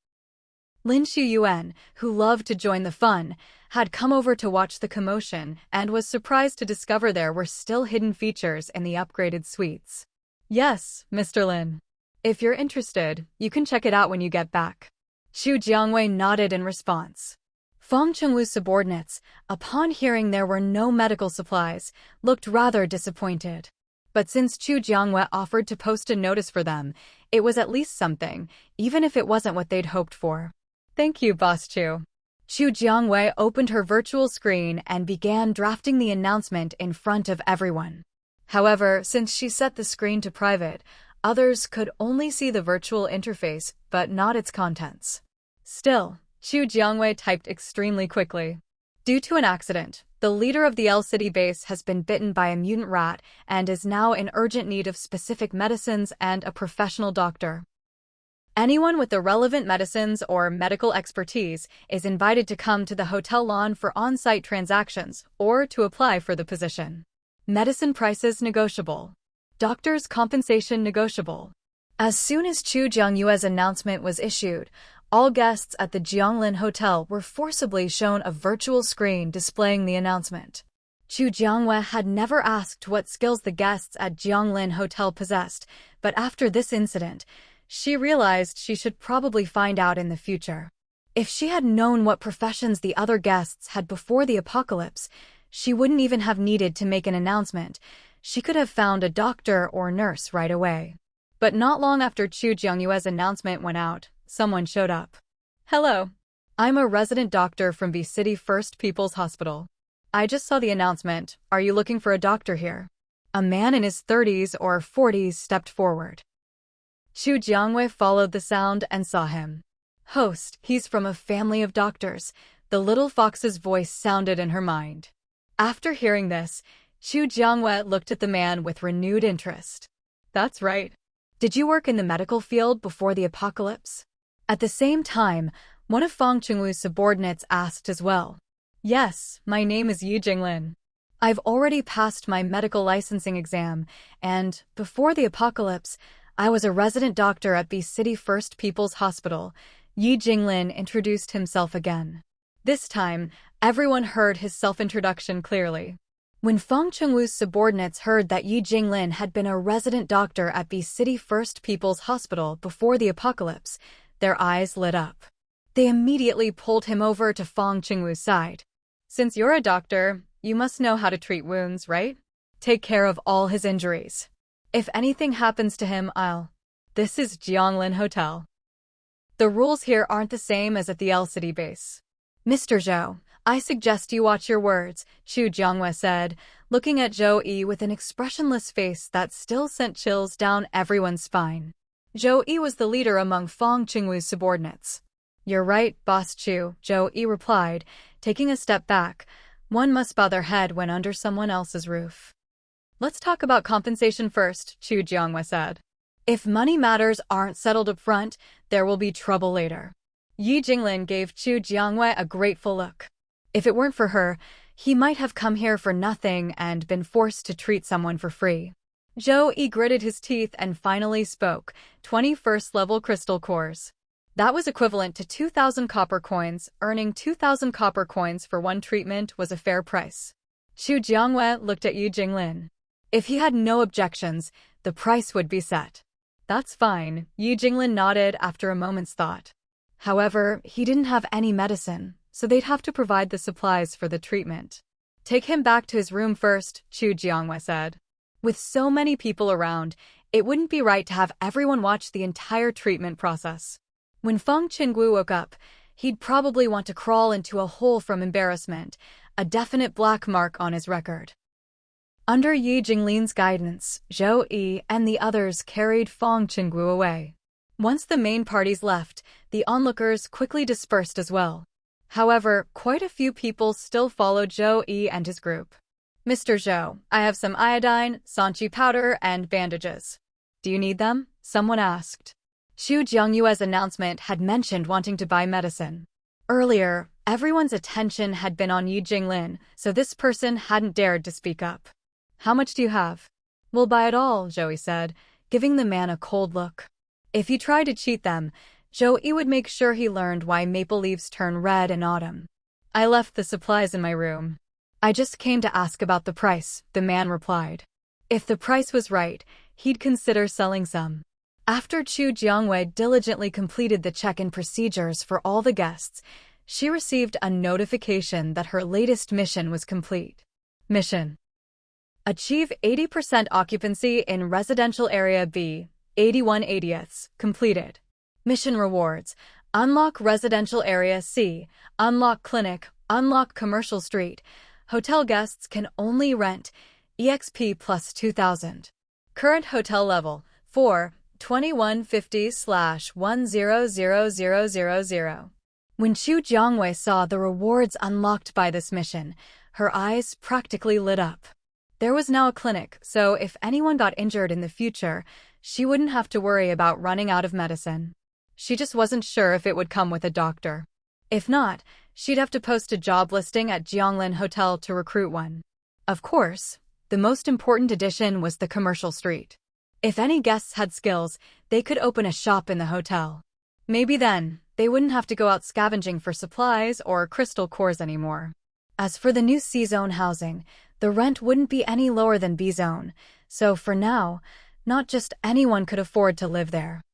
Lin Shuyuan, who loved to join the fun, had come over to watch the commotion and was surprised to discover there were still hidden features in the upgraded suites. Yes, Mr. Lin. If you're interested, you can check it out when you get back. Xu Jiangwei nodded in response. Fong Chingu's subordinates, upon hearing there were no medical supplies, looked rather disappointed. But since Xu Jiangwei offered to post a notice for them, it was at least something, even if it wasn't what they'd hoped for. Thank you, Boss Xu. Xu Jiangwei opened her virtual screen and began drafting the announcement in front of everyone. However, since she set the screen to private, others could only see the virtual interface, but not its contents. Still, Xu Jiangwei typed extremely quickly. Due to an accident, the leader of the L City base has been bitten by a mutant rat and is now in urgent need of specific medicines and a professional doctor. Anyone with the relevant medicines or medical expertise is invited to come to the hotel lawn for on-site transactions or to apply for the position. Medicine prices negotiable. Doctors' compensation negotiable. As soon as Xu Jiangyue's announcement was issued, all guests at the Jianglin Hotel were forcibly shown a virtual screen displaying the announcement. Xu Jiangwei had never asked what skills the guests at Jianglin Hotel possessed, but after this incident, she realized she should probably find out in the future. If she had known what professions the other guests had before the apocalypse, she wouldn't even have needed to make an announcement. She could have found a doctor or nurse right away. But not long after Xu Jiangyue's announcement went out, someone showed up. Hello. I'm a resident doctor from B City First People's Hospital. I just saw the announcement. Are you looking for a doctor here? A man in his 30s or 40s stepped forward. Xu Jiangwei followed the sound and saw him. Host, he's from a family of doctors. The little fox's voice sounded in her mind. After hearing this, Xu Jiangwei looked at the man with renewed interest. That's right. Did you work in the medical field before the apocalypse? At the same time, one of Fong Chingu's subordinates asked as well. Yes, my name is Yi Jinglin. I've already passed my medical licensing exam, and, before the apocalypse, I was a resident doctor at B City First People's Hospital. Yi Jinglin introduced himself again. This time, everyone heard his self-introduction clearly. When Fong Chingu's subordinates heard that Yi Jinglin had been a resident doctor at B City First People's Hospital before the apocalypse, their eyes lit up. They immediately pulled him over to Fong Chingu's side. Since you're a doctor, you must know how to treat wounds, right? Take care of all his injuries. If anything happens to him, This is Jianglin Hotel. The rules here aren't the same as at the L City base. Mr. Zhou, I suggest you watch your words, Chu Jiangwei said, looking at Zhou Yi with an expressionless face that still sent chills down everyone's spine. Zhou Yi was the leader among Fong Chingu's subordinates. You're right, Boss Chu, Zhou Yi replied, taking a step back. One must bow their head when under someone else's roof. Let's talk about compensation first, Chu Jiangwei said. If money matters aren't settled up front, there will be trouble later. Yi Jinglin gave Chu Jiangwei a grateful look. If it weren't for her, he might have come here for nothing and been forced to treat someone for free. Zhou Yi gritted his teeth and finally spoke, 21st level crystal cores. That was equivalent to 2,000 copper coins. Earning 2,000 copper coins for one treatment was a fair price. Chu Jiangwei looked at Yi Jinglin. If he had no objections, the price would be set. That's fine, Yi Jinglin nodded after a moment's thought. However, he didn't have any medicine, so they'd have to provide the supplies for the treatment. Take him back to his room first, Chu Jiangwei said. With so many people around, it wouldn't be right to have everyone watch the entire treatment process. When Fong Chingu woke up, he'd probably want to crawl into a hole from embarrassment, a definite black mark on his record. Under Yi Jinglin's guidance, Zhou Yi and the others carried Fong Chingu away. Once the main parties left, the onlookers quickly dispersed as well. However, quite a few people still followed Zhou Yi and his group. Mr. Zhou, I have some iodine, sanchi powder, and bandages. Do you need them? Someone asked. Chu Jiangyue's announcement had mentioned wanting to buy medicine. Earlier, everyone's attention had been on Yi Jinglin, so this person hadn't dared to speak up. How much do you have? We'll buy it all, Zhou Yi said, giving the man a cold look. If he tried to cheat them, Zhou Yi would make sure he learned why maple leaves turn red in autumn. I left the supplies in my room. I just came to ask about the price, the man replied. If the price was right, he'd consider selling some. After Chu Jiangwei diligently completed the check-in procedures for all the guests, she received a notification that her latest mission was complete. Mission: achieve 80% occupancy in residential area B, 81/80ths, completed. Mission rewards: unlock residential area C, unlock clinic, unlock commercial street. Hotel guests can only rent EXP plus 2,000. Current hotel level 4, 2150/100000. When Chu Jiangwei saw the rewards unlocked by this mission, her eyes practically lit up. There was now a clinic, so if anyone got injured in the future, she wouldn't have to worry about running out of medicine. She just wasn't sure if it would come with a doctor. If not, she'd have to post a job listing at Jianglin Hotel to recruit one. Of course, the most important addition was the commercial street. If any guests had skills, they could open a shop in the hotel. Maybe then, they wouldn't have to go out scavenging for supplies or crystal cores anymore. As for the new C-zone housing, the rent wouldn't be any lower than B-zone, so for now, not just anyone could afford to live there.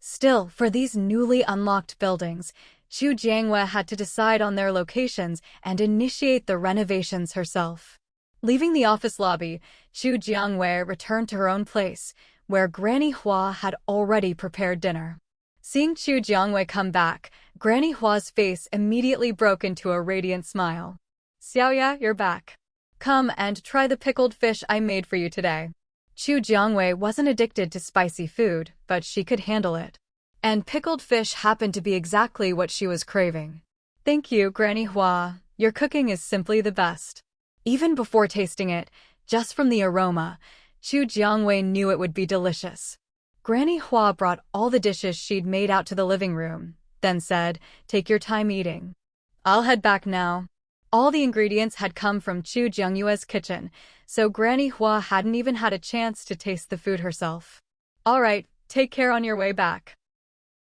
Still, for these newly unlocked buildings, Chu Jiangwei had to decide on their locations and initiate the renovations herself. Leaving the office lobby, Chu Jiangwei returned to her own place, where Granny Hua had already prepared dinner. Seeing Chu Jiangwei come back, Granny Hua's face immediately broke into a radiant smile. Xiaoya, you're back. Come and try the pickled fish I made for you today. Chu Jiangwei wasn't addicted to spicy food, but she could handle it. And pickled fish happened to be exactly what she was craving. Thank you, Granny Hua. Your cooking is simply the best. Even before tasting it, just from the aroma, Chu Jiangwei knew it would be delicious. Granny Hua brought all the dishes she'd made out to the living room, then said, "Take your time eating. I'll head back now." All the ingredients had come from Chu Jiangyue's kitchen, so Granny Hua hadn't even had a chance to taste the food herself. All right, take care on your way back.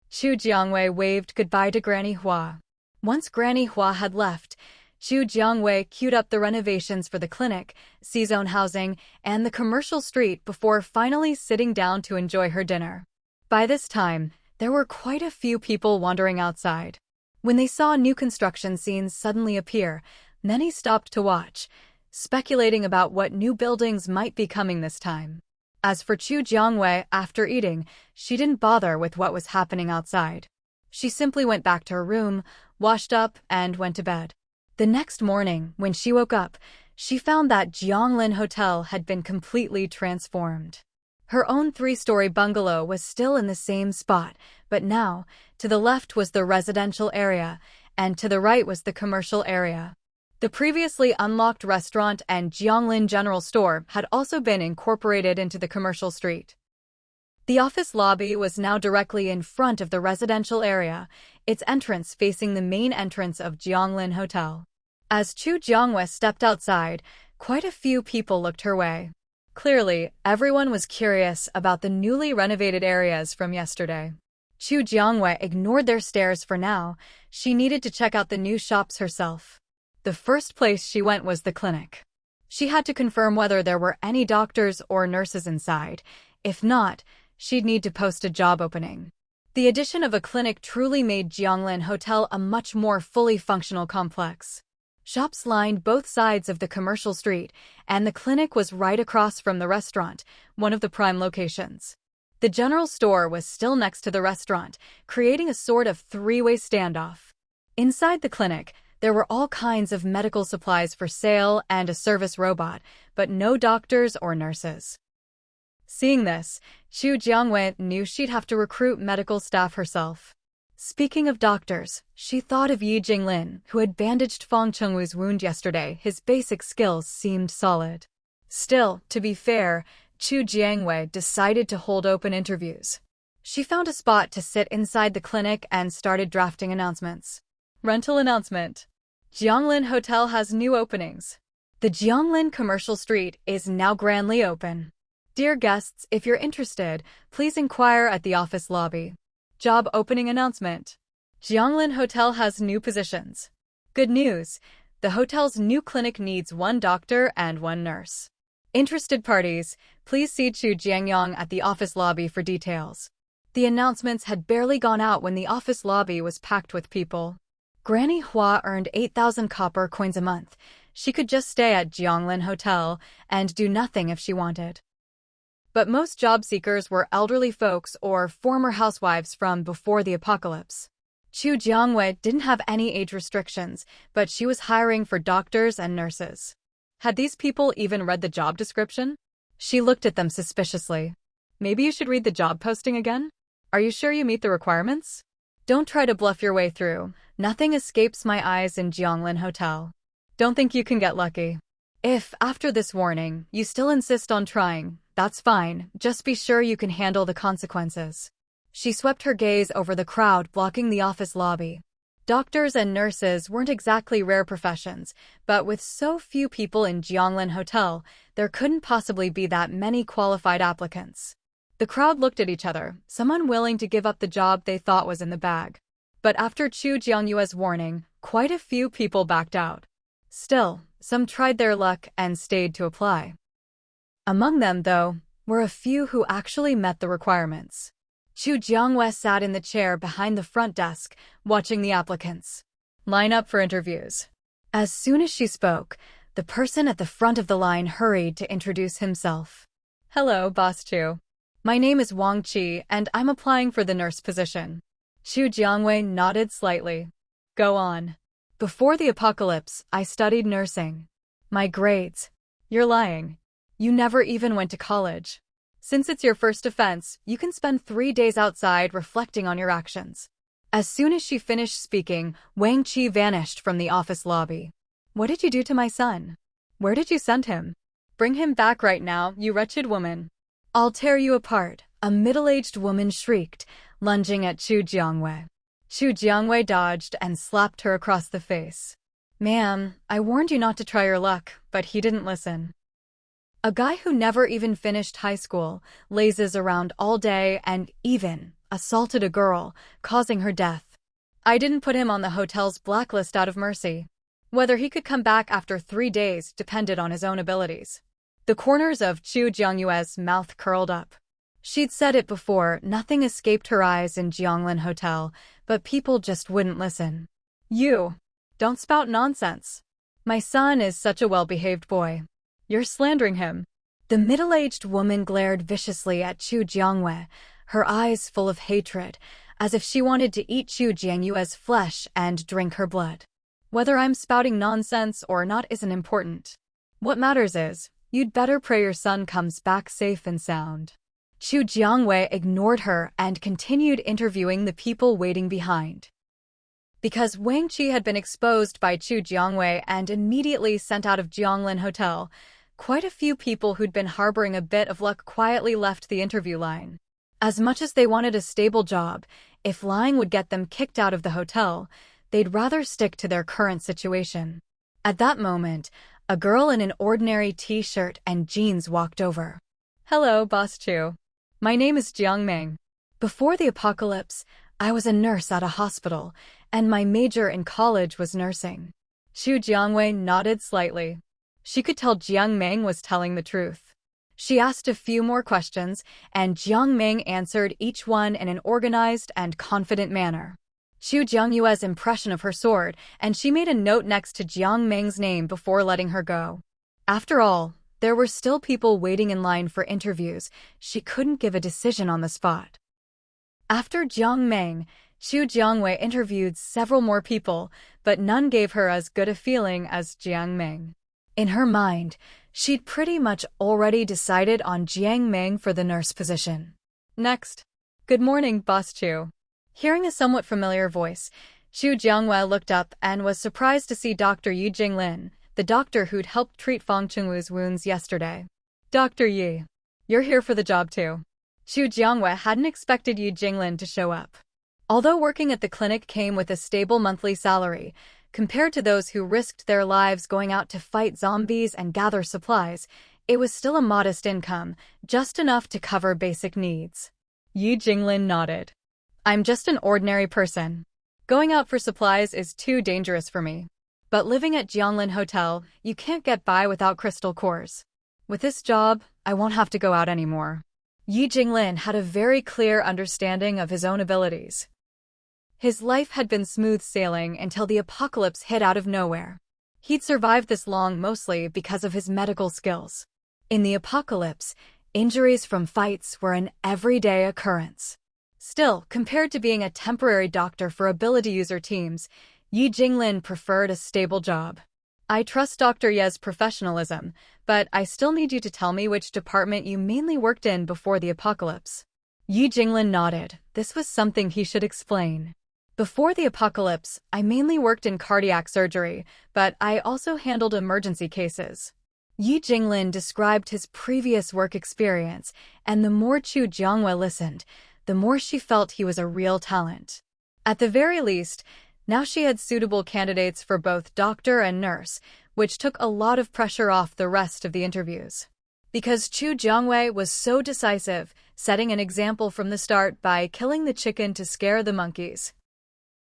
Chu Jiangwei waved goodbye to Granny Hua. Once Granny Hua had left, Chu Jiangwei queued up the renovations for the clinic, C-zone housing, and the commercial street before finally sitting down to enjoy her dinner. By this time, there were quite a few people wandering outside. When they saw new construction scenes suddenly appear, many stopped to watch, speculating about what new buildings might be coming this time. As for Chu Jiangwei, after eating, she didn't bother with what was happening outside. She simply went back to her room, washed up, and went to bed. The next morning, when she woke up, she found that Jianglin Hotel had been completely transformed. Her own 3-story bungalow was still in the same spot, but now, to the left was the residential area, and to the right was the commercial area. The previously unlocked restaurant and Jianglin General Store had also been incorporated into the commercial street. The office lobby was now directly in front of the residential area, its entrance facing the main entrance of Jianglin Hotel. As Chu Jiangwei stepped outside, quite a few people looked her way. Clearly, everyone was curious about the newly renovated areas from yesterday. Chu Jiangwei ignored their stares for now. She needed to check out the new shops herself. The first place she went was the clinic. She had to confirm whether there were any doctors or nurses inside. If not, she'd need to post a job opening. The addition of a clinic truly made Jianglin Hotel a much more fully functional complex. Shops lined both sides of the commercial street, and the clinic was right across from the restaurant, one of the prime locations. The general store was still next to the restaurant, creating a sort of three-way standoff. Inside the clinic, there were all kinds of medical supplies for sale and a service robot, but no doctors or nurses. Seeing this, Chu Jiangwei knew she'd have to recruit medical staff herself. Speaking of doctors, she thought of Yi Jinglin, who had bandaged Fong Chingu's wound yesterday. His basic skills seemed solid. Still, to be fair, Chu Jiangwei decided to hold open interviews. She found a spot to sit inside the clinic and started drafting announcements. Rental announcement. Jianglin Hotel has new openings. The Jianglin Commercial Street is now grandly open. Dear guests, if you're interested, please inquire at the office lobby. Job opening announcement. Jianglin Hotel has new positions. Good news, the hotel's new clinic needs 1 doctor and 1 nurse. Interested parties, please see Chu Jiangyang at the office lobby for details. The announcements had barely gone out when the office lobby was packed with people. Granny Hua earned 8,000 copper coins a month. She could just stay at Jianglin Hotel and do nothing if she wanted. But most job seekers were elderly folks or former housewives from before the apocalypse. Chu Jiangwei didn't have any age restrictions, but she was hiring for doctors and nurses. Had these people even read the job description? She looked at them suspiciously. Maybe you should read the job posting again? Are you sure you meet the requirements? Don't try to bluff your way through. Nothing escapes my eyes in Jianglin Hotel. Don't think you can get lucky. If, after this warning, you still insist on trying, that's fine. Just be sure you can handle the consequences. She swept her gaze over the crowd blocking the office lobby. Doctors and nurses weren't exactly rare professions, but with so few people in Jianglin Hotel, there couldn't possibly be that many qualified applicants. The crowd looked at each other, some unwilling to give up the job they thought was in the bag. But after Chu Jiangyue's warning, quite a few people backed out. Still, some tried their luck and stayed to apply. Among them, though, were a few who actually met the requirements. Chu Jiangwei sat in the chair behind the front desk, watching the applicants line up for interviews. As soon as she spoke, the person at the front of the line hurried to introduce himself. Hello, Boss Chu. My name is Wang Qi, and I'm applying for the nurse position. Chu Jiangwei nodded slightly. Go on. Before the apocalypse, I studied nursing. My grades. You're lying. You never even went to college. Since it's your first offense, you can spend 3 days outside reflecting on your actions. As soon as she finished speaking, Wang Qi vanished from the office lobby. What did you do to my son? Where did you send him? Bring him back right now, you wretched woman. I'll tear you apart, a middle-aged woman shrieked, lunging at Chu Jiangwei. Chu Jiangwei dodged and slapped her across the face. Ma'am, I warned you not to try your luck, but he didn't listen. A guy who never even finished high school, lazes around all day and even assaulted a girl, causing her death. I didn't put him on the hotel's blacklist out of mercy. Whether he could come back after 3 days depended on his own abilities. The corners of Chu Jiangyue's mouth curled up. She'd said it before, nothing escaped her eyes in Jianglin Hotel, but people just wouldn't listen. You. Don't spout nonsense. My son is such a well-behaved boy. You're slandering him. The middle-aged woman glared viciously at Chu Jiangwei, her eyes full of hatred, as if she wanted to eat Chu Jiangyue's flesh and drink her blood. Whether I'm spouting nonsense or not isn't important. What matters is, you'd better pray your son comes back safe and sound. Chu Jiangwei ignored her and continued interviewing the people waiting behind. Because Wang Qi had been exposed by Chu Jiangwei and immediately sent out of Jianglin Hotel, quite a few people who'd been harboring a bit of luck quietly left the interview line. As much as they wanted a stable job, if lying would get them kicked out of the hotel, they'd rather stick to their current situation. At that moment, a girl in an ordinary t-shirt and jeans walked over. "Hello, Boss Chu. My name is Jiang Ming. Before the apocalypse, I was a nurse at a hospital, and my major in college was nursing." Chu Jiangwei nodded slightly. She could tell Jiang Ming was telling the truth. She asked a few more questions, and Jiang Ming answered each one in an organized and confident manner. Chu Jiangyue's impression of her soared, and she made a note next to Jiang Ming's name before letting her go. After all, there were still people waiting in line for interviews. She couldn't give a decision on the spot. After Jiang Ming, Chu Jiangwei interviewed several more people, but none gave her as good a feeling as Jiang Ming. In her mind, she'd pretty much already decided on Jiang Ming for the nurse position. Next. "Good morning, Boss Chu." Hearing a somewhat familiar voice, Chu Jiangwei looked up and was surprised to see Dr. Yi Jinglin, the doctor who'd helped treat Fong Chingu's wounds yesterday. "Dr. Yi, you're here for the job too." Chu Jiangwei hadn't expected Yi Jinglin to show up. Although working at the clinic came with a stable monthly salary, compared to those who risked their lives going out to fight zombies and gather supplies, it was still a modest income, just enough to cover basic needs. Yi Jinglin nodded. "I'm just an ordinary person. Going out for supplies is too dangerous for me. But living at Jianglin Hotel, you can't get by without crystal cores. With this job, I won't have to go out anymore." Yi Jinglin had a very clear understanding of his own abilities. His life had been smooth sailing until the apocalypse hit out of nowhere. He'd survived this long mostly because of his medical skills. In the apocalypse, injuries from fights were an everyday occurrence. Still, compared to being a temporary doctor for ability user teams, Yi Jinglin preferred a stable job. "I trust Dr. Ye's professionalism, but I still need you to tell me which department you mainly worked in before the apocalypse." Yi Jinglin nodded. This was something he should explain. "Before the apocalypse, I mainly worked in cardiac surgery, but I also handled emergency cases." Yi Jinglin described his previous work experience, and the more Chu Jiangwei listened, the more she felt he was a real talent. At the very least, now she had suitable candidates for both doctor and nurse, which took a lot of pressure off the rest of the interviews. Because Chu Jiangwei was so decisive, setting an example from the start by killing the chicken to scare the monkeys.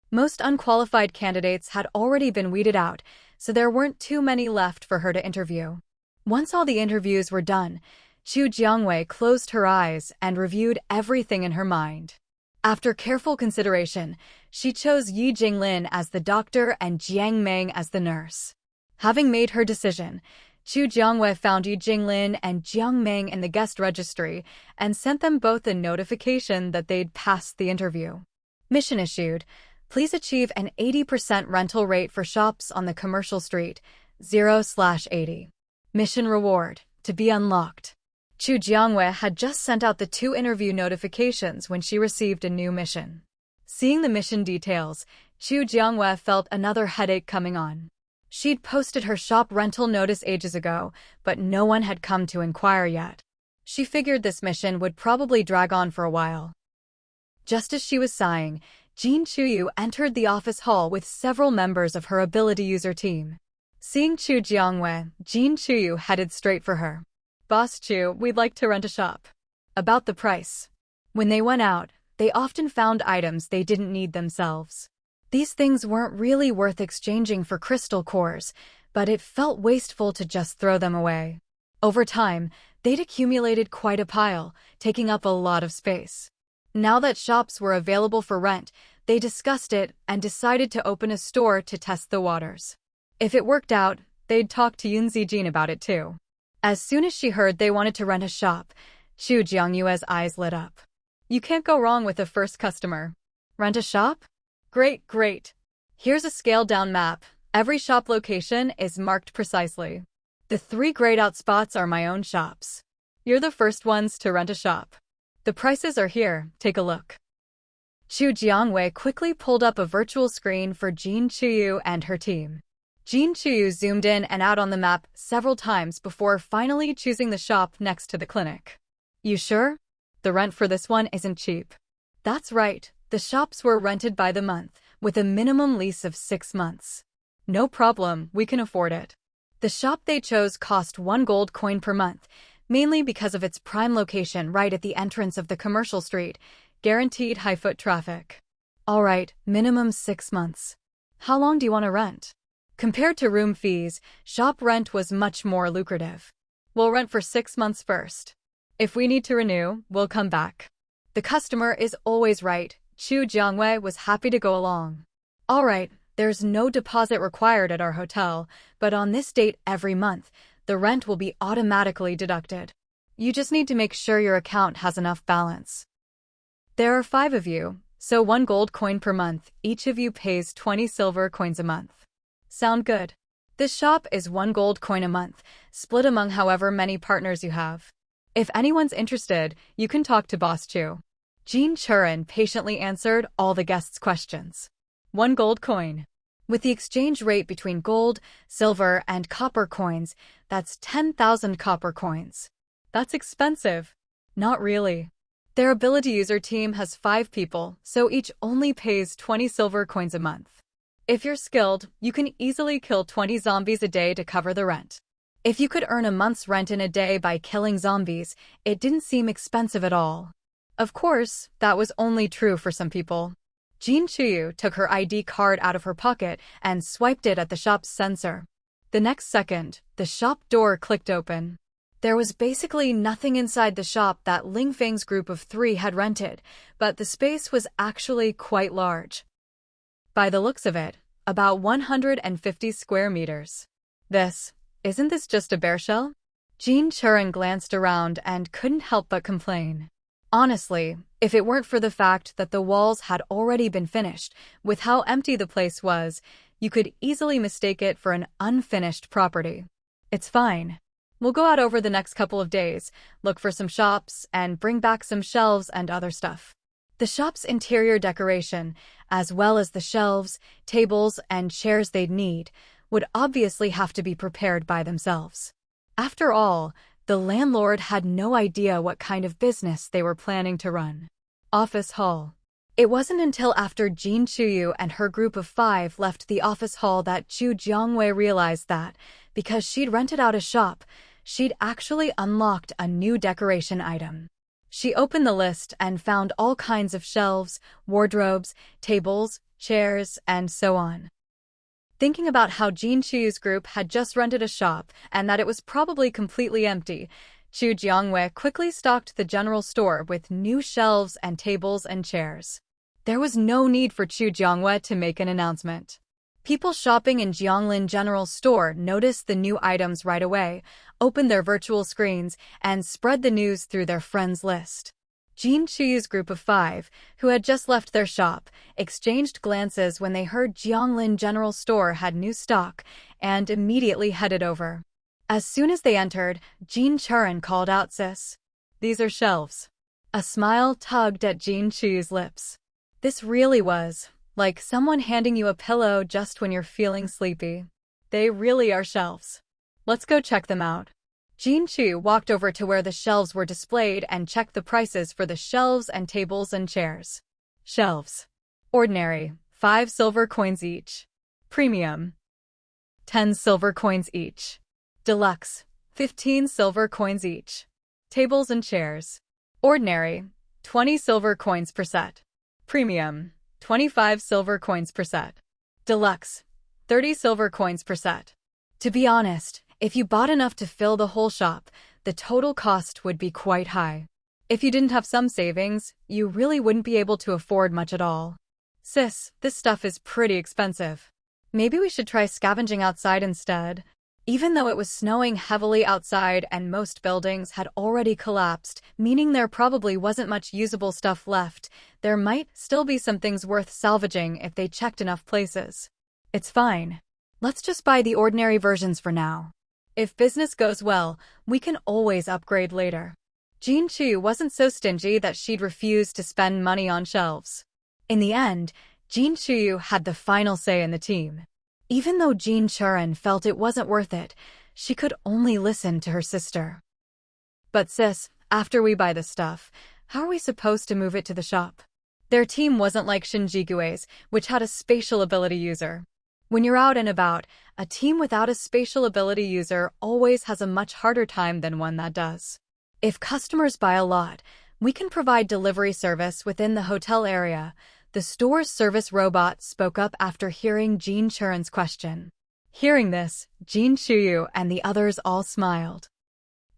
Most unqualified candidates had already been weeded out, so there weren't too many left for her to interview. Once all the interviews were done, Chu Jiangwei closed her eyes and reviewed everything in her mind. After careful consideration, she chose Yi Jinglin as the doctor and Jiang Ming as the nurse. Having made her decision, Chu Jiangwei found Yi Jinglin and Jiang Ming in the guest registry and sent them both a notification that they'd passed the interview. Mission issued. Please achieve an 80% rental rate for shops on the commercial street, 0/80. Mission reward, to be unlocked. Chu Jiangwei had just sent out the 2 interview notifications when she received a new mission. Seeing the mission details, Chu Jiangwei felt another headache coming on. She'd posted her shop rental notice ages ago, but no one had come to inquire yet. She figured this mission would probably drag on for a while. Just as she was sighing, Jin Chuyu entered the office hall with several members of her ability user team. Seeing Chu Jiangwei, Jin Chuyu headed straight for her. "Boss Chu, we'd like to rent a shop." About the price. When they went out, they often found items they didn't need themselves. These things weren't really worth exchanging for crystal cores, but it felt wasteful to just throw them away. Over time, they'd accumulated quite a pile, taking up a lot of space. Now that shops were available for rent, they discussed it and decided to open a store to test the waters. If it worked out, they'd talk to Yun Zijin about it too. As soon as she heard they wanted to rent a shop, Chu Jiangyue's eyes lit up. You can't go wrong with a first customer. Rent a shop? Great, great. Here's a scaled-down map. Every shop location is marked precisely. The 3 grayed out spots are my own shops. You're the first ones to rent a shop. The prices are here, take a look. Chu Jiangwei quickly pulled up a virtual screen for Jin Chuyu and her team. Jin Chuyu zoomed in and out on the map several times before finally choosing the shop next to the clinic. You sure? The rent for this one isn't cheap. That's right, the shops were rented by the month, with a minimum lease of 6 months. No problem, we can afford it. The shop they chose cost 1 gold coin per month, mainly because of its prime location right at the entrance of the commercial street, guaranteed high foot traffic. Alright, minimum 6 months. How long do you want to rent? Compared to room fees, shop rent was much more lucrative. We'll rent for 6 months first. If we need to renew, we'll come back. The customer is always right. Chu Jiangwei was happy to go along. Alright, there's no deposit required at our hotel, but on this date every month, the rent will be automatically deducted. You just need to make sure your account has enough balance. There are 5 of you, so 1 gold coin per month. Each of you pays 20 silver coins a month. Sound good? This shop is 1 gold coin a month, split among however many partners you have. If anyone's interested, you can talk to Boss Chu. Jin Churin patiently answered all the guests' questions. 1 gold coin. With the exchange rate between gold, silver, and copper coins, that's 10,000 copper coins. That's expensive. Not really. Their ability user team has 5 people, so each only pays 20 silver coins a month. If you're skilled, you can easily kill 20 zombies a day to cover the rent. If you could earn a month's rent in a day by killing zombies, it didn't seem expensive at all. Of course, that was only true for some people. Jin Chuyu took her ID card out of her pocket and swiped it at the shop's sensor. The next second, the shop door clicked open. There was basically nothing inside the shop that Ling Feng's group of 3 had rented, but the space was actually quite large. By the looks of it, about 150 square meters. Isn't this just a bear shell? Jin Churin glanced around and couldn't help but complain. Honestly, if it weren't for the fact that the walls had already been finished, with how empty the place was, you could easily mistake it for an unfinished property. It's fine. We'll go out over the next couple of days, look for some shops, and bring back some shelves and other stuff. The shop's interior decoration, as well as the shelves, tables, and chairs they'd need, would obviously have to be prepared by themselves. After all, the landlord had no idea what kind of business they were planning to run. Office hall. It wasn't until after Jin Chuyu and her group of 5 left the office hall that Chu Jiangwei realized that, because she'd rented out a shop, she'd actually unlocked a new decoration item. She opened the list and found all kinds of shelves, wardrobes, tables, chairs, and so on. Thinking about how Jin Chuyu's group had just rented a shop and that it was probably completely empty, Chu Jiangwei quickly stocked the general store with new shelves and tables and chairs. There was no need for Chu Jiangwei to make an announcement. People shopping in Jianglin General Store noticed the new items right away, opened their virtual screens, and spread the news through their friends list. Jin Chuyu's group of 5, who had just left their shop, exchanged glances when they heard Jianglin General Store had new stock, and immediately headed over. As soon as they entered, Jin Churin called out, "Sis, these are shelves." A smile tugged at Jin Chuyu's lips. This really was like someone handing you a pillow just when you're feeling sleepy. They really are shelves. Let's go check them out. Jin Chuyu walked over to where the shelves were displayed and checked the prices for the shelves and tables and chairs. Shelves. Ordinary, 5 silver coins each. Premium, 10 silver coins each. Deluxe, 15 silver coins each. Tables and chairs. Ordinary, 20 silver coins per set. Premium, 25 silver coins per set. Deluxe, 30 silver coins per set. To be honest, if you bought enough to fill the whole shop, the total cost would be quite high. If you didn't have some savings, you really wouldn't be able to afford much at all. Sis, this stuff is pretty expensive. Maybe we should try scavenging outside instead. Even though it was snowing heavily outside and most buildings had already collapsed, meaning there probably wasn't much usable stuff left, there might still be some things worth salvaging if they checked enough places. It's fine. Let's just buy the ordinary versions for now. If business goes well, we can always upgrade later. Jean Chu wasn't so stingy that she'd refuse to spend money on shelves. In the end, Jean Chu had the final say in the team. Even though Jean Churan felt it wasn't worth it, she could only listen to her sister. But sis, after we buy the stuff, how are we supposed to move it to the shop? Their team wasn't like Shinjigui's, which had a spatial ability user. When you're out and about, a team without a spatial ability user always has a much harder time than one that does. If customers buy a lot, we can provide delivery service within the hotel area. The store's service robot spoke up after hearing Jean Churan's question. Hearing this, Jean Chuyu and the others all smiled.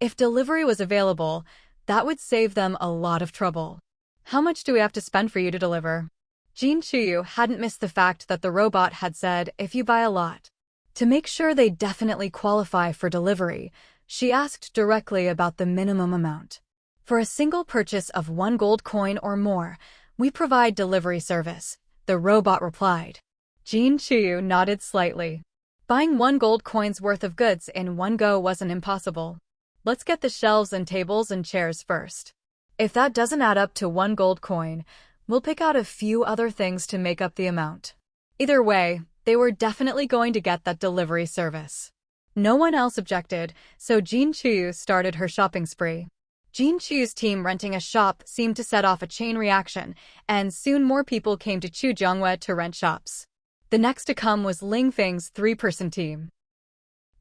If delivery was available, that would save them a lot of trouble. How much do we have to spend for you to deliver? Jean Chuyu hadn't missed the fact that the robot had said, if you buy a lot. To make sure they definitely qualify for delivery, she asked directly about the minimum amount. For a single purchase of 1 gold coin or more, we provide delivery service, the robot replied. Jean Chuyu nodded slightly. Buying 1 gold coin's worth of goods in one go wasn't impossible. Let's get the shelves and tables and chairs first. If that doesn't add up to 1 gold coin, we'll pick out a few other things to make up the amount. Either way, they were definitely going to get that delivery service. No one else objected, so Jean Chuyu started her shopping spree. Jean Chuyu's team renting a shop seemed to set off a chain reaction, and soon more people came to Chujiangwe to rent shops. The next to come was Ling Feng's 3-person team.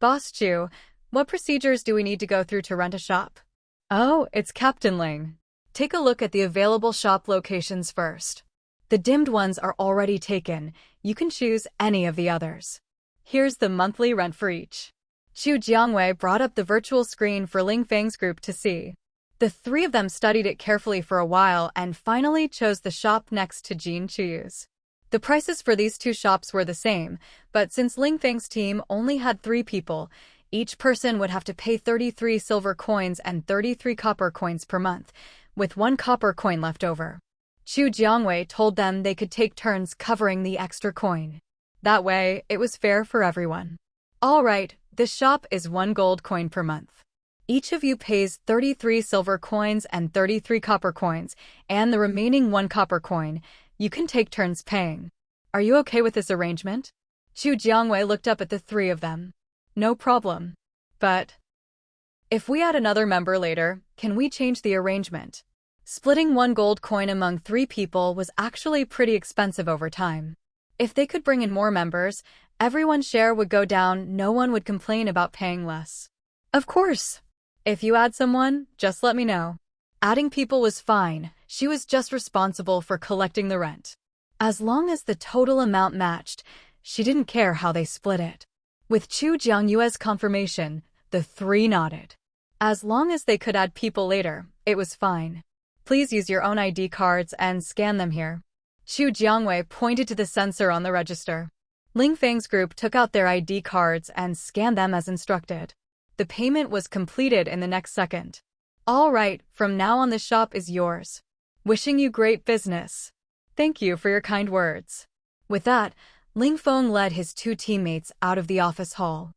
Boss Chu, what procedures do we need to go through to rent a shop? Oh, it's Captain Ling. Take a look at the available shop locations first. The dimmed ones are already taken. You can choose any of the others. Here's the monthly rent for each. Chu Jiangwei brought up the virtual screen for Ling Feng's group to see. The 3 of them studied it carefully for a while and finally chose the shop next to Jean Chuyu's. The prices for these 2 shops were the same, but since Ling Feng's team only had 3 people, each person would have to pay 33 silver coins and 33 copper coins per month, with 1 copper coin left over. Chu Jiangwei told them they could take turns covering the extra coin. That way, it was fair for everyone. All right, this shop is 1 gold coin per month. Each of you pays 33 silver coins and 33 copper coins, and the remaining 1 copper coin, you can take turns paying. Are you okay with this arrangement? Chu Jiangwei looked up at the 3 of them. No problem. But if we add another member later, can we change the arrangement? Splitting 1 gold coin among 3 people was actually pretty expensive over time. If they could bring in more members, everyone's share would go down, no one would complain about paying less. Of course. If you add someone, just let me know. Adding people was fine, she was just responsible for collecting the rent. As long as the total amount matched, she didn't care how they split it. With Chu Jiangyue's confirmation, the 3 nodded. As long as they could add people later, it was fine. Please use your own ID cards and scan them here. Chu Jiangwei pointed to the sensor on the register. Ling Feng's group took out their ID cards and scanned them as instructed. The payment was completed in the next second. All right, from now on the shop is yours. Wishing you great business. Thank you for your kind words. With that, Ling Feng led his 2 teammates out of the office hall.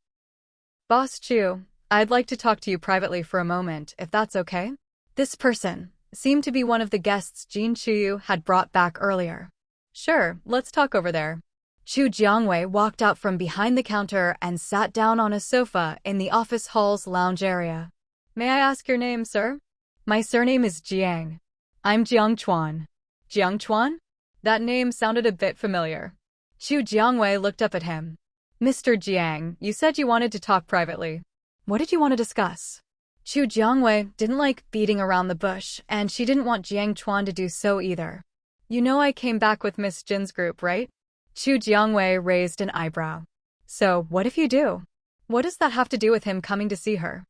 Boss Chu, I'd like to talk to you privately for a moment, if that's okay? This person seemed to be one of the guests Jean Chuyu had brought back earlier. Sure, let's talk over there. Chu Jiangwei walked out from behind the counter and sat down on a sofa in the office hall's lounge area. May I ask your name, sir? My surname is Jiang. I'm Jiang Chuan. Jiang Chuan? That name sounded a bit familiar. Chu Jiangwei looked up at him. Mr. Jiang, you said you wanted to talk privately. What did you want to discuss? Chu Jiangwei didn't like beating around the bush, and she didn't want Jiang Chuan to do so either. You know I came back with Miss Jin's group, right? Chu Jiangwei raised an eyebrow. So, what if you do? What does that have to do with him coming to see her?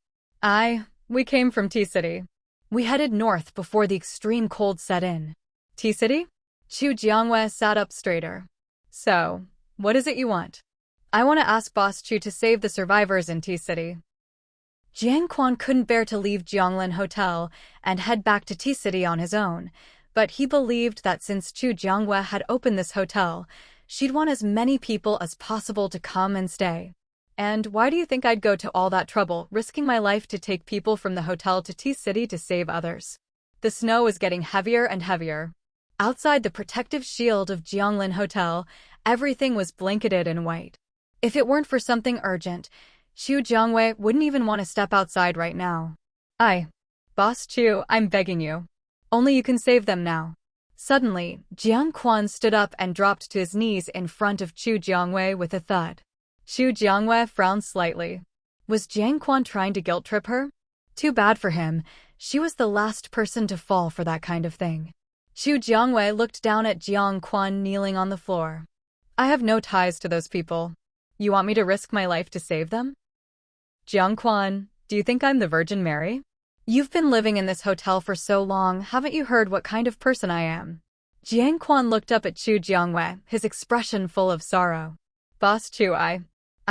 We came from T-City. We headed north before the extreme cold set in. T-City? Chu Jiangwei sat up straighter. So, what is it you want? I want to ask Boss Chu to save the survivors in T-City. Jiang Quan couldn't bear to leave Jianglin Hotel and head back to T-City on his own, but he believed that since Chu Jiangwei had opened this hotel, She'd want as many people as possible to come and stay. And why do you think I'd go to all that trouble, risking my life to take people from the hotel to T-City to save others? The snow was getting heavier and heavier. Outside the protective shield of Jianglin Hotel, everything was blanketed in white. If it weren't for something urgent, Xu Jiangwei wouldn't even want to step outside right now. Boss Chu, I'm begging you. Only you can save them now. Suddenly, Jiang Quan stood up and dropped to his knees in front of Xu Jiangwei with a thud. Xu Jiangwei frowned slightly. Was Jiang Quan trying to guilt-trip her? Too bad for him. She was the last person to fall for that kind of thing. Xu Jiangwei looked down at Jiang Quan kneeling on the floor. I have no ties to those people. You want me to risk my life to save them? Jiang Quan, do you think I'm the Virgin Mary? You've been living in this hotel for so long, haven't you heard what kind of person I am? Jiang Quan looked up at Xu Jiangwei, his expression full of sorrow. Boss Chu, I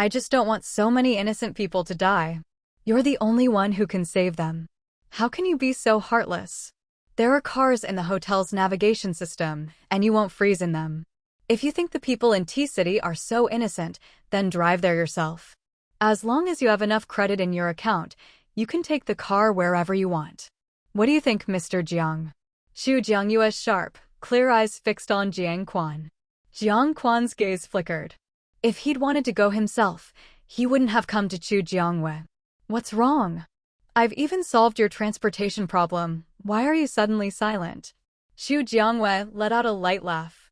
just don't want so many innocent people to die. You're the only one who can save them. How can you be so heartless? There are cars in the hotel's navigation system, and you won't freeze in them. If you think the people in T-City are so innocent, then drive there yourself. As long as you have enough credit in your account, you can take the car wherever you want. What do you think, Mr. Jiang? Xu Jiangyue's sharp, clear eyes fixed on Jiang Quan. Jiang Quan's gaze flickered. If he'd wanted to go himself, he wouldn't have come to Xu Jiangwei. What's wrong? I've even solved your transportation problem. Why are you suddenly silent? Xu Jiangwei let out a light laugh.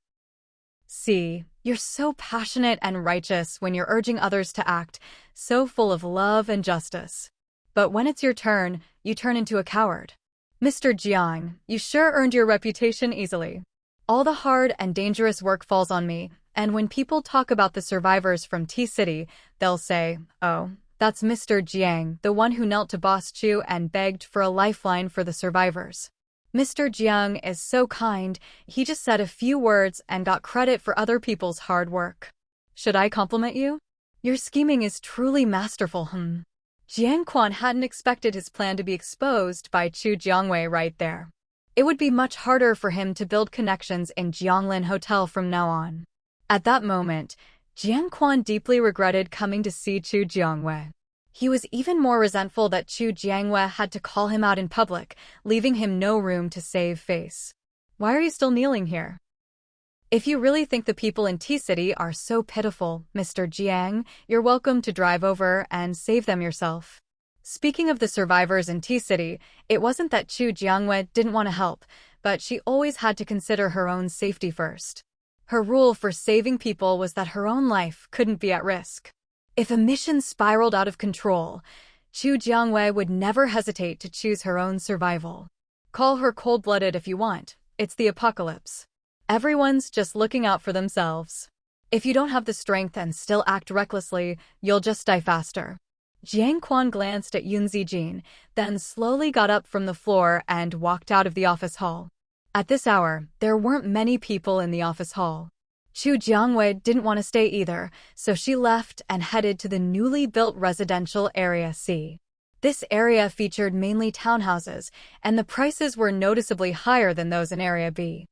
See, you're so passionate and righteous when you're urging others to act, so full of love and justice. But when it's your turn, you turn into a coward. Mr. Jiang, you sure earned your reputation easily. All the hard and dangerous work falls on me, and when people talk about the survivors from T-City, they'll say, oh, that's Mr. Jiang, the one who knelt to Boss Chu and begged for a lifeline for the survivors. Mr. Jiang is so kind, he just said a few words and got credit for other people's hard work. Should I compliment you? Your scheming is truly masterful, Jiang Quan hadn't expected his plan to be exposed by Xu Jiangwei right there. It would be much harder for him to build connections in Jianglin Hotel from now on. At that moment, Jiang Quan deeply regretted coming to see Xu Jiangwei. He was even more resentful that Xu Jiangwei had to call him out in public, leaving him no room to save face. Why are you still kneeling here? If you really think the people in T-City are so pitiful, Mr. Jiang, you're welcome to drive over and save them yourself. Speaking of the survivors in T-City, it wasn't that Xu Jiangwei didn't want to help, but she always had to consider her own safety first. Her rule for saving people was that her own life couldn't be at risk. If a mission spiraled out of control, Xu Jiangwei would never hesitate to choose her own survival. Call her cold-blooded if you want, it's the apocalypse. Everyone's just looking out for themselves. If you don't have the strength and still act recklessly, you'll just die faster. Jiang Quan glanced at Yun Zijin, then slowly got up from the floor and walked out of the office hall. At this hour, there weren't many people in the office hall. Xu Jiangwei didn't want to stay either, so she left and headed to the newly built residential Area C. This area featured mainly townhouses, and the prices were noticeably higher than those in Area B.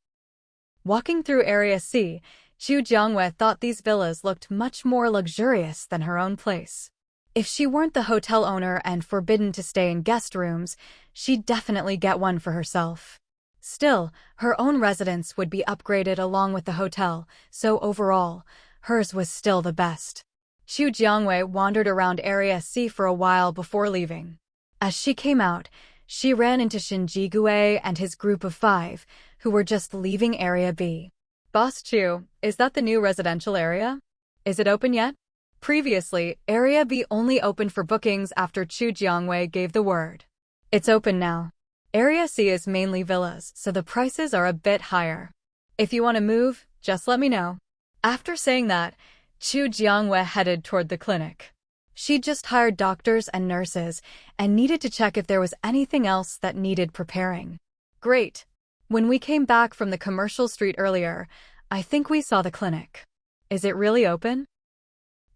Walking through Area C, Xu Jiangwei thought these villas looked much more luxurious than her own place. If she weren't the hotel owner and forbidden to stay in guest rooms, she'd definitely get one for herself. Still, her own residence would be upgraded along with the hotel, so overall, hers was still the best. Xu Jiangwei wandered around Area C for a while before leaving. As she came out, she ran into Shinji Gue and his group of 5, who were just leaving Area B. Boss Chu, is that the new residential area? Is it open yet? Previously, Area B only opened for bookings after Xu Jiangwei gave the word. It's open now. Area C is mainly villas, so the prices are a bit higher. If you want to move, just let me know. After saying that, Xu Jiangwei headed toward the clinic. She'd just hired doctors and nurses and needed to check if there was anything else that needed preparing. Great. When we came back from the commercial street earlier, I think we saw the clinic. Is it really open?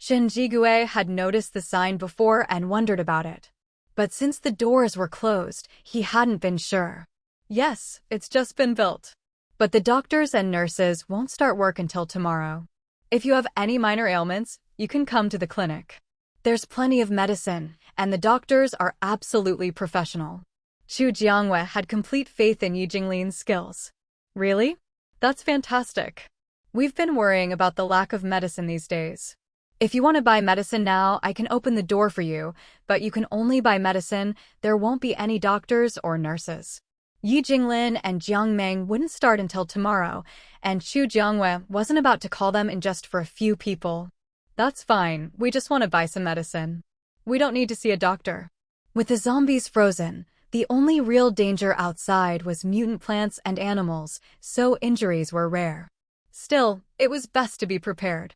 Shinji Gue had noticed the sign before and wondered about it. But since the doors were closed, he hadn't been sure. Yes, it's just been built. But the doctors and nurses won't start work until tomorrow. If you have any minor ailments, you can come to the clinic. There's plenty of medicine, and the doctors are absolutely professional. Chu Jiangwei had complete faith in Yi Jinglin's skills. Really? That's fantastic. We've been worrying about the lack of medicine these days. If you want to buy medicine now, I can open the door for you, but you can only buy medicine. There won't be any doctors or nurses. Yi Jinglin and Jiang Meng wouldn't start until tomorrow, and Chu Jiangwei wasn't about to call them in just for a few people. That's fine, we just want to buy some medicine. We don't need to see a doctor. With the zombies frozen, the only real danger outside was mutant plants and animals, so injuries were rare. Still, it was best to be prepared.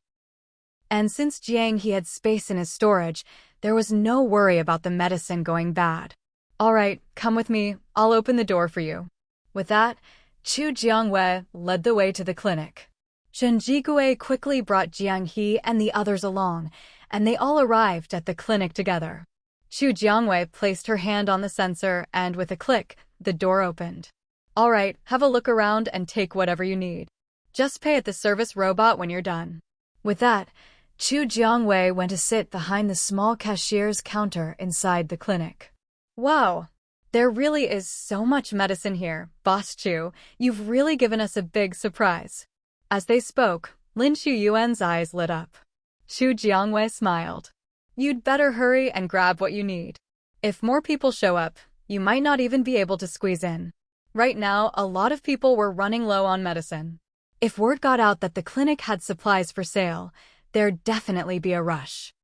And since Jiang He had space in his storage, there was no worry about the medicine going bad. All right, come with me, I'll open the door for you. With that, Chu Jiangwei led the way to the clinic. Shen Jigui quickly brought Jiang He and the others along, and they all arrived at the clinic together. Chu Jiangwei placed her hand on the sensor, and with a click, the door opened. All right, have a look around and take whatever you need. Just pay at the service robot when you're done. With that, Chu Jiangwei went to sit behind the small cashier's counter inside the clinic. Wow, there really is so much medicine here, Boss Chu. You've really given us a big surprise. As they spoke, Lin Shuyuan's eyes lit up. Chu Jiangwei smiled. You'd better hurry and grab what you need. If more people show up, you might not even be able to squeeze in. Right now, a lot of people were running low on medicine. If word got out that the clinic had supplies for sale, there'd definitely be a rush.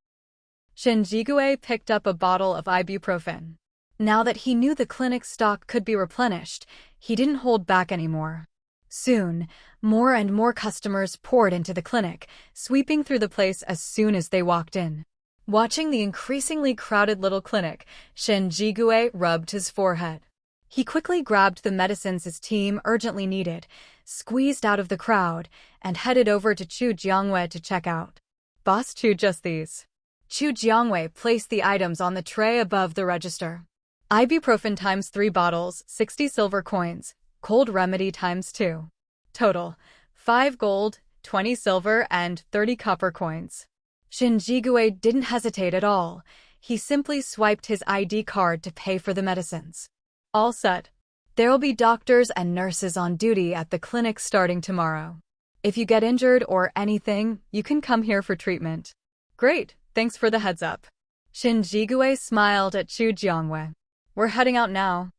Shen Jigui picked up a bottle of ibuprofen. Now that he knew the clinic's stock could be replenished, he didn't hold back anymore. Soon, more and more customers poured into the clinic, sweeping through the place as soon as they walked in. Watching the increasingly crowded little clinic, Shen Jigui rubbed his forehead. He quickly grabbed the medicines his team urgently needed, squeezed out of the crowd, and headed over to Chu Jiangwei to check out. Boss Chu, just these. Chu Jiangwei placed the items on the tray above the register. Ibuprofen times 3 bottles, 60 silver coins. Cold remedy times 2. Total, 5 gold, 20 silver, and 30 copper coins. Shen Jigui didn't hesitate at all. He simply swiped his ID card to pay for the medicines. All set. There'll be doctors and nurses on duty at the clinic starting tomorrow. If you get injured or anything, you can come here for treatment. Great, thanks for the heads up. Shen Jigui smiled at Chu Jiangwei. We're heading out now.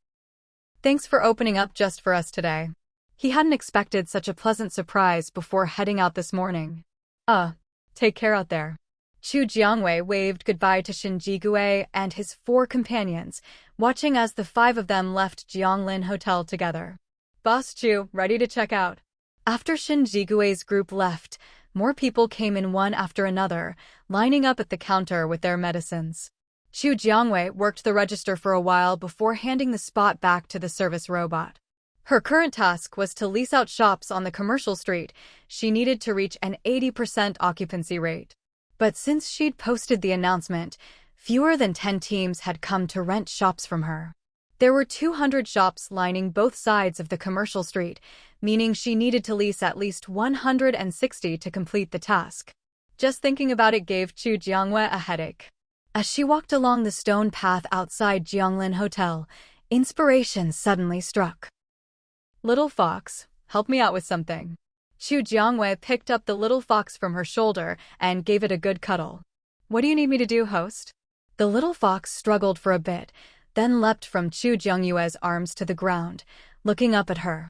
Thanks for opening up just for us today. He hadn't expected such a pleasant surprise before heading out this morning. Take care out there. Chu Jiangwei waved goodbye to Shen Jigui and his 4 companions, watching as the 5 of them left Jianglin Hotel together. Boss Chu, ready to check out. After Shen Jigui's group left, more people came in one after another, lining up at the counter with their medicines. Chu Jiangwei worked the register for a while before handing the spot back to the service robot. Her current task was to lease out shops on the commercial street. She needed to reach an 80% occupancy rate. But since she'd posted the announcement, fewer than 10 teams had come to rent shops from her. There were 200 shops lining both sides of the commercial street, meaning she needed to lease at least 160 to complete the task. Just thinking about it gave Chu Jiangwei a headache. As she walked along the stone path outside Jianglin Hotel, inspiration suddenly struck. Little fox, help me out with something. Chu Jiangwei picked up the little fox from her shoulder and gave it a good cuddle. What do you need me to do, host? The little fox struggled for a bit, then leapt from Chu Jiangwei's arms to the ground, looking up at her.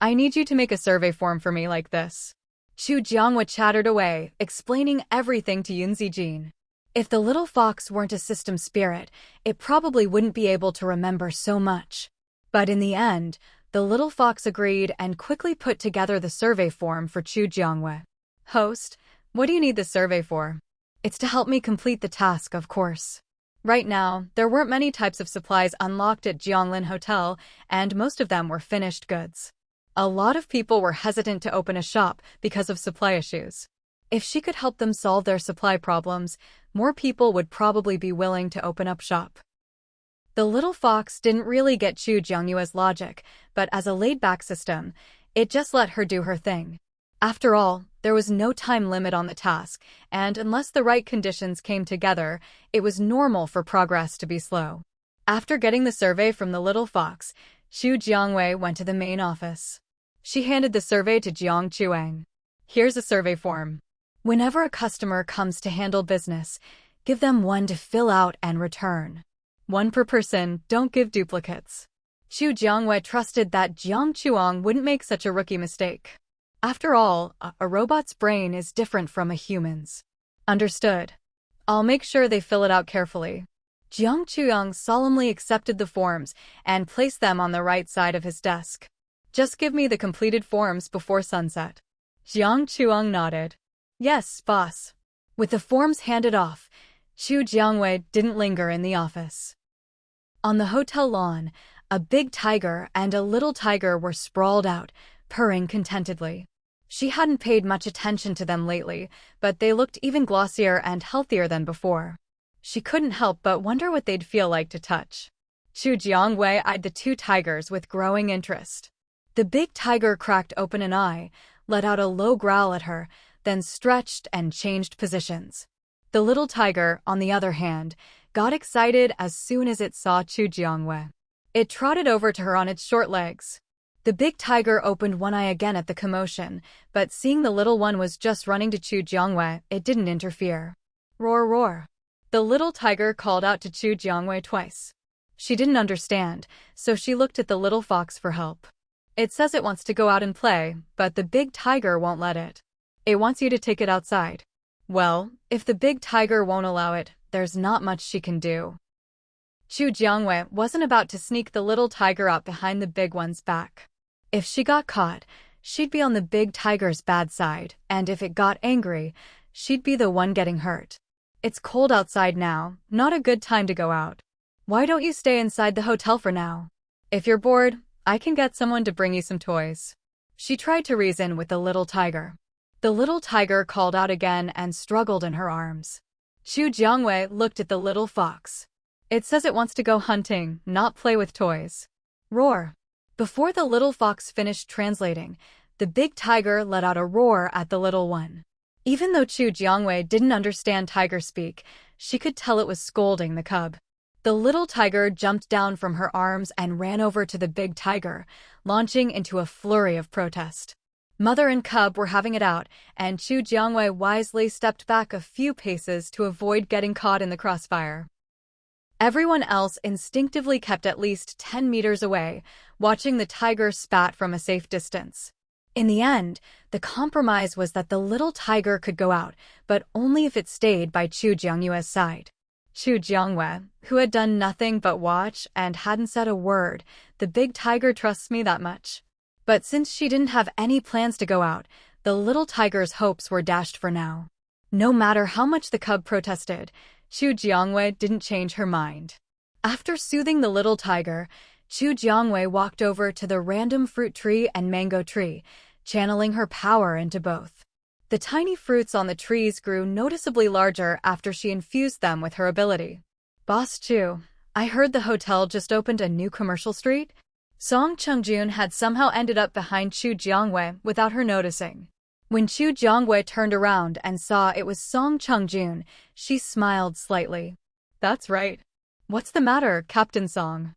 I need you to make a survey form for me like this. Chu Jiangwei chattered away, explaining everything to Yun Zijin. If the little fox weren't a system spirit, it probably wouldn't be able to remember so much. But in the end, the little fox agreed and quickly put together the survey form for Chu Jiangwei. Host, what do you need the survey for? It's to help me complete the task, of course. Right now, there weren't many types of supplies unlocked at Jianglin Hotel, and most of them were finished goods. A lot of people were hesitant to open a shop because of supply issues. If she could help them solve their supply problems, more people would probably be willing to open up shop. The little fox didn't really get Chu Jiangyue's logic, but as a laid-back system, it just let her do her thing. After all, There was no time limit on the task, and unless the right conditions came together, it was normal for progress to be slow. After getting the survey from the little fox, Xu Jiangwei went to the main office. She handed the survey to Jiang Chuang. Here's a survey form. Whenever a customer comes to handle business, give them one to fill out and return. One per person, don't give duplicates. Xu Jiangwei trusted that Jiang Chuang wouldn't make such a rookie mistake. After all, a robot's brain is different from a human's. Understood. I'll make sure they fill it out carefully. Jiang Chuang solemnly accepted the forms and placed them on the right side of his desk. Just give me the completed forms before sunset. Jiang Chuang nodded. Yes, boss. With the forms handed off, Xu Jiangwei didn't linger in the office. On the hotel lawn, a big tiger and a little tiger were sprawled out, purring contentedly. She hadn't paid much attention to them lately, but they looked even glossier and healthier than before. She couldn't help but wonder what they'd feel like to touch. Xu Jiangwei eyed the two tigers with growing interest. The big tiger cracked open an eye, let out a low growl at her, then stretched and changed positions. The little tiger, on the other hand, got excited as soon as it saw Xu Jiangwei. It trotted over to her on its short legs. The big tiger opened one eye again at the commotion, but seeing the little one was just running to Xu Jiangwei, it didn't interfere. Roar, roar. The little tiger called out to Xu Jiangwei twice. She didn't understand, so she looked at the little fox for help. It says it wants to go out and play, but the big tiger won't let it. It wants you to take it outside. Well, if the big tiger won't allow it, there's not much she can do. Xu Jiangwei wasn't about to sneak the little tiger out behind the big one's back. If she got caught, she'd be on the big tiger's bad side, and if it got angry, she'd be the one getting hurt. It's cold outside now, not a good time to go out. Why don't you stay inside the hotel for now? If you're bored, I can get someone to bring you some toys. She tried to reason with the little tiger. The little tiger called out again and struggled in her arms. Xu Jiangwei looked at the little fox. It says it wants to go hunting, not play with toys. Roar. Before the little fox finished translating, the big tiger let out a roar at the little one. Even though Xu Jiangwei didn't understand tiger speak, she could tell it was scolding the cub. The little tiger jumped down from her arms and ran over to the big tiger, launching into a flurry of protest. Mother and cub were having it out, and Xu Jiangwei wisely stepped back a few paces to avoid getting caught in the crossfire. Everyone else instinctively kept at least 10 meters away, watching the tiger spat from a safe distance. In the end, the compromise was that the little tiger could go out, but only if it stayed by Xu Jiangwei's side. Xu Jiangwei, who had done nothing but watch and hadn't said a word, the big tiger trusts me that much. But since she didn't have any plans to go out, the little tiger's hopes were dashed for now. No matter how much the cub protested, Xu Jiangwei didn't change her mind. After soothing the little tiger, Xu Jiangwei walked over to the random fruit tree and mango tree, channeling her power into both. The tiny fruits on the trees grew noticeably larger after she infused them with her ability. Boss Xu, I heard the hotel just opened a new commercial street? Song Chengjun had somehow ended up behind Xu Jiangwei without her noticing. When Xu Jiangwei turned around and saw it was Song Chengjun, she smiled slightly. That's right. What's the matter, Captain Song?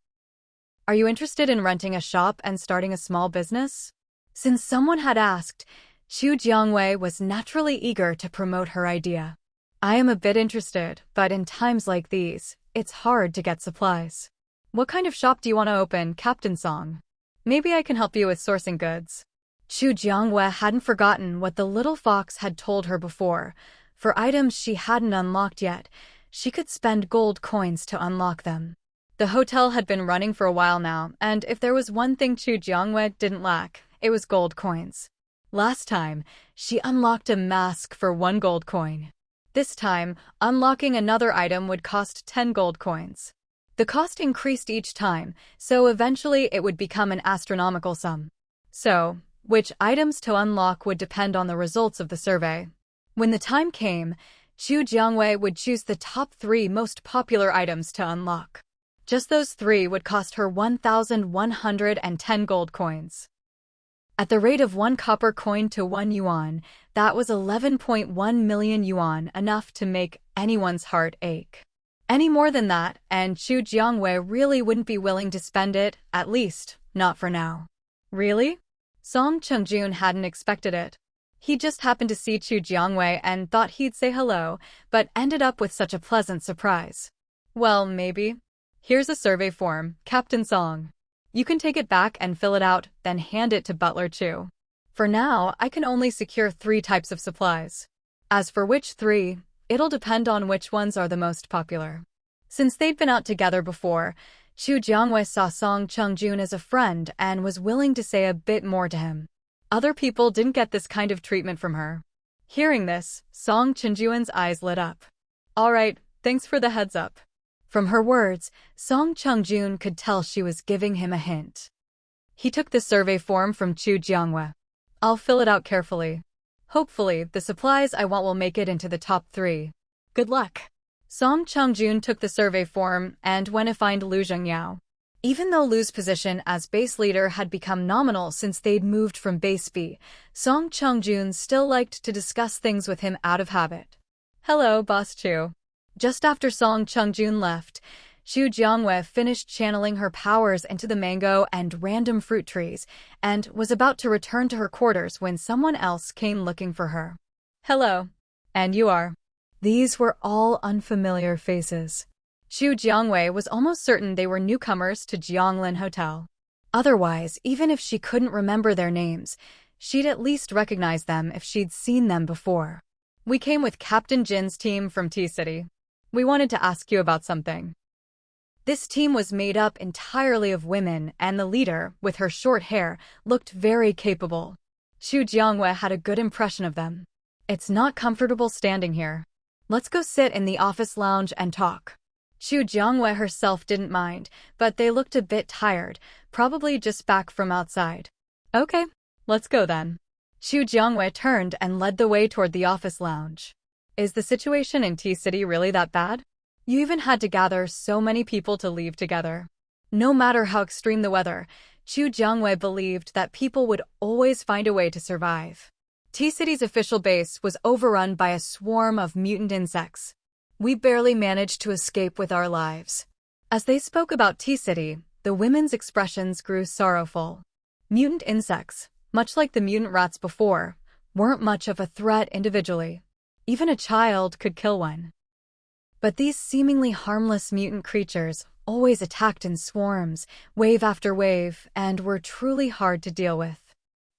Are you interested in renting a shop and starting a small business? Since someone had asked, Xu Jiangwei was naturally eager to promote her idea. I am a bit interested, but in times like these, it's hard to get supplies. What kind of shop do you want to open, Captain Song? Maybe I can help you with sourcing goods. Xu Jiangwei hadn't forgotten what the little fox had told her before. For items she hadn't unlocked yet, she could spend gold coins to unlock them. The hotel had been running for a while now, and if there was one thing Xu Jiangwei didn't lack, it was gold coins. Last time, she unlocked a mask for 1 gold coin. This time, unlocking another item would cost 10 gold coins. The cost increased each time, so eventually it would become an astronomical sum. So, which items to unlock would depend on the results of the survey. When the time came, Xu Jiangwei would choose the top 3 most popular items to unlock. Just those 3 would cost her 1,110 gold coins. At the rate of 1 copper coin to 1 yuan, that was 11.1 million yuan, enough to make anyone's heart ache. Any more than that, and Chu Jiangwei really wouldn't be willing to spend it, at least, not for now. Really? Song Chengjun hadn't expected it. He just happened to see Chu Jiangwei and thought he'd say hello, but ended up with such a pleasant surprise. Well, maybe. Here's a survey form, Captain Song. You can take it back and fill it out, then hand it to Butler Chu. For now, I can only secure 3 types of supplies. As for which 3, it'll depend on which ones are the most popular. Since they'd been out together before, Chu Jiangwei saw Song Chengjun as a friend and was willing to say a bit more to him. Other people didn't get this kind of treatment from her. Hearing this, Song Chengjun's eyes lit up. All right, thanks for the heads up. From her words, Song Chengjun could tell she was giving him a hint. He took the survey form from Chu Jiangwei. I'll fill it out carefully. Hopefully, the supplies I want will make it into the top 3. Good luck. Song Chengjun took the survey form and went to find Lu Zhengyao. Even though Lu's position as base leader had become nominal since they'd moved from base B, Song Chengjun still liked to discuss things with him out of habit. Hello, Boss Chu. Just after Song Chengjun left, Chu Jiangwei finished channeling her powers into the mango and random fruit trees, and was about to return to her quarters when someone else came looking for her. Hello. And you are? These were all unfamiliar faces. Chu Jiangwei was almost certain they were newcomers to Jianglin Hotel. Otherwise, even if she couldn't remember their names, she'd at least recognize them if she'd seen them before. We came with Captain Jin's team from T-City. We wanted to ask you about something. This team was made up entirely of women, and the leader, with her short hair, looked very capable. Chu Jiangwei had a good impression of them. It's not comfortable standing here. Let's go sit in the office lounge and talk. Chu Jiangwei herself didn't mind, but they looked a bit tired, probably just back from outside. Okay, let's go then. Chu Jiangwei turned and led the way toward the office lounge. Is the situation in T-City really that bad? You even had to gather so many people to leave together. No matter how extreme the weather, Chu Jiangwei believed that people would always find a way to survive. T-City's official base was overrun by a swarm of mutant insects. We barely managed to escape with our lives. As they spoke about T-City, the women's expressions grew sorrowful. Mutant insects, much like the mutant rats before, weren't much of a threat individually. Even a child could kill one. But these seemingly harmless mutant creatures always attacked in swarms, wave after wave, and were truly hard to deal with.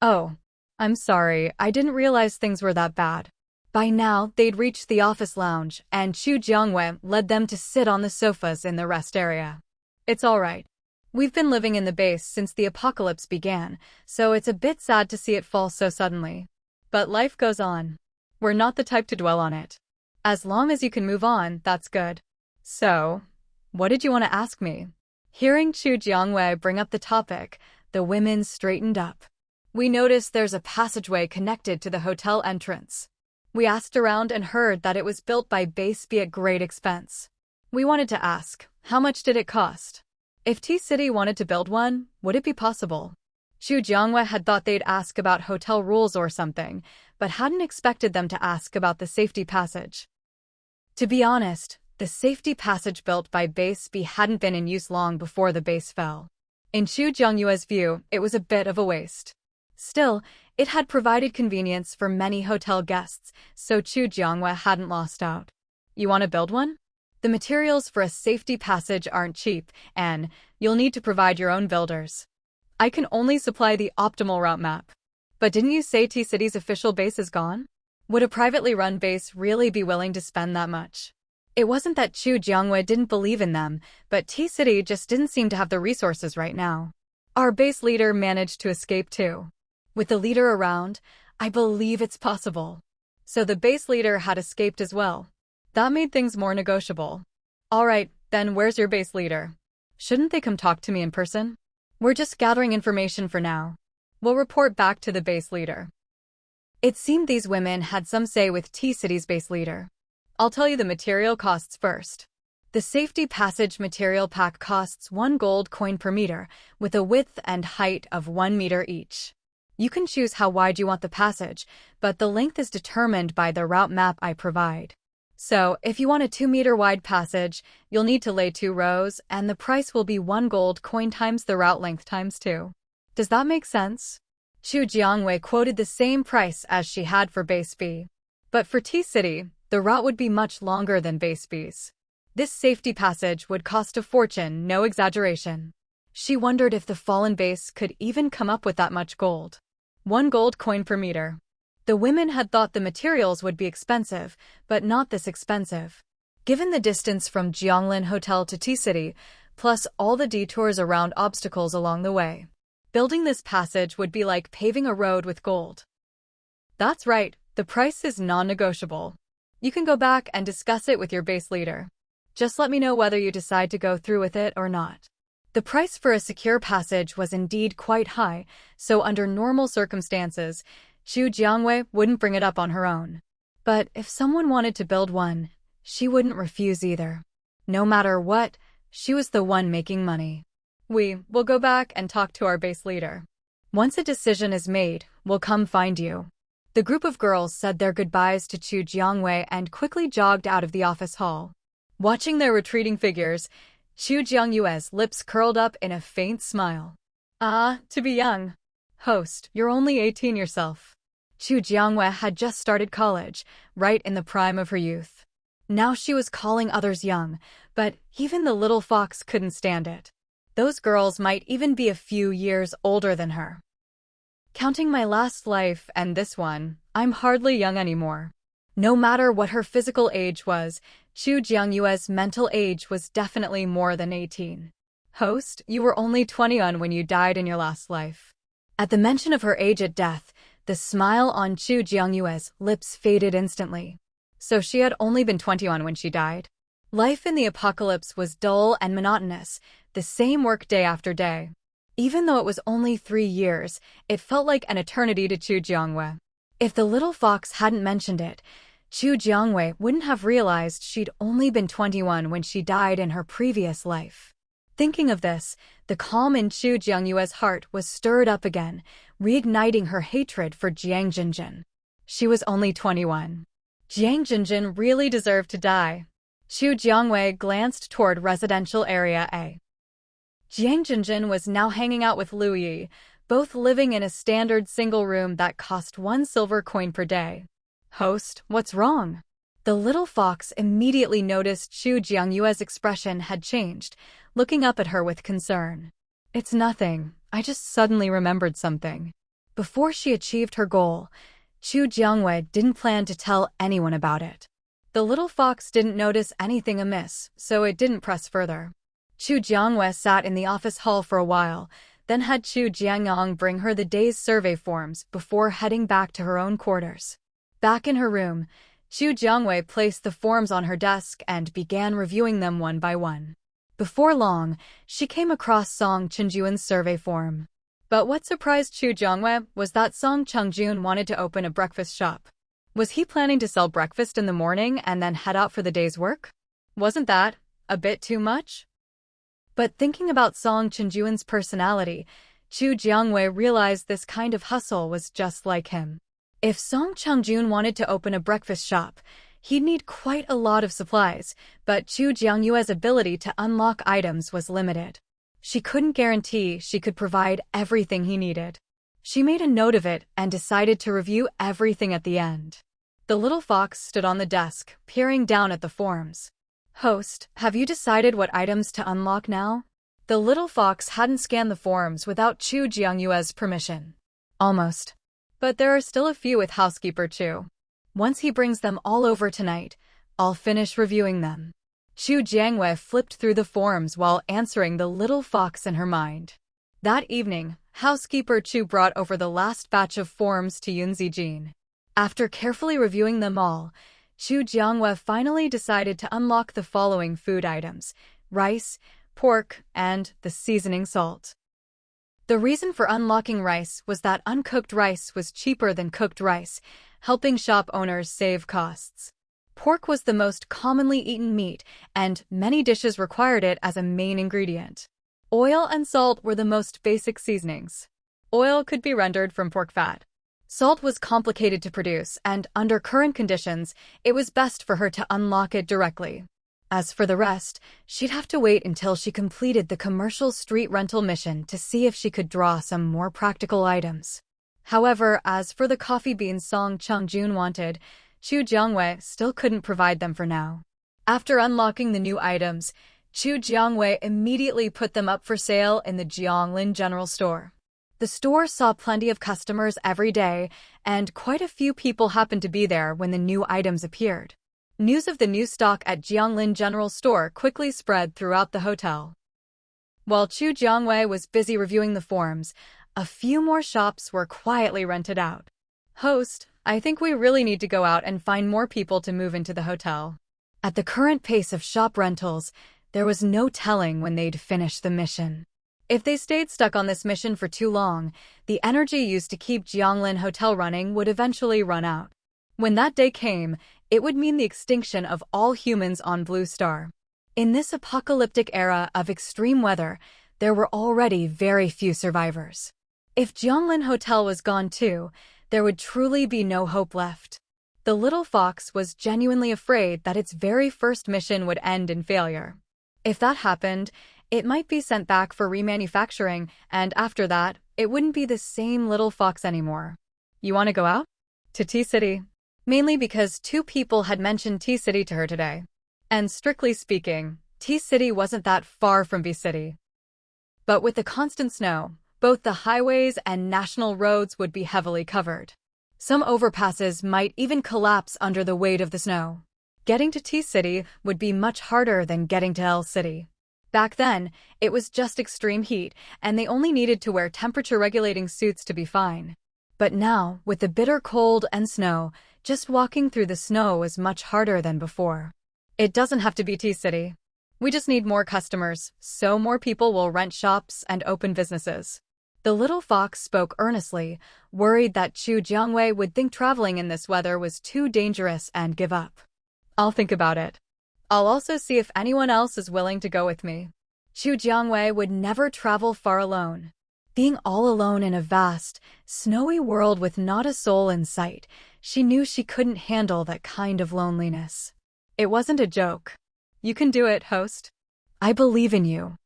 Oh, I'm sorry, I didn't realize things were that bad. By now, they'd reached the office lounge, and Chu Jiangwei led them to sit on the sofas in the rest area. It's all right. We've been living in the base since the apocalypse began, so it's a bit sad to see it fall so suddenly. But life goes on. We're not the type to dwell on it. As long as you can move on, that's good. So, what did you want to ask me? Hearing Chu Jiangwei bring up the topic, the women straightened up. We noticed there's a passageway connected to the hotel entrance. We asked around and heard that it was built by Base B at great expense. We wanted to ask, how much did it cost? If T-City wanted to build one, would it be possible? Chu Jiangwei had thought they'd ask about hotel rules or something, but hadn't expected them to ask about the safety passage. To be honest, the safety passage built by Base B hadn't been in use long before the base fell. In Chu Jiangyue's view, it was a bit of a waste. Still, it had provided convenience for many hotel guests, so Chu Jiangwei hadn't lost out. You want to build one? The materials for a safety passage aren't cheap, and you'll need to provide your own builders. I can only supply the optimal route map. But didn't you say T-City's official base is gone? Would a privately run base really be willing to spend that much? It wasn't that Chu Jiangwei didn't believe in them, but T-City just didn't seem to have the resources right now. Our base leader managed to escape too. With the leader around, I believe it's possible. So the base leader had escaped as well. That made things more negotiable. All right, then where's your base leader? Shouldn't they come talk to me in person? We're just gathering information for now. We'll report back to the base leader. It seemed these women had some say with T-City's base leader. I'll tell you the material costs first. The safety passage material pack costs 1 gold coin per meter, with a width and height of 1 meter each. You can choose how wide you want the passage, but the length is determined by the route map I provide. So, if you want a 2-meter wide passage, you'll need to lay 2 rows, and the price will be 1 gold coin times the route length times 2. Does that make sense? Xu Jiangwei quoted the same price as she had for base fee. But for T-City, the route would be much longer than base fees. This safety passage would cost a fortune, no exaggeration. She wondered if the fallen base could even come up with that much gold. 1 gold coin per meter. The women had thought the materials would be expensive, but not this expensive. Given the distance from Jianglin Hotel to T-City, plus all the detours around obstacles along the way, building this passage would be like paving a road with gold. That's right, the price is non-negotiable. You can go back and discuss it with your base leader. Just let me know whether you decide to go through with it or not. The price for a secure passage was indeed quite high, so under normal circumstances, Xu Jiangwei wouldn't bring it up on her own. But if someone wanted to build one, she wouldn't refuse either. No matter what, she was the one making money. We will go back and talk to our base leader. Once a decision is made, we'll come find you. The group of girls said their goodbyes to Xu Jiangwei and quickly jogged out of the office hall. Watching their retreating figures, Xu Jiangyue's lips curled up in a faint smile. Ah, to be young. Host, you're only 18 yourself. Xu Jiangwei had just started college, right in the prime of her youth. Now she was calling others young, but even the little fox couldn't stand it. Those girls might even be a few years older than her. Counting my last life and this one, I'm hardly young anymore. No matter what her physical age was, Xu Jiangyue's mental age was definitely more than 18. Host, you were only 21 when you died in your last life. At the mention of her age at death, the smile on Xu Jiangyue's lips faded instantly. So she had only been 21 when she died? Life in the apocalypse was dull and monotonous, the same work day after day. Even though it was only 3 years, it felt like an eternity to Xu Jiangwei. If the little fox hadn't mentioned it, Xu Jiangwei wouldn't have realized she'd only been 21 when she died in her previous life. Thinking of this, the calm in Xu Jiangyue's heart was stirred up again, reigniting her hatred for Jiang Jinjin. She was only 21. Jiang Jinjin really deserved to die. Xu Jiangwei glanced toward residential area A. Jiang Jinjin was now hanging out with Lu Yi, both living in a standard single room that cost 1 silver coin per day. Host, what's wrong? The little fox immediately noticed Xu Jiangyue's expression had changed, looking up at her with concern. It's nothing, I just suddenly remembered something. Before she achieved her goal, Xu Jiangwei didn't plan to tell anyone about it. The little fox didn't notice anything amiss, so it didn't press further. Xu Jiangwei sat in the office hall for a while, then had Xu Jiangyang bring her the day's survey forms before heading back to her own quarters. Back in her room, Xu Jiangwei placed the forms on her desk and began reviewing them one by one. Before long, she came across Song Chenjuan's survey form. But what surprised Xu Jiangwei was that Song Chengjun wanted to open a breakfast shop. Was he planning to sell breakfast in the morning and then head out for the day's work? Wasn't that a bit too much? But thinking about Song Chenjuan's personality, Xu Jiangwei realized this kind of hustle was just like him. If Song Chengjun wanted to open a breakfast shop, he'd need quite a lot of supplies, but Xu Jiangyue's ability to unlock items was limited. She couldn't guarantee she could provide everything he needed. She made a note of it and decided to review everything at the end. The little fox stood on the desk, peering down at the forms. Host, have you decided what items to unlock now? The little fox hadn't scanned the forms without Xu Jiangyue's permission. Almost. But there are still a few with housekeeper Chu. Once he brings them all over tonight, I'll finish reviewing them. Xu Jiangwei flipped through the forms while answering the little fox in her mind. That evening, housekeeper Chu brought over the last batch of forms to Yun Zijin. After carefully reviewing them all, Xu Jiangwei finally decided to unlock the following food items: rice, pork, and the seasoning salt. The reason for unlocking rice was that uncooked rice was cheaper than cooked rice, helping shop owners save costs. Pork was the most commonly eaten meat, and many dishes required it as a main ingredient. Oil and salt were the most basic seasonings. Oil could be rendered from pork fat. Salt was complicated to produce, and under current conditions, it was best for her to unlock it directly. As for the rest, she'd have to wait until she completed the commercial street rental mission to see if she could draw some more practical items. However, as for the coffee beans Song Chung-jun wanted, Chu Jiangwei still couldn't provide them for now. After unlocking the new items, Chu Jiangwei immediately put them up for sale in the Jianglin General Store. The store saw plenty of customers every day, and quite a few people happened to be there when the new items appeared. News of the new stock at Jianglin General Store quickly spread throughout the hotel. While Chu Jiangwei was busy reviewing the forms, a few more shops were quietly rented out. Host, I think we really need to go out and find more people to move into the hotel. At the current pace of shop rentals, there was no telling when they'd finish the mission. If they stayed stuck on this mission for too long, the energy used to keep Jianglin Hotel running would eventually run out. When that day came, it would mean the extinction of all humans on Blue Star. In this apocalyptic era of extreme weather, there were already very few survivors. If Jianglin Hotel was gone too, there would truly be no hope left. The little fox was genuinely afraid that its very first mission would end in failure. If that happened, it might be sent back for remanufacturing, and after that, it wouldn't be the same little fox anymore. You want to go out? To T-City. Mainly because two people had mentioned T-City to her today. And strictly speaking, T-City wasn't that far from B-City. But with the constant snow, both the highways and national roads would be heavily covered. Some overpasses might even collapse under the weight of the snow. Getting to T-City would be much harder than getting to L-City. Back then, it was just extreme heat, and they only needed to wear temperature-regulating suits to be fine. But now, with the bitter cold and snow, just walking through the snow is much harder than before. It doesn't have to be T-City. We just need more customers, so more people will rent shops and open businesses. The little fox spoke earnestly, worried that Chu Jiangwei would think traveling in this weather was too dangerous and give up. I'll think about it. I'll also see if anyone else is willing to go with me. Chu Jiangwei would never travel far alone. Being all alone in a vast, snowy world with not a soul in sight, she knew she couldn't handle that kind of loneliness. It wasn't a joke. You can do it, host. I believe in you.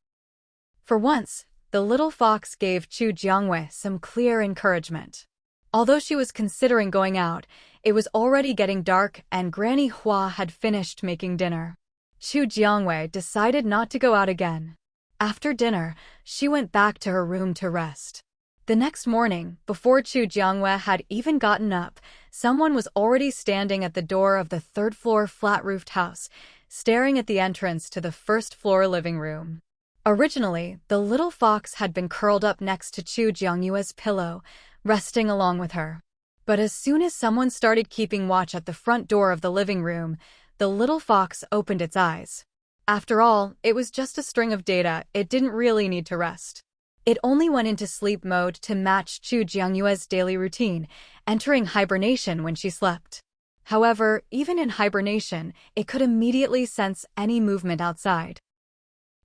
For once, the little fox gave Chu Jiangwei some clear encouragement. Although she was considering going out, it was already getting dark and Granny Hua had finished making dinner. Chu Jiangwei decided not to go out again. After dinner, she went back to her room to rest. The next morning, before Chu Jiangwei had even gotten up, someone was already standing at the door of the third-floor flat-roofed house, staring at the entrance to the first-floor living room. Originally, the little fox had been curled up next to Chu Jiangyue's pillow, resting along with her. But as soon as someone started keeping watch at the front door of the living room, the little fox opened its eyes. After all, it was just a string of data, it didn't really need to rest. It only went into sleep mode to match Chu Jiangyue's daily routine, entering hibernation when she slept. However, even in hibernation, it could immediately sense any movement outside.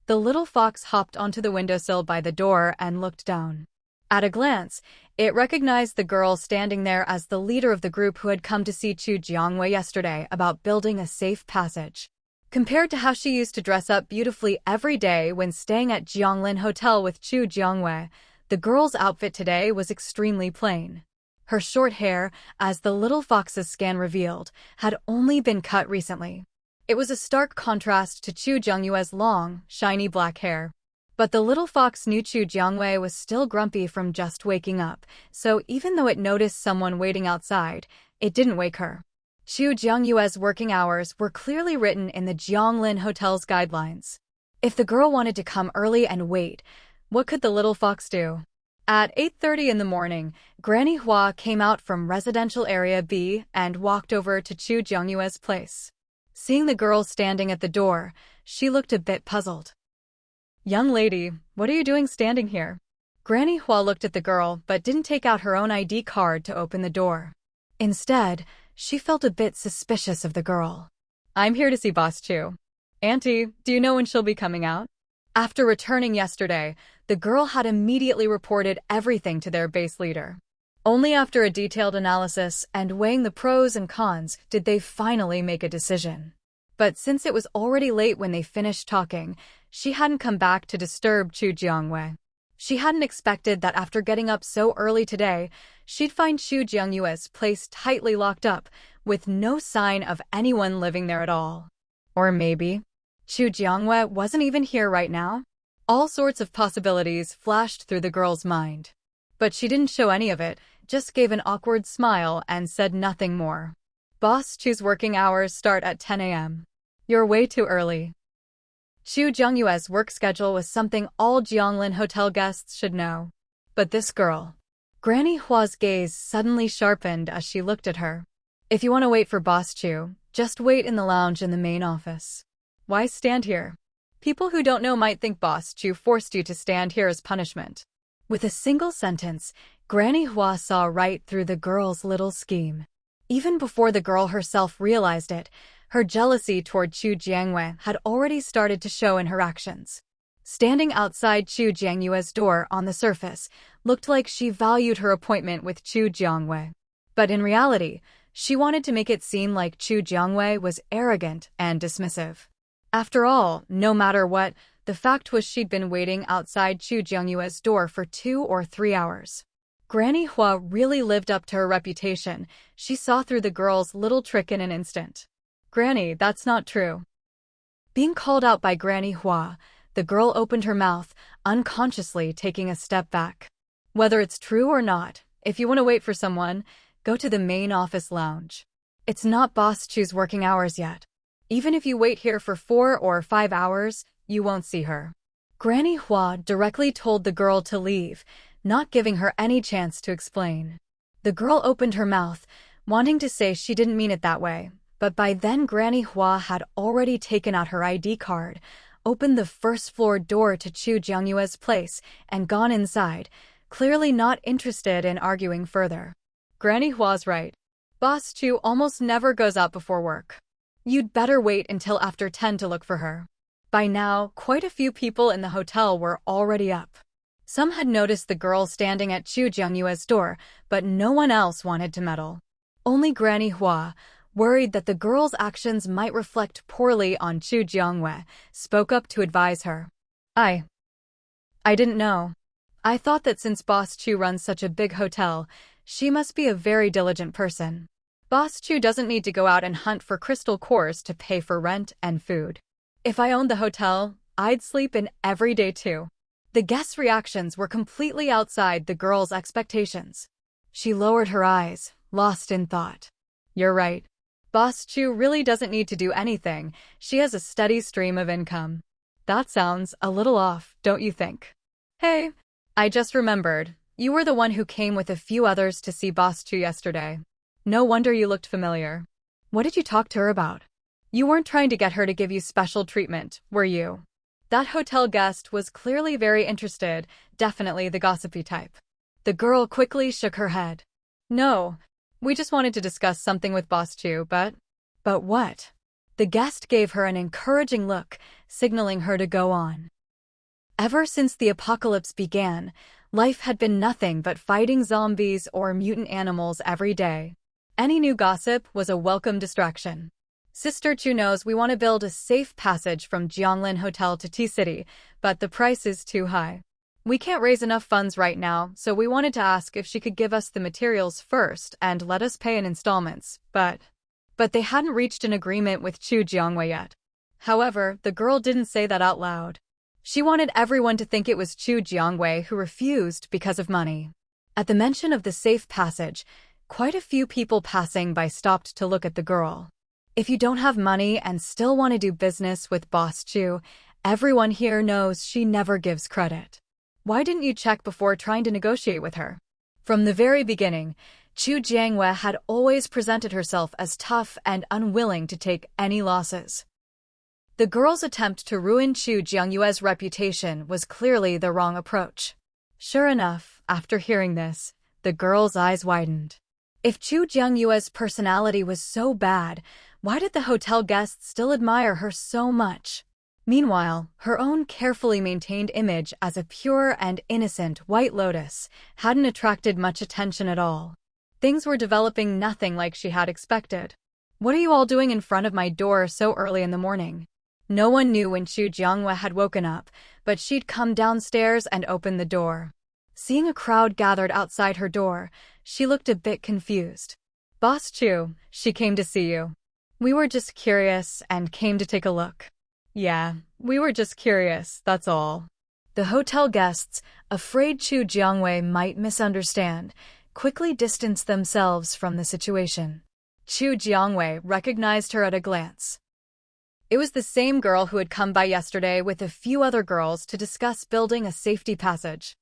The little fox hopped onto the windowsill by the door and looked down. At a glance, it recognized the girl standing there as the leader of the group who had come to see Chu Jiangwei yesterday about building a safe passage. Compared to how she used to dress up beautifully every day when staying at Jianglin Hotel with Chu Jiangwei, the girl's outfit today was extremely plain. Her short hair, as the little fox's scan revealed, had only been cut recently. It was a stark contrast to Chu Jiangyue's long, shiny black hair. But the little fox knew Chu Jiangwei was still grumpy from just waking up, so even though it noticed someone waiting outside, it didn't wake her. Chu Jiangyue's working hours were clearly written in the Jianglin Hotel's guidelines. If the girl wanted to come early and wait, what could the little fox do? At 8:30 in the morning, Granny Hua came out from residential area B and walked over to Chu Jiangyue's place. Seeing the girl standing at the door, she looked a bit puzzled. Young lady, what are you doing standing here? Granny Hua looked at the girl but didn't take out her own ID card to open the door. Instead, she felt a bit suspicious of the girl. I'm here to see Boss Chu. Auntie, do you know when she'll be coming out? After returning yesterday, the girl had immediately reported everything to their base leader. Only after a detailed analysis and weighing the pros and cons did they finally make a decision. But since it was already late when they finished talking, she hadn't come back to disturb Chu Jiangwei. She hadn't expected that after getting up so early today, she'd find Chu Jiangyue's place tightly locked up, with no sign of anyone living there at all. Or maybe Chu Jiangwei wasn't even here right now? All sorts of possibilities flashed through the girl's mind. But she didn't show any of it, just gave an awkward smile and said nothing more. Boss Chu's working hours start at 10 a.m. You're way too early. Chu Jiangyue's work schedule was something all Jianglin Hotel guests should know. But this girl. Granny Hua's gaze suddenly sharpened as she looked at her. If you want to wait for Boss Chu, just wait in the lounge in the main office. Why stand here? People who don't know might think Boss Chu forced you to stand here as punishment. With a single sentence, Granny Hua saw right through the girl's little scheme. Even before the girl herself realized it, her jealousy toward Chu Jiangwei had already started to show in her actions. Standing outside Chu Jiangyue's door on the surface looked like she valued her appointment with Chu Jiangwei. But in reality, she wanted to make it seem like Chu Jiangwei was arrogant and dismissive. After all, no matter what, the fact was she'd been waiting outside Chu Jiangyue's door for 2 or 3 hours. Granny Hua really lived up to her reputation. She saw through the girl's little trick in an instant. Granny, that's not true. Being called out by Granny Hua, the girl opened her mouth, unconsciously taking a step back. Whether it's true or not, if you want to wait for someone, go to the main office lounge. It's not Boss Chu's working hours yet. Even if you wait here for 4 or 5 hours, you won't see her. Granny Hua directly told the girl to leave, not giving her any chance to explain. The girl opened her mouth, wanting to say she didn't mean it that way, but by then Granny Hua had already taken out her ID card, opened the first-floor door to Chu Jiangyue's place, and gone inside, clearly not interested in arguing further. Granny Hua's right. Boss Chu almost never goes out before work. You'd better wait until after 10 to look for her. By now, quite a few people in the hotel were already up. Some had noticed the girl standing at Chu Jiangyue's door, but no one else wanted to meddle. Only Granny Hua, worried that the girl's actions might reflect poorly on Chu Jiangwei, spoke up to advise her. I didn't know. I thought that since Boss Chu runs such a big hotel, she must be a very diligent person. Boss Chu doesn't need to go out and hunt for crystal cores to pay for rent and food. If I owned the hotel, I'd sleep in every day too. The guests' reactions were completely outside the girl's expectations. She lowered her eyes, lost in thought. You're right. Boss Chu really doesn't need to do anything. She has a steady stream of income. That sounds a little off, don't you think? Hey, I just remembered. You were the one who came with a few others to see Boss Chu yesterday. No wonder you looked familiar. What did you talk to her about? You weren't trying to get her to give you special treatment, were you? That hotel guest was clearly very interested, definitely the gossipy type. The girl quickly shook her head. No, we just wanted to discuss something with Boss Chu, but what? The guest gave her an encouraging look, signaling her to go on. Ever since the apocalypse began, life had been nothing but fighting zombies or mutant animals every day. Any new gossip was a welcome distraction. Sister Chu knows we want to build a safe passage from Jianglin Hotel to T-City, but the price is too high. We can't raise enough funds right now, so we wanted to ask if she could give us the materials first and let us pay in installments, but they hadn't reached an agreement with Chu Jiangwei yet. However, the girl didn't say that out loud. She wanted everyone to think it was Chu Jiangwei who refused because of money. At the mention of the safe passage, quite a few people passing by stopped to look at the girl. If you don't have money and still want to do business with Boss Chu, everyone here knows she never gives credit. Why didn't you check before trying to negotiate with her? From the very beginning, Chu Jiangwei had always presented herself as tough and unwilling to take any losses. The girl's attempt to ruin Chu Jiangyue's reputation was clearly the wrong approach. Sure enough, after hearing this, the girl's eyes widened. If Chu Jiangyue's personality was so bad, why did the hotel guests still admire her so much? Meanwhile, her own carefully maintained image as a pure and innocent White Lotus hadn't attracted much attention at all. Things were developing nothing like she had expected. "What are you all doing in front of my door so early in the morning?" No one knew when Chu Jiangwei had woken up, but she'd come downstairs and opened the door. Seeing a crowd gathered outside her door, she looked a bit confused. "Boss Chu, she came to see you. We were just curious and came to take a look." "Yeah, we were just curious, that's all." The hotel guests, afraid Chu Jiangwei might misunderstand, quickly distanced themselves from the situation. Chu Jiangwei recognized her at a glance. It was the same girl who had come by yesterday with a few other girls to discuss building a safety passage.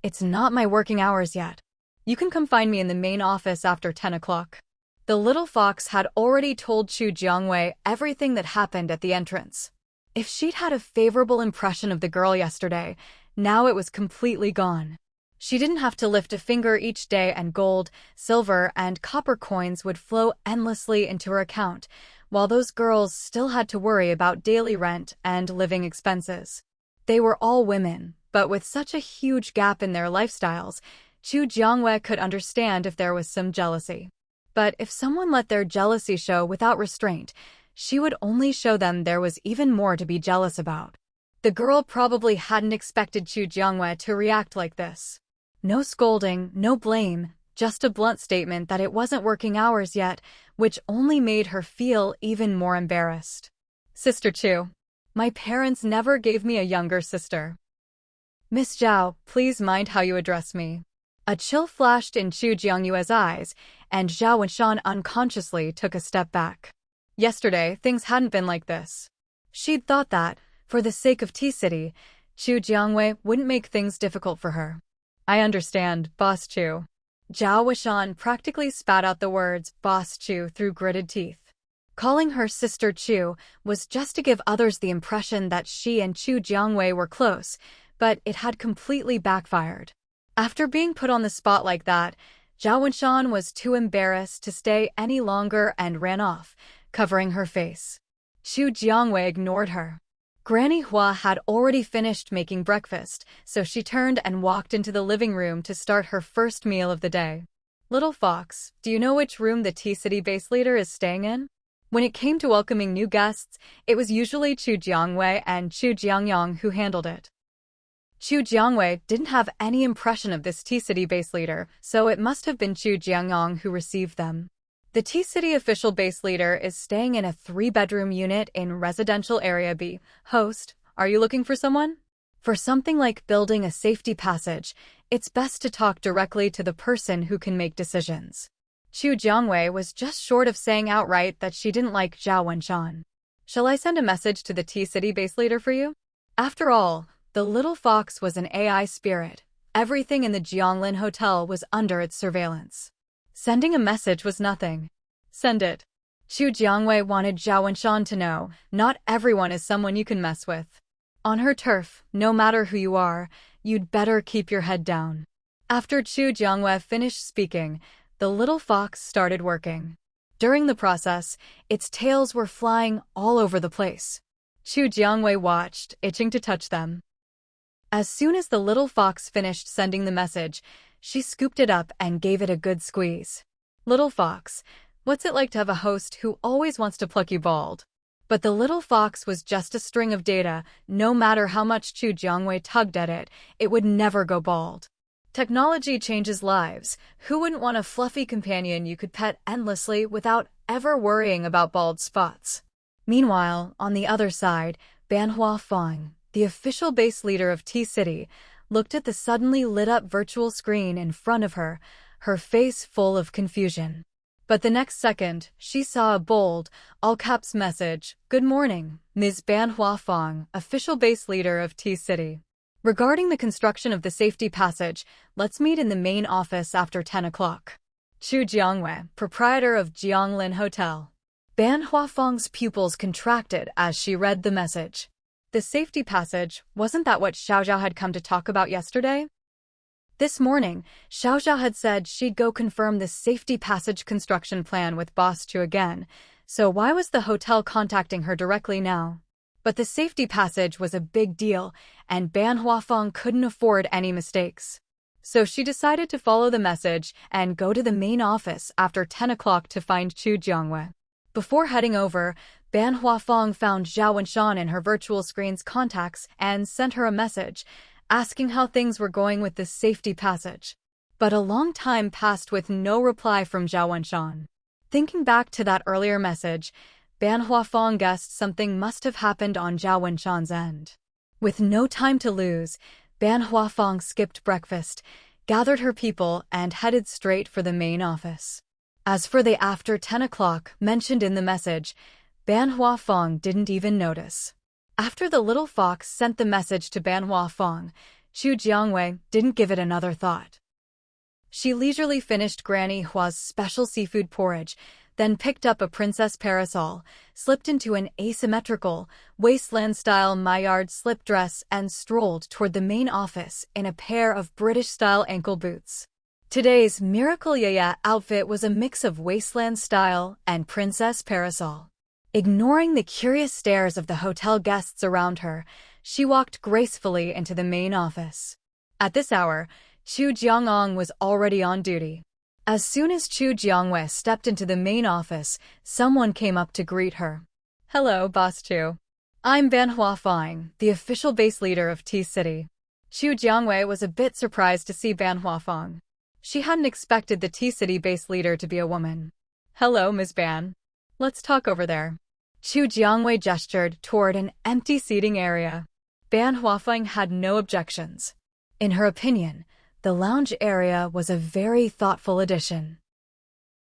"It's not my working hours yet. You can come find me in the main office after 10 o'clock. The little fox had already told Chu Jiangwei everything that happened at the entrance. If she'd had a favorable impression of the girl yesterday, now it was completely gone. She didn't have to lift a finger each day and gold, silver, and copper coins would flow endlessly into her account, while those girls still had to worry about daily rent and living expenses. They were all women, but with such a huge gap in their lifestyles, Chu Jiangwei could understand if there was some jealousy. But if someone let their jealousy show without restraint, she would only show them there was even more to be jealous about. The girl probably hadn't expected Chu Jiangwei to react like this. No scolding, no blame, just a blunt statement that it wasn't working hours yet, which only made her feel even more embarrassed. "Sister Chu, my parents never gave me a younger sister. Miss Zhao, please mind how you address me." A chill flashed in Chu Jiangyue's eyes, and Zhao Wenshan unconsciously took a step back. Yesterday, things hadn't been like this. She'd thought that, for the sake of T-City, Chu Jiangwei wouldn't make things difficult for her. "I understand, Boss Chu." Zhao Wenshan practically spat out the words "Boss Chu" through gritted teeth. Calling her Sister Chu was just to give others the impression that she and Chu Jiangwei were close, but it had completely backfired. After being put on the spot like that, Zhao Wenshan was too embarrassed to stay any longer and ran off, covering her face. Chu Jiangwei ignored her. Granny Hua had already finished making breakfast, so she turned and walked into the living room to start her first meal of the day. "Little Fox, do you know which room the T-City base leader is staying in?" When it came to welcoming new guests, it was usually Chu Jiangwei and Chu Jiangyang who handled it. Chu Jiangwei didn't have any impression of this T-City base leader, so it must have been Chu Jiangyang who received them. The T-City official base leader is staying in a 3-bedroom unit in Residential Area B. "Host, are you looking for someone?" For something like building a safety passage, it's best to talk directly to the person who can make decisions. Chu Jiangwei was just short of saying outright that she didn't like Zhao Wenshan. "Shall I send a message to the T-City base leader for you?" After all, the little fox was an AI spirit. Everything in the Jianglin Hotel was under its surveillance. Sending a message was nothing. "Send it." Chu Jiangwei wanted Zhao Wenshan to know, not everyone is someone you can mess with. On her turf, no matter who you are, you'd better keep your head down. After Chu Jiangwei finished speaking, the little fox started working. During the process, its tails were flying all over the place. Chu Jiangwei watched, itching to touch them. As soon as the little fox finished sending the message, she scooped it up and gave it a good squeeze. "Little fox, what's it like to have a host who always wants to pluck you bald?" But the little fox was just a string of data. No matter how much Chu Jiangwei tugged at it, it would never go bald. Technology changes lives. Who wouldn't want a fluffy companion you could pet endlessly without ever worrying about bald spots? Meanwhile, on the other side, Banhua Fong, the official base leader of T-City, looked at the suddenly lit-up virtual screen in front of her, her face full of confusion. But the next second, she saw a bold, all-caps message: "Good morning, Ms. Banhua Fong, official base leader of T-City. Regarding the construction of the safety passage, let's meet in the main office after 10 o'clock. Chu Jiangwei, proprietor of Jianglin Hotel." Banhua Fong's pupils contracted as she read the message. The safety passage, wasn't that what Xiaozhao had come to talk about yesterday? This morning, Xiaozhao had said she'd go confirm the safety passage construction plan with Boss Chu again, so why was the hotel contacting her directly now? But the safety passage was a big deal, and Ban Huafeng couldn't afford any mistakes. So she decided to follow the message and go to the main office after 10 o'clock to find Chu Jiangwei. Before heading over, Ban Huafeng found Zhao Wenshan in her virtual screen's contacts and sent her a message, asking how things were going with the safety passage. But a long time passed with no reply from Zhao Wenshan. Thinking back to that earlier message, Ban Huafeng guessed something must have happened on Zhao Wenshan's end. With no time to lose, Ban Huafeng skipped breakfast, gathered her people, and headed straight for the main office. As for the after 10 o'clock mentioned in the message, Ban Huafeng didn't even notice. After the little fox sent the message to Ban Huafeng, Chu Jiangwei didn't give it another thought. She leisurely finished Granny Hua's special seafood porridge, then picked up a princess parasol, slipped into an asymmetrical, wasteland-style Maillard slip dress and strolled toward the main office in a pair of British-style ankle boots. Today's Miracle Yaya outfit was a mix of wasteland style and princess parasol. Ignoring the curious stares of the hotel guests around her, she walked gracefully into the main office. At this hour, Chu Jiangong was already on duty. As soon as Chu Jiangwei stepped into the main office, someone came up to greet her. "Hello, Boss Chu. I'm Ban Huafeng, the official base leader of T-City." Chu Jiangwei was a bit surprised to see Ban Huafeng. She hadn't expected the T-City base leader to be a woman. "Hello, Ms. Ban. Let's talk over there." Chu Jiangwei gestured toward an empty seating area. Ban Huafeng had no objections. In her opinion, the lounge area was a very thoughtful addition.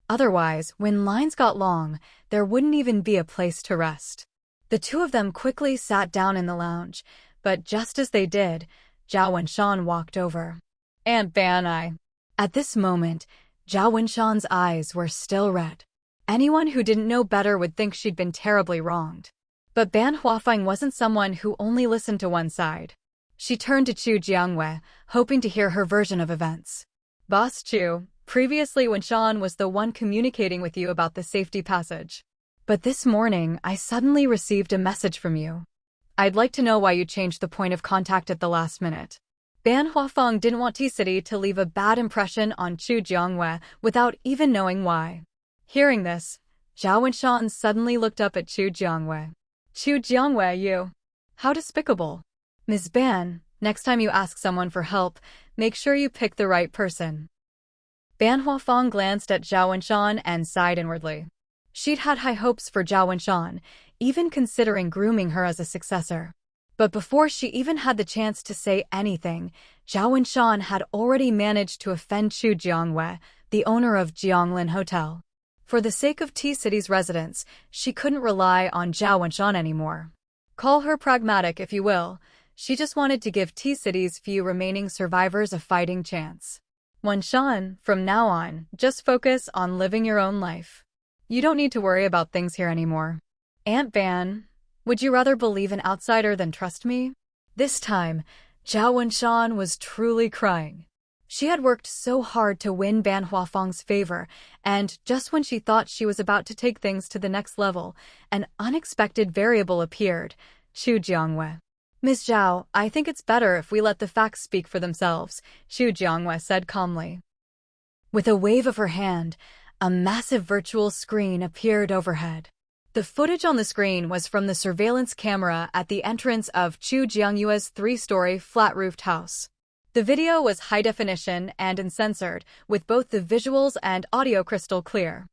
Otherwise, when lines got long, there wouldn't even be a place to rest. The two of them quickly sat down in the lounge, but just as they did, Zhao Wenshan walked over. "Aunt Ban, At this moment, Zhao Wenshan's eyes were still red. Anyone who didn't know better would think she'd been terribly wronged. But Ban Huafeng wasn't someone who only listened to one side. She turned to Chu Jiangwei, hoping to hear her version of events. "Boss Chu, previously Wenshan was the one communicating with you about the safety passage. But this morning, I suddenly received a message from you. I'd like to know why you changed the point of contact at the last minute." Ban Huafeng didn't want T-City to leave a bad impression on Chu Jiangwei without even knowing why. Hearing this, Zhao Wenshan suddenly looked up at Chu Jiangwei. "Chu Jiangwei, you? How despicable. Ms. Ban, next time you ask someone for help, make sure you pick the right person." Ban Huafeng glanced at Zhao Wenshan and sighed inwardly. She'd had high hopes for Zhao Wenshan, even considering grooming her as a successor. But before she even had the chance to say anything, Zhao Wenshan had already managed to offend Chu Jiangwei, the owner of Jianglin Hotel. For the sake of T-City's residents, she couldn't rely on Zhao Wenshan anymore. Call her pragmatic if you will, she just wanted to give T-City's few remaining survivors a fighting chance. "Wenshan, from now on, just focus on living your own life. You don't need to worry about things here anymore. Aunt Ban, would you rather believe an outsider than trust me?" This time, Zhao Wenshan was truly crying. She had worked so hard to win Ban Huafeng's favor, and just when she thought she was about to take things to the next level, an unexpected variable appeared: Chu Jiangwei. "Ms. Zhao, I think it's better if we let the facts speak for themselves," Chu Jiangwei said calmly. With a wave of her hand, a massive virtual screen appeared overhead. The footage on the screen was from the surveillance camera at the entrance of Chu Jiangyue's 3-story flat-roofed house. The video was high definition and uncensored, with both the visuals and audio crystal clear.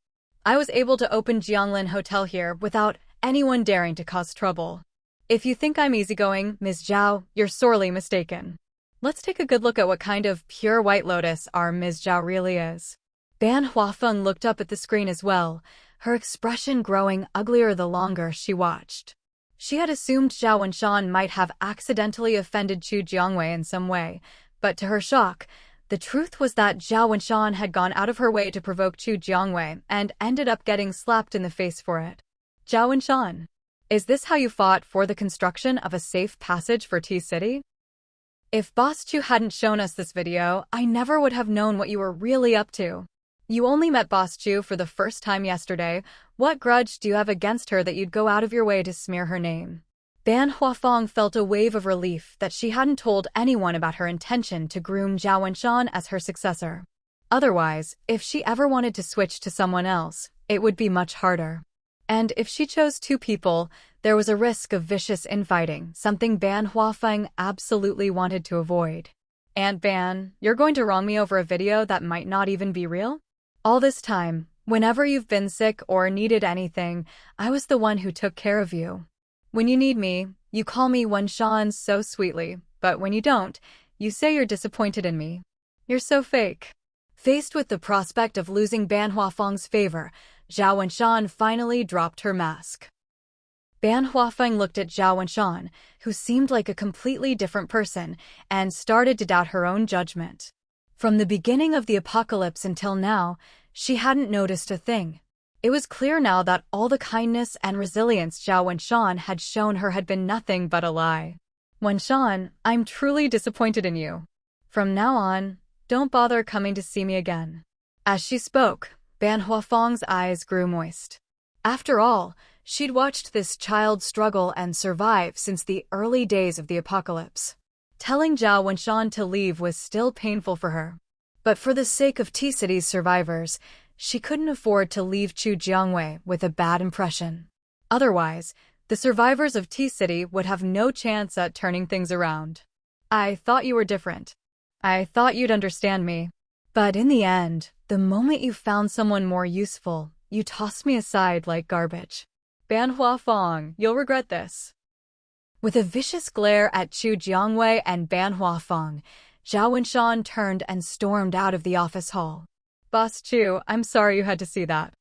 "I was able to open Jianglin Hotel here without anyone daring to cause trouble. If you think I'm easygoing, Ms. Zhao, you're sorely mistaken. Let's take a good look at what kind of pure White Lotus our Ms. Zhao really is." Ban Huafeng looked up at the screen as well, her expression growing uglier the longer she watched. She had assumed Zhao Wenshan might have accidentally offended Chu Jiangwei in some way, but to her shock, the truth was that Zhao Wenshan had gone out of her way to provoke Chu Jiangwei and ended up getting slapped in the face for it. "Zhao Wenshan, is this how you fought for the construction of a safe passage for T-City? If Boss Chu hadn't shown us this video, I never would have known what you were really up to. You only met Boss Chu for the first time yesterday. What grudge do you have against her that you'd go out of your way to smear her name?" Ban Huafeng felt a wave of relief that she hadn't told anyone about her intention to groom Zhao Wenshan as her successor. Otherwise, if she ever wanted to switch to someone else, it would be much harder. And if she chose two people, there was a risk of vicious infighting, something Ban Huafeng absolutely wanted to avoid. "Aunt Ban, you're going to wrong me over a video that might not even be real? All this time, whenever you've been sick or needed anything, I was the one who took care of you. When you need me, you call me Wenshan so sweetly, but when you don't, you say you're disappointed in me. You're so fake." Faced with the prospect of losing Ban Huafeng's favor, Zhao Wenshan finally dropped her mask. Ban Huafeng looked at Zhao Wenshan, who seemed like a completely different person, and started to doubt her own judgment. From the beginning of the apocalypse until now, she hadn't noticed a thing. It was clear now that all the kindness and resilience Zhao Wenshan had shown her had been nothing but a lie. "Wenshan, I'm truly disappointed in you. From now on, don't bother coming to see me again." As she spoke, Ban Huafeng's eyes grew moist. After all, she'd watched this child struggle and survive since the early days of the apocalypse. Telling Zhao Wenshan to leave was still painful for her. But for the sake of T-City's survivors, she couldn't afford to leave Chu Jiangwei with a bad impression. Otherwise, the survivors of T-City would have no chance at turning things around. "I thought you were different. I thought you'd understand me. But in the end, the moment you found someone more useful, you tossed me aside like garbage. Ban Huafeng, you'll regret this." With a vicious glare at Chu Jiangwei and Ban Huafeng, Zhao Wenshan turned and stormed out of the office hall. "Boss Chu, I'm sorry you had to see that.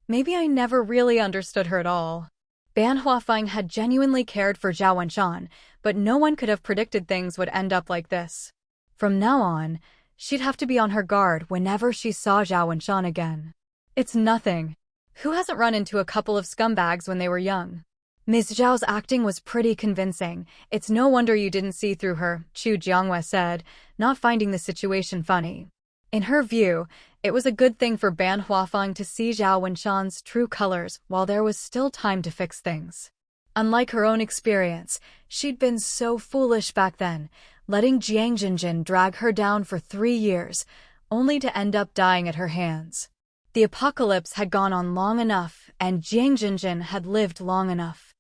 Maybe I never really understood her at all." Ban Huafeng had genuinely cared for Zhao Wenshan, but no one could have predicted things would end up like this. From now on, she'd have to be on her guard whenever she saw Zhao Wenshan again. "It's nothing. Who hasn't run into a couple of scumbags when they were young?" "Ms. Zhao's acting was pretty convincing. It's no wonder you didn't see through her," Chu Jiangwei said, not finding the situation funny. In her view, it was a good thing for Ban Huafeng to see Zhao Wenshan's true colors while there was still time to fix things. Unlike her own experience, she'd been so foolish back then, letting Jiang Jinjin drag her down for 3 years, only to end up dying at her hands. The apocalypse had gone on long enough, and Jiang Jinjin had lived long enough.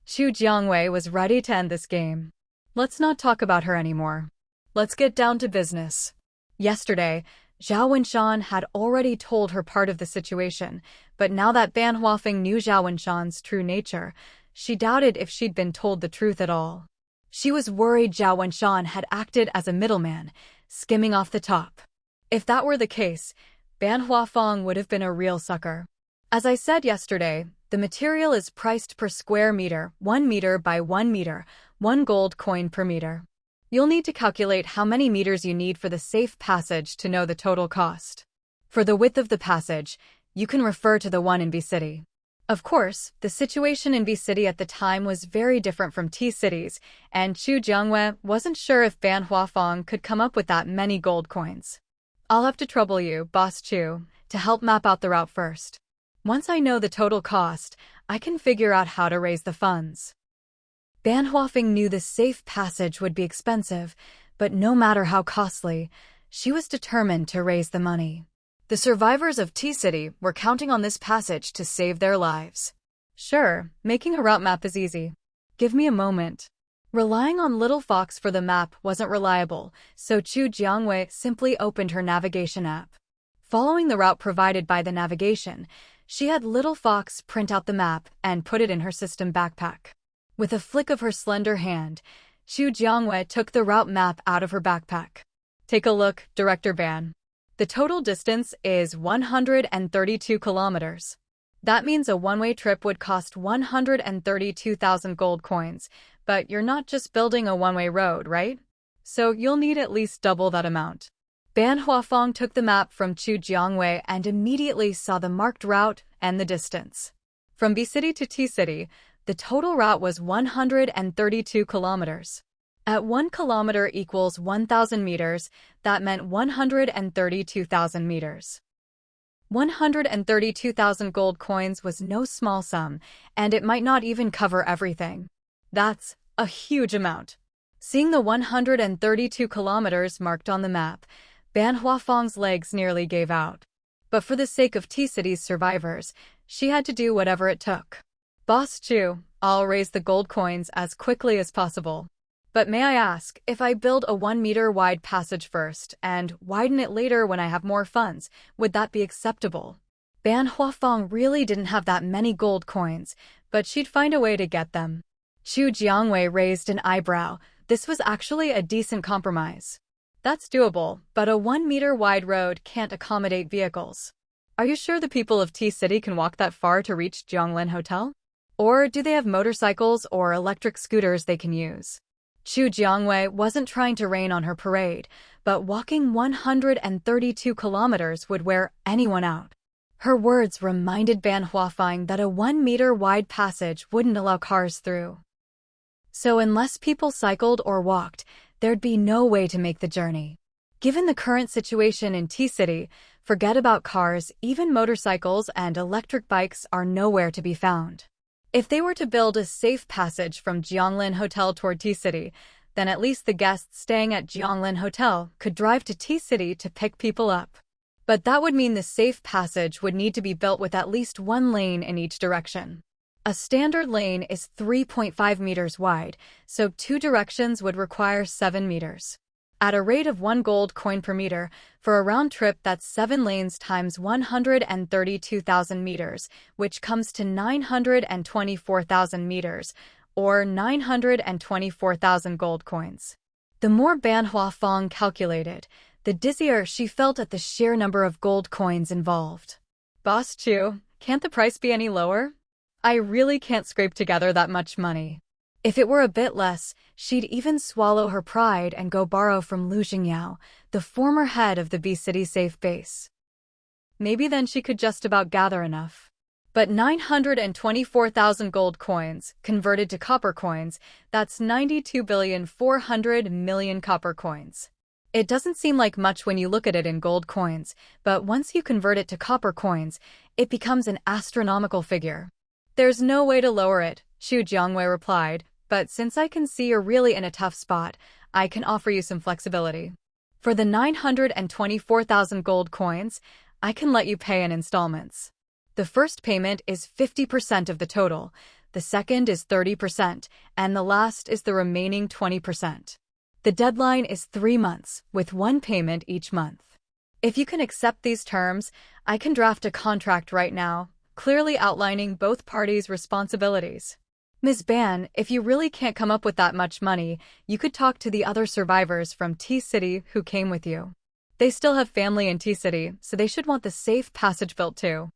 Chu Jiangwei was ready to end this game. "Let's not talk about her anymore. Let's get down to business." Yesterday, Zhao Wenshan had already told her part of the situation, but now that Ban Huafeng knew Zhao Wenshan's true nature, she doubted if she'd been told the truth at all. She was worried Zhao Wenshan had acted as a middleman, skimming off the top. If that were the case, Ban Huafeng would have been a real sucker. "As I said yesterday, the material is priced per square meter, 1 meter by 1 meter, 1 gold coin per meter. You'll need to calculate how many meters you need for the safe passage to know the total cost. For the width of the passage, you can refer to the one in B-City." Of course, the situation in B-City at the time was very different from T-Cities, and Chu Jiangwei wasn't sure if Ban Huafeng could come up with that many gold coins. "I'll have to trouble you, Boss Chu, to help map out the route first. Once I know the total cost, I can figure out how to raise the funds." Ban Huafeng knew the safe passage would be expensive, but no matter how costly, she was determined to raise the money. The survivors of T-City were counting on this passage to save their lives. "Sure, making a route map is easy. Give me a moment." Relying on Little Fox for the map wasn't reliable, so Chu Jiangwei simply opened her navigation app. Following the route provided by the navigation, she had Little Fox print out the map and put it in her system backpack. With a flick of her slender hand, Chu Jiangwei took the route map out of her backpack. "Take a look, Director Ban. The total distance is 132 kilometers. That means a one-way trip would cost 132,000 gold coins, but you're not just building a one-way road, right? So you'll need at least double that amount." Ban Huafeng took the map from Chu Jiangwei and immediately saw the marked route and the distance. From B-City to T-City, the total route was 132 kilometers. At 1 kilometer equals 1,000 meters, that meant 132,000 meters. 132,000 gold coins was no small sum, and it might not even cover everything. That's a huge amount. Seeing the 132 kilometers marked on the map, Ban Huafeng's legs nearly gave out. But for the sake of T-City's survivors, she had to do whatever it took. Boss Chu, I'll raise the gold coins as quickly as possible. But may I ask, if I build a 1-meter wide passage first and widen it later when I have more funds, would that be acceptable? Ban Huafeng really didn't have that many gold coins, but she'd find a way to get them. Chu Jiangwei raised an eyebrow. This was actually a decent compromise. That's doable, but a 1-meter wide road can't accommodate vehicles. Are you sure the people of T-City can walk that far to reach Jianglin Hotel? Or do they have motorcycles or electric scooters they can use? Chu Jiangwei wasn't trying to rain on her parade, but walking 132 kilometers would wear anyone out. Her words reminded Ban Huafeng that a 1-meter wide passage wouldn't allow cars through. So unless people cycled or walked, there'd be no way to make the journey. Given the current situation in T-City, forget about cars, even motorcycles and electric bikes are nowhere to be found. If they were to build a safe passage from Jianglin Hotel toward T-City, then at least the guests staying at Jianglin Hotel could drive to T-City to pick people up. But that would mean the safe passage would need to be built with at least one lane in each direction. A standard lane is 3.5 meters wide, so 2 directions would require 7 meters. At a rate of 1 gold coin per meter, for a round trip that's 7 lanes times 132,000 meters, which comes to 924,000 meters, or 924,000 gold coins. The more Ban Huafeng calculated, the dizzier she felt at the sheer number of gold coins involved. Boss Chu, can't the price be any lower? I really can't scrape together that much money. If it were a bit less, she'd even swallow her pride and go borrow from Lu Jingyao, the former head of the B-City safe base. Maybe then she could just about gather enough. But 924,000 gold coins, converted to copper coins, that's 92,400,000,000 copper coins. It doesn't seem like much when you look at it in gold coins, but once you convert it to copper coins, it becomes an astronomical figure. There's no way to lower it, Chu Jiangwei replied, but since I can see you're really in a tough spot, I can offer you some flexibility. For the 924,000 gold coins, I can let you pay in installments. The first payment is 50% of the total, the second is 30%, and the last is the remaining 20%. The deadline is 3 months, with 1 payment each month. If you can accept these terms, I can draft a contract right now, clearly outlining both parties' responsibilities. Ms. Ban, if you really can't come up with that much money, you could talk to the other survivors from T-City who came with you. They still have family in T-City, so they should want the safe passage built too.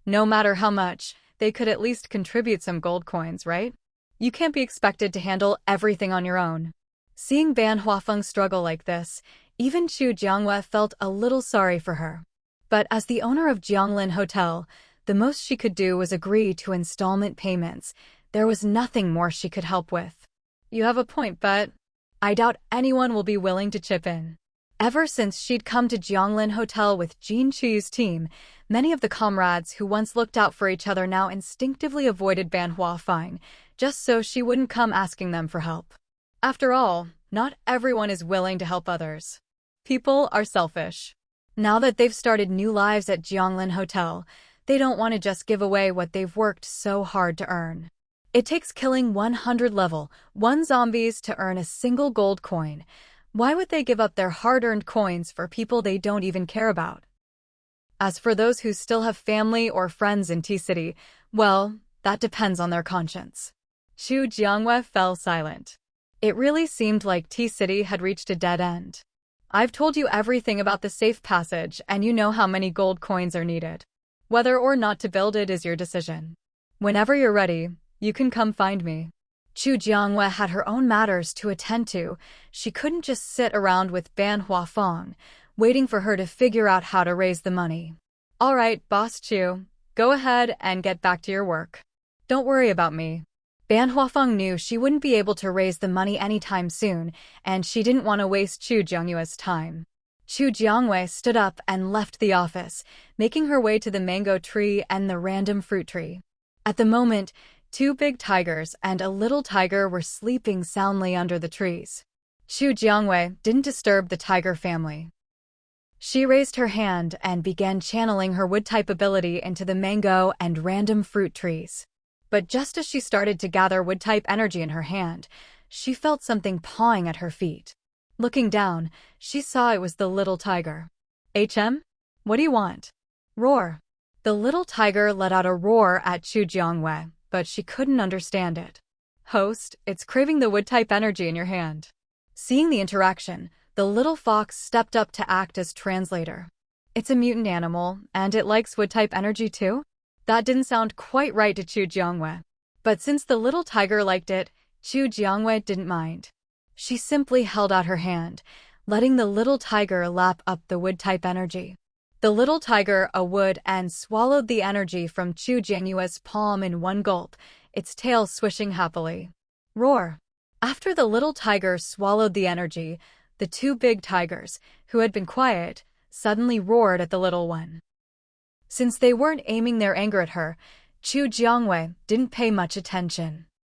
No matter how much, they could at least contribute some gold coins, right? You can't be expected to handle everything on your own. Seeing Ban Huafeng struggle like this, even Chu Jiangwei felt a little sorry for her. But as the owner of Jianglin Hotel, the most she could do was agree to installment payments. There was nothing more she could help with. You have a point, but I doubt anyone will be willing to chip in. Ever since she'd come to Jianglin Hotel with Jin Chuyu's team, many of the comrades who once looked out for each other now instinctively avoided Ban Huafeng, just so she wouldn't come asking them for help. After all, not everyone is willing to help others. People are selfish. Now that they've started new lives at Jianglin Hotel, they don't want to just give away what they've worked so hard to earn. It takes killing 100 level 1 zombies to earn a single gold coin. Why would they give up their hard-earned coins for people they don't even care about? As for those who still have family or friends in T-City, well, that depends on their conscience. Chu Jiangwei fell silent. It really seemed like T-City had reached a dead end. I've told you everything about the safe passage, and you know how many gold coins are needed. Whether or not to build it is your decision. Whenever you're ready, you can come find me. Chu Jiangwei had her own matters to attend to. She couldn't just sit around with Ban Huafeng, waiting for her to figure out how to raise the money. All right, Boss Chu, go ahead and get back to your work. Don't worry about me. Ban Huafeng knew she wouldn't be able to raise the money anytime soon, and she didn't want to waste Chu Jiangwei's time. Chu Jiangwei stood up and left the office, making her way to the mango tree and the random fruit tree. At the moment, 2 big tigers and a little tiger were sleeping soundly under the trees. Chu Jiangwei didn't disturb the tiger family. She raised her hand and began channeling her wood-type ability into the mango and random fruit trees. But just as she started to gather wood-type energy in her hand, she felt something pawing at her feet. Looking down, she saw it was the little tiger. "HM? What do you want?" Roar. The little tiger let out a roar at Chu Jiangwei, but she couldn't understand it. "Host, it's craving the wood-type energy in your hand." Seeing the interaction, the little fox stepped up to act as translator. "It's a mutant animal, and it likes wood-type energy too?" That didn't sound quite right to Chu Jiangwei. But since the little tiger liked it, Chu Jiangwei didn't mind. She simply held out her hand, letting the little tiger lap up the wood-type energy. The little tiger would and swallowed the energy from Chu Jiangwei's palm in one gulp, its tail swishing happily. Roar. After the little tiger swallowed the energy, the 2 big tigers, who had been quiet, suddenly roared at the little one. Since they weren't aiming their anger at her, Chu Jiangwei didn't pay much attention.